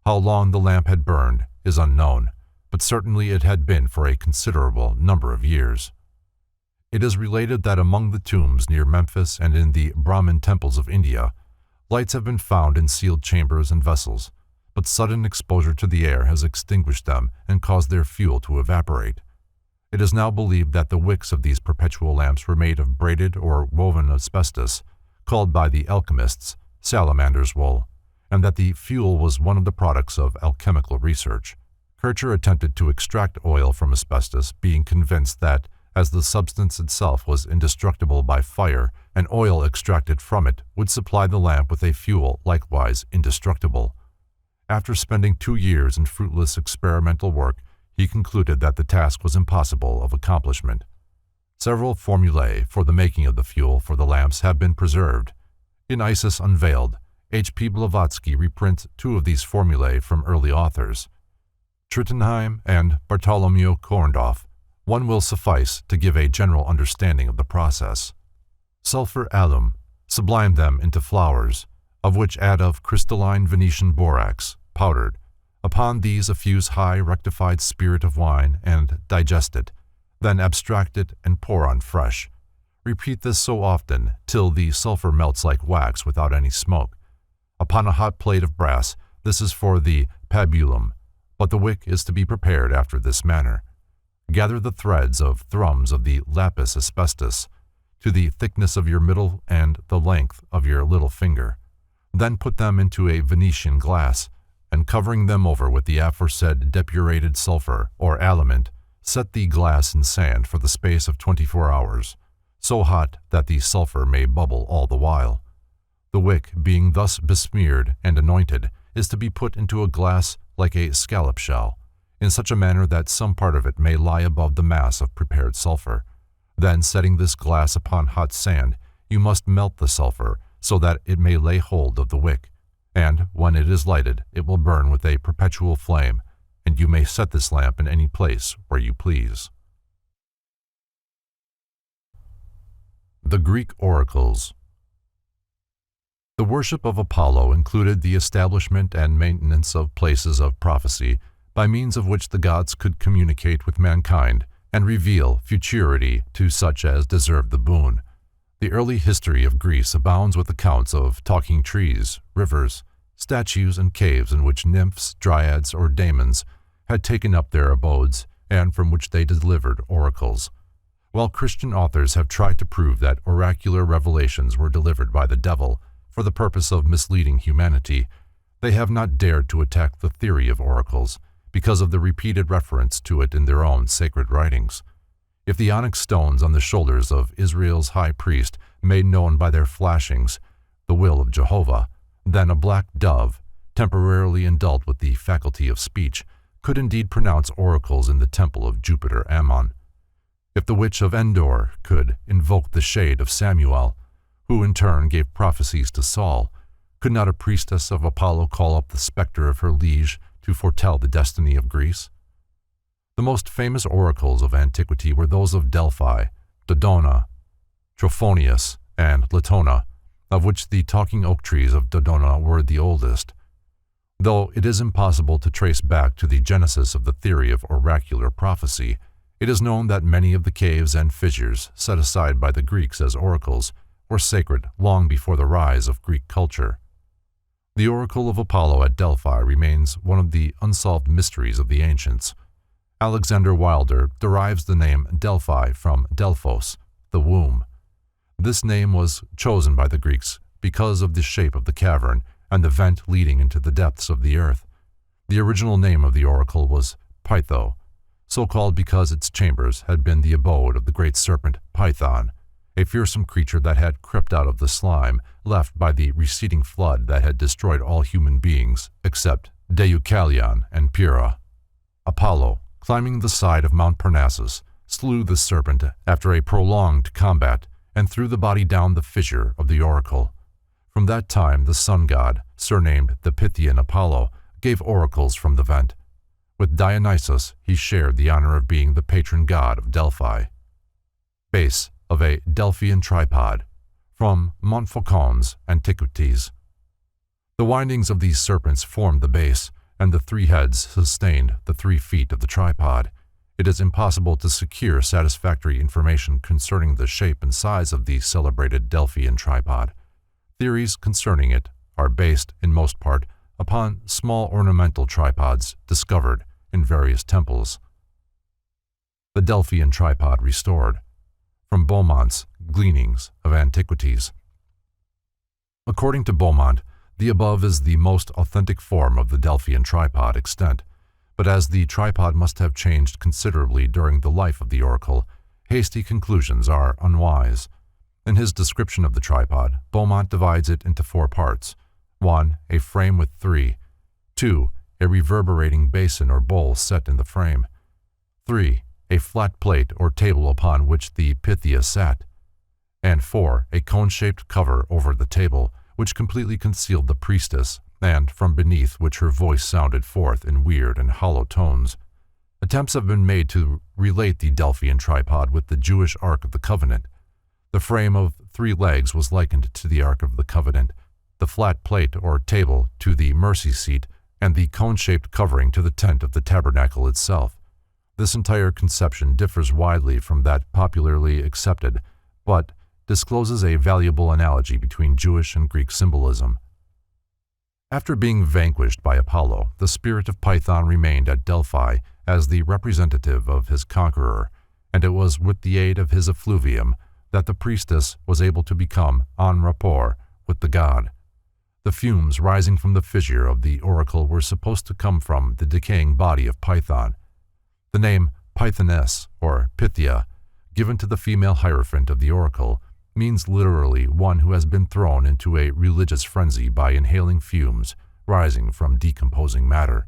How long the lamp had burned is unknown, but certainly it had been for a considerable number of years. It is related that among the tombs near Memphis and in the Brahmin temples of India, lights have been found in sealed chambers and vessels, but sudden exposure to the air has extinguished them and caused their fuel to evaporate. It is now believed that the wicks of these perpetual lamps were made of braided or woven asbestos, called by the alchemists salamander's wool, and that the fuel was one of the products of alchemical research. Kircher attempted to extract oil from asbestos, being convinced that, as the substance itself was indestructible by fire, and oil extracted from it would supply the lamp with a fuel likewise indestructible. After spending 2 years in fruitless experimental work, he concluded that the task was impossible of accomplishment. Several formulae for the making of the fuel for the lamps have been preserved. In Isis Unveiled, H.P. Blavatsky reprints 2 of these formulae from early authors, Trittenheim and Bartholomew Korndorff. One will suffice to give a general understanding of the process. Sulfur alum, sublime them into flowers, of which add of crystalline Venetian borax, powdered. Upon these effuse high rectified spirit of wine, and digest it, then abstract it and pour on fresh. Repeat this so often till the sulfur melts like wax without any smoke. Upon a hot plate of brass, this is for the pabulum, but the wick is to be prepared after this manner. Gather the threads of thrums of the lapis asbestos to the thickness of your middle and the length of your little finger. Then put them into a Venetian glass, and covering them over with the aforesaid depurated sulfur or aliment, set the glass in sand for the space of 24 hours, so hot that the sulfur may bubble all the while. The wick, being thus besmeared and anointed, is to be put into a glass like a scallop shell, in such a manner that some part of it may lie above the mass of prepared sulfur. Then, setting this glass upon hot sand, you must melt the sulfur, so that it may lay hold of the wick, and when it is lighted, it will burn with a perpetual flame, and you may set this lamp in any place where you please. The Greek Oracles. The worship of Apollo included the establishment and maintenance of places of prophecy, by means of which the gods could communicate with mankind and reveal futurity to such as deserved the boon. The early history of Greece abounds with accounts of talking trees, rivers, statues, and caves in which nymphs, dryads, or daemons had taken up their abodes, and from which they delivered oracles. While Christian authors have tried to prove that oracular revelations were delivered by the devil for the purpose of misleading humanity, they have not dared to attack the theory of oracles because of the repeated reference to it in their own sacred writings. If the onyx stones on the shoulders of Israel's high priest made known by their flashings the will of Jehovah, then a black dove, temporarily endowed with the faculty of speech, could indeed pronounce oracles in the temple of Jupiter Ammon. If the witch of Endor could invoke the shade of Samuel, who in turn gave prophecies to Saul, could not a priestess of Apollo call up the specter of her liege to foretell the destiny of Greece? The most famous oracles of antiquity were those of Delphi, Dodona, Trophonius, and Latona, of which the talking oak trees of Dodona were the oldest. Though it is impossible to trace back to the genesis of the theory of oracular prophecy, it is known that many of the caves and fissures set aside by the Greeks as oracles were sacred long before the rise of Greek culture. The oracle of Apollo at Delphi remains one of the unsolved mysteries of the ancients. Alexander Wilder derives the name Delphi from Delphos, the womb. This name was chosen by the Greeks because of the shape of the cavern and the vent leading into the depths of the earth. The original name of the oracle was Pytho, so called because its chambers had been the abode of the great serpent Python, a fearsome creature that had crept out of the slime left by the receding flood that had destroyed all human beings except Deucalion and Pyrrha. Apollo, climbing the side of Mount Parnassus, slew the serpent after a prolonged combat and threw the body down the fissure of the oracle. From that time, the sun god, surnamed the Pythian Apollo, gave oracles from the vent. With Dionysus, he shared the honor of being the patron god of Delphi. Base of a Delphian tripod, from Montfaucon's Antiquities. The windings of these serpents formed the base, and the 3 heads sustained the 3 feet of the tripod. It is impossible to secure satisfactory information concerning the shape and size of the celebrated Delphian tripod. Theories concerning it are based, in most part, upon small ornamental tripods discovered in various temples. The Delphian tripod restored, from Beaumont's Gleanings of Antiquities. According to Beaumont, the above is the most authentic form of the Delphian tripod extant, but as the tripod must have changed considerably during the life of the oracle, hasty conclusions are unwise. In his description of the tripod, Beaumont divides it into 4 parts. 1. A frame with 3. 2. A reverberating basin or bowl set in the frame. 3. A flat plate or table upon which the Pythia sat. And 4. A cone-shaped cover over the table, which completely concealed the priestess, and from beneath which her voice sounded forth in weird and hollow tones. Attempts have been made to relate the Delphian tripod with the Jewish Ark of the Covenant. The frame of 3 legs was likened to the Ark of the Covenant, the flat plate or table to the mercy seat, and the cone-shaped covering to the tent of the tabernacle itself. This entire conception differs widely from that popularly accepted, but discloses a valuable analogy between Jewish and Greek symbolism. After being vanquished by Apollo, the spirit of Python remained at Delphi as the representative of his conqueror, and it was with the aid of his effluvium that the priestess was able to become en rapport with the god. The fumes rising from the fissure of the oracle were supposed to come from the decaying body of Python. The name Pythoness, or Pythia, given to the female hierophant of the oracle, means literally one who has been thrown into a religious frenzy by inhaling fumes rising from decomposing matter.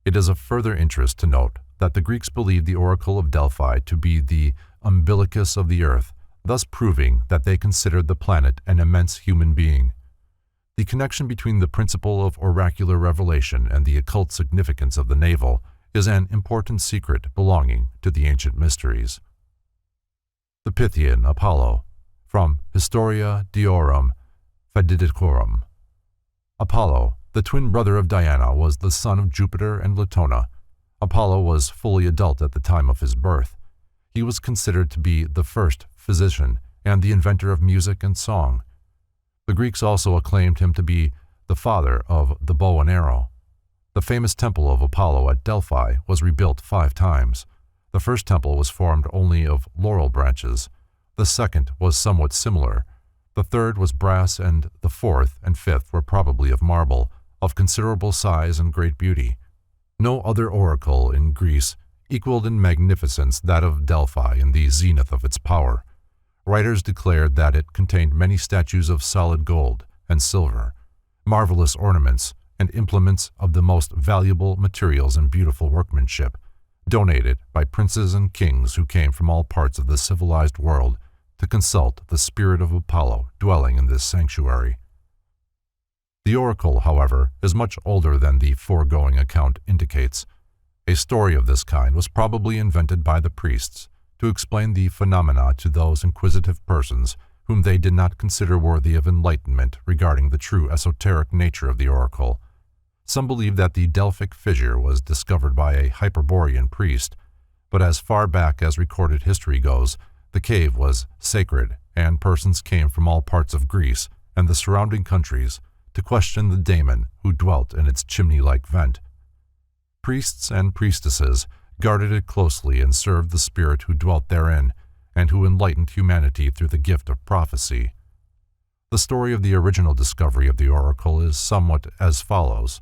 It is of further interest to note that the Greeks believed the oracle of Delphi to be the umbilicus of the earth, thus proving that they considered the planet an immense human being. The connection between the principle of oracular revelation and the occult significance of the navel is an important secret belonging to the ancient mysteries. The Pythian Apollo, from Historia Deorum Fadidicorum. Apollo, the twin brother of Diana, was the son of Jupiter and Latona. Apollo was fully adult at the time of his birth. He was considered to be the first physician and the inventor of music and song. The Greeks also acclaimed him to be the father of the bow and arrow. The famous temple of Apollo at Delphi was rebuilt 5 times. The first temple was formed only of laurel branches. The second was somewhat similar. The third was brass, and the 4th and 5th were probably of marble, of considerable size and great beauty. No other oracle in Greece equaled in magnificence that of Delphi in the zenith of its power. Writers declared that it contained many statues of solid gold and silver, marvelous ornaments, and implements of the most valuable materials and beautiful workmanship, donated by princes and kings who came from all parts of the civilized world to consult the spirit of Apollo dwelling in this sanctuary. The oracle, however, is much older than the foregoing account indicates. A story of this kind was probably invented by the priests to explain the phenomena to those inquisitive persons whom they did not consider worthy of enlightenment regarding the true esoteric nature of the oracle. Some believe that the Delphic fissure was discovered by a Hyperborean priest, but as far back as recorded history goes, the cave was sacred, and persons came from all parts of Greece and the surrounding countries to question the daemon who dwelt in its chimney-like vent. Priests and priestesses guarded it closely and served the spirit who dwelt therein and who enlightened humanity through the gift of prophecy. The story of the original discovery of the oracle is somewhat as follows.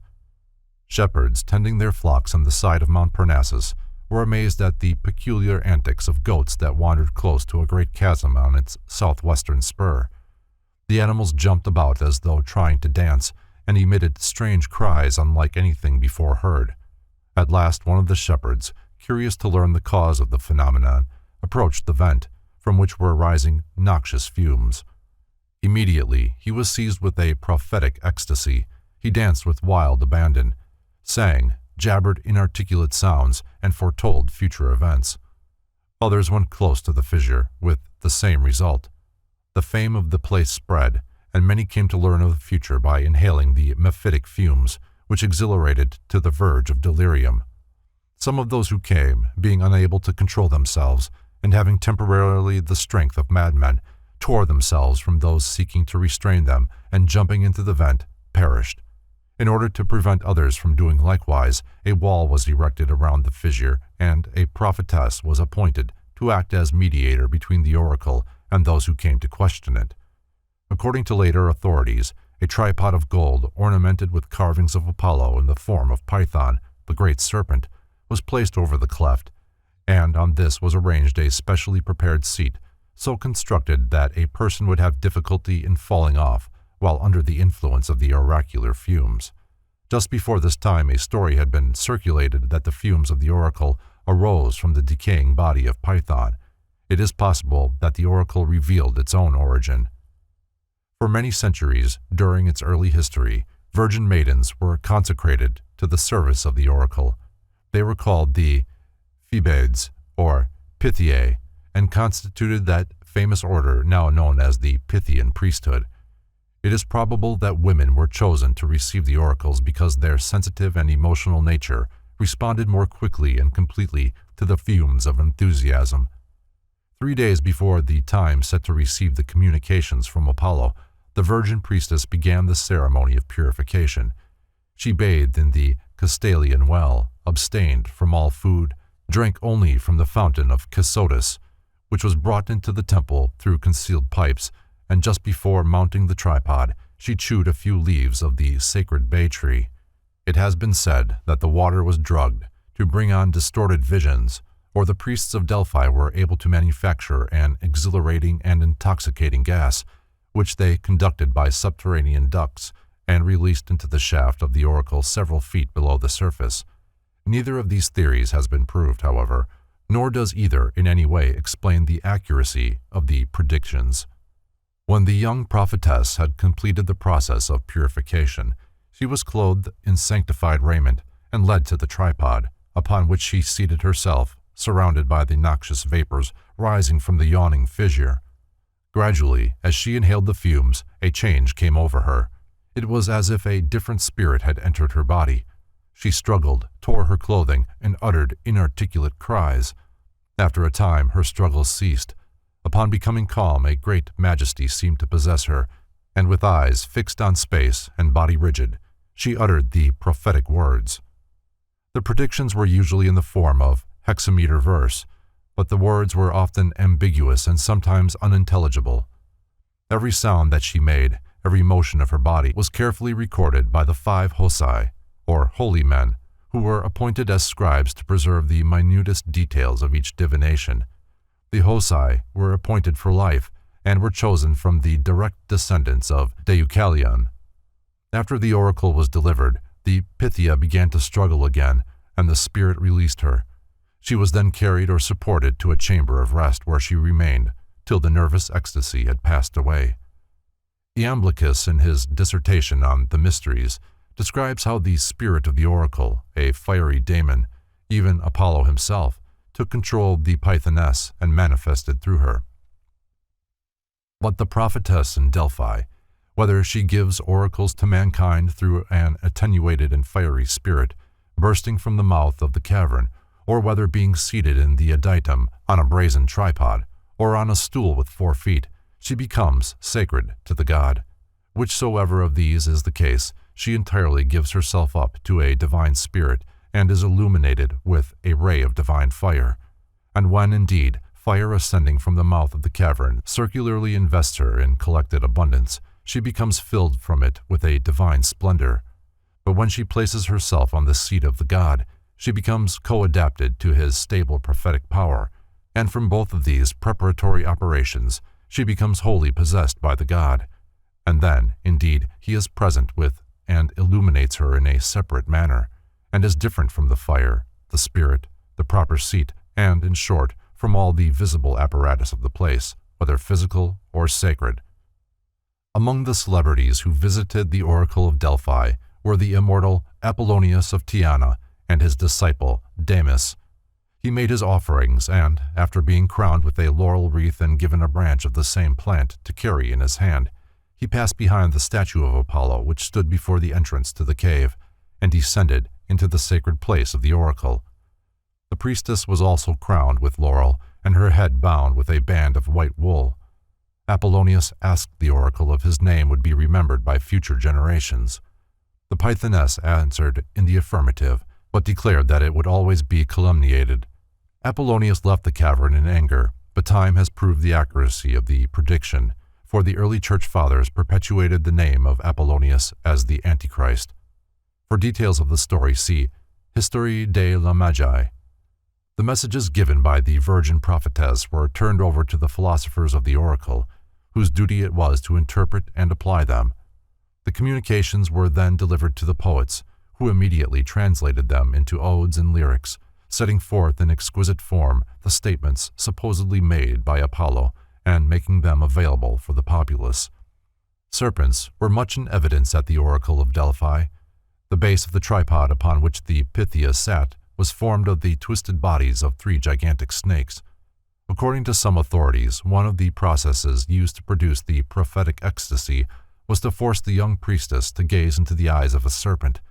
Shepherds tending their flocks on the side of Mount Parnassus were amazed at the peculiar antics of goats that wandered close to a great chasm on its southwestern spur. The animals jumped about as though trying to dance and emitted strange cries unlike anything before heard. At last one of the shepherds, curious to learn the cause of the phenomenon, approached the vent, from which were rising noxious fumes. Immediately he was seized with a prophetic ecstasy. He danced with wild abandon, sang, jabbered inarticulate sounds, and foretold future events. Others went close to the fissure, with the same result. The fame of the place spread, and many came to learn of the future by inhaling the mephitic fumes, which exhilarated to the verge of delirium. Some of those who came, being unable to control themselves, and having temporarily the strength of madmen, tore themselves from those seeking to restrain them, and jumping into the vent, perished. In order to prevent others from doing likewise, a wall was erected around the fissure, and a prophetess was appointed to act as mediator between the oracle and those who came to question it. According to later authorities, a tripod of gold ornamented with carvings of Apollo in the form of Python, the great serpent, was placed over the cleft, and on this was arranged a specially prepared seat, so constructed that a person would have difficulty in falling off while under the influence of the oracular fumes. Just before this time, a story had been circulated that the fumes of the oracle arose from the decaying body of Python. It is possible that the oracle revealed its own origin. For many centuries, during its early history, virgin maidens were consecrated to the service of the oracle. They were called the Phoebades, or Pythiae, and constituted that famous order now known as the Pythian priesthood. It is probable that women were chosen to receive the oracles because their sensitive and emotional nature responded more quickly and completely to the fumes of enthusiasm. 3 days before the time set to receive the communications from Apollo, the virgin priestess began the ceremony of purification. She bathed in the Castalian well, abstained from all food, drank only from the fountain of Casotus, which was brought into the temple through concealed pipes, and just before mounting the tripod, she chewed a few leaves of the sacred bay tree. It has been said that the water was drugged to bring on distorted visions, or the priests of Delphi were able to manufacture an exhilarating and intoxicating gas, which they conducted by subterranean ducts and released into the shaft of the oracle several feet below the surface. Neither of these theories has been proved, however, nor does either in any way explain the accuracy of the predictions. When the young prophetess had completed the process of purification, she was clothed in sanctified raiment and led to the tripod, upon which she seated herself, surrounded by the noxious vapors rising from the yawning fissure. Gradually, as she inhaled the fumes, a change came over her. It was as if a different spirit had entered her body. She struggled, tore her clothing, and uttered inarticulate cries. After a time, her struggles ceased. Upon becoming calm, a great majesty seemed to possess her, and with eyes fixed on space and body rigid, she uttered the prophetic words. The predictions were usually in the form of hexameter verse, but the words were often ambiguous and sometimes unintelligible. Every sound that she made, every motion of her body, was carefully recorded by the 5 Hosai, or holy men, who were appointed as scribes to preserve the minutest details of each divination. The Hosai were appointed for life and were chosen from the direct descendants of Deucalion. After the oracle was delivered, the Pythia began to struggle again, and the spirit released her. She was then carried or supported to a chamber of rest where she remained till the nervous ecstasy had passed away. Iamblichus, in his dissertation on the Mysteries, describes how the spirit of the oracle, a fiery daemon, even Apollo himself, took control of the Pythoness and manifested through her. But the prophetess in Delphi whether she gives oracles to mankind through an attenuated and fiery spirit bursting from the mouth of the cavern, or whether being seated in the adytum on a brazen tripod, or on a stool with 4 feet, she becomes sacred to the god. Whichsoever of these is the case, she entirely gives herself up to a divine spirit and is illuminated with a ray of divine fire. And when, indeed, fire ascending from the mouth of the cavern circularly invests her in collected abundance, she becomes filled from it with a divine splendor. But when she places herself on the seat of the god, she becomes co-adapted to his stable prophetic power, and from both of these preparatory operations, she becomes wholly possessed by the god. And then, indeed, he is present with and illuminates her in a separate manner, and is different from the fire, the spirit, the proper seat, and, in short, from all the visible apparatus of the place, whether physical or sacred. Among the celebrities who visited the Oracle of Delphi were the immortal Apollonius of Tyana and his disciple Damis. He made his offerings, and, after being crowned with a laurel wreath and given a branch of the same plant to carry in his hand, he passed behind the statue of Apollo which stood before the entrance to the cave, and descended into the sacred place of the oracle. The priestess was also crowned with laurel, and her head bound with a band of white wool. Apollonius asked the oracle if his name would be remembered by future generations. The Pythoness answered in the affirmative, but declared that it would always be calumniated. Apollonius left the cavern in anger, but time has proved the accuracy of the prediction, for the early church fathers perpetuated the name of Apollonius as the Antichrist. For details of the story, see History de la Magi. The messages given by the virgin prophetess were turned over to the philosophers of the oracle, whose duty it was to interpret and apply them. The communications were then delivered to the poets, who immediately translated them into odes and lyrics, setting forth in exquisite form the statements supposedly made by Apollo and making them available for the populace. Serpents were much in evidence at the Oracle of Delphi. The base of the tripod upon which the Pythia sat was formed of the twisted bodies of 3 gigantic snakes. According to some authorities, one of the processes used to produce the prophetic ecstasy was to force the young priestess to gaze into the eyes of a serpent.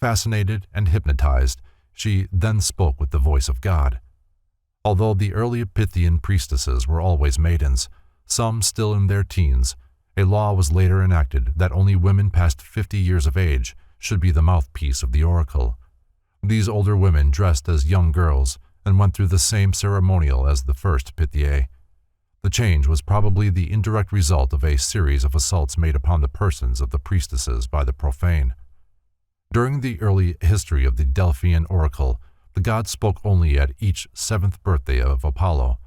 Fascinated and hypnotized, she then spoke with the voice of God. Although the early Pythian priestesses were always maidens, some still in their teens, a law was later enacted that only women past 50 years of age should be the mouthpiece of the oracle. These older women dressed as young girls and went through the same ceremonial as the first Pythiae. The change was probably the indirect result of a series of assaults made upon the persons of the priestesses by the profane. During the early history of the Delphian oracle, the god spoke only at each 7th birthday of Apollo.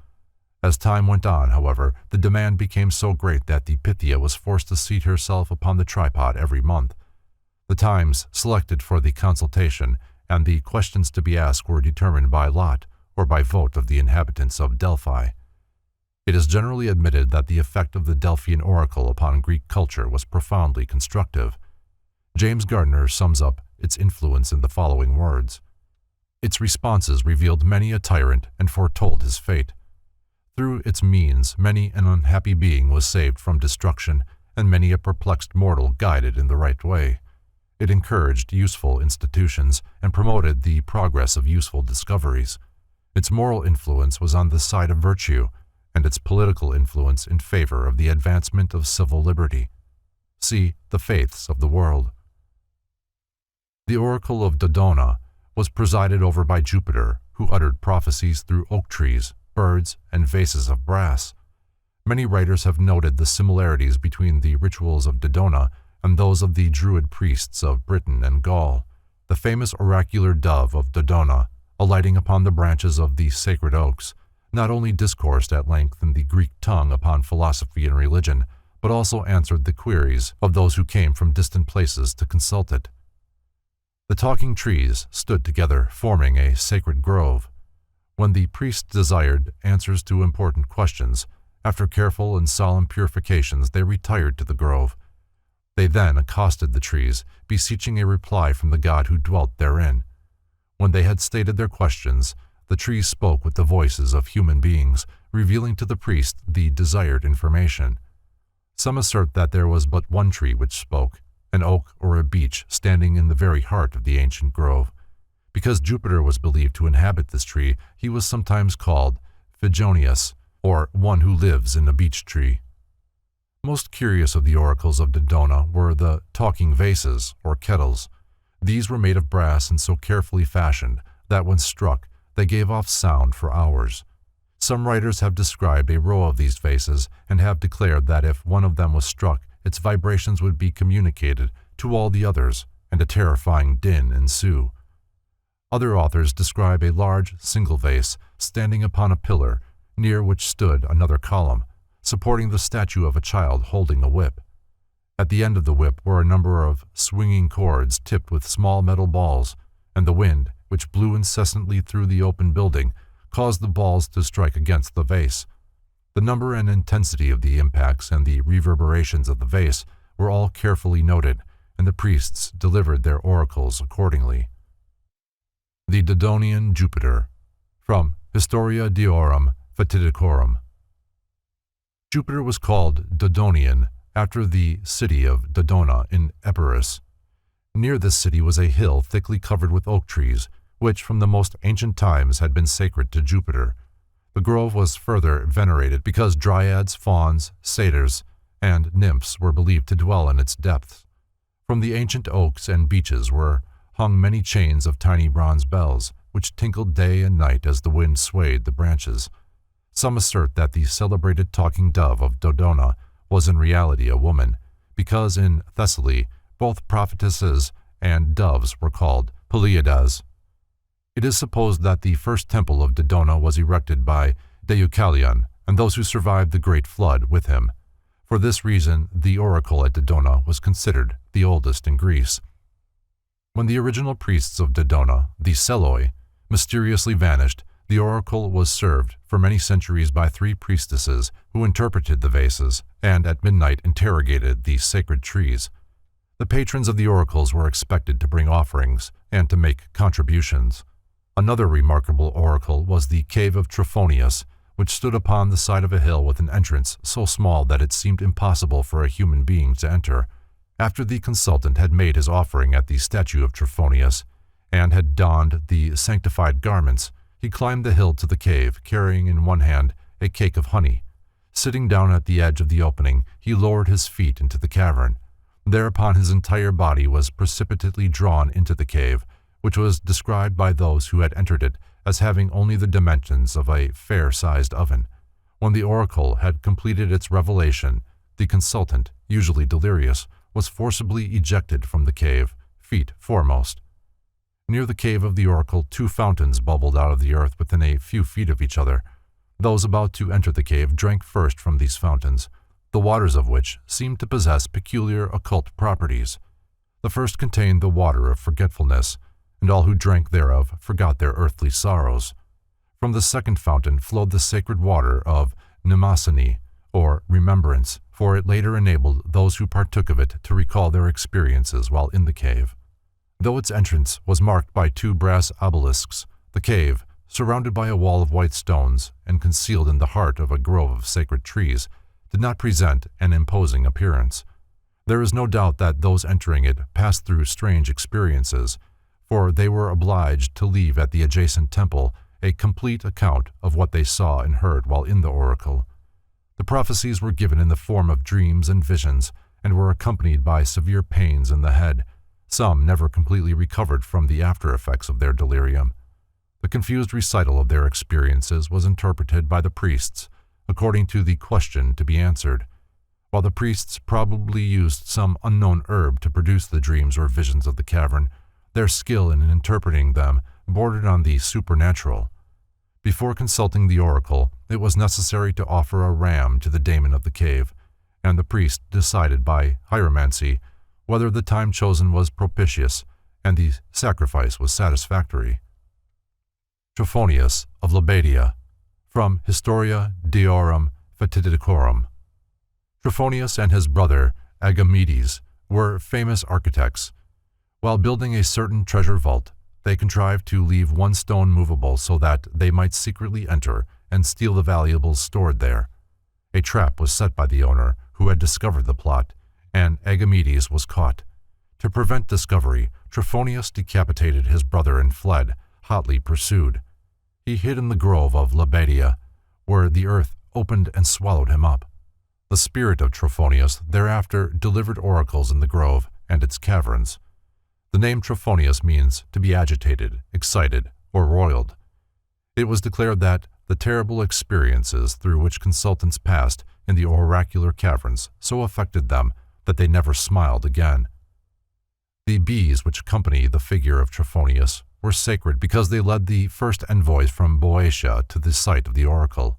As time went on, however, the demand became so great that the Pythia was forced to seat herself upon the tripod every month. The times selected for the consultation and the questions to be asked were determined by lot or by vote of the inhabitants of Delphi. It is generally admitted that the effect of the Delphian oracle upon Greek culture was profoundly constructive. James Gardner sums up its influence in the following words: "Its responses revealed many a tyrant and foretold his fate. Through its means, many an unhappy being was saved from destruction, and many a perplexed mortal guided in the right way. It encouraged useful institutions and promoted the progress of useful discoveries. Its moral influence was on the side of virtue, and its political influence in favor of the advancement of civil liberty. See the Faiths of the World." The Oracle of Dodona was presided over by Jupiter, who uttered prophecies through oak trees, birds, and vases of brass. Many writers have noted the similarities between the rituals of Dodona and those of the Druid priests of Britain and Gaul. The famous oracular dove of Dodona, alighting upon the branches of the sacred oaks, not only discoursed at length in the Greek tongue upon philosophy and religion, but also answered the queries of those who came from distant places to consult it. The talking trees stood together, forming a sacred grove. When the priest desired answers to important questions, after careful and solemn purifications they retired to the grove. They then accosted the trees, beseeching a reply from the god who dwelt therein. When they had stated their questions, the trees spoke with the voices of human beings, revealing to the priest the desired information. Some assert that there was but one tree which spoke, an oak or a beech standing in the very heart of the ancient grove. Because Jupiter was believed to inhabit this tree, he was sometimes called Phigonius, or one who lives in a beech tree. Most curious of the oracles of Dodona were the talking vases, or kettles. These were made of brass and so carefully fashioned that when struck, they gave off sound for hours. Some writers have described a row of these vases and have declared that if one of them was struck, its vibrations would be communicated to all the others, and a terrifying din ensue. Other authors describe a large single vase standing upon a pillar, near which stood another column, supporting the statue of a child holding a whip. At the end of the whip were a number of swinging cords tipped with small metal balls, and the wind, which blew incessantly through the open building, caused the balls to strike against the vase. The number and intensity of the impacts and the reverberations of the vase were all carefully noted, and the priests delivered their oracles accordingly. The Dodonian Jupiter, from Historia Deorum Fatidicorum. Jupiter was called Dodonian after the city of Dodona in Epirus. Near this city was a hill thickly covered with oak trees, which from the most ancient times had been sacred to Jupiter. The grove was further venerated because dryads, fauns, satyrs, and nymphs were believed to dwell in its depths. From the ancient oaks and beeches were hung many chains of tiny bronze bells, which tinkled day and night as the wind swayed the branches. Some assert that the celebrated talking dove of Dodona was in reality a woman, because in Thessaly both prophetesses and doves were called Pleiades. It is supposed that the first temple of Dodona was erected by Deucalion and those who survived the great flood with him. For this reason, the oracle at Dodona was considered the oldest in Greece. When the original priests of Dodona, the Seloi, mysteriously vanished, the oracle was served for many centuries by 3 priestesses who interpreted the vases and at midnight interrogated the sacred trees. The patrons of the oracles were expected to bring offerings and to make contributions. Another remarkable oracle was the cave of Trophonius, which stood upon the side of a hill with an entrance so small that it seemed impossible for a human being to enter. After the consultant had made his offering at the statue of Trophonius and had donned the sanctified garments, he climbed the hill to the cave, carrying in one hand a cake of honey. Sitting down at the edge of the opening, he lowered his feet into the cavern. Thereupon his entire body was precipitately drawn into the cave, which was described by those who had entered it as having only the dimensions of a fair-sized oven. When the oracle had completed its revelation, the consultant, usually delirious, was forcibly ejected from the cave, feet foremost. Near the cave of the oracle 2 fountains bubbled out of the earth within a few feet of each other. Those about to enter the cave drank first from these fountains, the waters of which seemed to possess peculiar occult properties. The first contained the water of forgetfulness, and all who drank thereof forgot their earthly sorrows. From the second fountain flowed the sacred water of mnemosyne, or remembrance, for it later enabled those who partook of it to recall their experiences while in the cave. Though its entrance was marked by 2 brass obelisks, the cave, surrounded by a wall of white stones and concealed in the heart of a grove of sacred trees, did not present an imposing appearance. There is no doubt that those entering it passed through strange experiences, for they were obliged to leave at the adjacent temple a complete account of what they saw and heard while in the oracle. The prophecies were given in the form of dreams and visions, and were accompanied by severe pains in the head. Some never completely recovered from the after-effects of their delirium. The confused recital of their experiences was interpreted by the priests, according to the question to be answered. While the priests probably used some unknown herb to produce the dreams or visions of the cavern, their skill in interpreting them bordered on the supernatural. Before consulting the oracle, it was necessary to offer a ram to the daemon of the cave, and the priest decided by hieromancy whether the time chosen was propitious and the sacrifice was satisfactory. Trophonius of Lebadia, from Historia Deorum Fatidicorum. Trophonius and his brother Agamedes were famous architects. While building a certain treasure vault, they contrived to leave one stone movable so that they might secretly enter and steal the valuables stored there. A trap was set by the owner, who had discovered the plot, and Agamedes was caught. To prevent discovery, Trophonius decapitated his brother and fled, hotly pursued. He hid in the grove of Lebedia, where the earth opened and swallowed him up. The spirit of Trophonius thereafter delivered oracles in the grove and its caverns. The name Trophonius means to be agitated, excited, or roiled. It was declared that the terrible experiences through which consultants passed in the oracular caverns so affected them that they never smiled again. The bees which accompany the figure of Trophonius were sacred because they led the first envoys from Boeotia to the site of the oracle.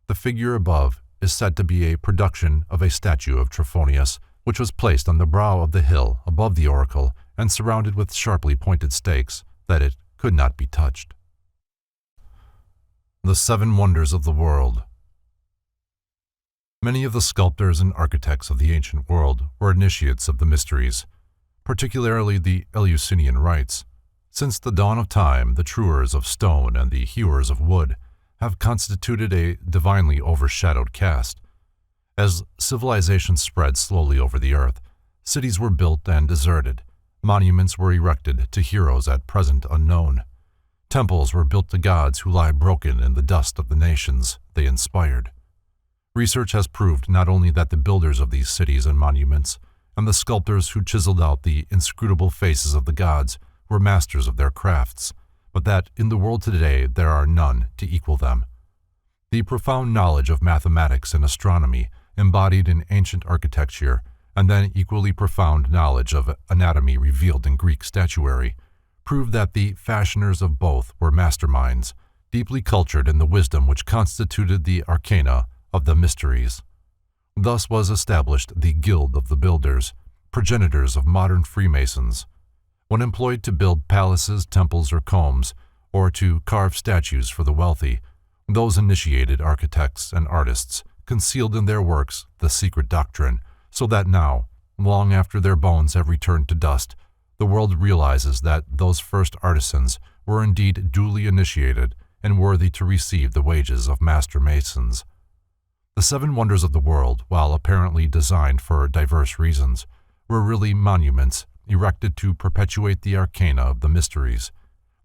The figure above is said to be a production of a statue of Trophonius, which was placed on the brow of the hill above the oracle and surrounded with sharply pointed stakes, that it could not be touched. The Seven Wonders of the World. Many of the sculptors and architects of the ancient world were initiates of the mysteries, particularly the Eleusinian rites. Since the dawn of time, the truers of stone and the hewers of wood have constituted a divinely overshadowed caste. As civilization spread slowly over the earth, cities were built and deserted, monuments were erected to heroes at present unknown. Temples were built to gods who lie broken in the dust of the nations they inspired. Research has proved not only that the builders of these cities and monuments and the sculptors who chiseled out the inscrutable faces of the gods were masters of their crafts, but that in the world today there are none to equal them. The profound knowledge of mathematics and astronomy embodied in ancient architecture, and then equally profound knowledge of anatomy revealed in Greek statuary, proved that the fashioners of both were masterminds, deeply cultured in the wisdom which constituted the arcana of the mysteries. Thus was established the Guild of the Builders, progenitors of modern Freemasons. When employed to build palaces, temples, or combs, or to carve statues for the wealthy, those initiated architects and artists concealed in their works the secret doctrine, so that now, long after their bones have returned to dust, the world realizes that those first artisans were indeed duly initiated and worthy to receive the wages of master masons. The seven wonders of the world, while apparently designed for diverse reasons, were really monuments erected to perpetuate the arcana of the mysteries.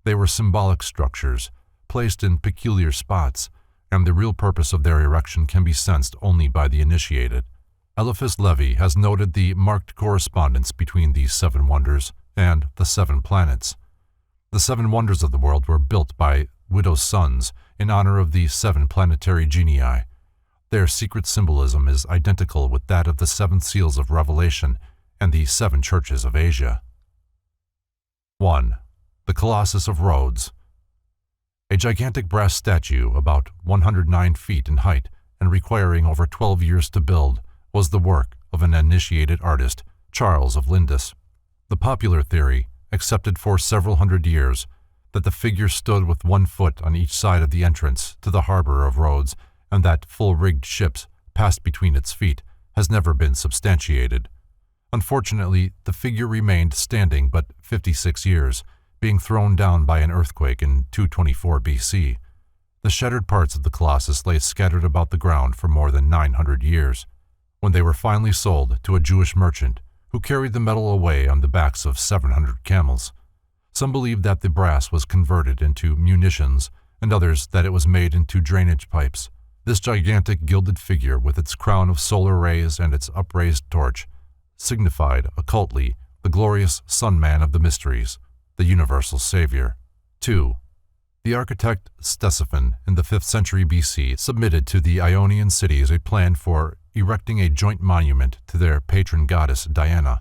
They were symbolic structures, placed in peculiar spots, and the real purpose of their erection can be sensed only by the initiated. Eliphas Levi has noted the marked correspondence between these seven wonders and the seven planets. The seven wonders of the world were built by widows' sons in honor of the seven planetary genii. Their secret symbolism is identical with that of the seven seals of Revelation and the seven churches of Asia. 1. The Colossus of Rhodes. A gigantic brass statue, about 109 feet in height and requiring over 12 years to build, was the work of an initiated artist, Charles of Lindis. The popular theory, accepted for several hundred years, that the figure stood with 1 foot on each side of the entrance to the harbor of Rhodes and that full-rigged ships passed between its feet, has never been substantiated. Unfortunately, the figure remained standing but 56 years, being thrown down by an earthquake in 224 BC. The shattered parts of the Colossus lay scattered about the ground for more than 900 years. When they were finally sold to a Jewish merchant, who carried the metal away on the backs of 700 camels. Some believed that the brass was converted into munitions, and others that it was made into drainage pipes. This gigantic gilded figure, with its crown of solar rays and its upraised torch, signified, occultly, the glorious Son-Man of the mysteries, the universal Savior. 2. The architect Ctesiphon, in the 5th century BC, submitted to the Ionian cities a plan for erecting a joint monument to their patron goddess Diana.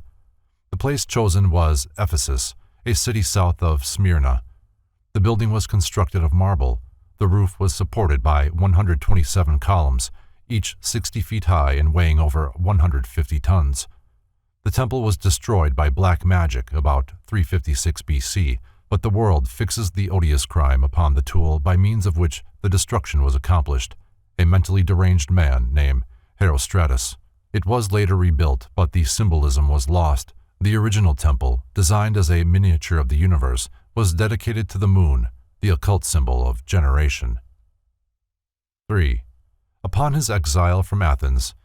The place chosen was Ephesus, a city south of Smyrna. The building was constructed of marble. The roof was supported by 127 columns, each 60 feet high and weighing over 150 tons. The temple was destroyed by black magic about 356 BC, but the world fixes the odious crime upon the tool by means of which the destruction was accomplished, a mentally deranged man named Herostratus. It was later rebuilt, but the symbolism was lost. The original temple, designed as a miniature of the universe, was dedicated to the moon, the occult symbol of generation. 3. Upon his exile from Athens,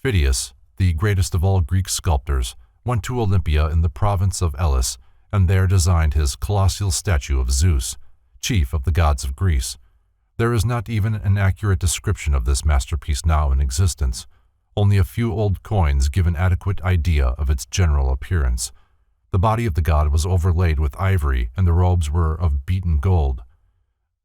Phidias, the greatest of all Greek sculptors, went to Olympia in the province of Elis and there designed his colossal statue of Zeus, chief of the gods of Greece. There is not even an accurate description of this masterpiece now in existence. Only a few old coins give an adequate idea of its general appearance. The body of the god was overlaid with ivory and the robes were of beaten gold.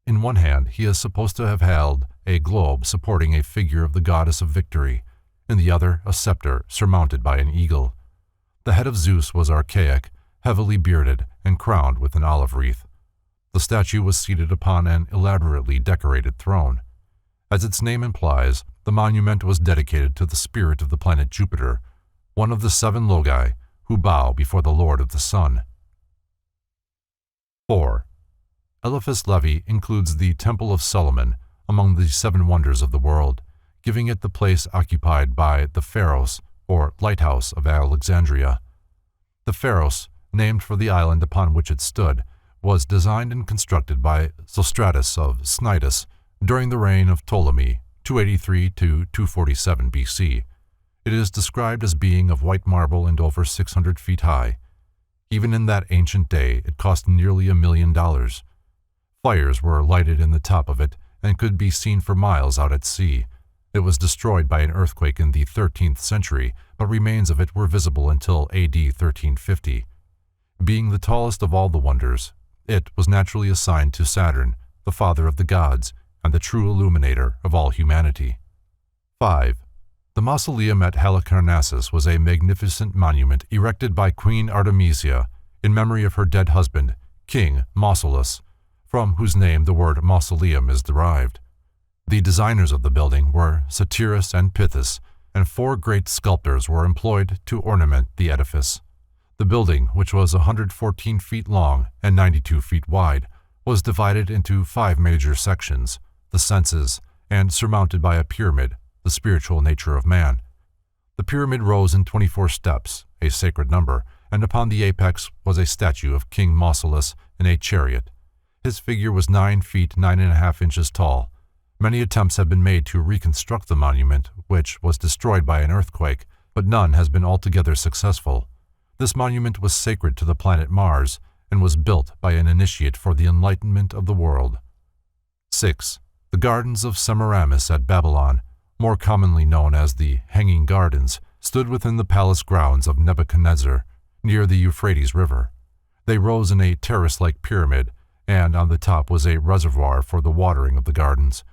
In one hand, he is supposed to have held a globe supporting a figure of the goddess of victory, in the other a scepter surmounted by an eagle. The head of Zeus was archaic, heavily bearded, and crowned with an olive wreath. The statue was seated upon an elaborately decorated throne. As its name implies, the monument was dedicated to the spirit of the planet Jupiter, one of the 7 Logi who bow before the Lord of the Sun. 4. Eliphas Levi includes the Temple of Solomon among the 7 wonders of the world, giving it the place occupied by the Pharos, or Lighthouse of Alexandria. The Pharos, named for the island upon which it stood, was designed and constructed by Sostratus of Cnidus during the reign of Ptolemy, 283 to 247 BC. It is described as being of white marble and over 600 feet high. Even in that ancient day, it cost nearly $1 million. Fires were lighted in the top of it and could be seen for miles out at sea. It was destroyed by an earthquake in the 13th century, but remains of it were visible until AD 1350. Being the tallest of all the wonders, it was naturally assigned to Saturn, the father of the gods, and the true illuminator of all humanity. 5. The mausoleum at Halicarnassus was a magnificent monument erected by Queen Artemisia in memory of her dead husband, King Mausolus, from whose name the word mausoleum is derived. The designers of the building were Satyrus and Pythis, and 4 great sculptors were employed to ornament the edifice. The building, which was 114 feet long and 92 feet wide, was divided into 5 major sections, the senses, and surmounted by a pyramid, the spiritual nature of man. The pyramid rose in 24 steps, a sacred number, and upon the apex was a statue of King Mausolus in a chariot. His figure was 9 feet 9.5 inches tall. Many attempts have been made to reconstruct the monument, which was destroyed by an earthquake, but none has been altogether successful. This monument was sacred to the planet Mars and was built by an initiate for the enlightenment of the world. 6. The Gardens of Semiramis at Babylon, more commonly known as the Hanging Gardens, stood within the palace grounds of Nebuchadnezzar, near the Euphrates River. They rose in a terrace-like pyramid, and on the top was a reservoir for the watering of the gardens.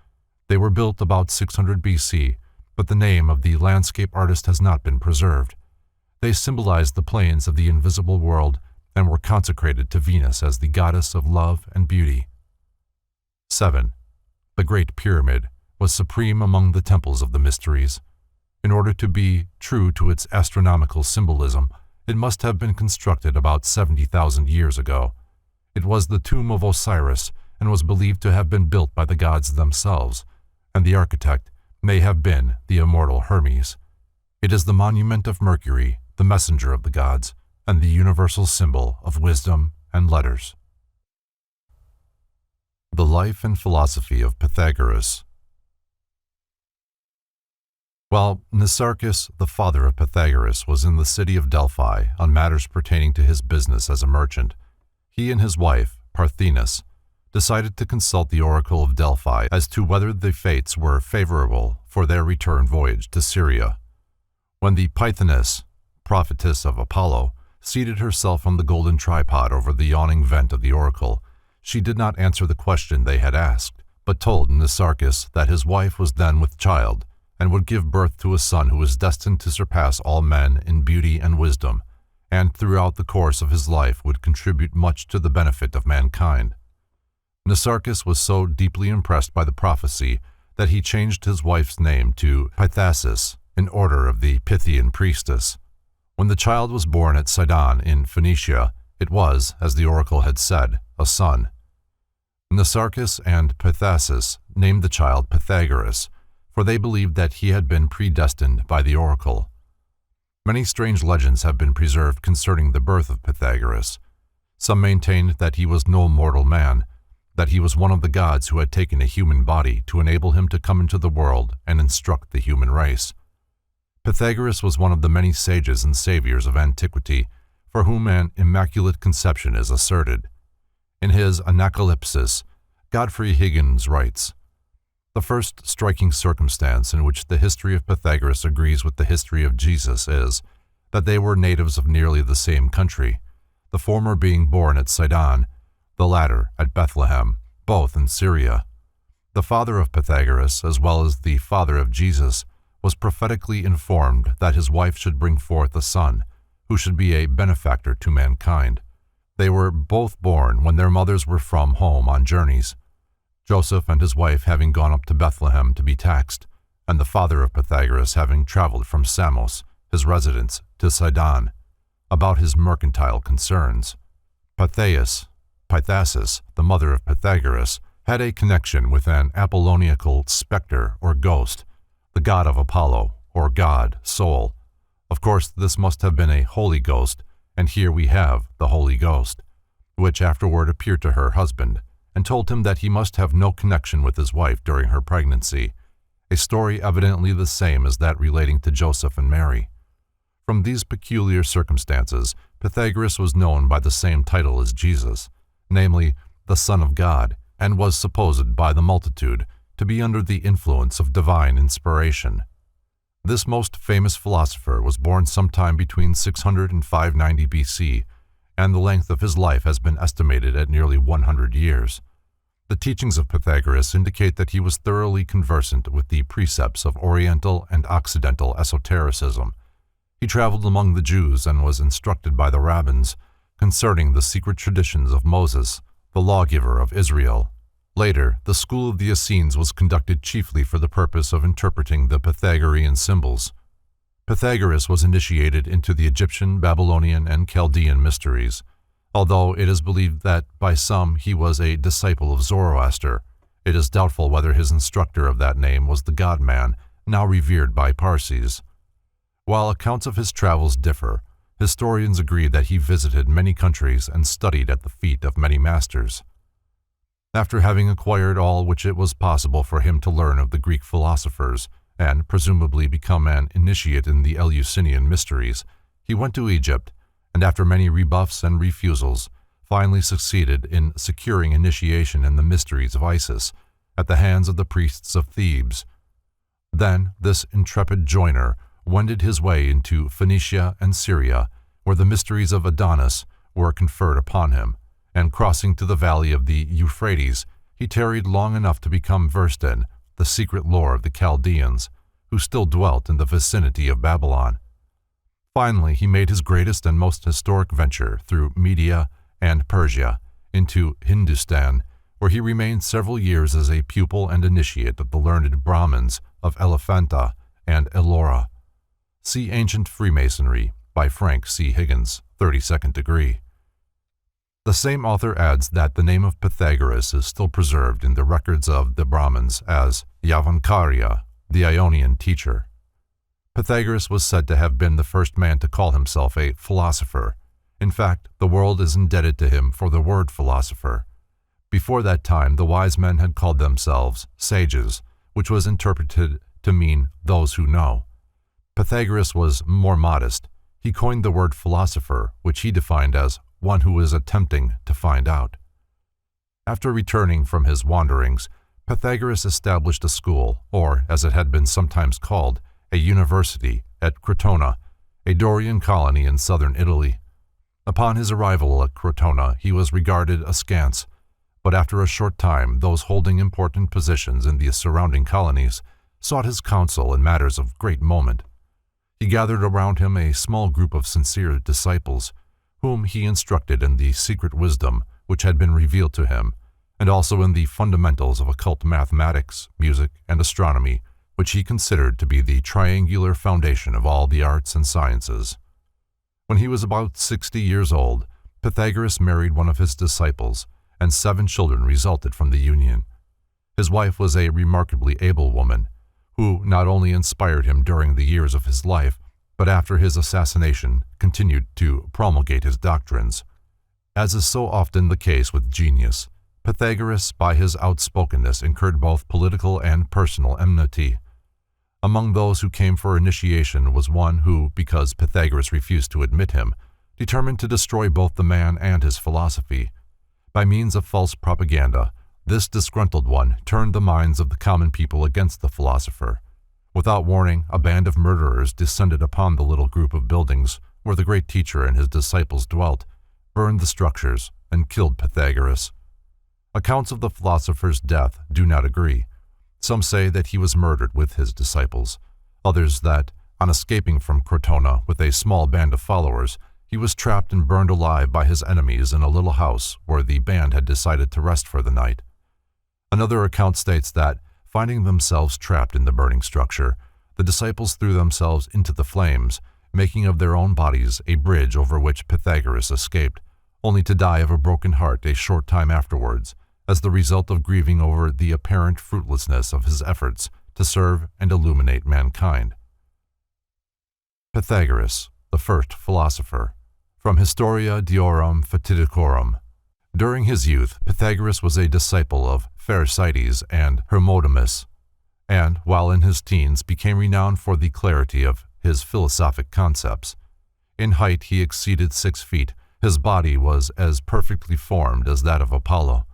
They were built about 600 BC, but the name of the landscape artist has not been preserved. They symbolized the plains of the invisible world and were consecrated to Venus as the goddess of love and beauty. 7. The Great Pyramid was supreme among the temples of the mysteries. In order to be true to its astronomical symbolism, it must have been constructed about 70,000 years ago. It was the tomb of Osiris and was believed to have been built by the gods themselves, and the architect may have been the immortal Hermes. It is the monument of Mercury, the messenger of the gods, and the universal symbol of wisdom and letters. The Life and Philosophy of Pythagoras. While Nisarchus, the father of Pythagoras, was in the city of Delphi on matters pertaining to his business as a merchant, he and his wife, Parthenis, decided to consult the oracle of Delphi as to whether the fates were favorable for their return voyage to Syria. When the Pythoness, prophetess of Apollo, seated herself on the golden tripod over the yawning vent of the oracle, she did not answer the question they had asked, but told Nisarchus that his wife was then with child, and would give birth to a son who was destined to surpass all men in beauty and wisdom, and throughout the course of his life would contribute much to the benefit of mankind. Nisarchus was so deeply impressed by the prophecy that he changed his wife's name to Pythasis, in order of the Pythian priestess. When the child was born at Sidon in Phoenicia, it was, as the oracle had said, a son. Nisarchus and Pythasis named the child Pythagoras, for they believed that he had been predestined by the oracle. Many strange legends have been preserved concerning the birth of Pythagoras. Some maintained that he was no mortal man, that he was one of the gods who had taken a human body to enable him to come into the world and instruct the human race. Pythagoras was one of the many sages and saviors of antiquity for whom an immaculate conception is asserted. In his Anacalypsis, Godfrey Higgins writes, "The first striking circumstance in which the history of Pythagoras agrees with the history of Jesus is that they were natives of nearly the same country, the former being born at Sidon, the latter at Bethlehem, both in Syria. The father of Pythagoras, as well as the father of Jesus, was prophetically informed that his wife should bring forth a son, who should be a benefactor to mankind. They were both born when their mothers were from home on journeys, Joseph and his wife having gone up to Bethlehem to be taxed, and the father of Pythagoras having traveled from Samos, his residence, to Sidon, about his mercantile concerns. Pythasis, the mother of Pythagoras, had a connection with an Apolloniacal specter or ghost, the god of Apollo, or god, soul. Of course, this must have been a Holy Ghost, and here we have the Holy Ghost, which afterward appeared to her husband, and told him that he must have no connection with his wife during her pregnancy, a story evidently the same as that relating to Joseph and Mary. From these peculiar circumstances, Pythagoras was known by the same title as Jesus, namely, the Son of God, and was supposed by the multitude to be under the influence of divine inspiration. This most famous philosopher was born sometime between 600 and 590 BC, and the length of his life has been estimated at nearly 100 years. The teachings of Pythagoras indicate that he was thoroughly conversant with the precepts of Oriental and Occidental esotericism. He traveled among the Jews and was instructed by the rabbins concerning the secret traditions of Moses, the lawgiver of Israel. Later, the school of the Essenes was conducted chiefly for the purpose of interpreting the Pythagorean symbols. Pythagoras was initiated into the Egyptian, Babylonian, and Chaldean mysteries. Although it is believed that by some he was a disciple of Zoroaster, it is doubtful whether his instructor of that name was the God-man, now revered by Parsis. While accounts of his travels differ, historians agree that he visited many countries and studied at the feet of many masters. After having acquired all which it was possible for him to learn of the Greek philosophers, and presumably become an initiate in the Eleusinian mysteries, he went to Egypt, and after many rebuffs and refusals, finally succeeded in securing initiation in the mysteries of Isis at the hands of the priests of Thebes. Then this intrepid joiner wended his way into Phoenicia and Syria, where the mysteries of Adonis were conferred upon him, and crossing to the valley of the Euphrates, he tarried long enough to become versed in the secret lore of the Chaldeans, who still dwelt in the vicinity of Babylon. Finally, he made his greatest and most historic venture through Media and Persia into Hindustan, where he remained several years as a pupil and initiate of the learned Brahmins of Elephanta and Ellora. See Ancient Freemasonry by Frank C. Higgins, 32nd degree. The same author adds that the name of Pythagoras is still preserved in the records of the Brahmins as Yavankarya, the Ionian teacher. Pythagoras was said to have been the first man to call himself a philosopher. In fact, the world is indebted to him for the word philosopher. Before that time, the wise men had called themselves sages, which was interpreted to mean those who know. Pythagoras was more modest. He coined the word philosopher, which he defined as one who is attempting to find out. After returning from his wanderings, Pythagoras established a school, or, as it had been sometimes called, a university, at Crotona, a Dorian colony in southern Italy. Upon his arrival at Crotona, he was regarded askance, but after a short time those holding important positions in the surrounding colonies sought his counsel in matters of great moment. He gathered around him a small group of sincere disciples, whom he instructed in the secret wisdom which had been revealed to him, and also in the fundamentals of occult mathematics, music, and astronomy, which he considered to be the triangular foundation of all the arts and sciences. When he was about 60 years old, Pythagoras married one of his disciples, and 7 children resulted from the union. His wife was a remarkably able woman, who not only inspired him during the years of his life, but after his assassination continued to promulgate his doctrines. As is so often the case with genius, Pythagoras, by his outspokenness, incurred both political and personal enmity. Among those who came for initiation was one who, because Pythagoras refused to admit him, determined to destroy both the man and his philosophy. By means of false propaganda, this disgruntled one turned the minds of the common people against the philosopher. Without warning, a band of murderers descended upon the little group of buildings where the great teacher and his disciples dwelt, burned the structures, and killed Pythagoras. Accounts of the philosopher's death do not agree. Some say that he was murdered with his disciples, others that, on escaping from Crotona with a small band of followers, he was trapped and burned alive by his enemies in a little house where the band had decided to rest for the night. Another account states that, finding themselves trapped in the burning structure, the disciples threw themselves into the flames, making of their own bodies a bridge over which Pythagoras escaped, only to die of a broken heart a short time afterwards, as the result of grieving over the apparent fruitlessness of his efforts to serve and illuminate mankind. Pythagoras, the first philosopher. From Historia Diorum Fatidicorum. During his youth, Pythagoras was a disciple of Pherecydes and Hermodamus, and, while in his teens, became renowned for the clarity of his philosophic concepts. In height he exceeded 6 feet. His body was as perfectly formed as that of Apollo.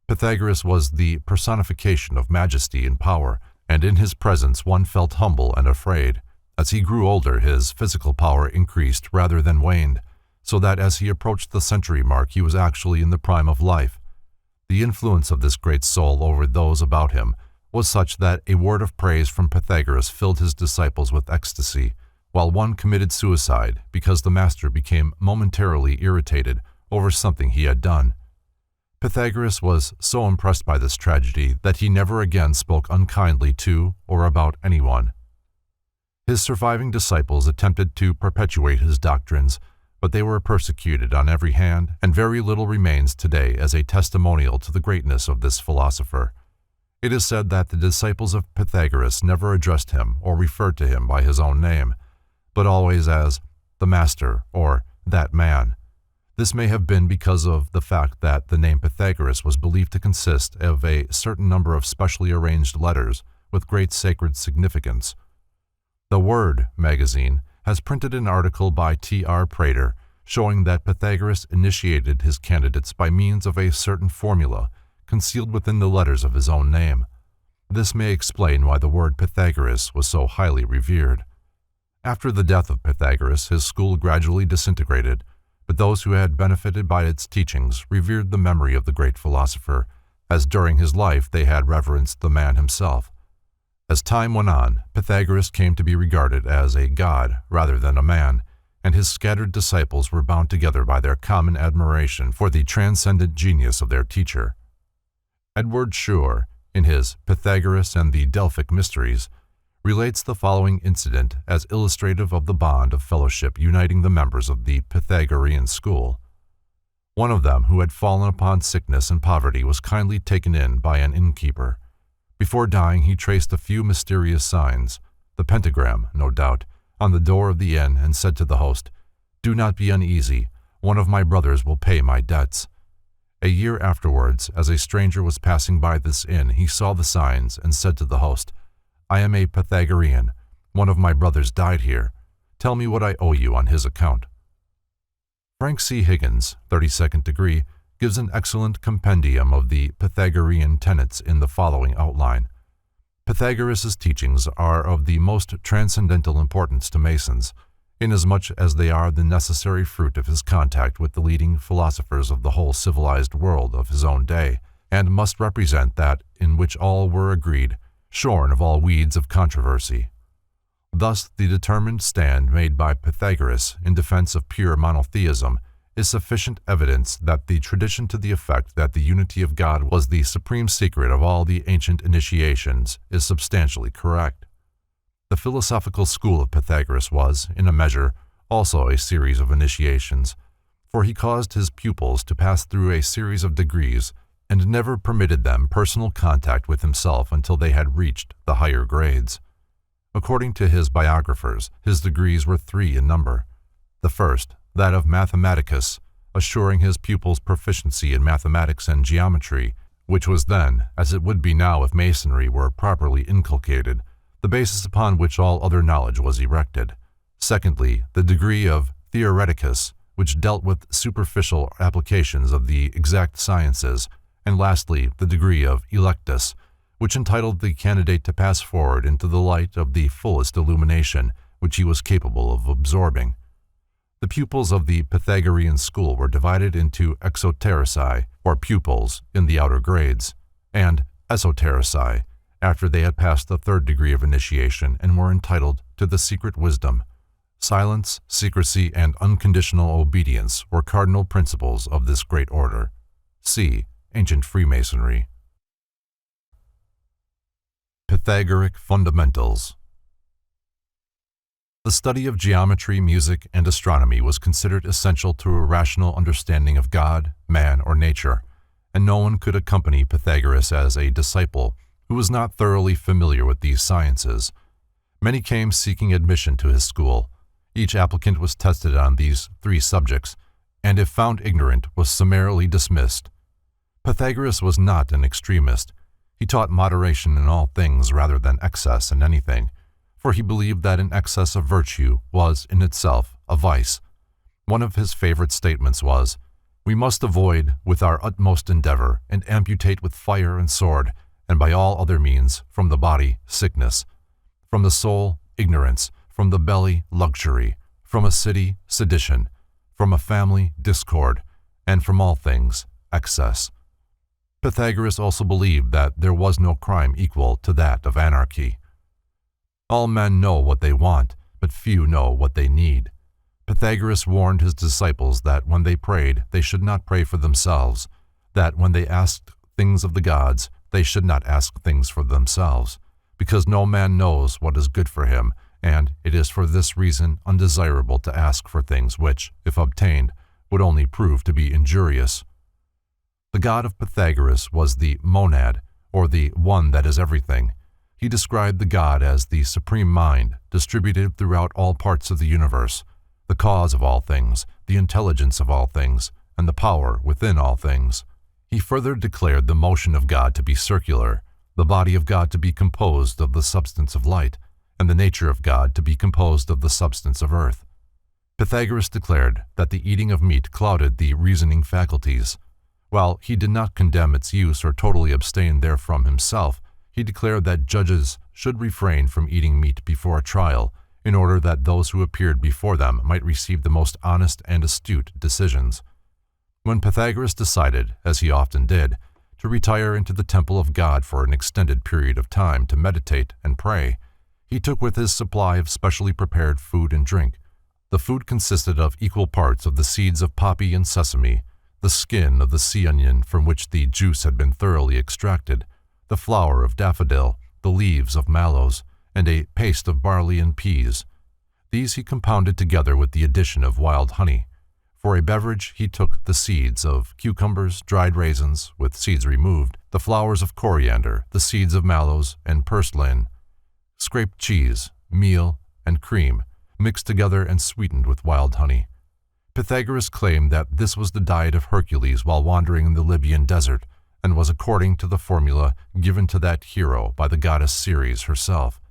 Pythagoras was the personification of majesty and power, and in his presence one felt humble and afraid. As he grew older, his physical power increased rather than waned, so that as he approached the century mark he was actually in the prime of life. The influence of this great soul over those about him was such that a word of praise from Pythagoras filled his disciples with ecstasy, while one committed suicide because the master became momentarily irritated over something he had done. Pythagoras was so impressed by this tragedy that he never again spoke unkindly to or about anyone. His surviving disciples attempted to perpetuate his doctrines, but they were persecuted on every hand, and very little remains today as a testimonial to the greatness of this philosopher. It is said that the disciples of Pythagoras never addressed him or referred to him by his own name, but always as the master or that man. This may have been because of the fact that the name Pythagoras was believed to consist of a certain number of specially arranged letters with great sacred significance. The Word magazine has printed an article by T.R. Prater showing that Pythagoras initiated his candidates by means of a certain formula concealed within the letters of his own name. This may explain why the word Pythagoras was so highly revered. After the death of Pythagoras, his school gradually disintegrated, but those who had benefited by its teachings revered the memory of the great philosopher, as during his life they had reverenced the man himself. As time went on, Pythagoras came to be regarded as a god rather than a man, and his scattered disciples were bound together by their common admiration for the transcendent genius of their teacher. Edward Schur, in his Pythagoras and the Delphic Mysteries, relates the following incident as illustrative of the bond of fellowship uniting the members of the Pythagorean school. One of them, who had fallen upon sickness and poverty, was kindly taken in by an innkeeper. Before dying, he traced a few mysterious signs, the pentagram, no doubt, on the door of the inn and said to the host, "Do not be uneasy, one of my brothers will pay my debts." A year afterwards, as a stranger was passing by this inn, he saw the signs and said to the host, "I am a Pythagorean. One of my brothers died here. Tell me what I owe you on his account." Frank C. Higgins, 32nd degree, gives an excellent compendium of the Pythagorean tenets in the following outline. Pythagoras' teachings are of the most transcendental importance to Masons, inasmuch as they are the necessary fruit of his contact with the leading philosophers of the whole civilized world of his own day, and must represent that in which all were agreed, shorn of all weeds of controversy. Thus, the determined stand made by Pythagoras in defense of pure monotheism is sufficient evidence that the tradition to the effect that the unity of God was the supreme secret of all the ancient initiations is substantially correct. The philosophical school of Pythagoras was, in a measure, also a series of initiations, for he caused his pupils to pass through a series of degrees and never permitted them personal contact with himself until they had reached the higher grades. According to his biographers, his degrees were 3 in number. The first, that of Mathematicus, assuring his pupils proficiency in mathematics and geometry, which was then, as it would be now if Masonry were properly inculcated, the basis upon which all other knowledge was erected. Secondly, the degree of Theoreticus, which dealt with superficial applications of the exact sciences, and lastly, the degree of Electus, which entitled the candidate to pass forward into the light of the fullest illumination which he was capable of absorbing. The pupils of the Pythagorean school were divided into exoterici, or pupils, in the outer grades, and esoterici, after they had passed the third degree of initiation and were entitled to the secret wisdom. Silence, secrecy, and unconditional obedience were cardinal principles of this great order. See Ancient Freemasonry. Pythagorean Fundamentals. The study of geometry, music, and astronomy was considered essential to a rational understanding of God, man, or nature, and no one could accompany Pythagoras as a disciple who was not thoroughly familiar with these sciences. Many came seeking admission to his school. Each applicant was tested on these 3 subjects, and if found ignorant, was summarily dismissed. Pythagoras was not an extremist. He taught moderation in all things rather than excess in anything, for he believed that an excess of virtue was in itself a vice. One of his favorite statements was, "We must avoid with our utmost endeavor and amputate with fire and sword, and by all other means, from the body, sickness, from the soul, ignorance, from the belly, luxury, from a city, sedition, from a family, discord, and from all things, excess." Pythagoras also believed that there was no crime equal to that of anarchy. All men know what they want, but few know what they need. Pythagoras warned his disciples that when they prayed, they should not pray for themselves, that when they asked things of the gods, they should not ask things for themselves, because no man knows what is good for him, and it is for this reason undesirable to ask for things which, if obtained, would only prove to be injurious. The god of Pythagoras was the monad, or the one that is everything. He described the god as the supreme mind, distributed throughout all parts of the universe, the cause of all things, the intelligence of all things, and the power within all things. He further declared the motion of God to be circular, the body of God to be composed of the substance of light, and the nature of God to be composed of the substance of earth. Pythagoras declared that the eating of meat clouded the reasoning faculties. While he did not condemn its use or totally abstain therefrom himself, he declared that judges should refrain from eating meat before a trial, in order that those who appeared before them might receive the most honest and astute decisions. When Pythagoras decided, as he often did, to retire into the temple of God for an extended period of time to meditate and pray, he took with his supply of specially prepared food and drink. The food consisted of equal parts of the seeds of poppy and sesame, the skin of the sea onion from which the juice had been thoroughly extracted, the flower of daffodil, the leaves of mallows, and a paste of barley and peas. These he compounded together with the addition of wild honey. For a beverage he took the seeds of cucumbers, dried raisins, with seeds removed, the flowers of coriander, the seeds of mallows and purslane, scraped cheese, meal, and cream, mixed together and sweetened with wild honey. Pythagoras claimed that this was the diet of Hercules while wandering in the Libyan desert, and was according to the formula given to that hero by the goddess Ceres herself.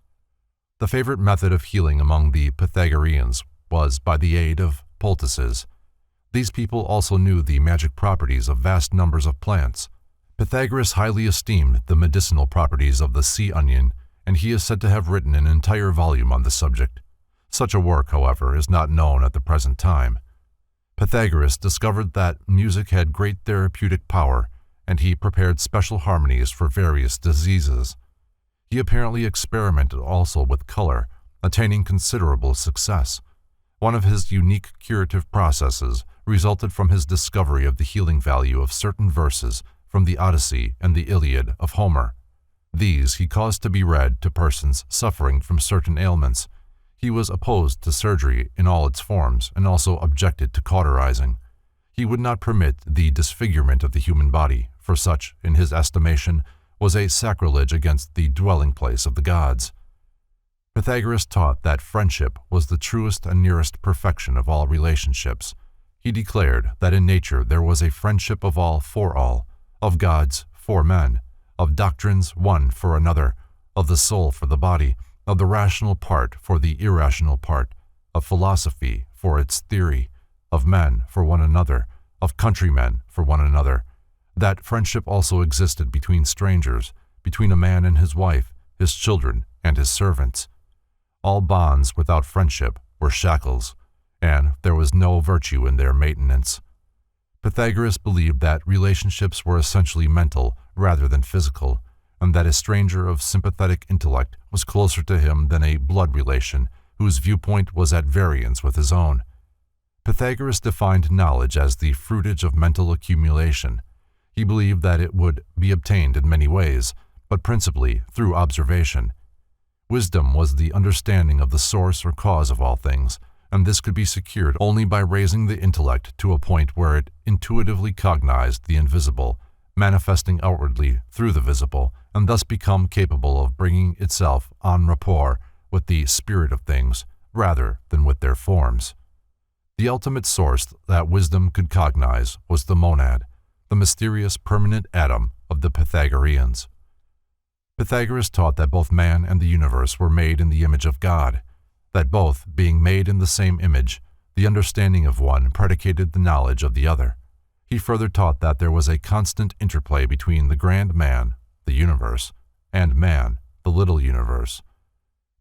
The favorite method of healing among the Pythagoreans was by the aid of poultices. These people also knew the magic properties of vast numbers of plants. Pythagoras highly esteemed the medicinal properties of the sea onion, and he is said to have written an entire volume on the subject. Such a work, however, is not known at the present time. Pythagoras discovered that music had great therapeutic power, and he prepared special harmonies for various diseases. He apparently experimented also with color, attaining considerable success. One of his unique curative processes resulted from his discovery of the healing value of certain verses from the Odyssey and the Iliad of Homer. These he caused to be read to persons suffering from certain ailments. He was opposed to surgery in all its forms and also objected to cauterizing. He would not permit the disfigurement of the human body, for such, in his estimation, was a sacrilege against the dwelling place of the gods. Pythagoras taught that friendship was the truest and nearest perfection of all relationships. He declared that in nature there was a friendship of all for all, of gods for men, of doctrines one for another, of the soul for the body, of the rational part for the irrational part, of philosophy for its theory, of men for one another, of countrymen for one another, that friendship also existed between strangers, between a man and his wife, his children, and his servants. All bonds without friendship were shackles, and there was no virtue in their maintenance. Pythagoras believed that relationships were essentially mental rather than physical, and that a stranger of sympathetic intellect was closer to him than a blood relation whose viewpoint was at variance with his own. Pythagoras defined knowledge as the fruitage of mental accumulation. He believed that it would be obtained in many ways, but principally through observation. Wisdom was the understanding of the source or cause of all things, and this could be secured only by raising the intellect to a point where it intuitively cognized the invisible, manifesting outwardly through the visible, and thus become capable of bringing itself en rapport with the spirit of things rather than with their forms. The ultimate source that wisdom could cognize was the monad, the mysterious permanent atom of the Pythagoreans. Pythagoras taught that both man and the universe were made in the image of God, that both, being made in the same image, the understanding of one predicated the knowledge of the other. He further taught that there was a constant interplay between the grand man, the universe, and man, the little universe.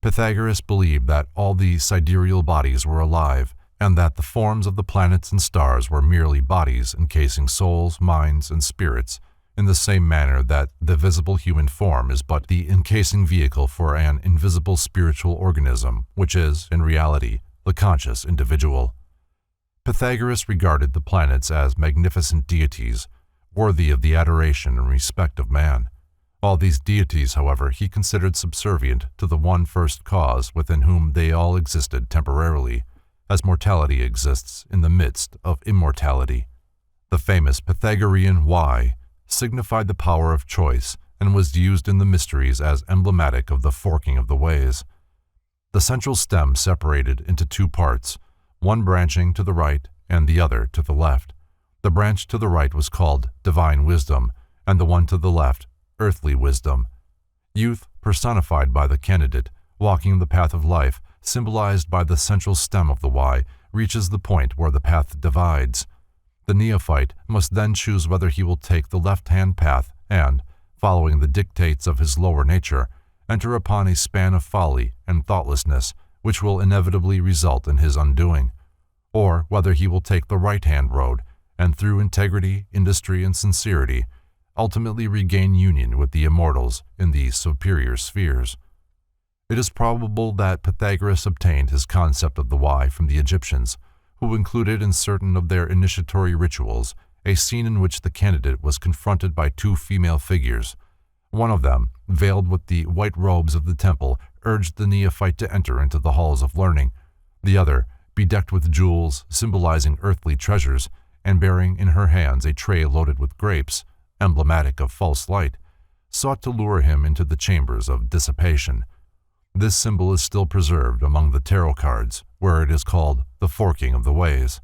Pythagoras believed that all the sidereal bodies were alive, and that the forms of the planets and stars were merely bodies encasing souls, minds, and spirits, in the same manner that the visible human form is but the encasing vehicle for an invisible spiritual organism, which is, in reality, the conscious individual. Pythagoras regarded the planets as magnificent deities, worthy of the adoration and respect of man. All these deities, however, he considered subservient to the one first cause within whom they all existed temporarily, as mortality exists in the midst of immortality. The famous Pythagorean Y signified the power of choice and was used in the mysteries as emblematic of the forking of the ways. The central stem separated into two parts, one branching to the right and the other to the left. The branch to the right was called divine wisdom, and the one to the left, earthly wisdom. Youth, personified by the candidate, walking the path of life, symbolized by the central stem of the Y, reaches the point where the path divides. The neophyte must then choose whether he will take the left-hand path and, following the dictates of his lower nature, enter upon a span of folly and thoughtlessness which will inevitably result in his undoing, or whether he will take the right-hand road and through integrity, industry, and sincerity, ultimately regain union with the immortals in the superior spheres. It is probable that Pythagoras obtained his concept of the Y from the Egyptians, who included in certain of their initiatory rituals a scene in which the candidate was confronted by two female figures. One of them, veiled with the white robes of the temple, urged the neophyte to enter into the halls of learning. The other, bedecked with jewels symbolizing earthly treasures, and bearing in her hands a tray loaded with grapes, emblematic of false light, sought to lure him into the chambers of dissipation. This symbol is still preserved among the tarot cards, where it is called the forking of the ways.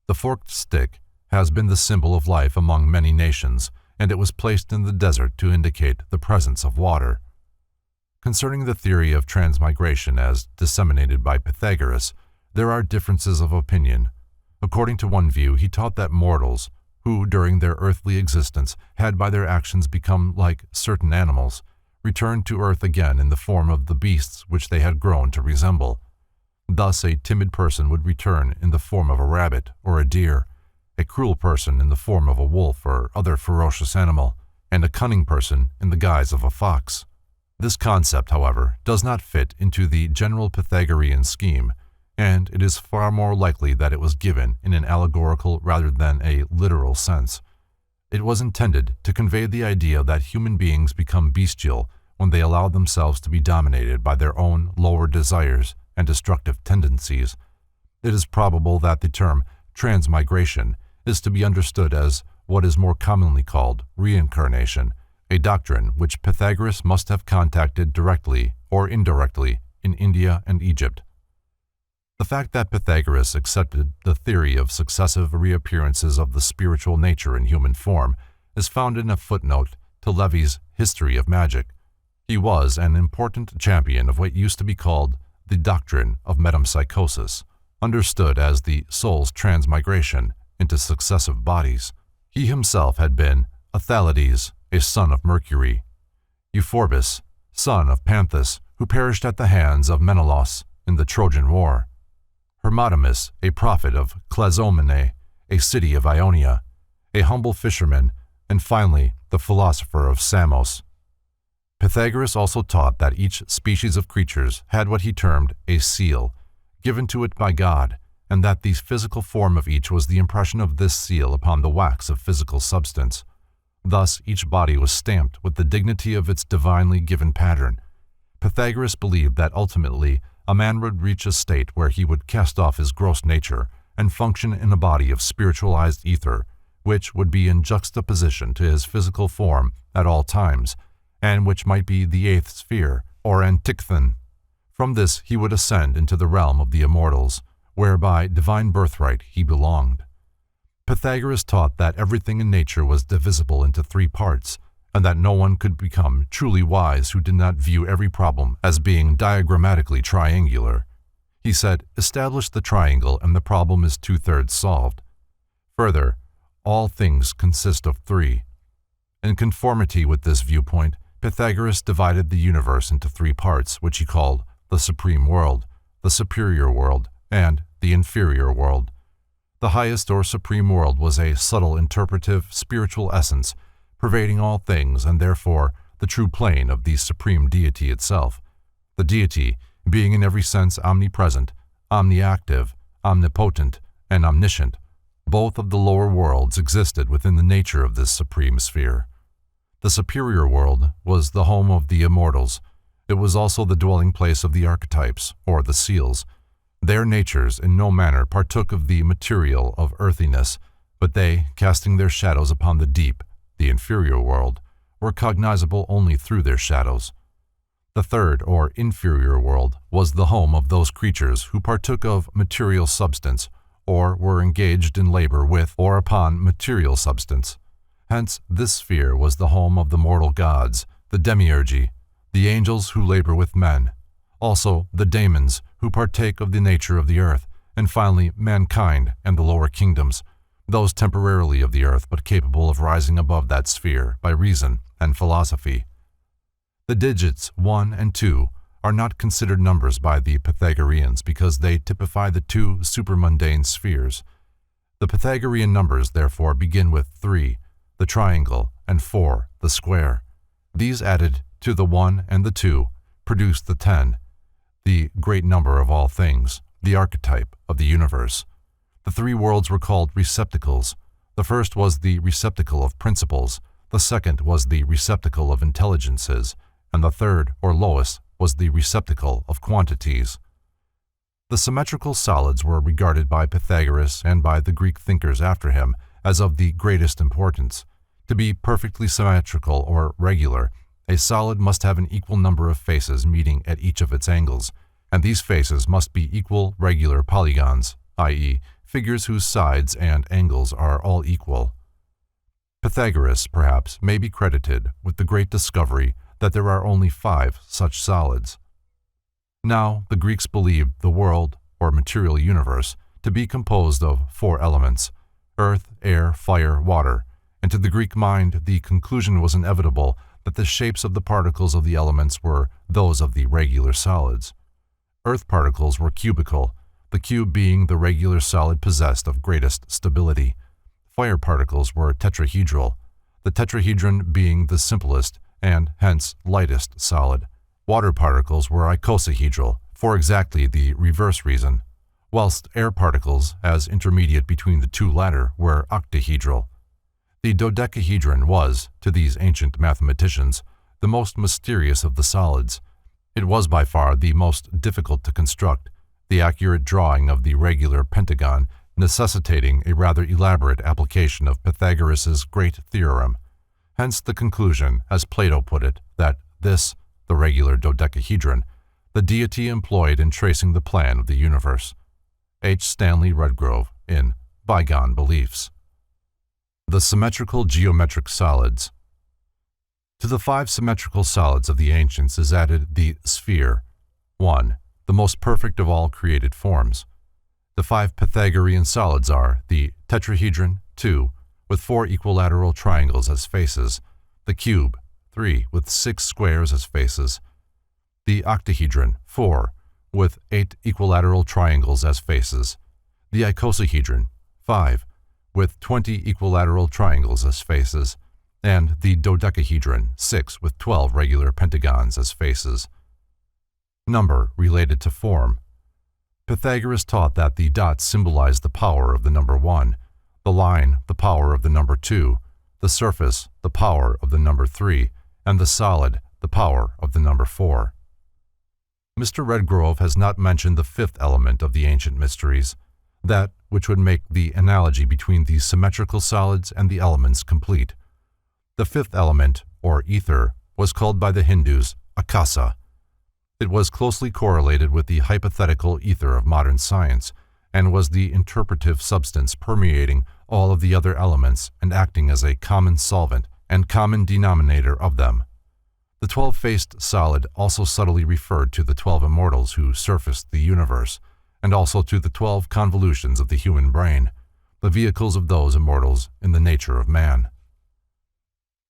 The forked stick has been the symbol of life among many nations, and it was placed in the desert to indicate the presence of water. Concerning the theory of transmigration as disseminated by Pythagoras, there are differences of opinion. According to one view, he taught that mortals, who during their earthly existence had by their actions become like certain animals, returned to earth again in the form of the beasts which they had grown to resemble. Thus a timid person would return in the form of a rabbit or a deer, a cruel person in the form of a wolf or other ferocious animal, and a cunning person in the guise of a fox. This concept, however, does not fit into the general Pythagorean scheme, and it is far more likely that it was given in an allegorical rather than a literal sense. It was intended to convey the idea that human beings become bestial when they allow themselves to be dominated by their own lower desires and destructive tendencies. It is probable that the term transmigration is to be understood as what is more commonly called reincarnation, a doctrine which Pythagoras must have contacted directly or indirectly in India and Egypt. The fact that Pythagoras accepted the theory of successive reappearances of the spiritual nature in human form is found in a footnote to Levy's History of Magic. He was an important champion of what used to be called the doctrine of metempsychosis, understood as the soul's transmigration into successive bodies. He himself had been Athalides, a son of Mercury, Euphorbus, son of Panthus, who perished at the hands of Menelaus in the Trojan War, Hermodamus, a prophet of Clazomene, a city of Ionia, a humble fisherman, and finally the philosopher of Samos. Pythagoras also taught that each species of creatures had what he termed a seal, given to it by God, and that the physical form of each was the impression of this seal upon the wax of physical substance. Thus, each body was stamped with the dignity of its divinely given pattern. Pythagoras believed that ultimately a man would reach a state where he would cast off his gross nature and function in a body of spiritualized ether, which would be in juxtaposition to his physical form at all times, and which might be the eighth sphere, or antichthon. From this he would ascend into the realm of the immortals, where by divine birthright he belonged. Pythagoras taught that everything in nature was divisible into three parts, and that no one could become truly wise who did not view every problem as being diagrammatically triangular. He said, establish the triangle and the problem is 2/3 solved. Further, all things consist of three. In conformity with this viewpoint, Pythagoras divided the universe into three parts, which he called the supreme world, the superior world, and the inferior world. The highest or supreme world was a subtle interpretive spiritual essence pervading all things and therefore the true plane of the supreme deity itself. The deity, being in every sense omnipresent, omniactive, omnipotent, and omniscient, both of the lower worlds existed within the nature of this supreme sphere. The superior world was the home of the immortals. It was also the dwelling place of the archetypes, or the seals. Their natures in no manner partook of the material of earthiness, but they, casting their shadows upon the deep, the inferior world, were cognizable only through their shadows. The third, or inferior world, was the home of those creatures who partook of material substance, or were engaged in labor with or upon material substance. Hence, this sphere was the home of the mortal gods, the demiurgi, the angels who labor with men, also the daemons who partake of the nature of the earth, and finally mankind and the lower kingdoms, those temporarily of the earth but capable of rising above that sphere by reason and philosophy. The digits 1 and 2 are not considered numbers by the Pythagoreans because they typify the two supermundane spheres. The Pythagorean numbers therefore begin with 3, the triangle, and 4, the square. These added to the 1 and the 2 produce the 10, the great number of all things, the archetype of the universe. The three worlds were called receptacles. The first was the receptacle of principles, the second was the receptacle of intelligences, and the third, or lowest, was the receptacle of quantities. The symmetrical solids were regarded by Pythagoras and by the Greek thinkers after him as of the greatest importance. To be perfectly symmetrical or regular, a solid must have an equal number of faces meeting at each of its angles, and these faces must be equal regular polygons, i.e., figures whose sides and angles are all equal. Pythagoras, perhaps, may be credited with the great discovery that there are only 5 such solids. Now, the Greeks believed the world, or material universe, to be composed of 4 elements: earth, air, fire, water, and to the Greek mind the conclusion was inevitable that the shapes of the particles of the elements were those of the regular solids. Earth particles were cubical, the cube being the regular solid possessed of greatest stability. Fire particles were tetrahedral, the tetrahedron being the simplest and, hence, lightest solid. Water particles were icosahedral, for exactly the reverse reason, whilst air particles, as intermediate between the two latter, were octahedral. The dodecahedron was, to these ancient mathematicians, the most mysterious of the solids. It was by far the most difficult to construct, the accurate drawing of the regular pentagon necessitating a rather elaborate application of Pythagoras's great theorem. Hence the conclusion, as Plato put it, that this, the regular dodecahedron, the deity employed in tracing the plan of the universe. H. Stanley Redgrove, in Bygone Beliefs. The symmetrical geometric solids. To the 5 symmetrical solids of the ancients is added the sphere, 1, the most perfect of all created forms. The 5 Pythagorean solids are the tetrahedron, 2, with 4 equilateral triangles as faces, the cube, 3, with 6 squares as faces, the octahedron, 4, with 8 equilateral triangles as faces, the icosahedron, 5, with 20 equilateral triangles as faces, and the dodecahedron, 6, with 12 regular pentagons as faces. Number related to form. Pythagoras taught that the dots symbolized the power of the number 1, the line the power of the number 2, the surface the power of the number 3, and the solid the power of the number 4. Mr. Redgrove has not mentioned the 5th element of the ancient mysteries, that which would make the analogy between the symmetrical solids and the elements complete. The 5th element, or ether, was called by the Hindus akasa. It was closely correlated with the hypothetical ether of modern science, and was the interpretive substance permeating all of the other elements and acting as a common solvent and common denominator of them. The 12-faced solid also subtly referred to the 12 immortals who surfaced the universe, and also to the 12 convolutions of the human brain, the vehicles of those immortals in the nature of man.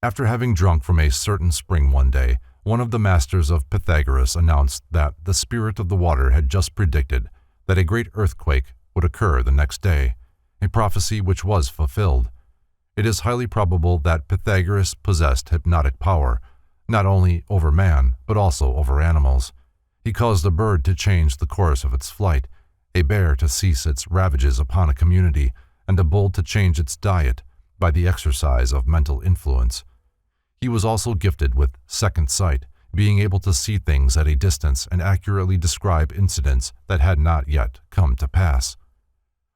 After having drunk from a certain spring one day, one of the masters of Pythagoras announced that the spirit of the water had just predicted that a great earthquake would occur the next day, a prophecy which was fulfilled. It is highly probable that Pythagoras possessed hypnotic power, not only over man, but also over animals. He caused a bird to change the course of its flight, a bear to cease its ravages upon a community, and a bull to change its diet by the exercise of mental influence. He was also gifted with second sight, being able to see things at a distance and accurately describe incidents that had not yet come to pass.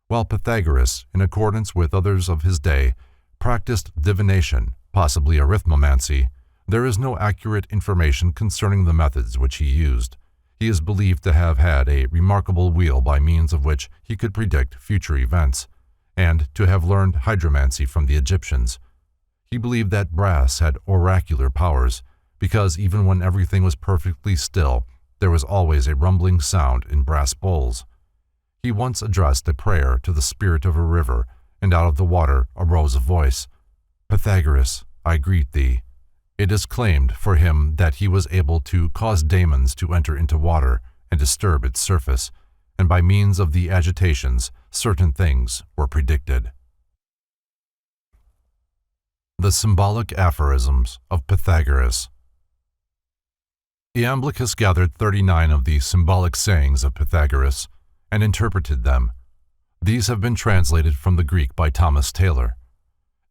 While Pythagoras, in accordance with others of his day, practiced divination, possibly arithmomancy, there is no accurate information concerning the methods which he used. He is believed to have had a remarkable wheel by means of which he could predict future events, and to have learned hydromancy from the Egyptians. He believed that brass had oracular powers, because even when everything was perfectly still, there was always a rumbling sound in brass bowls. He once addressed a prayer to the spirit of a river, and out of the water arose a voice, "Pythagoras, I greet thee." It is claimed for him that he was able to cause daemons to enter into water and disturb its surface, and by means of the agitations, certain things were predicted. The symbolic aphorisms of Pythagoras. Iamblichus gathered 39 of the symbolic sayings of Pythagoras and interpreted them. These have been translated from the Greek by Thomas Taylor.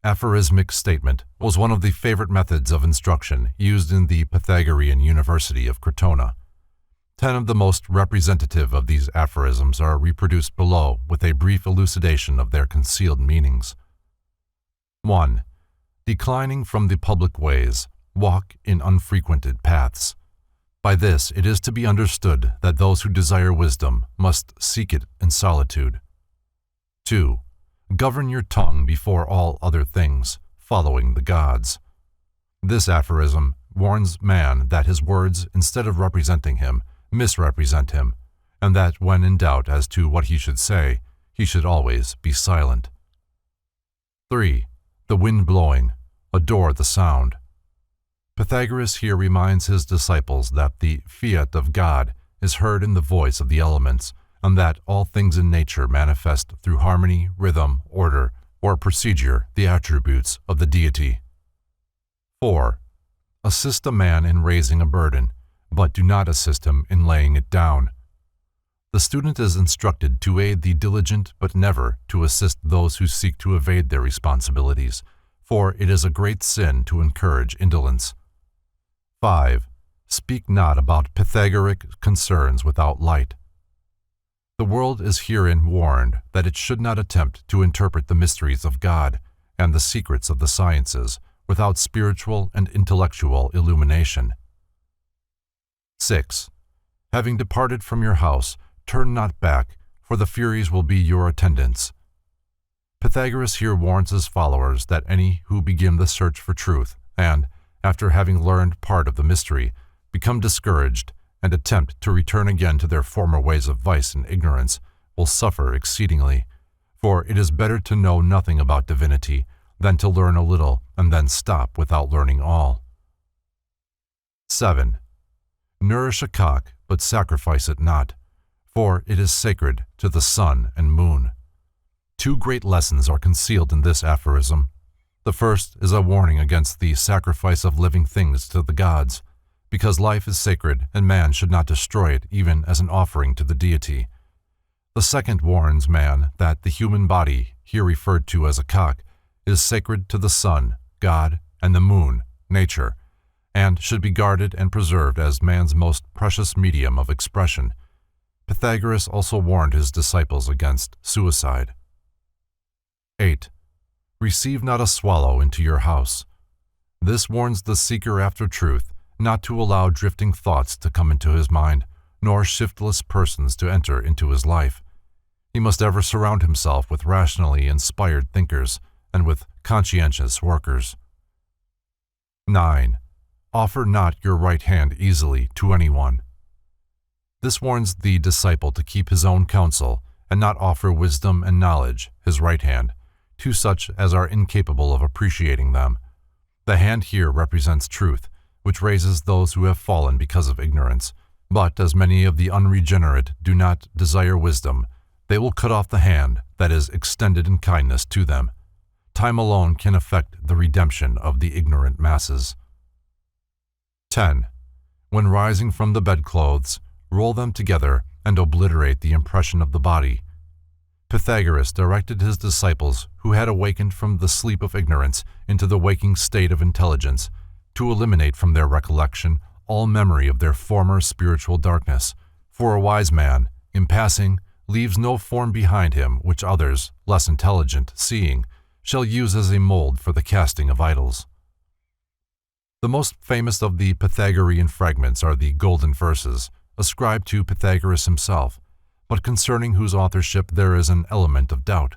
Aphorismic statement was one of the favorite methods of instruction used in the Pythagorean University of Crotona. 10 of the most representative of these aphorisms are reproduced below with a brief elucidation of their concealed meanings. 1. Declining from the public ways, walk in unfrequented paths. By this it is to be understood that those who desire wisdom must seek it in solitude. 2. Govern your tongue before all other things, following the gods. This aphorism warns man that his words, instead of representing him, misrepresent him, and that when in doubt as to what he should say, he should always be silent. 3. The wind blowing, adore the sound. Pythagoras here reminds his disciples that the fiat of God is heard in the voice of the elements, and that all things in nature manifest through harmony, rhythm, order, or procedure the attributes of the deity. 4. Assist a man in raising a burden, but do not assist him in laying it down. The student is instructed to aid the diligent, but never to assist those who seek to evade their responsibilities, for it is a great sin to encourage indolence. 5. Speak not about Pythagoric concerns without light. The world is herein warned that it should not attempt to interpret the mysteries of God and the secrets of the sciences without spiritual and intellectual illumination. 6. Having departed from your house, turn not back, for the Furies will be your attendants. Pythagoras here warns his followers that any who begin the search for truth, and, after having learned part of the mystery, become discouraged and attempt to return again to their former ways of vice and ignorance, will suffer exceedingly. For it is better to know nothing about divinity than to learn a little and then stop without learning all. 7. Nourish a cock, but sacrifice it not, for it is sacred to the sun and moon. 2 great lessons are concealed in this aphorism. The first is a warning against the sacrifice of living things to the gods, because life is sacred and man should not destroy it even as an offering to the deity. The second warns man that the human body, here referred to as a cock, is sacred to the sun, God, and the moon, nature, and should be guarded and preserved as man's most precious medium of expression. Pythagoras also warned his disciples against suicide. 8. Receive not a swallow into your house. This warns the seeker after truth not to allow drifting thoughts to come into his mind, nor shiftless persons to enter into his life. He must ever surround himself with rationally inspired thinkers and with conscientious workers. 9. Offer not your right hand easily to anyone. This warns the disciple to keep his own counsel and not offer wisdom and knowledge, his right hand, to such as are incapable of appreciating them. The hand here represents truth, which raises those who have fallen because of ignorance. But as many of the unregenerate do not desire wisdom, they will cut off the hand that is extended in kindness to them. Time alone can effect the redemption of the ignorant masses. 10. When rising from the bedclothes, roll them together and obliterate the impression of the body. Pythagoras directed his disciples, who had awakened from the sleep of ignorance into the waking state of intelligence, to eliminate from their recollection all memory of their former spiritual darkness. For a wise man, in passing, leaves no form behind him which others, less intelligent, seeing, shall use as a mold for the casting of idols. The most famous of the Pythagorean fragments are the Golden Verses, ascribed to Pythagoras himself, but concerning whose authorship there is an element of doubt.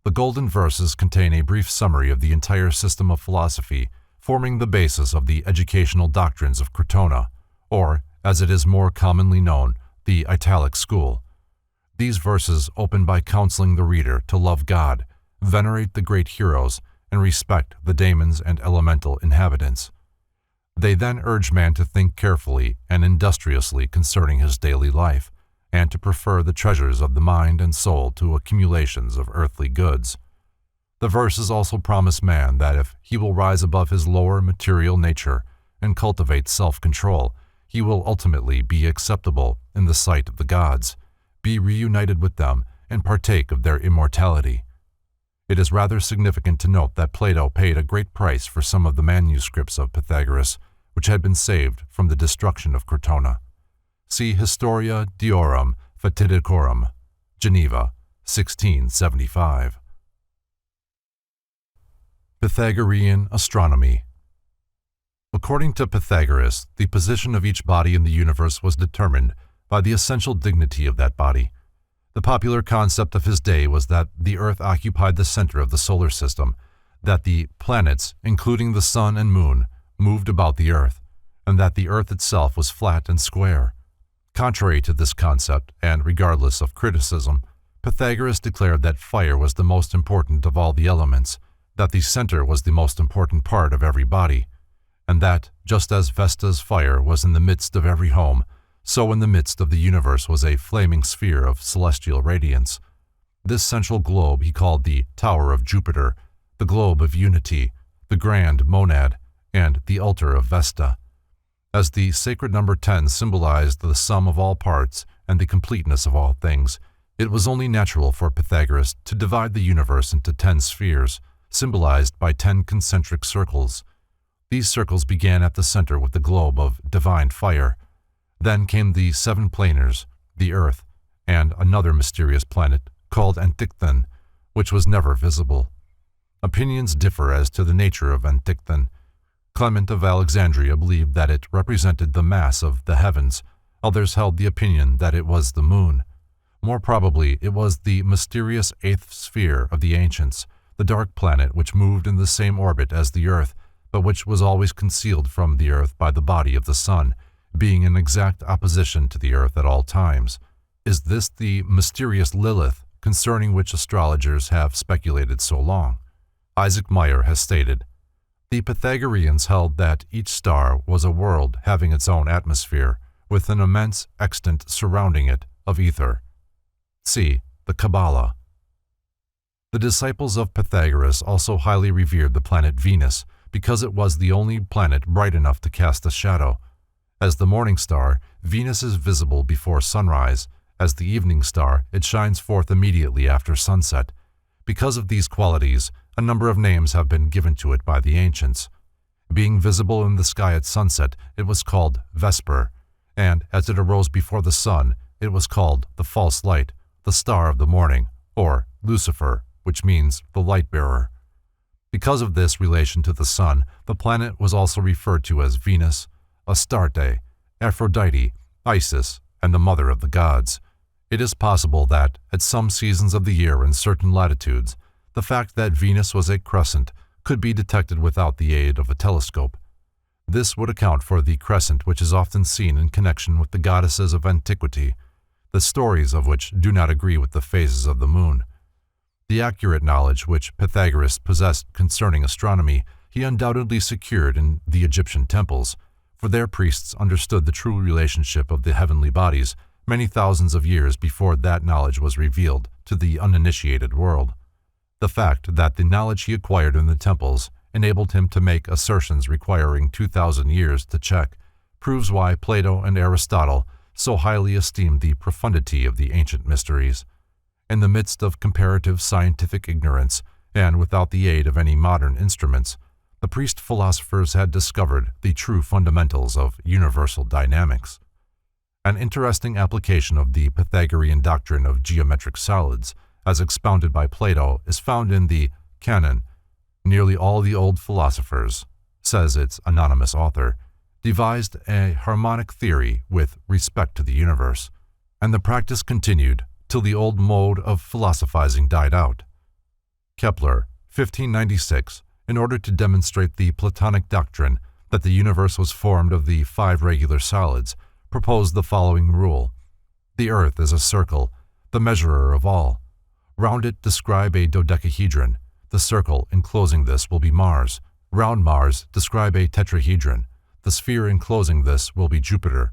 The Golden Verses contain a brief summary of the entire system of philosophy, forming the basis of the educational doctrines of Crotona, or, as it is more commonly known, the Italic school. These verses open by counseling the reader to love God, venerate the great heroes, and respect the daemons and elemental inhabitants. They then urge man to think carefully and industriously concerning his daily life, and to prefer the treasures of the mind and soul to accumulations of earthly goods. The verses also promise man that if he will rise above his lower material nature and cultivate self-control, he will ultimately be acceptable in the sight of the gods, be reunited with them, and partake of their immortality. It is rather significant to note that Plato paid a great price for some of the manuscripts of Pythagoras, which had been saved from the destruction of Crotona. See Historia Diorum Fatidicorum, Geneva, 1675. Pythagorean astronomy. According to Pythagoras, the position of each body in the universe was determined by the essential dignity of that body. The popular concept of his day was that the Earth occupied the center of the solar system, that the planets, including the sun and moon, moved about the Earth, and that the Earth itself was flat and square. Contrary to this concept, and regardless of criticism, Pythagoras declared that fire was the most important of all the elements, that the center was the most important part of every body, and that, just as Vesta's fire was in the midst of every home, so in the midst of the universe was a flaming sphere of celestial radiance. This central globe he called the Tower of Jupiter, the globe of unity, the grand monad, and the altar of Vesta. As the sacred number 10 symbolized the sum of all parts and the completeness of all things, it was only natural for Pythagoras to divide the universe into 10 spheres, symbolized by 10 concentric circles. These circles began at the center with the globe of divine fire. Then came the 7 planars, the Earth, and another mysterious planet called Antichthon, which was never visible. Opinions differ as to the nature of Antichthon. Clement of Alexandria believed that it represented the mass of the heavens. Others held the opinion that it was the moon. More probably, it was the mysterious 8th sphere of the ancients, the dark planet which moved in the same orbit as the Earth, but which was always concealed from the earth by the body of the sun, being in exact opposition to the earth at all times. Is this the mysterious Lilith concerning which astrologers have speculated so long? Isaac Meyer has stated, "The Pythagoreans held that each star was a world having its own atmosphere, with an immense extent surrounding it of ether." See the Kabbalah. The disciples of Pythagoras also highly revered the planet Venus because it was the only planet bright enough to cast a shadow. As the morning star, Venus is visible before sunrise. As the evening star, it shines forth immediately after sunset. Because of these qualities, a number of names have been given to it by the ancients. Being visible in the sky at sunset, it was called Vesper, and as it arose before the sun, it was called the false light, the star of the morning, or Lucifer, which means the light-bearer. Because of this relation to the sun, the planet was also referred to as Venus, Astarte, Aphrodite, Isis, and the mother of the gods. It is possible that, at some seasons of the year in certain latitudes, the fact that Venus was a crescent could be detected without the aid of a telescope. This would account for the crescent which is often seen in connection with the goddesses of antiquity, the stories of which do not agree with the phases of the moon. The accurate knowledge which Pythagoras possessed concerning astronomy he undoubtedly secured in the Egyptian temples, for their priests understood the true relationship of the heavenly bodies many thousands of years before that knowledge was revealed to the uninitiated world. The fact that the knowledge he acquired in the temples enabled him to make assertions requiring 2,000 years to check proves why Plato and Aristotle so highly esteemed the profundity of the ancient mysteries. In the midst of comparative scientific ignorance, and without the aid of any modern instruments, the priest-philosophers had discovered the true fundamentals of universal dynamics. An interesting application of the Pythagorean doctrine of geometric solids, as expounded by Plato, is found in the Canon. Nearly all the old philosophers, says its anonymous author, devised a harmonic theory with respect to the universe, and the practice continued till the old mode of philosophizing died out. Kepler, 1596, in order to demonstrate the Platonic doctrine that the universe was formed of the 5 regular solids, proposed the following rule: the earth is a circle, the measurer of all. Round it describe a dodecahedron. The circle enclosing this will be Mars. Round Mars describe a tetrahedron. The sphere enclosing this will be Jupiter.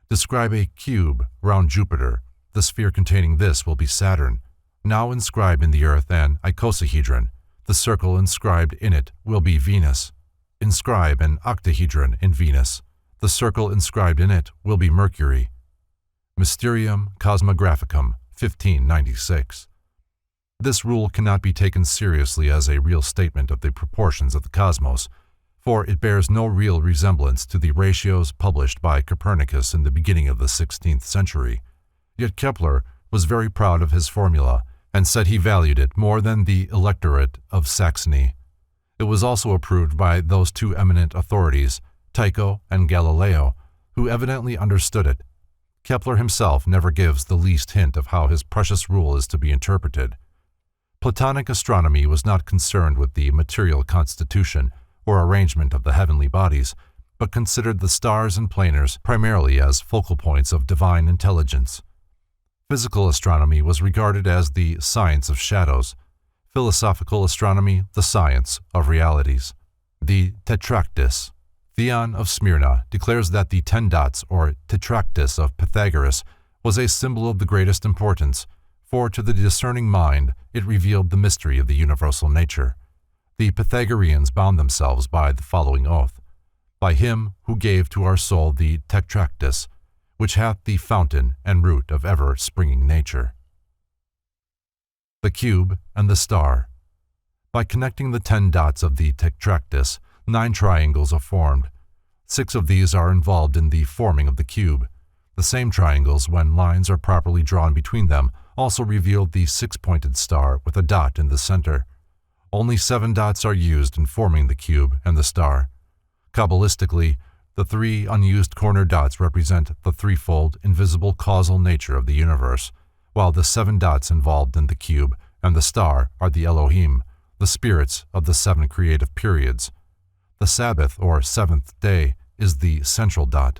Describe a cube round Jupiter. The sphere containing this will be Saturn. Now inscribe in the earth an icosahedron. The circle inscribed in it will be Venus. Inscribe an octahedron in Venus. The circle inscribed in it will be Mercury. Mysterium Cosmographicum, 1596. This rule cannot be taken seriously as a real statement of the proportions of the cosmos, for it bears no real resemblance to the ratios published by Copernicus in the beginning of the 16th century. Yet Kepler was very proud of his formula and said he valued it more than the electorate of Saxony. It was also approved by those 2 eminent authorities, Tycho and Galileo, who evidently understood it. Kepler himself never gives the least hint of how his precious rule is to be interpreted. Platonic astronomy was not concerned with the material constitution or arrangement of the heavenly bodies, but considered the stars and planets primarily as focal points of divine intelligence. Physical astronomy was regarded as the science of shadows, philosophical astronomy the science of realities. The Tetractys, Theon of Smyrna, declares that the 10 dots or Tetractys of Pythagoras was a symbol of the greatest importance, for to the discerning mind it revealed the mystery of the universal nature. The Pythagoreans bound themselves by the following oath: by him who gave to our soul the Tetractys, which hath the fountain and root of ever-springing nature. The cube and the star. By connecting the 10 dots of the Tetractys, 9 triangles are formed. 6 of these are involved in the forming of the cube. The same triangles, when lines are properly drawn between them, also reveal the 6-pointed star with a dot in the center. Only 7 dots are used in forming the cube and the star. Kabbalistically, the 3 unused corner dots represent the threefold, invisible causal nature of the universe, while the 7 dots involved in the cube and the star are the Elohim, the spirits of the 7 creative periods. The Sabbath, or seventh day, is the central dot.